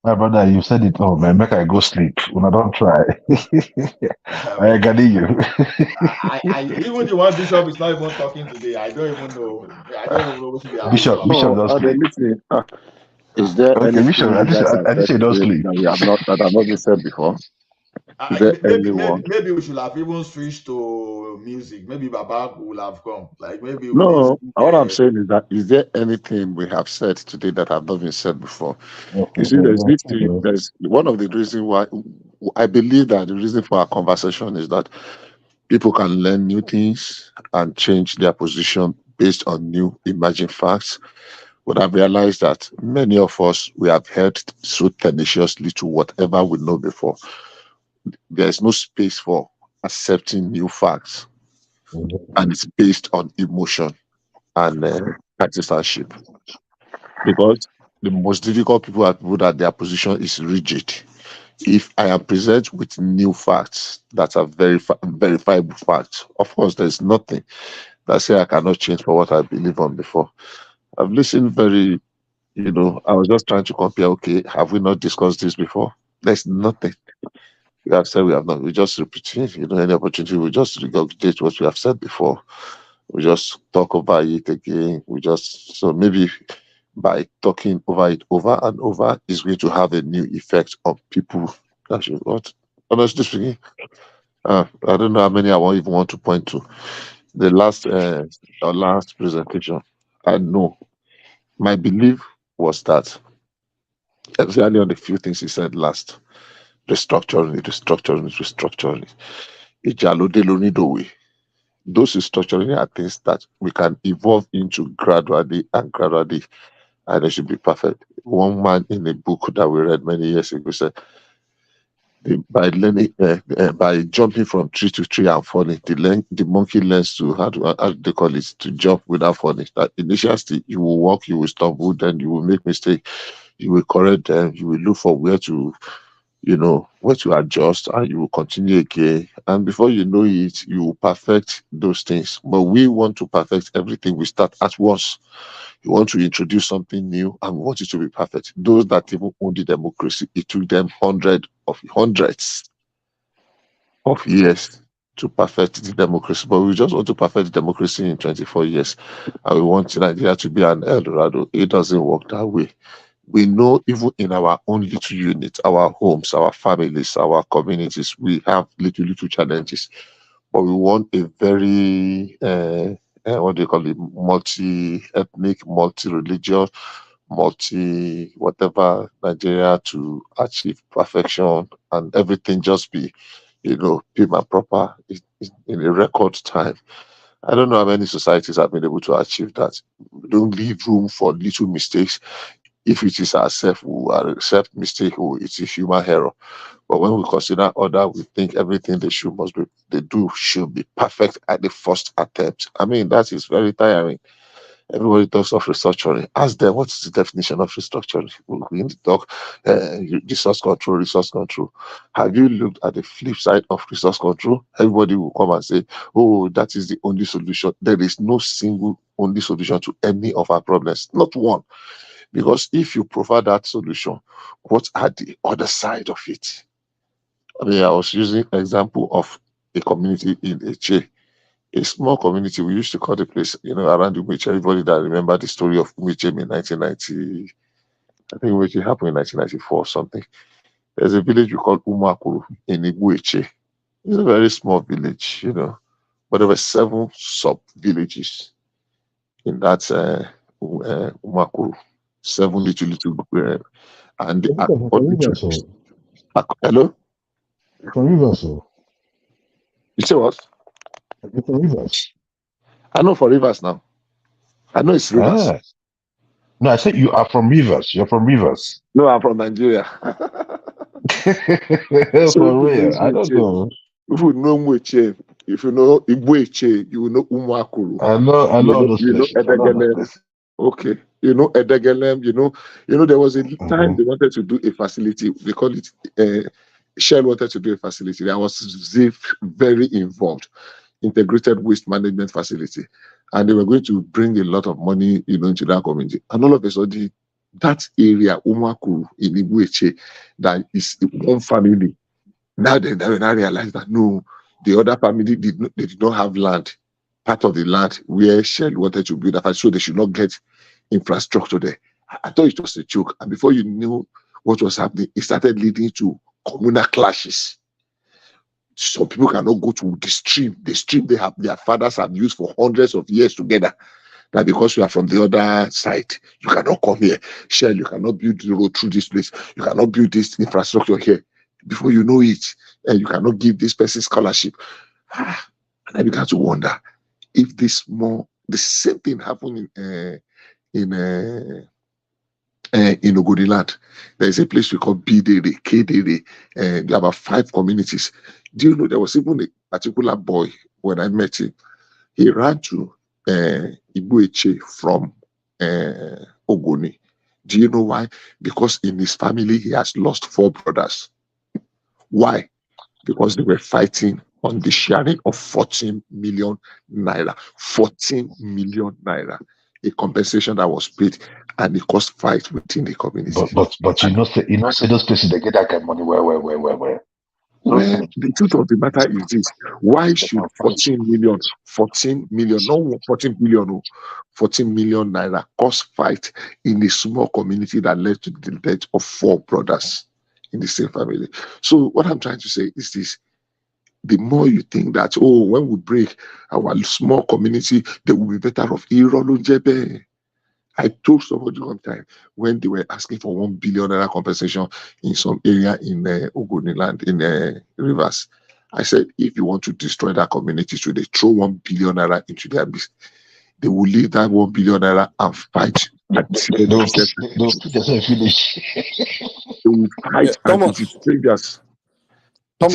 My brother, you said it all, man. Make I go sleep. When I don't try. I got you. Even the one bishop is not even talking today. I don't even know. What should be happening. Bishop does sleep. Is there Okay, anything Bishop, you I guys have think said you don't today sleep. that have not been said before? Is there anyone? Maybe we should have even switched to music. Maybe Baba will have come. Like maybe we No, what I'm saying is that is there anything we have said today that have not been said before? Okay, You see, there's one of the reasons why I believe that the reason for our conversation is that people can learn new things and change their position based on new emerging facts. But I've realized that many of us, we have held so tenaciously to whatever we know before. There's no space for accepting new facts. And it's based on emotion and partisanship. Because the most difficult people are people that their position is rigid. If I am presented with new facts that are verifiable facts, of course, there's nothing that say I cannot change for what I believe on before. I've listened very, I was just trying to compare, okay, have we not discussed this before? There's nothing. We have said we have not. We just repeat, any opportunity, we just regurgitate what we have said before. We just talk over it again. So maybe by talking over it over and over is going to have a new effect on people. Actually, what? Honestly speaking, I don't know how many I won't even want to point to. The last presentation, I know. My belief was that, exactly on the few things he said last, restructuring. Ìjàlódé lónídòwe. Those restructuring are things that we can evolve into gradually, and they should be perfect. One man in a book that we read many years ago said, by jumping from tree to tree and falling, the monkey learns to how do they call it, to jump without falling. That initially you will walk, you will stumble, then you will make mistake, you will correct them, you will look for where to adjust, and you will continue again. And before you know it, you will perfect those things. But we want to perfect everything. We start at once. You want to introduce something new and we want it to be perfect. Those that even own the democracy, it took them hundreds of years to perfect the democracy. But we just want to perfect the democracy in 24 years. And we want Nigeria to be an El Dorado. It doesn't work that way. We know even in our own little units, our homes, our families, our communities, we have little challenges. But we want a very, multi-ethnic, multi-religious, whatever Nigeria to achieve perfection and everything just be, prim and proper in a record time. I don't know how many societies have been able to achieve that. We don't leave room for little mistakes. If it is ourselves, we will accept mistake. It's a human error. But when we consider other, we think everything they do should be perfect at the first attempt. I mean, that is very tiring. Everybody talks of restructuring. Ask them what is the definition of restructuring. We need to talk resource control, resource control. Have you looked at the flip side of resource control? Everybody will come and say, oh, that is the only solution. There is no single only solution to any of our problems. Not one. Because if you provide that solution, what are the other side of it? I mean, I was using example of a community in Eche, a small community. We used to call the place, around Umeche. Everybody that remember the story of Umeche in 1990, I think Umeche happened in 1994 or something. There's a village we call Umakuru in Umeche. It's a very small village, but there were 7 sub-villages in that Umakuru. 7 little, and they are hello? From Rivers, so. You say what? You're from Rivers. I know for Rivers now. I know it's Rivers. Ah. No, I said you are from Rivers. You're from Rivers. No, I'm from Nigeria. For real. I don't know. If you know Mweche, if you know Igweche, you will know Umakuru. I know those places. Okay. You know Edegelem, there was a time they wanted to do a facility. They call it Shell wanted to do a facility. I was very involved. Integrated waste management facility. And they were going to bring a lot of money, into that community. And all of a sudden, that area, Umakuru in Igweche, that is one family. Now they realized that no, the other family did not have land, part of the land where Shell wanted to build a facility, so they should not get infrastructure there. I thought it was a joke. And before you knew what was happening, it started leading to communal clashes. Some people cannot go to the stream. The stream their fathers have used for hundreds of years together. That because you are from the other side, you cannot come here. Shell, you cannot build the road through this place. You cannot build this infrastructure here. Before you know it, and you cannot give this person scholarship. And I began to wonder if the same thing happened in Ogoniland. There is a place we call Bidere, Kedere, and there are about 5 communities. Do you know there was even a particular boy when I met him? He ran to Ibueche from Ogoni. Do you know why? Because in his family he has lost 4 brothers. Why? Because they were fighting on the sharing of 14 million naira. 14 million naira. A compensation that was paid, and it caused fight within the community. But say those places they get that kind of money where. Well, the truth of the matter is this: why should 14 million, not 14 billion, 14 million naira cause fight in a small community that led to the death of 4 brothers in the same family? So what I'm trying to say is this: the more you think that, when we break our small community, they will be better off. I told somebody one time when they were asking for 1 billion naira compensation in some area in Ogoniland, in Rivers. I said, if you want to destroy that community, should they throw 1 billion naira into their business? They will leave that 1 billion naira and fight. They will fight and it is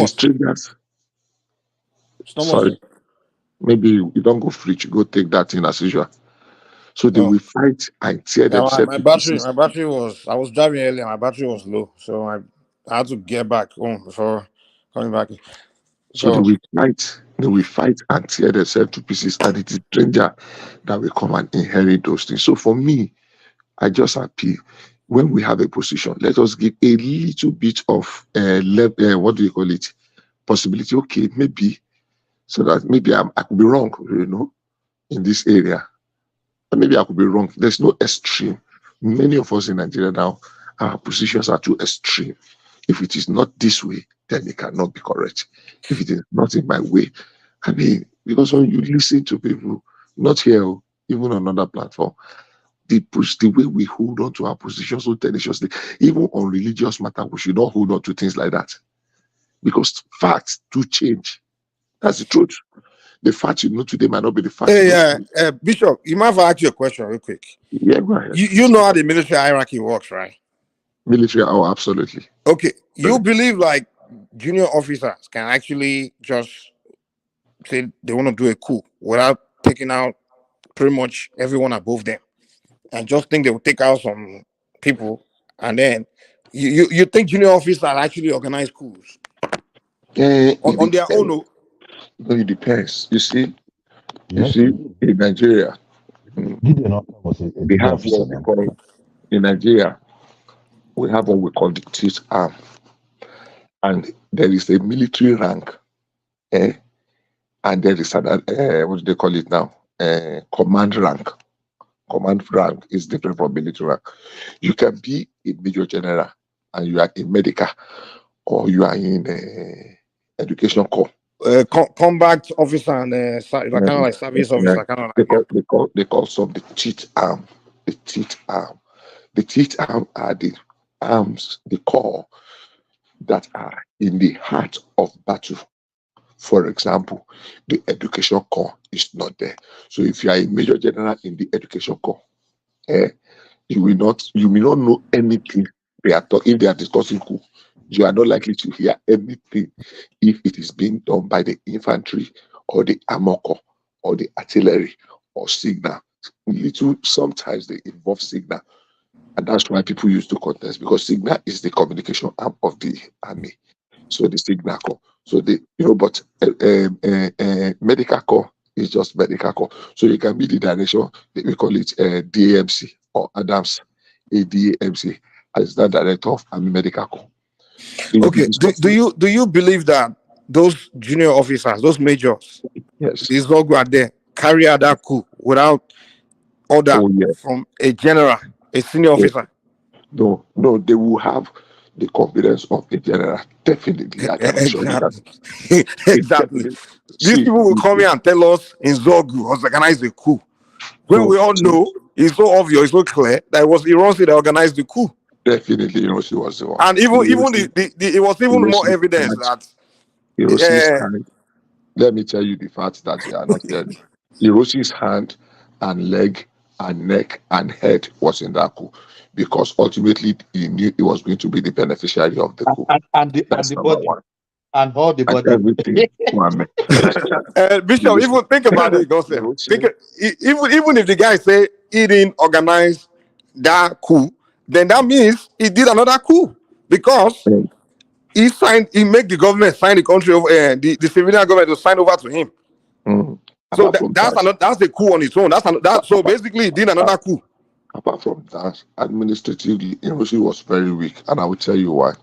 strangers. Sorry. Maybe you don't go free to go take that in as usual. So they will fight and tear themselves. My battery was, I was driving earlier, my battery was low. So I had to get back home before coming back. So they will fight and tear themselves to pieces, and it is stranger that will come and inherit those things. So for me, I just appeal, when we have a position, let us give a little bit of possibility. Okay, maybe, so that maybe I could be wrong, in this area. Maybe I could be wrong. There's no extreme. Many of us in Nigeria now, our positions are too extreme. If it is not this way, then it cannot be correct. If it is not in my way, because when you listen to people, not here, even on another platform, the way we hold on to our positions so tenaciously, even on religious matter, we should not hold on to things like that. Because facts do change. That's the truth. The fact you know today might not be the fact Hey, you know. Bishop, you might have to ask you a question real quick. Yeah, go ahead. You know how the military hierarchy works, right? Military, oh, absolutely. Okay, you believe like junior officers can actually just say they want to do a coup without taking out pretty much everyone above them, and just think they will take out some people, and then you think junior officers actually organize coups on their own? No, it depends. You see, in Nigeria, we have what we call in Nigeria. We have what we call the teeth arm, and there is a military rank, and there is an what do they call it now? Command rank. Command rank is different from military rank. You can be a major general and you are in medical, or you are in education corps. Combat officer and kind of like service officer, kind of like they call some the teeth arm. The teeth arm. The teeth arm are the arms, the corps that are in the heart of battle. For example, the education corps is not there. So if you are a major general in the education corps, you may not know anything they are talking. If they are discussing coup, you are not likely to hear anything if it is being done by the infantry or the armor corps or the artillery or signal. Sometimes they involve signal, and that's why people used to contest, because signal is the communication arm of the army. So the signal corps. So but medical corps is just medical corps. So you can be the direction, we call it DMC or Adams, ADMC, as the director of Army Medical Corps. Okay, do you believe that those junior officers, those majors, yes, these Zogu are there, carry out that coup without order from a general, a senior officer? No, they will have the confidence of the general. Definitely, I can assure you that. Exactly. These people will come here and tell us in Zogu was organized the coup. When we all know, it's so obvious, it's so clear that it was Ironsi that organized the coup. Definitely, Ironsi was the one. And even it was even more evidence that Irosi's hand. Let me tell you the fact that you are not hearing. Irosi's hand and leg and neck and head was in that coup, because ultimately he knew he was going to be the beneficiary of the coup. And the body. One. And all the body. Everything. Bishop, even think about it, Gossip. Even if the guy say he didn't organize that coup, then that means he did another coup, because he made the government sign the country over, the civilian government to sign over to him. So that's the coup on its own. So basically he did another coup. Apart from that, administratively, Irosi was very weak, and I will tell you why.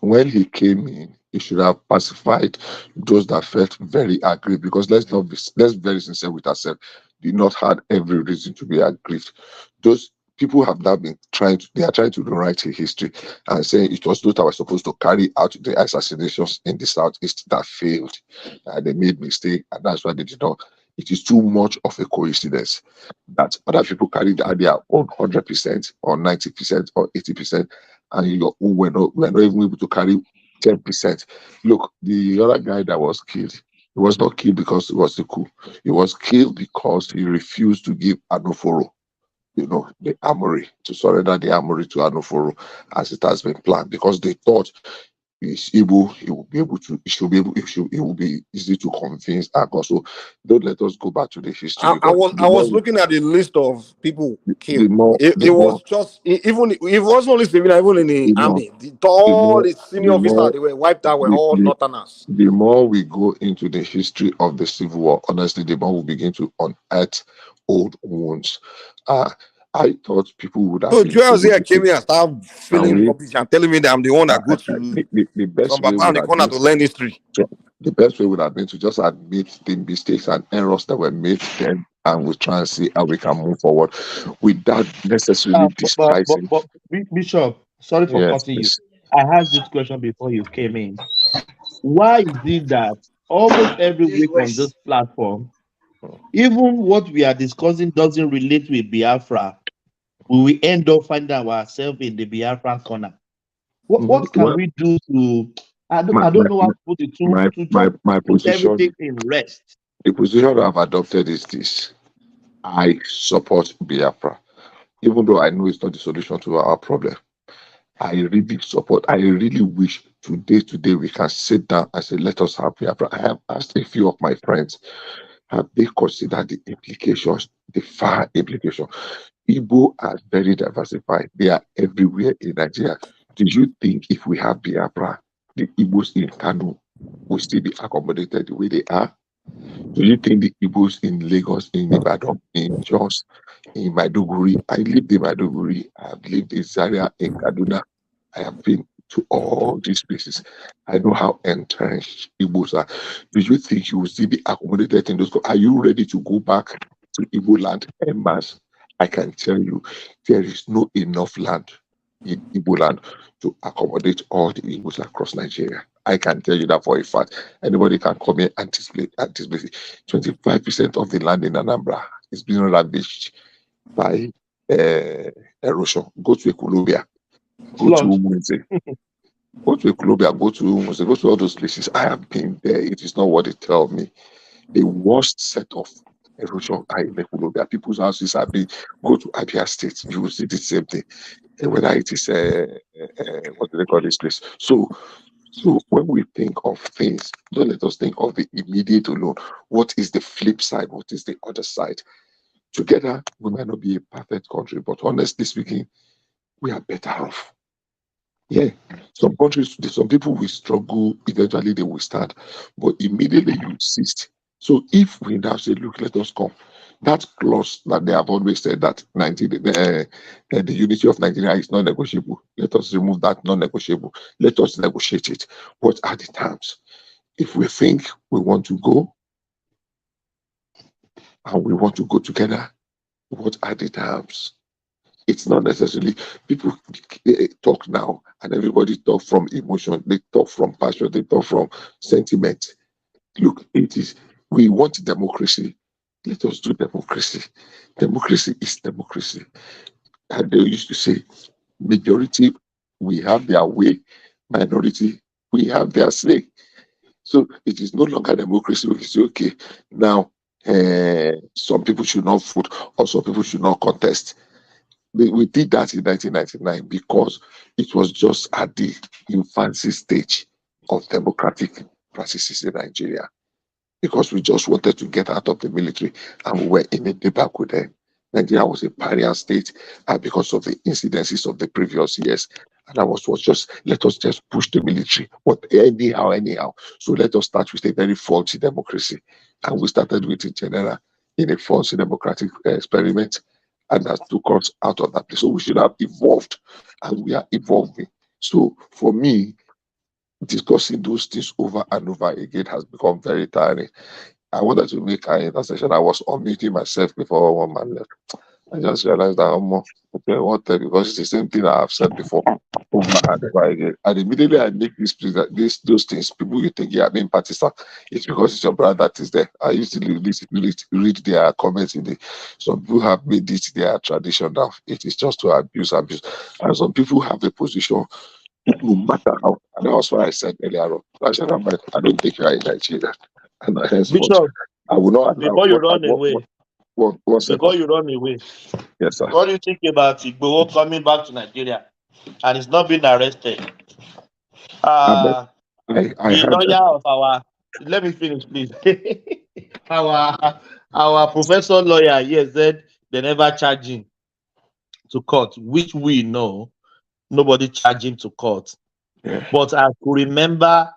When he came in, he should have pacified those that felt very aggrieved, because let's be very sincere with ourselves, did not have every reason to be aggrieved. Those people have now been trying to rewrite a history and saying it was those that were supposed to carry out the assassinations in the southeast that failed. They made mistake, and that's why they did not. It is too much of a coincidence that other people carried out their own 100% or 90% or 80%, and we're not even able to carry 10%. Look, the other guy that was killed, he was not killed because it was the coup. He was killed because he refused to give Anoforo, the armory, to surrender the armory to Anoforo as it has been planned, because they thought he will be easy to convince. And so don't let us go back to the history. I was looking at the list of people killed. It wasn't only civilian, even in the army. All the senior officers, they were wiped out, were all northerners. The more we go into the history of the Civil War, honestly, the more we begin to unearth old wounds. I thought people would have. So Joel here came here and started feeling rubbish and telling me that I'm the one that go to the best way I'm the one to learn history. The best way would have been to just admit the mistakes and errors that were made then, and we try and see how we can move forward without necessarily despising. But Bishop, sorry for cutting you. I asked this question before you came in. Why is it that almost every week on this platform, even what we are discussing doesn't relate with Biafra, we will end up finding ourselves in the Biafran corner? What can we do to? I don't know how to put it to my put position, everything in rest. The position I've adopted is this: I support Biafra, even though I know it's not the solution to our problem. I really support. I really wish today we can sit down and say, let us have Biafra. I have asked a few of my friends, have they considered the implications, the far implications? Igbo are very diversified. They are everywhere in Nigeria. Do you think if we have Biafra, the Igbos in Kano will still be accommodated the way they are? Do you think the Igbos in Lagos, in Ibadan, in Jos, in Maiduguri? I lived in Maiduguri. I have lived in Zaria, in Kaduna. I have been to all these places. I know how entrenched Igbos are. Do you think you will still be accommodated in those? Are you ready to go back to Igbo land en masse? I can tell you, there is no enough land in Igbo land to accommodate all the Igbos across Nigeria. I can tell you that for a fact. Anybody can come here and display 25% of the land in Anambra is being ravaged by erosion. Go to Ekulobia, go to Umunze, go to Ekulobia, go to Umunze, go to all those places. I have been there. It is not what they tell me. The worst set of erosion are in Ekulobia. People's houses have been. Go to Abia State, you will see the same thing. Whether it is what do they call this place? So when we think of things, don't let us think of the immediate alone. What is the flip side? What is the other side? Together, we might not be a perfect country, but honestly speaking, we are better off. Yeah, some countries, some people will struggle, eventually they will stand, but immediately you insist. So if we now say, look, let us come, that clause that they have always said that the unity of Nigeria is non-negotiable, let us remove that non-negotiable. Let us negotiate it. What are the terms? If we think we want to go and we want to go together, what are the terms? It's not necessarily people talk now and everybody talk from emotion, they talk from passion, they talk from sentiment. Look, it is, we want democracy. Let us do democracy. Democracy is democracy. And they used to say, majority, we have their way, minority, we have their say. So it is no longer democracy. We say, okay, now some people should not vote or some people should not contest. We did that in 1999 because it was just at the infancy stage of democratic practices in Nigeria. Because we just wanted to get out of the military and we were in a debacle with them. Nigeria was a pariah state because of the incidences of the previous years. And I was just, let us just push the military, but anyhow. So let us start with a very faulty democracy. And we started with it general in a faulty democratic experiment. And that took us out of that place. So we should have evolved, and we are evolving. So for me, discussing those things over and over again has become very tiring. I wanted to make an intercession. I was unmuting myself before one man left. I just realized that because it's the same thing I have said before over and over again. And immediately I make those things, people you think, yeah, being partisan, it's because it's your brother that is there. I used to read their comments in the. Some people have made it their tradition now. It is just to abuse. And some people have a position no matter how. And that was what I said earlier on. I don't think you are in Nigeria. And Bishop, I will not allow before you run away. Before you run away, yes, sir. What do you think about Igboho coming back to Nigeria and he's not being arrested? I The heard lawyer that. of our, let me finish, please. our professor lawyer here said they never charge him to court, which we know nobody charged him to court. Yeah. But I could remember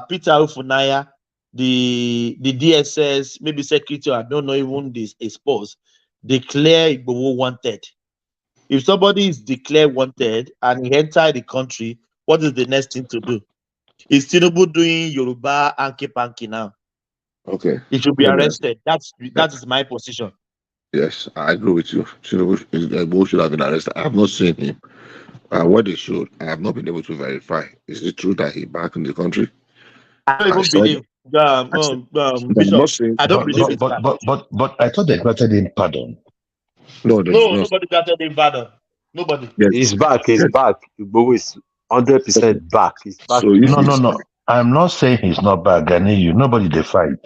Peter Ufunaya, the DSS, maybe secretary, I don't know even this exposed, declare Igboho wanted. If somebody is declared wanted and he entered the country, what is the next thing to do? Is Tinubu doing Yoruba Anki Panki now? Okay. He should be arrested. That is my position. Yes, I agree with you. Tinubu should have been arrested. I have not seen him. What they showed, I have not been able to verify. Is it true that he's back in the country? I don't even believe, Bishop. I don't believe it. But I thought they granted him pardon. No, nobody granted him pardon. Nobody. Yes. He's back. Igboho is 100% back. He's back. So no. I'm not saying he's not back. Nobody they fight.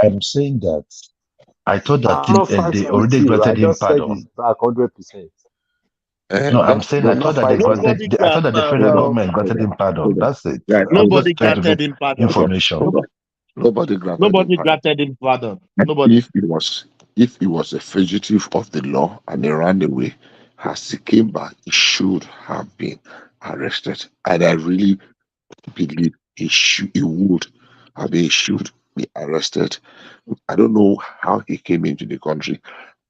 I'm saying that I thought that I'm not they fighting with already you. I granted him just said pardon. it's back 100%. No, I'm saying I I'm not thought that they fighting with granted. you. Nobody I thought that the federal hold government on, granted him pardon. hold on. That's it. Right. I'm just Nobody trying to granted get him pardon. information. Nobody granted him pardon. Nobody. If he was a fugitive of the law and he ran away, as he came back, he should have been arrested. And I really believe he would have been, he should be arrested. I don't know how he came into the country.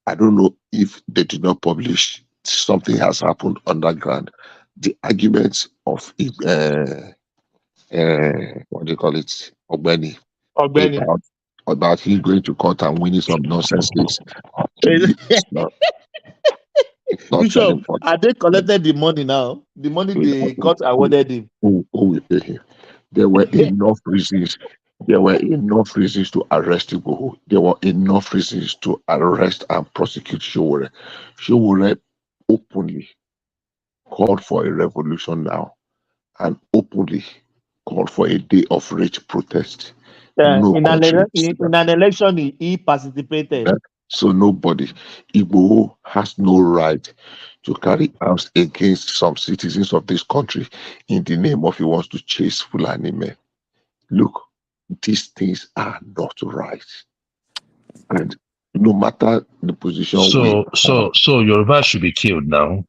I don't know if they did not publish something has happened underground. The arguments of what do you call it, Ogbeni, Ogbeni. about him going to court and winning some nonsense case. To me, it's not Bishop, telling what are they collected the money now? The money the court awarded him. who will pay him. There were enough reasons. There were enough reasons to arrest Igboho. There were enough reasons to arrest and prosecute Showore. Showore openly called for a revolution now and openly called for a day of rage protest. No In country. an election, he participated. So nobody, Igbo has no right to carry arms against some citizens of this country in the name of he wants to chase Fulani men. Look, these things are not right. And no matter the position So Yoruba should be killed now.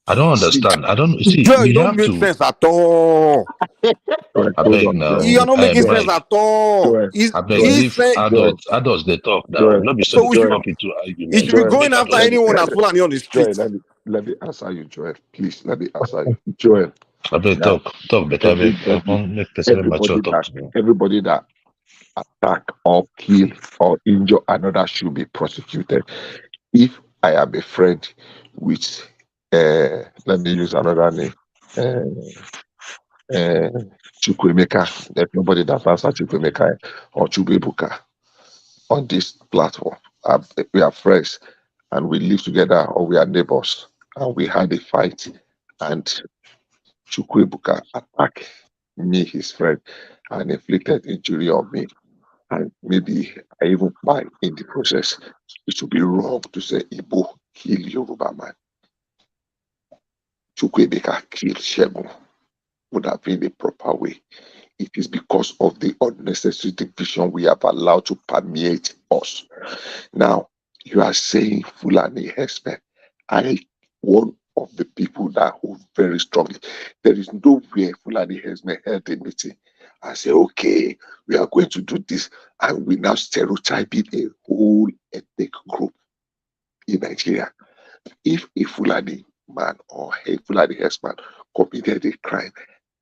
I don't understand. I don't see. Joy, We you don't have make to. sense at all. I beg now. You're not making sense Mike, at all. I beg leave adults they talk now. Not be so So we should, jump into you argument. should be going Make after adults dey anyone talk. that's Fulani on the street. Joel, let me answer you, Joel. Please, let me answer you. Joel. I beg Now, talk better. I beg. I want make person mature talk to me. everybody that attack or kill or injure another should be prosecuted. If I am a friend with, let me use another name, Chukwemeka, there's nobody that answers Chukwemeka or Chubebuka on this platform. We are friends and we live together or we are neighbors and we had a fight and Chukwemeka attacked me, his friend, and inflicted injury on me. And maybe I even buy in the process. It would be wrong to say Igbo kill Yoruba man. Chukwemeka kill Shegun would have been the proper way. It is because of the unnecessary division we have allowed to permeate us. Now, you are saying Fulani herdsmen. I one of the people that hold very strongly. There is nowhere Fulani herdsmen held a meeting and say, okay, we are going to do this, and we now stereotyping a whole ethnic group in Nigeria. If a Fulani man or a Fulani herdsman committed a crime,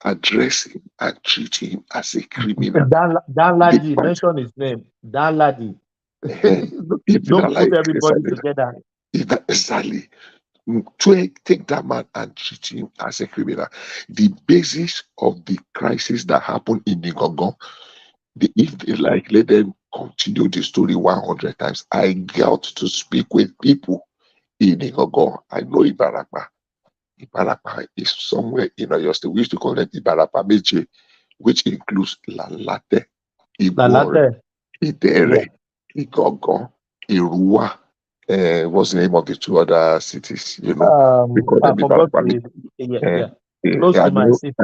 address him and treat him as a criminal. Dan Ladi, mention his name. Dan Ladi. Don't put everybody together. Exactly. Take that man and treat him as a criminal. The basis of the crisis that happened in Nigongo, if they like, let them continue the story 100 times. I got to speak with people in Nigongo. I know Ibarapa. Ibarapa is somewhere in Oyo State. We used to call it Ibarapa Meche, which includes Lalate, Ibore, Idere, Igogo, Irua. What's the name of the two other cities? You know, we call them Ibarapa. Close to my city.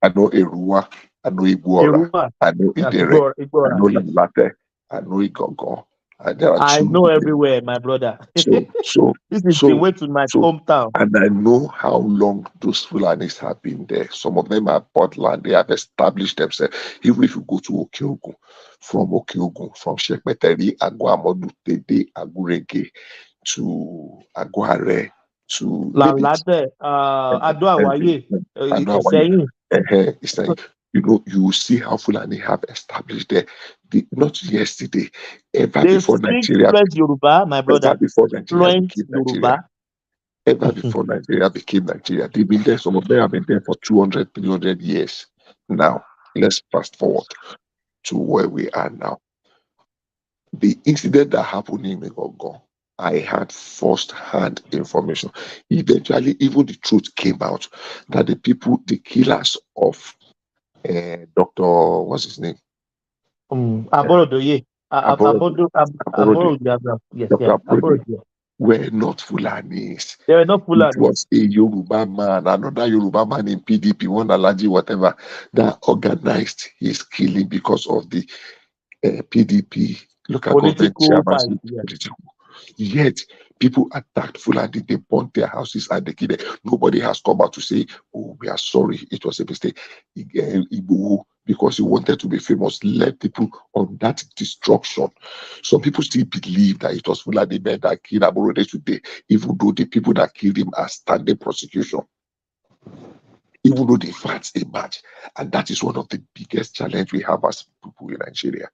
I know Irua, I know Ibora, I know Idere, I know Lalate, I know Igogo. I know everywhere, my brother. So this is the way to my hometown. And I know how long those Fulanis have been there. Some of them have bought land. They have established themselves. Even if you go to Okeogun, from Shekmeteri, Aguamodu, Tede, Agurege, to Aguare, to Lalate, Adoawaye, it's like, you know, you see how Fulani have established there. Not yesterday, ever before Nigeria. Yoruba, my brother. Ever before Nigeria became Nigeria. Ever before Nigeria became Nigeria. They've been there, some of them have been there for 200, 300 years. Now, let's fast forward to where we are now. The incident that happened in Megogo, I had first-hand information. Eventually, even the truth came out that the killers of Dr. What's his name? Aborodoye. Aborodo. Yes, Dr. Brody Aborodo. were not Fulanis. They were not It Fulani. was a Yoruba man, another Yoruba man in PDP, one allergy, whatever, that organized his killing because of the PDP local government Political fight. chairmanship. Yes. Yet people attacked Fulani, they burnt their houses and they killed them. Nobody has come out to say, "Oh, we are sorry, it was a mistake." Igboho, because he wanted to be famous, led people on that destruction. Some people still believe that it was Fulani men that killed Aborode today, even though the people that killed him are standing prosecution. Even though the facts emerge, and that is one of the biggest challenge we have as people in Nigeria.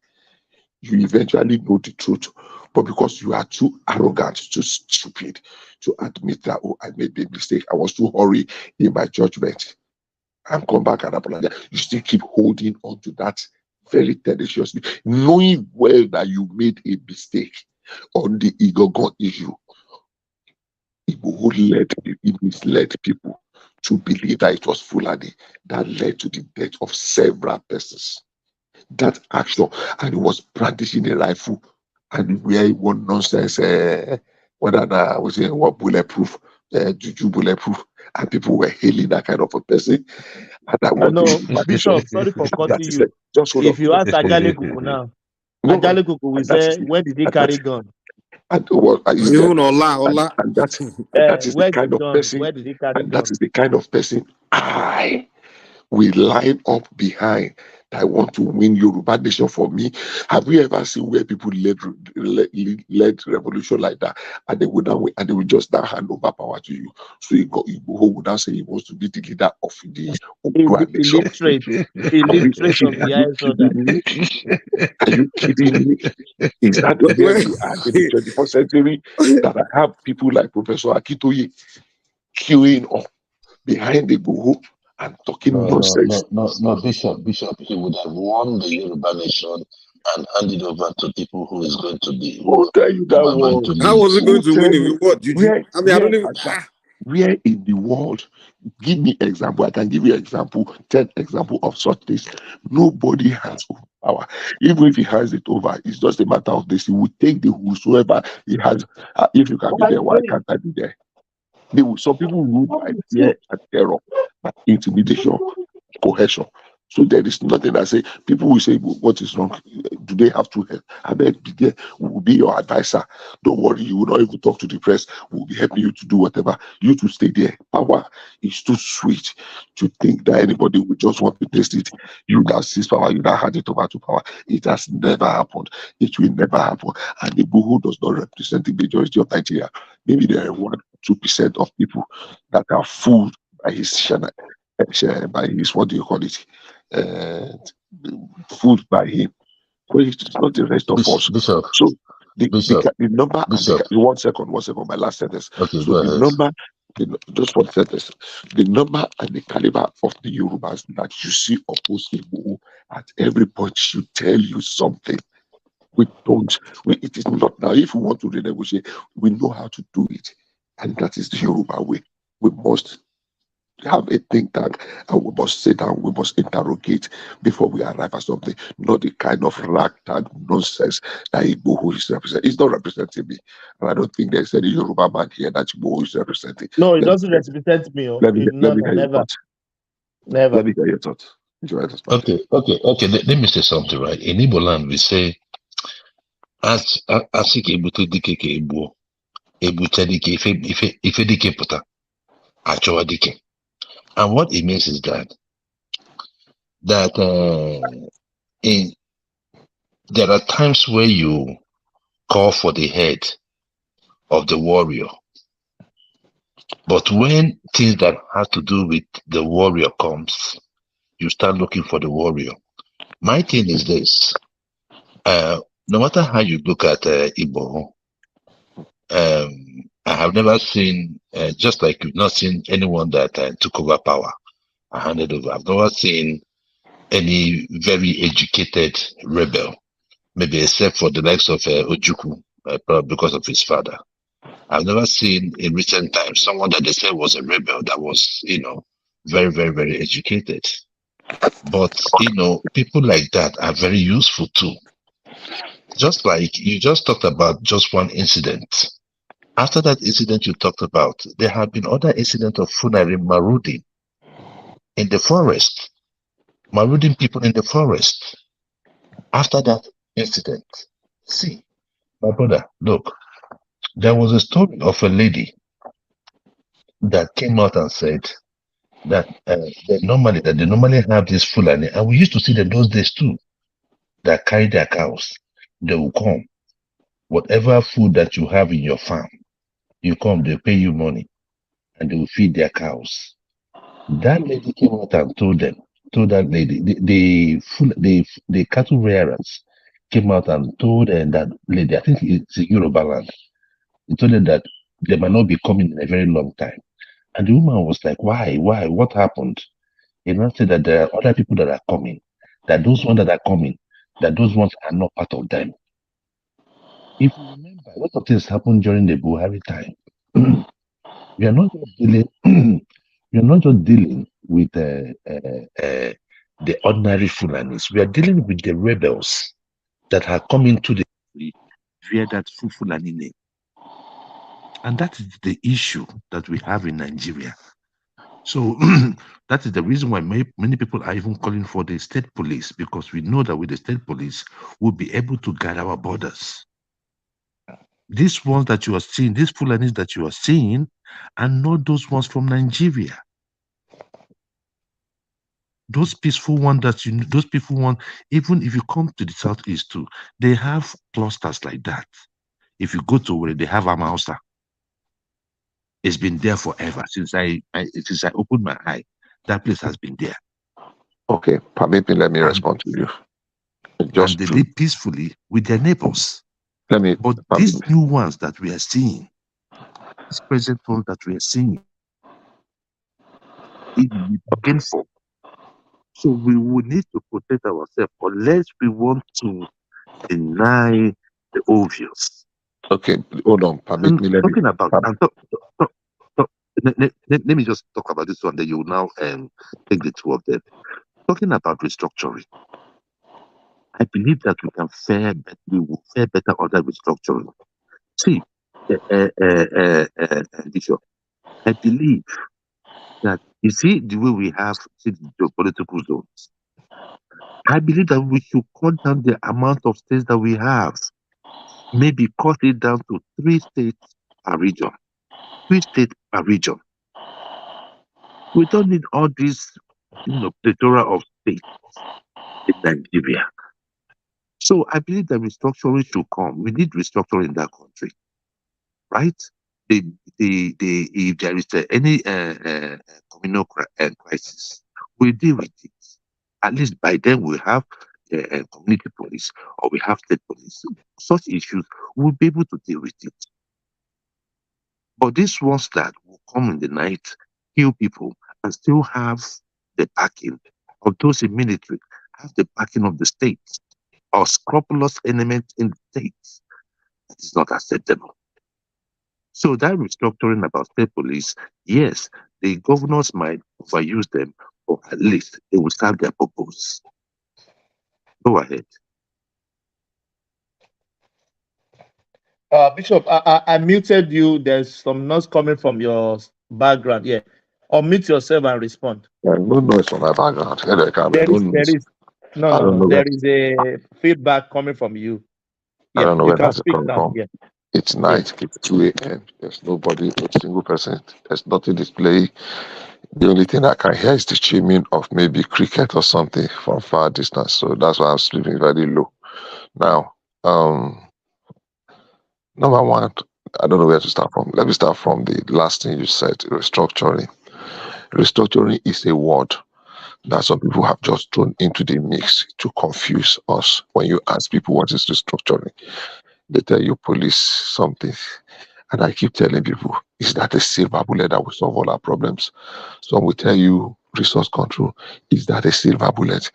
You eventually know the truth, but because you are too arrogant, too stupid to admit that, oh, I made a mistake, I was too hurried in my judgment, and come back and apologize, you still keep holding on to that very tenaciously, knowing well that you made a mistake on the Igogon issue. It misled people to believe that it was Fulani that led to the death of several persons. That action, and he was brandishing a rifle and wearing one nonsense, what bulletproof, juju bulletproof, and people were hailing that kind of a person. And that was the Bishop, sorry for cutting you. Just hold if on. you ask Ajale Kuku now, Ajale Kuku will say, when did he carry gun? And that is the kind of person, where did he carry and gun? that is the kind of person I will line up behind. I want to win Yoruba nation for me. Have you ever seen where people led revolution like that, and they would now, and they will just now hand over power to you? So Igboho would now say he wants to be the leader of the Obi'S nation. Illiterate of the highest order. Are you kidding me? Is that where we are in the 21st century? That I have people like Professor Akitoye queuing up behind the Igboho and talking nonsense. No, Bishop, he would have won the Yoruba nation and handed over to people who is going to be. Who tell you that one? How was he going to win it? What? Where in the world? Give me example. I can give you example, 10 example of such things. Nobody has power. Even if he has it over, it's just a matter of this. He will take the whosoever he has. If you can be there, why can't I be there? Some people rule by fear and terror, by intimidation, coercion. So there is nothing that say people will say, what is wrong? Do they have to help? I bet be there. We will be your advisor. Don't worry, you will not even talk to the press. We will be helping you to do whatever. You to stay there. Power is too sweet to think that anybody will just want to taste it. You now seize power, you now hand it over to power. It has never happened. It will never happen. And the Igboho does not represent the majority of Nigeria. Maybe there are 1-2% of people that are fooled by his channel, by his, what do you call it? Fooled by him. Well, it's not the rest of us. Bishop, so the number. Bishop. One second. My last sentence. Okay, so the number, just one sentence. The number and the caliber of the Yorubas that you see opposing Igboho at every point should tell you something. It is not now. If we want to renegotiate, we know how to do it, and that is the Yoruba way. We must have a think tank, and we must sit down, we must interrogate before we arrive at something, not the kind of ragtag nonsense that Igboho is representing. It's not representing me, and I don't think there's any Yoruba man here that Igboho is representing. No, it doesn't represent me. Let me get your thoughts. Never. Let me get your thoughts. Okay. Let me say something, right? In Igbo land, we say, as Ebute dike ke Igbo, Ebute dike ife dike puta, achowa dike. And what it means is that there are times where you call for the head of the warrior, but when things that have to do with the warrior comes, you start looking for the warrior. My thing is this: no matter how you look at Igbo, I have never seen, just like you've not seen anyone that took over power and handed over. I've never seen any very educated rebel, maybe except for the likes of Ojukwu, probably because of his father. I've never seen in recent times someone that they said was a rebel that was, very, very, very educated. But people like that are very useful too. Just like you just talked about just one incident. After that incident you talked about, there have been other incidents of Fulani marauding in the forest, marauding people in the forest. After that incident, see, my brother, look, there was a story of a lady that came out and said that they normally have this Fulani, and we used to see them those days too, that carry their cows. They will come, whatever food that you have in your farm, you come, they pay you money, and they will feed their cows. That lady came out and told that lady, the cattle rearers came out and told that lady, I think it's a Yoruba land, he told her that they might not be coming in a very long time. And the woman was like, why? What happened? He now said that there are other people that are coming, that those ones that are coming, that those ones are not part of them. If you remember, a lot of things happened during the Buhari time. We are not just dealing, we are not just dealing with the ordinary Fulanis. We are dealing with the rebels that have come into the country via that Fulani name. And that is the issue that we have in Nigeria. So that is the reason why many people are even calling for the state police, because we know that with the state police, we'll be able to guard our borders. These ones that you are seeing, these Fulanis that you are seeing, are not those ones from Nigeria. Those peaceful ones those people want, even if you come to the southeast too, they have clusters like that. If you go to where they have Amausa, it's been there forever since I opened my eye. That place has been there. Okay, permit me. Let me respond to you. And they live peacefully with their neighbors. But these new ones that we are seeing, these present ones that we are seeing, it will be painful. So we will need to protect ourselves unless we want to deny the obvious. Okay, hold on. Permit me. Let me just talk about this one. Then you will now take the two of them. Talking about restructuring, I believe that we will fare better under restructuring. See, Bishop, I believe that you see the way we have the geopolitical zones. I believe that we should cut down the amount of states that we have. Maybe cut it down to 3 states per region. 3 states per region. We don't need all this, plethora of states in Nigeria. So I believe that restructuring should come. We need restructuring in that country, right? If there is any communal crisis, we deal with it. At least by then we have community police or we have state police. Such issues, we'll be able to deal with it. But these ones that will come in the night, kill people, and still have the backing of those in military, have the backing of the state, or scrupulous elements in the states, that is not acceptable. So that restructuring about state police, yes, the governors might overuse them, or at least they will serve their purpose. Go ahead. Bishop, I muted you. There's some noise coming from your background. Yeah. Unmute yourself and respond. No noise from my background. There is a feedback coming from you. Yeah, I don't know where that's coming from. Yeah. It's night. It's 2 a.m. There's nobody, not a single person. There's nothing displaying. The only thing I can hear is the chiming of maybe cricket or something from far distance. So that's why I'm sleeping very low. Now, number one, I don't know where to start from. Let me start from the last thing you said, restructuring. Restructuring is a word that some people have just thrown into the mix to confuse us. When you ask people what is restructuring, they tell you police something. And I keep telling people, is that a silver bullet that will solve all our problems? Some will tell you resource control. Is that a silver bullet?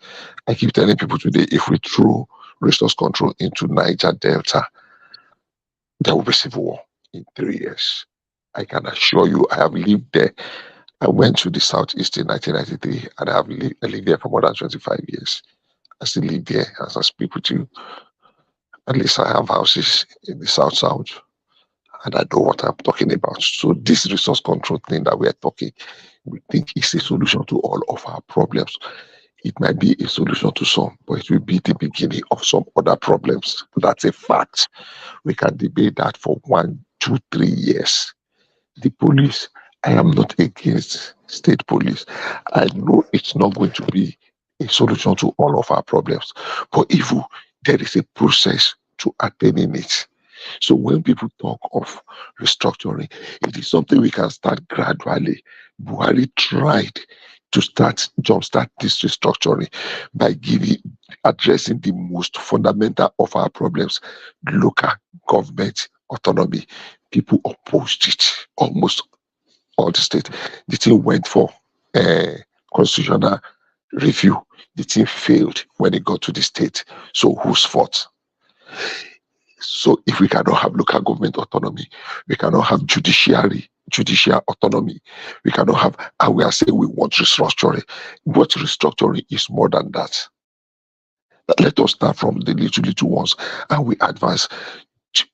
I keep telling people today, if we throw resource control into Niger Delta, there will be civil war in 3 years. I can assure you, I have lived there. I went to the Southeast in 1993, and I lived there for more than 25 years. I still live there as I speak with you. At least I have houses in the South, and I know what I'm talking about. So this resource control thing that we are talking, we think is a solution to all of our problems. It might be a solution to some, but it will be the beginning of some other problems. That's a fact. We can debate that for 1, 2, 3 years. The police, I am not against state police. I know it's not going to be a solution to all of our problems, but if there is a process to attaining it. So when people talk of restructuring, it is something we can start gradually. Buhari tried to jumpstart this restructuring by addressing the most fundamental of our problems, local government autonomy. People opposed it, almost all the state. The thing went for constitutional review. The thing failed when it got to the state. So whose fault? So if we cannot have local government autonomy, we cannot have judicial autonomy, we cannot have, and we are saying we want restructuring. What restructuring is more than that. Let us start from the little ones, and we advance.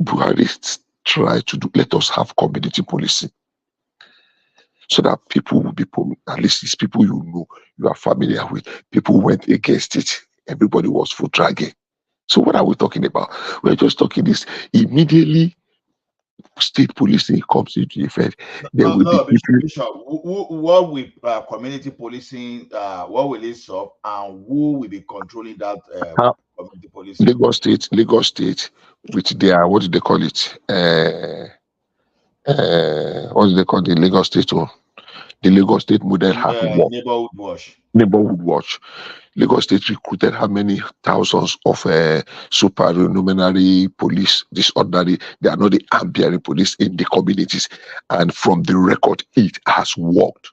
Buhari try to do, let us have community policing, so that people will be, at least it's people you know, you are familiar with. People went against it. Everybody was full dragging. So what are we talking about? We're just talking this immediately. State policing comes into effect. There will be Bishop, what will community policing? What will it solve, and who will be controlling that community policing? Lagos State, with their, what do they call it? What do they call the Lagos State one? The Lagos State model has neighborhood watch. Lagos State recruited how many thousands of supernumerary police, disorderly. They are not the arm-bearing police in the communities. And from the record, it has worked.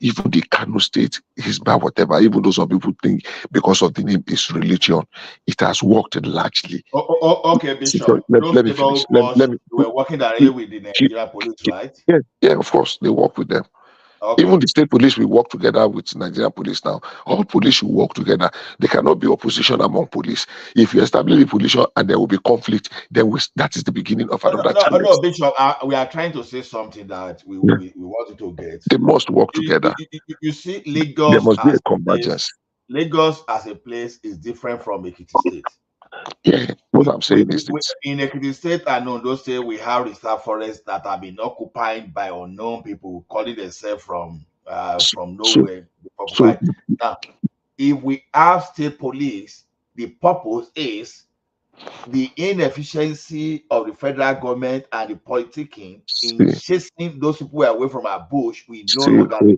Even the Kano State, Hisba, whatever, even though some people think because of the name is religion, it has worked largely. Okay, Bishop. Let me finish. You were working directly with the Nigeria police, right? Yeah, of course, they work with them. Okay. Even the state police will work together with Nigerian police now. All police should work together. There cannot be opposition among police. If you establish a position and there will be conflict, then that is the beginning of another challenge. No, Bishop, we are trying to say something that we wanted to get. They must work together. You see, Lagos, there must be a convergence. Lagos as a place is different from Ekiti State. Yeah, what I'm saying is this. In Ekiti State and Ondo State, we have reserve forests that have been occupied by unknown people calling themselves from nowhere. Now, if we have state police, the purpose is the inefficiency of the federal government and the politicking in chasing those people away from our bush. We no longer.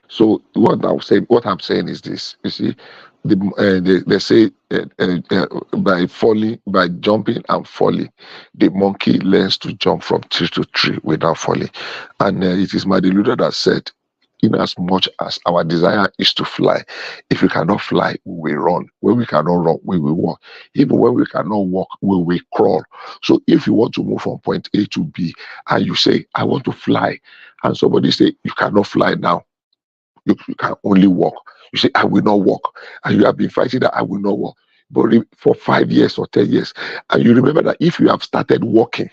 So what I'm saying is this. You see, they say by jumping and falling, the monkey learns to jump from tree to tree without falling. And it is Martin Luther that said, in as much as our desire is to fly, if we cannot fly, we will run. When we cannot run, we will walk. Even when we cannot walk, we will crawl. So if you want to move from point A to B, and you say, I want to fly, and somebody say, you cannot fly now, you can only walk. You say, I will not walk. And you have been fighting that I will not walk. But for 5 years or 10 years, and you remember that if you have started walking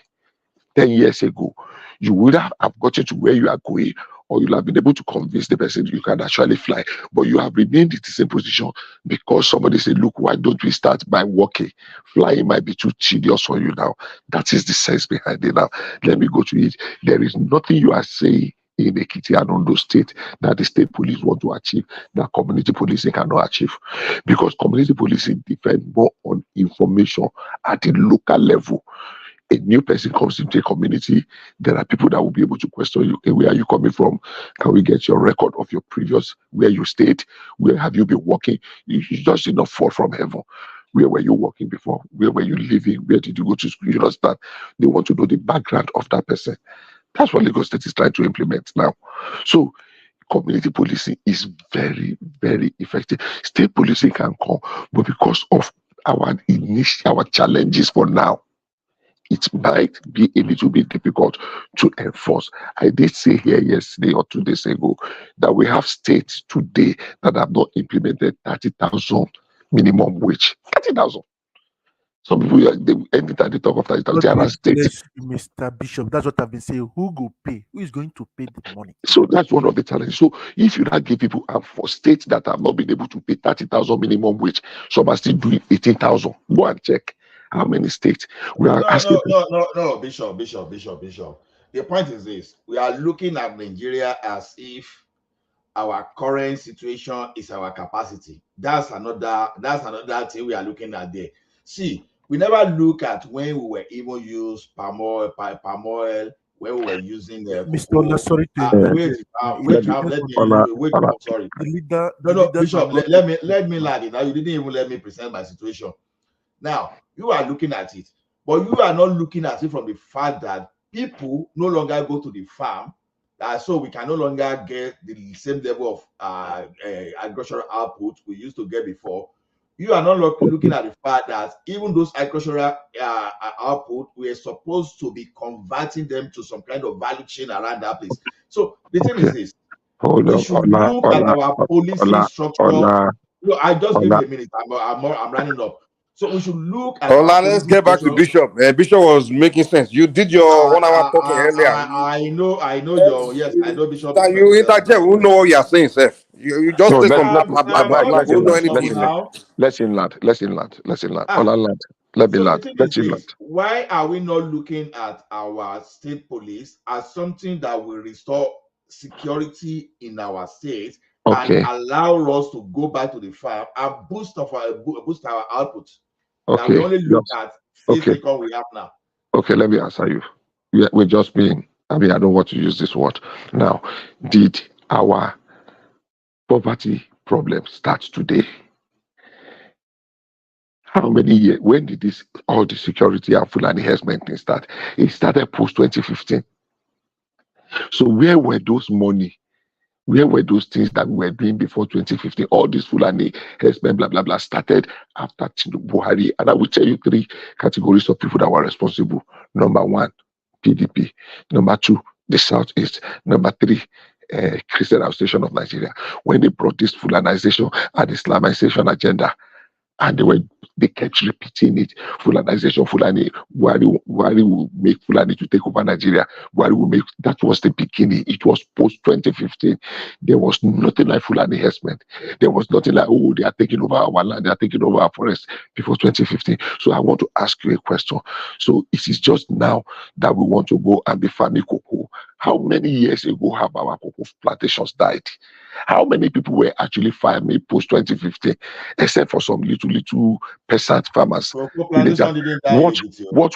10 years ago, you would have gotten to where you are going, or you'll have been able to convince the person you can actually fly. But you have remained in the same position because somebody said, look, why don't we start by walking? Flying might be too tedious for you now. That is the sense behind it now. Let me go to it. There is nothing you are saying in Ekiti and Ondo State that the state police want to achieve that community policing cannot achieve, because community policing depends more on information at the local level. A new person comes into a community, there are people that will be able to question you. Okay, where are you coming from? Can we get your record of your previous, where you stayed? Where have you been working? You just did not fall from heaven. Where were you working before? Where were you living? Where did you go to school? You understand? They want to know the background of that person. That's what Lagos State is trying to implement now. So community policing is very, very effective. State policing can come, but because of our challenges for now, it might be a little bit difficult to enforce. I did say here yesterday or 2 days ago that we have states today that have not implemented 30,000 minimum wage. 30,000. Some people anytime they talk of 30,000, there are states. Mr. Bishop, that's what I've been saying. Who go pay? Who is going to pay the money? So that's one of the challenges. So if you not give people, and for states that have not been able to pay 30,000 minimum wage, some are still doing 18,000. Go and check how many states we are asking. No, Bishop. The point is this: we are looking at Nigeria as if our current situation is our capacity. That's another thing we are looking at there. See, we never look at when we were even use palm oil, when we were using the Mr. Ola, sorry to sorry. Bishop, let me land it. Now you didn't even let me present my situation. Now you are looking at it, but you are not looking at it from the fact that people no longer go to the farm, so we can no longer get the same level of agricultural output we used to get before. You are not looking at the fact that even those agricultural output, we are supposed to be converting them to some kind of value chain around that place. So the thing is this: we should look at our policy structure. I just give me a minute. I'm running up. So we should look at. Let's get back to Bishop. Bishop was making sense. You did your 1 hour talking earlier. I know I know Bishop. You interject. We know what you are saying, Seth. You just say some blah. We know anything. Let's inland. Let me land. Why are we not looking at our state police as something that will restore security in our state and allow us to go back to the farm and boost our output? Now we only look at income we have now. Okay, let me answer you. We're just being, I don't want to use this word. Now, did our poverty problem start today? How many years? When did all the security and full enhancement thing start? It started post 2015. So where were those money? Where were those things that we were doing before 2015? All this Fulani, herdsmen, blah, blah, blah, started after Buhari. And I will tell you 3 categories of people that were responsible. Number 1, PDP. Number 2, the Southeast. Number 3, Christian Association of Nigeria. When they brought this Fulanization and Islamization agenda, and they kept repeating it. Fulanization, Fulani. Buhari will make Fulani to take over Nigeria. Buhari will make. That was the beginning. It was post 2015. There was nothing like Fulani herdsmen. There was nothing like, oh, they are taking over our land. They are taking over our forest before 2015. So I want to ask you a question. So it is just now that we want to go and be farming cocoa. How many years ago have our cocoa plantations died? How many people were actually farming post 2015, except for some little peasant farmers? What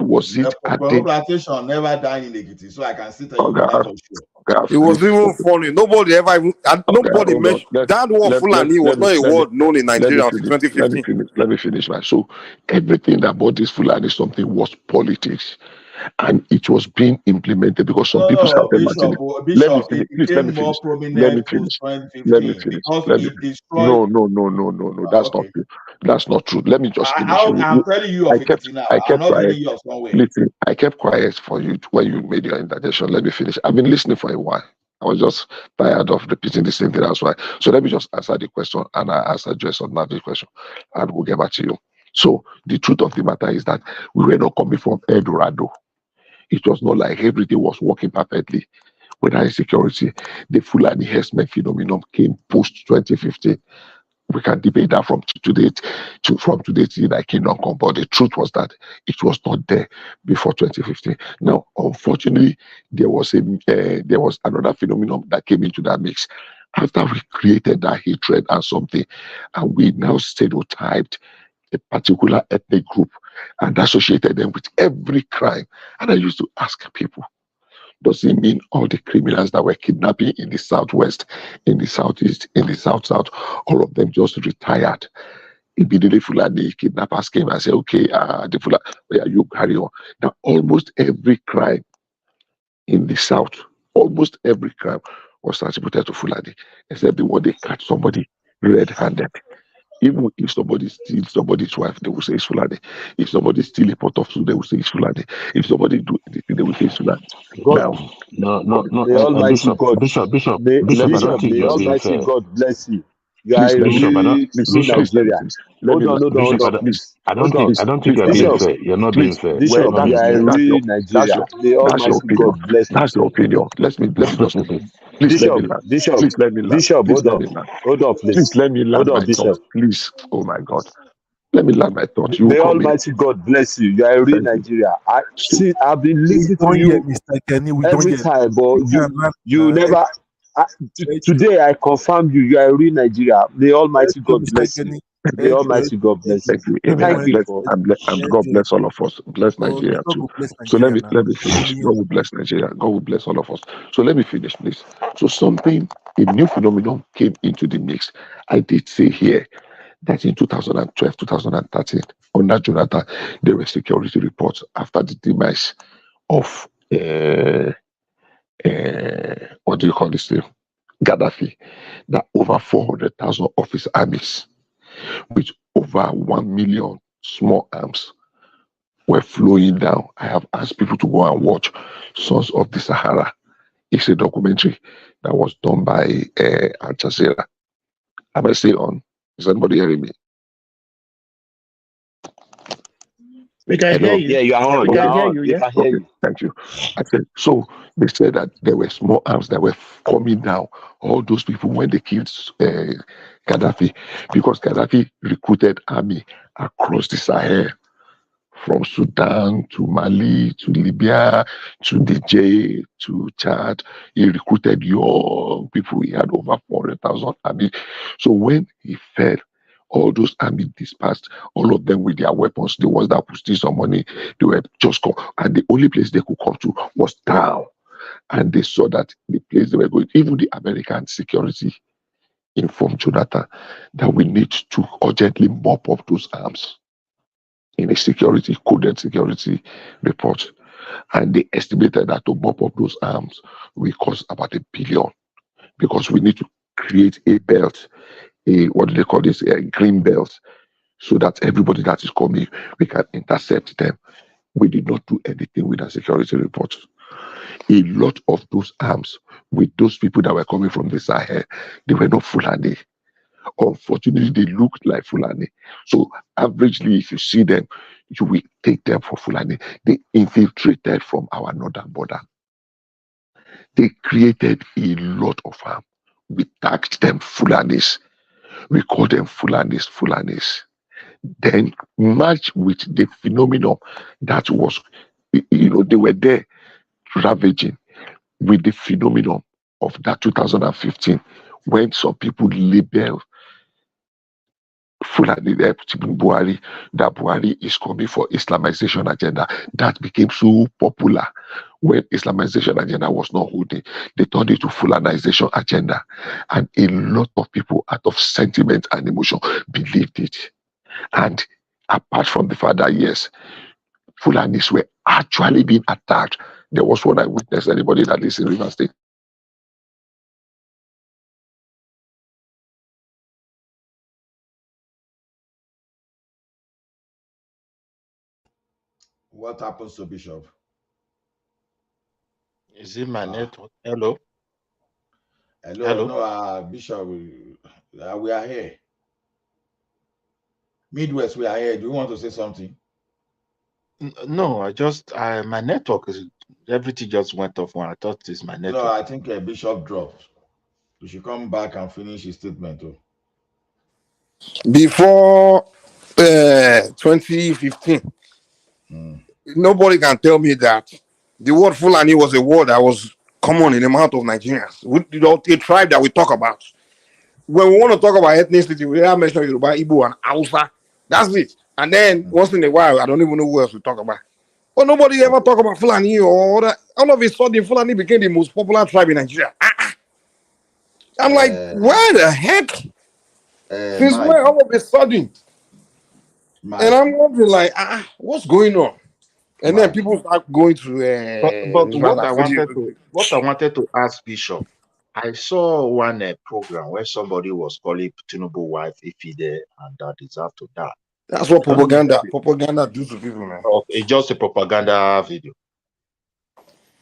was it? The plantation never died in Ekiti, so I can sit tell you that for sure. It was even funny. Nobody ever nobody mentioned that word Fulani was not a word known in Nigeria until 2015. Let me finish, right? So everything about this Fulani something was politics. And it was being implemented because some people started Bishop, let me finish. No. That's not true. That's not true. Let me just finish. I'm telling you of it now. I'm not telling you of somewhere. Listen, I kept quiet for you when you made your interjection. Let me finish. I've been listening for a while. I was just tired of repeating the same thing. That's why. So let me just answer the question, and I address another question, and we'll get back to you. So the truth of the matter is that we were not coming from El Dorado. It was not like everything was working perfectly. Whether insecurity, the Fulani herdsmen phenomenon came post 2015. We can debate that from today till that kingdom come. But the truth was that it was not there before 2015. Now, unfortunately, there was another phenomenon that came into that mix after we created that hatred and something, and we now stereotyped a particular ethnic group and associated them with every crime. And I used to ask people, does it mean all the criminals that were kidnapping in the Southwest, in the Southeast, in the South, all of them just retired? Immediately Fulani kidnappers came and said, okay, the Fulani, you carry on. Now, almost every crime in the South, almost every crime was attributed to Fulani, except the one they catch somebody red-handed. Even if somebody steals somebody's wife, they will say it's Fulani. If somebody steals a pot of food, they will say it's Fulani. If somebody do anything, they will say it's Fulani. God, Now, No. may Almighty Bishop. God, may I don't Bishop, think may you are being Almighty fair. God bless you. You are please a let me Bishop, I don't. real listen, true Bishop, please let me Nigerian. finish. Let me Hold Bishop, on, please, I don't think. please, I don't think please, you are let me being Bishop, fair. You're not being please, fair. Bishop, Not you being are a fair. real that's Nigerian. your May Almighty opinion. God bless you. That's your opinion. Let me just please let me Bishop, land. Bishop, Please let me land. Bishop, Please hold let on. me land. Hold on, Please please. let me Hold land on, my thought. Bishop. Please. Oh my God. Let me land my thought. You will May come in. Almighty God bless you. You are a real Thank you. Nigeria. So I've been We listening to don't hear you Mr. Kenny. We don't every hear. time, but You cannot. you never. Today I confirm you. You are a real Nigeria. May Almighty God Mr. bless you. Kenny. May Thank you. Almighty God bless you. thank you. Amen. Thank And you bless for. and God bless all of us. Bless Oh, Nigeria God too. will bless So Nigeria now. let me finish. God will bless Nigeria. God will bless all of us. So let me finish, please. So a new phenomenon came into the mix. I did say here that in 2012, 2013, under Jonathan, there were security reports after the demise of what do you call this thing? Gaddafi, that over 400,000 of his armies with over 1 million small arms were flowing down. I have asked people to go and watch Sons of the Sahara. It's a documentary that was done by Al Jazeera. Am I still on? Is anybody hearing me? We can Hello? hear you. Yeah, you are on. We You can are hear on. you. We Yeah. can hear Okay, you. thank you. I said, so they said that there were small arms that were coming down. All those people when they killed Gaddafi, because Gaddafi recruited army across the Sahel, from Sudan to Mali to Libya to Niger to Chad. He recruited young people. He had over 400,000 army. So when he fell, all those army dispersed, all of them with their weapons, the ones that could steal some money, they were just come. And the only place they could come to was down. And they saw that the place they were going, even the American security informed Jonathan that we need to urgently mop up those arms in a coded security report. And they estimated that to mop up those arms will cost about $1 billion, because we need to create a belt, what do they call this, a green belt, so that everybody that is coming, we can intercept them. We did not do anything with a security report. A lot of those arms with those people that were coming from the Sahel, they were not Fulani. Unfortunately, they looked like Fulani. So averagely, if you see them, you will take them for Fulani. They infiltrated from our northern border. They created a lot of harm. We tagged them Fulanis. We call them Fulanis. Then matched with the phenomenon that was, they were there ravaging with the phenomenon of that 2015, when some people labeled Fulani Buhari, that Buhari is coming for Islamization agenda. That became so popular when Islamization agenda was not holding. They turned it to Fulanization agenda. And a lot of people, out of sentiment and emotion, believed it. And apart from the fact that, yes, Fulanis were actually being attacked. There was one I witnessed, anybody that lives in River State. What happens to Bishop? Is it my network? Hello? Hello? No, Bishop, we are here. Midwest, we are here. Do you want to say something? No, my network is, everything just went off when I thought it's my network. No, I think Bishop dropped. You should come back and finish his statement. Too. Before 2015, nobody can tell me that the word Fulani was a word that was common in the mouth of Nigerians. A tribe that we talk about. When we want to talk about ethnicity, we have mentioned Yoruba, Igbo, and Hausa. That's it. And then once in a while, I don't even know who else we talk about. But nobody ever talk about Fulani or that. All of a sudden, Fulani became the most popular tribe in Nigeria. I'm like, where the heck? Since Mike, when all of a sudden? And I'm wondering, like, what's going on? And then people start going to But what I wanted to ask Bishop, I saw one program where somebody was calling Tinubu wife Ifide and that deserved to die. That's what propaganda do to people, man. It's just a propaganda video.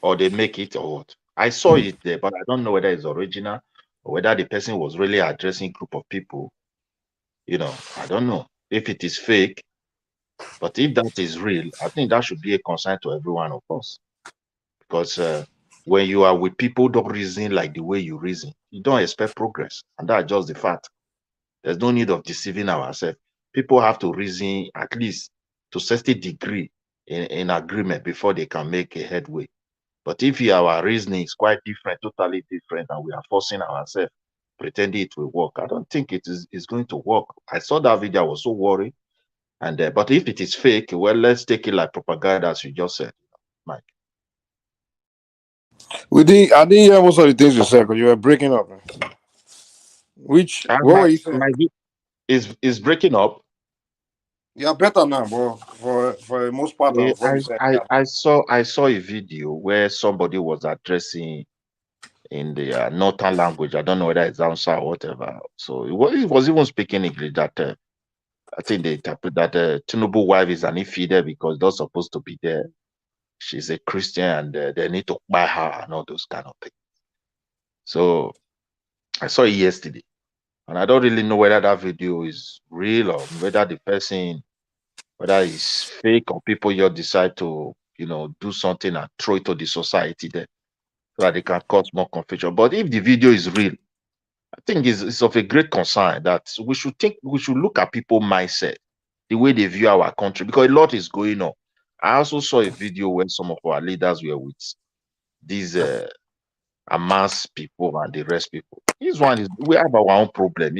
Or they make it or what. I saw it there, but I don't know whether it's original or whether the person was really addressing a group of people. You know, I don't know if it is fake. But if that is real, I think that should be a concern to every one of us. Because when you are with people who don't reason like the way you reason, you don't expect progress. And that's just the fact. There's no need of deceiving ourselves. People have to reason at least to a certain degree in agreement before they can make a headway. But if our reasoning is quite different, totally different, and we are forcing ourselves, pretending it will work, I don't think it is going to work. I saw that video, I was so worried. And but if it is fake, well, let's take it like propaganda, as you just said, Mike. I didn't hear most of the things you said because you were breaking up. Man. What were you saying? Is breaking up. Yeah, better now, bro. For the most part of what you said. I saw a video where somebody was addressing in the northern language. I don't know whether it's Hausa or whatever. So it was even speaking English that. I think they interpret that Tinubu wife is an infidel because they're supposed to be there. She's a Christian and they need to buy her and all those kind of things. So I saw it yesterday. And I don't really know whether that video is real or whether the person, whether it's fake or people just decide to, do something and throw it to the society there so that they can cause more confusion. But if the video is real, I think it's of a great concern that we should look at people's mindset, the way they view our country, because a lot is going on. I also saw a video where some of our leaders were with these Hamas people and the rest people. This one is we have our own problem.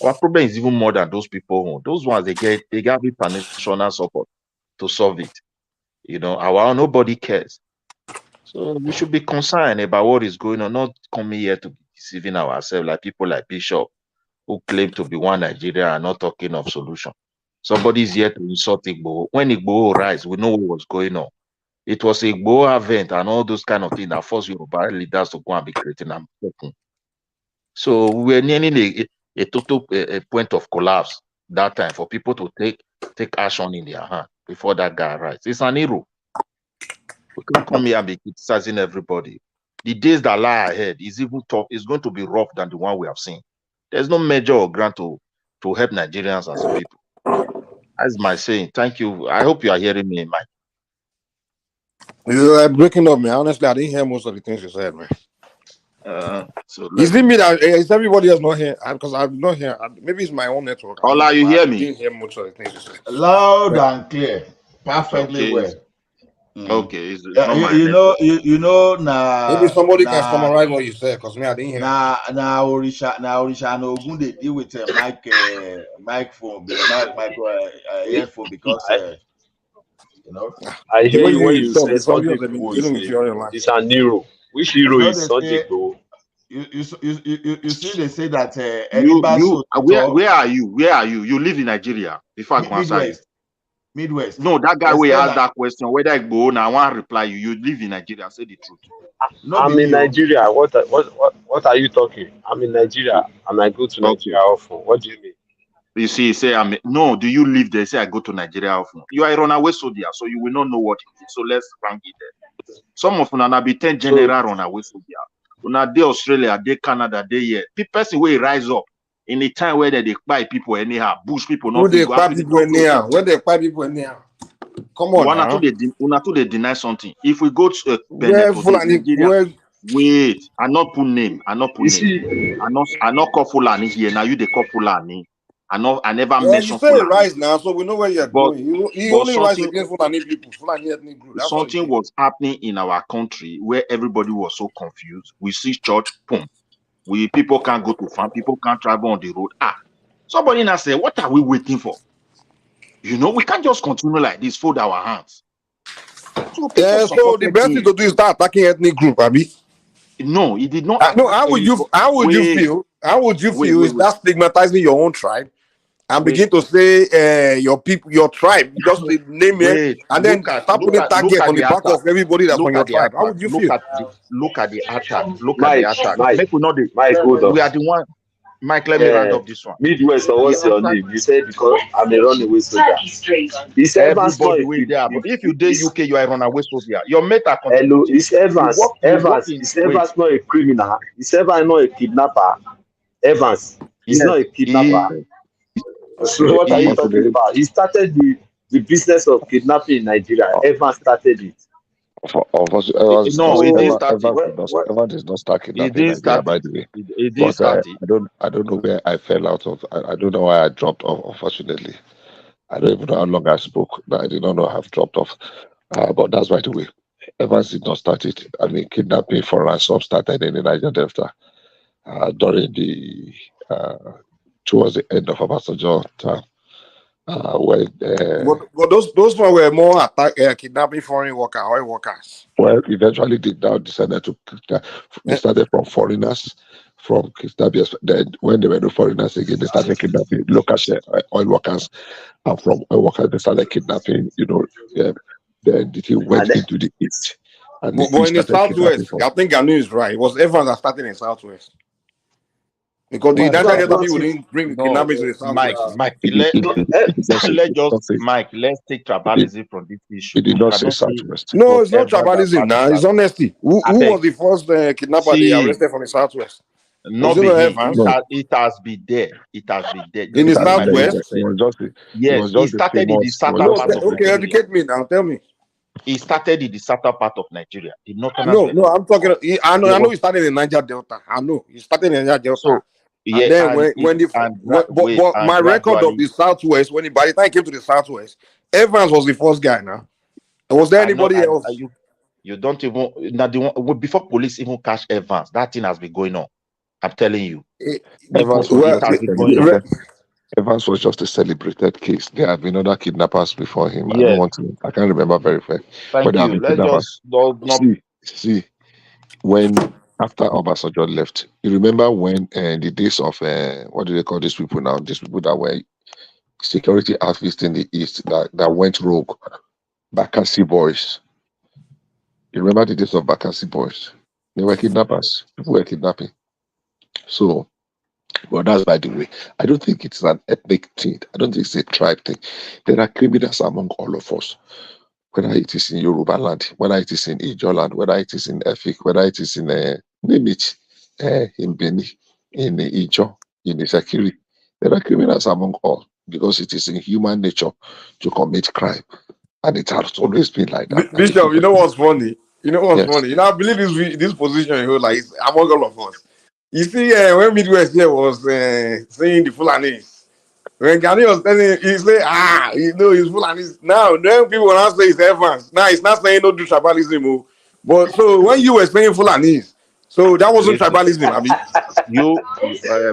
Our problem is even more than those people. Those ones they get international support to solve it. Our own, nobody cares. So we should be concerned about what is going on, not coming here to be deceiving ourselves like people like Bishop who claim to be one Nigeria and not talking of solution. Somebody is here to insult Igbo. When Igbo rise, we know what was going on. It was a Igbo event and all those kind of things that forced Yoruba leaders to go and be creating and talking. So we were nearly a total point of collapse that time for people to take action in their hand before that guy rises. It's an hero. We can't come here and be criticizing everybody. The days that lie ahead is even tough. It's going to be rough than the one we have seen. There's no measure or grant to help Nigerians as a people. That's my saying. Thank you. I hope you are hearing me, Mike. You're breaking up, man. Honestly, I didn't hear most of the things you said, man. Is it me that is everybody else not here? Because I'm not here. Maybe it's my own network. Ola, you hear me? I didn't hear much of the things you said. Loud and clear, perfectly well. Okay, you know now. Maybe somebody can summarize what you said because me I didn't hear. Now Orisha and Ogun they deal with microphone because I hear you when you say Sunday it's an hero. Which hero is Sunday Igboho? You see they say that where are you? Where are you? You live in Nigeria. Before I answer Midwest. No, that guy will ask that question. Whether Igboho now want to reply you. You live in Nigeria. Say the truth. I'm in Nigeria. What are you talking? I'm in Nigeria and I go to Nigeria often. What do you mean? You see, say no. Do you live there? Say I go to Nigeria often. You are a runaway soldier, so you will not know what it is. So let's rank it there. Some of them will be 10 general runaway soldier. Una dey Australia, dey Canada, dey here. Person will rise up in a time where they buy people anyhow, bush people not. They buy people anyhow. Where they buy people anyhow. Come on, una too they deny something. If we go to Nigeria, wait, I not put name. I not call Fulani here. Now you they call Fulani. I never mention Fulani. You say rise now, so we know where you're going. You only rise against Fulani people, Fulani ethnic group. Something was happening in our country where everybody was so confused. We see church, boom. People can't go to farm, people can't travel on the road. Somebody now say, what are we waiting for? We can't just continue like this, fold our hands. So the best thing to do is start attacking ethnic group, Abi. No, he did not. How would you feel? How would you feel is that stigmatizing your own tribe and begin to say your people, your tribe, just name it, and then start putting targets on the back of everybody that's on your tribe. How would you feel? Look at the attack. Look Mike, at the attack. Mike, Make we know Mike, hold on. we are the one. Mike, let me round up this one. Midwest, or what's your name? You said because I'm a runaway soldier. Is Evans not Everybody a way there, but if you did is- UK, you are a runaway soldier. Your mate are Hello, contributing. is Evans is Evans not a criminal? Is Evans not a kidnapper? Evans is not a kidnapper. So what are you talking about? He started the business of kidnapping in Nigeria. Evans started it. No, it didn't start Evans is not start kidnapping Nigeria, by the way. It didn't start it. I don't know where I fell out of. I don't know why I dropped off. Unfortunately, I don't even know how long I spoke. But I did not know I have dropped off. But that's by the way. Evans did not start it. I mean, kidnapping for ransom started in the Niger Delta during the towards the end of Obasanjo time. But those one were more kidnapping foreign workers, oil workers. Well, eventually they now decided to they started from foreigners, from kidnappers. Then when there were no foreigners again, they started kidnapping local oil workers, and from oil workers they started kidnapping. Then the thing went into the east. And but in the southwest, I think I knew it's right. It was Evans that started in the southwest. Because the United Delta people didn't bring the kidnapping to the southwest. Mike, let's take tribalism from this issue. It did not say southwest. No, it's not tribalism now. It's honesty. Who was the first kidnapper they arrested from the southwest? Not it has been there. It has been there. In the southwest? Yes, it started in the southern part of Okay, educate me now. Tell me. He started in the southern part of Nigeria. The northern. No, I'm talking. I know he started in Niger Delta. I know he started in Niger Delta. So, and then but my record of the southwest, by the time he came to the southwest, Evans was the first guy. Now, was there anybody else? You don't even now. The one before police even catch Evans, that thing has been going on. I'm telling you. Evans was just a celebrated case. There have been other kidnappers before him. Yes. I can't remember very well. Thank you. Let's just see when after Obasanjo left. You remember when the days of what do they call these people now? These people that were security outfits in the east that went rogue, Bakassi boys. You remember the days of Bakassi boys? They were kidnappers. People were kidnapping. So. Well, that's by the way. I don't think it's an ethnic thing. I don't think it's a tribe thing. There are criminals among all of us. Whether it is in Yoruba land, whether it is in Ijo land, whether it is in Efik, whether it is in name it, in Beni, in Ijo, in Isakiri. There are criminals among all because it is in human nature to commit crime. And it has always been like that. Bishop, you know what's funny? Funny? I believe this position, like it's among all of us. You see, when Midwest here was saying the Fulanis, when Gani was telling, he said, it's Fulanis. Now, then people will not say it's Evans. Now, it's not saying no do tribalism. But so when you were saying Fulanis, so that wasn't tribalism, I mean.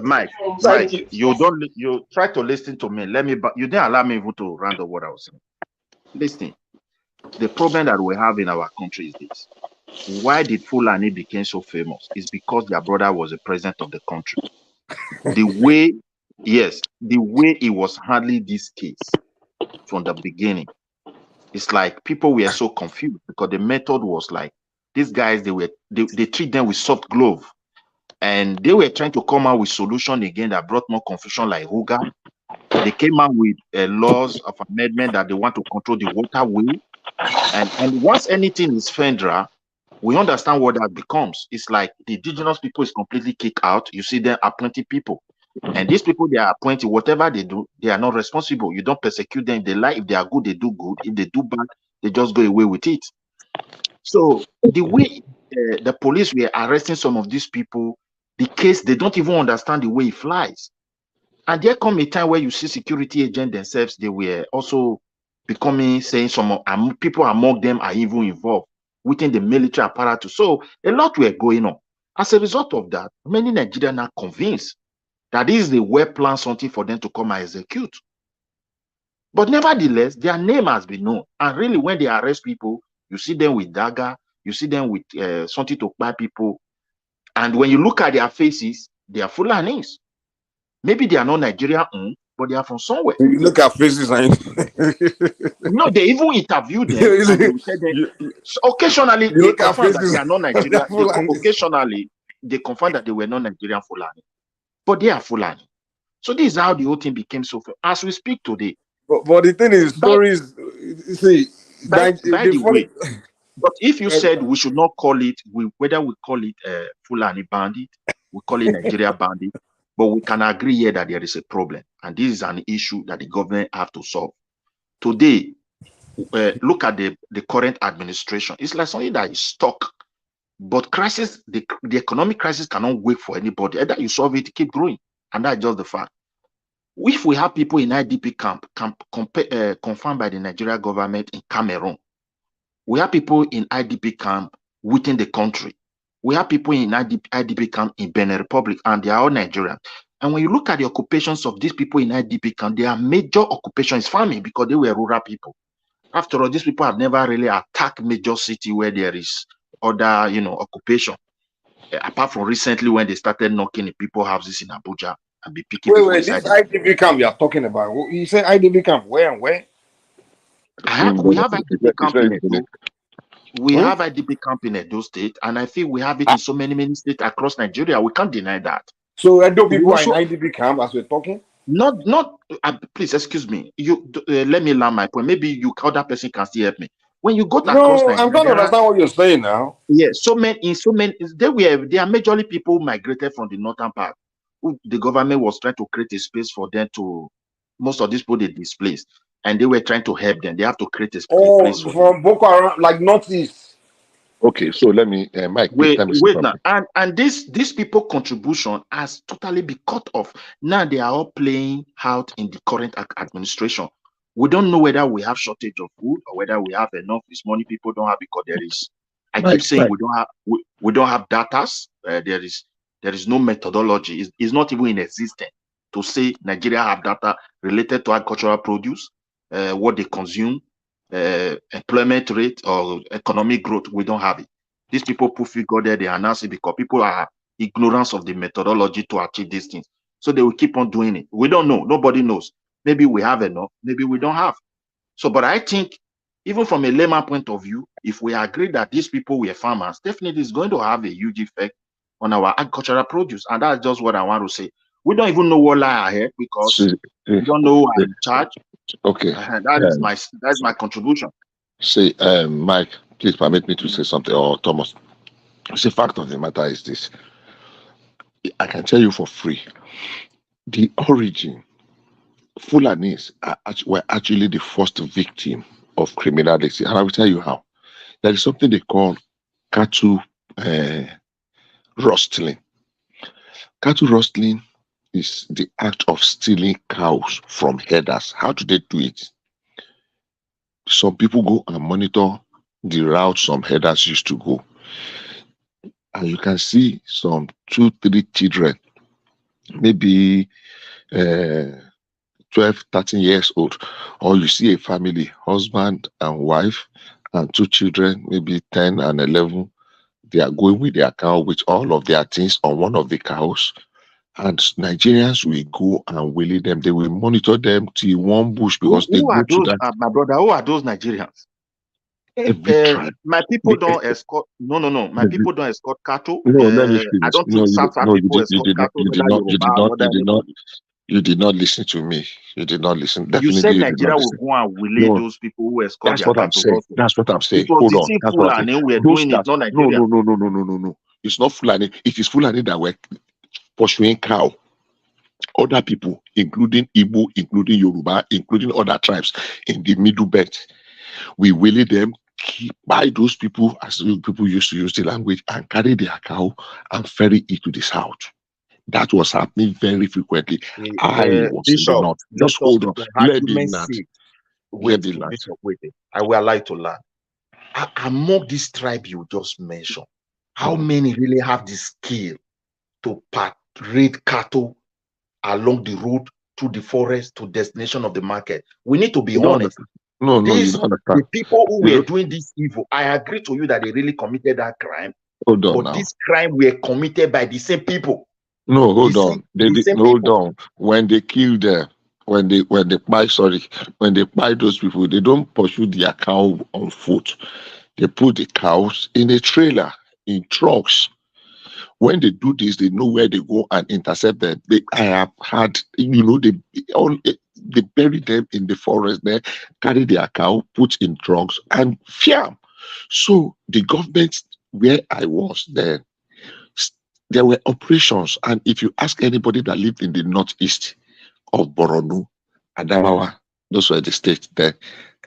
Mike, you try to listen to me. You didn't allow me even to round up what I was saying. Listen, the problem that we have in our country is this. Why did Fulani become so famous? It's because their brother was the president of the country. The way he was handling this case from the beginning, it's like people were so confused because the method was like these guys they treat them with soft glove, and they were trying to come out with solution again that brought more confusion. Like Huga, they came out with laws of amendment that they want to control the waterway, and once anything is federal, we understand what that becomes. It's like the indigenous people is completely kicked out. You see them appointing people. And these people, they are appointed, whatever they do, they are not responsible. You don't persecute them. They lie. If they are good, they do good. If they do bad, they just go away with it. So the way the police were arresting some of these people, the case, they don't even understand the way it flies. And there come a time where you see security agents themselves, they were also becoming, saying some people among them are even involved within the military apparatus. So a lot were going on. As a result of that, many Nigerians are convinced that this is the well planned something for them to come and execute. But nevertheless, their name has been known. And really, when they arrest people, you see them with dagger, you see them with something to buy people. And when you look at their faces, they are Fulanis. Maybe they are not Nigerian owned, but they are from somewhere. You look at faces and no, they even interview them and they will tell them. So occasionally they confirm that they are not Nigerian. Occasionally they confirm that they were not Nigerian Fulani, but they are Fulani. So this is how the whole thing became so fair. As we speak today. But the thing is, stories. See, by the way, but if you said we should not call it, whether we call it Fulani bandit, we call it Nigeria bandit, but we can agree here that there is a problem, and this is an issue that the government have to solve. Today, look at the current administration. It's like something that is stuck. But crisis, the economic crisis cannot wait for anybody. Either you solve it, keep growing, and that's just the fact. If we have people in IDP camp confined by the Nigeria government in Cameroon, we have people in IDP camp within the country. We have people in IDP camp in Benin Republic, and they are all Nigerians. And when you look at the occupations of these people in IDP camp, their major occupation is farming because they were rural people. After all, these people have never really attacked major city where there is other, occupation. Apart from recently when they started knocking in people's houses in Abuja and be picking people inside. This IDP camp you are talking about, you say IDP camp, where and where? We have IDP camp in Edo. We have IDP camp in Edo State, and I think we have it in so many states across Nigeria. We can't deny that. So Edo people are in IDP camp as we're talking? Not. Please excuse me. You let me land my point. Maybe other person can still help me. When you go across Nigeria, I'm trying to understand what you're saying now. Yes, they are majorly people who migrated from the northern part. The government was trying to create a space for them to. Most of these people they displaced, and they were trying to help them. They have to create a place for from Boko Haram, like northeast. Okay, so let me, Mike. Wait now, and these people contribution has totally been cut off. Now they are all playing out in the current administration. We don't know whether we have shortage of food or whether we have enough. It's money people don't have because there is. I keep saying we don't have data. There is no methodology. It's not even in existence to say Nigeria have data related to agricultural produce, what they consume, employment rate or economic growth. We don't have it. These people put figure there, they announce it because people are ignorance of the methodology to achieve these things. So they will keep on doing it. We don't know. Nobody knows. Maybe we have enough, maybe we don't have. So, but I think even from a layman point of view, if we agree that these people were farmers, definitely it's going to have a huge effect on our agricultural produce. And that's just what I want to say. We don't even know what lie ahead because we don't know who are in charge. Okay. That's my contribution. Say, Mike, please permit me to say something, or Thomas. The fact of the matter is this. I can tell you for free. The origin, Fulanis were actually the first victim of criminality. And I will tell you how. There is something they call cattle rustling. Cattle rustling is the act of stealing cows from herders. How do they do it? Some people go and monitor the route some herders used to go. And you can see some 2-3 children, maybe 12, 13 years old, or you see a family, husband and wife, and 2 children, maybe 10 and 11. They are going with their cow, with all of their things on one of the cows. And Nigerians will go and wheelie them. They will monitor them till one bush because they go to that. My brother, who are those Nigerians? My people don't escort. No. My people don't escort cattle. No, let me finish. I don't think South Africa escort cattle. You did not listen to me. You did not listen. Definitely, you said Nigeria will go and relay those people who escort their cattle. That's what I'm saying. Hold on. That's what I'm saying. We're doing it, not Nigeria. No. It's not Fulani. It is Fulani that were pursuing cow. Other people, including Igbo, including Yoruba, including other tribes in the Middle Belt, we wheelie them, buy those people, as people used to use the language, and carry their cow and ferry it to the south. That was happening very frequently. I was not. Just hold on. Let me not. I will allow you to learn. Among these tribes you just mentioned, how many really have the skill to parade cattle along the road to the forest to destination of the market? We need to be honest. No, you don't understand. The people who were doing this evil, I agree to you that they really committed that crime. Hold on but now. This crime were committed by the same people. No, hold on. Hold on. When they killed when they buy those people, they don't pursue their cow on foot. They put the cows in a trailer, in trucks. When they do this, they know where they go and intercept them. I have had, they bury them in the forest there, carry their cow, put in trucks, and fiam. So the government where I was then, there were operations, and if you ask anybody that lived in the northeast of Boronu, Adamawa, those were the states there,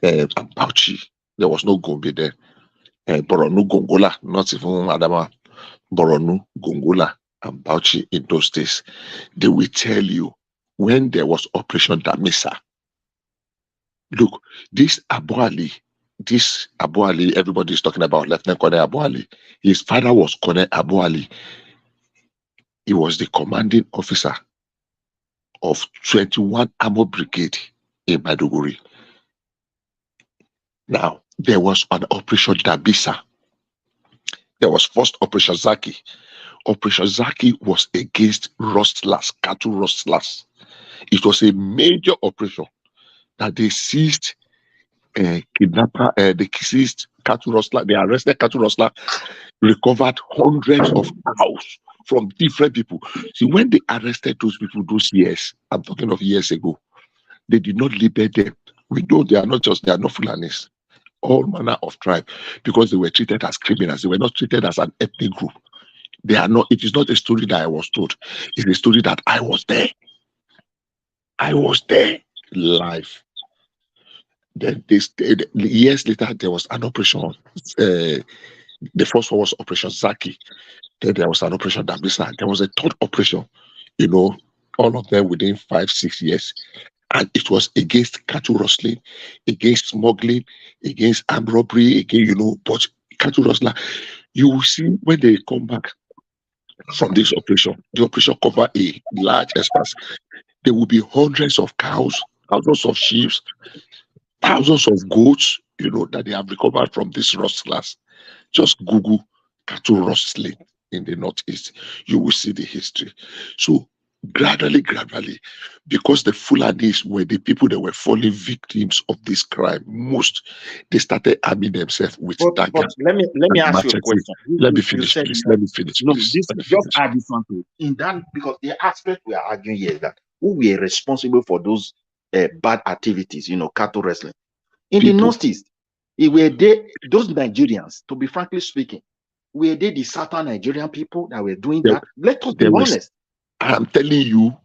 and Bauchi, there was no Gombe there. Boronu, Gongola, not even Adamawa, Boronu, Gongola, and Bauchi in those days. They will tell you when there was Operation Damisa. Look, this Abu Ali, everybody is talking about Lieutenant Colonel Abu Ali. His father was Colonel Abu Ali. He was the commanding officer of 21 Armor Brigade in Maiduguri. Now, there was an Operation Dabisa. There was first Operation Zaki. Operation Zaki was against rustlers, cattle rustlers. It was a major operation that they seized kidnapper, they seized cattle rustler, they arrested cattle rustler, recovered hundreds of cows from different people. See, when they arrested those people those years, I'm talking of years ago, they did not label them. We know they are not Fulanis, all manner of tribe, because they were treated as criminals. They were not treated as an ethnic group. They are not. It is not a story that I was told. It's a story that I was there. I was there live. Then years later, there was an operation. The first one was Operation Zaki. Then there was an Operation Dabisa. There was a third operation, all of them within 5-6 years. And it was against cattle rustling, against smuggling, against armed robbery, again, but cattle rustler. You will see when they come back from this operation, the operation cover a large expanse. There will be hundreds of cows, thousands of sheep, thousands of goats, that they have recovered from this rustlers. Just Google cattle rustling in the Northeast. You will see the history. So gradually, because the Fulanis were the people that were falling victims of this crime most, they started arming themselves with daggers. But let me ask you a question. Let me finish, please. Let me finish. No, just add this one to in that, because the aspect we are arguing here is that who were responsible for those bad activities, cattle wrestling in the Northeast. Were they those Nigerians? To be frankly speaking, were they the Southern Nigerian people that were doing that? Let us be honest. I'm telling you,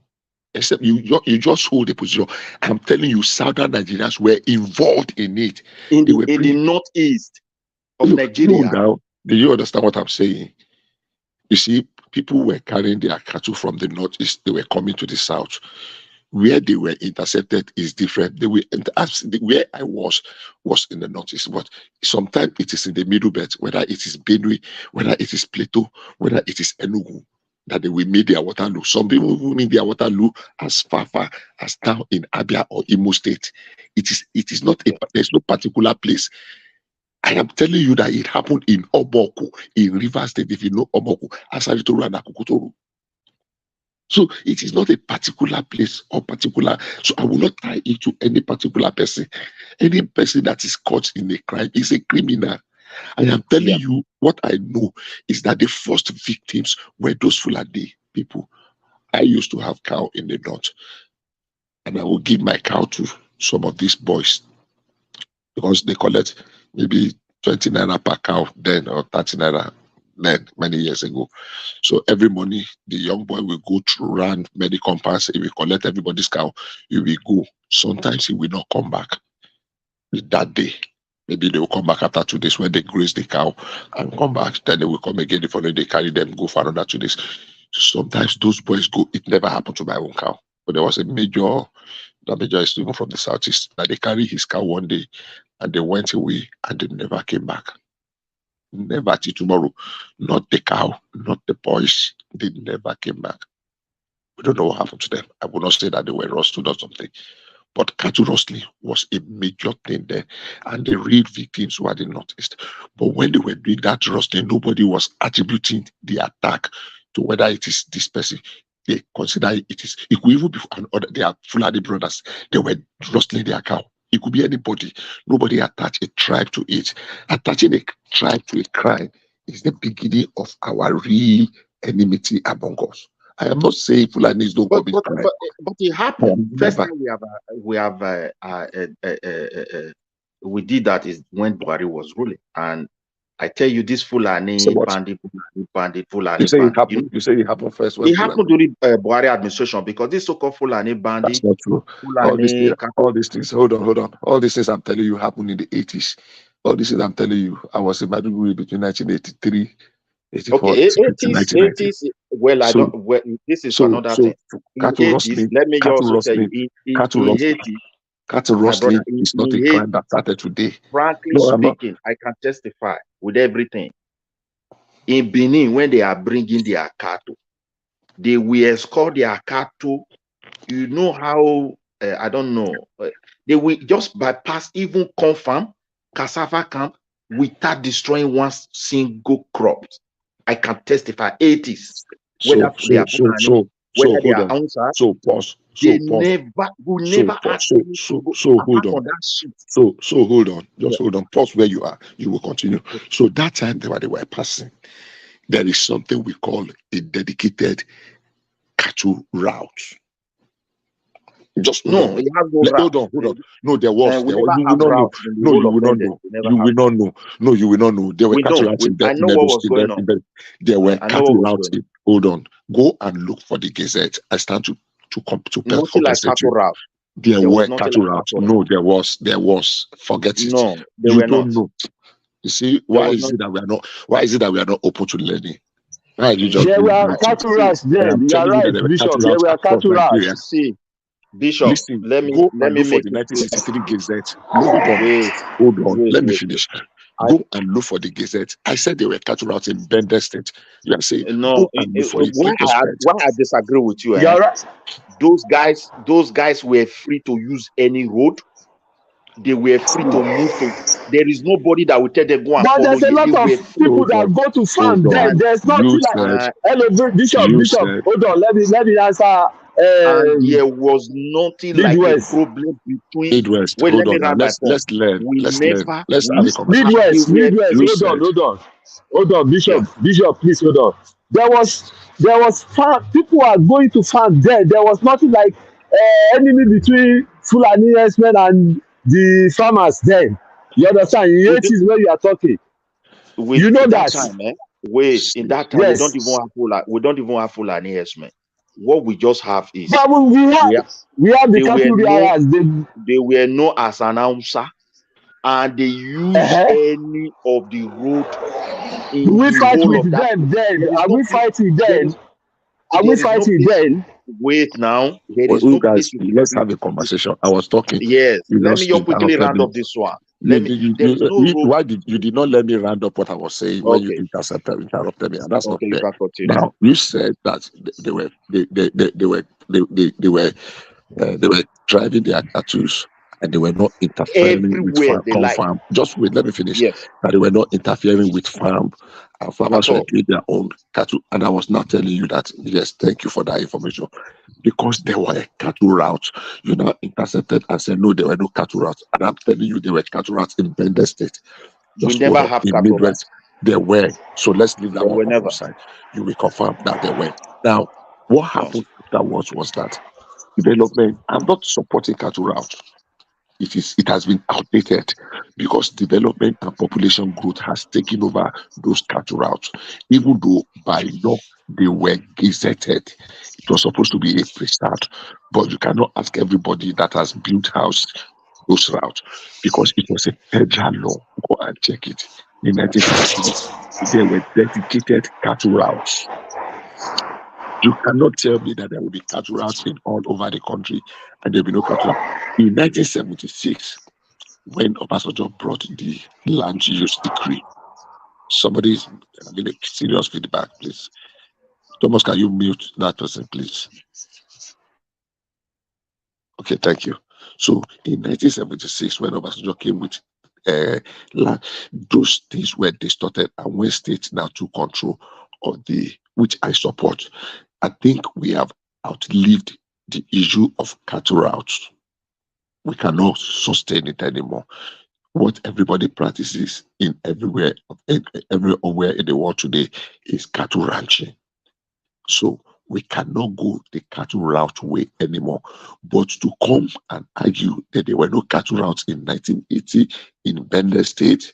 except you just hold the position. I'm telling you, Southern Nigerians were involved in it. In the Northeast of Nigeria. Now, do you understand what I'm saying? You see, people were carrying their cattle from the Northeast. They were coming to the South. Where they were intercepted is different. They were where I was in the Northeast, but sometimes it is in the Middle Belt, whether it is Benue, whether it is Plateau, whether it is Enugu, that they will meet their Waterloo. Some people will meet their Waterloo as far as down in Abia or Imo State. It is not there's no particular place. I am telling you that it happened in Oboku, in Rivers State. If you know Oboku, Asaritoru and Akukutoru. So it is not a particular place or particular. So I will not tie it to any particular person. Any person that is caught in a crime is a criminal. I am telling you what I know is that the first victims were those Fulani people. I used to have cow in the north, and I will give my cow to some of these boys because they collect maybe 20 naira per cow then or 30 naira then many years ago. So every morning the young boy will go through around many compounds. He will collect everybody's cow. He will go. Sometimes he will not come back that day. Maybe they will come back after 2 days when they graze the cow and come back. Then they will come again the following day, carry them, go for another 2 days. Sometimes those boys go. It never happened to my own cow. But there was a major is even from the southeast that they carry his cow one day and they went away and they never came back. Never till tomorrow. Not the cow, not the boys. They never came back. We don't know what happened to them. I would not say that they were rustled or something. But cattle rustling was a major thing there. And the real victims were the Northeast. But when they were doing that rustling, nobody was attributing the attack to whether it is this person. they consider it is. It could even be another. They are Fulani brothers. They were rustling their cow. It could be anybody. Nobody attach a tribe to it. Attaching a tribe to a crime is the beginning of our real enmity among us. I am not saying Fulanis don't commit crime. But it happened. First time we did that is when Buhari was ruling, and I tell you, this Fulani bandit. You say it happened. You say it happened first. It happened during Buhari administration because this so-called Fulani bandit. That's not true. All these things. Hold on. All these things I'm telling you happened in the 80s. All these things I'm telling you, I was in Maiduguri between 1983. 84, okay, 80s. Well, I don't. Well, this is another thing. Cattle rustling. Let me also tell you, in 80s, cattle rustling is not a crime that started today. Frankly speaking, I can testify with everything. In Benin, when they are bringing their cattle, they will escort their cattle. You know how? I don't know. They will just bypass even confirm cassava camp without destroying one single crop. I can testify 80s. Whether they are Fulani, whether they are Hausa, they never actually hold on. So hold on. Just hold on. Pause where you are. You will continue. So that time they were passing, there is something we call a dedicated cattle route. Just no, it has no hold on. No, there was. You will not know. No, you will not know. You will not know. No, you will not know. There were cattle routes in there. There were cattle routes. Hold on. Go and look for the Gazette. I stand to compensate you. There were cattle routes. No, there was. Forget it. No, you don't know. You see, why is it that we are not? Why is it that we are not open to learning? There were cattle routes then. You are right, Bishop. There were cattle routes. See. Bishop, listen, let me for make the 1963 Gazette. Hold on. Let me finish. Go and look for the Gazette. I said there were cattle routes in Bender State. You are saying no. Why I disagree with you? You're right. Those guys were free to use any road. They were free to move to. There is nobody that will tell them go and but follow there's a lot of people that go to farm then. There's nothing like hello, Bishop. Hold on, let me answer. And there was nothing like a problem between Midwest. Hold on, let's learn. Let's have a conversation. Midwest. Hold on, Bishop. Bishop, please hold on. There was farm. People are going to farm then. There was nothing like enemy between Fulani herdsmen and the farmers then. You understand? In 80s when you are talking. You know that time, in that time yes. we don't even have Fulani herdsmen. What we just have is but we have the cattle areas. They were known as an Hausa, and they use any of the road. We fight with them then. Are we fighting then? Are we fighting then? Wait now. Guys, let's have a conversation. I was talking. Yes. Let me quickly round up this one. Why did you not let me round up what I was saying when you interrupted me? And that's not fair. Now you said that they were driving their cattle and they were not interfering with farm. Just wait, let me finish. Yes. That they were not interfering with farm. And farmers were doing their own cattle. And I was not telling you that. Yes, thank you for that information. Because there were cattle routes. You now intercepted and said, no, there were no cattle routes. And I'm telling you, there were cattle routes in Bender State. We never have cattle routes. There were. So let's leave that one aside. You will confirm that there were. Now, what happened afterwards was that development, I'm not supporting cattle routes. It has been outdated because development and population growth has taken over those cattle routes. Even though by law they were gazetted, it was supposed to be a pre-start, but you cannot ask everybody that has built house those routes because it was a federal law. Go and check it. In 1960s, there were dedicated cattle routes. You cannot tell me that there will be cattle routes in all over the country and there will be no cattle routes. In 1976, when Obasanjo brought the land use decree, somebody is having a serious feedback, please. Thomas, can you mute that person, please? Okay, thank you. So in 1976, when Obasanjo came with land, those things were distorted and when states now took control of which I support. I think we have outlived the issue of cattle routes. We cannot sustain it anymore. What everybody practices in everywhere in the world today is cattle ranching. So we cannot go the cattle route way anymore. But to come and argue that there were no cattle routes in 1980 in Bender State,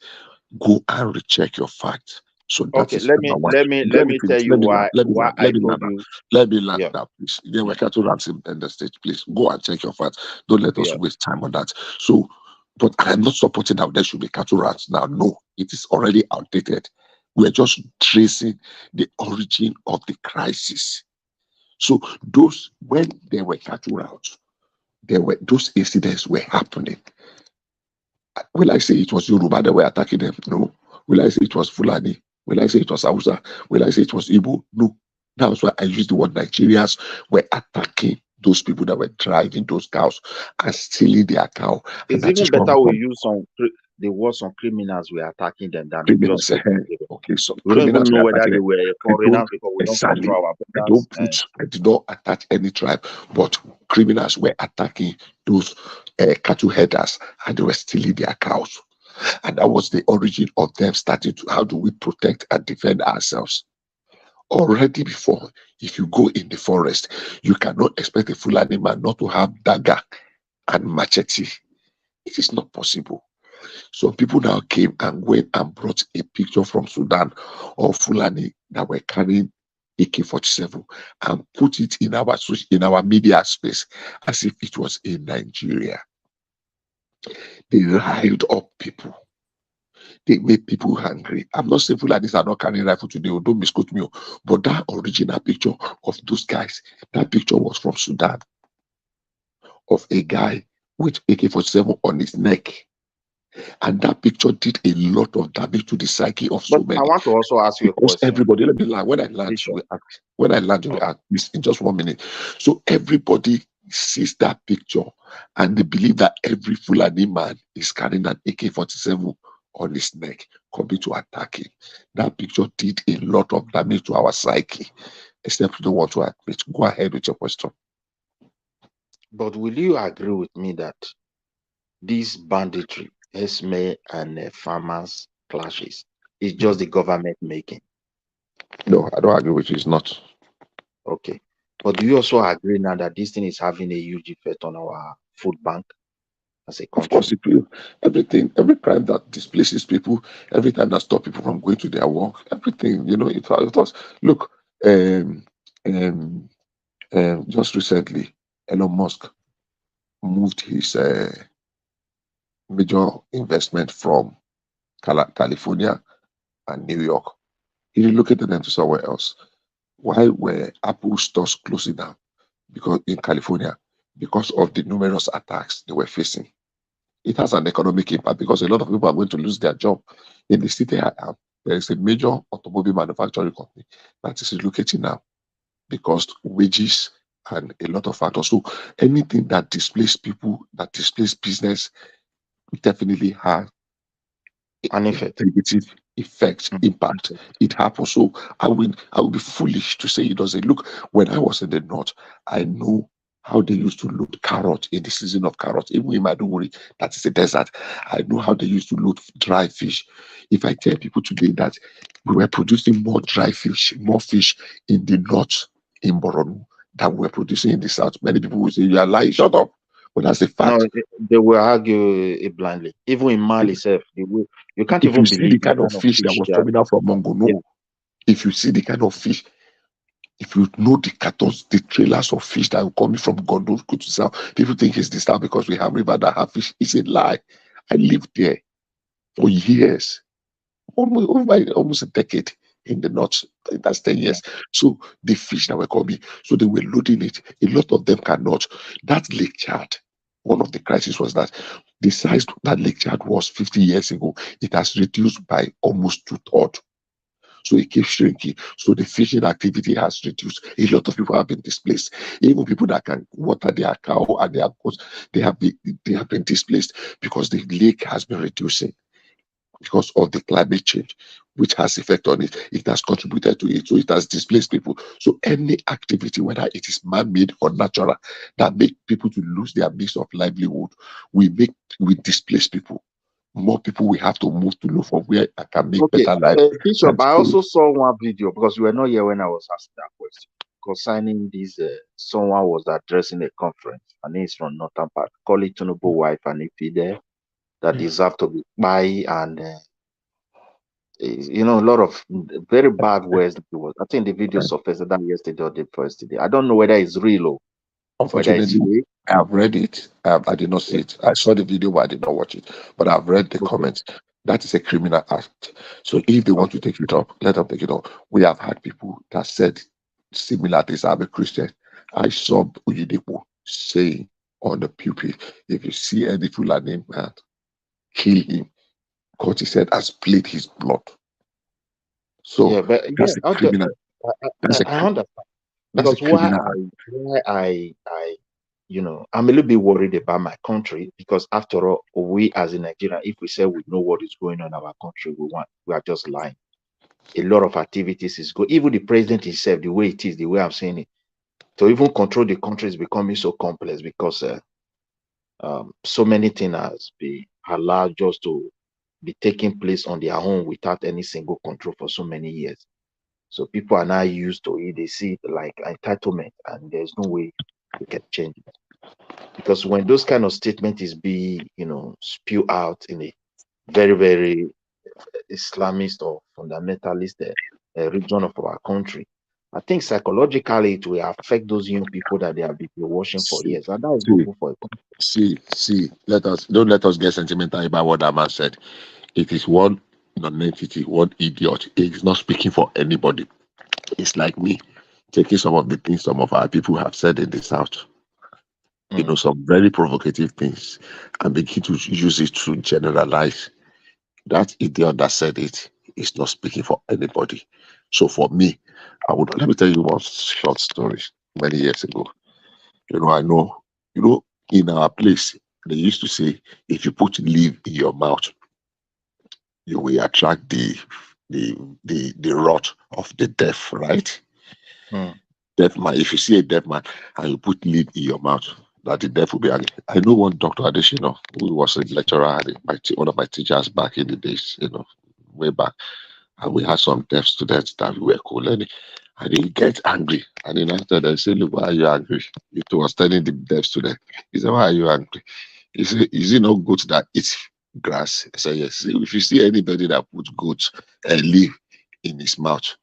go and recheck your facts. So that Okay, is let me number one. let me let me tell Finish. you why Let me why land. I Let me told land. you. Let me land Yeah, that, please. There were cattle routes in Bender State. Please go and check your facts. Don't let us yeah. waste time on that. So, but I'm not supporting that there should be cattle routes now. No, it is already outdated. We're just tracing the origin of the crisis. So those when there were cattle routes, those incidents were happening. Will I say it was Yoruba that were attacking them? No. Will I say it was Fulani? Will I say it was Hausa? Will I say it was Igbo? No. That's why I used the word Nigerians were attacking those people that were driving those cows and stealing their cow. And It's that even is what better we we use the words on criminals were attacking them than just criminals. people. Okay, so We don't even criminals know were whether attacking they them. were I don't foreigners because we don't exactly. control our I borders. did not attack any tribe, but criminals were attacking those cattle headers and they were stealing their cows. And that was the origin of them starting to how do we protect and defend ourselves. Already before, if you go in the forest, you cannot expect a Fulani man not to have dagger and machete. It is not possible. So people now came and went and brought a picture from Sudan of Fulani that were carrying AK-47 and put it in our media space as if it was in Nigeria. They riled up people. They made people hungry. I'm not saying Fulanis are not carrying rifle today, don't misquote me. But that original picture of those guys, that picture was from Sudan, of a guy with AK-47 on his neck. And that picture did a lot of damage to the psyche of so many. I want to also ask you a Because question. everybody, let me land. When I land, you will ask. When I land, you will ask. In just 1 minute. So everybody sees that picture and they believe that every Fulani man is carrying an AK-47 on his neck coming to attack him. That picture did a lot of damage to our psyche, except we don't want to admit. Go ahead with your question. But will you agree with me that this banditry, Esme and farmers clashes, is just the government making? No, I don't agree with you. It's not. Okay. But do you also agree now that this thing is having a huge effect on our food bank as a country? Of course, it will. Every crime that displaces people, every time that stops people from going to their work, everything, it was. Look, just recently, Elon Musk moved his major investment from California and New York. He relocated them to somewhere else. Why were Apple stores closing down? Because in California, because of the numerous attacks they were facing. It has an economic impact because a lot of people are going to lose their job. In the city I am, there is a major automobile manufacturing company that is relocating now because wages and a lot of factors. So anything that displaces people, that displaces business, definitely has an effect. Negative effect, impact. It happens. So I will be foolish to say it doesn't. Look, when I was in the north, I know how they used to load carrot in the season of carrot. Even in Maiduguri, that is a desert. I know how they used to load dry fish. If I tell people today that we were producing more dry fish, more fish in the north, in Boronu, than we were producing in the south, many people will say, you are lying, shut up. But that's a fact. No, they will argue it blindly. Even in Mali itself, you can't If even you see believe the kind of fish that was they are. coming out from Mongo, no. Yeah. If you see the kind of fish, if you know the cartons, the trailers of fish that are coming from Gondor to south, people think it's the south because we have river that have fish. It's a lie. I lived there for years, almost a decade in the north. That's 10 years. So the fish that were coming, so they were loading it. A lot of them cannot. That Lake Chad, one of the crises was that the size that Lake Chad was 50 years ago, it has reduced by almost 2/3. So it keeps shrinking. So the fishing activity has reduced. A lot of people have been displaced. Even people that can water their cow and their goats, they have been displaced because the lake has been reducing. because of the climate change, which has effect on it. It has contributed to it, so it has displaced people. So any activity, whether it is man-made or natural, that make people to lose their means of livelihood, we displace people. More people we have to move to look for where I can make Okay, better life. Bishop, I also saw one video because we were not here when I was asking that question concerning this. Someone was addressing a conference, and he's from Northern Part. Call it Tinubu wife and if he there that deserve to be by and a lot of very bad words. That he was. I think the video surfaced that yesterday or the first day. I don't know whether it's real or whether it's Unfortunately, fake. I've read it. I did not see it. I saw the video, but I did not watch it. But I've read the comments. That is a criminal act. So if they want to take it up, let them take it up. We have had people that said similar things. I'm a Christian. I saw Uyidepo saying on the pulpit, if you see any Fulani man, kill him. Because he said, has played his blood. So Yeah, but that's a criminal. I understand because why I'm a little bit worried about my country because after all, we as a Nigerian, if we say we know what is going on in our country, we are just lying. A lot of activities is good. Even the president himself, the way it is, the way I'm saying it, to even control the country is becoming so complex because so many things has been allowed just to be taking place on their own without any single control for so many years. So people are now used to it. They see it like entitlement, and there's no way they can change it. Because when those kind of statements is spew out in a very, very Islamist or fundamentalist region of our country, I think psychologically it will affect those young people that they have been watching for years, and that is not good for a country. Don't let us get sentimental about what that man said. It is one non-entity, one idiot. He's not speaking for anybody. It's like me taking some of the things some of our people have said in the South. Some very provocative things, and begin to use it to generalize. That idiot that said it is not speaking for anybody. So for me, let me tell you one short story. Many years ago, I know, in our place, they used to say, if you put leaf in your mouth, you will attract the wrath of the deaf, right? Deaf man, if you see a deaf man and you put leaf in your mouth, that the deaf will be angry. I know one Dr. Adeshino, who was a lecturer, one of my teachers back in the days, way back. And we had some deaf students that we were co-learning. And he get angry. And then after they say, look, why are you angry? It was telling the deaf student. He said, why are you angry? He said, is it not goat that eats grass? I said, yes. If you see anybody that puts goat leaf in his mouth,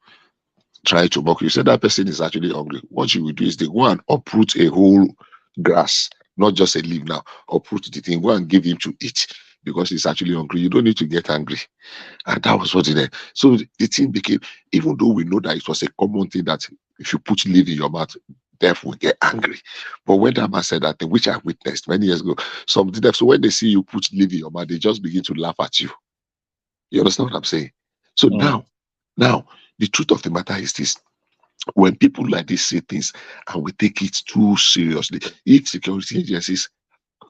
try to mock you. Say that person is actually hungry. What you will do is they go and uproot a whole grass, not just a leaf now. Uproot the thing, go and give him to eat because he's actually hungry. You don't need to get angry. And that was what it did. So the thing became, even though we know that it was a common thing that if you put leaf in your mouth, deaf will get angry. But when that man said that thing, which I witnessed many years ago, some deaf, so when they see you put leaf in your mouth, they just begin to laugh at you. You understand what I'm saying? So now, the truth of the matter is this. When people like this say things and we take it too seriously, if security agencies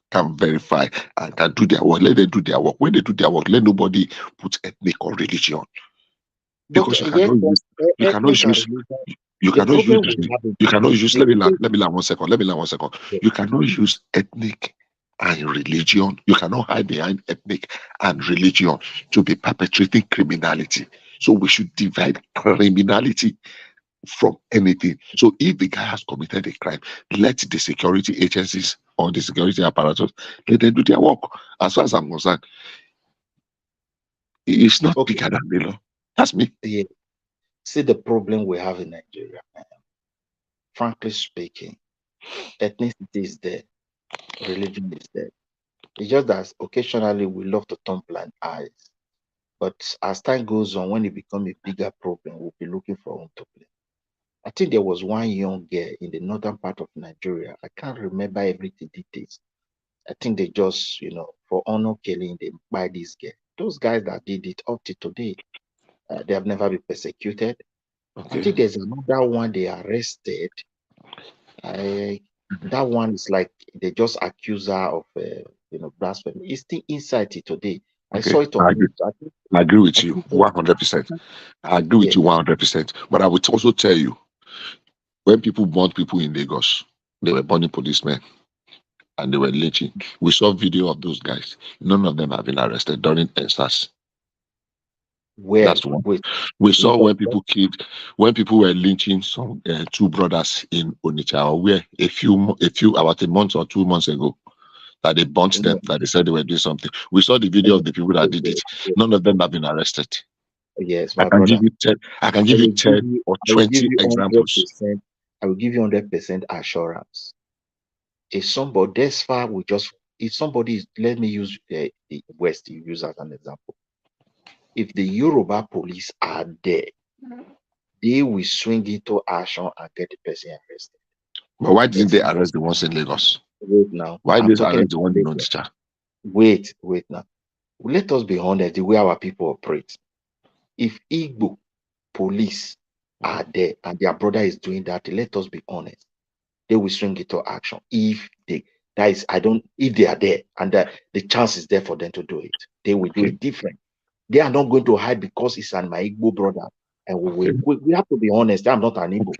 can verify and can do their work, let them do their work. When they do their work, let nobody put ethnic or religion. Because you cannot use let me learn 1 second. You cannot use ethnic and religion. You cannot hide behind ethnic and religion to be perpetrating criminality. So we should divide criminality from anything. So if the guy has committed a crime, let the security agencies or the security apparatus, let them do their work. As far as I'm concerned, it's not bigger than the law. That's me. Yeah. See the problem we have in Nigeria, man. Frankly speaking, ethnicity is there, religion is there. It's just that occasionally we love to turn blind eyes. But as time goes on, when it becomes a bigger problem, we'll be looking for whom to blame. I think there was one young girl in the northern part of Nigeria. I can't remember everything details. I think they just, for honor killing, they buy this girl. Those guys that did it up to today, they have never been persecuted. Okay. I think there's another one they arrested. That one is like they just accuse her of, blasphemy. It's still inside it today. I saw it on news. I agree with you 100%. I agree with you 100%. But I would also tell you, when people burn people in Lagos, they were burning policemen and they were lynching. We saw video of those guys. None of them have been arrested during ESAS. That's one. We saw when people were lynching some two brothers in Onitsha, where about a month or 2 months ago, that they bunched them, that they said they were doing something. We saw the video of the people that did it. None of them have been arrested. Yes, I can give you 10 or 20 examples. I will give you 100% assurance. If somebody this far we just if somebody let me use the West you use as an example. If the Yoruba police are there, they will swing into action and get the person arrested. But why didn't they arrest the ones in Lagos? Wait now. Why did they arrest the one in Onitsha? Wait now. Let us be honest the way our people operate. If Igbo police are there and their brother is doing that, let us be honest. They will swing into action if they are there and the chance is there for them to do it. They will do it different. They are not going to hide because it's my Igbo brother. And we have to be honest. I'm not an Igbo.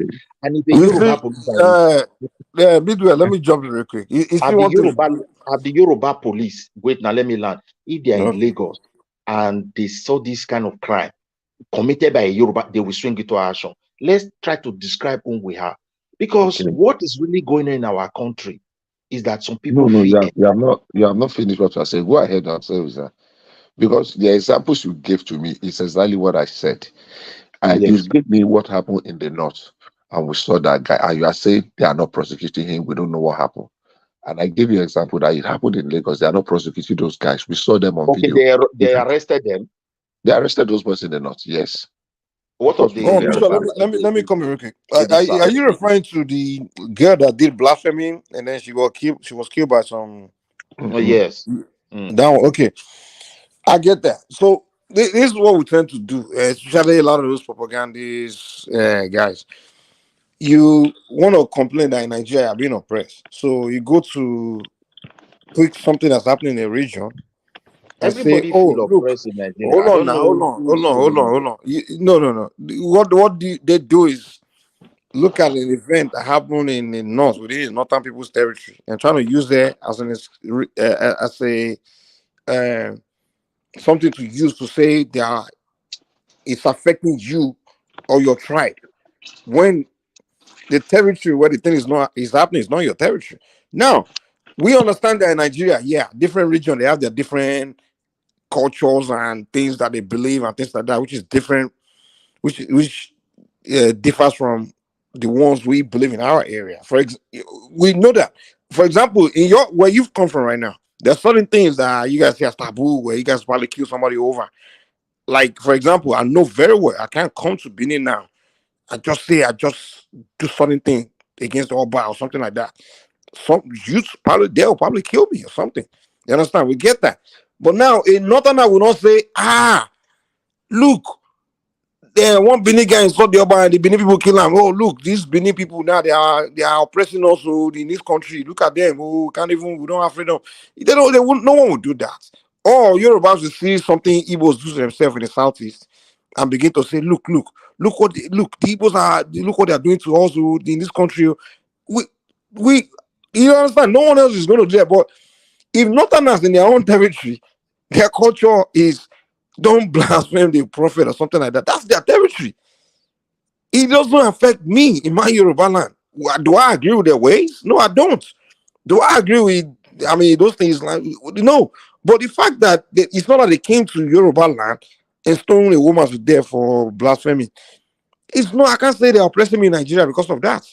And if the Yoruba police Midway, let me jump in real quick. The Yoruba police, wait now, let me land. If they are in Lagos and they saw this kind of crime committed by a Yoruba, they will swing into action. Let's try to describe who we are. Because what is really going on in our country is that some people you have not finished what you are saying. Go ahead and say that. Because the examples you gave to me is exactly what I said. You gave me what happened in the north, and we saw that guy, and you are saying they are not prosecuting him, we don't know what happened. And I gave you an example that it happened in Lagos. They are not prosecuting those guys. We saw them on video. They arrested them. They arrested those boys in the north, yes. What of the let me come real quick. Are you referring to the girl that did blasphemy and then she got killed? She was killed by some. Yes. That one, okay. I get that. So this is what we tend to do, especially a lot of those propagandists guys. You want to complain that in Nigeria you're being oppressed, so you go to pick something that's happening in a region. Everybody say, oh, feel oppressed in Nigeria. Hold on. No. What they do is look at an event that happened in the north, within northern people's territory, and trying to use that as a something to use to say it's affecting you or your tribe. When the territory where the thing is happening is not your territory. Now, we understand that in Nigeria, different region they have their different cultures and things that they believe and things like that, which is different, which differs from the ones we believe in our area. We know that. For example, in where you've come from right now, there's certain things that you guys see as taboo, where you guys probably kill somebody over. Like, for example, I know very well I can't come to Benin now. I just do certain thing against the Oba or something like that. They'll probably kill me or something. You understand? We get that. But now in Northern will not say, look, one Benin guy insult the Oba and the Benin people kill him. Oh, look, these Benin people now they are oppressing us in this country. Look at them. Oh, we don't have freedom. No one would do that. Or Yorubas will see something Igbos do to themselves in the southeast and begin to say, look what the Igbos look what they are doing to us in this country. We you understand? No one else is going to do that. But if Northerners in their own territory, their culture is don't blaspheme the prophet or something like that. That's their territory. It doesn't affect me in my Yoruba land. Do I agree with their ways? No, I don't. Do I agree with, those things? No. But the fact that it's not that they came to Yoruba land and stoned a woman to death for blasphemy, it's not, I can't say they're oppressing me in Nigeria because of that.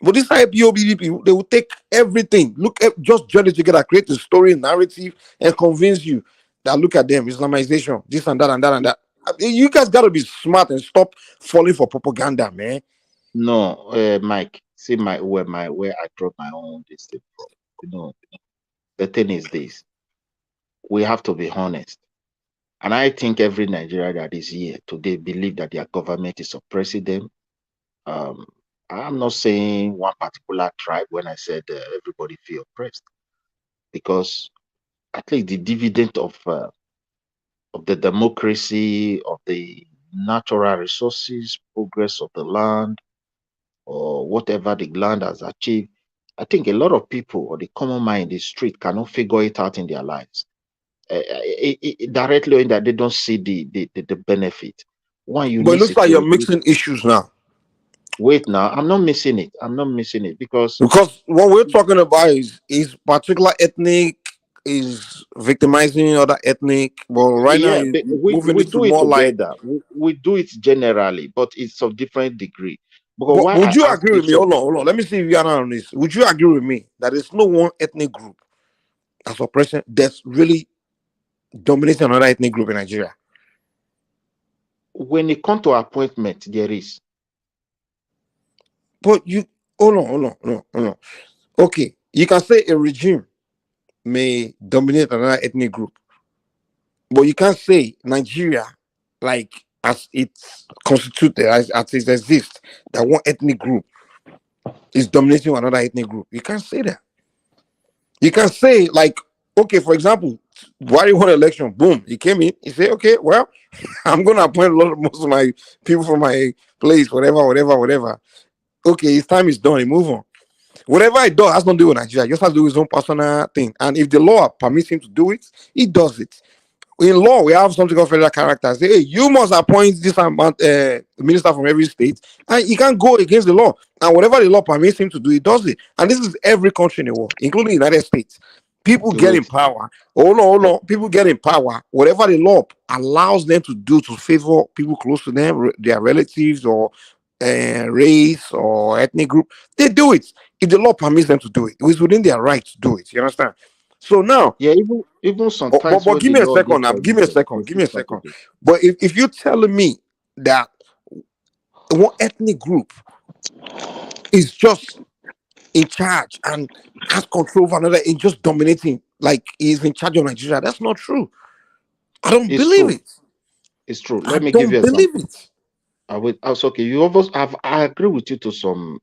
But this IPOB people, they will take everything, just join it together, create a story, narrative, and convince you that look at them, Islamization, this and that and that and that. You guys got to be smart and stop falling for propaganda, man. No, Mike, see where I drop my own distance from. The thing is this: we have to be honest, and I think every Nigerian that is here today believe that their government is oppressing them. I'm not saying one particular tribe when I said everybody feel oppressed, because at least the dividend of of the democracy, of the natural resources, progress of the land, or whatever the land has achieved. I think a lot of people or the common man in the street cannot figure it out in their lives. Directly in that they don't see the benefit. One But it unique looks like you're security. mixing issues now. Wait now, I'm not missing it. I'm not missing it because what we're talking about is particular ethnic is victimizing other ethnic. But right now yeah, you're but moving we it to do it more like. together. We do it generally, but it's of different degree. Because But why would I you ask agree with this me? of Hold on. Let me see if you're on this. Would you agree with me that there's no one ethnic group as oppression that's really dominating another ethnic group in Nigeria? when it comes to appointment, there is. But you hold on. Okay, you can say a regime may dominate another ethnic group, but you can't say Nigeria, like as it's constituted, as it exists, that one ethnic group is dominating another ethnic group. You can't say that. You can say, like, okay, for example, Buhari won election, boom, he came in, he said, okay, well, I'm gonna appoint most of my people from my place, whatever. Okay, his time is done, he move on. Whatever he does has nothing to do with Nigeria, he just has to do his own personal thing. And if the law permits him to do it, he does it. In law, we have something called federal character. Say, hey, you must appoint this amount minister from every state, and he can't go against the law. And whatever the law permits him to do, he does it. And this is every country in the world, including the United States. People get in power. Hold on. People get in power. Whatever the law allows them to do to favor people close to them, their relatives or race or ethnic group, they do it. If the law permits them to do it, it's within their right to do it. You understand? So now, yeah, even sometimes but when give the me a law second gives now. Give me a permission, second. they Give me still a start to second. do. But if you're telling me that one ethnic group is just in charge and has control over another and just dominating, like he's in charge of Nigeria, that's not true. I don't It's believe true. it. It's true. I Let me give don't you an believe example. it. I will also okay. You almost have I agree with you to some,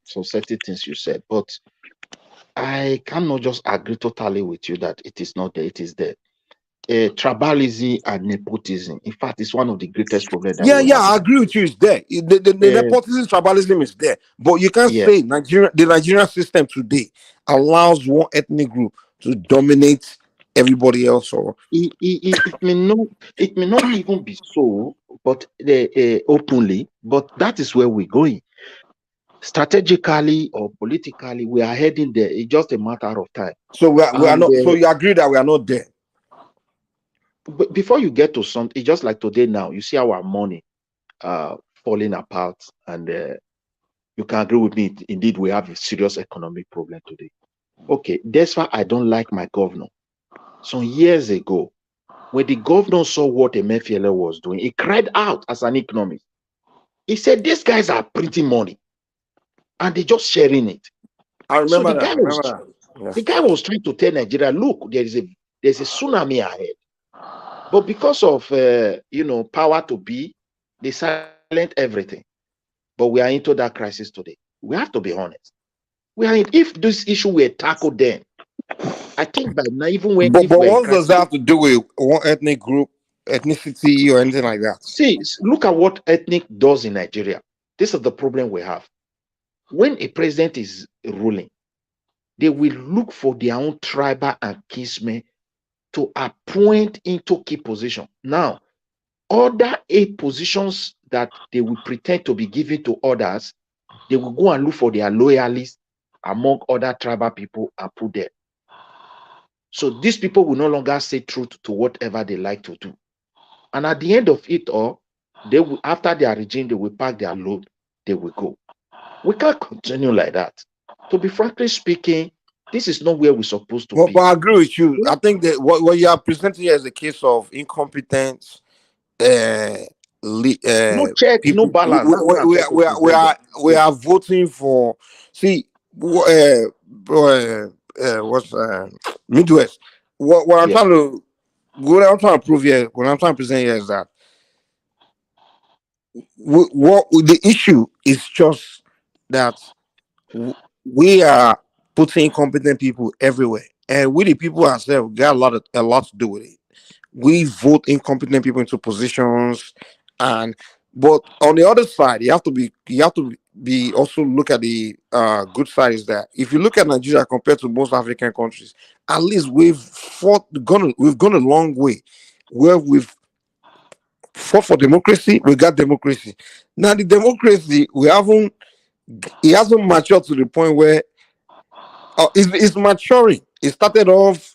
some certain things you said, but I cannot just agree totally with you that it is not there. It is there. Tribalism and nepotism. In fact, it's one of the greatest problems that we Yeah, have in I agree with you. It's there. The Nigeria. nepotism, tribalism is there. But you can't Yeah, say the Nigerian system today allows one ethnic group to dominate everybody else. Or it may not even be so, but openly. But that is where we're going. Strategically or politically, we are heading there. It's just a matter of time. so we are And not. So you agree that we are not there? but before you get to something, it's just like today now, you see our money falling apart, and you can agree with me. Indeed, we have a serious economic problem today. Okay, that's why I don't like my governor. Some years ago, when the governor saw what Emefiele was doing, he cried out as an economist. He said, "These guys are printing money, and they're just sharing it." I So remember that. Yeah. the guy was trying to tell Nigeria, "Look, there's a tsunami ahead." But because of power to be, they silent everything. But we are into that crisis today. We have to be honest. If this issue were tackled then, I think by now, even when But if we're in what does crisis, that have to do with one ethnic group, ethnicity, or anything like that? see, look at what ethnic does in Nigeria. This is the problem we have. When a president is ruling, they will look for their own tribal and kinsmen to appoint into key position. Now, other 8 positions that they will pretend to be given to others, they will go and look for their loyalists among other tribal people and put them. So these people will no longer say truth to whatever they like to do. And at the end of it all, they will, after their regime, they will pack their load, they will go. We can't continue like that. To be frankly speaking, this is not where we're supposed to But be. I agree with you. I think that what you are presenting here is a case of incompetence. No check, no People, balance. That's what I'm trying to present there. we are voting for. See, what's Midwest? What I'm Yeah. trying to prove here, what I'm trying to present here is that what the issue is just that we are putting incompetent people everywhere, and we the people ourselves got a lot to do with it. we vote incompetent people into positions, but on the other side, you have to be also look at the good side. Is that if you look at Nigeria compared to most African countries, at least we've gone a long way, where we've fought for democracy. We got democracy. Now the democracy it hasn't matured to the point where it's maturing. It started off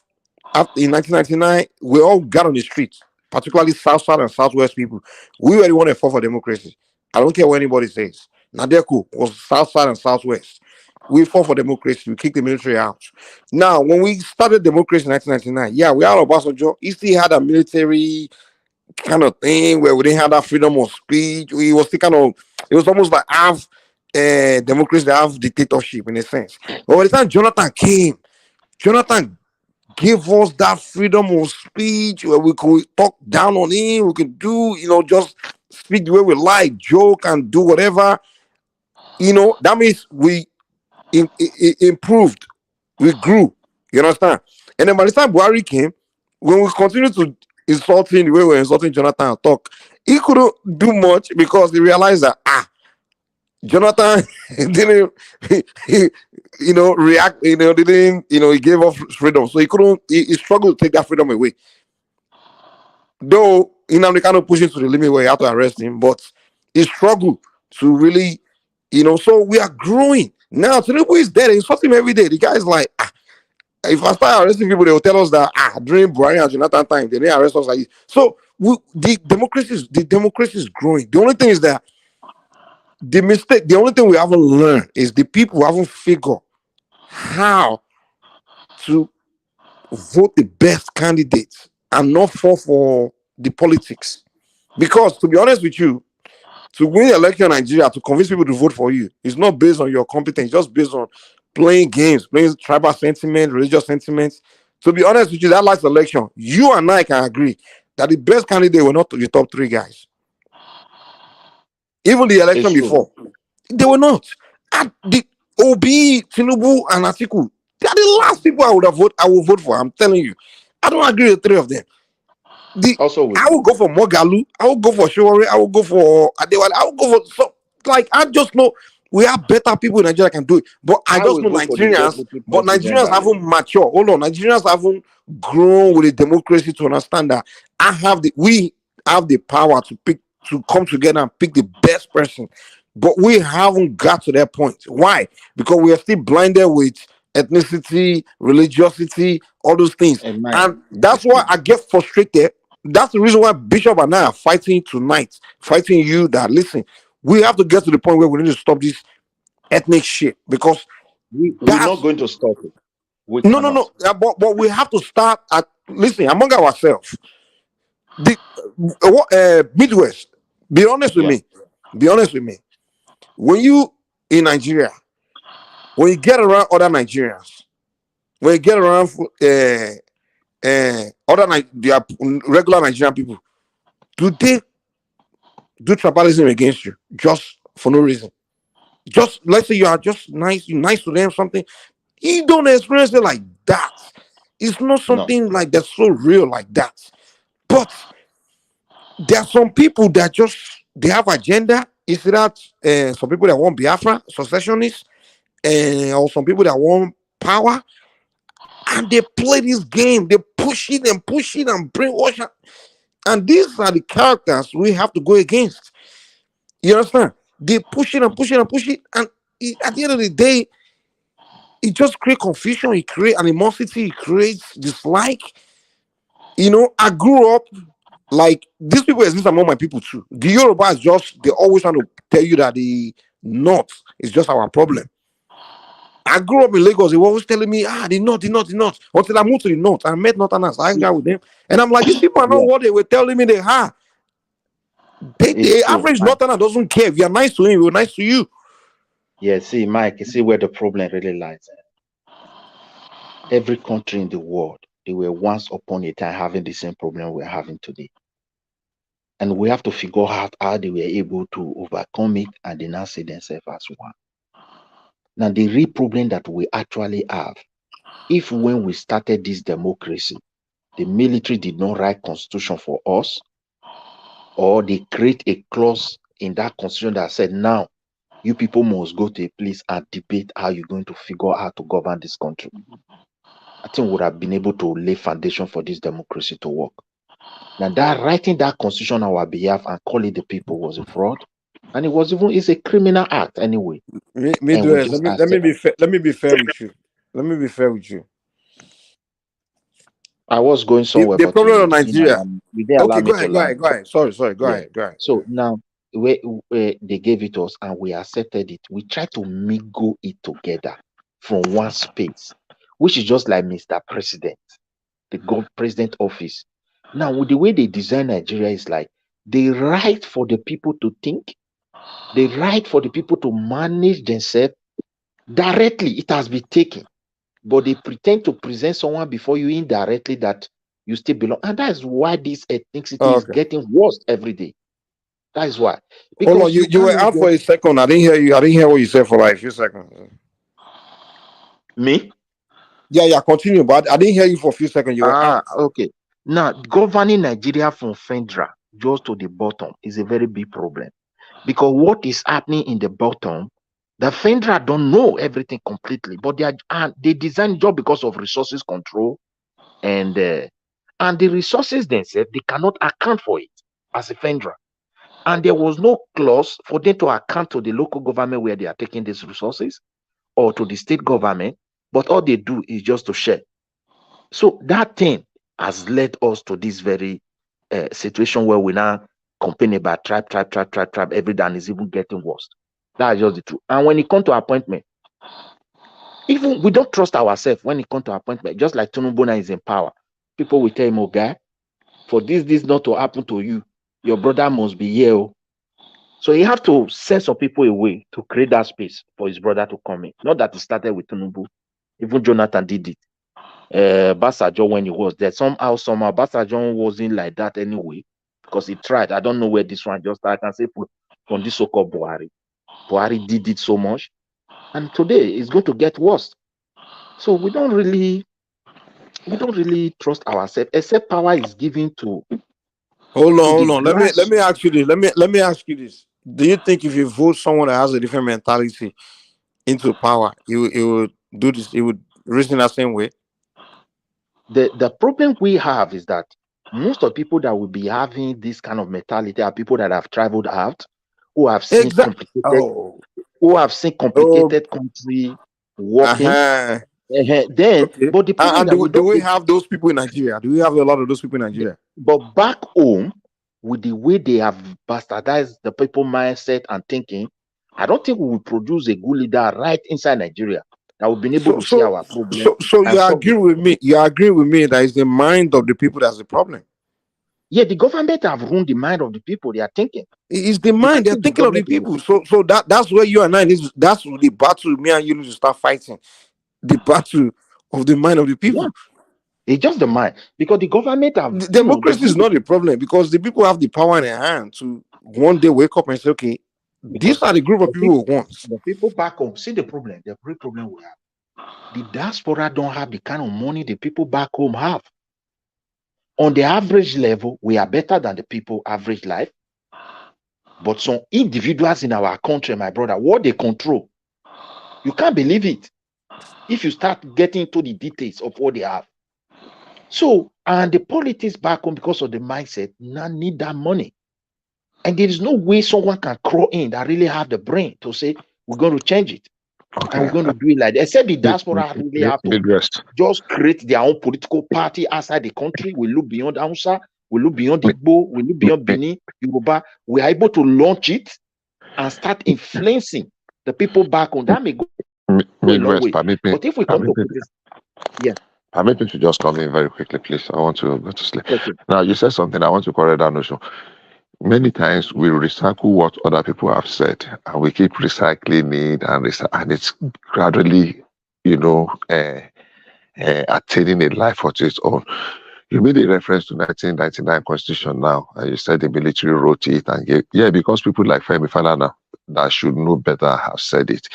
in 1999. We all got on the streets, particularly South Side and Southwest people. We were the one that fought for democracy. I don't care what anybody says. Nadeku was South Side and Southwest. We fought for democracy. We kicked the military out. Now, when we started democracy in 1999, yeah, we had Obasanjo. He still had a military kind of thing where we didn't have that freedom of speech. We was still it was almost like half democracy, half dictatorship in a sense. But by the time Jonathan came, Jonathan gave us that freedom of speech where we could talk down on him, we could do, just speak the way we like, joke and do whatever. That means we improved, we grew. You understand? And then by the time Buhari came, when we continued to insult him the way we were insulting Jonathan and talk, he couldn't do much because he realized that Jonathan didn't react, didn't, he gave up freedom. So he struggled to take that freedom away. Though they kind of push him to the limit where you have to arrest him, but he struggled to really, so we are growing. Now Tinubu is dead, insult him every day. The guy is like, if I start arresting people, they will tell us that during Buhari and Jonathan time, they didn't arrest us like this. So the democracy is growing. The only thing is that the only thing we haven't learned is the people who haven't figured how to vote the best candidates and not fall for the politics. Because to be honest with you, to win the election in Nigeria, to convince people to vote for you, it's not based on your competence, it's just based on playing games, playing tribal sentiment, religious sentiments. To be honest with you, that last election, you and I can agree that the best candidate were not the top three guys. Even the election before, they were not. The Obi, Tinubu, and Atiku, they are the last people I will vote for. I'm telling you. I don't agree with three of them. I will go for Mogalu, I will go for Showore, I will go for Adewale, I will go for I just know we have better people in Nigeria can do it. But I just know Nigerians haven't matured. Hold on, Nigerians haven't grown with a democracy to understand that we have the power to come together and pick the best person. But we haven't got to that point. Why? Because we are still blinded with ethnicity, religiosity, all those things. And that's why I get frustrated. That's the reason why Bishop and I are fighting tonight, fighting you that, listen, we have to get to the point where we need to stop this ethnic shit because we're not going to stop it. No. But we have to start among ourselves. Midwest, be honest with me. Be honest with me. When you in Nigeria, when you get around other Nigerians, when you get around regular Nigerian people, do they do tribalism against you just for no reason? Just let's say you are just nice, you're nice to them, something. You don't experience it like that. It's not something like that's so real like that. But there are some people that they have agenda. Is that some people that want Biafra, secessionists, or some people that want power, and they play this game. They push it and brainwash it. And these are the characters we have to go against. You understand? They push it, and at the end of the day, it just creates confusion. It creates animosity. It creates dislike. I grew up like these people exist among my people too. The Yorubas they always trying to tell you that the North is just our problem. I grew up in Lagos. They were always telling me, the North. Until I moved to the North, I met Northerners. I hang out with them, and I'm like, these people are not what they were telling me they are. The average Northerner doesn't care. If you're nice to him, we're nice to you. Yeah, see, Mike, you see where the problem really lies. Every country in the world, they were once upon a time having the same problem we're having today. And we have to figure out how they were able to overcome it and then now see themselves as one. Now, the real problem that we actually have, if when we started this democracy, the military did not write constitution for us, or they create a clause in that constitution that said, now you people must go to a place and debate how you're going to figure out how to govern this country, I think we would have been able to lay foundation for this democracy to work. Now that writing that constitution on our behalf and call it the people was a fraud, and it's a criminal act anyway. Midwest, let me be fair. Let me be fair with you. Let me be fair with you. I was going somewhere. The problem of Nigeria. Okay, go ahead. Sorry. Go ahead. So now they gave it to us and we accepted it. We tried to mingle it together from one space, which is just like Mr. President, the president office. Now, with the way they design Nigeria is like they write for the people to think, they write for the people to manage themselves directly. It has been taken, but they pretend to present someone before you indirectly that you still belong, and that is why this ethnicity is getting worse every day. That is why. Because hold on, you were out for a second. I didn't hear you. I didn't hear what you said for like a few seconds. Me? Yeah, continue. But I didn't hear you for a few seconds. You were out. Okay. Now, governing Nigeria from federal just to the bottom is a very big problem. Because what is happening in the bottom, the federal don't know everything completely, but they design job because of resources control, and the resources themselves, they cannot account for it as a federal. And there was no clause for them to account to the local government where they are taking these resources or to the state government, but all they do is just to share. So that thing has led us to this very situation where we now complain about tribe every day, and is even getting worse. That's just the truth. And when it comes to appointment, even we don't trust ourselves when it comes to appointment. Just like Tinubu is in power, people will tell him, "Oh, guy, for this not to happen to you, your brother must be here." So he have to send some people away to create that space for his brother to come in. Not that it started with Tinubu. Even Jonathan did it. Basajo, when he was there, somehow Basajo wasn't like that anyway, because he tried. I don't know where this one just started. I can say from this so-called Buhari. Buhari did it so much, and today it's going to get worse. So we don't really trust ourselves, except power is given to. Hold on. Let me ask you this. Let me ask you this. Do you think if you vote someone that has a different mentality into power, it would do this? It would reason the same way? The problem we have is that most of people that will be having this kind of mentality are people that have traveled out, who have seen complicated country working. Then, okay. But the problem do we have those people in Nigeria? Do we have a lot of those people in Nigeria? But back home, with the way they have bastardized the people mindset and thinking, I don't think we will produce a good leader right inside Nigeria that will be able to see our problem. So you agree with me? You agree with me that it's the mind of the people that's the problem? Yeah, the government have ruined the mind of the people. They are thinking. It's the mind. They're thinking of the people. So that's where you and I that's the battle me and you need to start fighting. The battle of the mind of the people. Yeah. It's just the mind, because the government have democracy is not the problem, because the people have the power in their hand to one day wake up and say, okay, these are the group of people who want. The people back home see the problem. The real problem we have. The diaspora don't have the kind of money the people back home have. On the average level, we are better than the people average life. But some individuals in our country, my brother, what they control, you can't believe it. If you start getting into the details of what they have. So, and the politics back home, because of the mindset, now need that money. And there is no way someone can crawl in that really have the brain to say, we're going to change it. Okay. And we're going to do it like that. Except the diaspora really have to just create their own political party outside the country. We look beyond Hausa, we look beyond Igbo, we look beyond Benin, Yoruba. We are able to launch it and start influencing the people back home. That may go a long way. But if we come to this, yeah. Permit me to just come in very quickly, please. I want to go to sleep. Okay. Now, you said something. I want to correct that notion. Many times we recycle what other people have said, and we keep recycling it, and it's gradually, attaining a life of its own. You made a reference to 1999 Constitution now, and you said the military wrote it, and because people like Femi Falana that should know better have said it.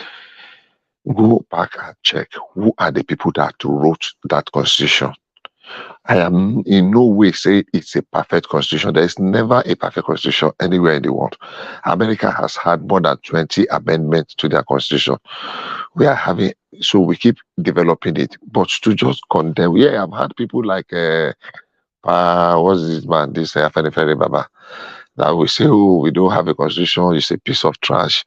Go back and check who are the people that wrote that constitution. I am in no way say it's a perfect constitution. There is never a perfect constitution anywhere in the world. America has had more than 20 amendments to their constitution. We are having, so we keep developing it. But to just condemn, yeah, I've had people like, what's this man, this Afenifere Baba, that we say, oh, we don't have a constitution, it's a piece of trash.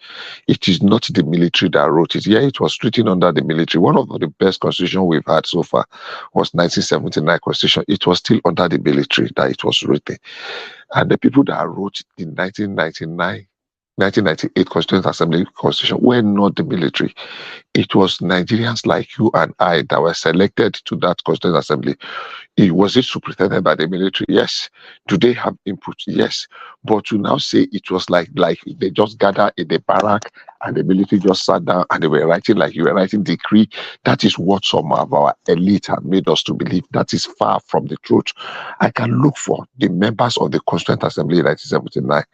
It is not the military that wrote it. Yeah, it was written under the military. One of the best constitutions we've had so far was 1979 constitution. It was still under the military that it was written. And the people that wrote the 1998 Constituent Assembly Constitution were not the military. It was Nigerians like you and I that were selected to that Constituent Assembly. Was it superintended by the military? Yes. Do they have input? Yes. But to now say it was like they just gathered in the barrack and the military just sat down and they were writing like you were writing decree, that is what some of our elite have made us to believe. That is far from the truth. I can look for the members of the Constituent Assembly in 1979.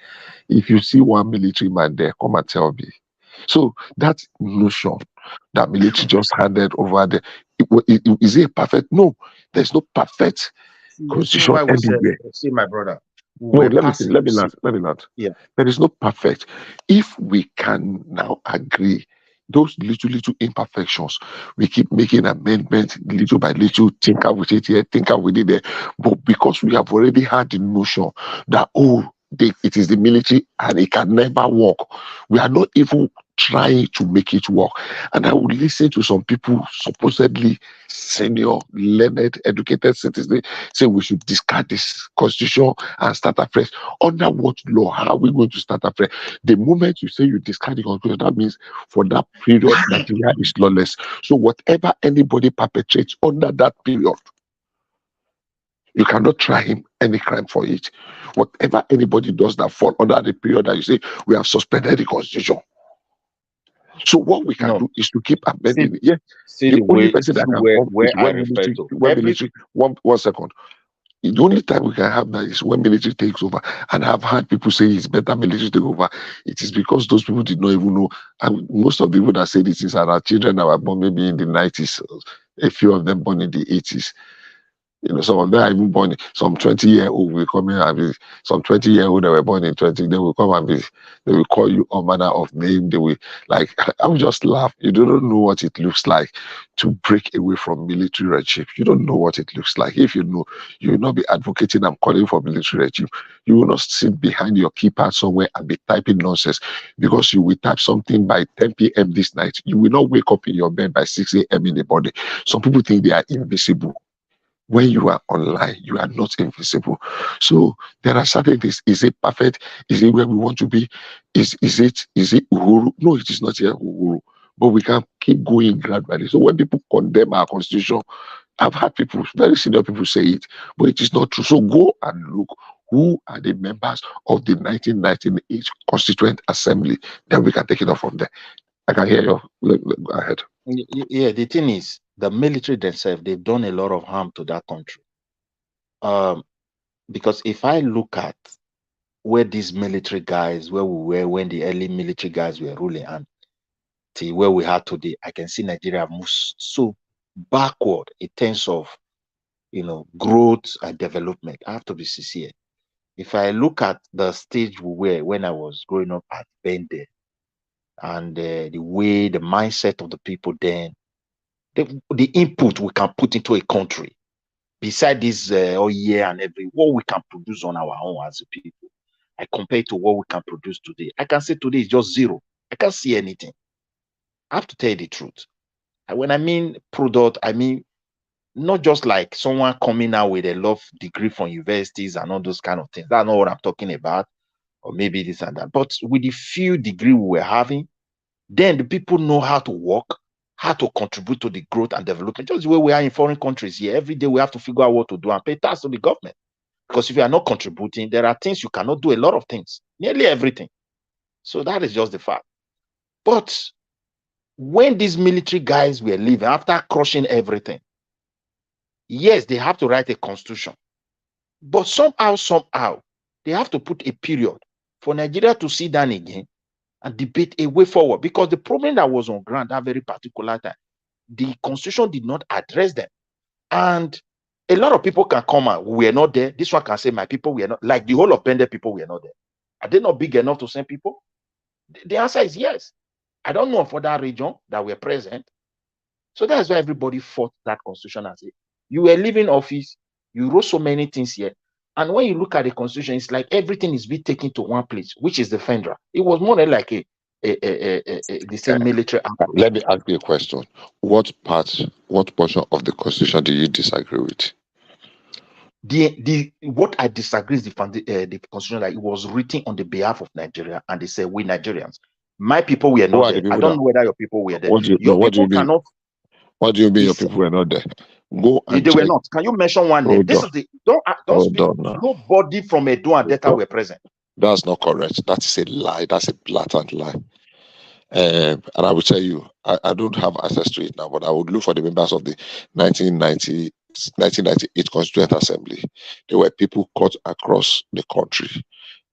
If you see one military man there, come and tell me. So that notion that military just handed over the, is it perfect? No, there's no perfect constitution why we said, anywhere. see, my brother. Wait, let me land. Yeah. There is no perfect. If we can now agree, those little imperfections, we keep making amendments little by little, tinker with it here, tinker with it there. But because we have already had the notion that, it is the military and it can never work, we are not even trying to make it work. And I would listen to some people, supposedly senior, learned, educated citizens, say we should discard this constitution and start afresh. Under what law? How are we going to start afresh? The moment you say you discard the constitution, that means for that period, Nigeria is lawless. So whatever anybody perpetrates under that period, you cannot try him any crime for it. Whatever anybody does that fall under the period that you say we have suspended the constitution. So what we can do is to keep amending it. Yeah. The only person that can come is when military. One second. The only time we can have that is when military takes over. And I've had people say it's better military take over. It is because those people did not even know. And most of the people that say this is our children that were born maybe in the 90s. A few of them born in the 80s. Some of them are even born, some 20-year-old will come in and visit. Some 20-year-old that were born in 20, they will come and visit. They will call you all manner of name. They will, like, I will just laugh. You don't know what it looks like to break away from military regime. You don't know what it looks like. If you know, you will not be advocating and calling for military regime. You will not sit behind your keypad somewhere and be typing nonsense because you will type something by 10 p.m. this night. You will not wake up in your bed by 6 a.m. in the morning. Some people think they are invisible. When you are online, you are not invisible. So there are certain things. Is it perfect? Is it where we want to be? Is it Uhuru? No, it is not yet Uhuru. But we can keep going gradually. So when people condemn our constitution, I've had people, very senior people say it, but it is not true. So go and look who are the members of the 1998 Constituent Assembly. Then we can take it off from there. I can hear you. Go ahead. Yeah, the thing is, the military themselves, they've done a lot of harm to that country. Because if I look at where these military guys, where we were when the early military guys were ruling, and to where we are today, I can see Nigeria moves so backward in terms of, growth and development. I have to be sincere. If I look at the stage we were when I was growing up at Bende, and the way, the mindset of the people then, the input we can put into a country, beside this all year and what we can produce on our own as a people, I compare it to what we can produce today. I can say today is just zero. I can't see anything. I have to tell you the truth. And when I mean product, I mean not just like someone coming out with a love degree from universities and all those kind of things. That's not what I'm talking about. Or maybe this and that. But with the few degree we were having, then the people know how to work, how to contribute to the growth and development. Just the way we are in foreign countries here, every day we have to figure out what to do and pay tax to the government. Because if you are not contributing, there are things you cannot do, a lot of things, nearly everything. So that is just the fact. But when these military guys were leaving, after crushing everything, yes, they have to write a constitution. But somehow, they have to put a period for Nigeria to sit down again and debate a way forward, because the problem that was on ground that very particular time, the constitution did not address them. And A lot of people can come and we are not there. This one can say my people were not, like the whole of Bende people were not there. Are they not big enough to send people? The answer is yes. I don't know for that region that were present. So that's why everybody fought that constitution and said, you were leaving office, you wrote so many things here. And when you look at the constitution, it's like everything is being taken to one place, which is the federal. It was more like the same military approach. Let me ask you a question. What portion of the constitution do you disagree with? What I disagree is the constitution that it was written on the behalf of Nigeria, and they say we Nigerians. My people were not there. I don't know whether your people were there. What do you mean? What do you mean your people were not there? Go and they check. were not. Can you mention one name? This is the don't speak. Nobody from Edo and Delta were present. That's not correct. That is a lie. That's a blatant lie. And I will tell you, I don't have access to it now, but I would look for the members of the 1998 Constituent Assembly. There were people cut across the country.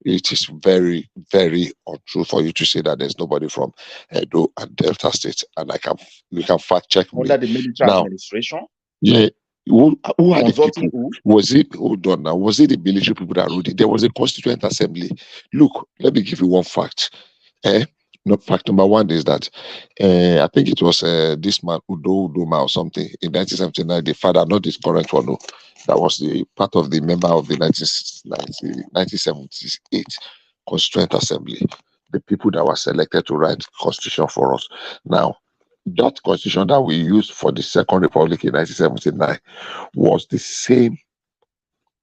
It is very, very untrue for you to say that there's nobody from Edo and Delta State, and you can fact check me. Under the military administration? Yeah. Who are the people? Was it, hold on now, was it the military people that wrote it? There was a Constituent Assembly. Look, let me give you one fact. Fact number one is that I think it was this man Udo Udoma or something in 1979. The father, not this current one, no, that was the part of the member of the 1978 Constituent Assembly. The people that were selected to write the constitution for us. Now, that constitution that we used for the Second Republic in 1979 was the same,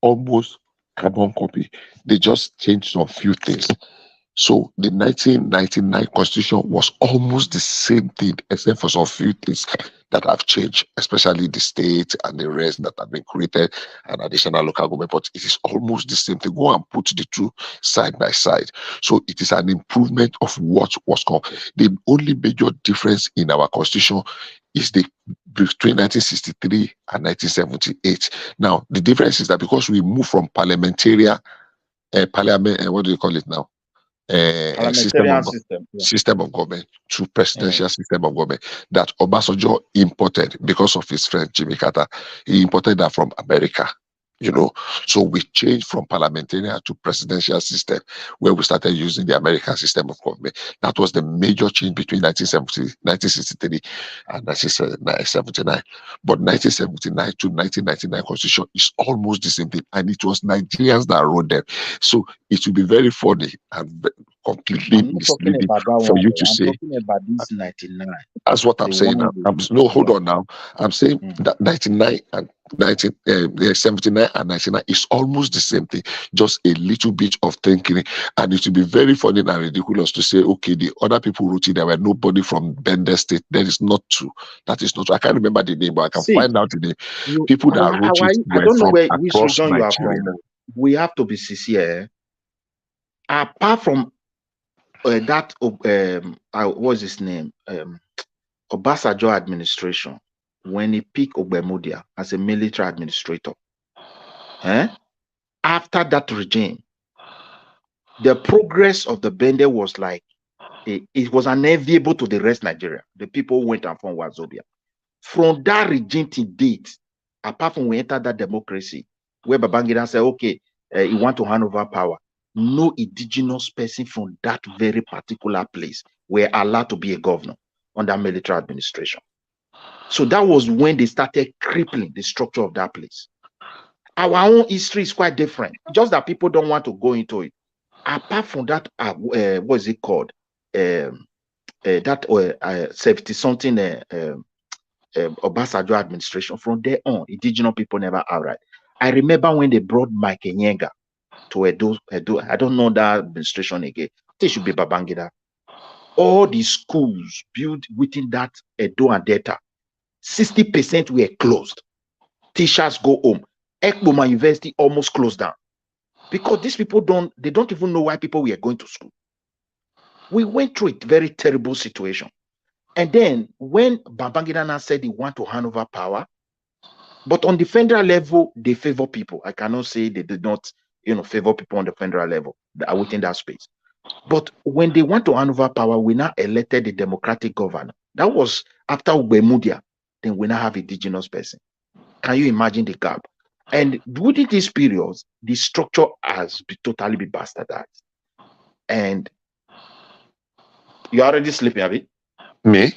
almost carbon copy. They just changed some few things. So the 1999 constitution was almost the same thing, except for some few things that have changed, especially the state and the rest that have been created and additional local government. But it is almost the same thing. Go and put the two side by side. So it is an improvement of what was called. The only major difference in our constitution is between 1963 and 1978. Now, the difference is that because we moved from parliament, what do you call it now? System of government to presidential system of government that Obasanjo imported because of his friend Jimmy Carter. He imported that from America, So we changed from parliamentarian to presidential system where we started using the American system of government. That was the major change between 1963 and 1979. But 1979 to 1999 constitution is almost the same thing, and it was Nigerians that wrote them. So it will be very funny and completely misleading for you to say. I'm talking about this 99. That's what I'm saying now. Hold on now. I'm saying that 99 and 79 and 99 is almost the same thing, just a little bit of thinking. And it will be very funny and ridiculous to say, okay, the other people wrote it, there were nobody from Bender State. That is not true. That is not true. I can't remember the name, but I can find out the name. People that wrote it were from across Nigeria. We have to be sincere. Apart from that, what's his name? Obasanjo administration, when he picked Obemudia as a military administrator, after that regime, the progress of the Bende was like, it was unenviable to the rest of Nigeria. The people went and formed Wazobia. From that regime to date, apart from we entered that democracy, where Babangida said, okay, he want to hand over power, no indigenous person from that very particular place were allowed to be a governor under military administration. So that was when they started crippling the structure of that place. Our own history is quite different, just that people don't want to go into it. Apart from that, what is it called? That 70-something Obasanjo administration, from there on, indigenous people never outright. I remember when they brought Mike Enyenga to Edo. I don't know that administration again. They should be Babangida. All the schools built within that Edo and Delta, 60% were closed. Teachers go home. Ekboma University almost closed down because these people don't even know why people were going to school. We went through a very terrible situation. And then when Babangida said he want to hand over power, but on the federal level, they favor people. I cannot say they did not, favor people on the federal level that are within that space. But when they want to hand over power, we now elected the democratic governor. That was after Ubemudia. Then we now have indigenous person. Can you imagine the gap? And within these periods, the structure has totally been bastardized. And you're already sleeping, Abby? Me?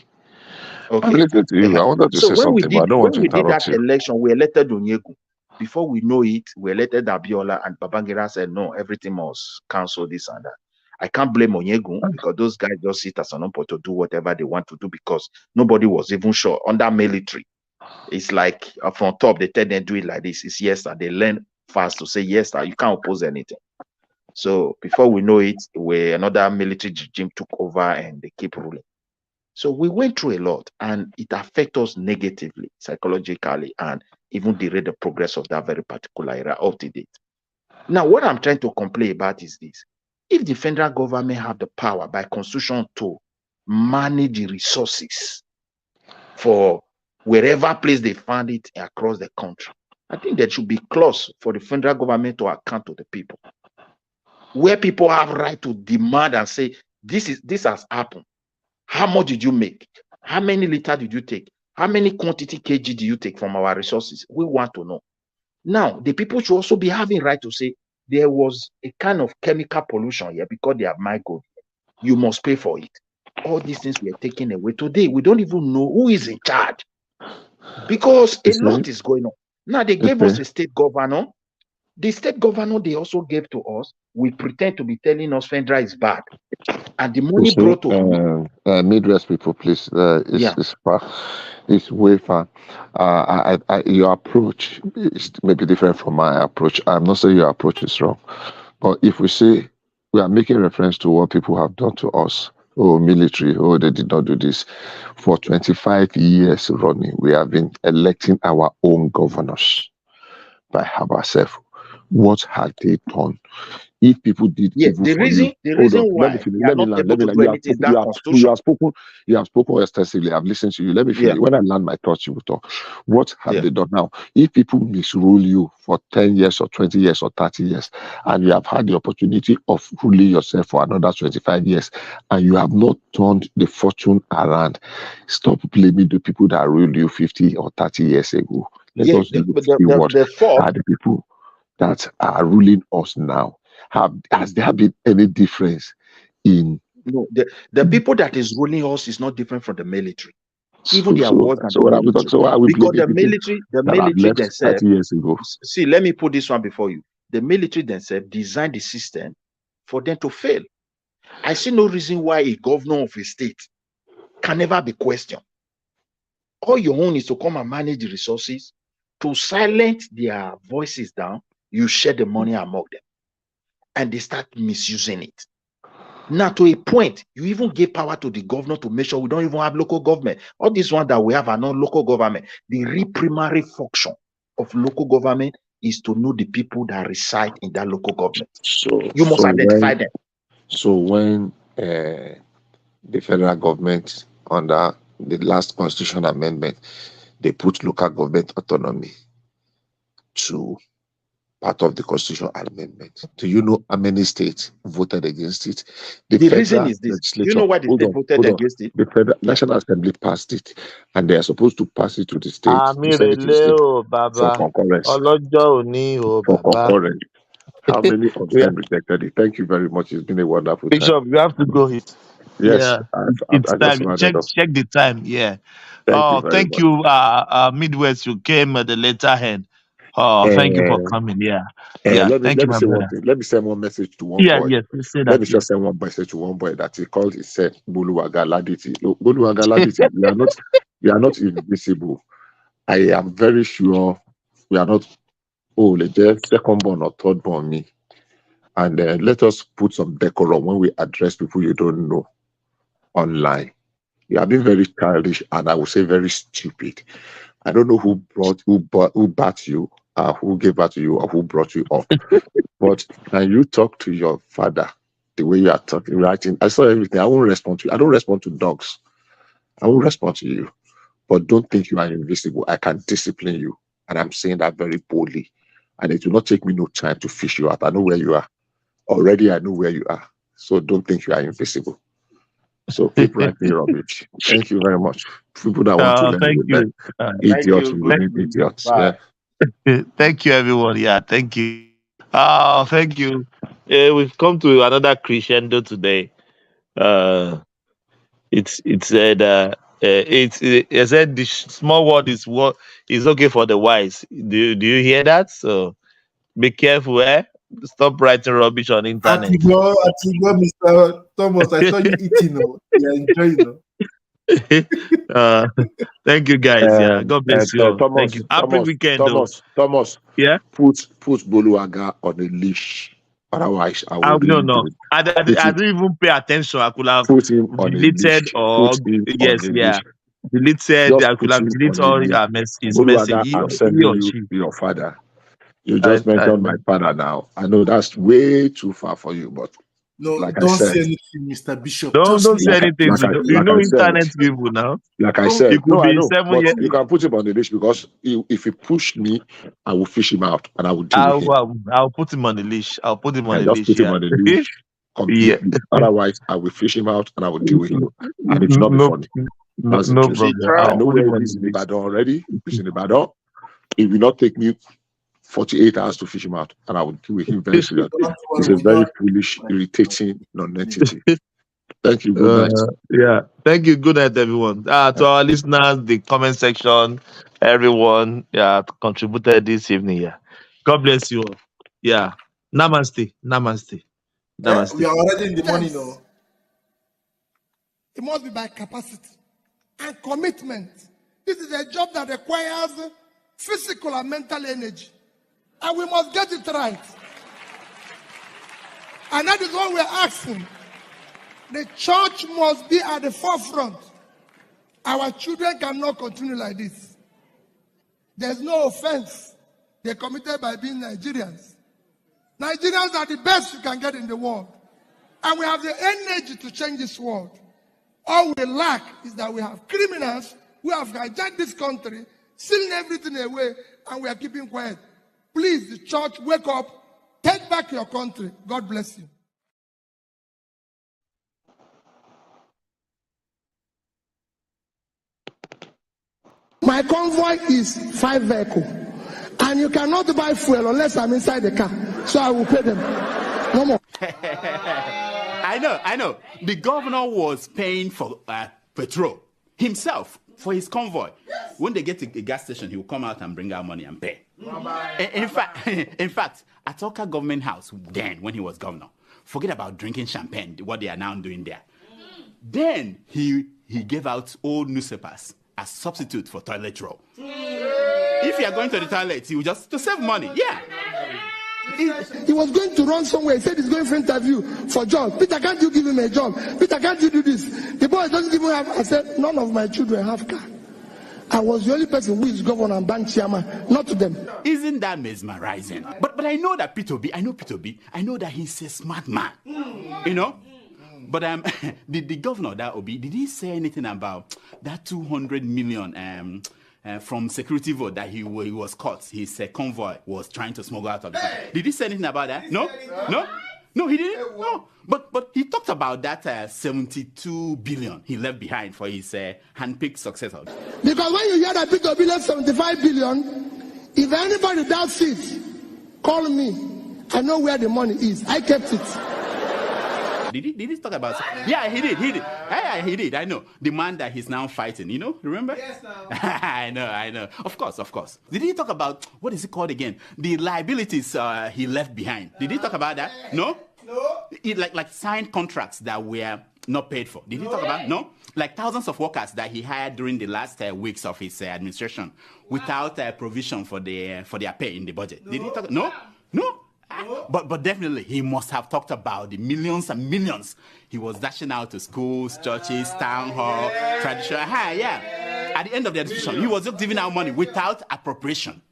Okay. I'm listening to you. I wanted to So say when we something, but I did don't want to that interrupt you. election, we elected Onyegu. Before we know it, we elected Abiola, and Babangida said, no, everything must cancel this and that. I can't blame Onyegu because those guys just sit as an umpo to do whatever they want to do because nobody was even sure. Under military, it's like from top, they tell them do it like this. It's yes, sir. They learn fast to say yes, sir. You can't oppose anything. So before we know it, another military regime took over and they keep ruling. So we went through a lot and it affects us negatively, psychologically, and even derail the progress of that very particular era up to date. Now, what I'm trying to complain about is this. If the federal government have the power by constitution to manage the resources for wherever place they find it across the country, I think there should be clause for the federal government to account to the people, where people have right to demand and say, this has happened. How much did you make? How many liters did you take? How many quantity kg do you take from our resources? We want to know. Now, the people should also be having right to say there was a kind of chemical pollution here because they have my gold. You must pay for it. All these things were taken away. Today, we don't even know who is in charge because a lot is going on. Now, they gave us a state governor. The state governor they also gave to us, we pretend to be telling us federal is bad. And the money brought to Midwest people, please. It's way far. Your approach is maybe different from my approach. I'm not saying your approach is wrong, but if we say we are making reference to what people have done to us, military, they did not do this. For 25 years running, we have been electing our own governors by ourselves. What have they done? If people did the reason why let me you have spoken extensively. I've listened to you. Let me finish. When I land my thoughts, you will talk. What have they done now? If people misrule you for 10 years or 20 years or 30 years, and you have had the opportunity of ruling yourself for another 25 years, and you have not turned the fortune around, stop blaming the people that ruled you 50 or 30 years ago. Let us look what are the people that are ruling us now. Has there been any difference in? No, the people that is ruling us is not different from the military. Even their words and the military. Because the military themselves. 30 years ago. See, let me put this one before you. The military themselves designed the system for them to fail. I see no reason why a governor of a state can never be questioned. All your own is to come and manage the resources, to silence their voices down. You share the money among them. And they start misusing it. Now, to a point, you even give power to the governor to make sure we don't even have local government. All these ones that we have are not local government. The real primary function of local government is to know the people that reside in that local government. So you must identify them. So when the federal government, under the last constitutional amendment, they put local government autonomy to part of the constitutional amendment. Do you know how many states voted against it? The reason is this. Do you know why the state voted against it? The Federal National Assembly passed it, and they are supposed to pass it to the state. For concurrent. How many of them rejected it? Thank you very much. It's been a wonderful time. Bishop, you have to go. Yes, yeah. It's time. Check the time. Yeah. Thank you, Midwest. You came at the later hand. Thank you for coming. Yeah. Let me Thank you, say one thing. Let me send one message to one boy. Yes, say that. Let me just send one message to one boy that he called. He said, "Buluwagaladiti." Buluwagaladiti. You are not invisible. I am very sure we are not. Second born or third born me. And let us put some decorum when we address people you don't know online. You have been very childish and I would say very stupid. I don't know who bat you, who gave birth to you, or who brought you up. But can you talk to your father the way you are talking, writing? I saw everything. I won't respond to you. I don't respond to dogs. I won't respond to you. But don't think you are invisible. I can discipline you. And I'm saying that very boldly. And it will not take me no time to fish you out. I know where you are. Already I know where you are. So don't think you are invisible. So keep writing rubbish. Thank you very much. People that want to learn, idiots, you need idiots. Yeah. Thank you, everyone. Yeah, thank you. Thank you. We've come to another crescendo today. It said it said the small word is what is okay for the wise. Do you hear that? So be careful, eh? Stop writing rubbish on internet. Mr. Thomas, I saw you eating. Oh. You're enjoying. Oh. Thank you, guys. Yeah, God bless you all. Thank you. Happy weekend, though. Thomas. Yeah. Put Boluaga on a leash. Otherwise, I will No, really no. do it. I didn't even pay attention. I could have Put him on a deleted leash. or Put him on yes, a yeah. leash. Deleted. Just I could put have him deleted on a all leash. his message. Boluaga, I'm He sending or you she. your father. You just mentioned my father now. I know that's way too far for you, but No, like I don't said, say anything, Mr. Bishop. Don't Just say anything. You know I said, internet people now. like I It said, could no, I be know, 7 but years. you can put him on the leash because if he pushed me, I will fish him out and I will deal with him. I'll put him on the leash. I'll put him on the Just leash. put him Yeah. on the leash completely. Otherwise, I will fish him out and I will deal with him. And it will not be funny. That's the No truth. problem. I I'll know put where him on he is the in leash. Ibadan already. He's in Ibadan. It will not take me 48 hours to fish him out, and I will deal with him very seriously. He's a very foolish, irritating non-entity. Thank you. Good night. Yeah. Thank you. Good night, everyone. To our listeners, the comment section, everyone, contributed this evening. Yeah. God bless you all. Yeah. Namaste. Namaste. Namaste. We are already in the money now. It must be by capacity and commitment. This is a job that requires physical and mental energy. And we must get it right. And that is what we're asking. The church must be at the forefront. Our children cannot continue like this. There's no offense. They're committed by being Nigerians. Nigerians are the best you can get in the world. And we have the energy to change this world. All we lack is that we have criminals who have hijacked this country, stealing everything away, and we are keeping quiet. Please, the church, wake up. Take back your country. God bless you. My convoy is 5 vehicles. And you cannot buy fuel unless I'm inside the car. So I will pay them. No more. I know. The governor was paying for petrol himself for his convoy. Yes. When they get to a gas station, he will come out and bring out money and pay. In fact, at Oka government house, then when he was governor, forget about drinking champagne, what they are now doing there. Then he gave out old newspapers as substitute for toilet roll. If you are going to the toilet, he will just to save money. Yeah. He was going to run somewhere. He said he's going for interview for job. Peter, can't you give him a job? Peter, can't you do this? The boy doesn't even have. I said, none of my children have car. I was the only person who is governor and bank chairman, not to them. Isn't that mesmerizing? But I know that Peter B. I know that he's a smart man. You know. But the governor, that Obi, did he say anything about that 200 million from security vote that he was caught? His convoy was trying to smuggle out of the country. Did he say anything about that? No, he didn't. No, but he talked about that 72 billion he left behind for his handpicked successor. Because when you hear that Peter Obi left 75 billion, if anybody doubts it, call me. I know where the money is. I kept it. Did he talk about? Yeah, he did. Yeah, he did. I know the man that he's now fighting. You know, remember? Yes, no. I know. Of course. Did he talk about what is it called again? The liabilities he left behind. Did he talk about that? No. He, like signed contracts that were not paid for. Did he talk about? No. Like thousands of workers that he hired during the last weeks of his administration without provision for their pay in the budget. Did he talk? No. But definitely he must have talked about the millions and millions he was dashing out to schools, churches, town hall, traditional. Yeah. At the end of the administration, he was just giving out money without appropriation.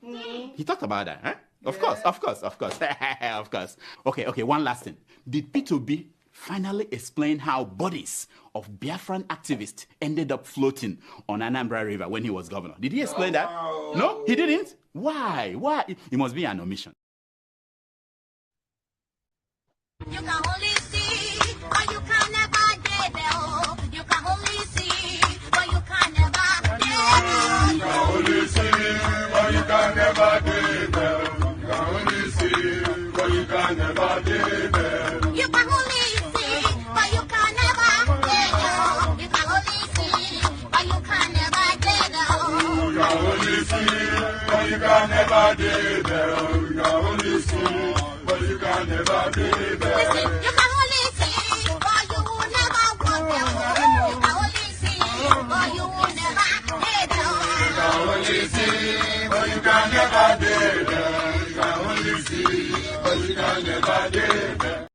He talked about that, huh? Of course. Okay, one last thing. Did P2B finally explain how bodies of Biafran activists ended up floating on Anambra River when he was governor? Did he explain that? No, he didn't. Why? It must be an omission. You can only see, but you can never get there. You can only see, but you can never get there. You can only see, but you can never get but you can never be there. You can only see, but you can never get down. You can only see, but you can never get down. You can only see, but you can never get there. You can only see, but you can never be there. Listen, you can only see, but you will never walk there. You can only see, but you will never get there. You can only see, but you can never get there. You can only see, but you can never get there.